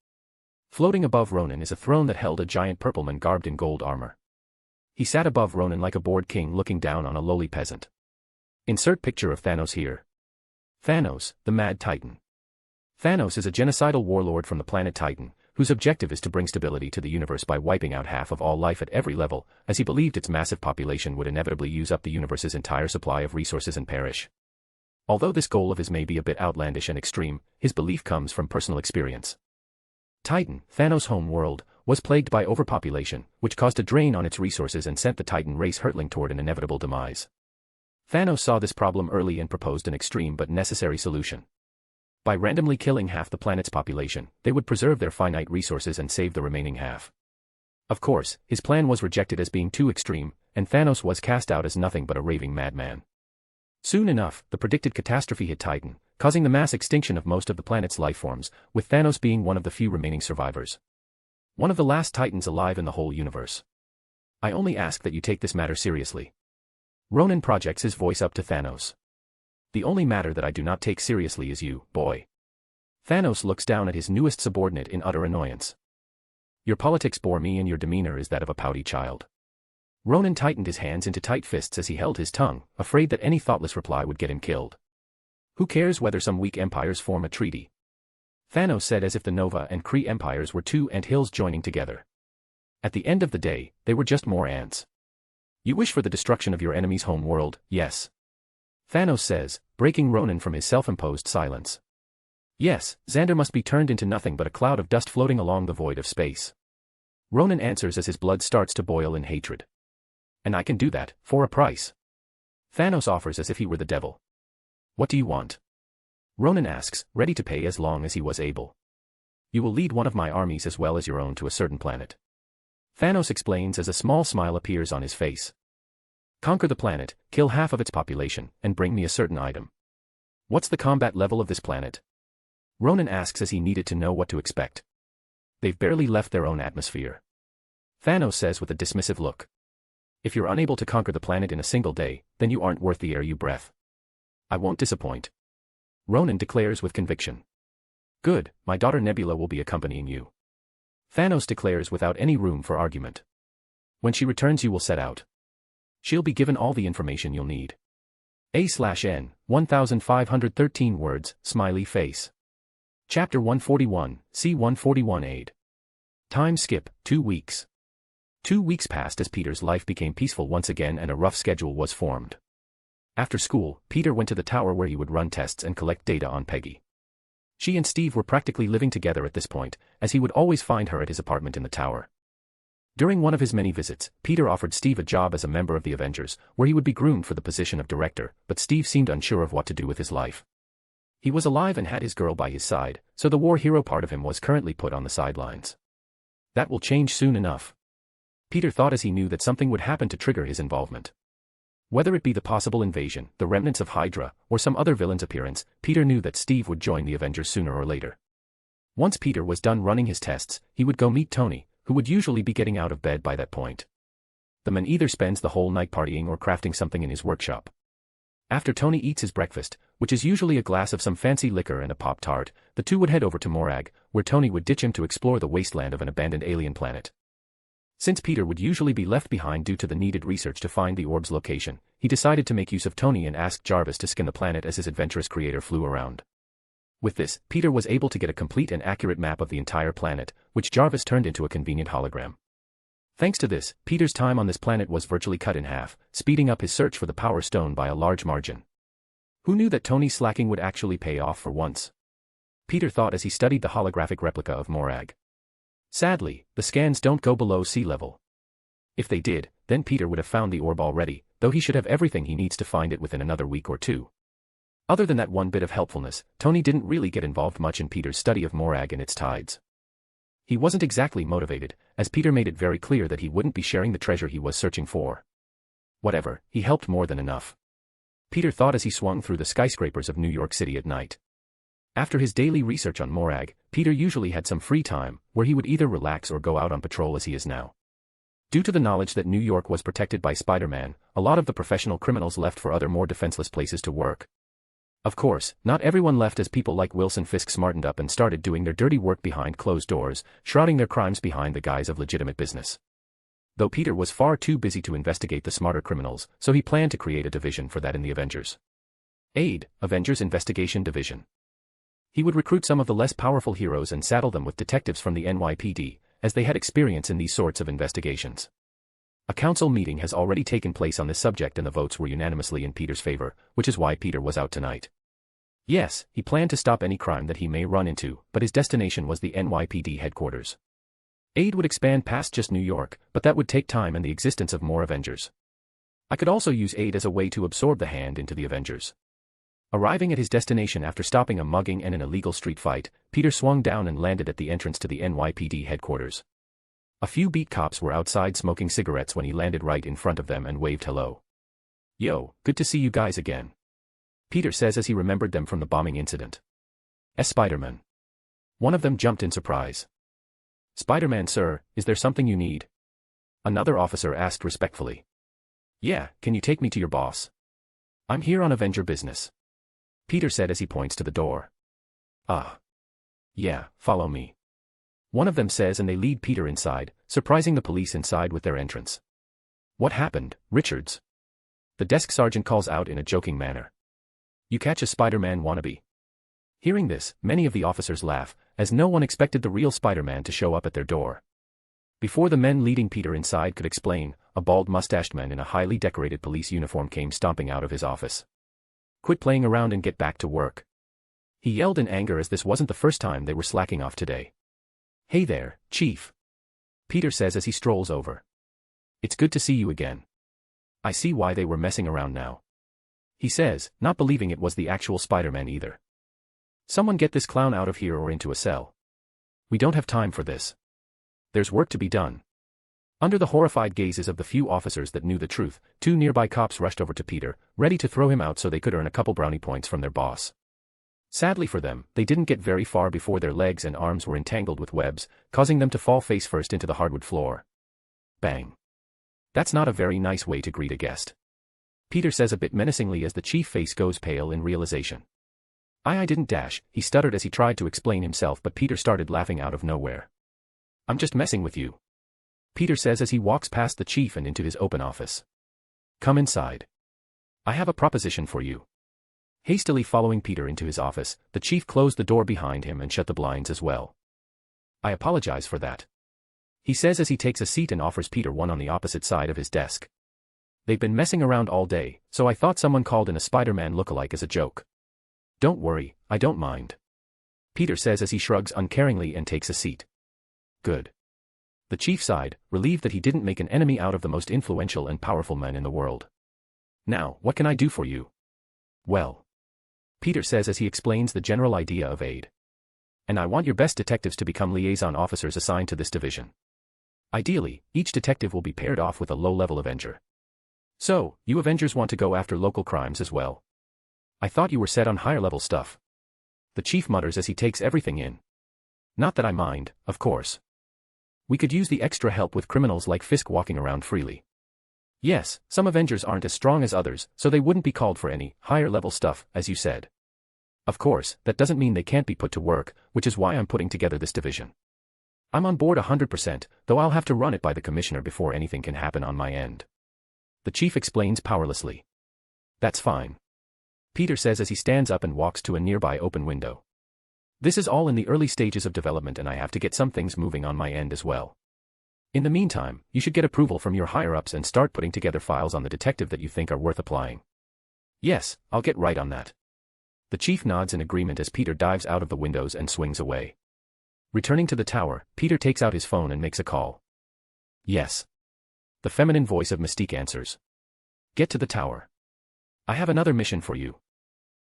Floating above Ronan is a throne that held a giant purple man garbed in gold armor. He sat above Ronan like a bored king looking down on a lowly peasant. Insert picture of Thanos here. Thanos, the Mad Titan. Thanos is a genocidal warlord from the planet Titan, whose objective is to bring stability to the universe by wiping out half of all life at every level, as he believed its massive population would inevitably use up the universe's entire supply of resources and perish. Although this goal of his may be a bit outlandish and extreme, his belief comes from personal experience. Titan, Thanos' home world, was plagued by overpopulation, which caused a drain on its resources and sent the Titan race hurtling toward an inevitable demise. Thanos saw this problem early and proposed an extreme but necessary solution. By randomly killing half the planet's population, they would preserve their finite resources and save the remaining half. Of course, his plan was rejected as being too extreme, and Thanos was cast out as nothing but a raving madman. Soon enough, the predicted catastrophe hit Titan, causing the mass extinction of most of the planet's lifeforms, with Thanos being one of the few remaining survivors. One of the last Titans alive in the whole universe. I only ask that you take this matter seriously. Ronan projects his voice up to Thanos. The only matter that I do not take seriously is you, boy. Thanos looks down at his newest subordinate in utter annoyance. Your politics bore me and your demeanor is that of a pouty child. Ronan tightened his hands into tight fists as he held his tongue, afraid that any thoughtless reply would get him killed. Who cares whether some weak empires form a treaty? Thanos said as if the Nova and Kree empires were two ant hills joining together. At the end of the day, they were just more ants. You wish for the destruction of your enemy's home world, yes? Thanos says, breaking Ronan from his self-imposed silence. Yes, Xander must be turned into nothing but a cloud of dust floating along the void of space. Ronan answers as his blood starts to boil in hatred. And I can do that, for a price. Thanos offers as if he were the devil. What do you want? Ronan asks, ready to pay as long as he was able. You will lead one of my armies as well as your own to a certain planet. Thanos explains as a small smile appears on his face. Conquer the planet, kill half of its population, and bring me a certain item. What's the combat level of this planet? Ronan asks as he needed to know what to expect. They've barely left their own atmosphere. Thanos says with a dismissive look. If you're unable to conquer the planet in a single day, then you aren't worth the air you breathe. I won't disappoint. Ronan declares with conviction. Good, my daughter Nebula will be accompanying you. Thanos declares without any room for argument. When she returns you will set out. She'll be given all the information you'll need. A/N, 1513 words, smiley face. Chapter 141, C-141 Aid. Time skip, 2 weeks. 2 weeks passed as Peter's life became peaceful once again and a rough schedule was formed. After school, Peter went to the tower where he would run tests and collect data on Peggy. She and Steve were practically living together at this point, as he would always find her at his apartment in the tower. During one of his many visits, Peter offered Steve a job as a member of the Avengers, where he would be groomed for the position of director, but Steve seemed unsure of what to do with his life. He was alive and had his girl by his side, so the war hero part of him was currently put on the sidelines. That will change soon enough. Peter thought as he knew that something would happen to trigger his involvement. Whether it be the possible invasion, the remnants of Hydra, or some other villain's appearance, Peter knew that Steve would join the Avengers sooner or later. Once Peter was done running his tests, he would go meet Tony, who would usually be getting out of bed by that point. The man either spends the whole night partying or crafting something in his workshop. After Tony eats his breakfast, which is usually a glass of some fancy liquor and a Pop-Tart, the two would head over to Morag, where Tony would ditch him to explore the wasteland of an abandoned alien planet. Since Peter would usually be left behind due to the needed research to find the orb's location, he decided to make use of Tony and asked Jarvis to scan the planet as his adventurous creator flew around. With this, Peter was able to get a complete and accurate map of the entire planet, which Jarvis turned into a convenient hologram. Thanks to this, Peter's time on this planet was virtually cut in half, speeding up his search for the Power Stone by a large margin. Who knew that Tony's slacking would actually pay off for once? Peter thought as he studied the holographic replica of Morag. Sadly, the scans don't go below sea level. If they did, then Peter would have found the orb already, though he should have everything he needs to find it within another week or two. Other than that one bit of helpfulness, Tony didn't really get involved much in Peter's study of Morag and its tides. He wasn't exactly motivated, as Peter made it very clear that he wouldn't be sharing the treasure he was searching for. Whatever, he helped more than enough. Peter thought as he swung through the skyscrapers of New York City at night. After his daily research on Morag, Peter usually had some free time, where he would either relax or go out on patrol as he is now. Due to the knowledge that New York was protected by Spider-Man, a lot of the professional criminals left for other more defenseless places to work. Of course, not everyone left as people like Wilson Fisk smartened up and started doing their dirty work behind closed doors, shrouding their crimes behind the guise of legitimate business. Though Peter was far too busy to investigate the smarter criminals, so he planned to create a division for that in the Avengers. AID, Avengers Investigation Division. He would recruit some of the less powerful heroes and saddle them with detectives from the NYPD, as they had experience in these sorts of investigations. A council meeting has already taken place on this subject and the votes were unanimously in Peter's favor, which is why Peter was out tonight. Yes, he planned to stop any crime that he may run into, but his destination was the NYPD headquarters. AID would expand past just New York, but that would take time and the existence of more Avengers. I could also use AID as a way to absorb the Hand into the Avengers. Arriving at his destination after stopping a mugging and an illegal street fight, Peter swung down and landed at the entrance to the NYPD headquarters. A few beat cops were outside smoking cigarettes when he landed right in front of them and waved hello. "Yo, good to see you guys again," Peter says as he remembered them from the bombing incident. "Spider-Man." One of them jumped in surprise. "Spider-Man, sir, is there something you need?" Another officer asked respectfully. "Yeah, can you take me to your boss? I'm here on Avenger business," Peter said as he points to the door. "Ah. Yeah, follow me," one of them says, and they lead Peter inside, surprising the police inside with their entrance. "What happened, Richards?" the desk sergeant calls out in a joking manner. "You catch a Spider-Man wannabe?" Hearing this, many of the officers laugh, as no one expected the real Spider-Man to show up at their door. Before the men leading Peter inside could explain, a bald mustached man in a highly decorated police uniform came stomping out of his office. "Quit playing around and get back to work," he yelled in anger, as this wasn't the first time they were slacking off today. "Hey there, Chief," Peter says as he strolls over. "It's good to see you again. I see why they were messing around now," he says, not believing it was the actual Spider-Man either. "Someone get this clown out of here or into a cell. We don't have time for this. There's work to be done." Under the horrified gazes of the few officers that knew the truth, 2 nearby cops rushed over to Peter, ready to throw him out so they could earn a couple brownie points from their boss. Sadly for them, they didn't get very far before their legs and arms were entangled with webs, causing them to fall face first into the hardwood floor. Bang. "That's not a very nice way to greet a guest," Peter says a bit menacingly as the chief's face goes pale in realization. I didn't dash," he stuttered as he tried to explain himself, but Peter started laughing out of nowhere. "I'm just messing with you," Peter says as he walks past the chief and into his open office. "Come inside. I have a proposition for you." Hastily following Peter into his office, the chief closed the door behind him and shut the blinds as well. "I apologize for that," he says as he takes a seat and offers Peter one on the opposite side of his desk. "They've been messing around all day, so I thought someone called in a Spider-Man lookalike as a joke." "Don't worry, I don't mind," Peter says as he shrugs uncaringly and takes a seat. "Good." The chief sighed, relieved that he didn't make an enemy out of the most influential and powerful man in the world. "Now, what can I do for you?" "Well," Peter says as he explains the general idea of AID. "And I want your best detectives to become liaison officers assigned to this division. Ideally, each detective will be paired off with a low-level Avenger. So, you Avengers want to go after local crimes as well? I thought you were set on higher-level stuff," the chief mutters as he takes everything in. "Not that I mind, of course. We could use the extra help with criminals like Fisk walking around freely. Yes, some Avengers aren't as strong as others, so they wouldn't be called for any higher-level stuff, as you said. Of course, that doesn't mean they can't be put to work, which is why I'm putting together this division. I'm on board 100%, though I'll have to run it by the commissioner before anything can happen on my end," the chief explains powerlessly. "That's fine," Peter says as he stands up and walks to a nearby open window. "This is all in the early stages of development and I have to get some things moving on my end as well. In the meantime, you should get approval from your higher-ups and start putting together files on the detective that you think are worth applying." "Yes, I'll get right on that." The chief nods in agreement as Peter dives out of the windows and swings away. Returning to the tower, Peter takes out his phone and makes a call. "Yes." The feminine voice of Mystique answers. "Get to the tower. I have another mission for you.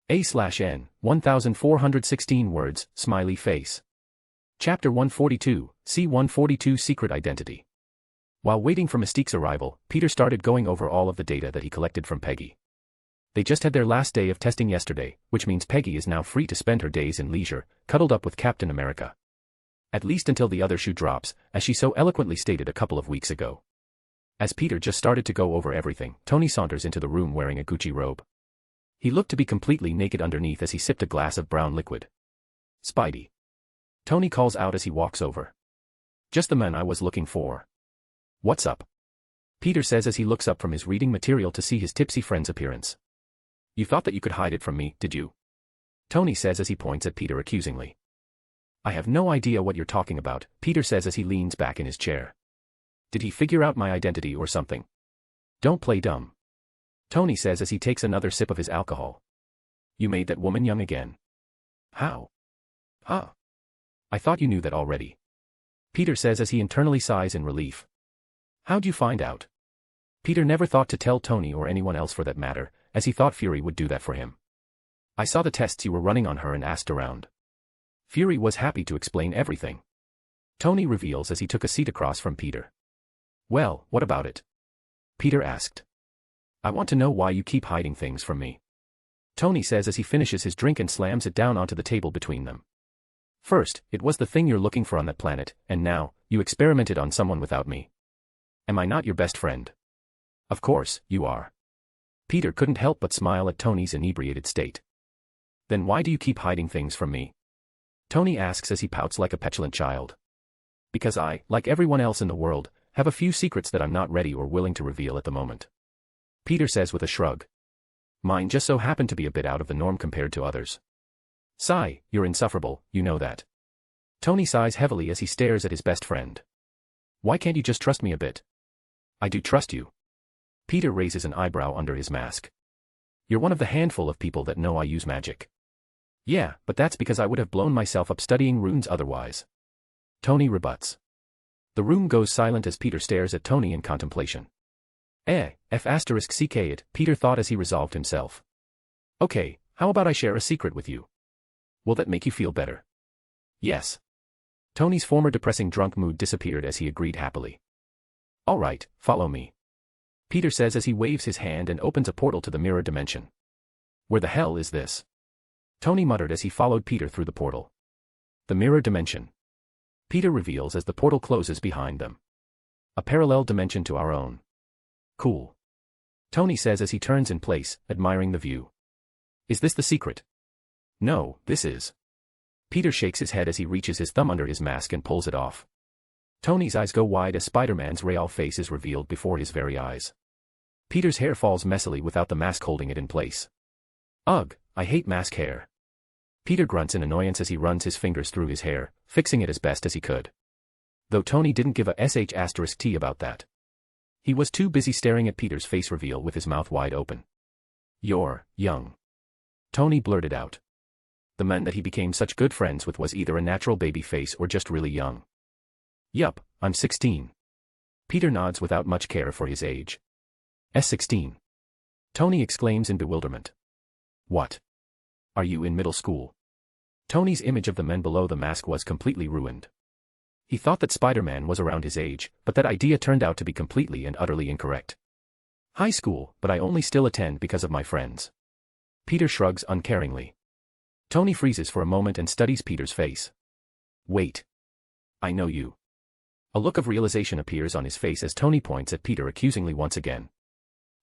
A/N, 1416 words, smiley face. Chapter 142, C-142 Secret Identity. While waiting for Mystique's arrival, Peter started going over all of the data that he collected from Peggy. They just had their last day of testing yesterday, which means Peggy is now free to spend her days in leisure, cuddled up with Captain America. At least until the other shoe drops, as she so eloquently stated a couple of weeks ago. As Peter just started to go over everything, Tony saunters into the room wearing a Gucci robe. He looked to be completely naked underneath as he sipped a glass of brown liquid. "Spidey," Tony calls out as he walks over. "Just the man I was looking for." "What's up?" Peter says as he looks up from his reading material to see his tipsy friend's appearance. You thought that you could hide it from me, did you? Tony says as he points at Peter accusingly. I have no idea what you're talking about, Peter says as he leans back in his chair. Did he figure out my identity or something? Don't play dumb. Tony says as he takes another sip of his alcohol. You made that woman young again. How? Huh? I thought you knew that already. Peter says as he internally sighs in relief. How'd you find out? Peter never thought to tell Tony or anyone else for that matter, as he thought Fury would do that for him. I saw the tests you were running on her and asked around. Fury was happy to explain everything. Tony reveals as he took a seat across from Peter. Well, what about it? Peter asked. I want to know why you keep hiding things from me. Tony says as he finishes his drink and slams it down onto the table between them. First, it was the thing you're looking for on that planet, and now, you experimented on someone without me. Am I not your best friend? Of course, you are. Peter couldn't help but smile at Tony's inebriated state. Then why do you keep hiding things from me? Tony asks as he pouts like a petulant child. Because I, like everyone else in the world, have a few secrets that I'm not ready or willing to reveal at the moment. Peter says with a shrug. Mine just so happen to be a bit out of the norm compared to others. Sigh, you're insufferable, you know that. Tony sighs heavily as he stares at his best friend. Why can't you just trust me a bit? I do trust you. Peter raises an eyebrow under his mask. You're one of the handful of people that know I use magic. Yeah, but that's because I would have blown myself up studying runes otherwise. Tony rebuts. The room goes silent as Peter stares at Tony in contemplation. F***ck it, Peter thought as he resolved himself. Okay, how about I share a secret with you? Will that make you feel better? Yes. Tony's former depressing drunk mood disappeared as he agreed happily. All right, follow me. Peter says as he waves his hand and opens a portal to the mirror dimension. Where the hell is this? Tony muttered as he followed Peter through the portal. The mirror dimension. Peter reveals as the portal closes behind them. A parallel dimension to our own. Cool. Tony says as he turns in place, admiring the view. Is this the secret? No, this is. Peter shakes his head as he reaches his thumb under his mask and pulls it off. Tony's eyes go wide as Spider-Man's real face is revealed before his very eyes. Peter's hair falls messily without the mask holding it in place. Ugh, I hate mask hair. Peter grunts in annoyance as he runs his fingers through his hair, fixing it as best as he could. Though Tony didn't give a sh*t about that. He was too busy staring at Peter's face reveal with his mouth wide open. You're young. Tony blurted out. The man that he became such good friends with was either a natural baby face or just really young. Yup, I'm 16. Peter nods without much care for his age. 16. Tony exclaims in bewilderment. What? Are you in middle school? Tony's image of the men below the mask was completely ruined. He thought that Spider-Man was around his age, but that idea turned out to be completely and utterly incorrect. High school, but I only still attend because of my friends. Peter shrugs uncaringly. Tony freezes for a moment and studies Peter's face. Wait. I know you. A look of realization appears on his face as Tony points at Peter accusingly once again.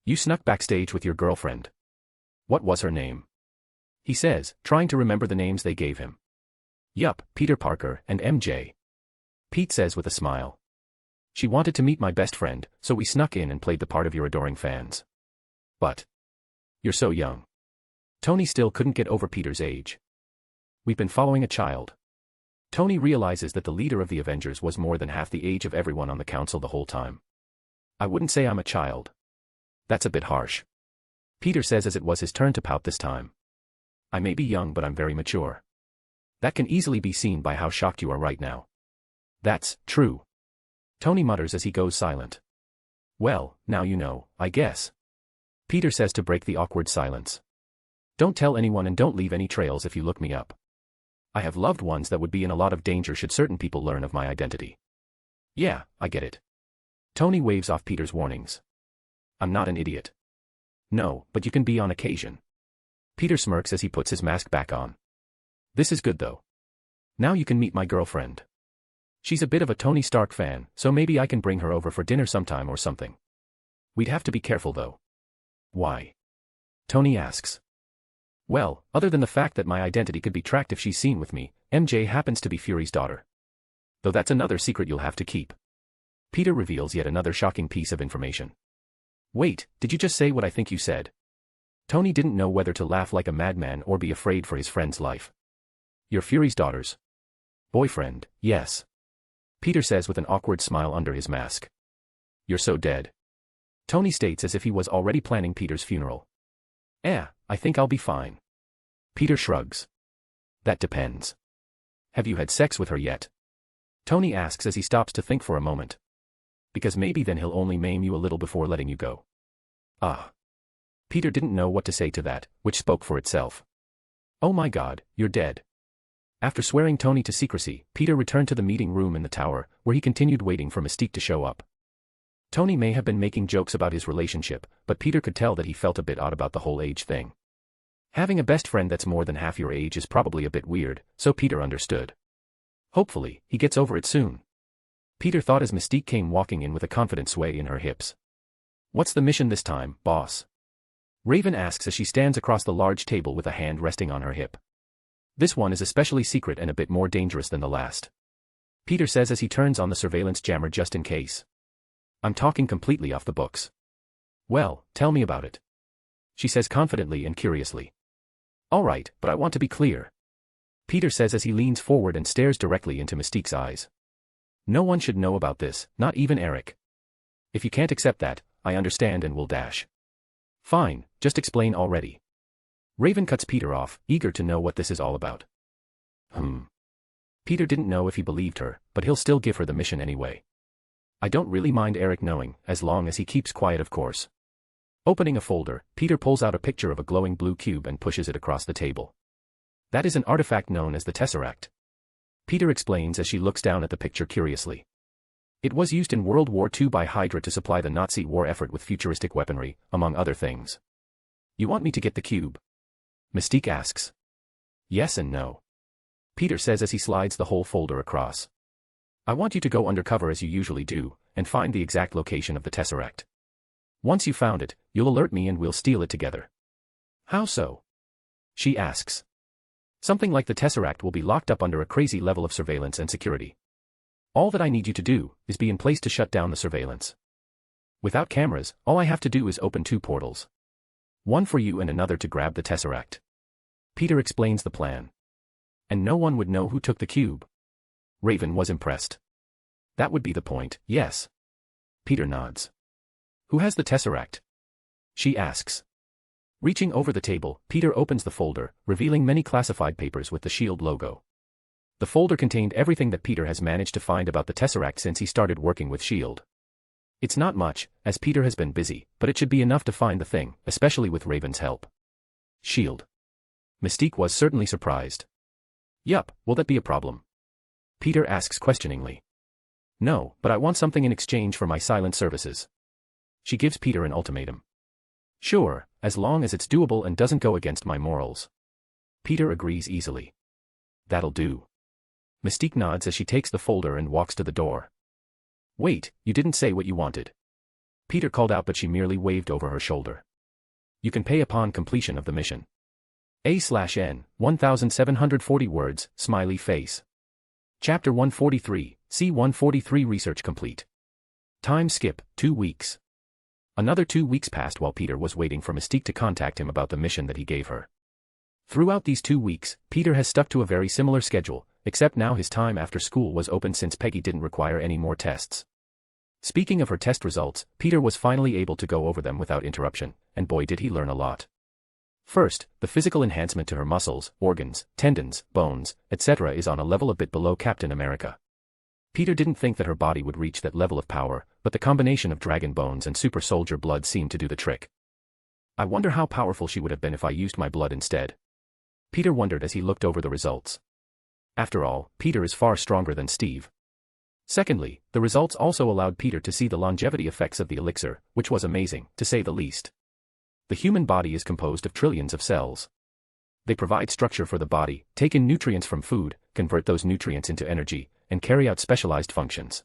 You snuck backstage with your girlfriend. What was her name? He says, trying to remember the names they gave him. Yup, Peter Parker and MJ. Pete says with a smile. She wanted to meet my best friend, so we snuck in and played the part of your adoring fans. But. You're so young. Tony still couldn't get over Peter's age. We've been following a child. Tony realizes that the leader of the Avengers was more than half the age of everyone on the council the whole time. I wouldn't say I'm a child. That's a bit harsh. Peter says as it was his turn to pout this time. I may be young but I'm very mature. That can easily be seen by how shocked you are right now. That's true. Tony mutters as he goes silent. Well, now you know, I guess. Peter says to break the awkward silence. Don't tell anyone and don't leave any trails if you look me up. I have loved ones that would be in a lot of danger should certain people learn of my identity. Yeah, I get it. Tony waves off Peter's warnings. I'm not an idiot. No, but you can be on occasion. Peter smirks as he puts his mask back on. This is good though. Now you can meet my girlfriend. She's a bit of a Tony Stark fan, so maybe I can bring her over for dinner sometime or something. We'd have to be careful though. Why? Tony asks. Well, other than the fact that my identity could be tracked if she's seen with me, MJ happens to be Fury's daughter. Though that's another secret you'll have to keep. Peter reveals yet another shocking piece of information. Wait, did you just say what I think you said? Tony didn't know whether to laugh like a madman or be afraid for his friend's life. You're Fury's daughter's boyfriend, yes. Peter says with an awkward smile under his mask. You're so dead. Tony states as if he was already planning Peter's funeral. I think I'll be fine. Peter shrugs. That depends. Have you had sex with her yet? Tony asks as he stops to think for a moment. Because maybe then he'll only maim you a little before letting you go. Peter didn't know what to say to that, which spoke for itself. Oh my God, you're dead. After swearing Tony to secrecy, Peter returned to the meeting room in the tower, where he continued waiting for Mystique to show up. Tony may have been making jokes about his relationship, but Peter could tell that he felt a bit odd about the whole age thing. Having a best friend that's more than half your age is probably a bit weird, so Peter understood. Hopefully, he gets over it soon. Peter thought as Mystique came walking in with a confident sway in her hips. What's the mission this time, boss? Raven asks as she stands across the large table with a hand resting on her hip. This one is especially secret and a bit more dangerous than the last. Peter says as he turns on the surveillance jammer just in case. I'm talking completely off the books. Well, tell me about it. She says confidently and curiously. All right, but I want to be clear. Peter says as he leans forward and stares directly into Mystique's eyes. No one should know about this, not even Eric. If you can't accept that, I understand and will dash. Fine, just explain already. Raven cuts Peter off, eager to know what this is all about. Peter didn't know if he believed her, but he'll still give her the mission anyway. I don't really mind Eric knowing, as long as he keeps quiet of course. Opening a folder, Peter pulls out a picture of a glowing blue cube and pushes it across the table. That is an artifact known as the Tesseract. Peter explains as she looks down at the picture curiously. It was used in World War II by Hydra to supply the Nazi war effort with futuristic weaponry, among other things. You want me to get the cube? Mystique asks. Yes and no. Peter says as he slides the whole folder across. I want you to go undercover as you usually do, and find the exact location of the Tesseract. Once you found it, you'll alert me and we'll steal it together. How so? She asks. Something like the Tesseract will be locked up under a crazy level of surveillance and security. All that I need you to do is be in place to shut down the surveillance. Without cameras, all I have to do is open 2 portals. One for you and another to grab the Tesseract. Peter explains the plan. And no one would know who took the cube. Raven was impressed. That would be the point, yes. Peter nods. Who has the Tesseract? She asks. Reaching over the table, Peter opens the folder, revealing many classified papers with the SHIELD logo. The folder contained everything that Peter has managed to find about the Tesseract since he started working with SHIELD. It's not much, as Peter has been busy, but it should be enough to find the thing, especially with Raven's help. SHIELD. Mystique was certainly surprised. Yup, will that be a problem? Peter asks questioningly. No, but I want something in exchange for my silent services. She gives Peter an ultimatum. Sure, as long as it's doable and doesn't go against my morals. Peter agrees easily. That'll do. Mystique nods as she takes the folder and walks to the door. Wait, you didn't say what you wanted. Peter called out but she merely waved over her shoulder. You can pay upon completion of the mission. A/N, 1740 words, smiley face. Chapter 143, C-143 research complete. Time skip, 2 weeks. Another 2 weeks passed while Peter was waiting for Mystique to contact him about the mission that he gave her. Throughout these 2 weeks, Peter has stuck to a very similar schedule, except now his time after school was open since Peggy didn't require any more tests. Speaking of her test results, Peter was finally able to go over them without interruption, and boy did he learn a lot. First, the physical enhancement to her muscles, organs, tendons, bones, etc. is on a level a bit below Captain America. Peter didn't think that her body would reach that level of power, but the combination of dragon bones and super soldier blood seemed to do the trick. I wonder how powerful she would have been if I used my blood instead. Peter wondered as he looked over the results. After all, Peter is far stronger than Steve. Secondly, the results also allowed Peter to see the longevity effects of the elixir, which was amazing, to say the least. The human body is composed of trillions of cells. They provide structure for the body, take in nutrients from food, convert those nutrients into energy, and carry out specialized functions.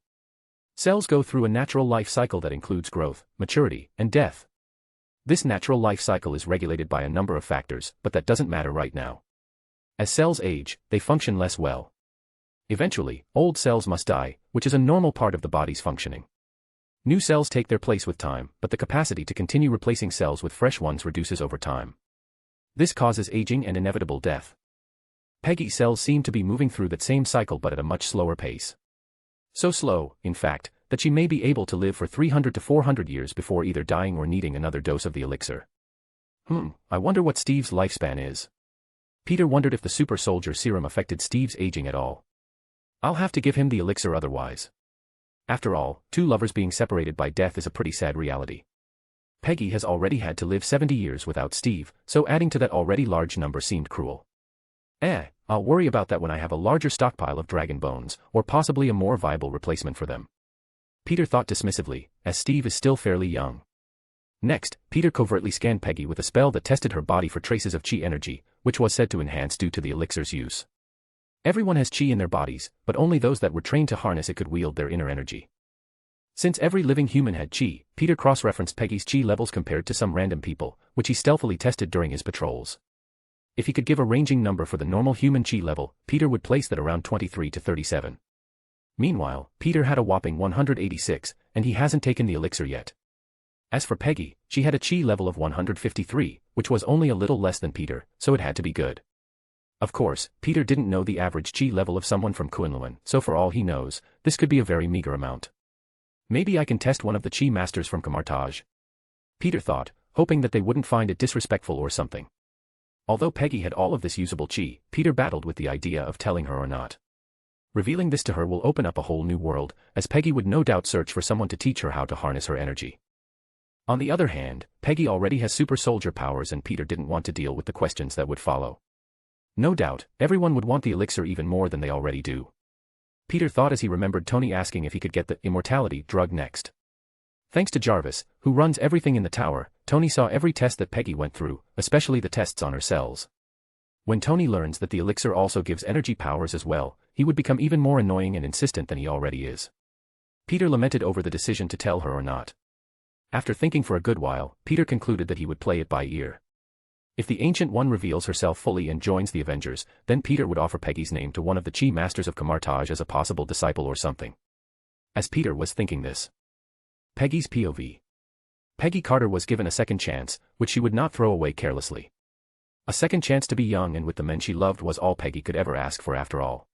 Cells go through a natural life cycle that includes growth, maturity, and death. This natural life cycle is regulated by a number of factors, but that doesn't matter right now. As cells age, they function less well. Eventually, old cells must die, which is a normal part of the body's functioning. New cells take their place with time, but the capacity to continue replacing cells with fresh ones reduces over time. This causes aging and inevitable death. Peggy's cells seem to be moving through that same cycle but at a much slower pace. So slow, in fact, that she may be able to live for 300 to 400 years before either dying or needing another dose of the elixir. I wonder what Steve's lifespan is. Peter wondered if the super soldier serum affected Steve's aging at all. I'll have to give him the elixir otherwise. After all, two lovers being separated by death is a pretty sad reality. Peggy has already had to live 70 years without Steve, so adding to that already large number seemed cruel. I'll worry about that when I have a larger stockpile of dragon bones, or possibly a more viable replacement for them. Peter thought dismissively, as Steve is still fairly young. Next, Peter covertly scanned Peggy with a spell that tested her body for traces of chi energy, which was said to enhance due to the elixir's use. Everyone has chi in their bodies, but only those that were trained to harness it could wield their inner energy. Since every living human had chi, Peter cross-referenced Peggy's chi levels compared to some random people, which he stealthily tested during his patrols. If he could give a ranging number for the normal human chi level, Peter would place that around 23 to 37. Meanwhile, Peter had a whopping 186, and he hasn't taken the elixir yet. As for Peggy, she had a chi level of 153, which was only a little less than Peter, so it had to be good. Of course, Peter didn't know the average chi level of someone from Kunlun, so for all he knows, this could be a very meager amount. Maybe I can test one of the chi masters from Kamartaj. Peter thought, hoping that they wouldn't find it disrespectful or something. Although Peggy had all of this usable chi, Peter battled with the idea of telling her or not. Revealing this to her will open up a whole new world, as Peggy would no doubt search for someone to teach her how to harness her energy. On the other hand, Peggy already has super soldier powers and Peter didn't want to deal with the questions that would follow. No doubt, everyone would want the elixir even more than they already do. Peter thought as he remembered Tony asking if he could get the immortality drug next. Thanks to Jarvis, who runs everything in the tower, Tony saw every test that Peggy went through, especially the tests on her cells. When Tony learns that the elixir also gives energy powers as well, he would become even more annoying and insistent than he already is. Peter lamented over the decision to tell her or not. After thinking for a good while, Peter concluded that he would play it by ear. If the Ancient One reveals herself fully and joins the Avengers, then Peter would offer Peggy's name to one of the Chi Masters of Kamartaj as a possible disciple or something. As Peter was thinking this. Peggy's POV. Peggy Carter was given a second chance, which she would not throw away carelessly. A second chance to be young and with the men she loved was all Peggy could ever ask for after all.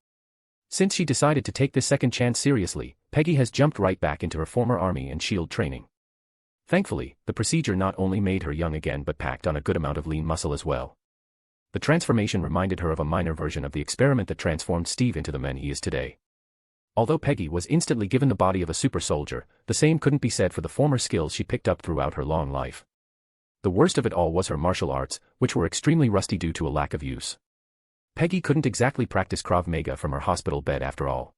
Since she decided to take this second chance seriously, Peggy has jumped right back into her former army and SHIELD training. Thankfully, the procedure not only made her young again but packed on a good amount of lean muscle as well. The transformation reminded her of a minor version of the experiment that transformed Steve into the man he is today. Although Peggy was instantly given the body of a super soldier, the same couldn't be said for the former skills she picked up throughout her long life. The worst of it all was her martial arts, which were extremely rusty due to a lack of use. Peggy couldn't exactly practice Krav Maga from her hospital bed after all.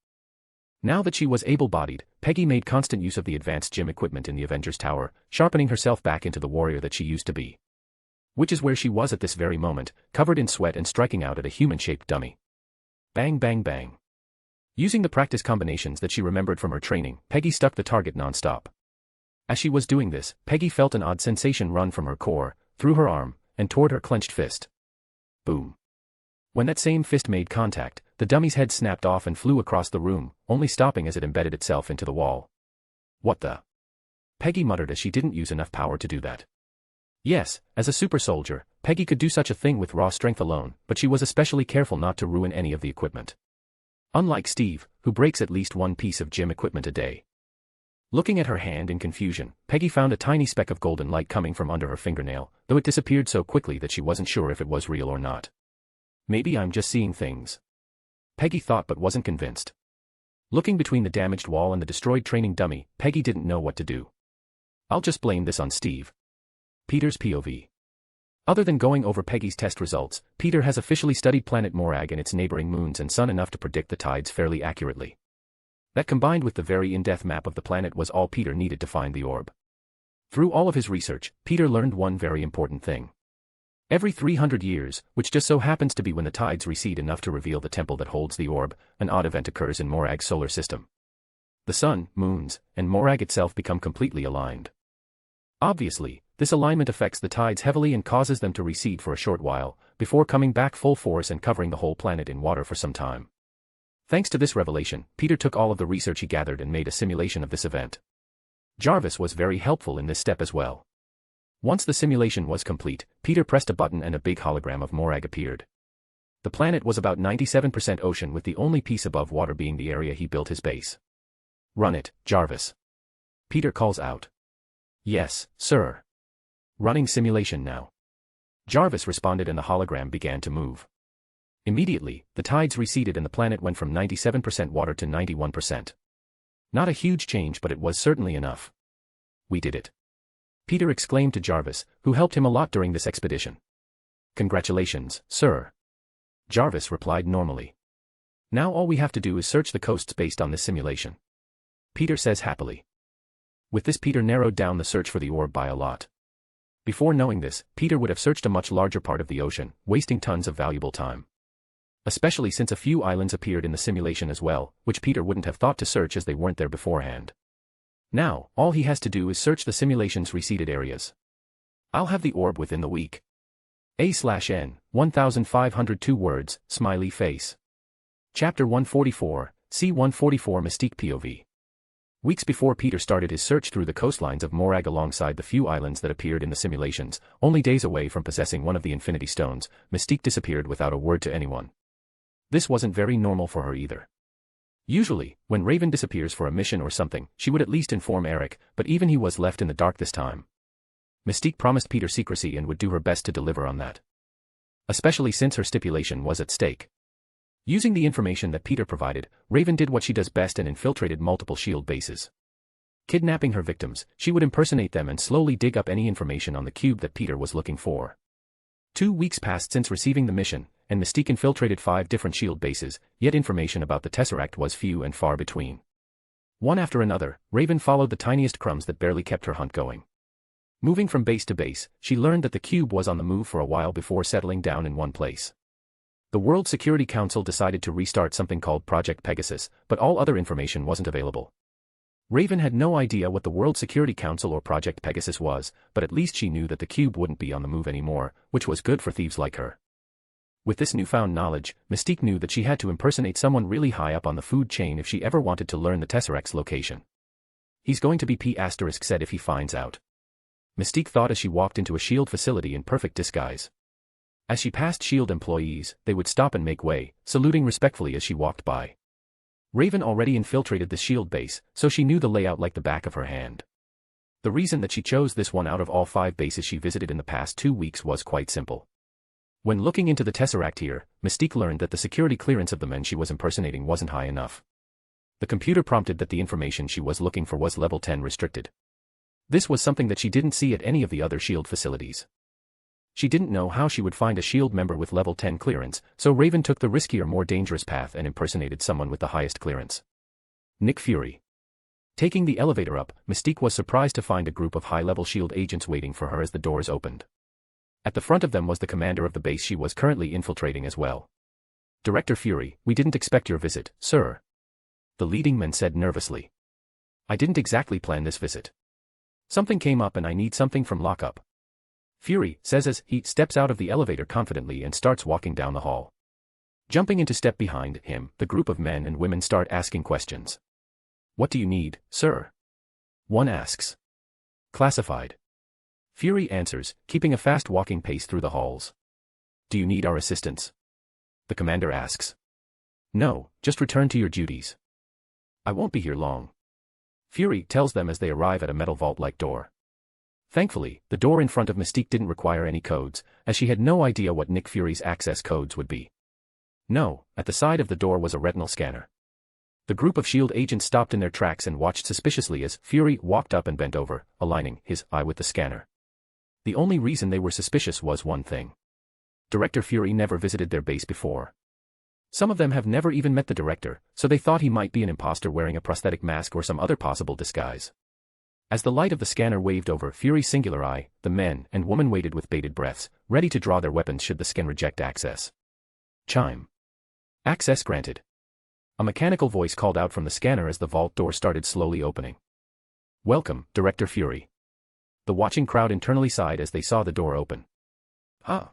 Now that she was able-bodied, Peggy made constant use of the advanced gym equipment in the Avengers Tower, sharpening herself back into the warrior that she used to be. Which is where she was at this very moment, covered in sweat and striking out at a human-shaped dummy. Bang bang bang. Using the practice combinations that she remembered from her training, Peggy stuck the target non-stop. As she was doing this, Peggy felt an odd sensation run from her core, through her arm, and toward her clenched fist. Boom. When that same fist made contact, the dummy's head snapped off and flew across the room, only stopping as it embedded itself into the wall. What the? Peggy muttered as she didn't use enough power to do that. Yes, as a super soldier, Peggy could do such a thing with raw strength alone, but she was especially careful not to ruin any of the equipment. Unlike Steve, who breaks at least one piece of gym equipment a day. Looking at her hand in confusion, Peggy found a tiny speck of golden light coming from under her fingernail, though it disappeared so quickly that she wasn't sure if it was real or not. Maybe I'm just seeing things. Peggy thought but wasn't convinced. Looking between the damaged wall and the destroyed training dummy, Peggy didn't know what to do. I'll just blame this on Steve. Peter's POV. Other than going over Peggy's test results, Peter has officially studied planet Morag and its neighboring moons and sun enough to predict the tides fairly accurately. That combined with the very in-depth map of the planet was all Peter needed to find the orb. Through all of his research, Peter learned one very important thing. Every 300 years, which just so happens to be when the tides recede enough to reveal the temple that holds the orb, an odd event occurs in Morag's solar system. The sun, moons, and Morag itself become completely aligned. Obviously, this alignment affects the tides heavily and causes them to recede for a short while, before coming back full force and covering the whole planet in water for some time. Thanks to this revelation, Peter took all of the research he gathered and made a simulation of this event. Jarvis was very helpful in this step as well. Once the simulation was complete, Peter pressed a button and a big hologram of Morag appeared. The planet was about 97% ocean, with the only piece above water being the area he built his base. "Run it, Jarvis," Peter calls out. "Yes, sir. Running simulation now." Jarvis responded and the hologram began to move. Immediately, the tides receded and the planet went from 97% water to 91%. Not a huge change, but it was certainly enough. "We did it," Peter exclaimed to Jarvis, who helped him a lot during this expedition. "Congratulations, sir," Jarvis replied normally. "Now all we have to do is search the coasts based on this simulation," Peter says happily. With this, Peter narrowed down the search for the orb by a lot. Before knowing this, Peter would have searched a much larger part of the ocean, wasting tons of valuable time. Especially since a few islands appeared in the simulation as well, which Peter wouldn't have thought to search as they weren't there beforehand. Now, all he has to do is search the simulation's receded areas. "I'll have the orb within the week. A/N, 1502 words, smiley face." Chapter 144, C-144 Mystique POV. Weeks before Peter started his search through the coastlines of Morag alongside the few islands that appeared in the simulations, only days away from possessing one of the Infinity Stones, Mystique disappeared without a word to anyone. This wasn't very normal for her either. Usually, when Raven disappears for a mission or something, she would at least inform Eric, but even he was left in the dark this time. Mystique promised Peter secrecy and would do her best to deliver on that. Especially since her stipulation was at stake. Using the information that Peter provided, Raven did what she does best and infiltrated multiple S.H.I.E.L.D. bases. Kidnapping her victims, she would impersonate them and slowly dig up any information on the cube that Peter was looking for. 2 weeks passed since receiving the mission, and Mystique infiltrated 5 different S.H.I.E.L.D. bases, yet information about the Tesseract was few and far between. One after another, Raven followed the tiniest crumbs that barely kept her hunt going. Moving from base to base, she learned that the cube was on the move for a while before settling down in one place. The World Security Council decided to restart something called Project Pegasus, but all other information wasn't available. Raven had no idea what the World Security Council or Project Pegasus was, but at least she knew that the cube wouldn't be on the move anymore, which was good for thieves like her. With this newfound knowledge, Mystique knew that she had to impersonate someone really high up on the food chain if she ever wanted to learn the Tesseract's location. "He's going to be P** said if he finds out," Mystique thought as she walked into a S.H.I.E.L.D. facility in perfect disguise. As she passed S.H.I.E.L.D. employees, they would stop and make way, saluting respectfully as she walked by. Raven already infiltrated the S.H.I.E.L.D. base, so she knew the layout like the back of her hand. The reason that she chose this one out of all 5 bases she visited in the past 2 weeks was quite simple. When looking into the Tesseract here, Mystique learned that the security clearance of the men she was impersonating wasn't high enough. The computer prompted that the information she was looking for was level 10 restricted. This was something that she didn't see at any of the other S.H.I.E.L.D. facilities. She didn't know how she would find a S.H.I.E.L.D. member with level 10 clearance, so Raven took the riskier, more dangerous path and impersonated someone with the highest clearance. Nick Fury. Taking the elevator up, Mystique was surprised to find a group of high-level S.H.I.E.L.D. agents waiting for her as the doors opened. At the front of them was the commander of the base she was currently infiltrating as well. "Director Fury, we didn't expect your visit, sir," the leading man said nervously. "I didn't exactly plan this visit. Something came up and I need something from lockup," Fury says as he steps out of the elevator confidently and starts walking down the hall. Jumping into step behind him, the group of men and women start asking questions. "What do you need, sir?" one asks. "Classified," Fury answers, keeping a fast walking pace through the halls. "Do you need our assistance?" the commander asks. "No, just return to your duties." "I won't be here long," Fury tells them as they arrive at a metal vault-like door. Thankfully, the door in front of Mystique didn't require any codes, as she had no idea what Nick Fury's access codes would be. No, at the side of the door was a retinal scanner. The group of S.H.I.E.L.D. agents stopped in their tracks and watched suspiciously as Fury walked up and bent over, aligning his eye with the scanner. The only reason they were suspicious was one thing. Director Fury never visited their base before. Some of them have never even met the director, so they thought he might be an imposter wearing a prosthetic mask or some other possible disguise. As the light of the scanner waved over Fury's singular eye, the men and woman waited with bated breaths, ready to draw their weapons should the scan reject access. Chime. Access granted. A mechanical voice called out from the scanner as the vault door started slowly opening. "Welcome, Director Fury." The watching crowd internally sighed as they saw the door open. "Huh.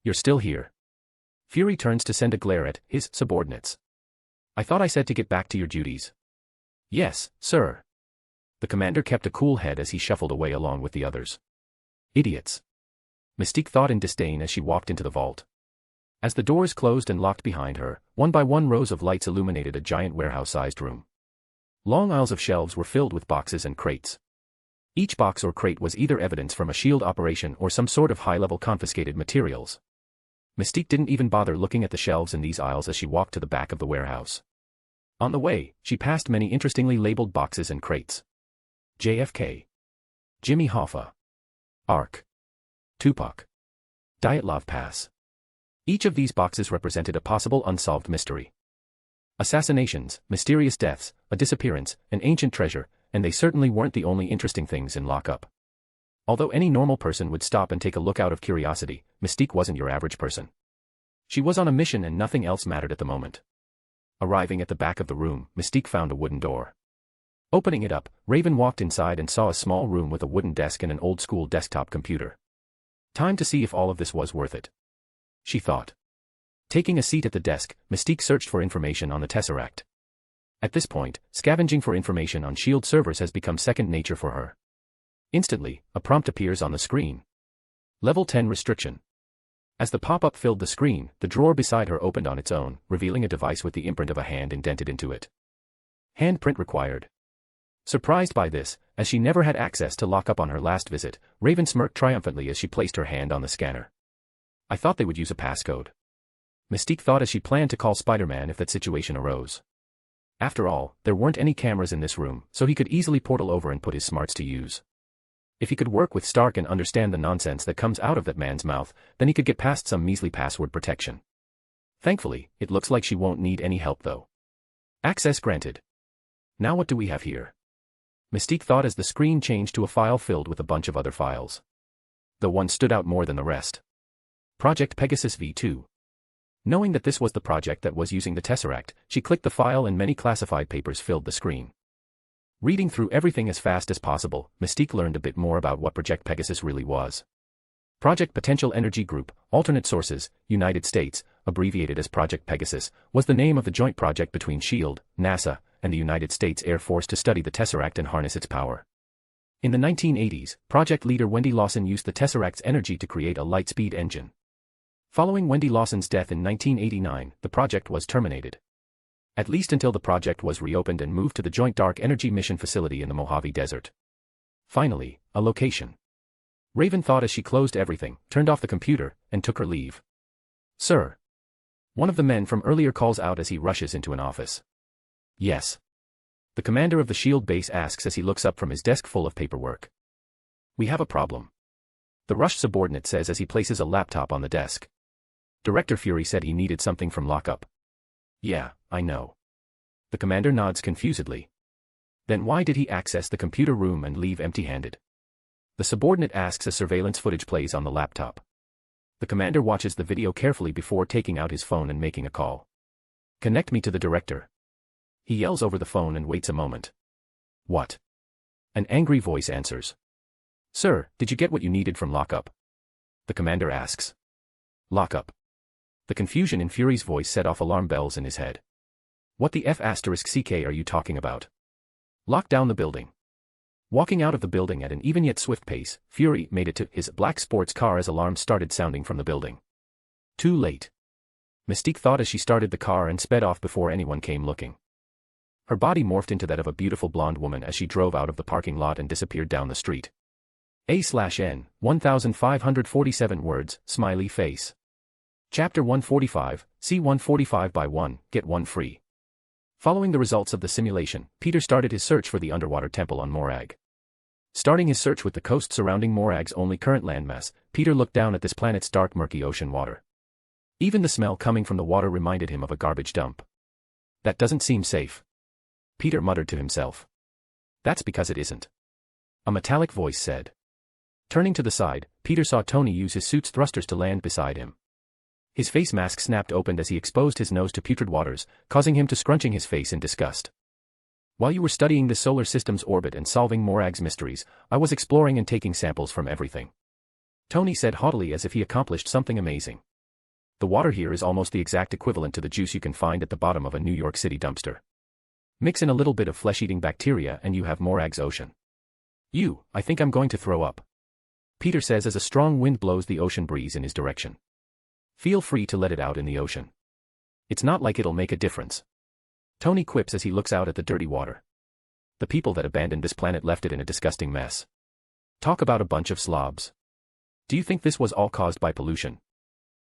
You're still here." Fury turns to send a glare at his subordinates. "I thought I said to get back to your duties." "Yes, sir." The commander kept a cool head as he shuffled away along with the others. Idiots. Mystique thought in disdain as she walked into the vault. As the doors closed and locked behind her, one by one rows of lights illuminated a giant warehouse-sized room. Long aisles of shelves were filled with boxes and crates. Each box or crate was either evidence from a SHIELD operation or some sort of high-level confiscated materials. Mystique didn't even bother looking at the shelves in these aisles as she walked to the back of the warehouse. On the way, she passed many interestingly labeled boxes and crates. JFK. Jimmy Hoffa. ARC. Tupac. Dyatlov Pass. Each of these boxes represented a possible unsolved mystery. Assassinations, mysterious deaths, a disappearance, an ancient treasure, and they certainly weren't the only interesting things in lockup. Although any normal person would stop and take a look out of curiosity, Mystique wasn't your average person. She was on a mission and nothing else mattered at the moment. Arriving at the back of the room, Mystique found a wooden door. Opening it up, Raven walked inside and saw a small room with a wooden desk and an old-school desktop computer. Time to see if all of this was worth it, she thought. Taking a seat at the desk, Mystique searched for information on the Tesseract. At this point, scavenging for information on SHIELD servers has become second nature for her. Instantly, a prompt appears on the screen. Level 10 restriction. As the pop-up filled the screen, the drawer beside her opened on its own, revealing a device with the imprint of a hand indented into it. Handprint required. Surprised by this, as she never had access to lockup on her last visit, Raven smirked triumphantly as she placed her hand on the scanner. I thought they would use a passcode. Mystique thought as she planned to call Spider-Man if that situation arose. After all, there weren't any cameras in this room, so he could easily portal over and put his smarts to use. If he could work with Stark and understand the nonsense that comes out of that man's mouth, then he could get past some measly password protection. Thankfully, it looks like she won't need any help though. Access granted. Now what do we have here? Mystique thought as the screen changed to a file filled with a bunch of other files. The one stood out more than the rest. Project Pegasus V2. Knowing that this was the project that was using the Tesseract, she clicked the file and many classified papers filled the screen. Reading through everything as fast as possible, Mystique learned a bit more about what Project Pegasus really was. Project Potential Energy Group, Alternate Sources, United States, abbreviated as Project Pegasus, was the name of the joint project between SHIELD, NASA, and the United States Air Force to study the Tesseract and harness its power. In the 1980s, project leader Wendy Lawson used the Tesseract's energy to create a light-speed engine. Following Wendy Lawson's death in 1989, the project was terminated. At least until the project was reopened and moved to the Joint Dark Energy Mission Facility in the Mojave Desert. Finally, a location. Raven thought as she closed everything, turned off the computer, and took her leave. Sir. One of the men from earlier calls out as he rushes into an office. Yes. The commander of the SHIELD base asks as he looks up from his desk full of paperwork. We have a problem. The rushed subordinate says as he places a laptop on the desk. Director Fury said he needed something from lockup. Yeah, I know. The commander nods confusedly. Then why did he access the computer room and leave empty-handed? The subordinate asks as surveillance footage plays on the laptop. The commander watches the video carefully before taking out his phone and making a call. Connect me to the director. He yells over the phone and waits a moment. What? An angry voice answers. Sir, did you get what you needed from lockup? The commander asks. Lockup. The confusion in Fury's voice set off alarm bells in his head. What the F***ck are you talking about? Lock down the building. Walking out of the building at an even yet swift pace, Fury made it to his black sports car as alarms started sounding from the building. Too late. Mystique thought as she started the car and sped off before anyone came looking. Her body morphed into that of a beautiful blonde woman as she drove out of the parking lot and disappeared down the street. A/N, 1547 words, smiley face. Chapter 145, see 145 by 1, get 1 free. Following the results of the simulation, Peter started his search for the underwater temple on Morag. Starting his search with the coast surrounding Morag's only current landmass, Peter looked down at this planet's dark murky ocean water. Even the smell coming from the water reminded him of a garbage dump. That doesn't seem safe. Peter muttered to himself. That's because it isn't. A metallic voice said. Turning to the side, Peter saw Tony use his suit's thrusters to land beside him. His face mask snapped open as he exposed his nose to putrid waters, causing him to scrunching his face in disgust. While you were studying the solar system's orbit and solving Morag's mysteries, I was exploring and taking samples from everything. Tony said haughtily as if he accomplished something amazing. The water here is almost the exact equivalent to the juice you can find at the bottom of a New York City dumpster. Mix in a little bit of flesh-eating bacteria and you have Morag's ocean. I think I'm going to throw up. Peter says as a strong wind blows the ocean breeze in his direction. Feel free to let it out in the ocean. It's not like it'll make a difference. Tony quips as he looks out at the dirty water. The people that abandoned this planet left it in a disgusting mess. Talk about a bunch of slobs. Do you think this was all caused by pollution?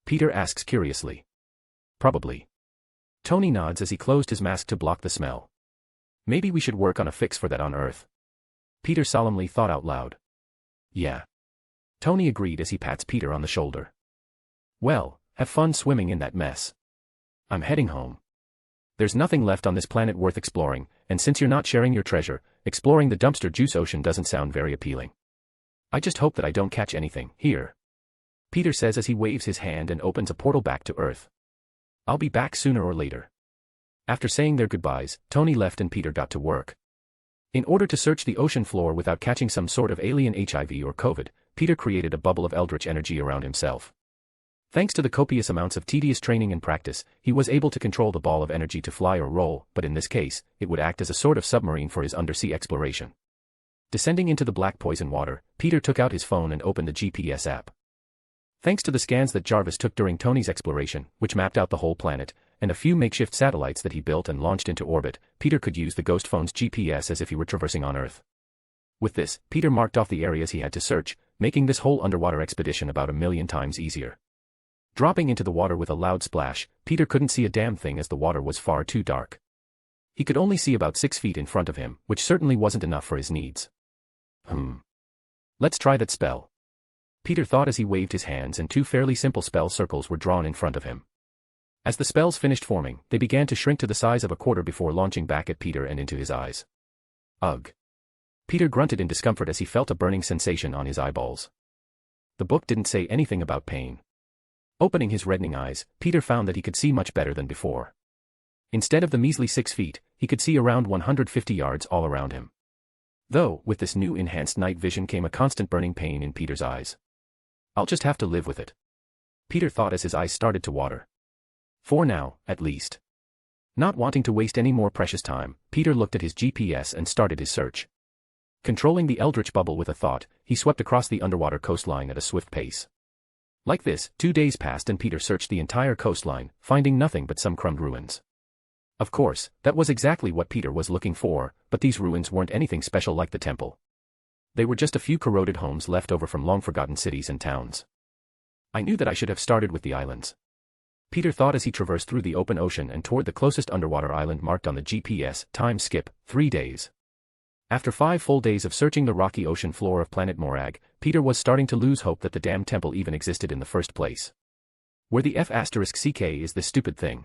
Peter asks curiously. Probably. Tony nods as he closed his mask to block the smell. Maybe we should work on a fix for that on Earth. Peter solemnly thought out loud. Yeah. Tony agreed as he pats Peter on the shoulder. Well, have fun swimming in that mess. I'm heading home. There's nothing left on this planet worth exploring, and since you're not sharing your treasure, exploring the dumpster juice ocean doesn't sound very appealing. I just hope that I don't catch anything here. Peter says as he waves his hand and opens a portal back to Earth. I'll be back sooner or later. After saying their goodbyes, Tony left and Peter got to work. In order to search the ocean floor without catching some sort of alien HIV or COVID, Peter created a bubble of eldritch energy around himself. Thanks to the copious amounts of tedious training and practice, he was able to control the ball of energy to fly or roll, but in this case, it would act as a sort of submarine for his undersea exploration. Descending into the black poison water, Peter took out his phone and opened the GPS app. Thanks to the scans that Jarvis took during Tony's exploration, which mapped out the whole planet, and a few makeshift satellites that he built and launched into orbit, Peter could use the ghost phone's GPS as if he were traversing on Earth. With this, Peter marked off the areas he had to search, making this whole underwater expedition about 1,000,000 times easier. Dropping into the water with a loud splash, Peter couldn't see a damn thing as the water was far too dark. He could only see about 6 feet in front of him, which certainly wasn't enough for his needs. Let's try that spell. Peter thought as he waved his hands and 2 fairly simple spell circles were drawn in front of him. As the spells finished forming, they began to shrink to the size of a quarter before launching back at Peter and into his eyes. Ugh. Peter grunted in discomfort as he felt a burning sensation on his eyeballs. The book didn't say anything about pain. Opening his reddening eyes, Peter found that he could see much better than before. Instead of the measly 6 feet, he could see around 150 yards all around him. Though, with this new enhanced night vision came a constant burning pain in Peter's eyes. I'll just have to live with it. Peter thought as his eyes started to water. For now, at least. Not wanting to waste any more precious time, Peter looked at his GPS and started his search. Controlling the eldritch bubble with a thought, he swept across the underwater coastline at a swift pace. Like this, 2 days passed and Peter searched the entire coastline, finding nothing but some crumbed ruins. Of course, that was exactly what Peter was looking for, but these ruins weren't anything special like the temple. They were just a few corroded homes left over from long-forgotten cities and towns. I knew that I should have started with the islands. Peter thought as he traversed through the open ocean and toward the closest underwater island marked on the GPS, time skip, 3 days. After 5 full days of searching the rocky ocean floor of planet Morag, Peter was starting to lose hope that the damn temple even existed in the first place. Where the F***ck is this stupid thing?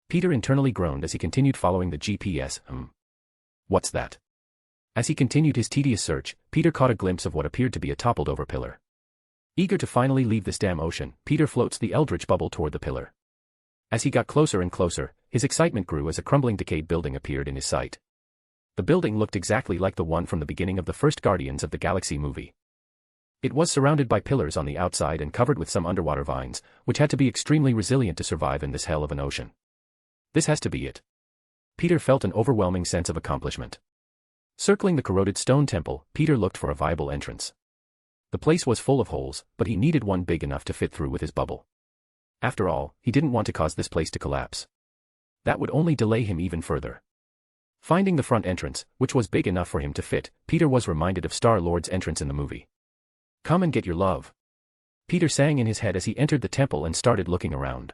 Peter internally groaned as he continued following the GPS. What's that? As he continued his tedious search, Peter caught a glimpse of what appeared to be a toppled-over pillar. Eager to finally leave this damn ocean, Peter floats the eldritch bubble toward the pillar. As he got closer and closer, his excitement grew as a crumbling decayed building appeared in his sight. The building looked exactly like the one from the beginning of the first Guardians of the Galaxy movie. It was surrounded by pillars on the outside and covered with some underwater vines, which had to be extremely resilient to survive in this hell of an ocean. This has to be it. Peter felt an overwhelming sense of accomplishment. Circling the corroded stone temple, Peter looked for a viable entrance. The place was full of holes, but he needed one big enough to fit through with his bubble. After all, he didn't want to cause this place to collapse. That would only delay him even further. Finding the front entrance, which was big enough for him to fit, Peter was reminded of Star-Lord's entrance in the movie. Come and get your love. Peter sang in his head as he entered the temple and started looking around.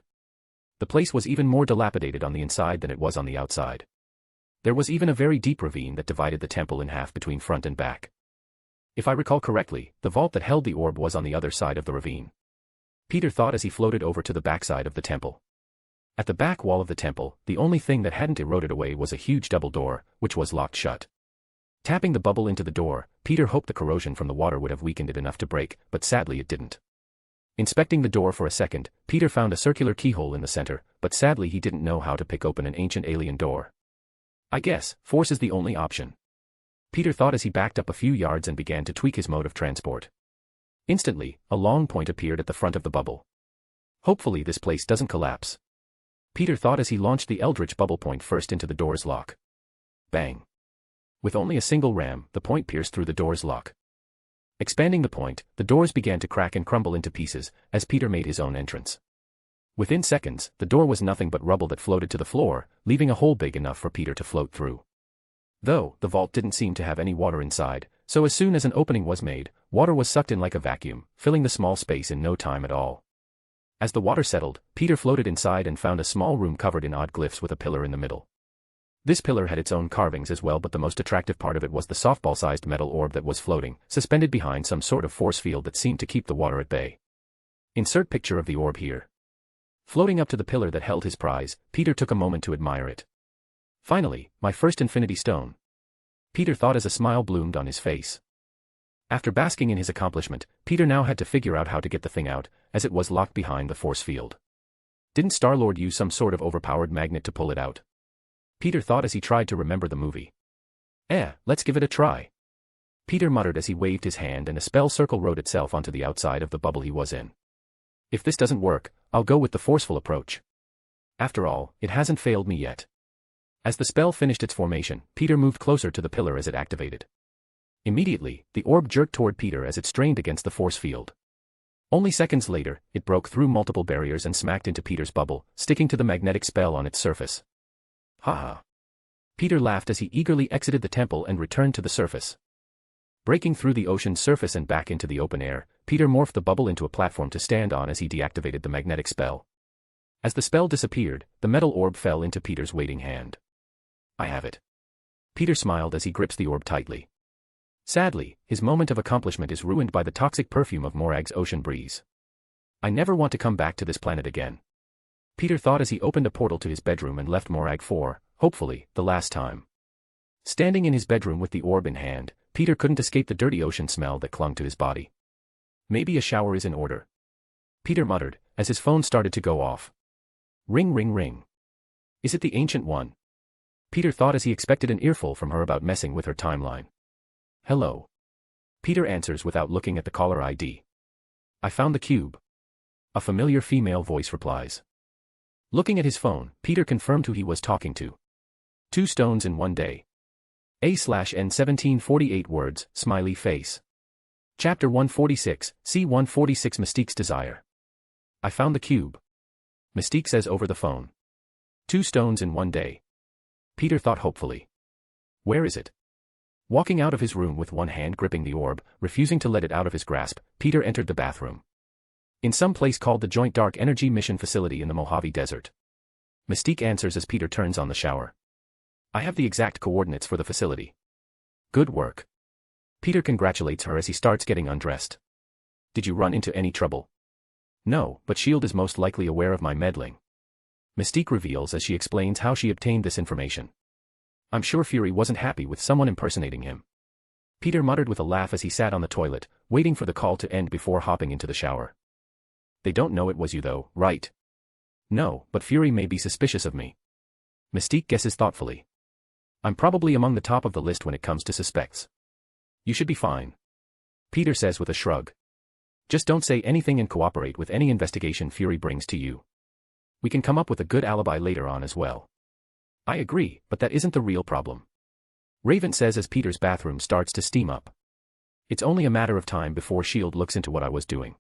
The place was even more dilapidated on the inside than it was on the outside. There was even a very deep ravine that divided the temple in half between front and back. If I recall correctly, the vault that held the orb was on the other side of the ravine. Peter thought as he floated over to the backside of the temple. At the back wall of the temple, the only thing that hadn't eroded away was a huge double door, which was locked shut. Tapping the bubble into the door, Peter hoped the corrosion from the water would have weakened it enough to break, but sadly it didn't. Inspecting the door for a second, Peter found a circular keyhole in the center, but sadly he didn't know how to pick open an ancient alien door. I guess, force is the only option. Peter thought as he backed up a few yards and began to tweak his mode of transport. Instantly, a long point appeared at the front of the bubble. Hopefully this place doesn't collapse. Peter thought as he launched the eldritch bubble point first into the door's lock. Bang. With only a single ram, the point pierced through the door's lock. Expanding the point, the doors began to crack and crumble into pieces, as Peter made his own entrance. Within seconds, the door was nothing but rubble that floated to the floor, leaving a hole big enough for Peter to float through. Though, the vault didn't seem to have any water inside, so as soon as an opening was made, water was sucked in like a vacuum, filling the small space in no time at all. As the water settled, Peter floated inside and found a small room covered in odd glyphs with a pillar in the middle. This pillar had its own carvings as well, but the most attractive part of it was the softball-sized metal orb that was floating, suspended behind some sort of force field that seemed to keep the water at bay. Insert picture of the orb here. Floating up to the pillar that held his prize, Peter took a moment to admire it. Finally, my first infinity stone. Peter thought as a smile bloomed on his face. After basking in his accomplishment, Peter now had to figure out how to get the thing out, as it was locked behind the force field. Didn't Star-Lord use some sort of overpowered magnet to pull it out? Peter thought as he tried to remember the movie. Let's give it a try. Peter muttered as he waved his hand and a spell circle wrote itself onto the outside of the bubble he was in. If this doesn't work, I'll go with the forceful approach. After all, it hasn't failed me yet. As the spell finished its formation, Peter moved closer to the pillar as it activated. Immediately, the orb jerked toward Peter as it strained against the force field. Only seconds later, it broke through multiple barriers and smacked into Peter's bubble, sticking to the magnetic spell on its surface. Haha. Peter laughed as he eagerly exited the temple and returned to the surface. Breaking through the ocean's surface and back into the open air, Peter morphed the bubble into a platform to stand on as he deactivated the magnetic spell. As the spell disappeared, the metal orb fell into Peter's waiting hand. I have it. Peter smiled as he grips the orb tightly. Sadly, his moment of accomplishment is ruined by the toxic perfume of Morag's ocean breeze. I never want to come back to this planet again. Peter thought as he opened a portal to his bedroom and left Morag for, hopefully, the last time. Standing in his bedroom with the orb in hand, Peter couldn't escape the dirty ocean smell that clung to his body. Maybe a shower is in order. Peter muttered, as his phone started to go off. Ring ring ring. Is it the Ancient One? Peter thought as he expected an earful from her about messing with her timeline. Hello. Peter answers without looking at the caller ID. I found the cube. A familiar female voice replies. Looking at his phone, Peter confirmed who he was talking to. 2 stones in 1 day. A/N1748 words, smiley face. Chapter 146, C146 Mystique's Desire. I found the cube. Mystique says over the phone. 2 stones in 1 day. Peter thought hopefully. Where is it? Walking out of his room with one hand gripping the orb, refusing to let it out of his grasp, Peter entered the bathroom. In some place called the Joint Dark Energy Mission Facility in the Mojave Desert. Mystique answers as Peter turns on the shower. I have the exact coordinates for the facility. Good work. Peter congratulates her as he starts getting undressed. Did you run into any trouble? No, but S.H.I.E.L.D. is most likely aware of my meddling. Mystique reveals as she explains how she obtained this information. I'm sure Fury wasn't happy with someone impersonating him. Peter muttered with a laugh as he sat on the toilet, waiting for the call to end before hopping into the shower. They don't know it was you though, right? No, but Fury may be suspicious of me. Mystique guesses thoughtfully. I'm probably among the top of the list when it comes to suspects. You should be fine. Peter says with a shrug. Just don't say anything and cooperate with any investigation Fury brings to you. We can come up with a good alibi later on as well. I agree, but that isn't the real problem. Raven says as Peter's bathroom starts to steam up. It's only a matter of time before S.H.I.E.L.D. looks into what I was doing.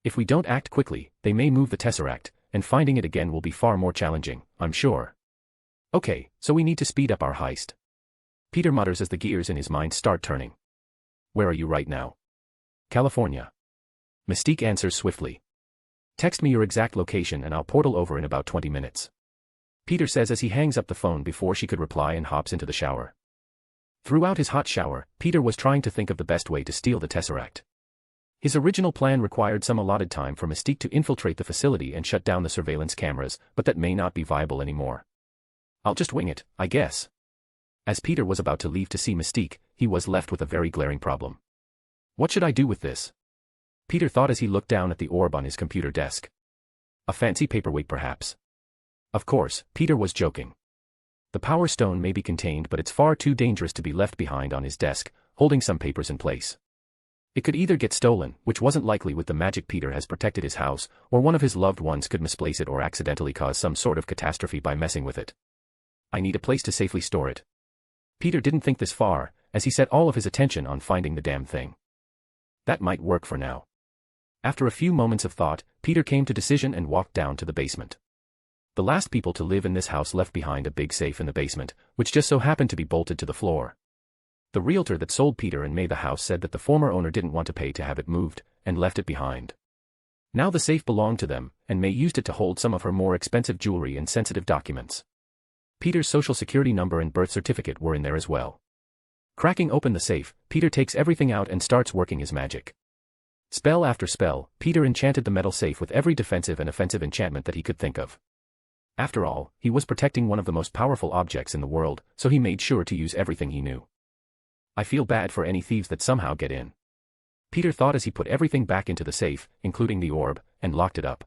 If we don't act quickly, they may move the Tesseract, and finding it again will be far more challenging, I'm sure. Okay, so we need to speed up our heist. Peter mutters as the gears in his mind start turning. Where are you right now? California. Mystique answers swiftly. Text me your exact location and I'll portal over in about 20 minutes. Peter says as he hangs up the phone before she could reply and hops into the shower. Throughout his hot shower, Peter was trying to think of the best way to steal the Tesseract. His original plan required some allotted time for Mystique to infiltrate the facility and shut down the surveillance cameras, but that may not be viable anymore. I'll just wing it, I guess. As Peter was about to leave to see Mystique, he was left with a very glaring problem. What should I do with this? Peter thought as he looked down at the orb on his computer desk. A fancy paperweight perhaps. Of course, Peter was joking. The Power Stone may be contained, but it's far too dangerous to be left behind on his desk, holding some papers in place. It could either get stolen, which wasn't likely with the magic Peter has protected his house, or one of his loved ones could misplace it or accidentally cause some sort of catastrophe by messing with it. I need a place to safely store it. Peter didn't think this far, as he set all of his attention on finding the damn thing. That might work for now. After a few moments of thought, Peter came to decision and walked down to the basement. The last people to live in this house left behind a big safe in the basement, which just so happened to be bolted to the floor. The realtor that sold Peter and May the house said that the former owner didn't want to pay to have it moved, and left it behind. Now the safe belonged to them, and May used it to hold some of her more expensive jewelry and sensitive documents. Peter's social security number and birth certificate were in there as well. Cracking open the safe, Peter takes everything out and starts working his magic. Spell after spell, Peter enchanted the metal safe with every defensive and offensive enchantment that he could think of. After all, he was protecting one of the most powerful objects in the world, so he made sure to use everything he knew. I feel bad for any thieves that somehow get in. Peter thought as he put everything back into the safe, including the orb, and locked it up.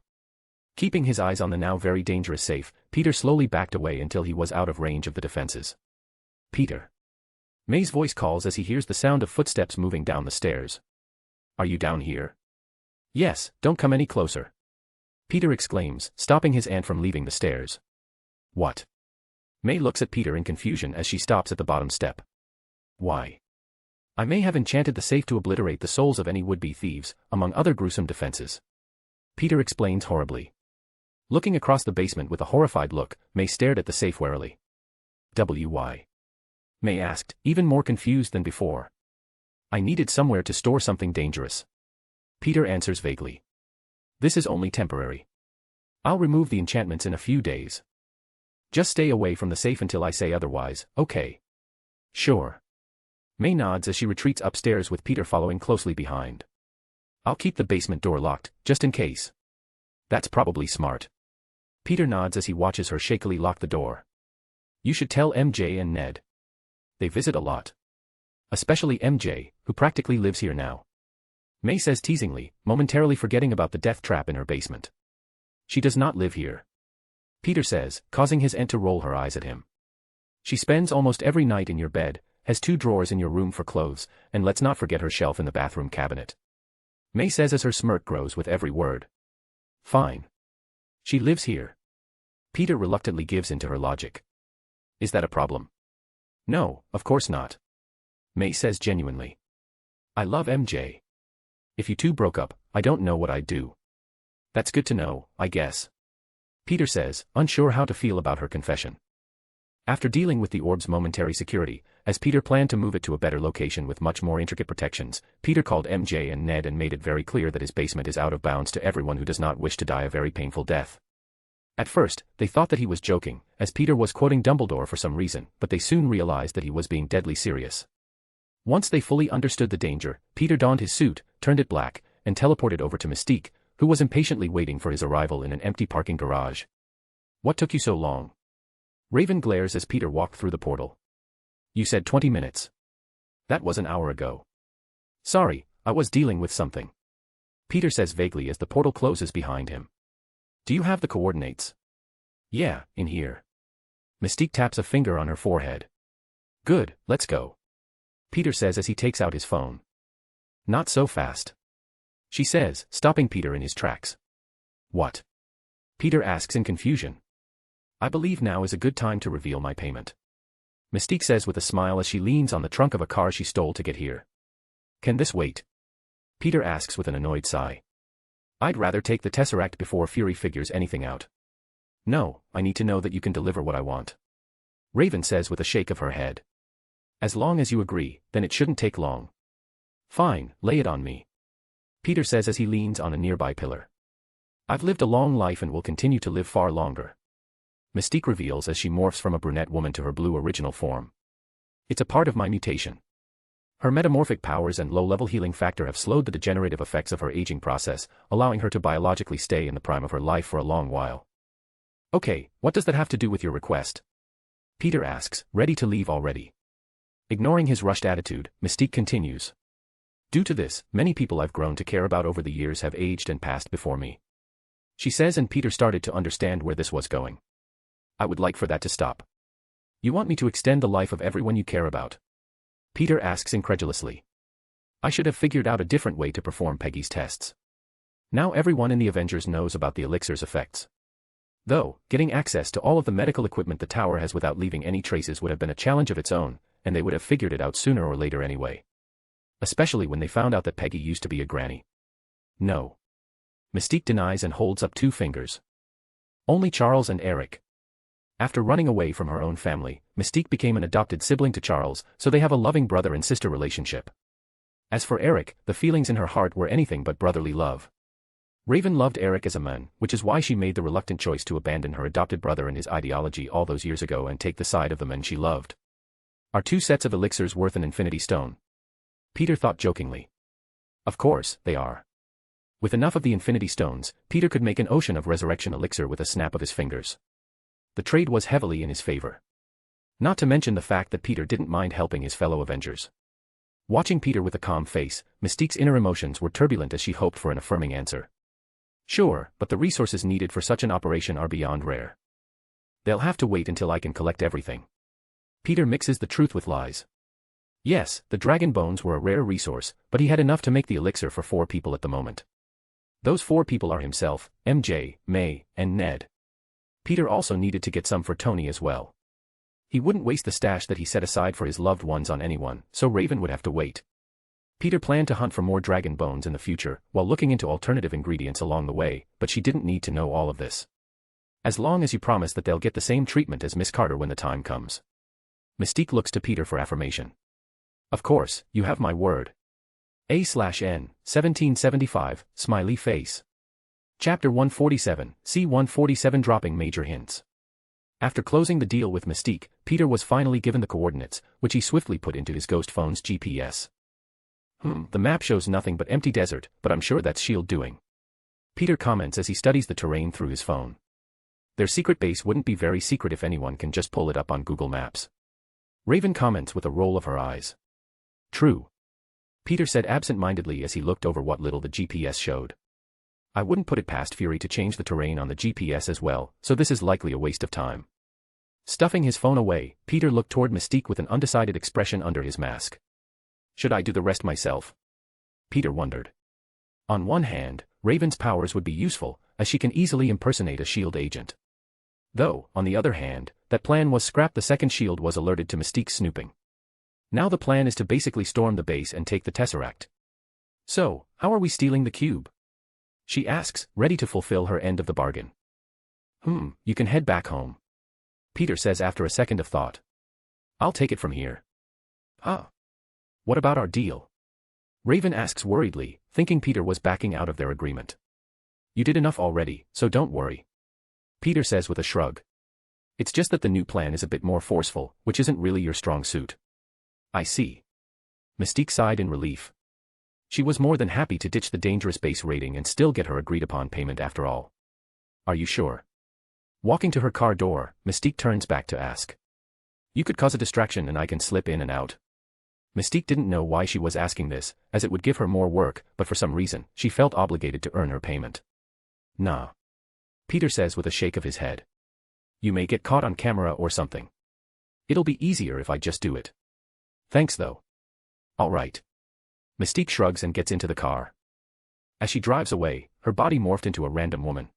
Keeping his eyes on the now very dangerous safe, Peter slowly backed away until he was out of range of the defenses. Peter. May's voice calls as he hears the sound of footsteps moving down the stairs. Are you down here? Yes, don't come any closer. Peter exclaims, stopping his aunt from leaving the stairs. What? May looks at Peter in confusion as she stops at the bottom step. Why? I may have enchanted the safe to obliterate the souls of any would-be thieves, among other gruesome defenses. Peter explains horribly. Looking across the basement with a horrified look, May stared at the safe warily. Why? May asked, even more confused than before. I needed somewhere to store something dangerous. Peter answers vaguely. This is only temporary. I'll remove the enchantments in a few days. Just stay away from the safe until I say otherwise, okay? Sure. May nods as she retreats upstairs with Peter following closely behind. I'll keep the basement door locked, just in case. That's probably smart. Peter nods as he watches her shakily lock the door. You should tell MJ and Ned. They visit a lot. Especially MJ, who practically lives here now. May says teasingly, momentarily forgetting about the death trap in her basement. She does not live here. Peter says, causing his aunt to roll her eyes at him. She spends almost every night in your bed, has 2 drawers in your room for clothes, and let's not forget her shelf in the bathroom cabinet. May says as her smirk grows with every word. Fine. She lives here. Peter reluctantly gives in to her logic. Is that a problem? No, of course not. May says genuinely. I love MJ. If you two broke up, I don't know what I'd do. That's good to know, I guess. Peter says, unsure how to feel about her confession. After dealing with the orb's momentary security, as Peter planned to move it to a better location with much more intricate protections, Peter called MJ and Ned and made it very clear that his basement is out of bounds to everyone who does not wish to die a very painful death. At first, they thought that he was joking, as Peter was quoting Dumbledore for some reason, but they soon realized that he was being deadly serious. Once they fully understood the danger, Peter donned his suit, turned it black, and teleported over to Mystique, who was impatiently waiting for his arrival in an empty parking garage. What took you so long? Raven glares as Peter walked through the portal. You said 20 minutes. That was an hour ago. Sorry, I was dealing with something. Peter says vaguely as the portal closes behind him. Do you have the coordinates? Yeah, in here. Mystique taps a finger on her forehead. Good, let's go. Peter says as he takes out his phone. Not so fast. She says, stopping Peter in his tracks. What? Peter asks in confusion. I believe now is a good time to reveal my payment. Mystique says with a smile as she leans on the trunk of a car she stole to get here. Can this wait? Peter asks with an annoyed sigh. I'd rather take the Tesseract before Fury figures anything out. No, I need to know that you can deliver what I want. Raven says with a shake of her head. As long as you agree, then it shouldn't take long. Fine, lay it on me. Peter says as he leans on a nearby pillar. I've lived a long life and will continue to live far longer. Mystique reveals as she morphs from a brunette woman to her blue original form. It's a part of my mutation. Her metamorphic powers and low-level healing factor have slowed the degenerative effects of her aging process, allowing her to biologically stay in the prime of her life for a long while. Okay, what does that have to do with your request? Peter asks, ready to leave already. Ignoring his rushed attitude, Mystique continues. Due to this, many people I've grown to care about over the years have aged and passed before me. She says, and Peter started to understand where this was going. I would like for that to stop. You want me to extend the life of everyone you care about? Peter asks incredulously. I should have figured out a different way to perform Peggy's tests. Now everyone in the Avengers knows about the elixir's effects. Though, getting access to all of the medical equipment the tower has without leaving any traces would have been a challenge of its own, and they would have figured it out sooner or later anyway. Especially when they found out that Peggy used to be a granny. No. Mystique denies and holds up 2 fingers. Only Charles and Eric. After running away from her own family, Mystique became an adopted sibling to Charles, so they have a loving brother and sister relationship. As for Eric, the feelings in her heart were anything but brotherly love. Raven loved Eric as a man, which is why she made the reluctant choice to abandon her adopted brother and his ideology all those years ago and take the side of the men she loved. Are 2 sets of elixirs worth an infinity stone? Peter thought jokingly. Of course, they are. With enough of the infinity stones, Peter could make an ocean of resurrection elixir with a snap of his fingers. The trade was heavily in his favor. Not to mention the fact that Peter didn't mind helping his fellow Avengers. Watching Peter with a calm face, Mystique's inner emotions were turbulent as she hoped for an affirming answer. Sure, but the resources needed for such an operation are beyond rare. They'll have to wait until I can collect everything. Peter mixes the truth with lies. Yes, the dragon bones were a rare resource, but he had enough to make the elixir for 4 people at the moment. Those 4 people are himself, MJ, May, and Ned. Peter also needed to get some for Tony as well. He wouldn't waste the stash that he set aside for his loved ones on anyone, so Raven would have to wait. Peter planned to hunt for more dragon bones in the future, while looking into alternative ingredients along the way, but she didn't need to know all of this. As long as you promise that they'll get the same treatment as Miss Carter when the time comes. Mystique looks to Peter for affirmation. Of course, you have my word. A/N, 1775, smiley face. Chapter 147, C-147 dropping major hints. After closing the deal with Mystique, Peter was finally given the coordinates, which he swiftly put into his ghost phone's GPS. The map shows nothing but empty desert, but I'm sure that's S.H.I.E.L.D. doing. Peter comments as he studies the terrain through his phone. Their secret base wouldn't be very secret if anyone can just pull it up on Google Maps. Raven comments with a roll of her eyes. True. Peter said absent-mindedly as he looked over what little the GPS showed. I wouldn't put it past Fury to change the terrain on the GPS as well, so this is likely a waste of time. Stuffing his phone away, Peter looked toward Mystique with an undecided expression under his mask. Should I do the rest myself? Peter wondered. On one hand, Raven's powers would be useful, as she can easily impersonate a S.H.I.E.L.D. agent. Though, on the other hand, that plan was scrapped the second S.H.I.E.L.D. was alerted to Mystique's snooping. Now the plan is to basically storm the base and take the Tesseract. So, how are we stealing the cube? She asks, ready to fulfill her end of the bargain. You can head back home. Peter says after a second of thought. I'll take it from here. What about our deal? Raven asks worriedly, thinking Peter was backing out of their agreement. You did enough already, so don't worry. Peter says with a shrug. It's just that the new plan is a bit more forceful, which isn't really your strong suit. I see. Mystique sighed in relief. She was more than happy to ditch the dangerous base raiding and still get her agreed-upon payment after all. Are you sure? Walking to her car door, Mystique turns back to ask. You could cause a distraction and I can slip in and out. Mystique didn't know why she was asking this, as it would give her more work, but for some reason, she felt obligated to earn her payment. Nah. Peter says with a shake of his head. You may get caught on camera or something. It'll be easier if I just do it. Thanks though. All right. Mystique shrugs and gets into the car. As she drives away, her body morphed into a random woman.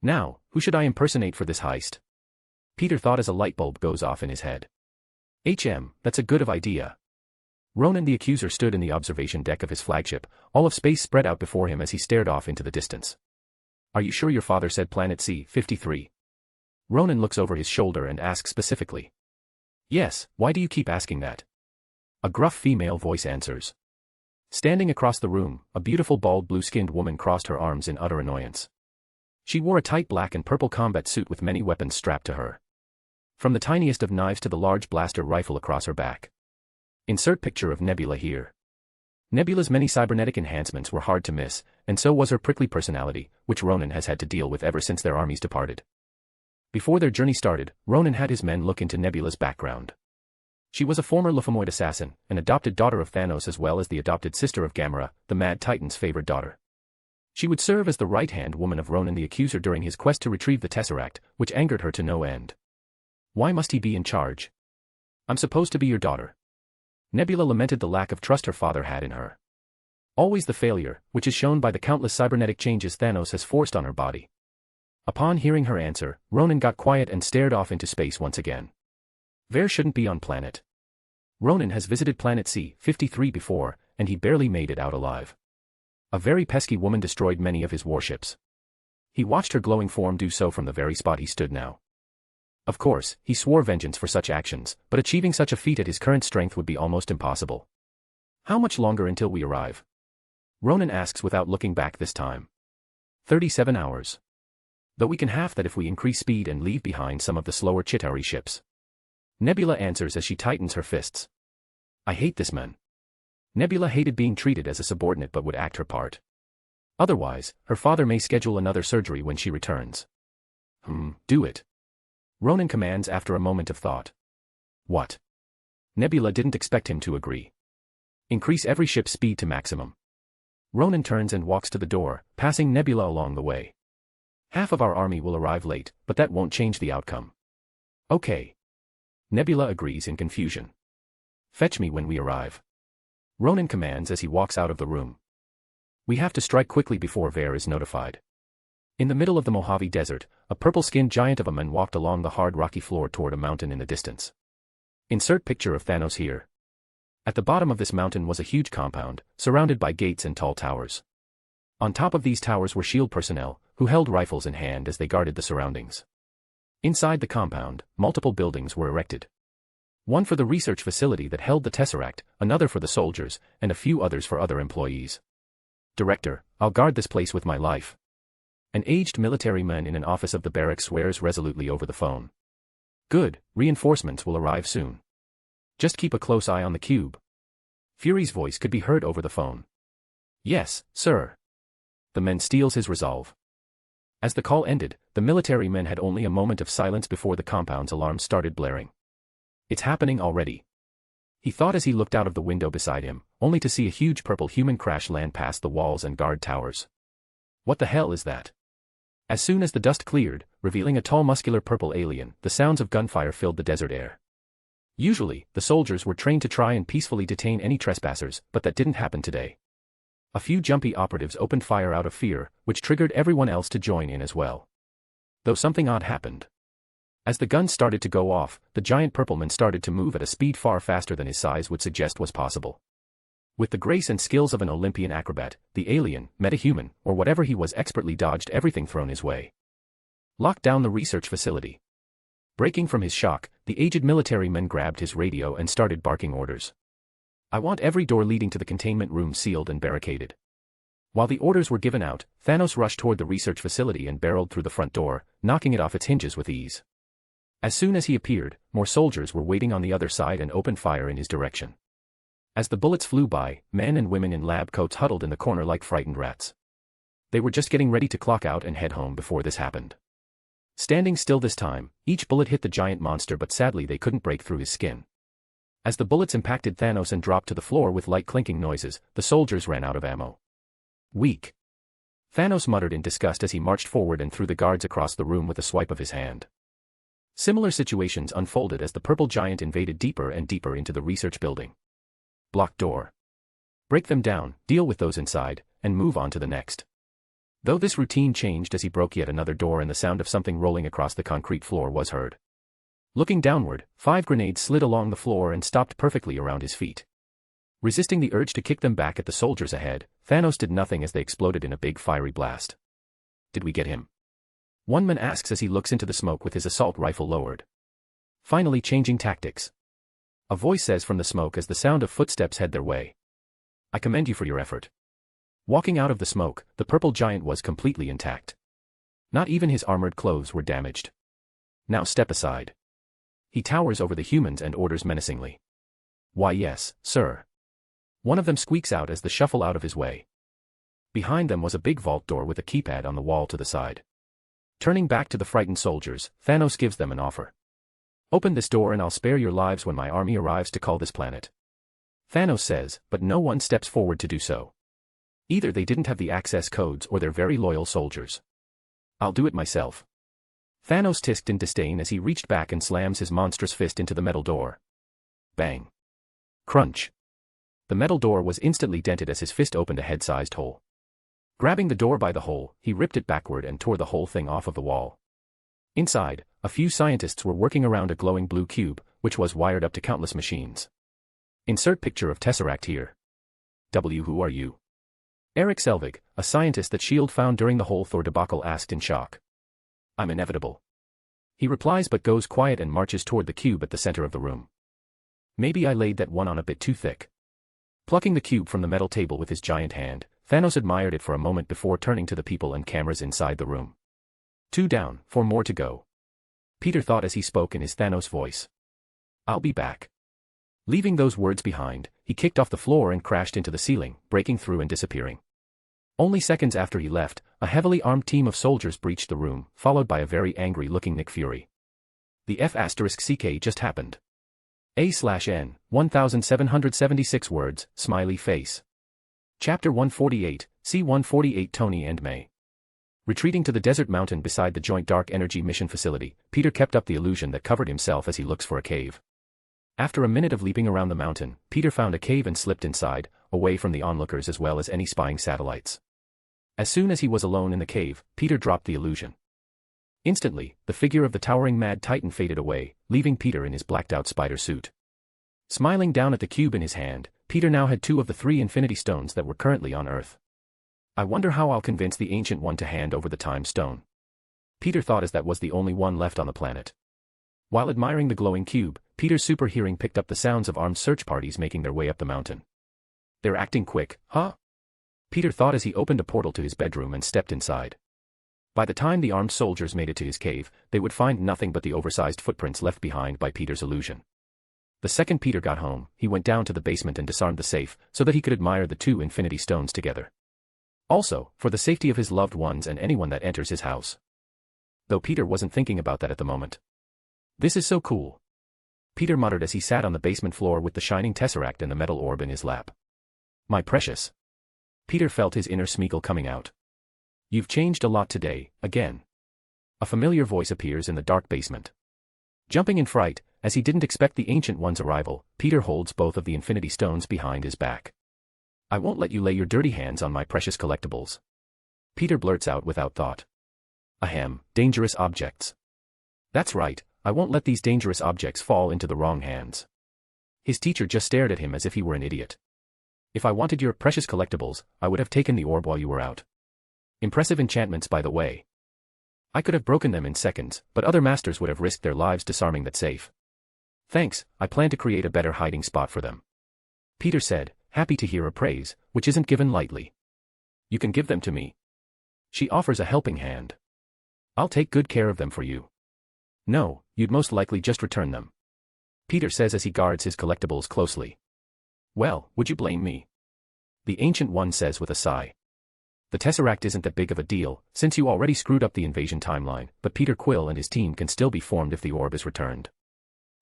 Now, who should I impersonate for this heist? Peter thought as a light bulb goes off in his head. That's a good idea. Ronan the Accuser stood in the observation deck of his flagship, all of space spread out before him as he stared off into the distance. Are you sure your father said Planet C-53? Ronan looks over his shoulder and asks specifically. Yes, why do you keep asking that? A gruff female voice answers. Standing across the room, a beautiful bald blue-skinned woman crossed her arms in utter annoyance. She wore a tight black and purple combat suit with many weapons strapped to her. From the tiniest of knives to the large blaster rifle across her back. Insert picture of Nebula here. Nebula's many cybernetic enhancements were hard to miss, and so was her prickly personality, which Ronan has had to deal with ever since their armies departed. Before their journey started, Ronan had his men look into Nebula's background. She was a former Lufamoid assassin, an adopted daughter of Thanos as well as the adopted sister of Gamera, the Mad Titan's favored daughter. She would serve as the right-hand woman of Ronan the Accuser during his quest to retrieve the Tesseract, which angered her to no end. Why must he be in charge? I'm supposed to be your daughter. Nebula lamented the lack of trust her father had in her. Always the failure, which is shown by the countless cybernetic changes Thanos has forced on her body. Upon hearing her answer, Ronan got quiet and stared off into space once again. Ver shouldn't be on planet. Ronan has visited planet C-53 before, and he barely made it out alive. A very pesky woman destroyed many of his warships. He watched her glowing form do so from the very spot he stood now. Of course, he swore vengeance for such actions, but achieving such a feat at his current strength would be almost impossible. How much longer until we arrive? Ronan asks without looking back this time. 37 hours. Though we can half that if we increase speed and leave behind some of the slower Chitauri ships. Nebula answers as she tightens her fists. I hate this man. Nebula hated being treated as a subordinate but would act her part. Otherwise, her father may schedule another surgery when she returns. Do it. Ronan commands after a moment of thought. What? Nebula didn't expect him to agree. Increase every ship's speed to maximum. Ronan turns and walks to the door, passing Nebula along the way. Half of our army will arrive late, but that won't change the outcome. Okay. Nebula agrees in confusion. Fetch me when we arrive. Ronan commands as he walks out of the room. We have to strike quickly before Vare is notified. In the middle of the Mojave Desert, a purple-skinned giant of a man walked along the hard rocky floor toward a mountain in the distance. Insert picture of Thanos here. At the bottom of this mountain was a huge compound, surrounded by gates and tall towers. On top of these towers were shield personnel, who held rifles in hand as they guarded the surroundings. Inside the compound, multiple buildings were erected. One for the research facility that held the Tesseract, another for the soldiers, and a few others for other employees. Director, I'll guard this place with my life. An aged military man in an office of the barracks swears resolutely over the phone. Good, reinforcements will arrive soon. Just keep a close eye on the cube. Fury's voice could be heard over the phone. Yes, sir. The man steels his resolve. As the call ended, the military men had only a moment of silence before the compound's alarm started blaring. It's happening already. He thought as he looked out of the window beside him, only to see a huge purple human crash land past the walls and guard towers. What the hell is that? As soon as the dust cleared, revealing a tall muscular purple alien, the sounds of gunfire filled the desert air. Usually, the soldiers were trained to try and peacefully detain any trespassers, but that didn't happen today. A few jumpy operatives opened fire out of fear, which triggered everyone else to join in as well. Though something odd happened. As the guns started to go off, the giant purple man started to move at a speed far faster than his size would suggest was possible. With the grace and skills of an Olympian acrobat, the alien, metahuman, or whatever he was expertly dodged everything thrown his way. Locked down the research facility. Breaking from his shock, the aged military man grabbed his radio and started barking orders. I want every door leading to the containment room sealed and barricaded. While the orders were given out, Thanos rushed toward the research facility and barreled through the front door, knocking it off its hinges with ease. As soon as he appeared, more soldiers were waiting on the other side and opened fire in his direction. As the bullets flew by, men and women in lab coats huddled in the corner like frightened rats. They were just getting ready to clock out and head home before this happened. Standing still this time, each bullet hit the giant monster but sadly they couldn't break through his skin. As the bullets impacted Thanos and dropped to the floor with light clinking noises, the soldiers ran out of ammo. Weak. Thanos muttered in disgust as he marched forward and threw the guards across the room with a swipe of his hand. Similar situations unfolded as the purple giant invaded deeper and deeper into the research building. Block door. Break them down, deal with those inside, and move on to the next. Though this routine changed as he broke yet another door and the sound of something rolling across the concrete floor was heard. Looking downward, 5 grenades slid along the floor and stopped perfectly around his feet. Resisting the urge to kick them back at the soldiers ahead, Thanos did nothing as they exploded in a big fiery blast. Did we get him? One man asks as he looks into the smoke with his assault rifle lowered. Finally changing tactics. A voice says from the smoke as the sound of footsteps head their way. I commend you for your effort. Walking out of the smoke, the purple giant was completely intact. Not even his armored clothes were damaged. Now step aside. He towers over the humans and orders menacingly. Why yes, sir. One of them squeaks out as they shuffle out of his way. Behind them was a big vault door with a keypad on the wall to the side. Turning back to the frightened soldiers, Thanos gives them an offer. Open this door and I'll spare your lives when my army arrives to call this planet. Thanos says, but no one steps forward to do so. Either they didn't have the access codes or they're very loyal soldiers. I'll do it myself. Thanos tisked in disdain as he reached back and slams his monstrous fist into the metal door. Bang. Crunch. The metal door was instantly dented as his fist opened a head-sized hole. Grabbing the door by the hole, he ripped it backward and tore the whole thing off of the wall. Inside, a few scientists were working around a glowing blue cube, which was wired up to countless machines. Insert picture of Tesseract here. W. Who are you? Eric Selvig, a scientist that S.H.I.E.L.D. found during the whole Thor debacle, asked in shock. I'm inevitable. He replies but goes quiet and marches toward the cube at the center of the room. Maybe I laid that one on a bit too thick. Plucking the cube from the metal table with his giant hand, Thanos admired it for a moment before turning to the people and cameras inside the room. 2 down, 4 more to go. Peter thought as he spoke in his Thanos voice. I'll be back. Leaving those words behind, he kicked off the floor and crashed into the ceiling, breaking through and disappearing. Only seconds after he left, a heavily armed team of soldiers breached the room, followed by a very angry-looking Nick Fury. The F***CK just happened. A/N, 1776 words, smiley face. Chapter 148, C-148 Tony and May. Retreating to the desert mountain beside the Joint Dark Energy Mission Facility, Peter kept up the illusion that covered himself as he looks for a cave. After a minute of leaping around the mountain, Peter found a cave and slipped inside, away from the onlookers as well as any spying satellites. As soon as he was alone in the cave, Peter dropped the illusion. Instantly, the figure of the towering Mad Titan faded away, leaving Peter in his blacked-out spider suit. Smiling down at the cube in his hand, Peter now had 2 of the 3 Infinity Stones that were currently on Earth. I wonder how I'll convince the Ancient One to hand over the Time Stone. Peter thought, as that was the only one left on the planet. While admiring the glowing cube, Peter's super hearing picked up the sounds of armed search parties making their way up the mountain. They're acting quick, huh? Peter thought as he opened a portal to his bedroom and stepped inside. By the time the armed soldiers made it to his cave, they would find nothing but the oversized footprints left behind by Peter's illusion. The second Peter got home, he went down to the basement and disarmed the safe, so that he could admire the 2 Infinity Stones together. Also, for the safety of his loved ones and anyone that enters his house. Though Peter wasn't thinking about that at the moment. This is so cool. Peter muttered as he sat on the basement floor with the shining tesseract and the metal orb in his lap. My precious. Peter felt his inner Smeagol coming out. You've changed a lot today, again. A familiar voice appears in the dark basement. Jumping in fright, as he didn't expect the Ancient One's arrival, Peter holds both of the Infinity Stones behind his back. I won't let you lay your dirty hands on my precious collectibles. Peter blurts out without thought. Ahem, dangerous objects. That's right, I won't let these dangerous objects fall into the wrong hands. His teacher just stared at him as if he were an idiot. If I wanted your precious collectibles, I would have taken the orb while you were out. Impressive enchantments, by the way. I could have broken them in seconds, but other masters would have risked their lives disarming that safe. Thanks, I plan to create a better hiding spot for them. Peter said, happy to hear a praise, which isn't given lightly. You can give them to me. She offers a helping hand. I'll take good care of them for you. No, you'd most likely just return them. Peter says as he guards his collectibles closely. Well, would you blame me? The Ancient One says with a sigh. The Tesseract isn't that big of a deal, since you already screwed up the invasion timeline, but Peter Quill and his team can still be formed if the orb is returned.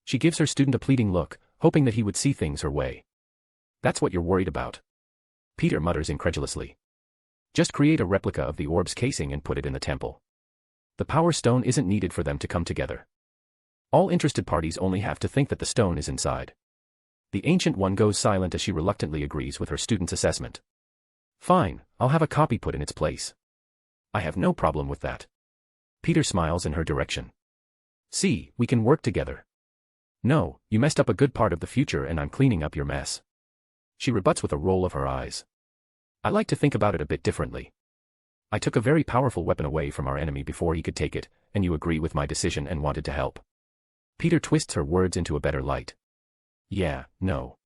She gives her student a pleading look, hoping that he would see things her way. That's what you're worried about? Peter mutters incredulously. Just create a replica of the orb's casing and put it in the temple. The Power Stone isn't needed for them to come together. All interested parties only have to think that the stone is inside. The Ancient One goes silent as she reluctantly agrees with her student's assessment. Fine, I'll have a copy put in its place. I have no problem with that. Peter smiles in her direction. See, we can work together. No, you messed up a good part of the future and I'm cleaning up your mess. She rebuts with a roll of her eyes. I like to think about it a bit differently. I took a very powerful weapon away from our enemy before he could take it, and you agree with my decision and wanted to help. Peter twists her words into a better light. Yeah, no.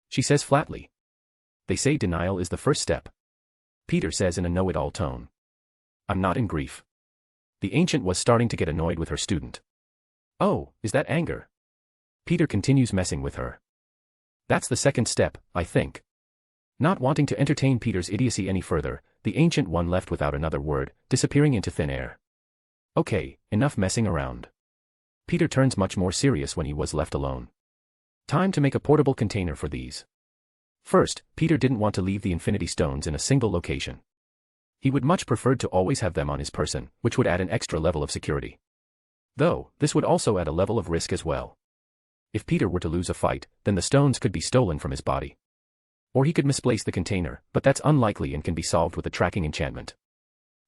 She says flatly. They say denial is the first step. Peter says in a know-it-all tone. I'm not in grief. The Ancient was starting to get annoyed with her student. Oh, is that anger? Peter continues messing with her. That's the second step, I think. Not wanting to entertain Peter's idiocy any further, the Ancient One left without another word, disappearing into thin air. Okay, enough messing around. Peter turns much more serious when he was left alone. Time to make a portable container for these. First, Peter didn't want to leave the Infinity Stones in a single location. He would much prefer to always have them on his person, which would add an extra level of security. Though, this would also add a level of risk as well. If Peter were to lose a fight, then the stones could be stolen from his body. Or he could misplace the container, but that's unlikely and can be solved with a tracking enchantment.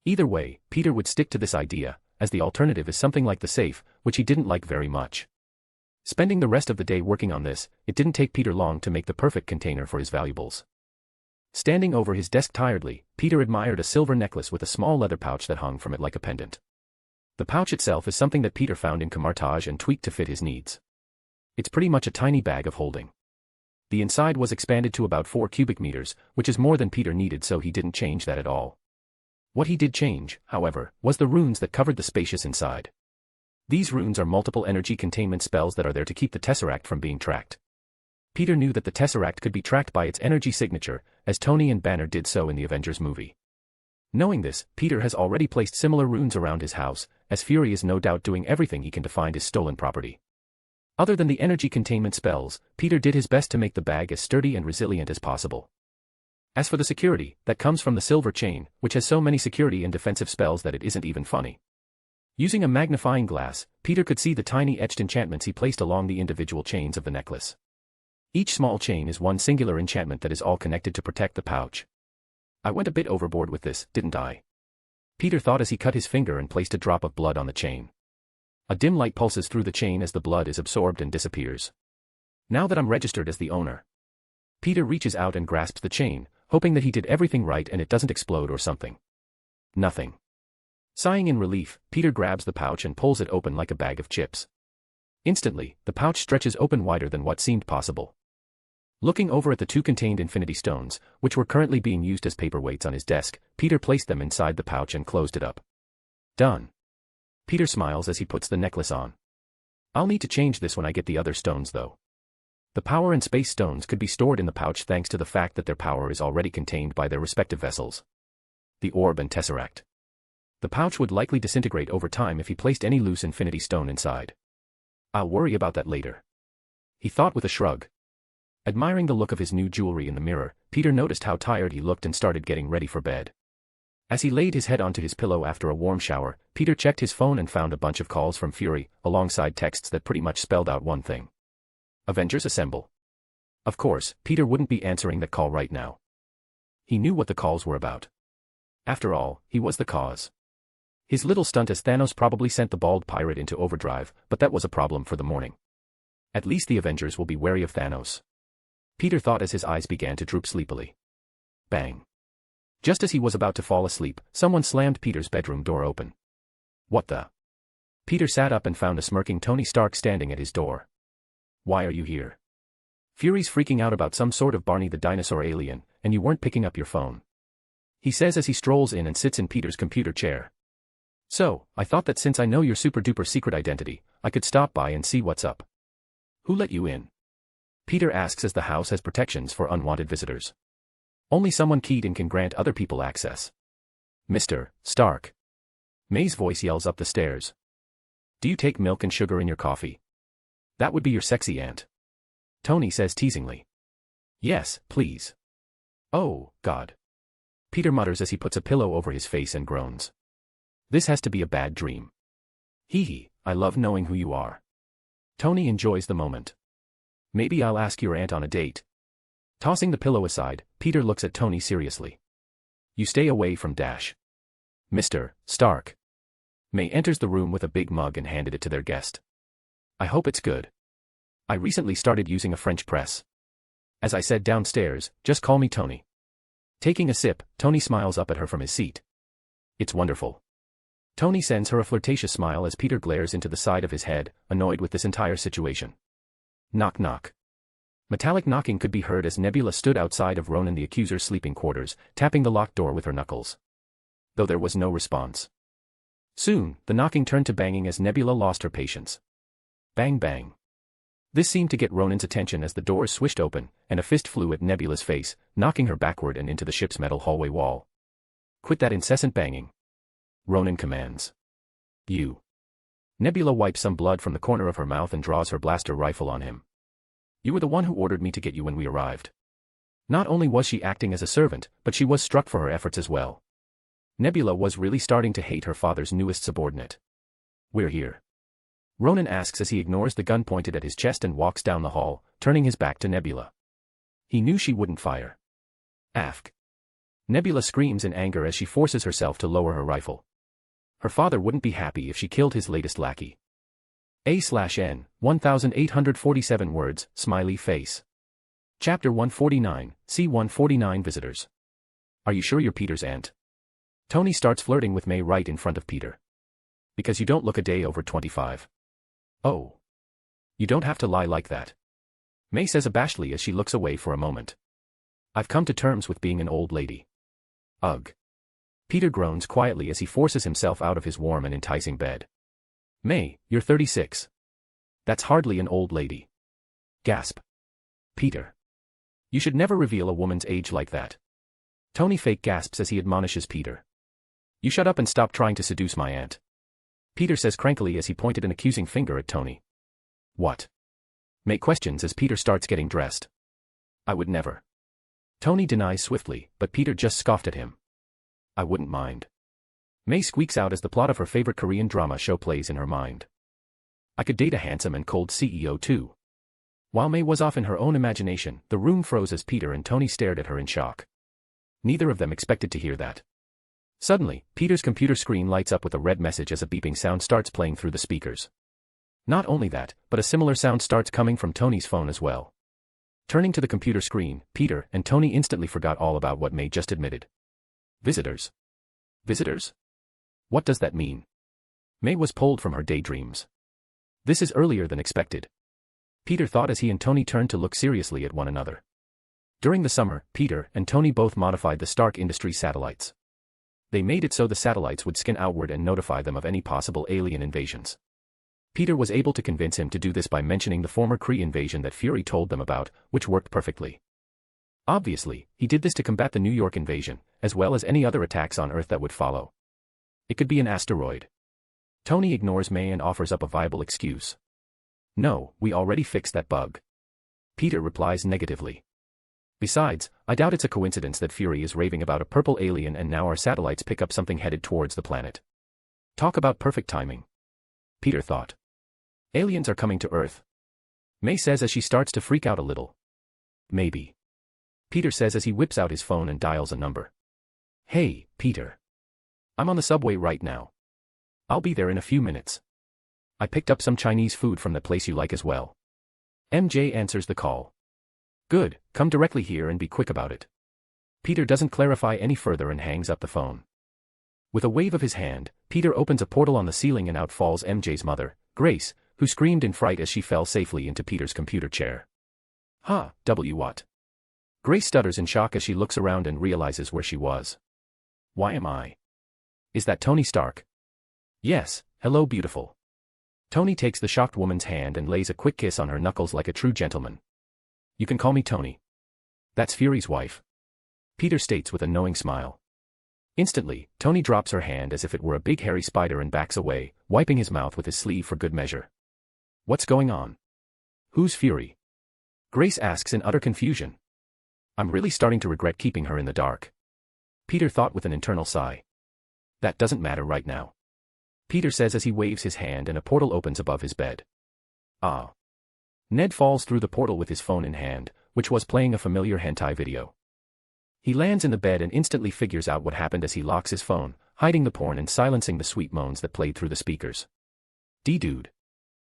Either way, Peter would stick to this idea, as the alternative is something like the safe, which he didn't like very much. Spending the rest of the day working on this, it didn't take Peter long to make the perfect container for his valuables. Standing over his desk tiredly, Peter admired a silver necklace with a small leather pouch that hung from it like a pendant. The pouch itself is something that Peter found in Camartage and tweaked to fit his needs. It's pretty much a tiny bag of holding. The inside was expanded to about 4 cubic meters, which is more than Peter needed, so he didn't change that at all. What he did change, however, was the runes that covered the spacious inside. These runes are multiple energy containment spells that are there to keep the Tesseract from being tracked. Peter knew that the Tesseract could be tracked by its energy signature, as Tony and Banner did so in the Avengers movie. Knowing this, Peter has already placed similar runes around his house, as Fury is no doubt doing everything he can to find his stolen property. Other than the energy containment spells, Peter did his best to make the bag as sturdy and resilient as possible. As for the security, that comes from the silver chain, which has so many security and defensive spells that it isn't even funny. Using a magnifying glass, Peter could see the tiny etched enchantments he placed along the individual chains of the necklace. Each small chain is one singular enchantment that is all connected to protect the pouch. I went a bit overboard with this, didn't I? Peter thought as he cut his finger and placed a drop of blood on the chain. A dim light pulses through the chain as the blood is absorbed and disappears. Now that I'm registered as the owner. Peter reaches out and grasps the chain, hoping that he did everything right and it doesn't explode or something. Nothing. Sighing in relief, Peter grabs the pouch and pulls it open like a bag of chips. Instantly, the pouch stretches open wider than what seemed possible. Looking over at the 2 contained Infinity Stones, which were currently being used as paperweights on his desk, Peter placed them inside the pouch and closed it up. Done. Peter smiles as he puts the necklace on. I'll need to change this when I get the other stones though. The power and space stones could be stored in the pouch thanks to the fact that their power is already contained by their respective vessels. The orb and tesseract. The pouch would likely disintegrate over time if he placed any loose Infinity Stone inside. I'll worry about that later. He thought with a shrug. Admiring the look of his new jewelry in the mirror, Peter noticed how tired he looked and started getting ready for bed. As he laid his head onto his pillow after a warm shower, Peter checked his phone and found a bunch of calls from Fury, alongside texts that pretty much spelled out one thing. Avengers assemble. Of course, Peter wouldn't be answering that call right now. He knew what the calls were about. After all, he was the cause. His little stunt as Thanos probably sent the bald pirate into overdrive, but that was a problem for the morning. At least the Avengers will be wary of Thanos. Peter thought as his eyes began to droop sleepily. Bang. Just as he was about to fall asleep, someone slammed Peter's bedroom door open. What the? Peter sat up and found a smirking Tony Stark standing at his door. Why are you here? Fury's freaking out about some sort of Barney the dinosaur alien, and you weren't picking up your phone. He says as he strolls in and sits in Peter's computer chair. So, I thought that since I know your super-duper secret identity, I could stop by and see what's up. Who let you in? Peter asks as the house has protections for unwanted visitors. Only someone keyed in can grant other people access. Mr. Stark. May's voice yells up the stairs. Do you take milk and sugar in your coffee? That would be your sexy aunt. Tony says teasingly. Yes, please. Oh, God. Peter mutters as he puts a pillow over his face and groans. This has to be a bad dream. Hee hee, I love knowing who you are. Tony enjoys the moment. Maybe I'll ask your aunt on a date. Tossing the pillow aside, Peter looks at Tony seriously. You stay away from Dash. Mr. Stark. May enters the room with a big mug and handed it to their guest. I hope it's good. I recently started using a French press. As I said downstairs, just call me Tony. Taking a sip, Tony smiles up at her from his seat. It's wonderful. Tony sends her a flirtatious smile as Peter glares into the side of his head, annoyed with this entire situation. Knock knock. Metallic knocking could be heard as Nebula stood outside of Ronan the Accuser's sleeping quarters, tapping the locked door with her knuckles. Though there was no response. Soon, the knocking turned to banging as Nebula lost her patience. Bang bang. This seemed to get Ronan's attention as the doors swished open, and a fist flew at Nebula's face, knocking her backward and into the ship's metal hallway wall. Quit that incessant banging. Ronan commands. You. Nebula wipes some blood from the corner of her mouth and draws her blaster rifle on him. You were the one who ordered me to get you when we arrived. Not only was she acting as a servant, but she was struck for her efforts as well. Nebula was really starting to hate her father's newest subordinate. We're here. Ronan asks as he ignores the gun pointed at his chest and walks down the hall, turning his back to Nebula. He knew she wouldn't fire. Aft. Nebula screams in anger as she forces herself to lower her rifle. Her father wouldn't be happy if she killed his latest lackey. A/N, 1847 words, smiley face. Chapter 149, C-149 Visitors. Are you sure you're Peter's aunt? Tony starts flirting with May right in front of Peter. Because you don't look a day over 25. Oh. You don't have to lie like that. May says abashedly as she looks away for a moment. I've come to terms with being an old lady. Ugh. Peter groans quietly as he forces himself out of his warm and enticing bed. May, you're 36. That's hardly an old lady. Gasp. Peter. You should never reveal a woman's age like that. Tony fake gasps as he admonishes Peter. You shut up and stop trying to seduce my aunt. Peter says crankily as he pointed an accusing finger at Tony. What? May questions as Peter starts getting dressed. I would never. Tony denies swiftly, but Peter just scoffed at him. I wouldn't mind. May squeaks out as the plot of her favorite Korean drama show plays in her mind. I could date a handsome and cold CEO too. While May was off in her own imagination, the room froze as Peter and Tony stared at her in shock. Neither of them expected to hear that. Suddenly, Peter's computer screen lights up with a red message as a beeping sound starts playing through the speakers. Not only that, but a similar sound starts coming from Tony's phone as well. Turning to the computer screen, Peter and Tony instantly forgot all about what May just admitted. Visitors. Visitors? What does that mean? May was pulled from her daydreams. This is earlier than expected. Peter thought as he and Tony turned to look seriously at one another. During the summer, Peter and Tony both modified the Stark Industries satellites. They made it so the satellites would scan outward and notify them of any possible alien invasions. Peter was able to convince him to do this by mentioning the former Kree invasion that Fury told them about, which worked perfectly. Obviously, he did this to combat the New York invasion, as well as any other attacks on Earth that would follow. It could be an asteroid. Tony ignores May and offers up a viable excuse. No, we already fixed that bug. Peter replies negatively. Besides, I doubt it's a coincidence that Fury is raving about a purple alien and now our satellites pick up something headed towards the planet. Talk about perfect timing. Peter thought. Aliens are coming to Earth. May says as she starts to freak out a little. Maybe. Peter says as he whips out his phone and dials a number. Hey, Peter. I'm on the subway right now. I'll be there in a few minutes. I picked up some Chinese food from the place you like as well. MJ answers the call. Good, come directly here and be quick about it. Peter doesn't clarify any further and hangs up the phone. With a wave of his hand, Peter opens a portal on the ceiling and out falls MJ's mother, Grace, who screamed in fright as she fell safely into Peter's computer chair. What? Grace stutters in shock as she looks around and realizes where she was. Why am I? Is that Tony Stark? Yes, hello beautiful. Tony takes the shocked woman's hand and lays a quick kiss on her knuckles like a true gentleman. You can call me Tony. That's Fury's wife. Peter states with a knowing smile. Instantly, Tony drops her hand as if it were a big hairy spider and backs away, wiping his mouth with his sleeve for good measure. What's going on? Who's Fury? Grace asks in utter confusion. I'm really starting to regret keeping her in the dark. Peter thought with an internal sigh. That doesn't matter right now. Peter says as he waves his hand and a portal opens above his bed. Ah. Ned falls through the portal with his phone in hand, which was playing a familiar hentai video. He lands in the bed and instantly figures out what happened as he locks his phone, hiding the porn and silencing the sweet moans that played through the speakers. D-dude.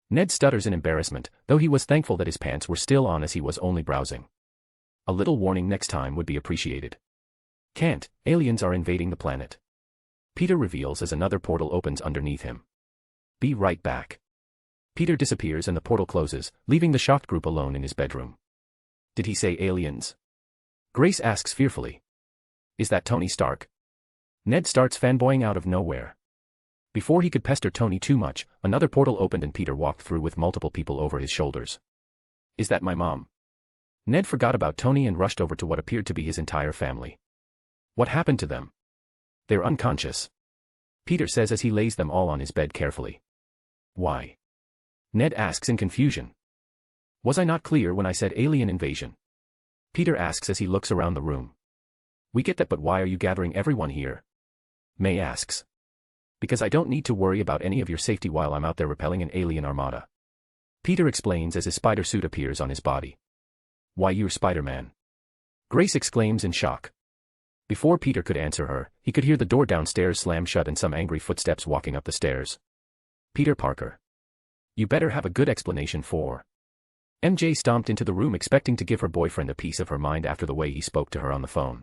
Ned stutters in embarrassment, though he was thankful that his pants were still on as he was only browsing. A little warning next time would be appreciated. Can't, aliens are invading the planet. Peter reveals as another portal opens underneath him. Be right back. Peter disappears and the portal closes, leaving the shocked group alone in his bedroom. Did he say aliens? Grace asks fearfully. Is that Tony Stark? Ned starts fanboying out of nowhere. Before he could pester Tony too much, another portal opened and Peter walked through with multiple people over his shoulders. Is that my mom? Ned forgot about Tony and rushed over to what appeared to be his entire family. What happened to them? They're unconscious. Peter says as he lays them all on his bed carefully. Why? Ned asks in confusion. Was I not clear when I said alien invasion? Peter asks as he looks around the room. We get that, but why are you gathering everyone here? May asks. Because I don't need to worry about any of your safety while I'm out there repelling an alien armada. Peter explains as his spider suit appears on his body. Why, you're Spider-Man. Grace exclaims in shock. Before Peter could answer her, he could hear the door downstairs slam shut and some angry footsteps walking up the stairs. Peter Parker. You better have a good explanation for. MJ stomped into the room expecting to give her boyfriend a piece of her mind after the way he spoke to her on the phone.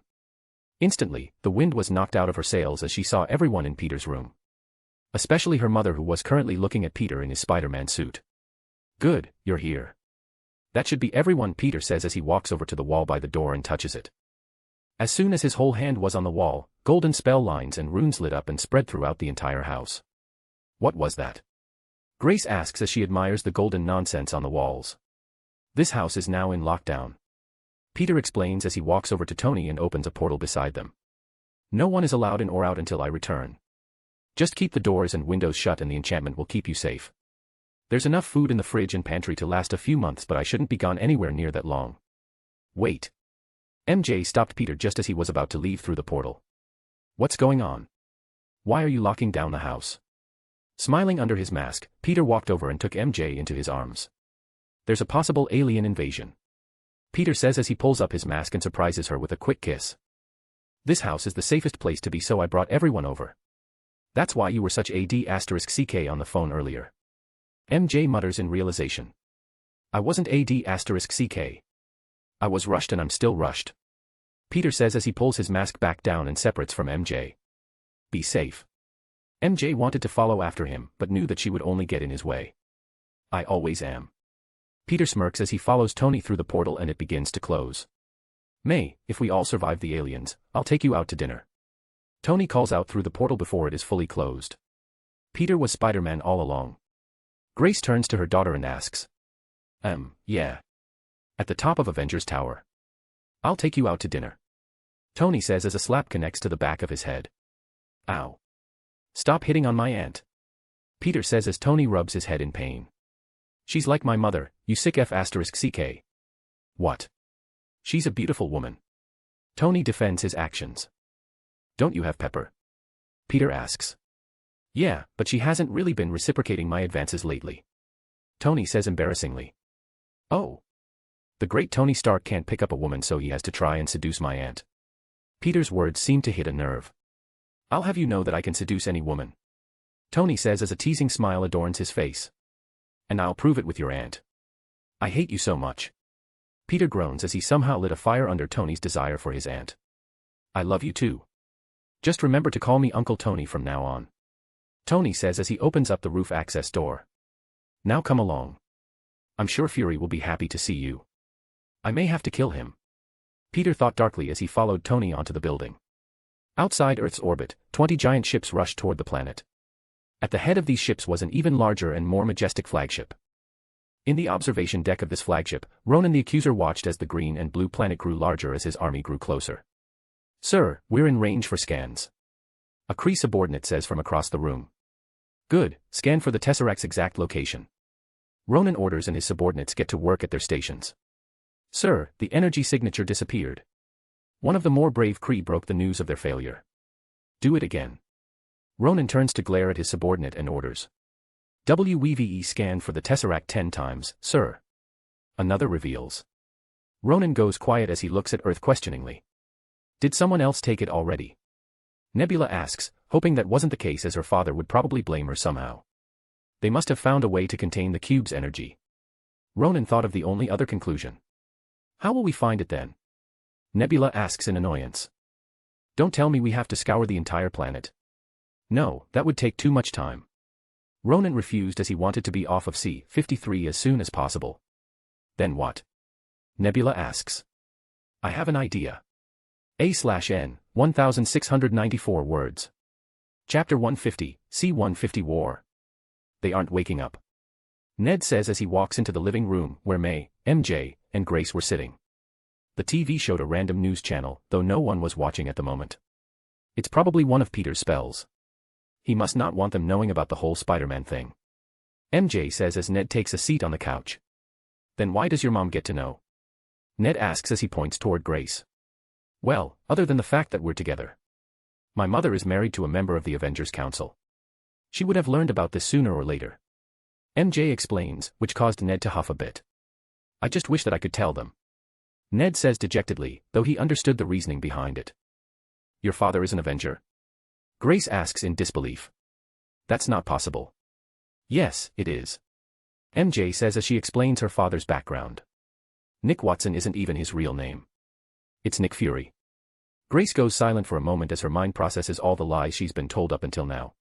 Instantly, the wind was knocked out of her sails as she saw everyone in Peter's room. Especially her mother, who was currently looking at Peter in his Spider-Man suit. Good, you're here. That should be everyone, Peter says as he walks over to the wall by the door and touches it. As soon as his whole hand was on the wall, golden spell lines and runes lit up and spread throughout the entire house. What was that? Grace asks as she admires the golden nonsense on the walls. This house is now in lockdown. Peter explains as he walks over to Tony and opens a portal beside them. No one is allowed in or out until I return. Just keep the doors and windows shut and the enchantment will keep you safe. There's enough food in the fridge and pantry to last a few months, but I shouldn't be gone anywhere near that long. Wait. MJ stopped Peter just as he was about to leave through the portal. What's going on? Why are you locking down the house? Smiling under his mask, Peter walked over and took MJ into his arms. There's a possible alien invasion. Peter says as he pulls up his mask and surprises her with a quick kiss. This house is the safest place to be, so I brought everyone over. That's why you were such AD*CK on the phone earlier. MJ mutters in realization. I wasn't AD*CK. I was rushed and I'm still rushed. Peter says as he pulls his mask back down and separates from MJ. Be safe. MJ wanted to follow after him, but knew that she would only get in his way. I always am. Peter smirks as he follows Tony through the portal and it begins to close. May, if we all survive the aliens, I'll take you out to dinner. Tony calls out through the portal before it is fully closed. Peter was Spider-Man all along. Grace turns to her daughter and asks. Yeah. At the top of Avengers Tower. I'll take you out to dinner. Tony says as a slap connects to the back of his head. Ow. Stop hitting on my aunt. Peter says as Tony rubs his head in pain. She's like my mother, you sick F***CK. What? She's a beautiful woman. Tony defends his actions. Don't you have Pepper? Peter asks. Yeah, but she hasn't really been reciprocating my advances lately. Tony says embarrassingly. Oh. The great Tony Stark can't pick up a woman, so he has to try and seduce my aunt. Peter's words seem to hit a nerve. I'll have you know that I can seduce any woman. Tony says as a teasing smile adorns his face. And I'll prove it with your aunt. I hate you so much. Peter groans as he somehow lit a fire under Tony's desire for his aunt. I love you too. Just remember to call me Uncle Tony from now on. Tony says as he opens up the roof access door. Now come along. I'm sure Fury will be happy to see you. I may have to kill him. Peter thought darkly as he followed Tony onto the building. Outside Earth's orbit, 20 giant ships rushed toward the planet. At the head of these ships was an even larger and more majestic flagship. In the observation deck of this flagship, Ronan the Accuser watched as the green and blue planet grew larger as his army grew closer. Sir, we're in range for scans. A Kree subordinate says from across the room. Good, scan for the Tesseract's exact location. Ronan orders and his subordinates get to work at their stations. Sir, the energy signature disappeared. One of the more brave Kree broke the news of their failure. Do it again. Ronan turns to glare at his subordinate and orders. WVE scan for the Tesseract 10 times, sir. Another reveals. Ronan goes quiet as he looks at Earth questioningly. Did someone else take it already? Nebula asks, hoping that wasn't the case as her father would probably blame her somehow. They must have found a way to contain the cube's energy. Ronan thought of the only other conclusion. How will we find it then? Nebula asks in annoyance. Don't tell me we have to scour the entire planet. No, that would take too much time. Ronan refused as he wanted to be off of C-53 as soon as possible. Then what? Nebula asks. I have an idea. A/N, 1694 words. Chapter 150, C-150 War. They aren't waking up. Ned says as he walks into the living room where May, MJ, and Grace were sitting. The TV showed a random news channel, though no one was watching at the moment. It's probably one of Peter's spells. He must not want them knowing about the whole Spider-Man thing. MJ says as Ned takes a seat on the couch. Then why does your mom get to know? Ned asks as he points toward Grace. Well, other than the fact that we're together. My mother is married to a member of the Avengers Council. She would have learned about this sooner or later. MJ explains, which caused Ned to huff a bit. I just wish that I could tell them. Ned says dejectedly, though he understood the reasoning behind it. Your father is an Avenger? Grace asks in disbelief. That's not possible. Yes, it is. MJ says as she explains her father's background. Nick Watson isn't even his real name. It's Nick Fury. Grace goes silent for a moment as her mind processes all the lies she's been told up until now.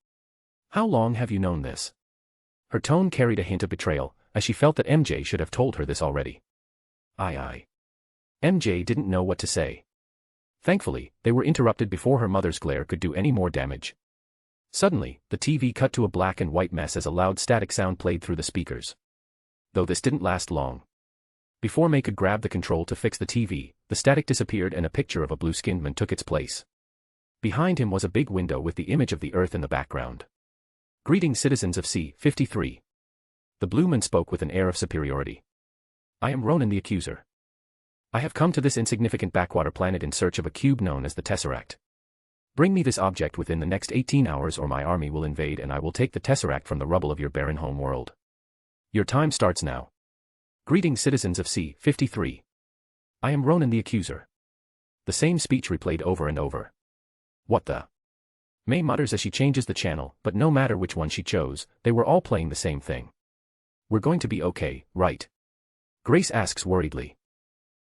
How long have you known this? Her tone carried a hint of betrayal, as she felt that MJ should have told her this already. Aye. MJ didn't know what to say. Thankfully, they were interrupted before her mother's glare could do any more damage. Suddenly, the TV cut to a black and white mess as a loud static sound played through the speakers. Though this didn't last long. Before May could grab the control to fix the TV, the static disappeared and a picture of a blue-skinned man took its place. Behind him was a big window with the image of the Earth in the background. Greetings, citizens of C-53. The blue man spoke with an air of superiority. I am Ronan the Accuser. I have come to this insignificant backwater planet in search of a cube known as the Tesseract. Bring me this object within the next 18 hours or my army will invade and I will take the Tesseract from the rubble of your barren home world. Your time starts now. Greetings, citizens of C-53. I am Ronan the Accuser. The same speech replayed over and over. What the? May mutters as she changes the channel, but no matter which one she chose, they were all playing the same thing. We're going to be okay, right? Grace asks worriedly.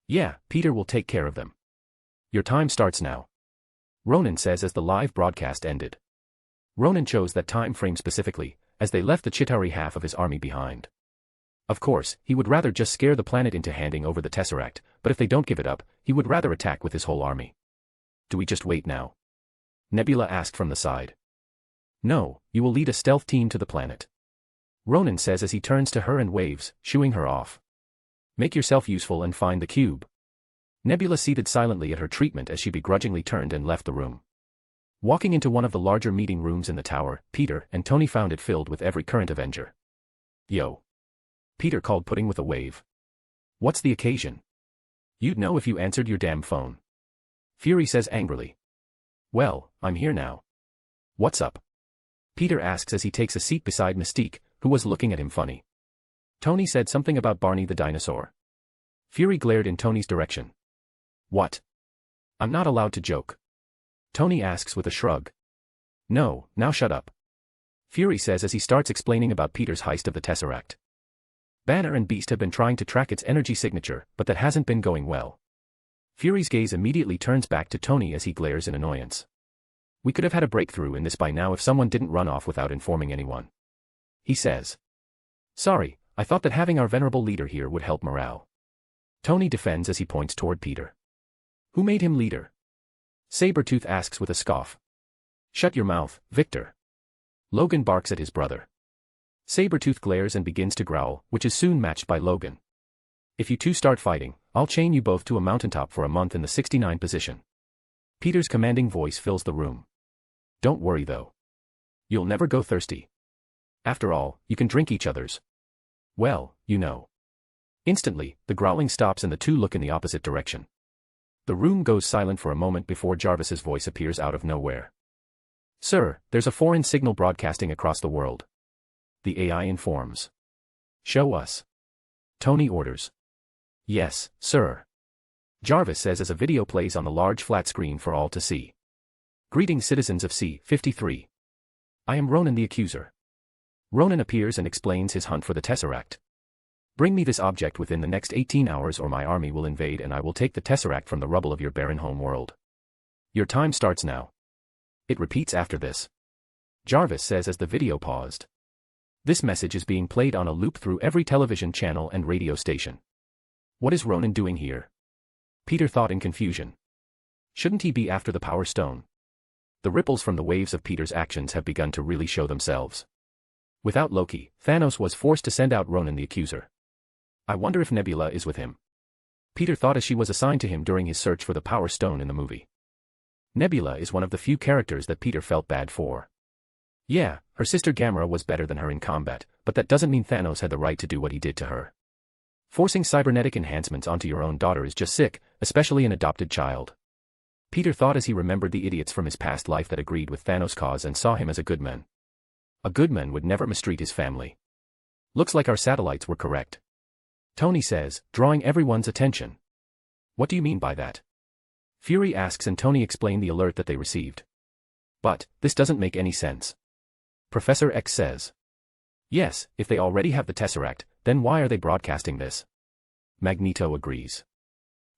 Yeah, Peter will take care of them. Your time starts now. Ronan says as the live broadcast ended. Ronan chose that time frame specifically, as they left the Chitauri half of his army behind. Of course, he would rather just scare the planet into handing over the Tesseract, but if they don't give it up, he would rather attack with his whole army. Do we just wait now? Nebula asked from the side. No, you will lead a stealth team to the planet. Ronan says as he turns to her and waves, shooing her off. Make yourself useful and find the cube. Nebula seated silently at her treatment as she begrudgingly turned and left the room. Walking into one of the larger meeting rooms in the tower, Peter and Tony found it filled with every current Avenger. Yo. Peter called, putting with a wave. What's the occasion? You'd know if you answered your damn phone. Fury says angrily. Well, I'm here now. What's up? Peter asks as he takes a seat beside Mystique, who was looking at him funny. Tony said something about Barney the dinosaur. Fury glared in Tony's direction. What? I'm not allowed to joke. Tony asks with a shrug. No, now shut up. Fury says as he starts explaining about Peter's heist of the Tesseract. Banner and Beast have been trying to track its energy signature, but that hasn't been going well. Fury's gaze immediately turns back to Tony as he glares in annoyance. We could have had a breakthrough in this by now if someone didn't run off without informing anyone. He says. Sorry, I thought that having our venerable leader here would help morale. Tony defends as he points toward Peter. Who made him leader? Sabretooth asks with a scoff. Shut your mouth, Victor. Logan barks at his brother. Sabretooth glares and begins to growl, which is soon matched by Logan. If you two start fighting, I'll chain you both to a mountaintop for a month in the 69 position. Peter's commanding voice fills the room. Don't worry though. You'll never go thirsty. After all, you can drink each other's. Well, you know. Instantly, the growling stops and the two look in the opposite direction. The room goes silent for a moment before Jarvis's voice appears out of nowhere. Sir, there's a foreign signal broadcasting across the world. The AI informs. Show us. Tony orders. Yes, sir. Jarvis says as a video plays on the large flat screen for all to see. Greetings, citizens of C-53. I am Ronan the Accuser. Ronan appears and explains his hunt for the Tesseract. Bring me this object within the next 18 hours or my army will invade and I will take the Tesseract from the rubble of your barren home world. Your time starts now. It repeats after this. Jarvis says as the video paused. This message is being played on a loop through every television channel and radio station. What is Ronan doing here? Peter thought in confusion. Shouldn't he be after the Power Stone? The ripples from the waves of Peter's actions have begun to really show themselves. Without Loki, Thanos was forced to send out Ronan the Accuser. I wonder if Nebula is with him. Peter thought as she was assigned to him during his search for the Power Stone in the movie. Nebula is one of the few characters that Peter felt bad for. Yeah, her sister Gamora was better than her in combat, but that doesn't mean Thanos had the right to do what he did to her. Forcing cybernetic enhancements onto your own daughter is just sick, especially an adopted child. Peter thought as he remembered the idiots from his past life that agreed with Thanos' cause and saw him as a good man. A good man would never mistreat his family. Looks like our satellites were correct. Tony says, drawing everyone's attention. What do you mean by that? Fury asks and Tony explained the alert that they received. But, this doesn't make any sense. Professor X says. Yes, if they already have the Tesseract, Then why are they broadcasting this? Magneto agrees.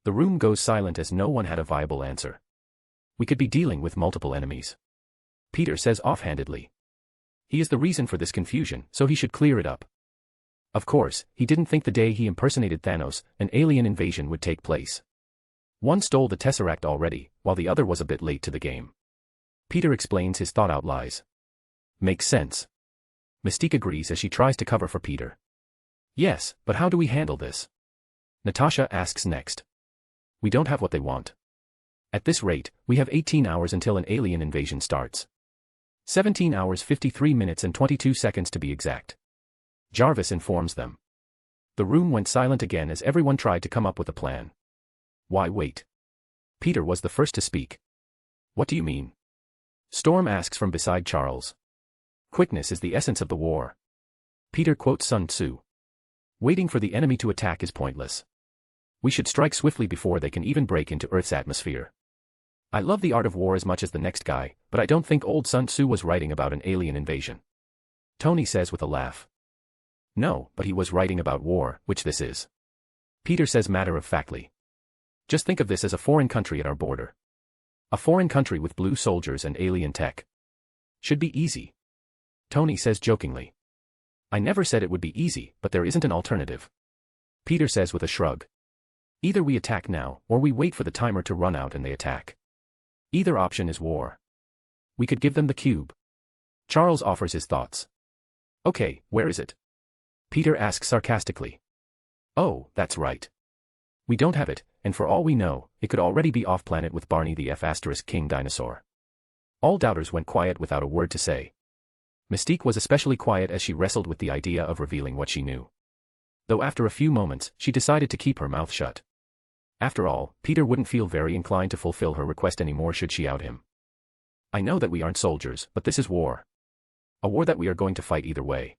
The room goes silent as no one had a viable answer. We could be dealing with multiple enemies. Peter says offhandedly. He is the reason for this confusion, so he should clear it up. Of course, he didn't think the day he impersonated Thanos, an alien invasion would take place. One stole the Tesseract already, while the other was a bit late to the game. Peter explains his thought out lies. Makes sense. Mystique agrees as she tries to cover for Peter. Yes, but how do we handle this? Natasha asks next. We don't have what they want. At this rate, we have 18 hours until an alien invasion starts. 17 hours 53 minutes and 22 seconds to be exact. Jarvis informs them. The room went silent again as everyone tried to come up with a plan. Why wait? Peter was the first to speak. What do you mean? Storm asks from beside Charles. Quickness is the essence of the war. Peter quotes Sun Tzu. Waiting for the enemy to attack is pointless. We should strike swiftly before they can even break into Earth's atmosphere. I love the art of war as much as the next guy, but I don't think old Sun Tzu was writing about an alien invasion. Tony says with a laugh. No, but he was writing about war, which this is. Peter says matter-of-factly. Just think of this as a foreign country at our border. A foreign country with blue soldiers and alien tech. Should be easy. Tony says jokingly. I never said it would be easy, but there isn't an alternative. Peter says with a shrug. Either we attack now, or we wait for the timer to run out and they attack. Either option is war. We could give them the cube. Charles offers his thoughts. Okay, where is it? Peter asks sarcastically. Oh, that's right. We don't have it, and for all we know, it could already be off-planet with Barney the F***king dinosaur. All doubters went quiet without a word to say. Mystique was especially quiet as she wrestled with the idea of revealing what she knew. Though after a few moments, she decided to keep her mouth shut. After all, Peter wouldn't feel very inclined to fulfill her request anymore should she out him. I know that we aren't soldiers, but this is war. A war that we are going to fight either way.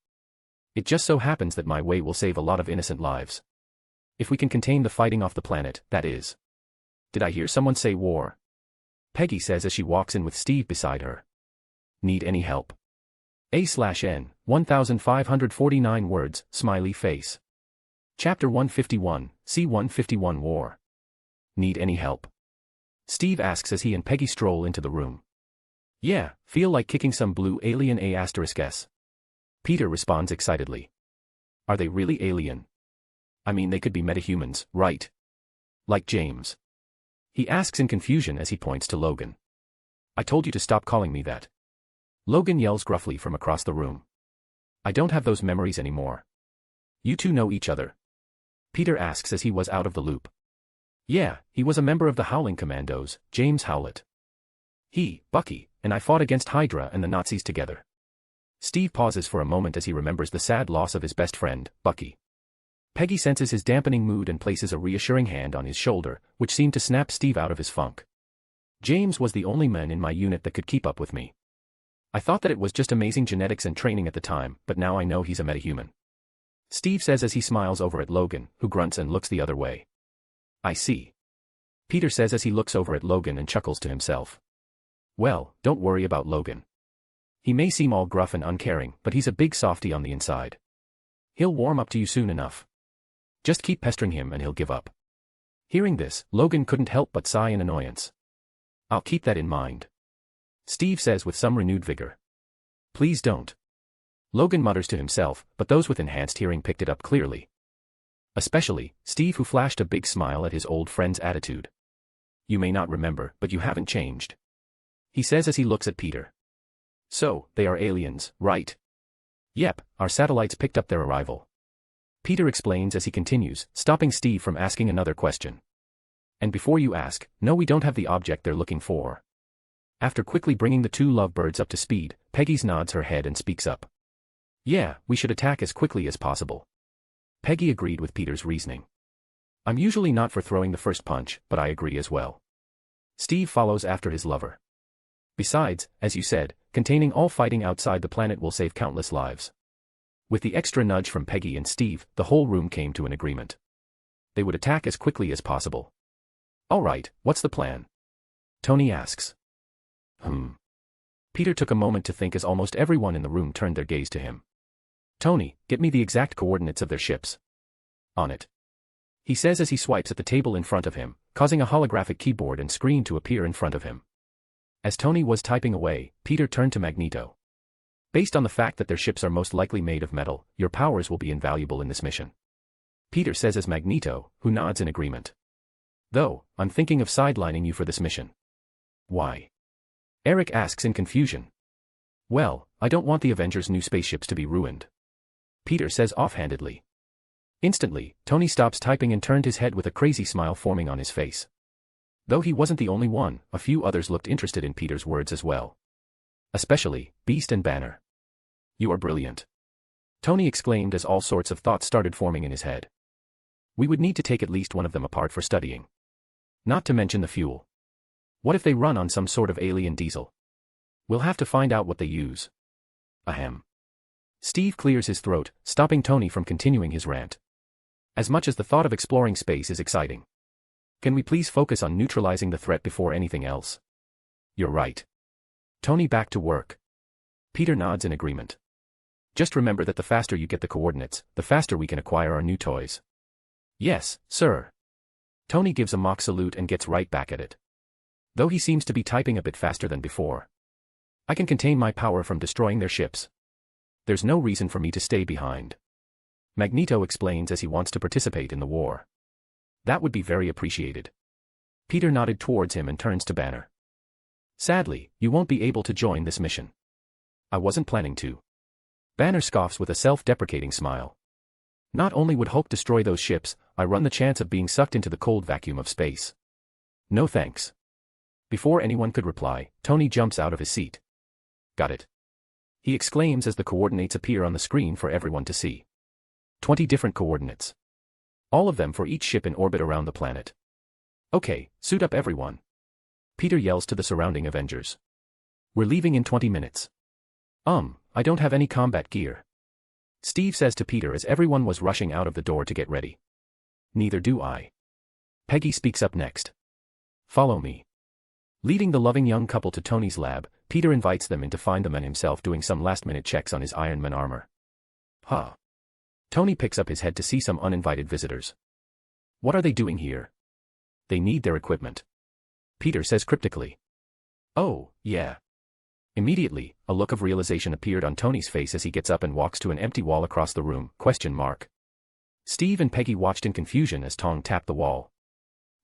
It just so happens that my way will save a lot of innocent lives. If we can contain the fighting off the planet, that is. Did I hear someone say war? Peggy says as she walks in with Steve beside her. Need any help? A/N, 1549 words, smiley face. Chapter 151, C-151 War. Need any help? Steve asks as he and Peggy stroll into the room. Yeah, feel like kicking some blue alien A**s. Peter responds excitedly. Are they really alien? I mean they could be metahumans, right? Like James. He asks in confusion as he points to Logan. I told you to stop calling me that. Logan yells gruffly from across the room. I don't have those memories anymore. You two know each other? Peter asks as he was out of the loop. Yeah, he was a member of the Howling Commandos, James Howlett. He, Bucky, and I fought against Hydra and the Nazis together. Steve pauses for a moment as he remembers the sad loss of his best friend, Bucky. Peggy senses his dampening mood and places a reassuring hand on his shoulder, which seemed to snap Steve out of his funk. James was the only man in my unit that could keep up with me. I thought that it was just amazing genetics and training at the time, but now I know he's a metahuman. Steve says as he smiles over at Logan, who grunts and looks the other way. I see. Peter says as he looks over at Logan and chuckles to himself. Well, don't worry about Logan. He may seem all gruff and uncaring, but he's a big softy on the inside. He'll warm up to you soon enough. Just keep pestering him and he'll give up. Hearing this, Logan couldn't help but sigh in annoyance. I'll keep that in mind. Steve says with some renewed vigor. Please don't. Logan mutters to himself, but those with enhanced hearing picked it up clearly. Especially, Steve, who flashed a big smile at his old friend's attitude. You may not remember, but you haven't changed. He says as he looks at Peter. So, they are aliens, right? Yep, our satellites picked up their arrival. Peter explains as he continues, stopping Steve from asking another question. And before you ask, no, we don't have the object they're looking for. After quickly bringing the two lovebirds up to speed, Peggy nods her head and speaks up. Yeah, we should attack as quickly as possible. Peggy agreed with Peter's reasoning. I'm usually not for throwing the first punch, but I agree as well. Steve follows after his lover. Besides, as you said, containing all fighting outside the planet will save countless lives. With the extra nudge from Peggy and Steve, the whole room came to an agreement. They would attack as quickly as possible. All right, what's the plan? Tony asks. Peter took a moment to think as almost everyone in the room turned their gaze to him. Tony, get me the exact coordinates of their ships. On it. He says as he swipes at the table in front of him, causing a holographic keyboard and screen to appear in front of him. As Tony was typing away, Peter turned to Magneto. Based on the fact that their ships are most likely made of metal, your powers will be invaluable in this mission. Peter says as Magneto, who nods in agreement. Though, I'm thinking of sidelining you for this mission. Why? Eric asks in confusion. Well, I don't want the Avengers' new spaceships to be ruined. Peter says offhandedly. Instantly, Tony stops typing and turned his head with a crazy smile forming on his face. Though he wasn't the only one, a few others looked interested in Peter's words as well. Especially, Beast and Banner. You are brilliant. Tony exclaimed as all sorts of thoughts started forming in his head. We would need to take at least one of them apart for studying. Not to mention the fuel. What if they run on some sort of alien diesel? We'll have to find out what they use. Ahem. Steve clears his throat, stopping Tony from continuing his rant. As much as the thought of exploring space is exciting. Can we please focus on neutralizing the threat before anything else? You're right. Tony, back to work. Peter nods in agreement. Just remember that the faster you get the coordinates, the faster we can acquire our new toys. Yes, sir. Tony gives a mock salute and gets right back at it. Though he seems to be typing a bit faster than before. I can contain my power from destroying their ships. There's no reason for me to stay behind. Magneto explains as he wants to participate in the war. That would be very appreciated. Peter nodded towards him and turns to Banner. Sadly, you won't be able to join this mission. I wasn't planning to. Banner scoffs with a self-deprecating smile. Not only would Hulk destroy those ships, I run the chance of being sucked into the cold vacuum of space. No thanks. Before anyone could reply, Tony jumps out of his seat. Got it. He exclaims as the coordinates appear on the screen for everyone to see. 20 different coordinates. All of them for each ship in orbit around the planet. Okay, suit up everyone. Peter yells to the surrounding Avengers. We're leaving in 20 minutes. I don't have any combat gear. Steve says to Peter as everyone was rushing out of the door to get ready. Neither do I. Peggy speaks up next. Follow me. Leading the loving young couple to Tony's lab, Peter invites them in to find the man himself doing some last-minute checks on his Iron Man armor. Huh. Tony picks up his head to see some uninvited visitors. What are they doing here? They need their equipment. Peter says cryptically. Oh, yeah. Immediately, a look of realization appeared on Tony's face as he gets up and walks to an empty wall across the room, ? Steve and Peggy watched in confusion as Tong tapped the wall.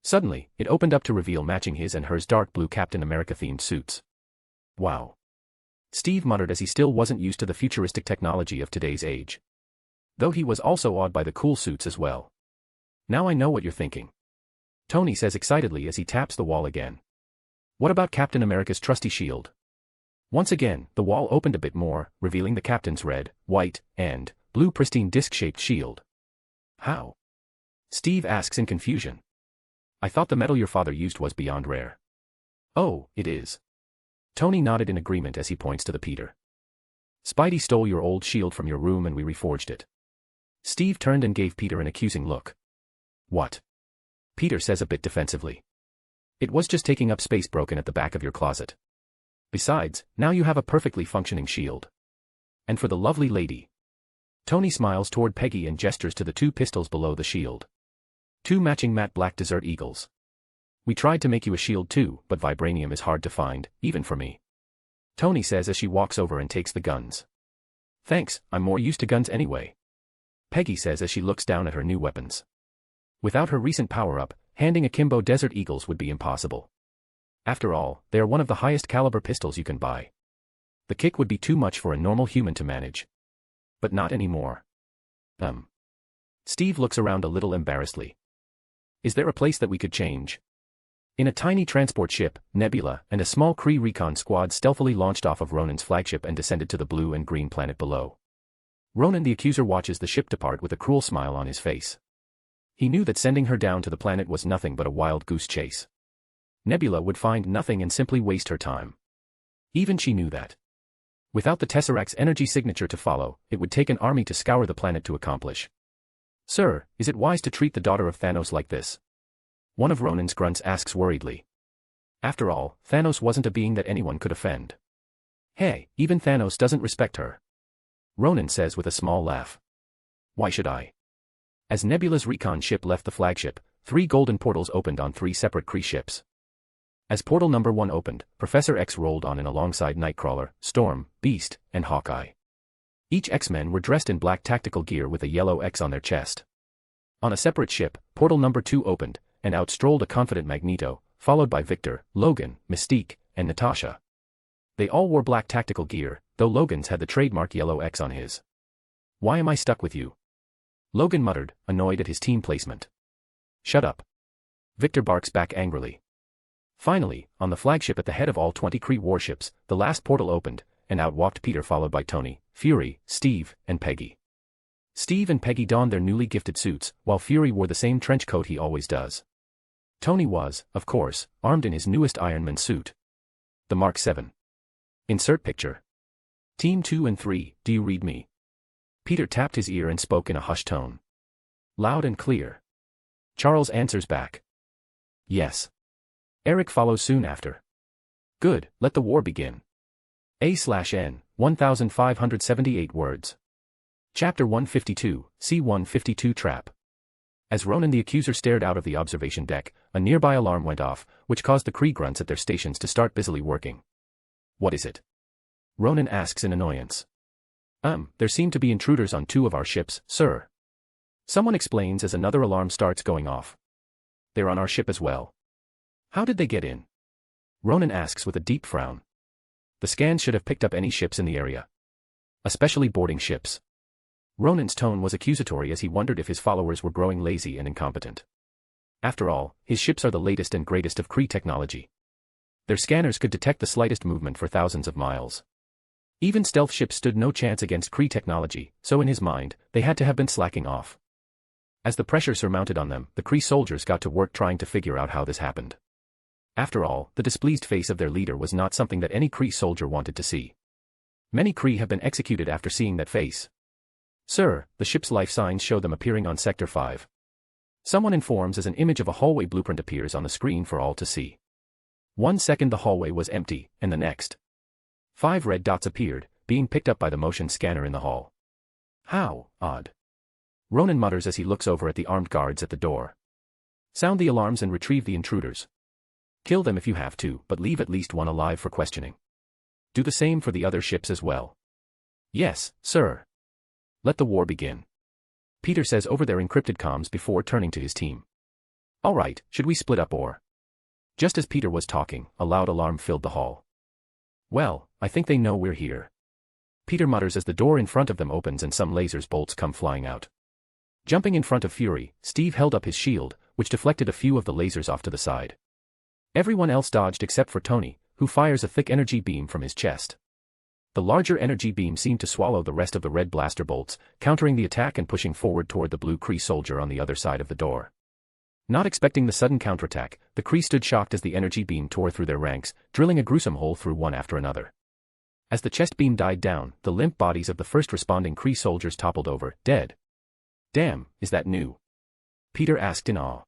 Suddenly, it opened up to reveal matching his and hers dark blue Captain America-themed suits. Wow. Steve muttered as he still wasn't used to the futuristic technology of today's age. Though he was also awed by the cool suits as well. Now I know what you're thinking. Tony says excitedly as he taps the wall again. What about Captain America's trusty shield? Once again, the wall opened a bit more, revealing the Captain's red, white, and blue pristine disc-shaped shield. How? Steve asks in confusion. I thought the metal your father used was beyond rare. Oh, it is. Tony nodded in agreement as he points to the Peter. Spidey stole your old shield from your room and we reforged it. Steve turned and gave Peter an accusing look. What? Peter says a bit defensively. It was just taking up space broken at the back of your closet. Besides, now you have a perfectly functioning shield. And for the lovely lady. Tony smiles toward Peggy and gestures to the two pistols below the shield. Two matching matte black Desert Eagles. We tried to make you a shield too, but vibranium is hard to find, even for me. Tony says as she walks over and takes the guns. Thanks, I'm more used to guns anyway. Peggy says as she looks down at her new weapons. Without her recent power-up, handing akimbo Desert Eagles would be impossible. After all, they are one of the highest caliber pistols you can buy. The kick would be too much for a normal human to manage. But not anymore. Steve looks around a little embarrassedly. Is there a place that we could change? In a tiny transport ship, Nebula and a small Kree recon squad stealthily launched off of Ronan's flagship and descended to the blue and green planet below. Ronan the Accuser watches the ship depart with a cruel smile on his face. He knew that sending her down to the planet was nothing but a wild goose chase. Nebula would find nothing and simply waste her time. Even she knew that. Without the Tesseract's energy signature to follow, it would take an army to scour the planet to accomplish. Sir, is it wise to treat the daughter of Thanos like this? One of Ronan's grunts asks worriedly. After all, Thanos wasn't a being that anyone could offend. Hey, even Thanos doesn't respect her. Ronan says with a small laugh. Why should I? As Nebula's recon ship left the flagship, 3 golden portals opened on 3 separate Kree ships. As portal number 1 opened, Professor X rolled on in alongside Nightcrawler, Storm, Beast, and Hawkeye. Each X-Men were dressed in black tactical gear with a yellow X on their chest. On a separate ship, portal number 2 opened, and out strolled a confident Magneto, followed by Victor, Logan, Mystique, and Natasha. They all wore black tactical gear, though Logan's had the trademark yellow X on his. Why am I stuck with you? Logan muttered, annoyed at his team placement. Shut up. Victor barks back angrily. Finally, on the flagship at the head of all 20 Kree warships, the last portal opened, and out walked Peter followed by Tony, Fury, Steve, and Peggy. Steve and Peggy donned their newly gifted suits, while Fury wore the same trench coat he always does. Tony was, of course, armed in his newest Iron Man suit. The Mark 7. Insert picture. Team 2 and 3, do you read me? Peter tapped his ear and spoke in a hushed tone. Loud and clear. Charles answers back. Yes. Eric follows soon after. Good, let the war begin. A/N, 1578 words. Chapter 152, C-152 Trap. As Ronan the Accuser stared out of the observation deck, a nearby alarm went off, which caused the Kree grunts at their stations to start busily working. What is it? Ronan asks in annoyance. There seem to be intruders on 2 of our ships, sir. Someone explains as another alarm starts going off. They're on our ship as well. How did they get in? Ronan asks with a deep frown. The scans should have picked up any ships in the area. Especially boarding ships. Ronan's tone was accusatory as he wondered if his followers were growing lazy and incompetent. After all, his ships are the latest and greatest of Kree technology. Their scanners could detect the slightest movement for thousands of miles. Even stealth ships stood no chance against Kree technology, so in his mind, they had to have been slacking off. As the pressure surmounted on them, the Kree soldiers got to work trying to figure out how this happened. After all, the displeased face of their leader was not something that any Kree soldier wanted to see. Many Kree have been executed after seeing that face. Sir, the ship's life signs show them appearing on Sector 5. Someone informs as an image of a hallway blueprint appears on the screen for all to see. 1 second the hallway was empty, and the next. 5 red dots appeared, being picked up by the motion scanner in the hall. How odd. Ronan mutters as he looks over at the armed guards at the door. Sound the alarms and retrieve the intruders. Kill them if you have to, but leave at least one alive for questioning. Do the same for the other ships as well. Yes, sir. Let the war begin. Peter says over their encrypted comms before turning to his team. All right, should we split up or? Just as Peter was talking, a loud alarm filled the hall. Well, I think they know we're here. Peter mutters as the door in front of them opens and some lasers bolts come flying out. Jumping in front of Fury, Steve held up his shield, which deflected a few of the lasers off to the side. Everyone else dodged except for Tony, who fires a thick energy beam from his chest. The larger energy beam seemed to swallow the rest of the red blaster bolts, countering the attack and pushing forward toward the blue Kree soldier on the other side of the door. Not expecting the sudden counterattack, the Kree stood shocked as the energy beam tore through their ranks, drilling a gruesome hole through one after another. As the chest beam died down, the limp bodies of the first responding Kree soldiers toppled over, dead. Damn, is that new? Peter asked in awe.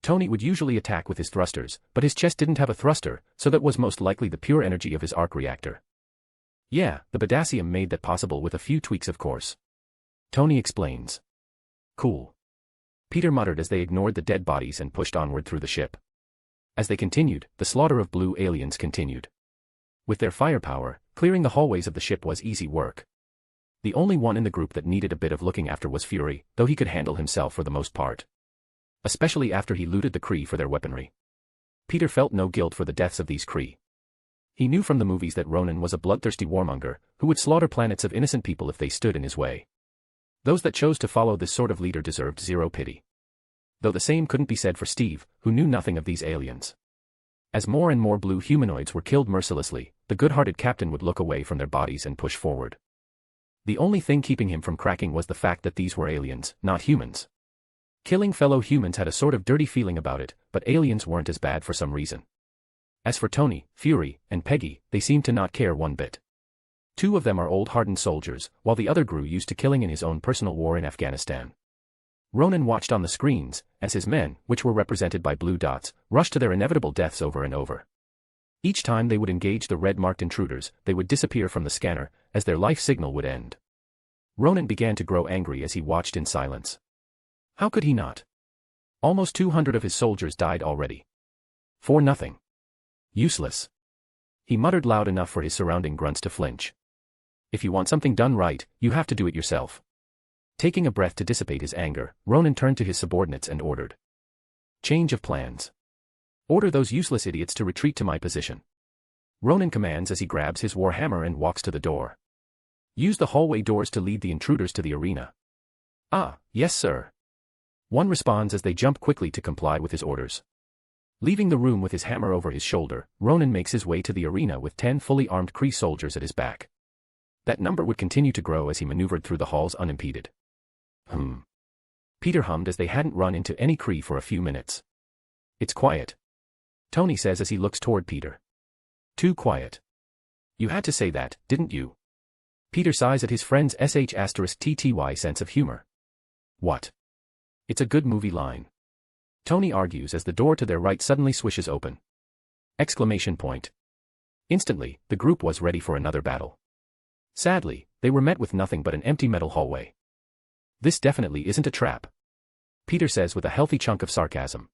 Tony would usually attack with his thrusters, but his chest didn't have a thruster, so that was most likely the pure energy of his arc reactor. Yeah, the potassium made that possible with a few tweaks of course. Tony explains. Cool. Peter muttered as they ignored the dead bodies and pushed onward through the ship. As they continued, the slaughter of blue aliens continued. With their firepower, clearing the hallways of the ship was easy work. The only one in the group that needed a bit of looking after was Fury, though he could handle himself for the most part. Especially after he looted the Kree for their weaponry. Peter felt no guilt for the deaths of these Kree. He knew from the movies that Ronan was a bloodthirsty warmonger, who would slaughter planets of innocent people if they stood in his way. Those that chose to follow this sort of leader deserved zero pity. Though the same couldn't be said for Steve, who knew nothing of these aliens. As more and more blue humanoids were killed mercilessly, the good-hearted captain would look away from their bodies and push forward. The only thing keeping him from cracking was the fact that these were aliens, not humans. Killing fellow humans had a sort of dirty feeling about it, but aliens weren't as bad for some reason. As for Tony, Fury, and Peggy, they seemed to not care one bit. 2 of them are old hardened soldiers, while the other grew used to killing in his own personal war in Afghanistan. Ronan watched on the screens, as his men, which were represented by blue dots, rushed to their inevitable deaths over and over. Each time they would engage the red-marked intruders, they would disappear from the scanner, as their life signal would end. Ronan began to grow angry as he watched in silence. How could he not? Almost 200 of his soldiers died already. For nothing. Useless. He muttered loud enough for his surrounding grunts to flinch. If you want something done right, you have to do it yourself. Taking a breath to dissipate his anger, Ronan turned to his subordinates and ordered. Change of plans. Order those useless idiots to retreat to my position. Ronan commands as he grabs his warhammer and walks to the door. Use the hallway doors to lead the intruders to the arena. Ah, yes sir. One responds as they jump quickly to comply with his orders. Leaving the room with his hammer over his shoulder, Ronan makes his way to the arena with 10 fully armed Kree soldiers at his back. That number would continue to grow as he maneuvered through the halls unimpeded. Peter hummed as they hadn't run into any Kree for a few minutes. It's quiet. Tony says as he looks toward Peter. Too quiet. You had to say that, didn't you? Peter sighs at his friend's *TTY sense of humor. What? It's a good movie line. Tony argues as the door to their right suddenly swishes open. Exclamation point. Instantly, the group was ready for another battle. Sadly, they were met with nothing but an empty metal hallway. This definitely isn't a trap. Peter says with a healthy chunk of sarcasm.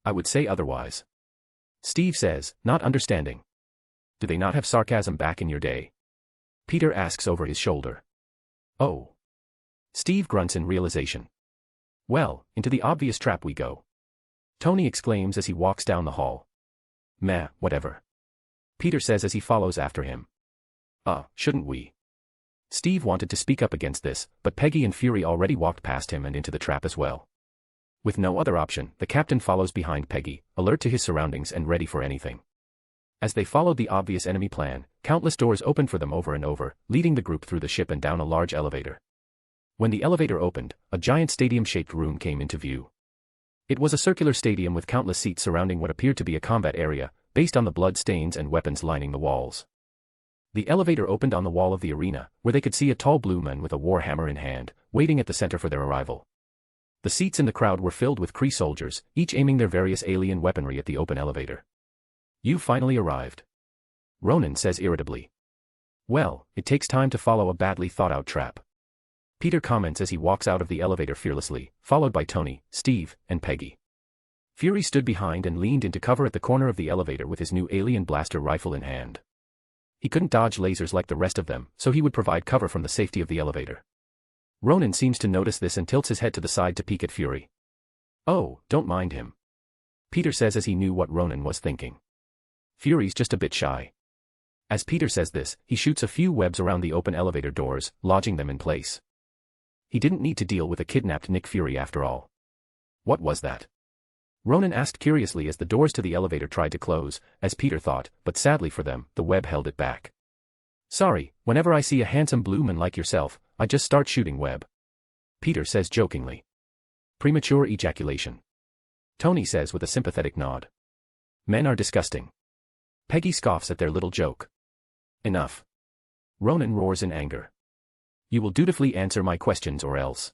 I would say otherwise. Steve says, not understanding. Do they not have sarcasm back in your day? Peter asks over his shoulder. Oh. Steve grunts in realization. Well, into the obvious trap we go. Tony exclaims as he walks down the hall. Meh, whatever. Peter says as he follows after him. Shouldn't we? Steve wanted to speak up against this, but Peggy and Fury already walked past him and into the trap as well. With no other option, the captain follows behind Peggy, alert to his surroundings and ready for anything. As they followed the obvious enemy plan, countless doors opened for them over and over, leading the group through the ship and down a large elevator. When the elevator opened, a giant stadium-shaped room came into view. It was a circular stadium with countless seats surrounding what appeared to be a combat area, based on the blood stains and weapons lining the walls. The elevator opened on the wall of the arena, where they could see a tall blue man with a war hammer in hand, waiting at the center for their arrival. The seats in the crowd were filled with Kree soldiers, each aiming their various alien weaponry at the open elevator. You finally arrived. Ronan says irritably. Well, it takes time to follow a badly thought-out trap. Peter comments as he walks out of the elevator fearlessly, followed by Tony, Steve, and Peggy. Fury stood behind and leaned into cover at the corner of the elevator with his new alien blaster rifle in hand. He couldn't dodge lasers like the rest of them, so he would provide cover from the safety of the elevator. Ronan seems to notice this and tilts his head to the side to peek at Fury. Oh, don't mind him. Peter says as he knew what Ronan was thinking. Fury's just a bit shy. As Peter says this, he shoots a few webs around the open elevator doors, lodging them in place. He didn't need to deal with a kidnapped Nick Fury after all. What was that? Ronan asked curiously as the doors to the elevator tried to close, as Peter thought, but sadly for them, the web held it back. Sorry, whenever I see a handsome blue man like yourself, I just start shooting web. Peter says jokingly. Premature ejaculation. Tony says with a sympathetic nod. Men are disgusting. Peggy scoffs at their little joke. Enough. Ronan roars in anger. You will dutifully answer my questions or else.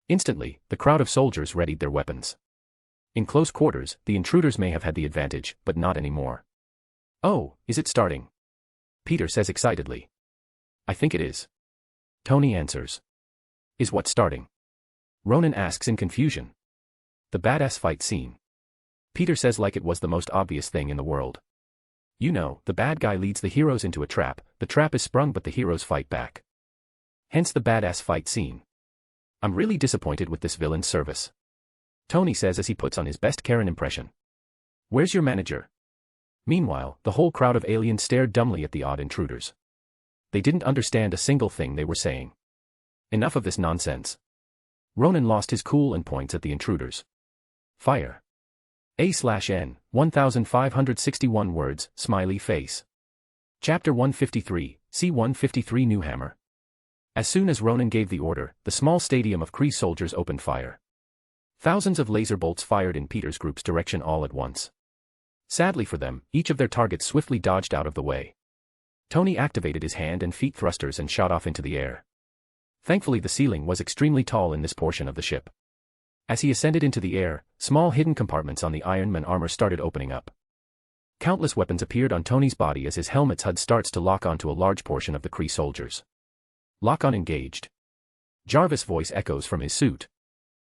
Instantly, the crowd of soldiers readied their weapons. In close quarters, the intruders may have had the advantage, but not anymore. Oh, is it starting? Peter says excitedly. I think it is. Tony answers. Is what starting? Ronan asks in confusion. The badass fight scene. Peter says like it was the most obvious thing in the world. You know, the bad guy leads the heroes into a trap, the trap is sprung but the heroes fight back. Hence the badass fight scene. I'm really disappointed with this villain's service. Tony says as he puts on his best Karen impression. Where's your manager? Meanwhile, the whole crowd of aliens stared dumbly at the odd intruders. They didn't understand a single thing they were saying. Enough of this nonsense. Ronan lost his cool and points at the intruders. Fire. A/N, 1561 words, smiley face. Chapter 153, C-153 New Hammer. As soon as Ronan gave the order, the small stadium of Kree soldiers opened fire. Thousands of laser bolts fired in Peter's group's direction all at once. Sadly for them, each of their targets swiftly dodged out of the way. Tony activated his hand and feet thrusters and shot off into the air. Thankfully the ceiling was extremely tall in this portion of the ship. As he ascended into the air, small hidden compartments on the Iron Man armor started opening up. Countless weapons appeared on Tony's body as his helmet's HUD starts to lock onto a large portion of the Kree soldiers. Lock-on engaged. Jarvis' voice echoes from his suit.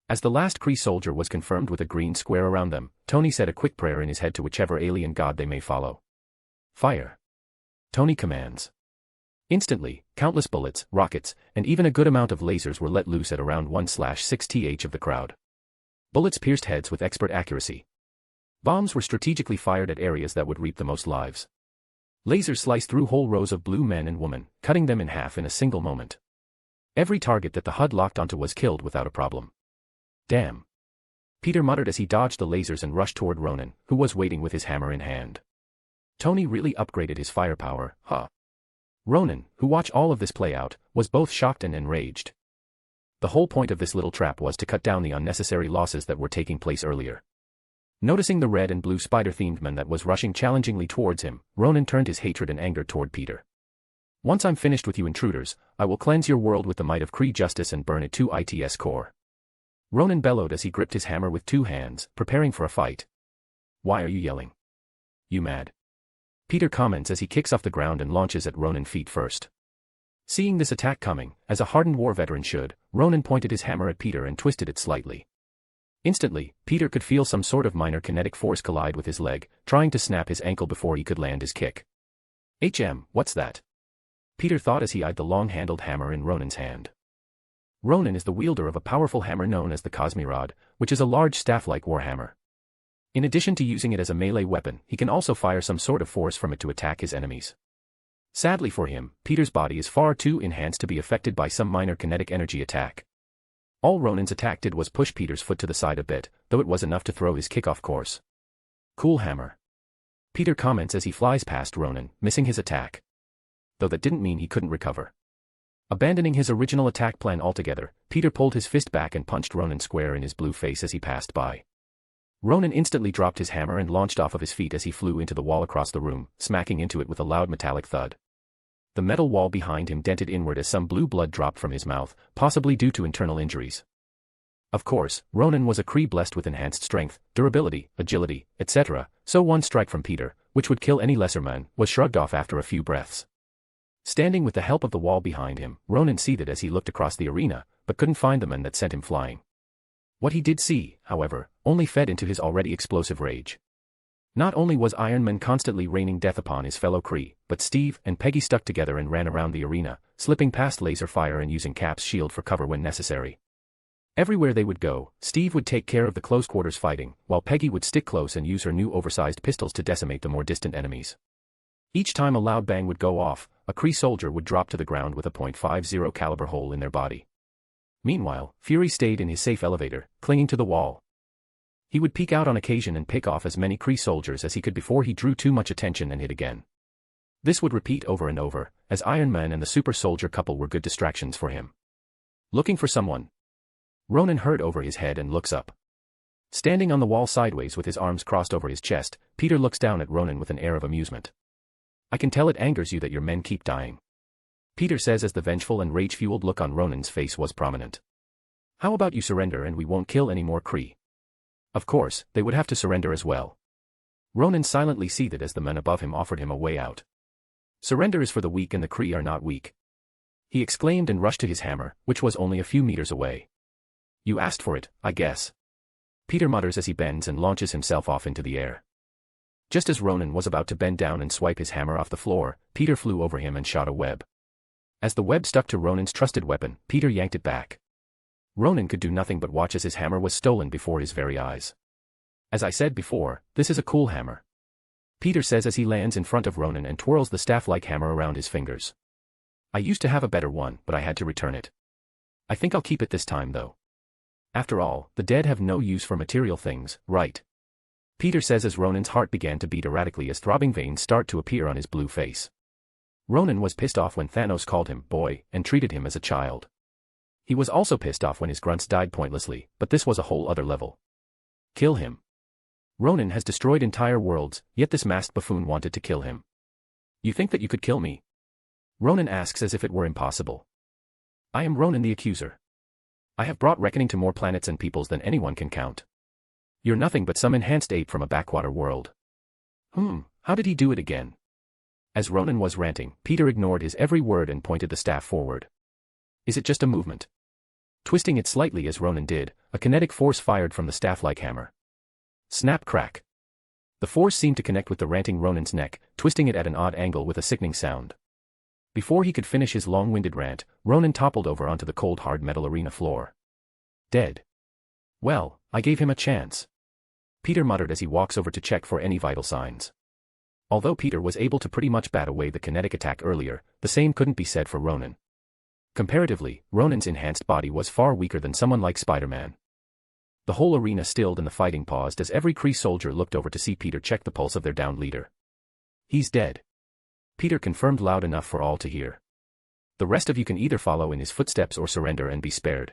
As the last Kree soldier was confirmed with a green square around them, Tony said a quick prayer in his head to whichever alien god they may follow. Fire. Tony commands. Instantly, countless bullets, rockets, and even a good amount of lasers were let loose at around 1/6th of the crowd. Bullets pierced heads with expert accuracy. Bombs were strategically fired at areas that would reap the most lives. Lasers sliced through whole rows of blue men and women, cutting them in half in a single moment. Every target that the HUD locked onto was killed without a problem. Damn. Peter muttered as he dodged the lasers and rushed toward Ronan, who was waiting with his hammer in hand. Tony really upgraded his firepower, huh? Ronan, who watched all of this play out, was both shocked and enraged. The whole point of this little trap was to cut down the unnecessary losses that were taking place earlier. Noticing the red and blue spider-themed man that was rushing challengingly towards him, Ronan turned his hatred and anger toward Peter. Once I'm finished with you intruders, I will cleanse your world with the might of Kree justice and burn it to its core. Ronan bellowed as he gripped his hammer with two hands, preparing for a fight. Why are you yelling? You mad? Peter comments as he kicks off the ground and launches at Ronan feet first. Seeing this attack coming, as a hardened war veteran should, Ronan pointed his hammer at Peter and twisted it slightly. Instantly, Peter could feel some sort of minor kinetic force collide with his leg, trying to snap his ankle before he could land his kick. What's that? Peter thought as he eyed the long-handled hammer in Ronan's hand. Ronan is the wielder of a powerful hammer known as the Cosmirod, which is a large staff-like warhammer. In addition to using it as a melee weapon, he can also fire some sort of force from it to attack his enemies. Sadly for him, Peter's body is far too enhanced to be affected by some minor kinetic energy attack. All Ronan's attack did was push Peter's foot to the side a bit, though it was enough to throw his kick off course. Cool hammer. Peter comments as he flies past Ronan, missing his attack. Though that didn't mean he couldn't recover. Abandoning his original attack plan altogether, Peter pulled his fist back and punched Ronan square in his blue face as he passed by. Ronan instantly dropped his hammer and launched off of his feet as he flew into the wall across the room, smacking into it with a loud metallic thud. The metal wall behind him dented inward as some blue blood dropped from his mouth, possibly due to internal injuries. Of course, Ronan was a Kree blessed with enhanced strength, durability, agility, etc., so one strike from Peter, which would kill any lesser man, was shrugged off after a few breaths. Standing with the help of the wall behind him, Ronan seethed as he looked across the arena, but couldn't find the man that sent him flying. What he did see, however, only fed into his already explosive rage. Not only was Iron Man constantly raining death upon his fellow Kree, but Steve and Peggy stuck together and ran around the arena, slipping past laser fire and using Cap's shield for cover when necessary. Everywhere they would go, Steve would take care of the close-quarters fighting, while Peggy would stick close and use her new oversized pistols to decimate the more distant enemies. Each time a loud bang would go off, a Kree soldier would drop to the ground with a .50 caliber hole in their body. Meanwhile, Fury stayed in his safe elevator, clinging to the wall. He would peek out on occasion and pick off as many Kree soldiers as he could before he drew too much attention and hid again. This would repeat over and over, as Iron Man and the super soldier couple were good distractions for him. Looking for someone? Ronan heard over his head and looks up. Standing on the wall sideways with his arms crossed over his chest, Peter looks down at Ronan with an air of amusement. I can tell it angers you that your men keep dying. Peter says as the vengeful and rage-fueled look on Ronan's face was prominent. How about you surrender and we won't kill any more Kree? Of course, they would have to surrender as well. Ronan silently seethed as the men above him offered him a way out. Surrender is for the weak and the Kree are not weak. He exclaimed and rushed to his hammer, which was only a few meters away. You asked for it, I guess. Peter mutters as he bends and launches himself off into the air. Just as Ronan was about to bend down and swipe his hammer off the floor, Peter flew over him and shot a web. As the web stuck to Ronan's trusted weapon, Peter yanked it back. Ronan could do nothing but watch as his hammer was stolen before his very eyes. As I said before, this is a cool hammer. Peter says as he lands in front of Ronan and twirls the staff-like hammer around his fingers. I used to have a better one, but I had to return it. I think I'll keep it this time though. After all, the dead have no use for material things, right? Peter says as Ronan's heart began to beat erratically as throbbing veins start to appear on his blue face. Ronan was pissed off when Thanos called him boy and treated him as a child. He was also pissed off when his grunts died pointlessly, but this was a whole other level. Kill him. Ronan has destroyed entire worlds, yet this masked buffoon wanted to kill him. You think that you could kill me? Ronan asks as if it were impossible. I am Ronan the Accuser. I have brought reckoning to more planets and peoples than anyone can count. You're nothing but some enhanced ape from a backwater world. How did he do it again? As Ronan was ranting, Peter ignored his every word and pointed the staff forward. Is it just a movement? Twisting it slightly as Ronan did, a kinetic force fired from the staff-like hammer. Snap crack. The force seemed to connect with the ranting Ronan's neck, twisting it at an odd angle with a sickening sound. Before he could finish his long-winded rant, Ronan toppled over onto the cold hard metal arena floor. Dead. Well, I gave him a chance. Peter muttered as he walks over to check for any vital signs. Although Peter was able to pretty much bat away the kinetic attack earlier, the same couldn't be said for Ronan. Comparatively, Ronan's enhanced body was far weaker than someone like Spider-Man. The whole arena stilled and the fighting paused as every Kree soldier looked over to see Peter check the pulse of their downed leader. He's dead. Peter confirmed loud enough for all to hear. The rest of you can either follow in his footsteps or surrender and be spared.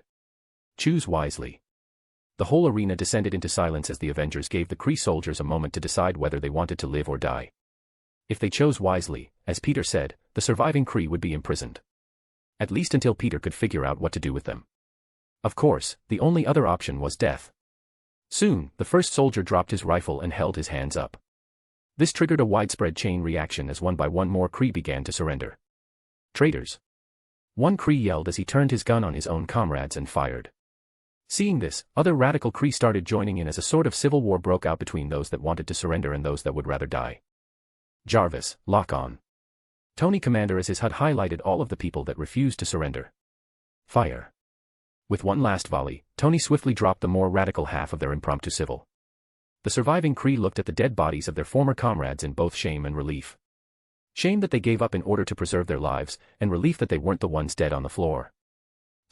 Choose wisely. The whole arena descended into silence as the Avengers gave the Kree soldiers a moment to decide whether they wanted to live or die. If they chose wisely, as Peter said, the surviving Kree would be imprisoned. At least until Peter could figure out what to do with them. Of course, the only other option was death. Soon, the first soldier dropped his rifle and held his hands up. This triggered a widespread chain reaction as one by one more Kree began to surrender. Traitors! One Kree yelled as he turned his gun on his own comrades and fired. Seeing this, other radical Kree started joining in as a sort of civil war broke out between those that wanted to surrender and those that would rather die. Jarvis, lock on. Tony Commander as his HUD highlighted all of the people that refused to surrender. Fire. With one last volley, Tony swiftly dropped the more radical half of their impromptu civil. The surviving Kree looked at the dead bodies of their former comrades in both shame and relief. Shame that they gave up in order to preserve their lives, and relief that they weren't the ones dead on the floor.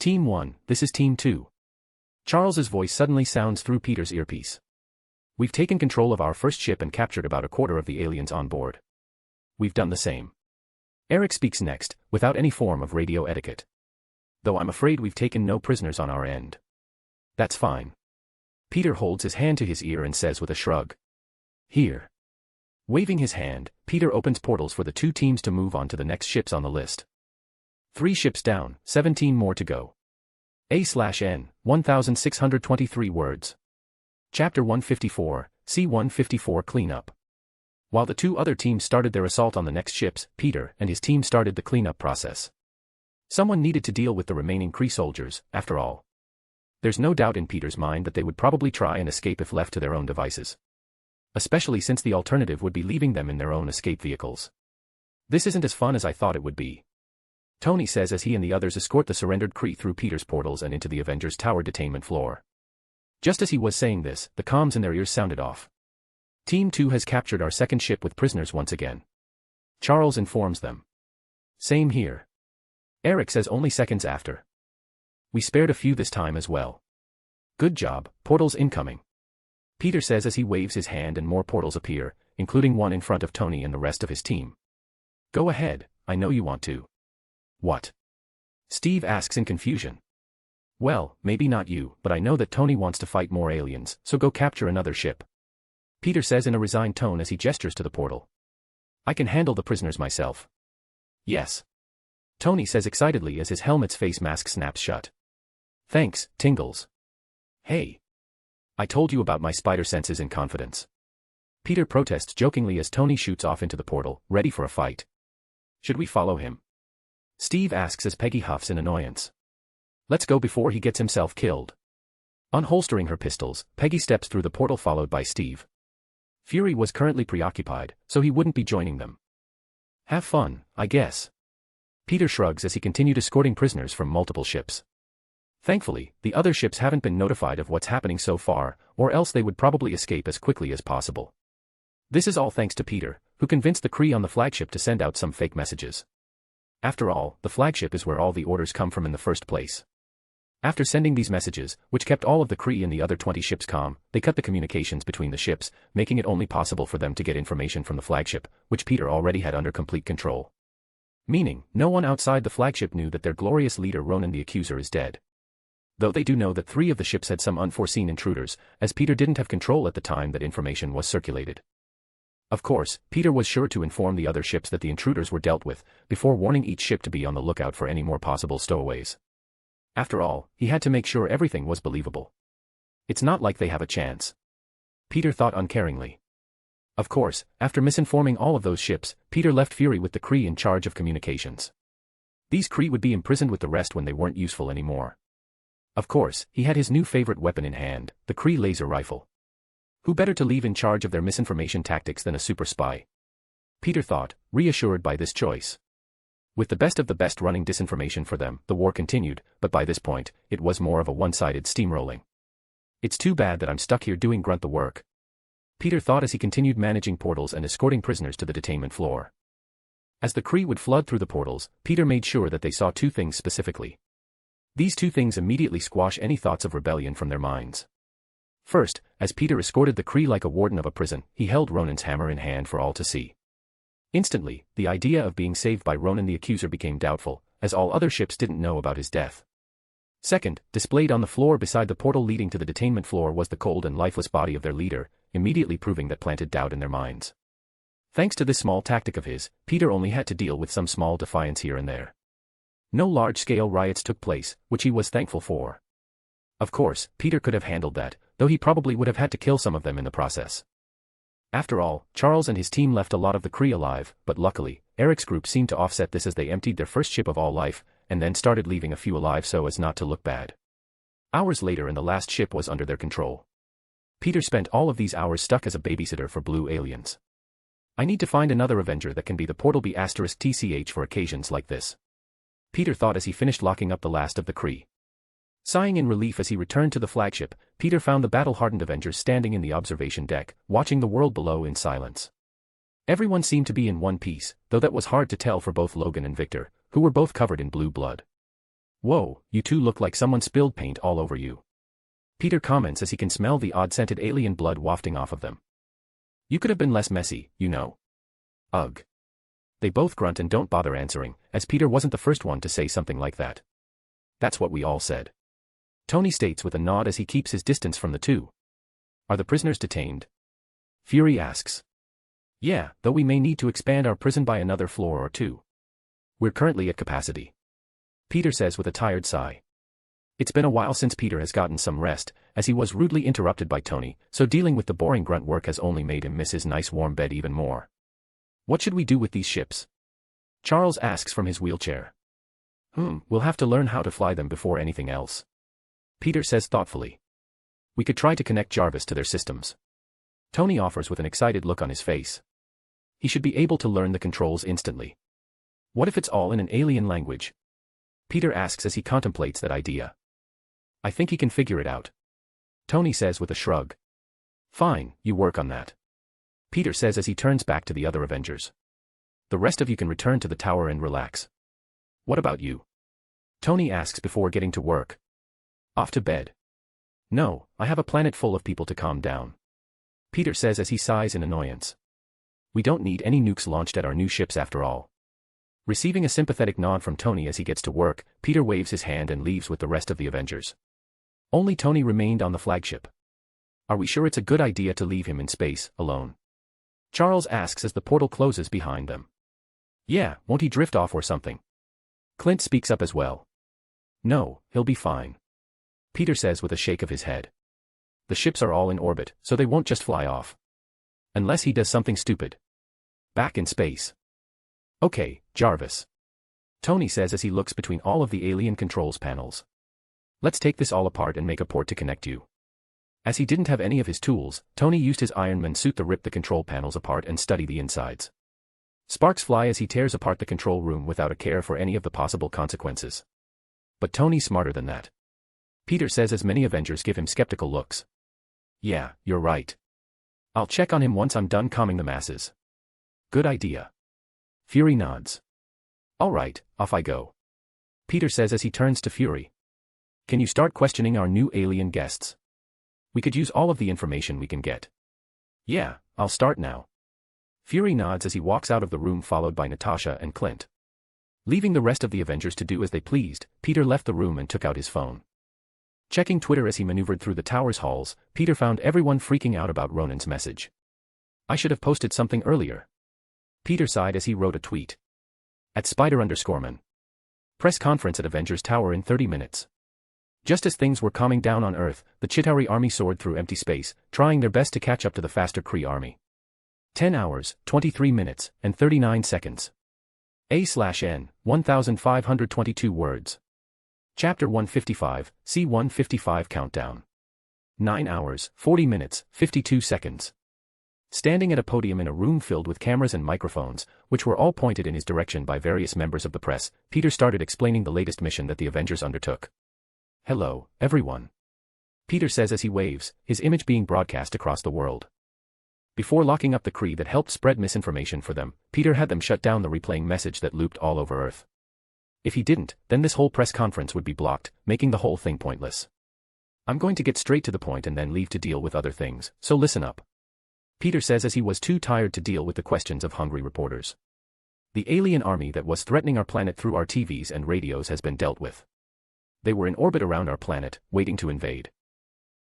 Team 1, this is Team 2. Charles's voice suddenly sounds through Peter's earpiece. We've taken control of our first ship and captured about a quarter of the aliens on board. We've done the same. Eric speaks next, without any form of radio etiquette. Though I'm afraid we've taken no prisoners on our end. That's fine. Peter holds his hand to his ear and says with a shrug. Here. Waving his hand, Peter opens portals for the two teams to move on to the next ships on the list. 3 ships down, 17 more to go. A/N, 1,623 words. Chapter 154, C-154 Cleanup. While the 2 other teams started their assault on the next ships, Peter and his team started the cleanup process. Someone needed to deal with the remaining Kree soldiers, after all. There's no doubt in Peter's mind that they would probably try and escape if left to their own devices. Especially since the alternative would be leaving them in their own escape vehicles. This isn't as fun as I thought it would be. Tony says as he and the others escort the surrendered Kree through Peter's portals and into the Avengers Tower detainment floor. Just as he was saying this, the comms in their ears sounded off. Team 2 has captured our second ship with prisoners once again. Charles informs them. Same here. Eric says only seconds after. We spared a few this time as well. Good job, portals incoming. Peter says as he waves his hand and more portals appear, including one in front of Tony and the rest of his team. Go ahead, I know you want to. What? Steve asks in confusion. Well, maybe not you, but I know that Tony wants to fight more aliens, so go capture another ship. Peter says in a resigned tone as he gestures to the portal. I can handle the prisoners myself. Yes. Tony says excitedly as his helmet's face mask snaps shut. Thanks, Tingles. Hey. I told you about my spider senses in confidence. Peter protests jokingly as Tony shoots off into the portal, ready for a fight. Should we follow him? Steve asks as Peggy huffs in annoyance. Let's go before he gets himself killed. Unholstering her pistols, Peggy steps through the portal followed by Steve. Fury was currently preoccupied, so he wouldn't be joining them. Have fun, I guess. Peter shrugs as he continued escorting prisoners from multiple ships. Thankfully, the other ships haven't been notified of what's happening so far, or else they would probably escape as quickly as possible. This is all thanks to Peter, who convinced the Kree on the flagship to send out some fake messages. After all, the flagship is where all the orders come from in the first place. After sending these messages, which kept all of the Kree in the other 20 ships calm, they cut the communications between the ships, making it only possible for them to get information from the flagship, which Peter already had under complete control. Meaning, no one outside the flagship knew that their glorious leader Ronan the Accuser is dead. Though they do know that 3 of the ships had some unforeseen intruders, as Peter didn't have control at the time that information was circulated. Of course, Peter was sure to inform the other ships that the intruders were dealt with, before warning each ship to be on the lookout for any more possible stowaways. After all, he had to make sure everything was believable. It's not like they have a chance. Peter thought uncaringly. Of course, after misinforming all of those ships, Peter left Fury with the Kree in charge of communications. These Kree would be imprisoned with the rest when they weren't useful anymore. Of course, he had his new favorite weapon in hand, the Kree laser rifle. Who better to leave in charge of their misinformation tactics than a super spy? Peter thought, reassured by this choice. With the best of the best running disinformation for them, the war continued, but by this point, it was more of a one-sided steamrolling. It's too bad that I'm stuck here doing grunt the work, Peter thought as he continued managing portals and escorting prisoners to the detainment floor. As the Kree would flood through the portals, Peter made sure that they saw two things specifically. These two things immediately squash any thoughts of rebellion from their minds. First, as Peter escorted the Kree like a warden of a prison, he held Ronan's hammer in hand for all to see. Instantly, the idea of being saved by Ronan the Accuser became doubtful, as all other ships didn't know about his death. Second, displayed on the floor beside the portal leading to the detainment floor was the cold and lifeless body of their leader, immediately proving that planted doubt in their minds. Thanks to this small tactic of his, Peter only had to deal with some small defiance here and there. No large-scale riots took place, which he was thankful for. Of course, Peter could have handled that, though he probably would have had to kill some of them in the process. After all, Charles and his team left a lot of the Kree alive, but luckily, Eric's group seemed to offset this as they emptied their first ship of all life, and then started leaving a few alive so as not to look bad. Hours later and the last ship was under their control. Peter spent all of these hours stuck as a babysitter for blue aliens. I need to find another Avenger that can be the portal B*TCH for occasions like this, Peter thought as he finished locking up the last of the Kree. Sighing in relief as he returned to the flagship, Peter found the battle-hardened Avengers standing in the observation deck, watching the world below in silence. Everyone seemed to be in one piece, though that was hard to tell for both Logan and Victor, who were both covered in blue blood. "Whoa, you two look like someone spilled paint all over you," Peter comments as he can smell the odd-scented alien blood wafting off of them. "You could have been less messy, you know." "Ugh." They both grunt and don't bother answering, as Peter wasn't the first one to say something like that. "That's what we all said," Tony states with a nod as he keeps his distance from the two. "Are the prisoners detained?" Fury asks. "Yeah, though we may need to expand our prison by another floor or two. We're currently at capacity," Peter says with a tired sigh. It's been a while since Peter has gotten some rest, as he was rudely interrupted by Tony, so dealing with the boring grunt work has only made him miss his nice warm bed even more. "What should we do with these ships?" Charles asks from his wheelchair. We'll have to learn how to fly them before anything else," Peter says thoughtfully. "We could try to connect Jarvis to their systems," Tony offers with an excited look on his face. He should be able to learn the controls instantly. "What if it's all in an alien language?" Peter asks as he contemplates that idea. "I think he can figure it out," Tony says with a shrug. "Fine, you work on that," Peter says as he turns back to the other Avengers. "The rest of you can return to the tower and relax." "What about you?" Tony asks before getting to work. "Off to bed." "No, I have a planet full of people to calm down," Peter says as he sighs in annoyance. "We don't need any nukes launched at our new ships after all." Receiving a sympathetic nod from Tony as he gets to work, Peter waves his hand and leaves with the rest of the Avengers. Only Tony remained on the flagship. "Are we sure it's a good idea to leave him in space, alone?" Charles asks as the portal closes behind them. "Yeah, won't he drift off or something?" Clint speaks up as well. "No, he'll be fine," Peter says with a shake of his head. "The ships are all in orbit, so they won't just fly off. Unless he does something stupid. Back in space." "Okay, Jarvis," Tony says as he looks between all of the alien controls panels. "Let's take this all apart and make a port to connect you." As he didn't have any of his tools, Tony used his Iron Man suit to rip the control panels apart and study the insides. Sparks fly as he tears apart the control room without a care for any of the possible consequences. But Tony's smarter than that, Peter says as many Avengers give him skeptical looks. "Yeah, you're right. I'll check on him once I'm done calming the masses." "Good idea." Fury nods. "All right, off I go," Peter says as he turns to Fury. "Can you start questioning our new alien guests? We could use all of the information we can get." "Yeah, I'll start now." Fury nods as he walks out of the room followed by Natasha and Clint. Leaving the rest of the Avengers to do as they pleased, Peter left the room and took out his phone. Checking Twitter as he maneuvered through the tower's halls, Peter found everyone freaking out about Ronan's message. "I should have posted something earlier," Peter sighed as he wrote a tweet. At Spider_man. Press conference at Avengers Tower in 30 minutes. Just as things were calming down on Earth, the Chitauri army soared through empty space, trying their best to catch up to the faster Kree army. 10 hours, 23 minutes, and 39 seconds. A/N, 1,522 words. Chapter 155, C-155 Countdown. 9 hours, 40 minutes, 52 seconds. Standing at a podium in a room filled with cameras and microphones, which were all pointed in his direction by various members of the press, Peter started explaining the latest mission that the Avengers undertook. "Hello, everyone," Peter says as he waves, his image being broadcast across the world. Before locking up the Kree that helped spread misinformation for them, Peter had them shut down the replaying message that looped all over Earth. If he didn't, then this whole press conference would be blocked, making the whole thing pointless. "I'm going to get straight to the point and then leave to deal with other things, so listen up," Peter says as he was too tired to deal with the questions of hungry reporters. "The alien army that was threatening our planet through our TVs and radios has been dealt with. They were in orbit around our planet, waiting to invade.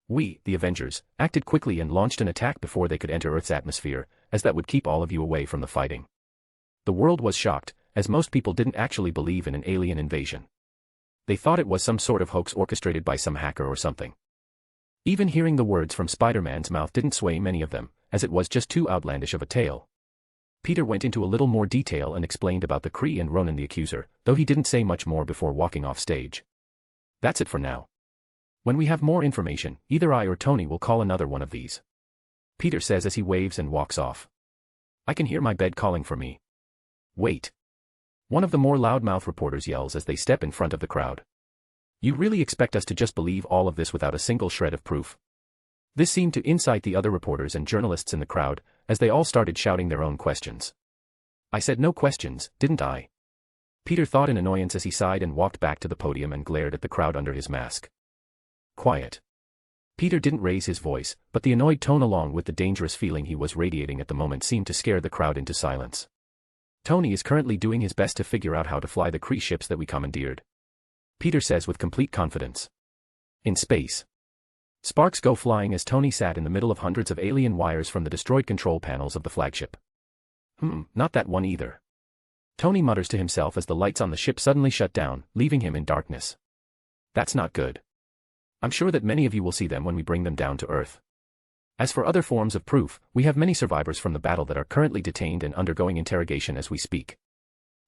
We, the Avengers, acted quickly and launched an attack before they could enter Earth's atmosphere, as that would keep all of you away from the fighting." The world was shocked, as most people didn't actually believe in an alien invasion. They thought it was some sort of hoax orchestrated by some hacker or something. Even hearing the words from Spider-Man's mouth didn't sway many of them, as it was just too outlandish of a tale. Peter went into a little more detail and explained about the Kree and Ronan the Accuser, though he didn't say much more before walking off stage. "That's it for now. When we have more information, either I or Tony will call another one of these," Peter says as he waves and walks off. "I can hear my bed calling for me." "Wait," one of the more loudmouth reporters yells as they step in front of the crowd. "You really expect us to just believe all of this without a single shred of proof?" This seemed to incite the other reporters and journalists in the crowd, as they all started shouting their own questions. "I said no questions, didn't I?" Peter thought in annoyance as he sighed and walked back to the podium and glared at the crowd under his mask. "Quiet." Peter didn't raise his voice, but the annoyed tone along with the dangerous feeling he was radiating at the moment seemed to scare the crowd into silence. "Tony is currently doing his best to figure out how to fly the Kree ships that we commandeered," Peter says with complete confidence. In space. Sparks go flying as Tony sat in the middle of hundreds of alien wires from the destroyed control panels of the flagship. Not that one either," Tony mutters to himself as the lights on the ship suddenly shut down, leaving him in darkness. "That's not good. I'm sure that many of you will see them when we bring them down to Earth. As for other forms of proof, we have many survivors from the battle that are currently detained and undergoing interrogation as we speak.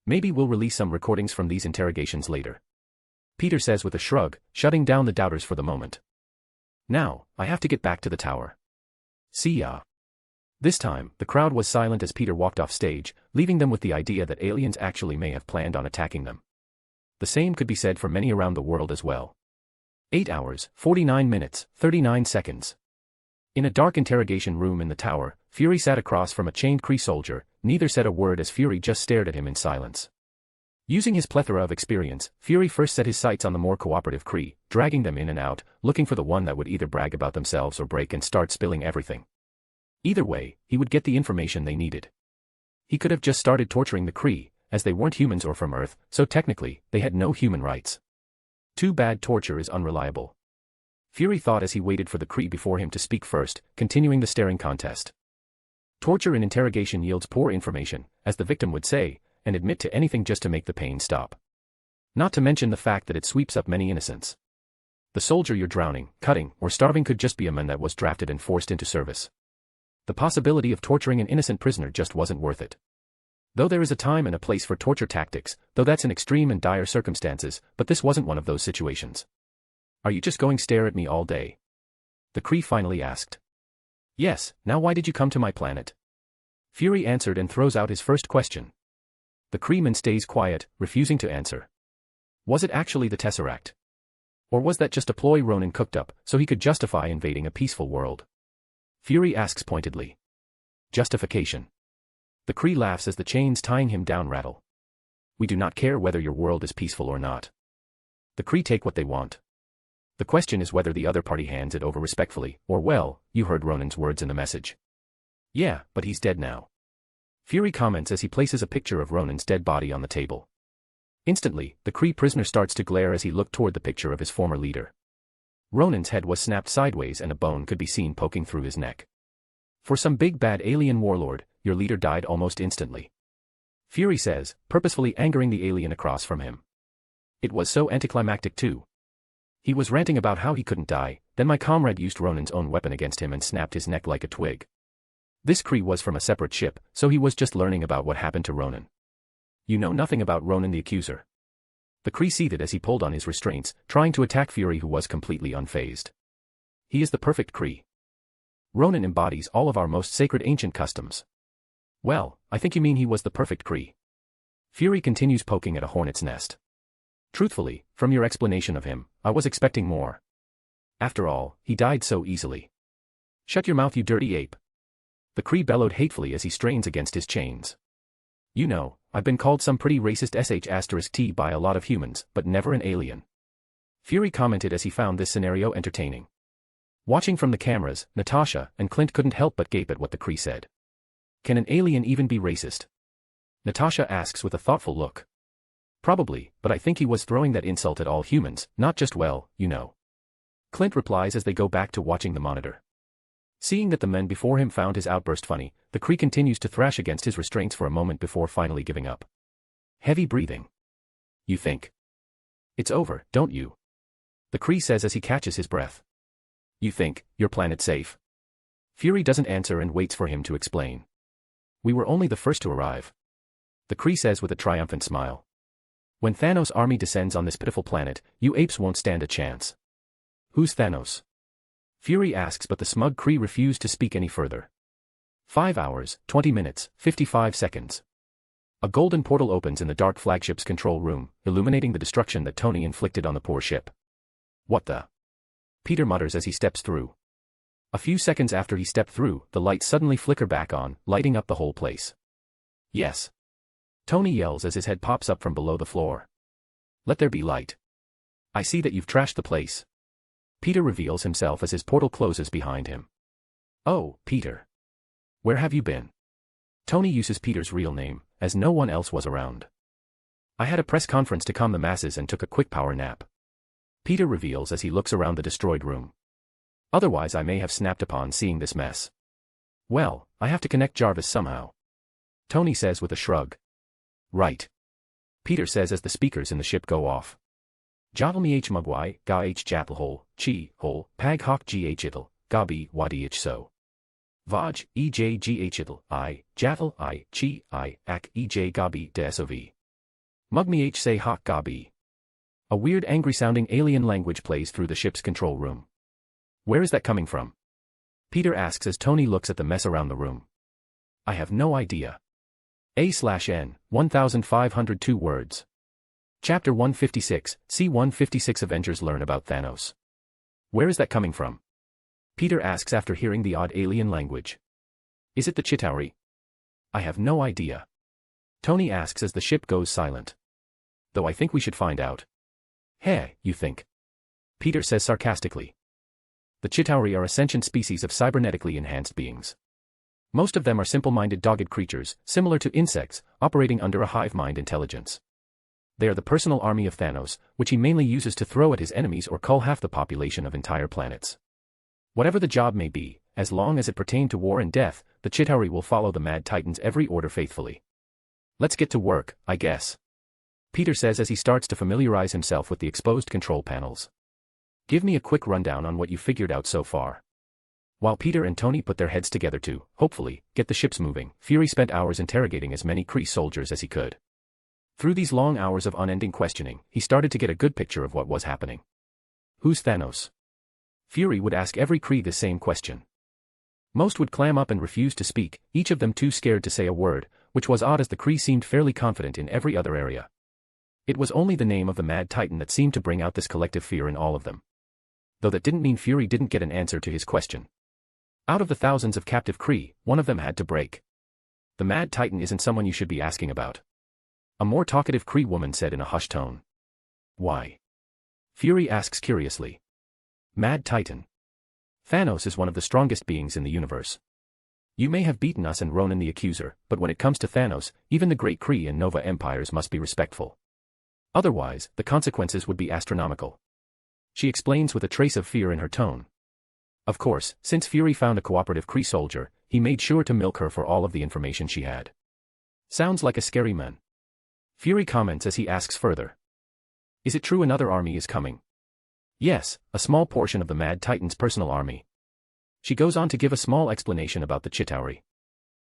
Maybe we'll release some recordings from these interrogations later," Peter says with a shrug, shutting down the doubters for the moment. "Now, I have to get back to the tower. See ya." This time, the crowd was silent as Peter walked off stage, leaving them with the idea that aliens actually may have planned on attacking them. The same could be said for many around the world as well. 8 hours, 49 minutes, 39 seconds. In a dark interrogation room in the tower, Fury sat across from a chained Kree soldier. Neither said a word as Fury just stared at him in silence. Using his plethora of experience, Fury first set his sights on the more cooperative Kree, dragging them in and out, looking for the one that would either brag about themselves or break and start spilling everything. Either way, he would get the information they needed. He could have just started torturing the Kree, as they weren't humans or from Earth, so technically, they had no human rights. Too bad torture is unreliable, Fury thought as he waited for the Kree before him to speak first, continuing the staring contest. Torture in interrogation yields poor information, as the victim would say, and admit to anything just to make the pain stop. Not to mention the fact that it sweeps up many innocents. The soldier you're drowning, cutting, or starving could just be a man that was drafted and forced into service. The possibility of torturing an innocent prisoner just wasn't worth it. Though there is a time and a place for torture tactics, though that's in extreme and dire circumstances, but this wasn't one of those situations. "Are you just going to stare at me all day?" the Kree finally asked. "Yes, now why did you come to my planet?" Fury answered and throws out his first question. The Kreeman stays quiet, refusing to answer. Was it actually the Tesseract? Or was that just a ploy Ronan cooked up, so he could justify invading a peaceful world? Fury asks pointedly. Justification. The Kree laughs as the chains tying him down rattle. "We do not care whether your world is peaceful or not. The Kree take what they want. The question is whether the other party hands it over respectfully, or well, you heard Ronan's words in the message." "Yeah, but he's dead now," Fury comments as he places a picture of Ronan's dead body on the table. Instantly, the Kree prisoner starts to glare as he looked toward the picture of his former leader. Ronan's head was snapped sideways and a bone could be seen poking through his neck. "For some big bad alien warlord, your leader died almost instantly," Fury says, purposefully angering the alien across from him. "It was so anticlimactic too. He was ranting about how he couldn't die, then my comrade used Ronan's own weapon against him and snapped his neck like a twig. This Kree was from a separate ship, so he was just learning about what happened to Ronan." "You know nothing about Ronan the Accuser?" The Kree seethed as he pulled on his restraints, trying to attack Fury, who was completely unfazed. He is the perfect Kree. Ronan embodies all of our most sacred ancient customs. Well, I think you mean he was the perfect Kree. Fury continues poking at a hornet's nest. Truthfully, from your explanation of him, I was expecting more. After all, he died so easily. Shut your mouth, you dirty ape. The Kree bellowed hatefully as he strains against his chains. You know, I've been called some pretty racist sh*t by a lot of humans, but never an alien. Fury commented as he found this scenario entertaining. Watching from the cameras, Natasha and Clint couldn't help but gape at what the Kree said. Can an alien even be racist? Natasha asks with a thoughtful look. Probably, but I think he was throwing that insult at all humans, not just, well, you know. Clint replies as they go back to watching the monitor. Seeing that the men before him found his outburst funny, the Kree continues to thrash against his restraints for a moment before finally giving up. Heavy breathing. You think it's over, don't you? The Kree says as he catches his breath. You think your planet's safe? Fury doesn't answer and waits for him to explain. We were only the first to arrive. The Kree says with a triumphant smile. When Thanos' army descends on this pitiful planet, you apes won't stand a chance. Who's Thanos? Fury asks, but the smug Kree refuse to speak any further. 5 hours, 20 minutes, 55 seconds. A golden portal opens in the dark flagship's control room, illuminating the destruction that Tony inflicted on the poor ship. What the? Peter mutters as he steps through. A few seconds after he stepped through, the lights suddenly flicker back on, lighting up the whole place. Yes. Tony yells as his head pops up from below the floor. Let there be light. I see that you've trashed the place. Peter reveals himself as his portal closes behind him. Oh, Peter. Where have you been? Tony uses Peter's real name, as no one else was around. I had a press conference to calm the masses and took a quick power nap. Peter reveals as he looks around the destroyed room. Otherwise I may have snapped upon seeing this mess. Well, I have to connect Jarvis somehow. Tony says with a shrug. Right. Peter says as the speakers in the ship go off. Jatlmi h mugwai, ga h jatlhol, chi, hol, pag hok gh itl, gabi wadih so. Vaj, ej gh itl, I, jatl I, chi, I, ak ej gabi desov. Mugmi h say hok gabi. A weird angry-sounding alien language plays through the ship's control room. Where is that coming from? Peter asks as Tony looks at the mess around the room. I have no idea. A/N, 1502 words. Chapter 156, C-156 Avengers learn about Thanos. Where is that coming from? Peter asks after hearing the odd alien language. Is it the Chitauri? I have no idea. Tony asks as the ship goes silent. Though I think we should find out. Hey, you think? Peter says sarcastically. The Chitauri are a sentient species of cybernetically enhanced beings. Most of them are simple-minded dogged creatures, similar to insects, operating under a hive mind intelligence. They are the personal army of Thanos, which he mainly uses to throw at his enemies or cull half the population of entire planets. Whatever the job may be, as long as it pertained to war and death, the Chitauri will follow the Mad Titan's every order faithfully. Let's get to work, I guess. Peter says as he starts to familiarize himself with the exposed control panels. Give me a quick rundown on what you figured out so far. While Peter and Tony put their heads together to, hopefully, get the ships moving, Fury spent hours interrogating as many Kree soldiers as he could. Through these long hours of unending questioning, he started to get a good picture of what was happening. Who's Thanos? Fury would ask every Kree the same question. Most would clam up and refuse to speak, each of them too scared to say a word, which was odd as the Kree seemed fairly confident in every other area. It was only the name of the Mad Titan that seemed to bring out this collective fear in all of them. Though that didn't mean Fury didn't get an answer to his question. Out of the thousands of captive Kree, one of them had to break. The Mad Titan isn't someone you should be asking about. A more talkative Kree woman said in a hushed tone. Why? Fury asks curiously. Mad Titan. Thanos is one of the strongest beings in the universe. You may have beaten us and Ronan the Accuser, but when it comes to Thanos, even the great Kree and Nova empires must be respectful. Otherwise, the consequences would be astronomical. She explains with a trace of fear in her tone. Of course, since Fury found a cooperative Kree soldier, he made sure to milk her for all of the information she had. Sounds like a scary man. Fury comments as he asks further. Is it true another army is coming? Yes, a small portion of the Mad Titan's personal army. She goes on to give a small explanation about the Chitauri.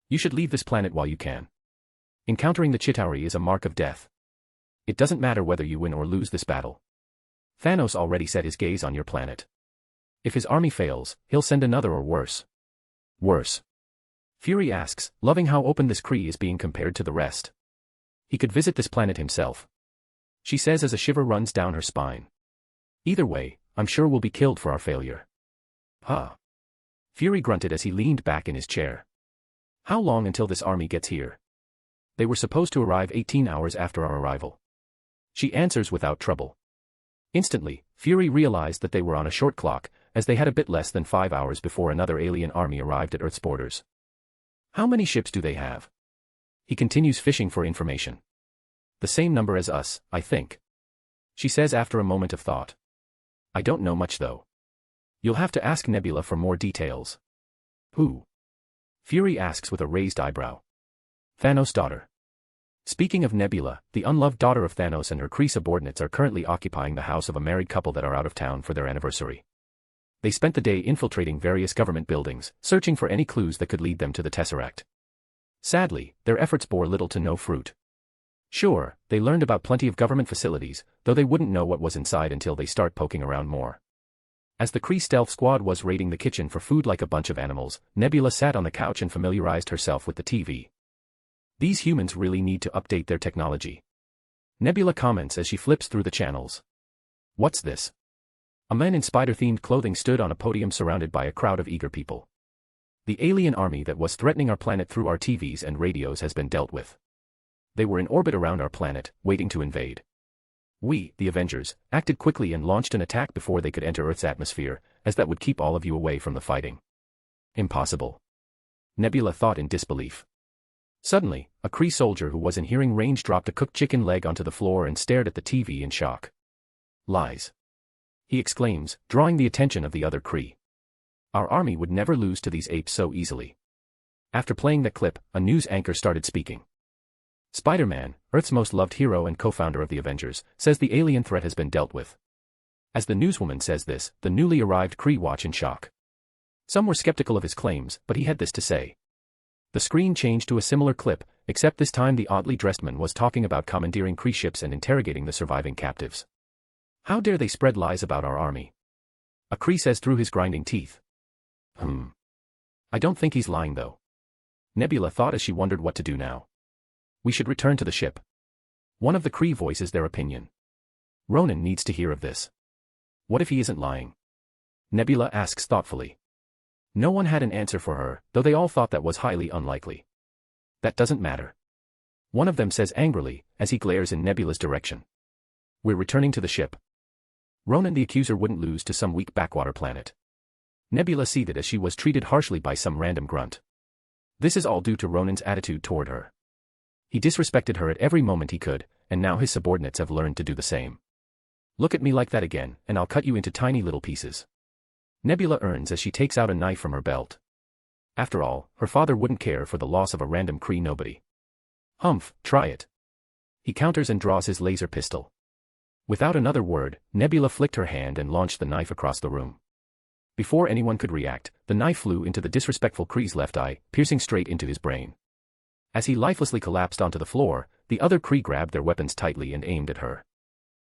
You should leave this planet while you can. Encountering the Chitauri is a mark of death. It doesn't matter whether you win or lose this battle. Thanos already set his gaze on your planet. If his army fails, he'll send another or worse. Worse. Fury asks, loving how open this Kree is being compared to the rest. He could visit this planet himself. She says as a shiver runs down her spine. Either way, I'm sure we'll be killed for our failure. Huh. Fury grunted as he leaned back in his chair. How long until this army gets here? They were supposed to arrive 18 hours after our arrival. She answers without trouble. Instantly, Fury realized that they were on a short clock, as they had a bit less than 5 hours before another alien army arrived at Earth's borders. How many ships do they have? He continues fishing for information. The same number as us, I think. She says after a moment of thought. I don't know much though. You'll have to ask Nebula for more details. Who? Fury asks with a raised eyebrow. Thanos' daughter. Speaking of Nebula, the unloved daughter of Thanos and her Kree subordinates are currently occupying the house of a married couple that are out of town for their anniversary. They spent the day infiltrating various government buildings, searching for any clues that could lead them to the Tesseract. Sadly, their efforts bore little to no fruit. Sure, they learned about plenty of government facilities, though they wouldn't know what was inside until they start poking around more. As the Kree stealth squad was raiding the kitchen for food like a bunch of animals, Nebula sat on the couch and familiarized herself with the TV. These humans really need to update their technology. Nebula comments as she flips through the channels. What's this? A man in spider-themed clothing stood on a podium surrounded by a crowd of eager people. The alien army that was threatening our planet through our TVs and radios has been dealt with. They were in orbit around our planet, waiting to invade. We, the Avengers, acted quickly and launched an attack before they could enter Earth's atmosphere, as that would keep all of you away from the fighting. Impossible. Nebula thought in disbelief. Suddenly, a Kree soldier who was in hearing range dropped a cooked chicken leg onto the floor and stared at the TV in shock. Lies. He exclaims, drawing the attention of the other Kree. Our army would never lose to these apes so easily. After playing that clip, a news anchor started speaking. Spider-Man, Earth's most loved hero and co-founder of the Avengers, says the alien threat has been dealt with. As the newswoman says this, the newly arrived Kree watch in shock. Some were skeptical of his claims, but he had this to say. The screen changed to a similar clip, except this time the oddly dressed man was talking about commandeering Kree ships and interrogating the surviving captives. How dare they spread lies about our army? A Kree says through his grinding teeth. I don't think he's lying though. Nebula thought as she wondered what to do now. We should return to the ship. One of the Kree voices their opinion. Ronan needs to hear of this. What if he isn't lying? Nebula asks thoughtfully. No one had an answer for her, though they all thought that was highly unlikely. That doesn't matter. One of them says angrily, as he glares in Nebula's direction. We're returning to the ship. Ronan the accuser wouldn't lose to some weak backwater planet. Nebula seethed as she was treated harshly by some random grunt. This is all due to Ronan's attitude toward her. He disrespected her at every moment he could, and now his subordinates have learned to do the same. Look at me like that again, and I'll cut you into tiny little pieces. Nebula earns as she takes out a knife from her belt. After all, her father wouldn't care for the loss of a random Kree nobody. Humph, try it. He counters and draws his laser pistol. Without another word, Nebula flicked her hand and launched the knife across the room. Before anyone could react, the knife flew into the disrespectful Kree's left eye, piercing straight into his brain. As he lifelessly collapsed onto the floor, the other Kree grabbed their weapons tightly and aimed at her.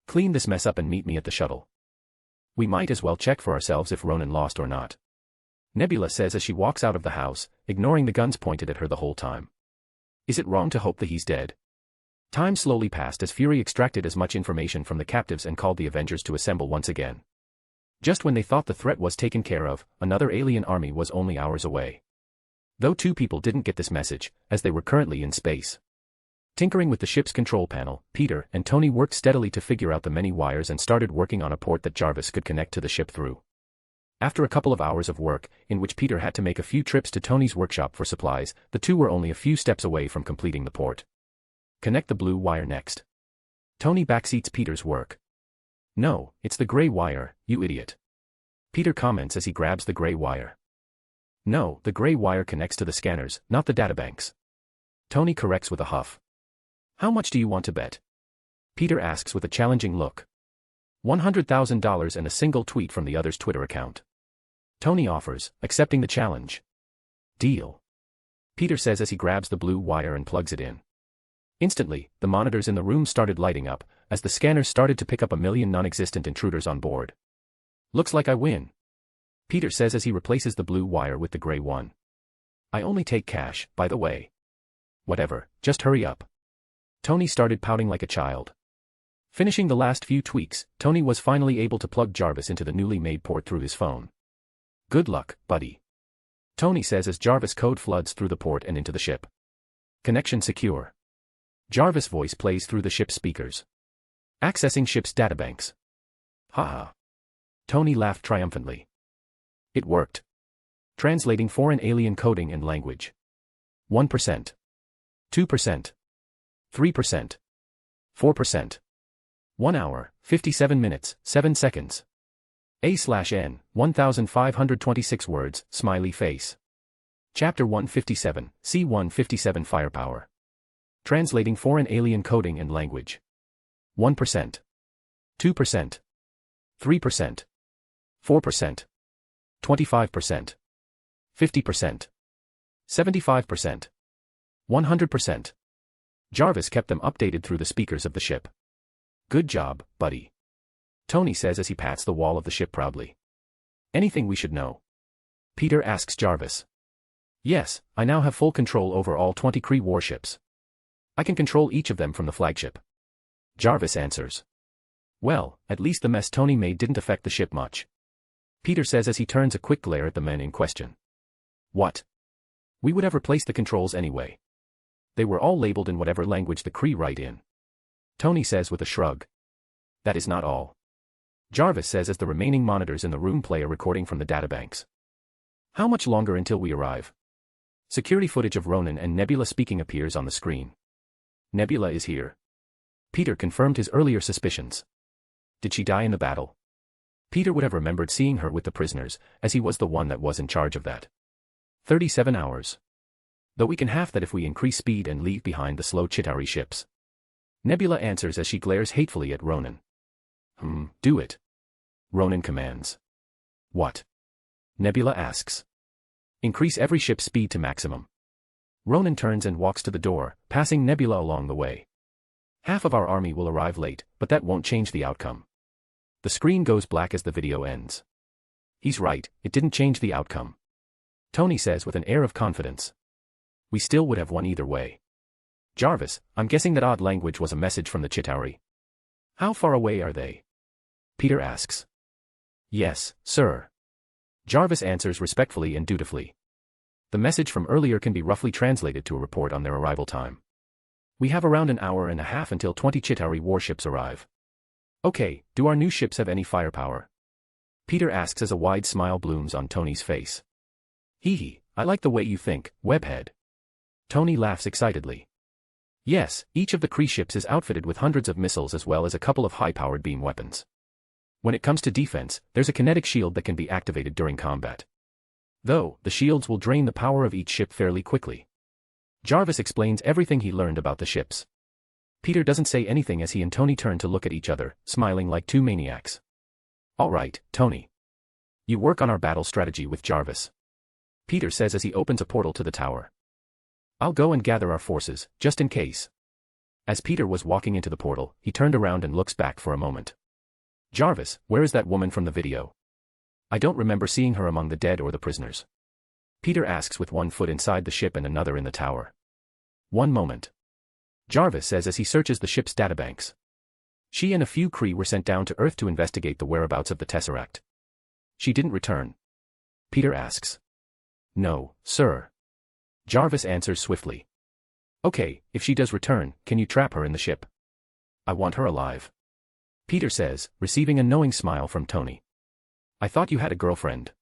Clean this mess up and meet me at the shuttle. We might as well check for ourselves if Ronan lost or not. Nebula says as she walks out of the house, ignoring the guns pointed at her the whole time. Is it wrong to hope that he's dead? Time slowly passed as Fury extracted as much information from the captives and called the Avengers to assemble once again. Just when they thought the threat was taken care of, another alien army was only hours away. Though two people didn't get this message, as they were currently in space. Tinkering with the ship's control panel, Peter and Tony worked steadily to figure out the many wires and started working on a port that Jarvis could connect to the ship through. After a couple of hours of work, in which Peter had to make a few trips to Tony's workshop for supplies, the two were only a few steps away from completing the port. Connect the blue wire next. Tony backseats Peter's work. No, it's the gray wire, you idiot. Peter comments as he grabs the gray wire. No, the gray wire connects to the scanners, not the databanks. Tony corrects with a huff. How much do you want to bet? Peter asks with a challenging look. $100,000 and a single tweet from the other's Twitter account. Tony offers, accepting the challenge. Deal. Peter says as he grabs the blue wire and plugs it in. Instantly, the monitors in the room started lighting up, as the scanners started to pick up a million non-existent intruders on board. Looks like I win, Peter says as he replaces the blue wire with the gray one. I only take cash, by the way. Whatever, just hurry up. Tony started pouting like a child. Finishing the last few tweaks, Tony was finally able to plug Jarvis into the newly made port through his phone. Good luck, buddy, Tony says as Jarvis code floods through the port and into the ship. Connection secure. Jarvis' voice plays through the ship's speakers. Accessing ship's databanks. Haha. Tony laughed triumphantly. It worked. Translating foreign alien coding and language. 1%. 2%. 3%. 4%. 1 hour, 57 minutes, 7 seconds. A/N, 1526 words, smiley face. Chapter 157, C-157 Firepower. Translating foreign alien coding and language. 1%. 2%. 3%. 4%. 25%. 50%. 75%. 100%. Jarvis kept them updated through the speakers of the ship. Good job, buddy, Tony says as he pats the wall of the ship proudly. Anything we should know? Peter asks Jarvis. Yes, I now have full control over all 20 Kree warships. I can control each of them from the flagship, Jarvis answers. Well, at least the mess Tony made didn't affect the ship much, Peter says as he turns a quick glare at the men in question. What? We would have replaced the controls anyway. They were all labeled in whatever language the Kree write in, Tony says with a shrug. That is not all, Jarvis says as the remaining monitors in the room play a recording from the databanks. How much longer until we arrive? Security footage of Ronan and Nebula speaking appears on the screen. Nebula is here. Peter confirmed his earlier suspicions. Did she die in the battle? Peter would have remembered seeing her with the prisoners, as he was the one that was in charge of that. 37 hours. Though we can half that if we increase speed and leave behind the slow Chitauri ships, Nebula answers as she glares hatefully at Ronan. Do it, Ronan commands. What? Nebula asks. Increase every ship's speed to maximum. Ronan turns and walks to the door, passing Nebula along the way. Half of our army will arrive late, but that won't change the outcome. The screen goes black as the video ends. He's right, it didn't change the outcome, Tony says with an air of confidence. We still would have won either way. Jarvis, I'm guessing that odd language was a message from the Chitauri. How far away are they? Peter asks. Yes, sir, Jarvis answers respectfully and dutifully. The message from earlier can be roughly translated to a report on their arrival time. We have around an hour and a half until 20 Chitauri warships arrive. Okay, do our new ships have any firepower? Peter asks as a wide smile blooms on Tony's face. Hee hee, I like the way you think, Webhead. Tony laughs excitedly. Yes, each of the Kree ships is outfitted with hundreds of missiles as well as a couple of high-powered beam weapons. When it comes to defense, there's a kinetic shield that can be activated during combat. Though, the shields will drain the power of each ship fairly quickly. Jarvis explains everything he learned about the ships. Peter doesn't say anything as he and Tony turn to look at each other, smiling like two maniacs. All right, Tony. You work on our battle strategy with Jarvis, Peter says as he opens a portal to the tower. I'll go and gather our forces, just in case. As Peter was walking into the portal, he turned around and looks back for a moment. Jarvis, where is that woman from the video? I don't remember seeing her among the dead or the prisoners, Peter asks with one foot inside the ship and another in the tower. One moment, Jarvis says as he searches the ship's databanks. She and a few Kree were sent down to Earth to investigate the whereabouts of the Tesseract. She didn't return, Peter asks. No, sir, Jarvis answers swiftly. Okay, if she does return, can you trap her in the ship? I want her alive, Peter says, receiving a knowing smile from Tony. I thought you had a girlfriend,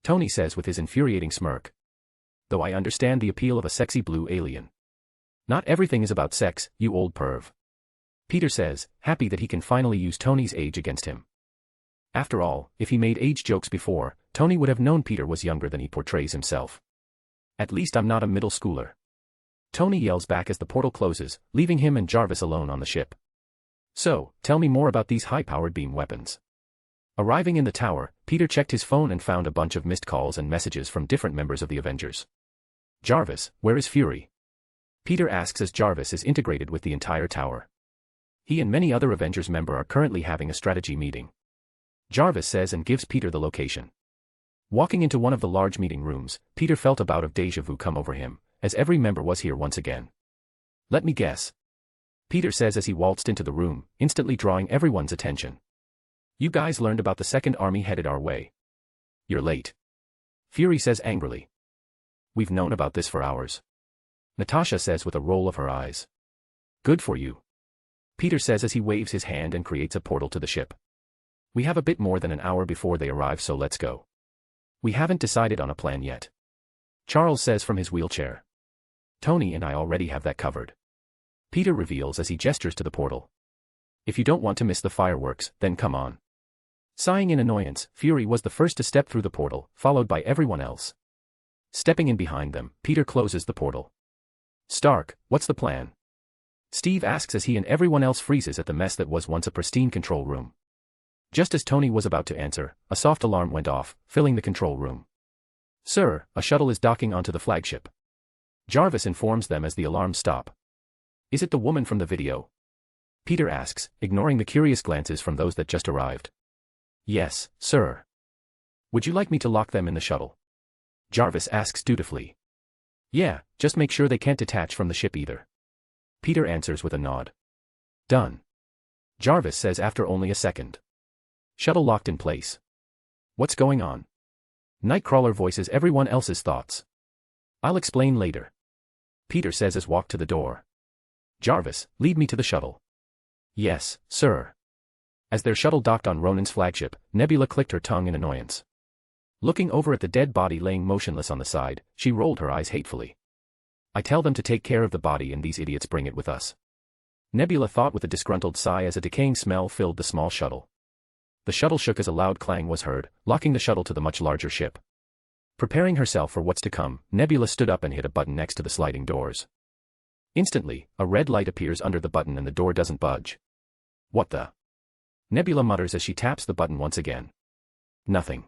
Tony says with his infuriating smirk. Though I understand the appeal of a sexy blue alien. Not everything is about sex, you old perv, Peter says, happy that he can finally use Tony's age against him. After all, if he made age jokes before, Tony would have known Peter was younger than he portrays himself. At least I'm not a middle schooler, Tony yells back as the portal closes, leaving him and Jarvis alone on the ship. So, tell me more about these high-powered beam weapons. Arriving in the tower, Peter checked his phone and found a bunch of missed calls and messages from different members of the Avengers. Jarvis, where is Fury? Peter asks as Jarvis is integrated with the entire tower. He and many other Avengers members are currently having a strategy meeting. Jarvis says and gives Peter the location. Walking into one of the large meeting rooms, Peter felt a bout of déjà vu come over him, as every member was here once again. Let me guess. Peter says as he waltzed into the room, instantly drawing everyone's attention. You guys learned about the Second Army headed our way. You're late. Fury says angrily. We've known about this for hours. Natasha says with a roll of her eyes. Good for you. Peter says as he waves his hand and creates a portal to the ship. We have a bit more than an hour before they arrive, so let's go. We haven't decided on a plan yet. Charles says from his wheelchair. Tony and I already have that covered. Peter reveals as he gestures to the portal. If you don't want to miss the fireworks, then come on. Sighing in annoyance, Fury was the first to step through the portal, followed by everyone else. Stepping in behind them, Peter closes the portal. Stark, what's the plan? Steve asks as he and everyone else freezes at the mess that was once a pristine control room. Just as Tony was about to answer, a soft alarm went off, filling the control room. Sir, a shuttle is docking onto the flagship. Jarvis informs them as the alarms stop. Is it the woman from the video? Peter asks, ignoring the curious glances from those that just arrived. Yes, sir. Would you like me to lock them in the shuttle? Jarvis asks dutifully. Yeah, just make sure they can't detach from the ship either. Peter answers with a nod. Done. Jarvis says after only a second. Shuttle locked in place. What's going on? Nightcrawler voices everyone else's thoughts. I'll explain later. Peter says as walk to the door. Jarvis, lead me to the shuttle. Yes, sir. As their shuttle docked on Ronan's flagship, Nebula clicked her tongue in annoyance. Looking over at the dead body laying motionless on the side, she rolled her eyes hatefully. I tell them to take care of the body and these idiots bring it with us. Nebula thought with a disgruntled sigh as a decaying smell filled the small shuttle. The shuttle shook as a loud clang was heard, locking the shuttle to the much larger ship. Preparing herself for what's to come, Nebula stood up and hit a button next to the sliding doors. Instantly, a red light appears under the button and the door doesn't budge. What the? Nebula mutters as she taps the button once again. Nothing.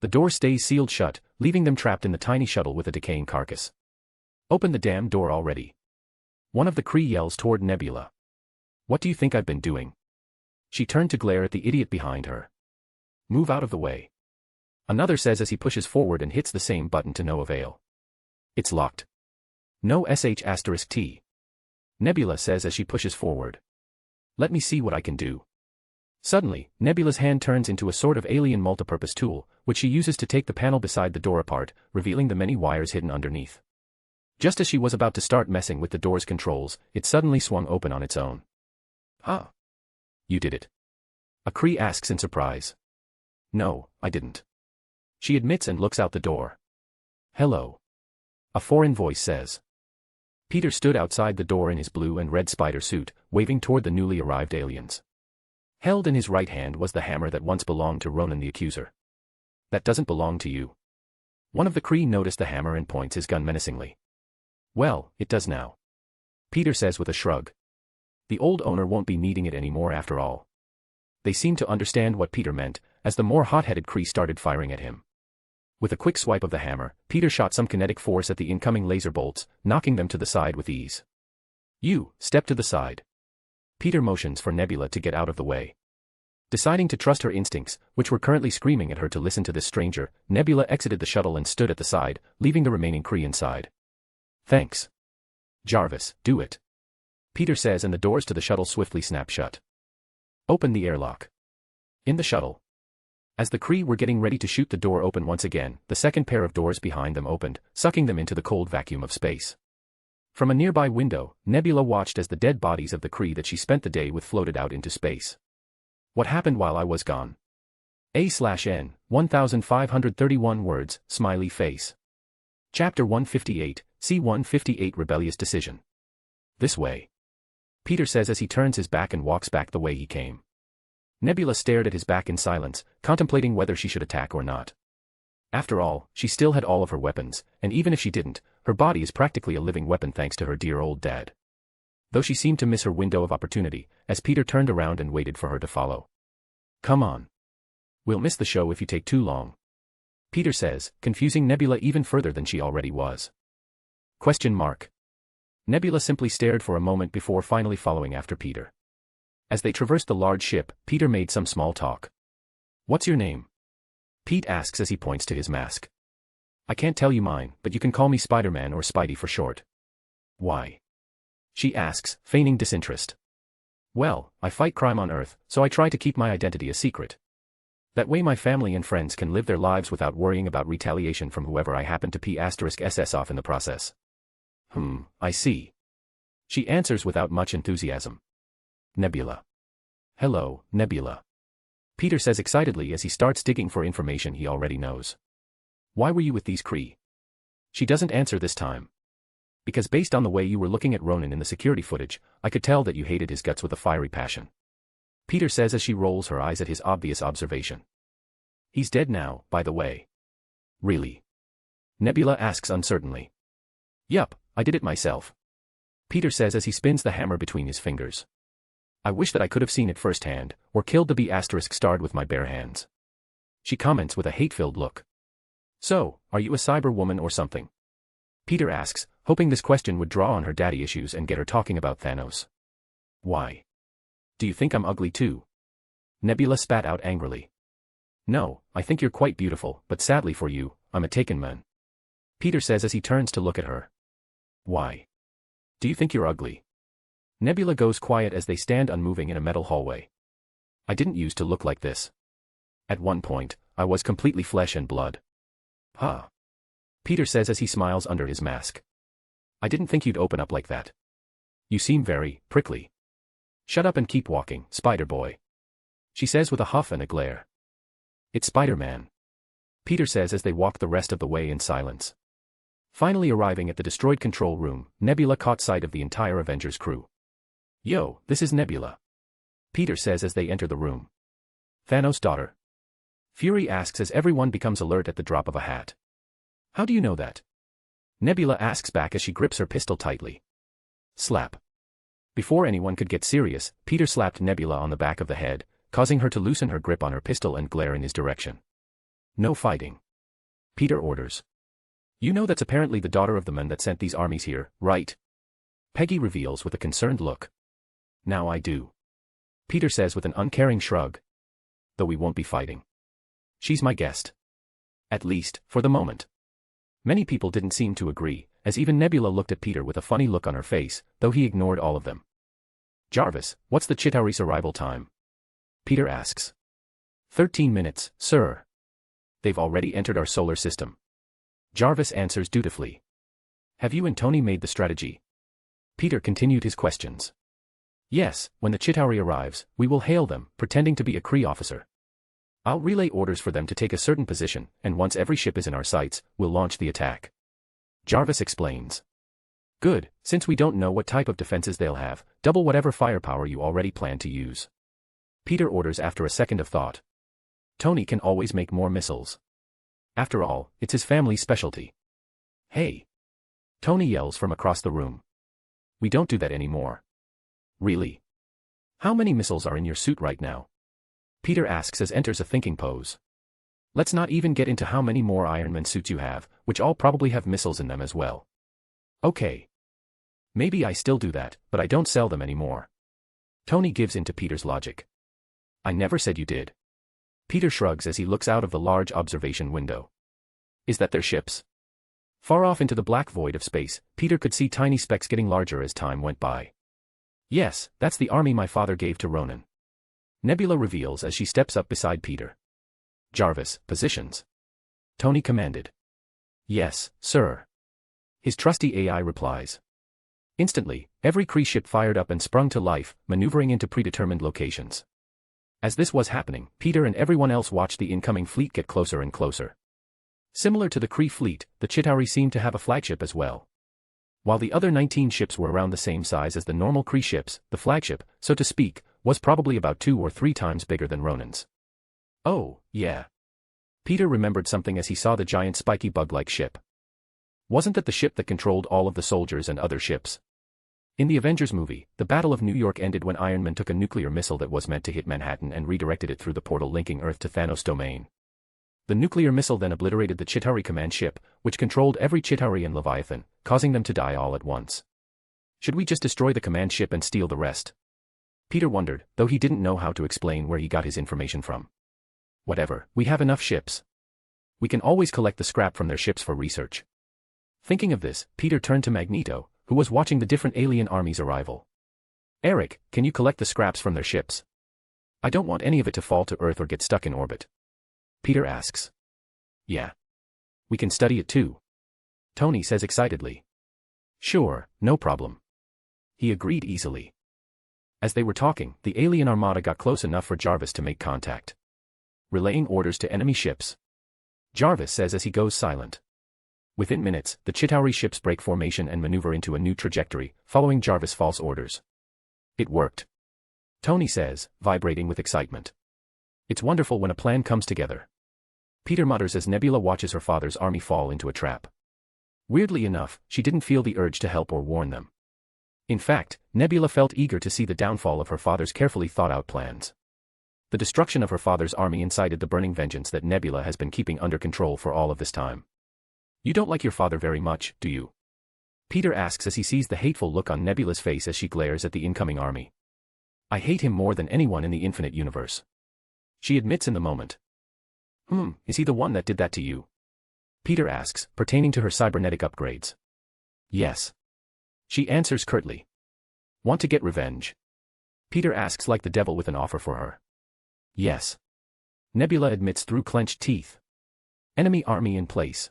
The door stays sealed shut, leaving them trapped in the tiny shuttle with a decaying carcass. Open the damn door already. One of the Kree yells toward Nebula. What do you think I've been doing? She turned to glare at the idiot behind her. Move out of the way. Another says as he pushes forward and hits the same button to no avail. It's locked. No sh*T. Nebula says as she pushes forward. Let me see what I can do. Suddenly, Nebula's hand turns into a sort of alien multipurpose tool, which she uses to take the panel beside the door apart, revealing the many wires hidden underneath. Just as she was about to start messing with the door's controls, it suddenly swung open on its own. Ah. You did it. A Kree asks in surprise. No, I didn't. She admits and looks out the door. Hello. A foreign voice says. Peter stood outside the door in his blue and red spider suit, waving toward the newly arrived aliens. Held in his right hand was the hammer that once belonged to Ronan the Accuser. That doesn't belong to you. One of the Kree noticed the hammer and points his gun menacingly. Well, it does now. Peter says with a shrug. The old owner won't be needing it anymore after all. They seemed to understand what Peter meant, as the more hot-headed Kree started firing at him. With a quick swipe of the hammer, Peter shot some kinetic force at the incoming laser bolts, knocking them to the side with ease. You, step to the side. Peter motions for Nebula to get out of the way. Deciding to trust her instincts, which were currently screaming at her to listen to this stranger, Nebula exited the shuttle and stood at the side, leaving the remaining Kree inside. Thanks. Jarvis, do it. Peter says and the doors to the shuttle swiftly snap shut. Open the airlock. In the shuttle. As the Kree were getting ready to shoot the door open once again, the second pair of doors behind them opened, sucking them into the cold vacuum of space. From a nearby window, Nebula watched as the dead bodies of the Kree that she spent the day with floated out into space. What happened while I was gone? A/N, 1531 words, smiley face. Chapter 158, C-158 Rebellious Decision. This way. Peter says as he turns his back and walks back the way he came. Nebula stared at his back in silence, contemplating whether she should attack or not. After all, she still had all of her weapons, and even if she didn't, her body is practically a living weapon thanks to her dear old dad. Though she seemed to miss her window of opportunity, as Peter turned around and waited for her to follow. Come on. We'll miss the show if you take too long. Peter says, confusing Nebula even further than she already was. Question mark. Nebula simply stared for a moment before finally following after Peter. As they traversed the large ship, Peter made some small talk. "What's your name?" Pete asks as he points to his mask. "I can't tell you mine, but you can call me Spider-Man or Spidey for short." "Why?" she asks, feigning disinterest. "Well, I fight crime on Earth, so I try to keep my identity a secret. That way my family and friends can live their lives without worrying about retaliation from whoever I happen to *SS off in the process." I see." she answers without much enthusiasm. "Nebula." "Hello, Nebula." Peter says excitedly as he starts digging for information he already knows. "Why were you with these Kree?" She doesn't answer this time. "Because based on the way you were looking at Ronan in the security footage, I could tell that you hated his guts with a fiery passion." Peter says as she rolls her eyes at his obvious observation. "He's dead now, by the way." "Really?" Nebula asks uncertainly. "Yup, I did it myself." Peter says as he spins the hammer between his fingers. "I wish that I could have seen it firsthand, or killed the **starred with my bare hands." She comments with a hate-filled look. "So, are you a cyber woman or something?" Peter asks, hoping this question would draw on her daddy issues and get her talking about Thanos. "Why? Do you think I'm ugly too?" Nebula spat out angrily. "No, I think you're quite beautiful, but sadly for you, I'm a taken man." Peter says as he turns to look at her. "Why? Do you think you're ugly?" Nebula goes quiet as they stand unmoving in a metal hallway. "I didn't used to look like this. At one point, I was completely flesh and blood." "Huh?" Peter says as he smiles under his mask. "I didn't think you'd open up like that. You seem very prickly." "Shut up and keep walking, Spider-Boy," she says with a huff and a glare. "It's Spider-Man," Peter says as they walk the rest of the way in silence. Finally arriving at the destroyed control room, Nebula caught sight of the entire Avengers crew. "Yo, this is Nebula," Peter says as they enter the room. "Thanos' daughter?" Fury asks as everyone becomes alert at the drop of a hat. "How do you know that?" Nebula asks back as she grips her pistol tightly. Slap. Before anyone could get serious, Peter slapped Nebula on the back of the head, causing her to loosen her grip on her pistol and glare in his direction. "No fighting," Peter orders. "You know that's apparently the daughter of the man that sent these armies here, right?" Peggy reveals with a concerned look. "Now I do," Peter says with an uncaring shrug. "Though we won't be fighting. She's my guest. At least, for the moment." Many people didn't seem to agree, as even Nebula looked at Peter with a funny look on her face, though he ignored all of them. "Jarvis, what's the Chitauri's arrival time?" Peter asks. 13 minutes, sir. They've already entered our solar system." Jarvis answers dutifully. "Have you and Tony made the strategy?" Peter continued his questions. "Yes, when the Chitauri arrives, we will hail them, pretending to be a Kree officer. I'll relay orders for them to take a certain position, and once every ship is in our sights, we'll launch the attack." Jarvis explains. "Good, since we don't know what type of defenses they'll have, double whatever firepower you already plan to use." Peter orders after a second of thought. Tony can always make more missiles. After all, it's his family's specialty. "Hey!" Tony yells from across the room. "We don't do that anymore." "Really? How many missiles are in your suit right now?" Peter asks as enters a thinking pose. "Let's not even get into how many more Iron Man suits you have, which all probably have missiles in them as well." "Okay. Maybe I still do that, but I don't sell them anymore." Tony gives in to Peter's logic. "I never said you did." Peter shrugs as he looks out of the large observation window. "Is that their ships?" Far off into the black void of space, Peter could see tiny specks getting larger as time went by. "Yes, that's the army my father gave to Ronan," Nebula reveals as she steps up beside Peter. "Jarvis, positions," Tony commanded. "Yes, sir," his trusty AI replies. Instantly, every Kree ship fired up and sprung to life, maneuvering into predetermined locations. As this was happening, Peter and everyone else watched the incoming fleet get closer and closer. Similar to the Kree fleet, the Chitauri seemed to have a flagship as well. While the other 19 ships were around the same size as the normal Kree ships, the flagship, so to speak, was probably about 2 or 3 times bigger than Ronan's. "Oh, yeah." Peter remembered something as he saw the giant spiky bug-like ship. Wasn't that the ship that controlled all of the soldiers and other ships? In the Avengers movie, the Battle of New York ended when Iron Man took a nuclear missile that was meant to hit Manhattan and redirected it through the portal linking Earth to Thanos' domain. The nuclear missile then obliterated the Chitauri command ship, which controlled every Chitauri and Leviathan, causing them to die all at once. Should we just destroy the command ship and steal the rest? Peter wondered, though he didn't know how to explain where he got his information from. Whatever, we have enough ships. We can always collect the scrap from their ships for research. Thinking of this, Peter turned to Magneto, who was watching the different alien armies' arrival. Eric, can you collect the scraps from their ships? I don't want any of it to fall to Earth or get stuck in orbit. Peter asks. Yeah. We can study it too. Tony says excitedly. Sure, no problem. He agreed easily. As they were talking, the alien armada got close enough for Jarvis to make contact. Relaying orders to enemy ships. Jarvis says as he goes silent. Within minutes, the Chitauri ships break formation and maneuver into a new trajectory, following Jarvis' false orders. It worked. Tony says, vibrating with excitement. It's wonderful when a plan comes together. Peter mutters as Nebula watches her father's army fall into a trap. Weirdly enough, she didn't feel the urge to help or warn them. In fact, Nebula felt eager to see the downfall of her father's carefully thought-out plans. The destruction of her father's army incited the burning vengeance that Nebula has been keeping under control for all of this time. You don't like your father very much, do you? Peter asks as he sees the hateful look on Nebula's face as she glares at the incoming army. I hate him more than anyone in the infinite universe. She admits in the moment. Is he the one that did that to you? Peter asks, pertaining to her cybernetic upgrades. Yes. She answers curtly. Want to get revenge? Peter asks like the devil with an offer for her. Yes. Nebula admits through clenched teeth. Enemy army in place.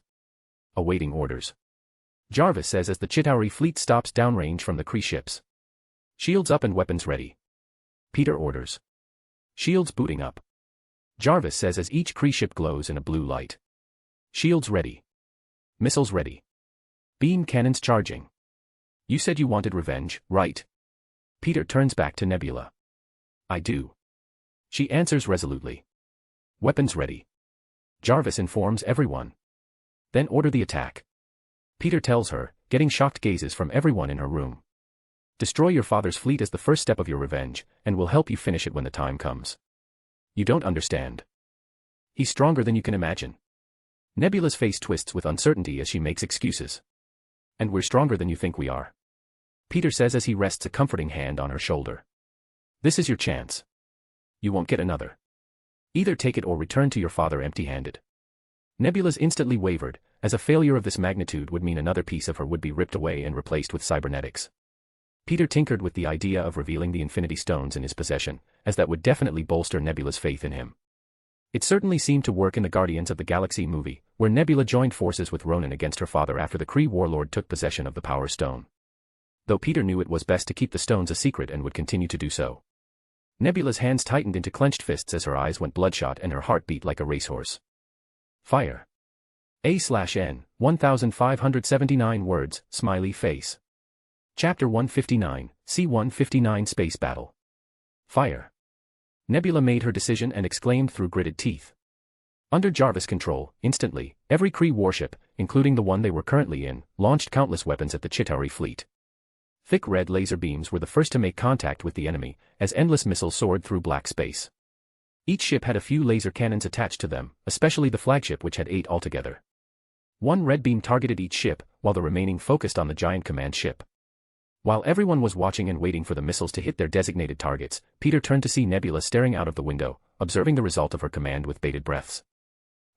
Awaiting orders. Jarvis says as the Chitauri fleet stops downrange from the Kree ships. Shields up and weapons ready. Peter orders. Shields booting up. Jarvis says as each Kree ship glows in a blue light. Shields ready. Missiles ready. Beam cannons charging. You said you wanted revenge, right? Peter turns back to Nebula. I do. She answers resolutely. Weapons ready. Jarvis informs everyone. Then order the attack. Peter tells her, getting shocked gazes from everyone in her room. Destroy your father's fleet as the first step of your revenge, and we'll help you finish it when the time comes. You don't understand. He's stronger than you can imagine. Nebula's face twists with uncertainty as she makes excuses. And we're stronger than you think we are. Peter says as he rests a comforting hand on her shoulder. This is your chance. You won't get another. Either take it or return to your father empty-handed. Nebula's instantly wavered, as a failure of this magnitude would mean another piece of her would be ripped away and replaced with cybernetics. Peter tinkered with the idea of revealing the Infinity Stones in his possession, as that would definitely bolster Nebula's faith in him. It certainly seemed to work in the Guardians of the Galaxy movie, where Nebula joined forces with Ronan against her father after the Kree warlord took possession of the Power Stone. Though Peter knew it was best to keep the stones a secret and would continue to do so. Nebula's hands tightened into clenched fists as her eyes went bloodshot and her heart beat like a racehorse. Fire. A/N, 1579 words, smiley face. Chapter 159, C-159 Space Battle. Fire. Nebula made her decision and exclaimed through gritted teeth. Under Jarvis' control, instantly, every Kree warship, including the one they were currently in, launched countless weapons at the Chitauri fleet. Thick red laser beams were the first to make contact with the enemy, as endless missiles soared through black space. Each ship had a few laser cannons attached to them, especially the flagship which had 8 altogether. One red beam targeted each ship, while the remaining focused on the giant command ship. While everyone was watching and waiting for the missiles to hit their designated targets, Peter turned to see Nebula staring out of the window, observing the result of her command with bated breaths.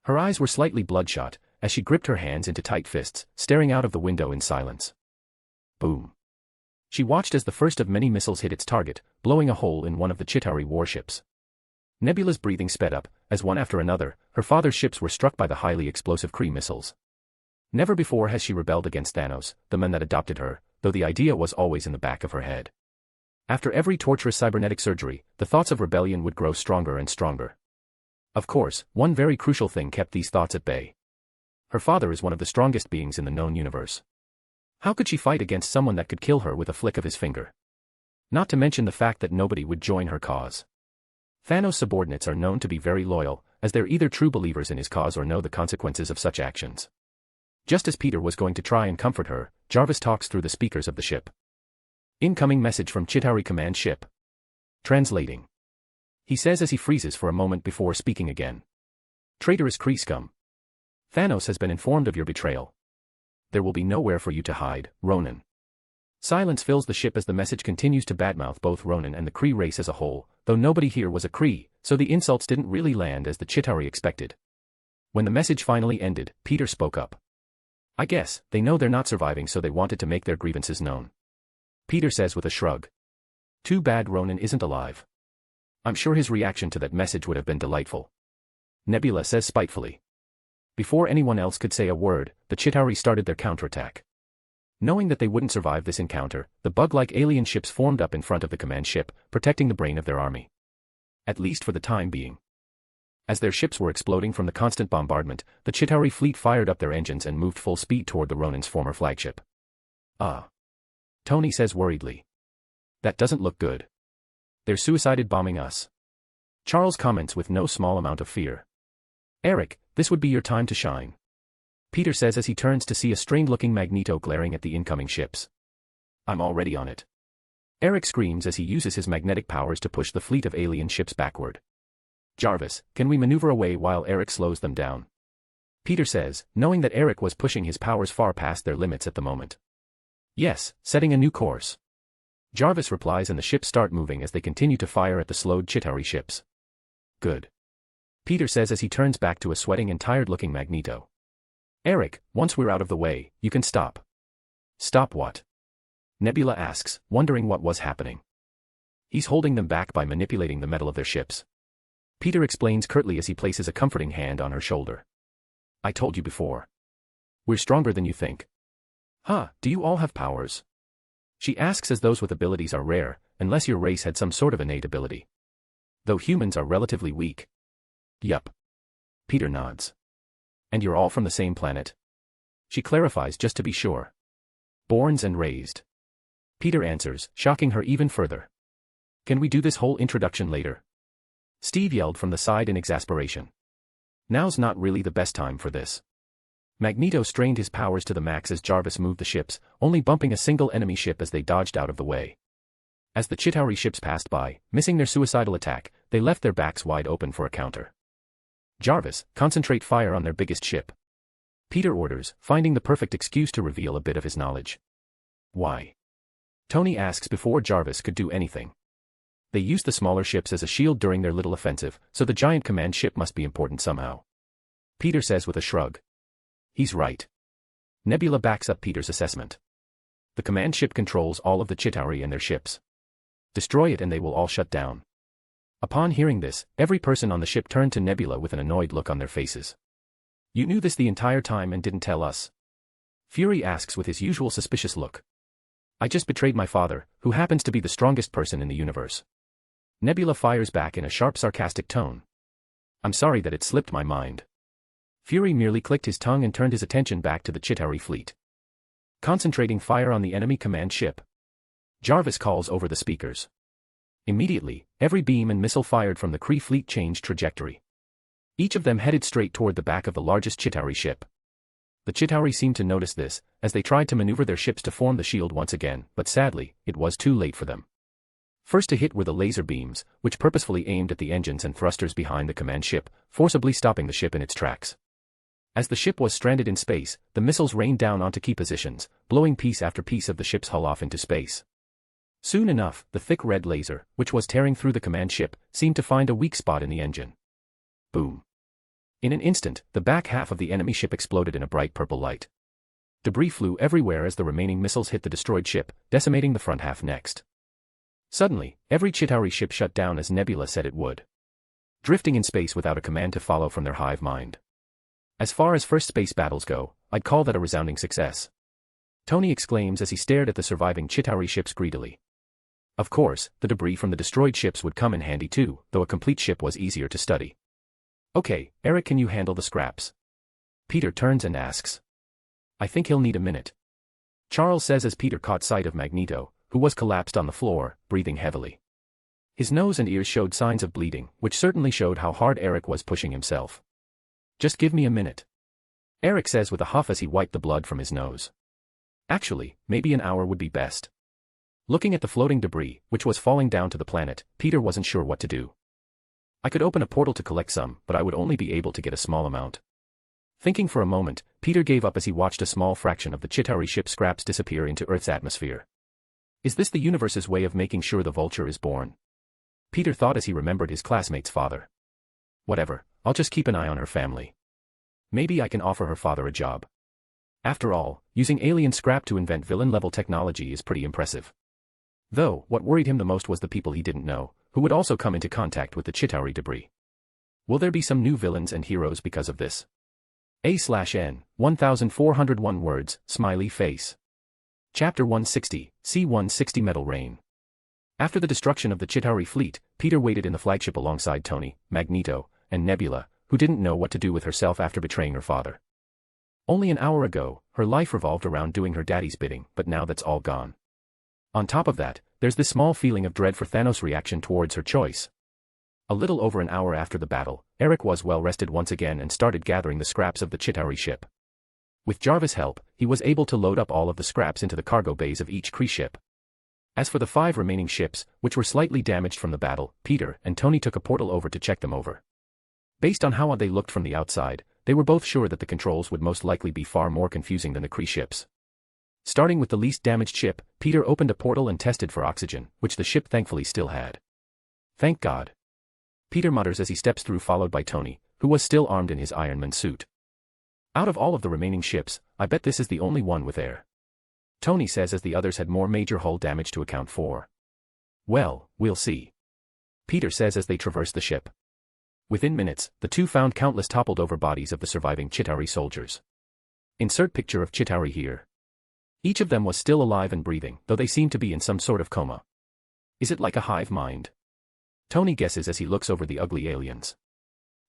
Her eyes were slightly bloodshot, as she gripped her hands into tight fists, staring out of the window in silence. Boom. She watched as the first of many missiles hit its target, blowing a hole in one of the Chitauri warships. Nebula's breathing sped up, as one after another, her father's ships were struck by the highly explosive Kree missiles. Never before has she rebelled against Thanos, the man that adopted her, though the idea was always in the back of her head. After every torturous cybernetic surgery, the thoughts of rebellion would grow stronger and stronger. Of course, one very crucial thing kept these thoughts at bay. Her father is one of the strongest beings in the known universe. How could she fight against someone that could kill her with a flick of his finger? Not to mention the fact that nobody would join her cause. Thanos' subordinates are known to be very loyal, as they're either true believers in his cause or know the consequences of such actions. Just as Peter was going to try and comfort her, Jarvis talks through the speakers of the ship. Incoming message from Chitauri command ship. Translating. He says as he freezes for a moment before speaking again. Traitorous Kree scum. Thanos has been informed of your betrayal. There will be nowhere for you to hide, Ronan. Silence fills the ship as the message continues to badmouth both Ronan and the Kree race as a whole, though nobody here was a Kree, so the insults didn't really land as the Chitauri expected. When the message finally ended, Peter spoke up. I guess, they know they're not surviving, so they wanted to make their grievances known. Peter says with a shrug. Too bad Ronan isn't alive. I'm sure his reaction to that message would have been delightful. Nebula says spitefully. Before anyone else could say a word, the Chitauri started their counterattack. Knowing that they wouldn't survive this encounter, the bug-like alien ships formed up in front of the command ship, protecting the brain of their army. At least for the time being. As their ships were exploding from the constant bombardment, the Chitauri fleet fired up their engines and moved full speed toward the Ronan's former flagship. Tony says worriedly. That doesn't look good. They're suicided bombing us. Charles comments with no small amount of fear. Eric, this would be your time to shine. Peter says as he turns to see a strained-looking Magneto glaring at the incoming ships. I'm already on it. Eric screams as he uses his magnetic powers to push the fleet of alien ships backward. Jarvis, can we maneuver away while Eric slows them down? Peter says, knowing that Eric was pushing his powers far past their limits at the moment. Yes, setting a new course. Jarvis replies and the ships start moving as they continue to fire at the slowed Chitauri ships. Good. Peter says as he turns back to a sweating and tired-looking Magneto. Eric, once we're out of the way, you can stop. Stop what? Nebula asks, wondering what was happening. He's holding them back by manipulating the metal of their ships. Peter explains curtly as he places a comforting hand on her shoulder. I told you before. We're stronger than you think. Do you all have powers? She asks as those with abilities are rare, unless your race had some sort of innate ability. Though humans are relatively weak. Yup. Peter nods. And you're all from the same planet? She clarifies just to be sure. Borns and raised. Peter answers, shocking her even further. Can we do this whole introduction later? Steve yelled from the side in exasperation. Now's not really the best time for this. Magneto strained his powers to the max as Jarvis moved the ships, only bumping a single enemy ship as they dodged out of the way. As the Chitauri ships passed by, missing their suicidal attack, they left their backs wide open for a counter. Jarvis, concentrate fire on their biggest ship. Peter orders, finding the perfect excuse to reveal a bit of his knowledge. Why? Tony asks before Jarvis could do anything. They used the smaller ships as a shield during their little offensive, so the giant command ship must be important somehow. Peter says with a shrug. He's right. Nebula backs up Peter's assessment. The command ship controls all of the Chitauri and their ships. Destroy it and they will all shut down. Upon hearing this, every person on the ship turned to Nebula with an annoyed look on their faces. You knew this the entire time and didn't tell us? Fury asks with his usual suspicious look. I just betrayed my father, who happens to be the strongest person in the universe. Nebula fires back in a sharp sarcastic tone. I'm sorry that it slipped my mind. Fury merely clicked his tongue and turned his attention back to the Chitauri fleet. Concentrating fire on the enemy command ship. Jarvis calls over the speakers. Immediately, every beam and missile fired from the Kree fleet changed trajectory. Each of them headed straight toward the back of the largest Chitauri ship. The Chitauri seemed to notice this, as they tried to maneuver their ships to form the shield once again, but sadly, it was too late for them. First to hit were the laser beams, which purposefully aimed at the engines and thrusters behind the command ship, forcibly stopping the ship in its tracks. As the ship was stranded in space, the missiles rained down onto key positions, blowing piece after piece of the ship's hull off into space. Soon enough, the thick red laser, which was tearing through the command ship, seemed to find a weak spot in the engine. Boom. In an instant, the back half of the enemy ship exploded in a bright purple light. Debris flew everywhere as the remaining missiles hit the destroyed ship, decimating the front half next. Suddenly, every Chitauri ship shut down as Nebula said it would. Drifting in space without a command to follow from their hive mind. As far as first space battles go, I'd call that a resounding success. Tony exclaims as he stared at the surviving Chitauri ships greedily. Of course, the debris from the destroyed ships would come in handy too, though a complete ship was easier to study. Okay, Eric, can you handle the scraps? Peter turns and asks. I think he'll need a minute. Charles says as Peter caught sight of Magneto, who was collapsed on the floor, breathing heavily. His nose and ears showed signs of bleeding, which certainly showed how hard Eric was pushing himself. Just give me a minute. Eric says with a huff as he wiped the blood from his nose. Actually, maybe an hour would be best. Looking at the floating debris, which was falling down to the planet, Peter wasn't sure what to do. I could open a portal to collect some, but I would only be able to get a small amount. Thinking for a moment, Peter gave up as he watched a small fraction of the Chitauri ship scraps disappear into Earth's atmosphere. Is this the universe's way of making sure the vulture is born? Peter thought as he remembered his classmate's father. Whatever, I'll just keep an eye on her family. Maybe I can offer her father a job. After all, using alien scrap to invent villain-level technology is pretty impressive. Though, what worried him the most was the people he didn't know, who would also come into contact with the Chitauri debris. Will there be some new villains and heroes because of this? A/N, 1401 words, smiley face. Chapter 160, C-160 Metal Rain. After the destruction of the Chitauri fleet, Peter waited in the flagship alongside Tony, Magneto, and Nebula, who didn't know what to do with herself after betraying her father. Only an hour ago, her life revolved around doing her daddy's bidding, but now that's all gone. On top of that, there's this small feeling of dread for Thanos' reaction towards her choice. A little over an hour after the battle, Eric was well rested once again and started gathering the scraps of the Chitauri ship. With Jarvis' help, he was able to load up all of the scraps into the cargo bays of each Kree ship. As for the 5 remaining ships, which were slightly damaged from the battle, Peter and Tony took a portal over to check them over. Based on how they looked from the outside, they were both sure that the controls would most likely be far more confusing than the Kree ships. Starting with the least damaged ship, Peter opened a portal and tested for oxygen, which the ship thankfully still had. Thank God. Peter mutters as he steps through, followed by Tony, who was still armed in his Iron Man suit. Out of all of the remaining ships, I bet this is the only one with air. Tony says as the others had more major hull damage to account for. Well, we'll see. Peter says as they traverse the ship. Within minutes, the two found countless toppled-over bodies of the surviving Chitauri soldiers. Insert picture of Chitauri here. Each of them was still alive and breathing, though they seemed to be in some sort of coma. Is it like a hive mind? Tony guesses as he looks over the ugly aliens.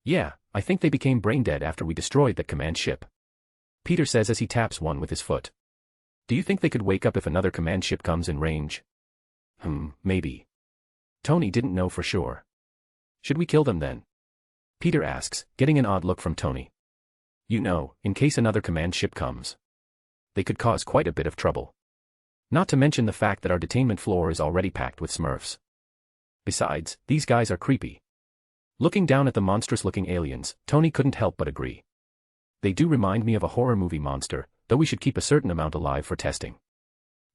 Yeah, I think they became brain-dead after we destroyed that command ship. Peter says as he taps one with his foot. Do you think they could wake up if another command ship comes in range? Maybe. Tony didn't know for sure. Should we kill them then? Peter asks, getting an odd look from Tony. You know, in case another command ship comes. They could cause quite a bit of trouble. Not to mention the fact that our detainment floor is already packed with Smurfs. Besides, these guys are creepy. Looking down at the monstrous-looking aliens, Tony couldn't help but agree. They do remind me of a horror movie monster, though we should keep a certain amount alive for testing.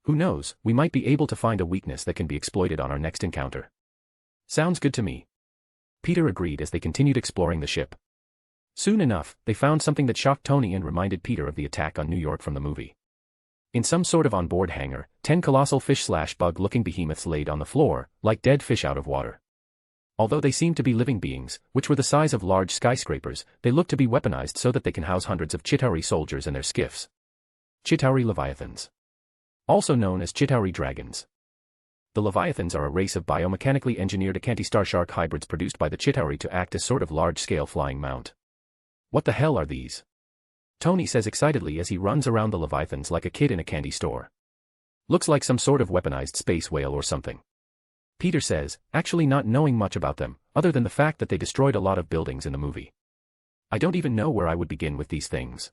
Who knows, we might be able to find a weakness that can be exploited on our next encounter. Sounds good to me. Peter agreed as they continued exploring the ship. Soon enough, they found something that shocked Tony and reminded Peter of the attack on New York from the movie. In some sort of onboard hangar, 10 colossal fish-bug-looking behemoths laid on the floor, like dead fish out of water. Although they seemed to be living beings, which were the size of large skyscrapers, they looked to be weaponized so that they can house hundreds of Chitauri soldiers and their skiffs. Chitauri Leviathans. Also known as Chitauri Dragons. The Leviathans are a race of biomechanically engineered Acanthi-star shark hybrids produced by the Chitauri to act as sort of large-scale flying mount. What the hell are these? Tony says excitedly as he runs around the Leviathans like a kid in a candy store. Looks like some sort of weaponized space whale or something. Peter says, actually not knowing much about them, other than the fact that they destroyed a lot of buildings in the movie. I don't even know where I would begin with these things.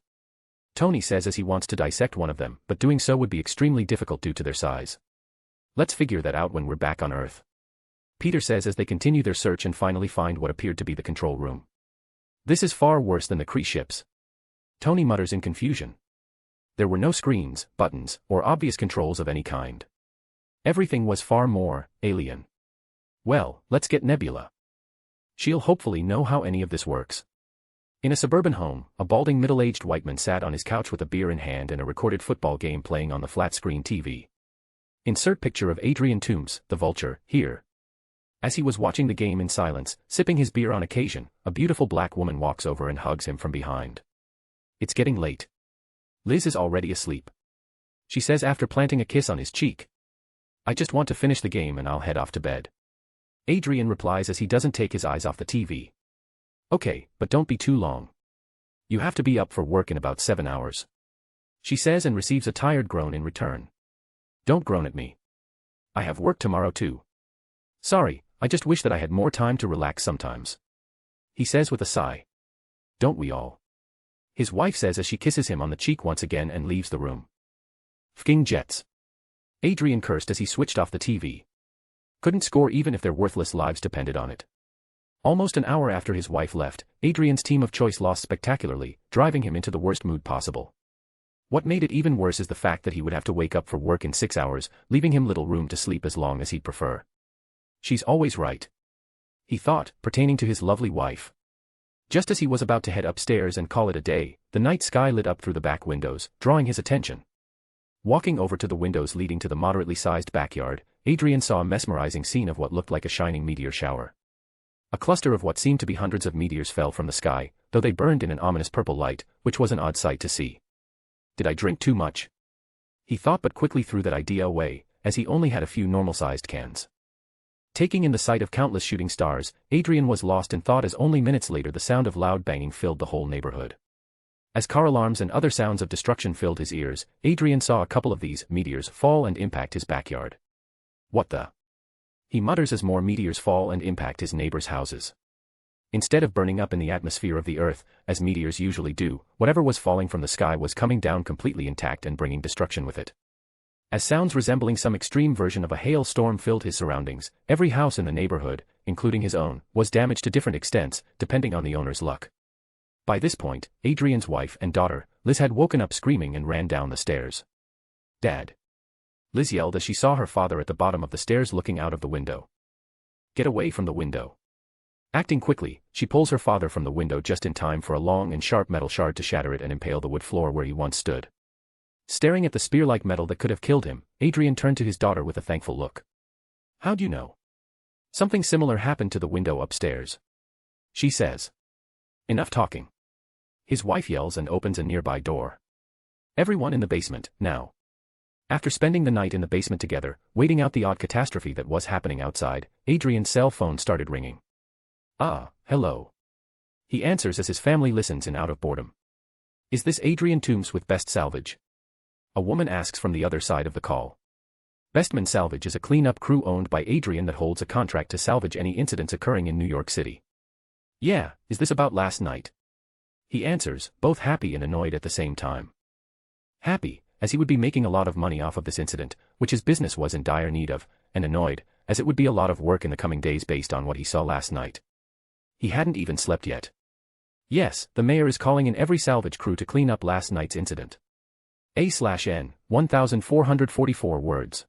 Tony says as he wants to dissect one of them, but doing so would be extremely difficult due to their size. Let's figure that out when we're back on Earth. Peter says as they continue their search and finally find what appeared to be the control room. This is far worse than the Kree ships. Tony mutters in confusion. There were no screens, buttons, or obvious controls of any kind. Everything was far more alien. Well, let's get Nebula. She'll hopefully know how any of this works. In a suburban home, a balding middle-aged white man sat on his couch with a beer in hand and a recorded football game playing on the flat-screen TV. Insert picture of Adrian Toombs, the Vulture, here. As he was watching the game in silence, sipping his beer on occasion, a beautiful black woman walks over and hugs him from behind. It's getting late. Liz is already asleep. She says after planting a kiss on his cheek. I just want to finish the game and I'll head off to bed. Adrian replies as he doesn't take his eyes off the TV. Okay, but don't be too long. You have to be up for work in about 7 hours. She says and receives a tired groan in return. Don't groan at me. I have work tomorrow too. Sorry, I just wish that I had more time to relax sometimes. He says with a sigh. Don't we all? His wife says as she kisses him on the cheek once again and leaves the room. Fking jets. Adrian cursed as he switched off the TV. Couldn't score even if their worthless lives depended on it. Almost an hour after his wife left, Adrian's team of choice lost spectacularly, driving him into the worst mood possible. What made it even worse is the fact that he would have to wake up for work in 6 hours, leaving him little room to sleep as long as he'd prefer. She's always right, he thought, pertaining to his lovely wife. Just as he was about to head upstairs and call it a day, the night sky lit up through the back windows, drawing his attention. Walking over to the windows leading to the moderately sized backyard, Adrian saw a mesmerizing scene of what looked like a shining meteor shower. A cluster of what seemed to be hundreds of meteors fell from the sky, though they burned in an ominous purple light, which was an odd sight to see. Did I drink too much? He thought, but quickly threw that idea away, as he only had a few normal-sized cans. Taking in the sight of countless shooting stars, Adrian was lost in thought as only minutes later the sound of loud banging filled the whole neighborhood. As car alarms and other sounds of destruction filled his ears, Adrian saw a couple of these meteors fall and impact his backyard. What the? He mutters as more meteors fall and impact his neighbors' houses. Instead of burning up in the atmosphere of the earth, as meteors usually do, whatever was falling from the sky was coming down completely intact and bringing destruction with it. As sounds resembling some extreme version of a hailstorm filled his surroundings, every house in the neighborhood, including his own, was damaged to different extents, depending on the owner's luck. By this point, Adrian's wife and daughter, Liz, had woken up screaming and ran down the stairs. "Dad!" Liz yelled as she saw her father at the bottom of the stairs looking out of the window. "Get away from the window." Acting quickly, she pulls her father from the window just in time for a long and sharp metal shard to shatter it and impale the wood floor where he once stood. Staring at the spear-like metal that could have killed him, Adrian turned to his daughter with a thankful look. "How'd you know?" "Something similar happened to the window upstairs," she says. "Enough talking." His wife yells and opens a nearby door. "Everyone in the basement, now." After spending the night in the basement together, waiting out the odd catastrophe that was happening outside, Adrian's cell phone started ringing. Hello. He answers as his family listens in out of boredom. "Is this Adrian Toombs with Best Salvage?" A woman asks from the other side of the call. Bestman Salvage is a cleanup crew owned by Adrian that holds a contract to salvage any incidents occurring in New York City. "Yeah, is this about last night?" He answers, both happy and annoyed at the same time. Happy, as he would be making a lot of money off of this incident, which his business was in dire need of, and annoyed, as it would be a lot of work in the coming days based on what he saw last night. He hadn't even slept yet. Yes, the mayor is calling in every salvage crew to clean up last night's incident. A/N, 1,444 words.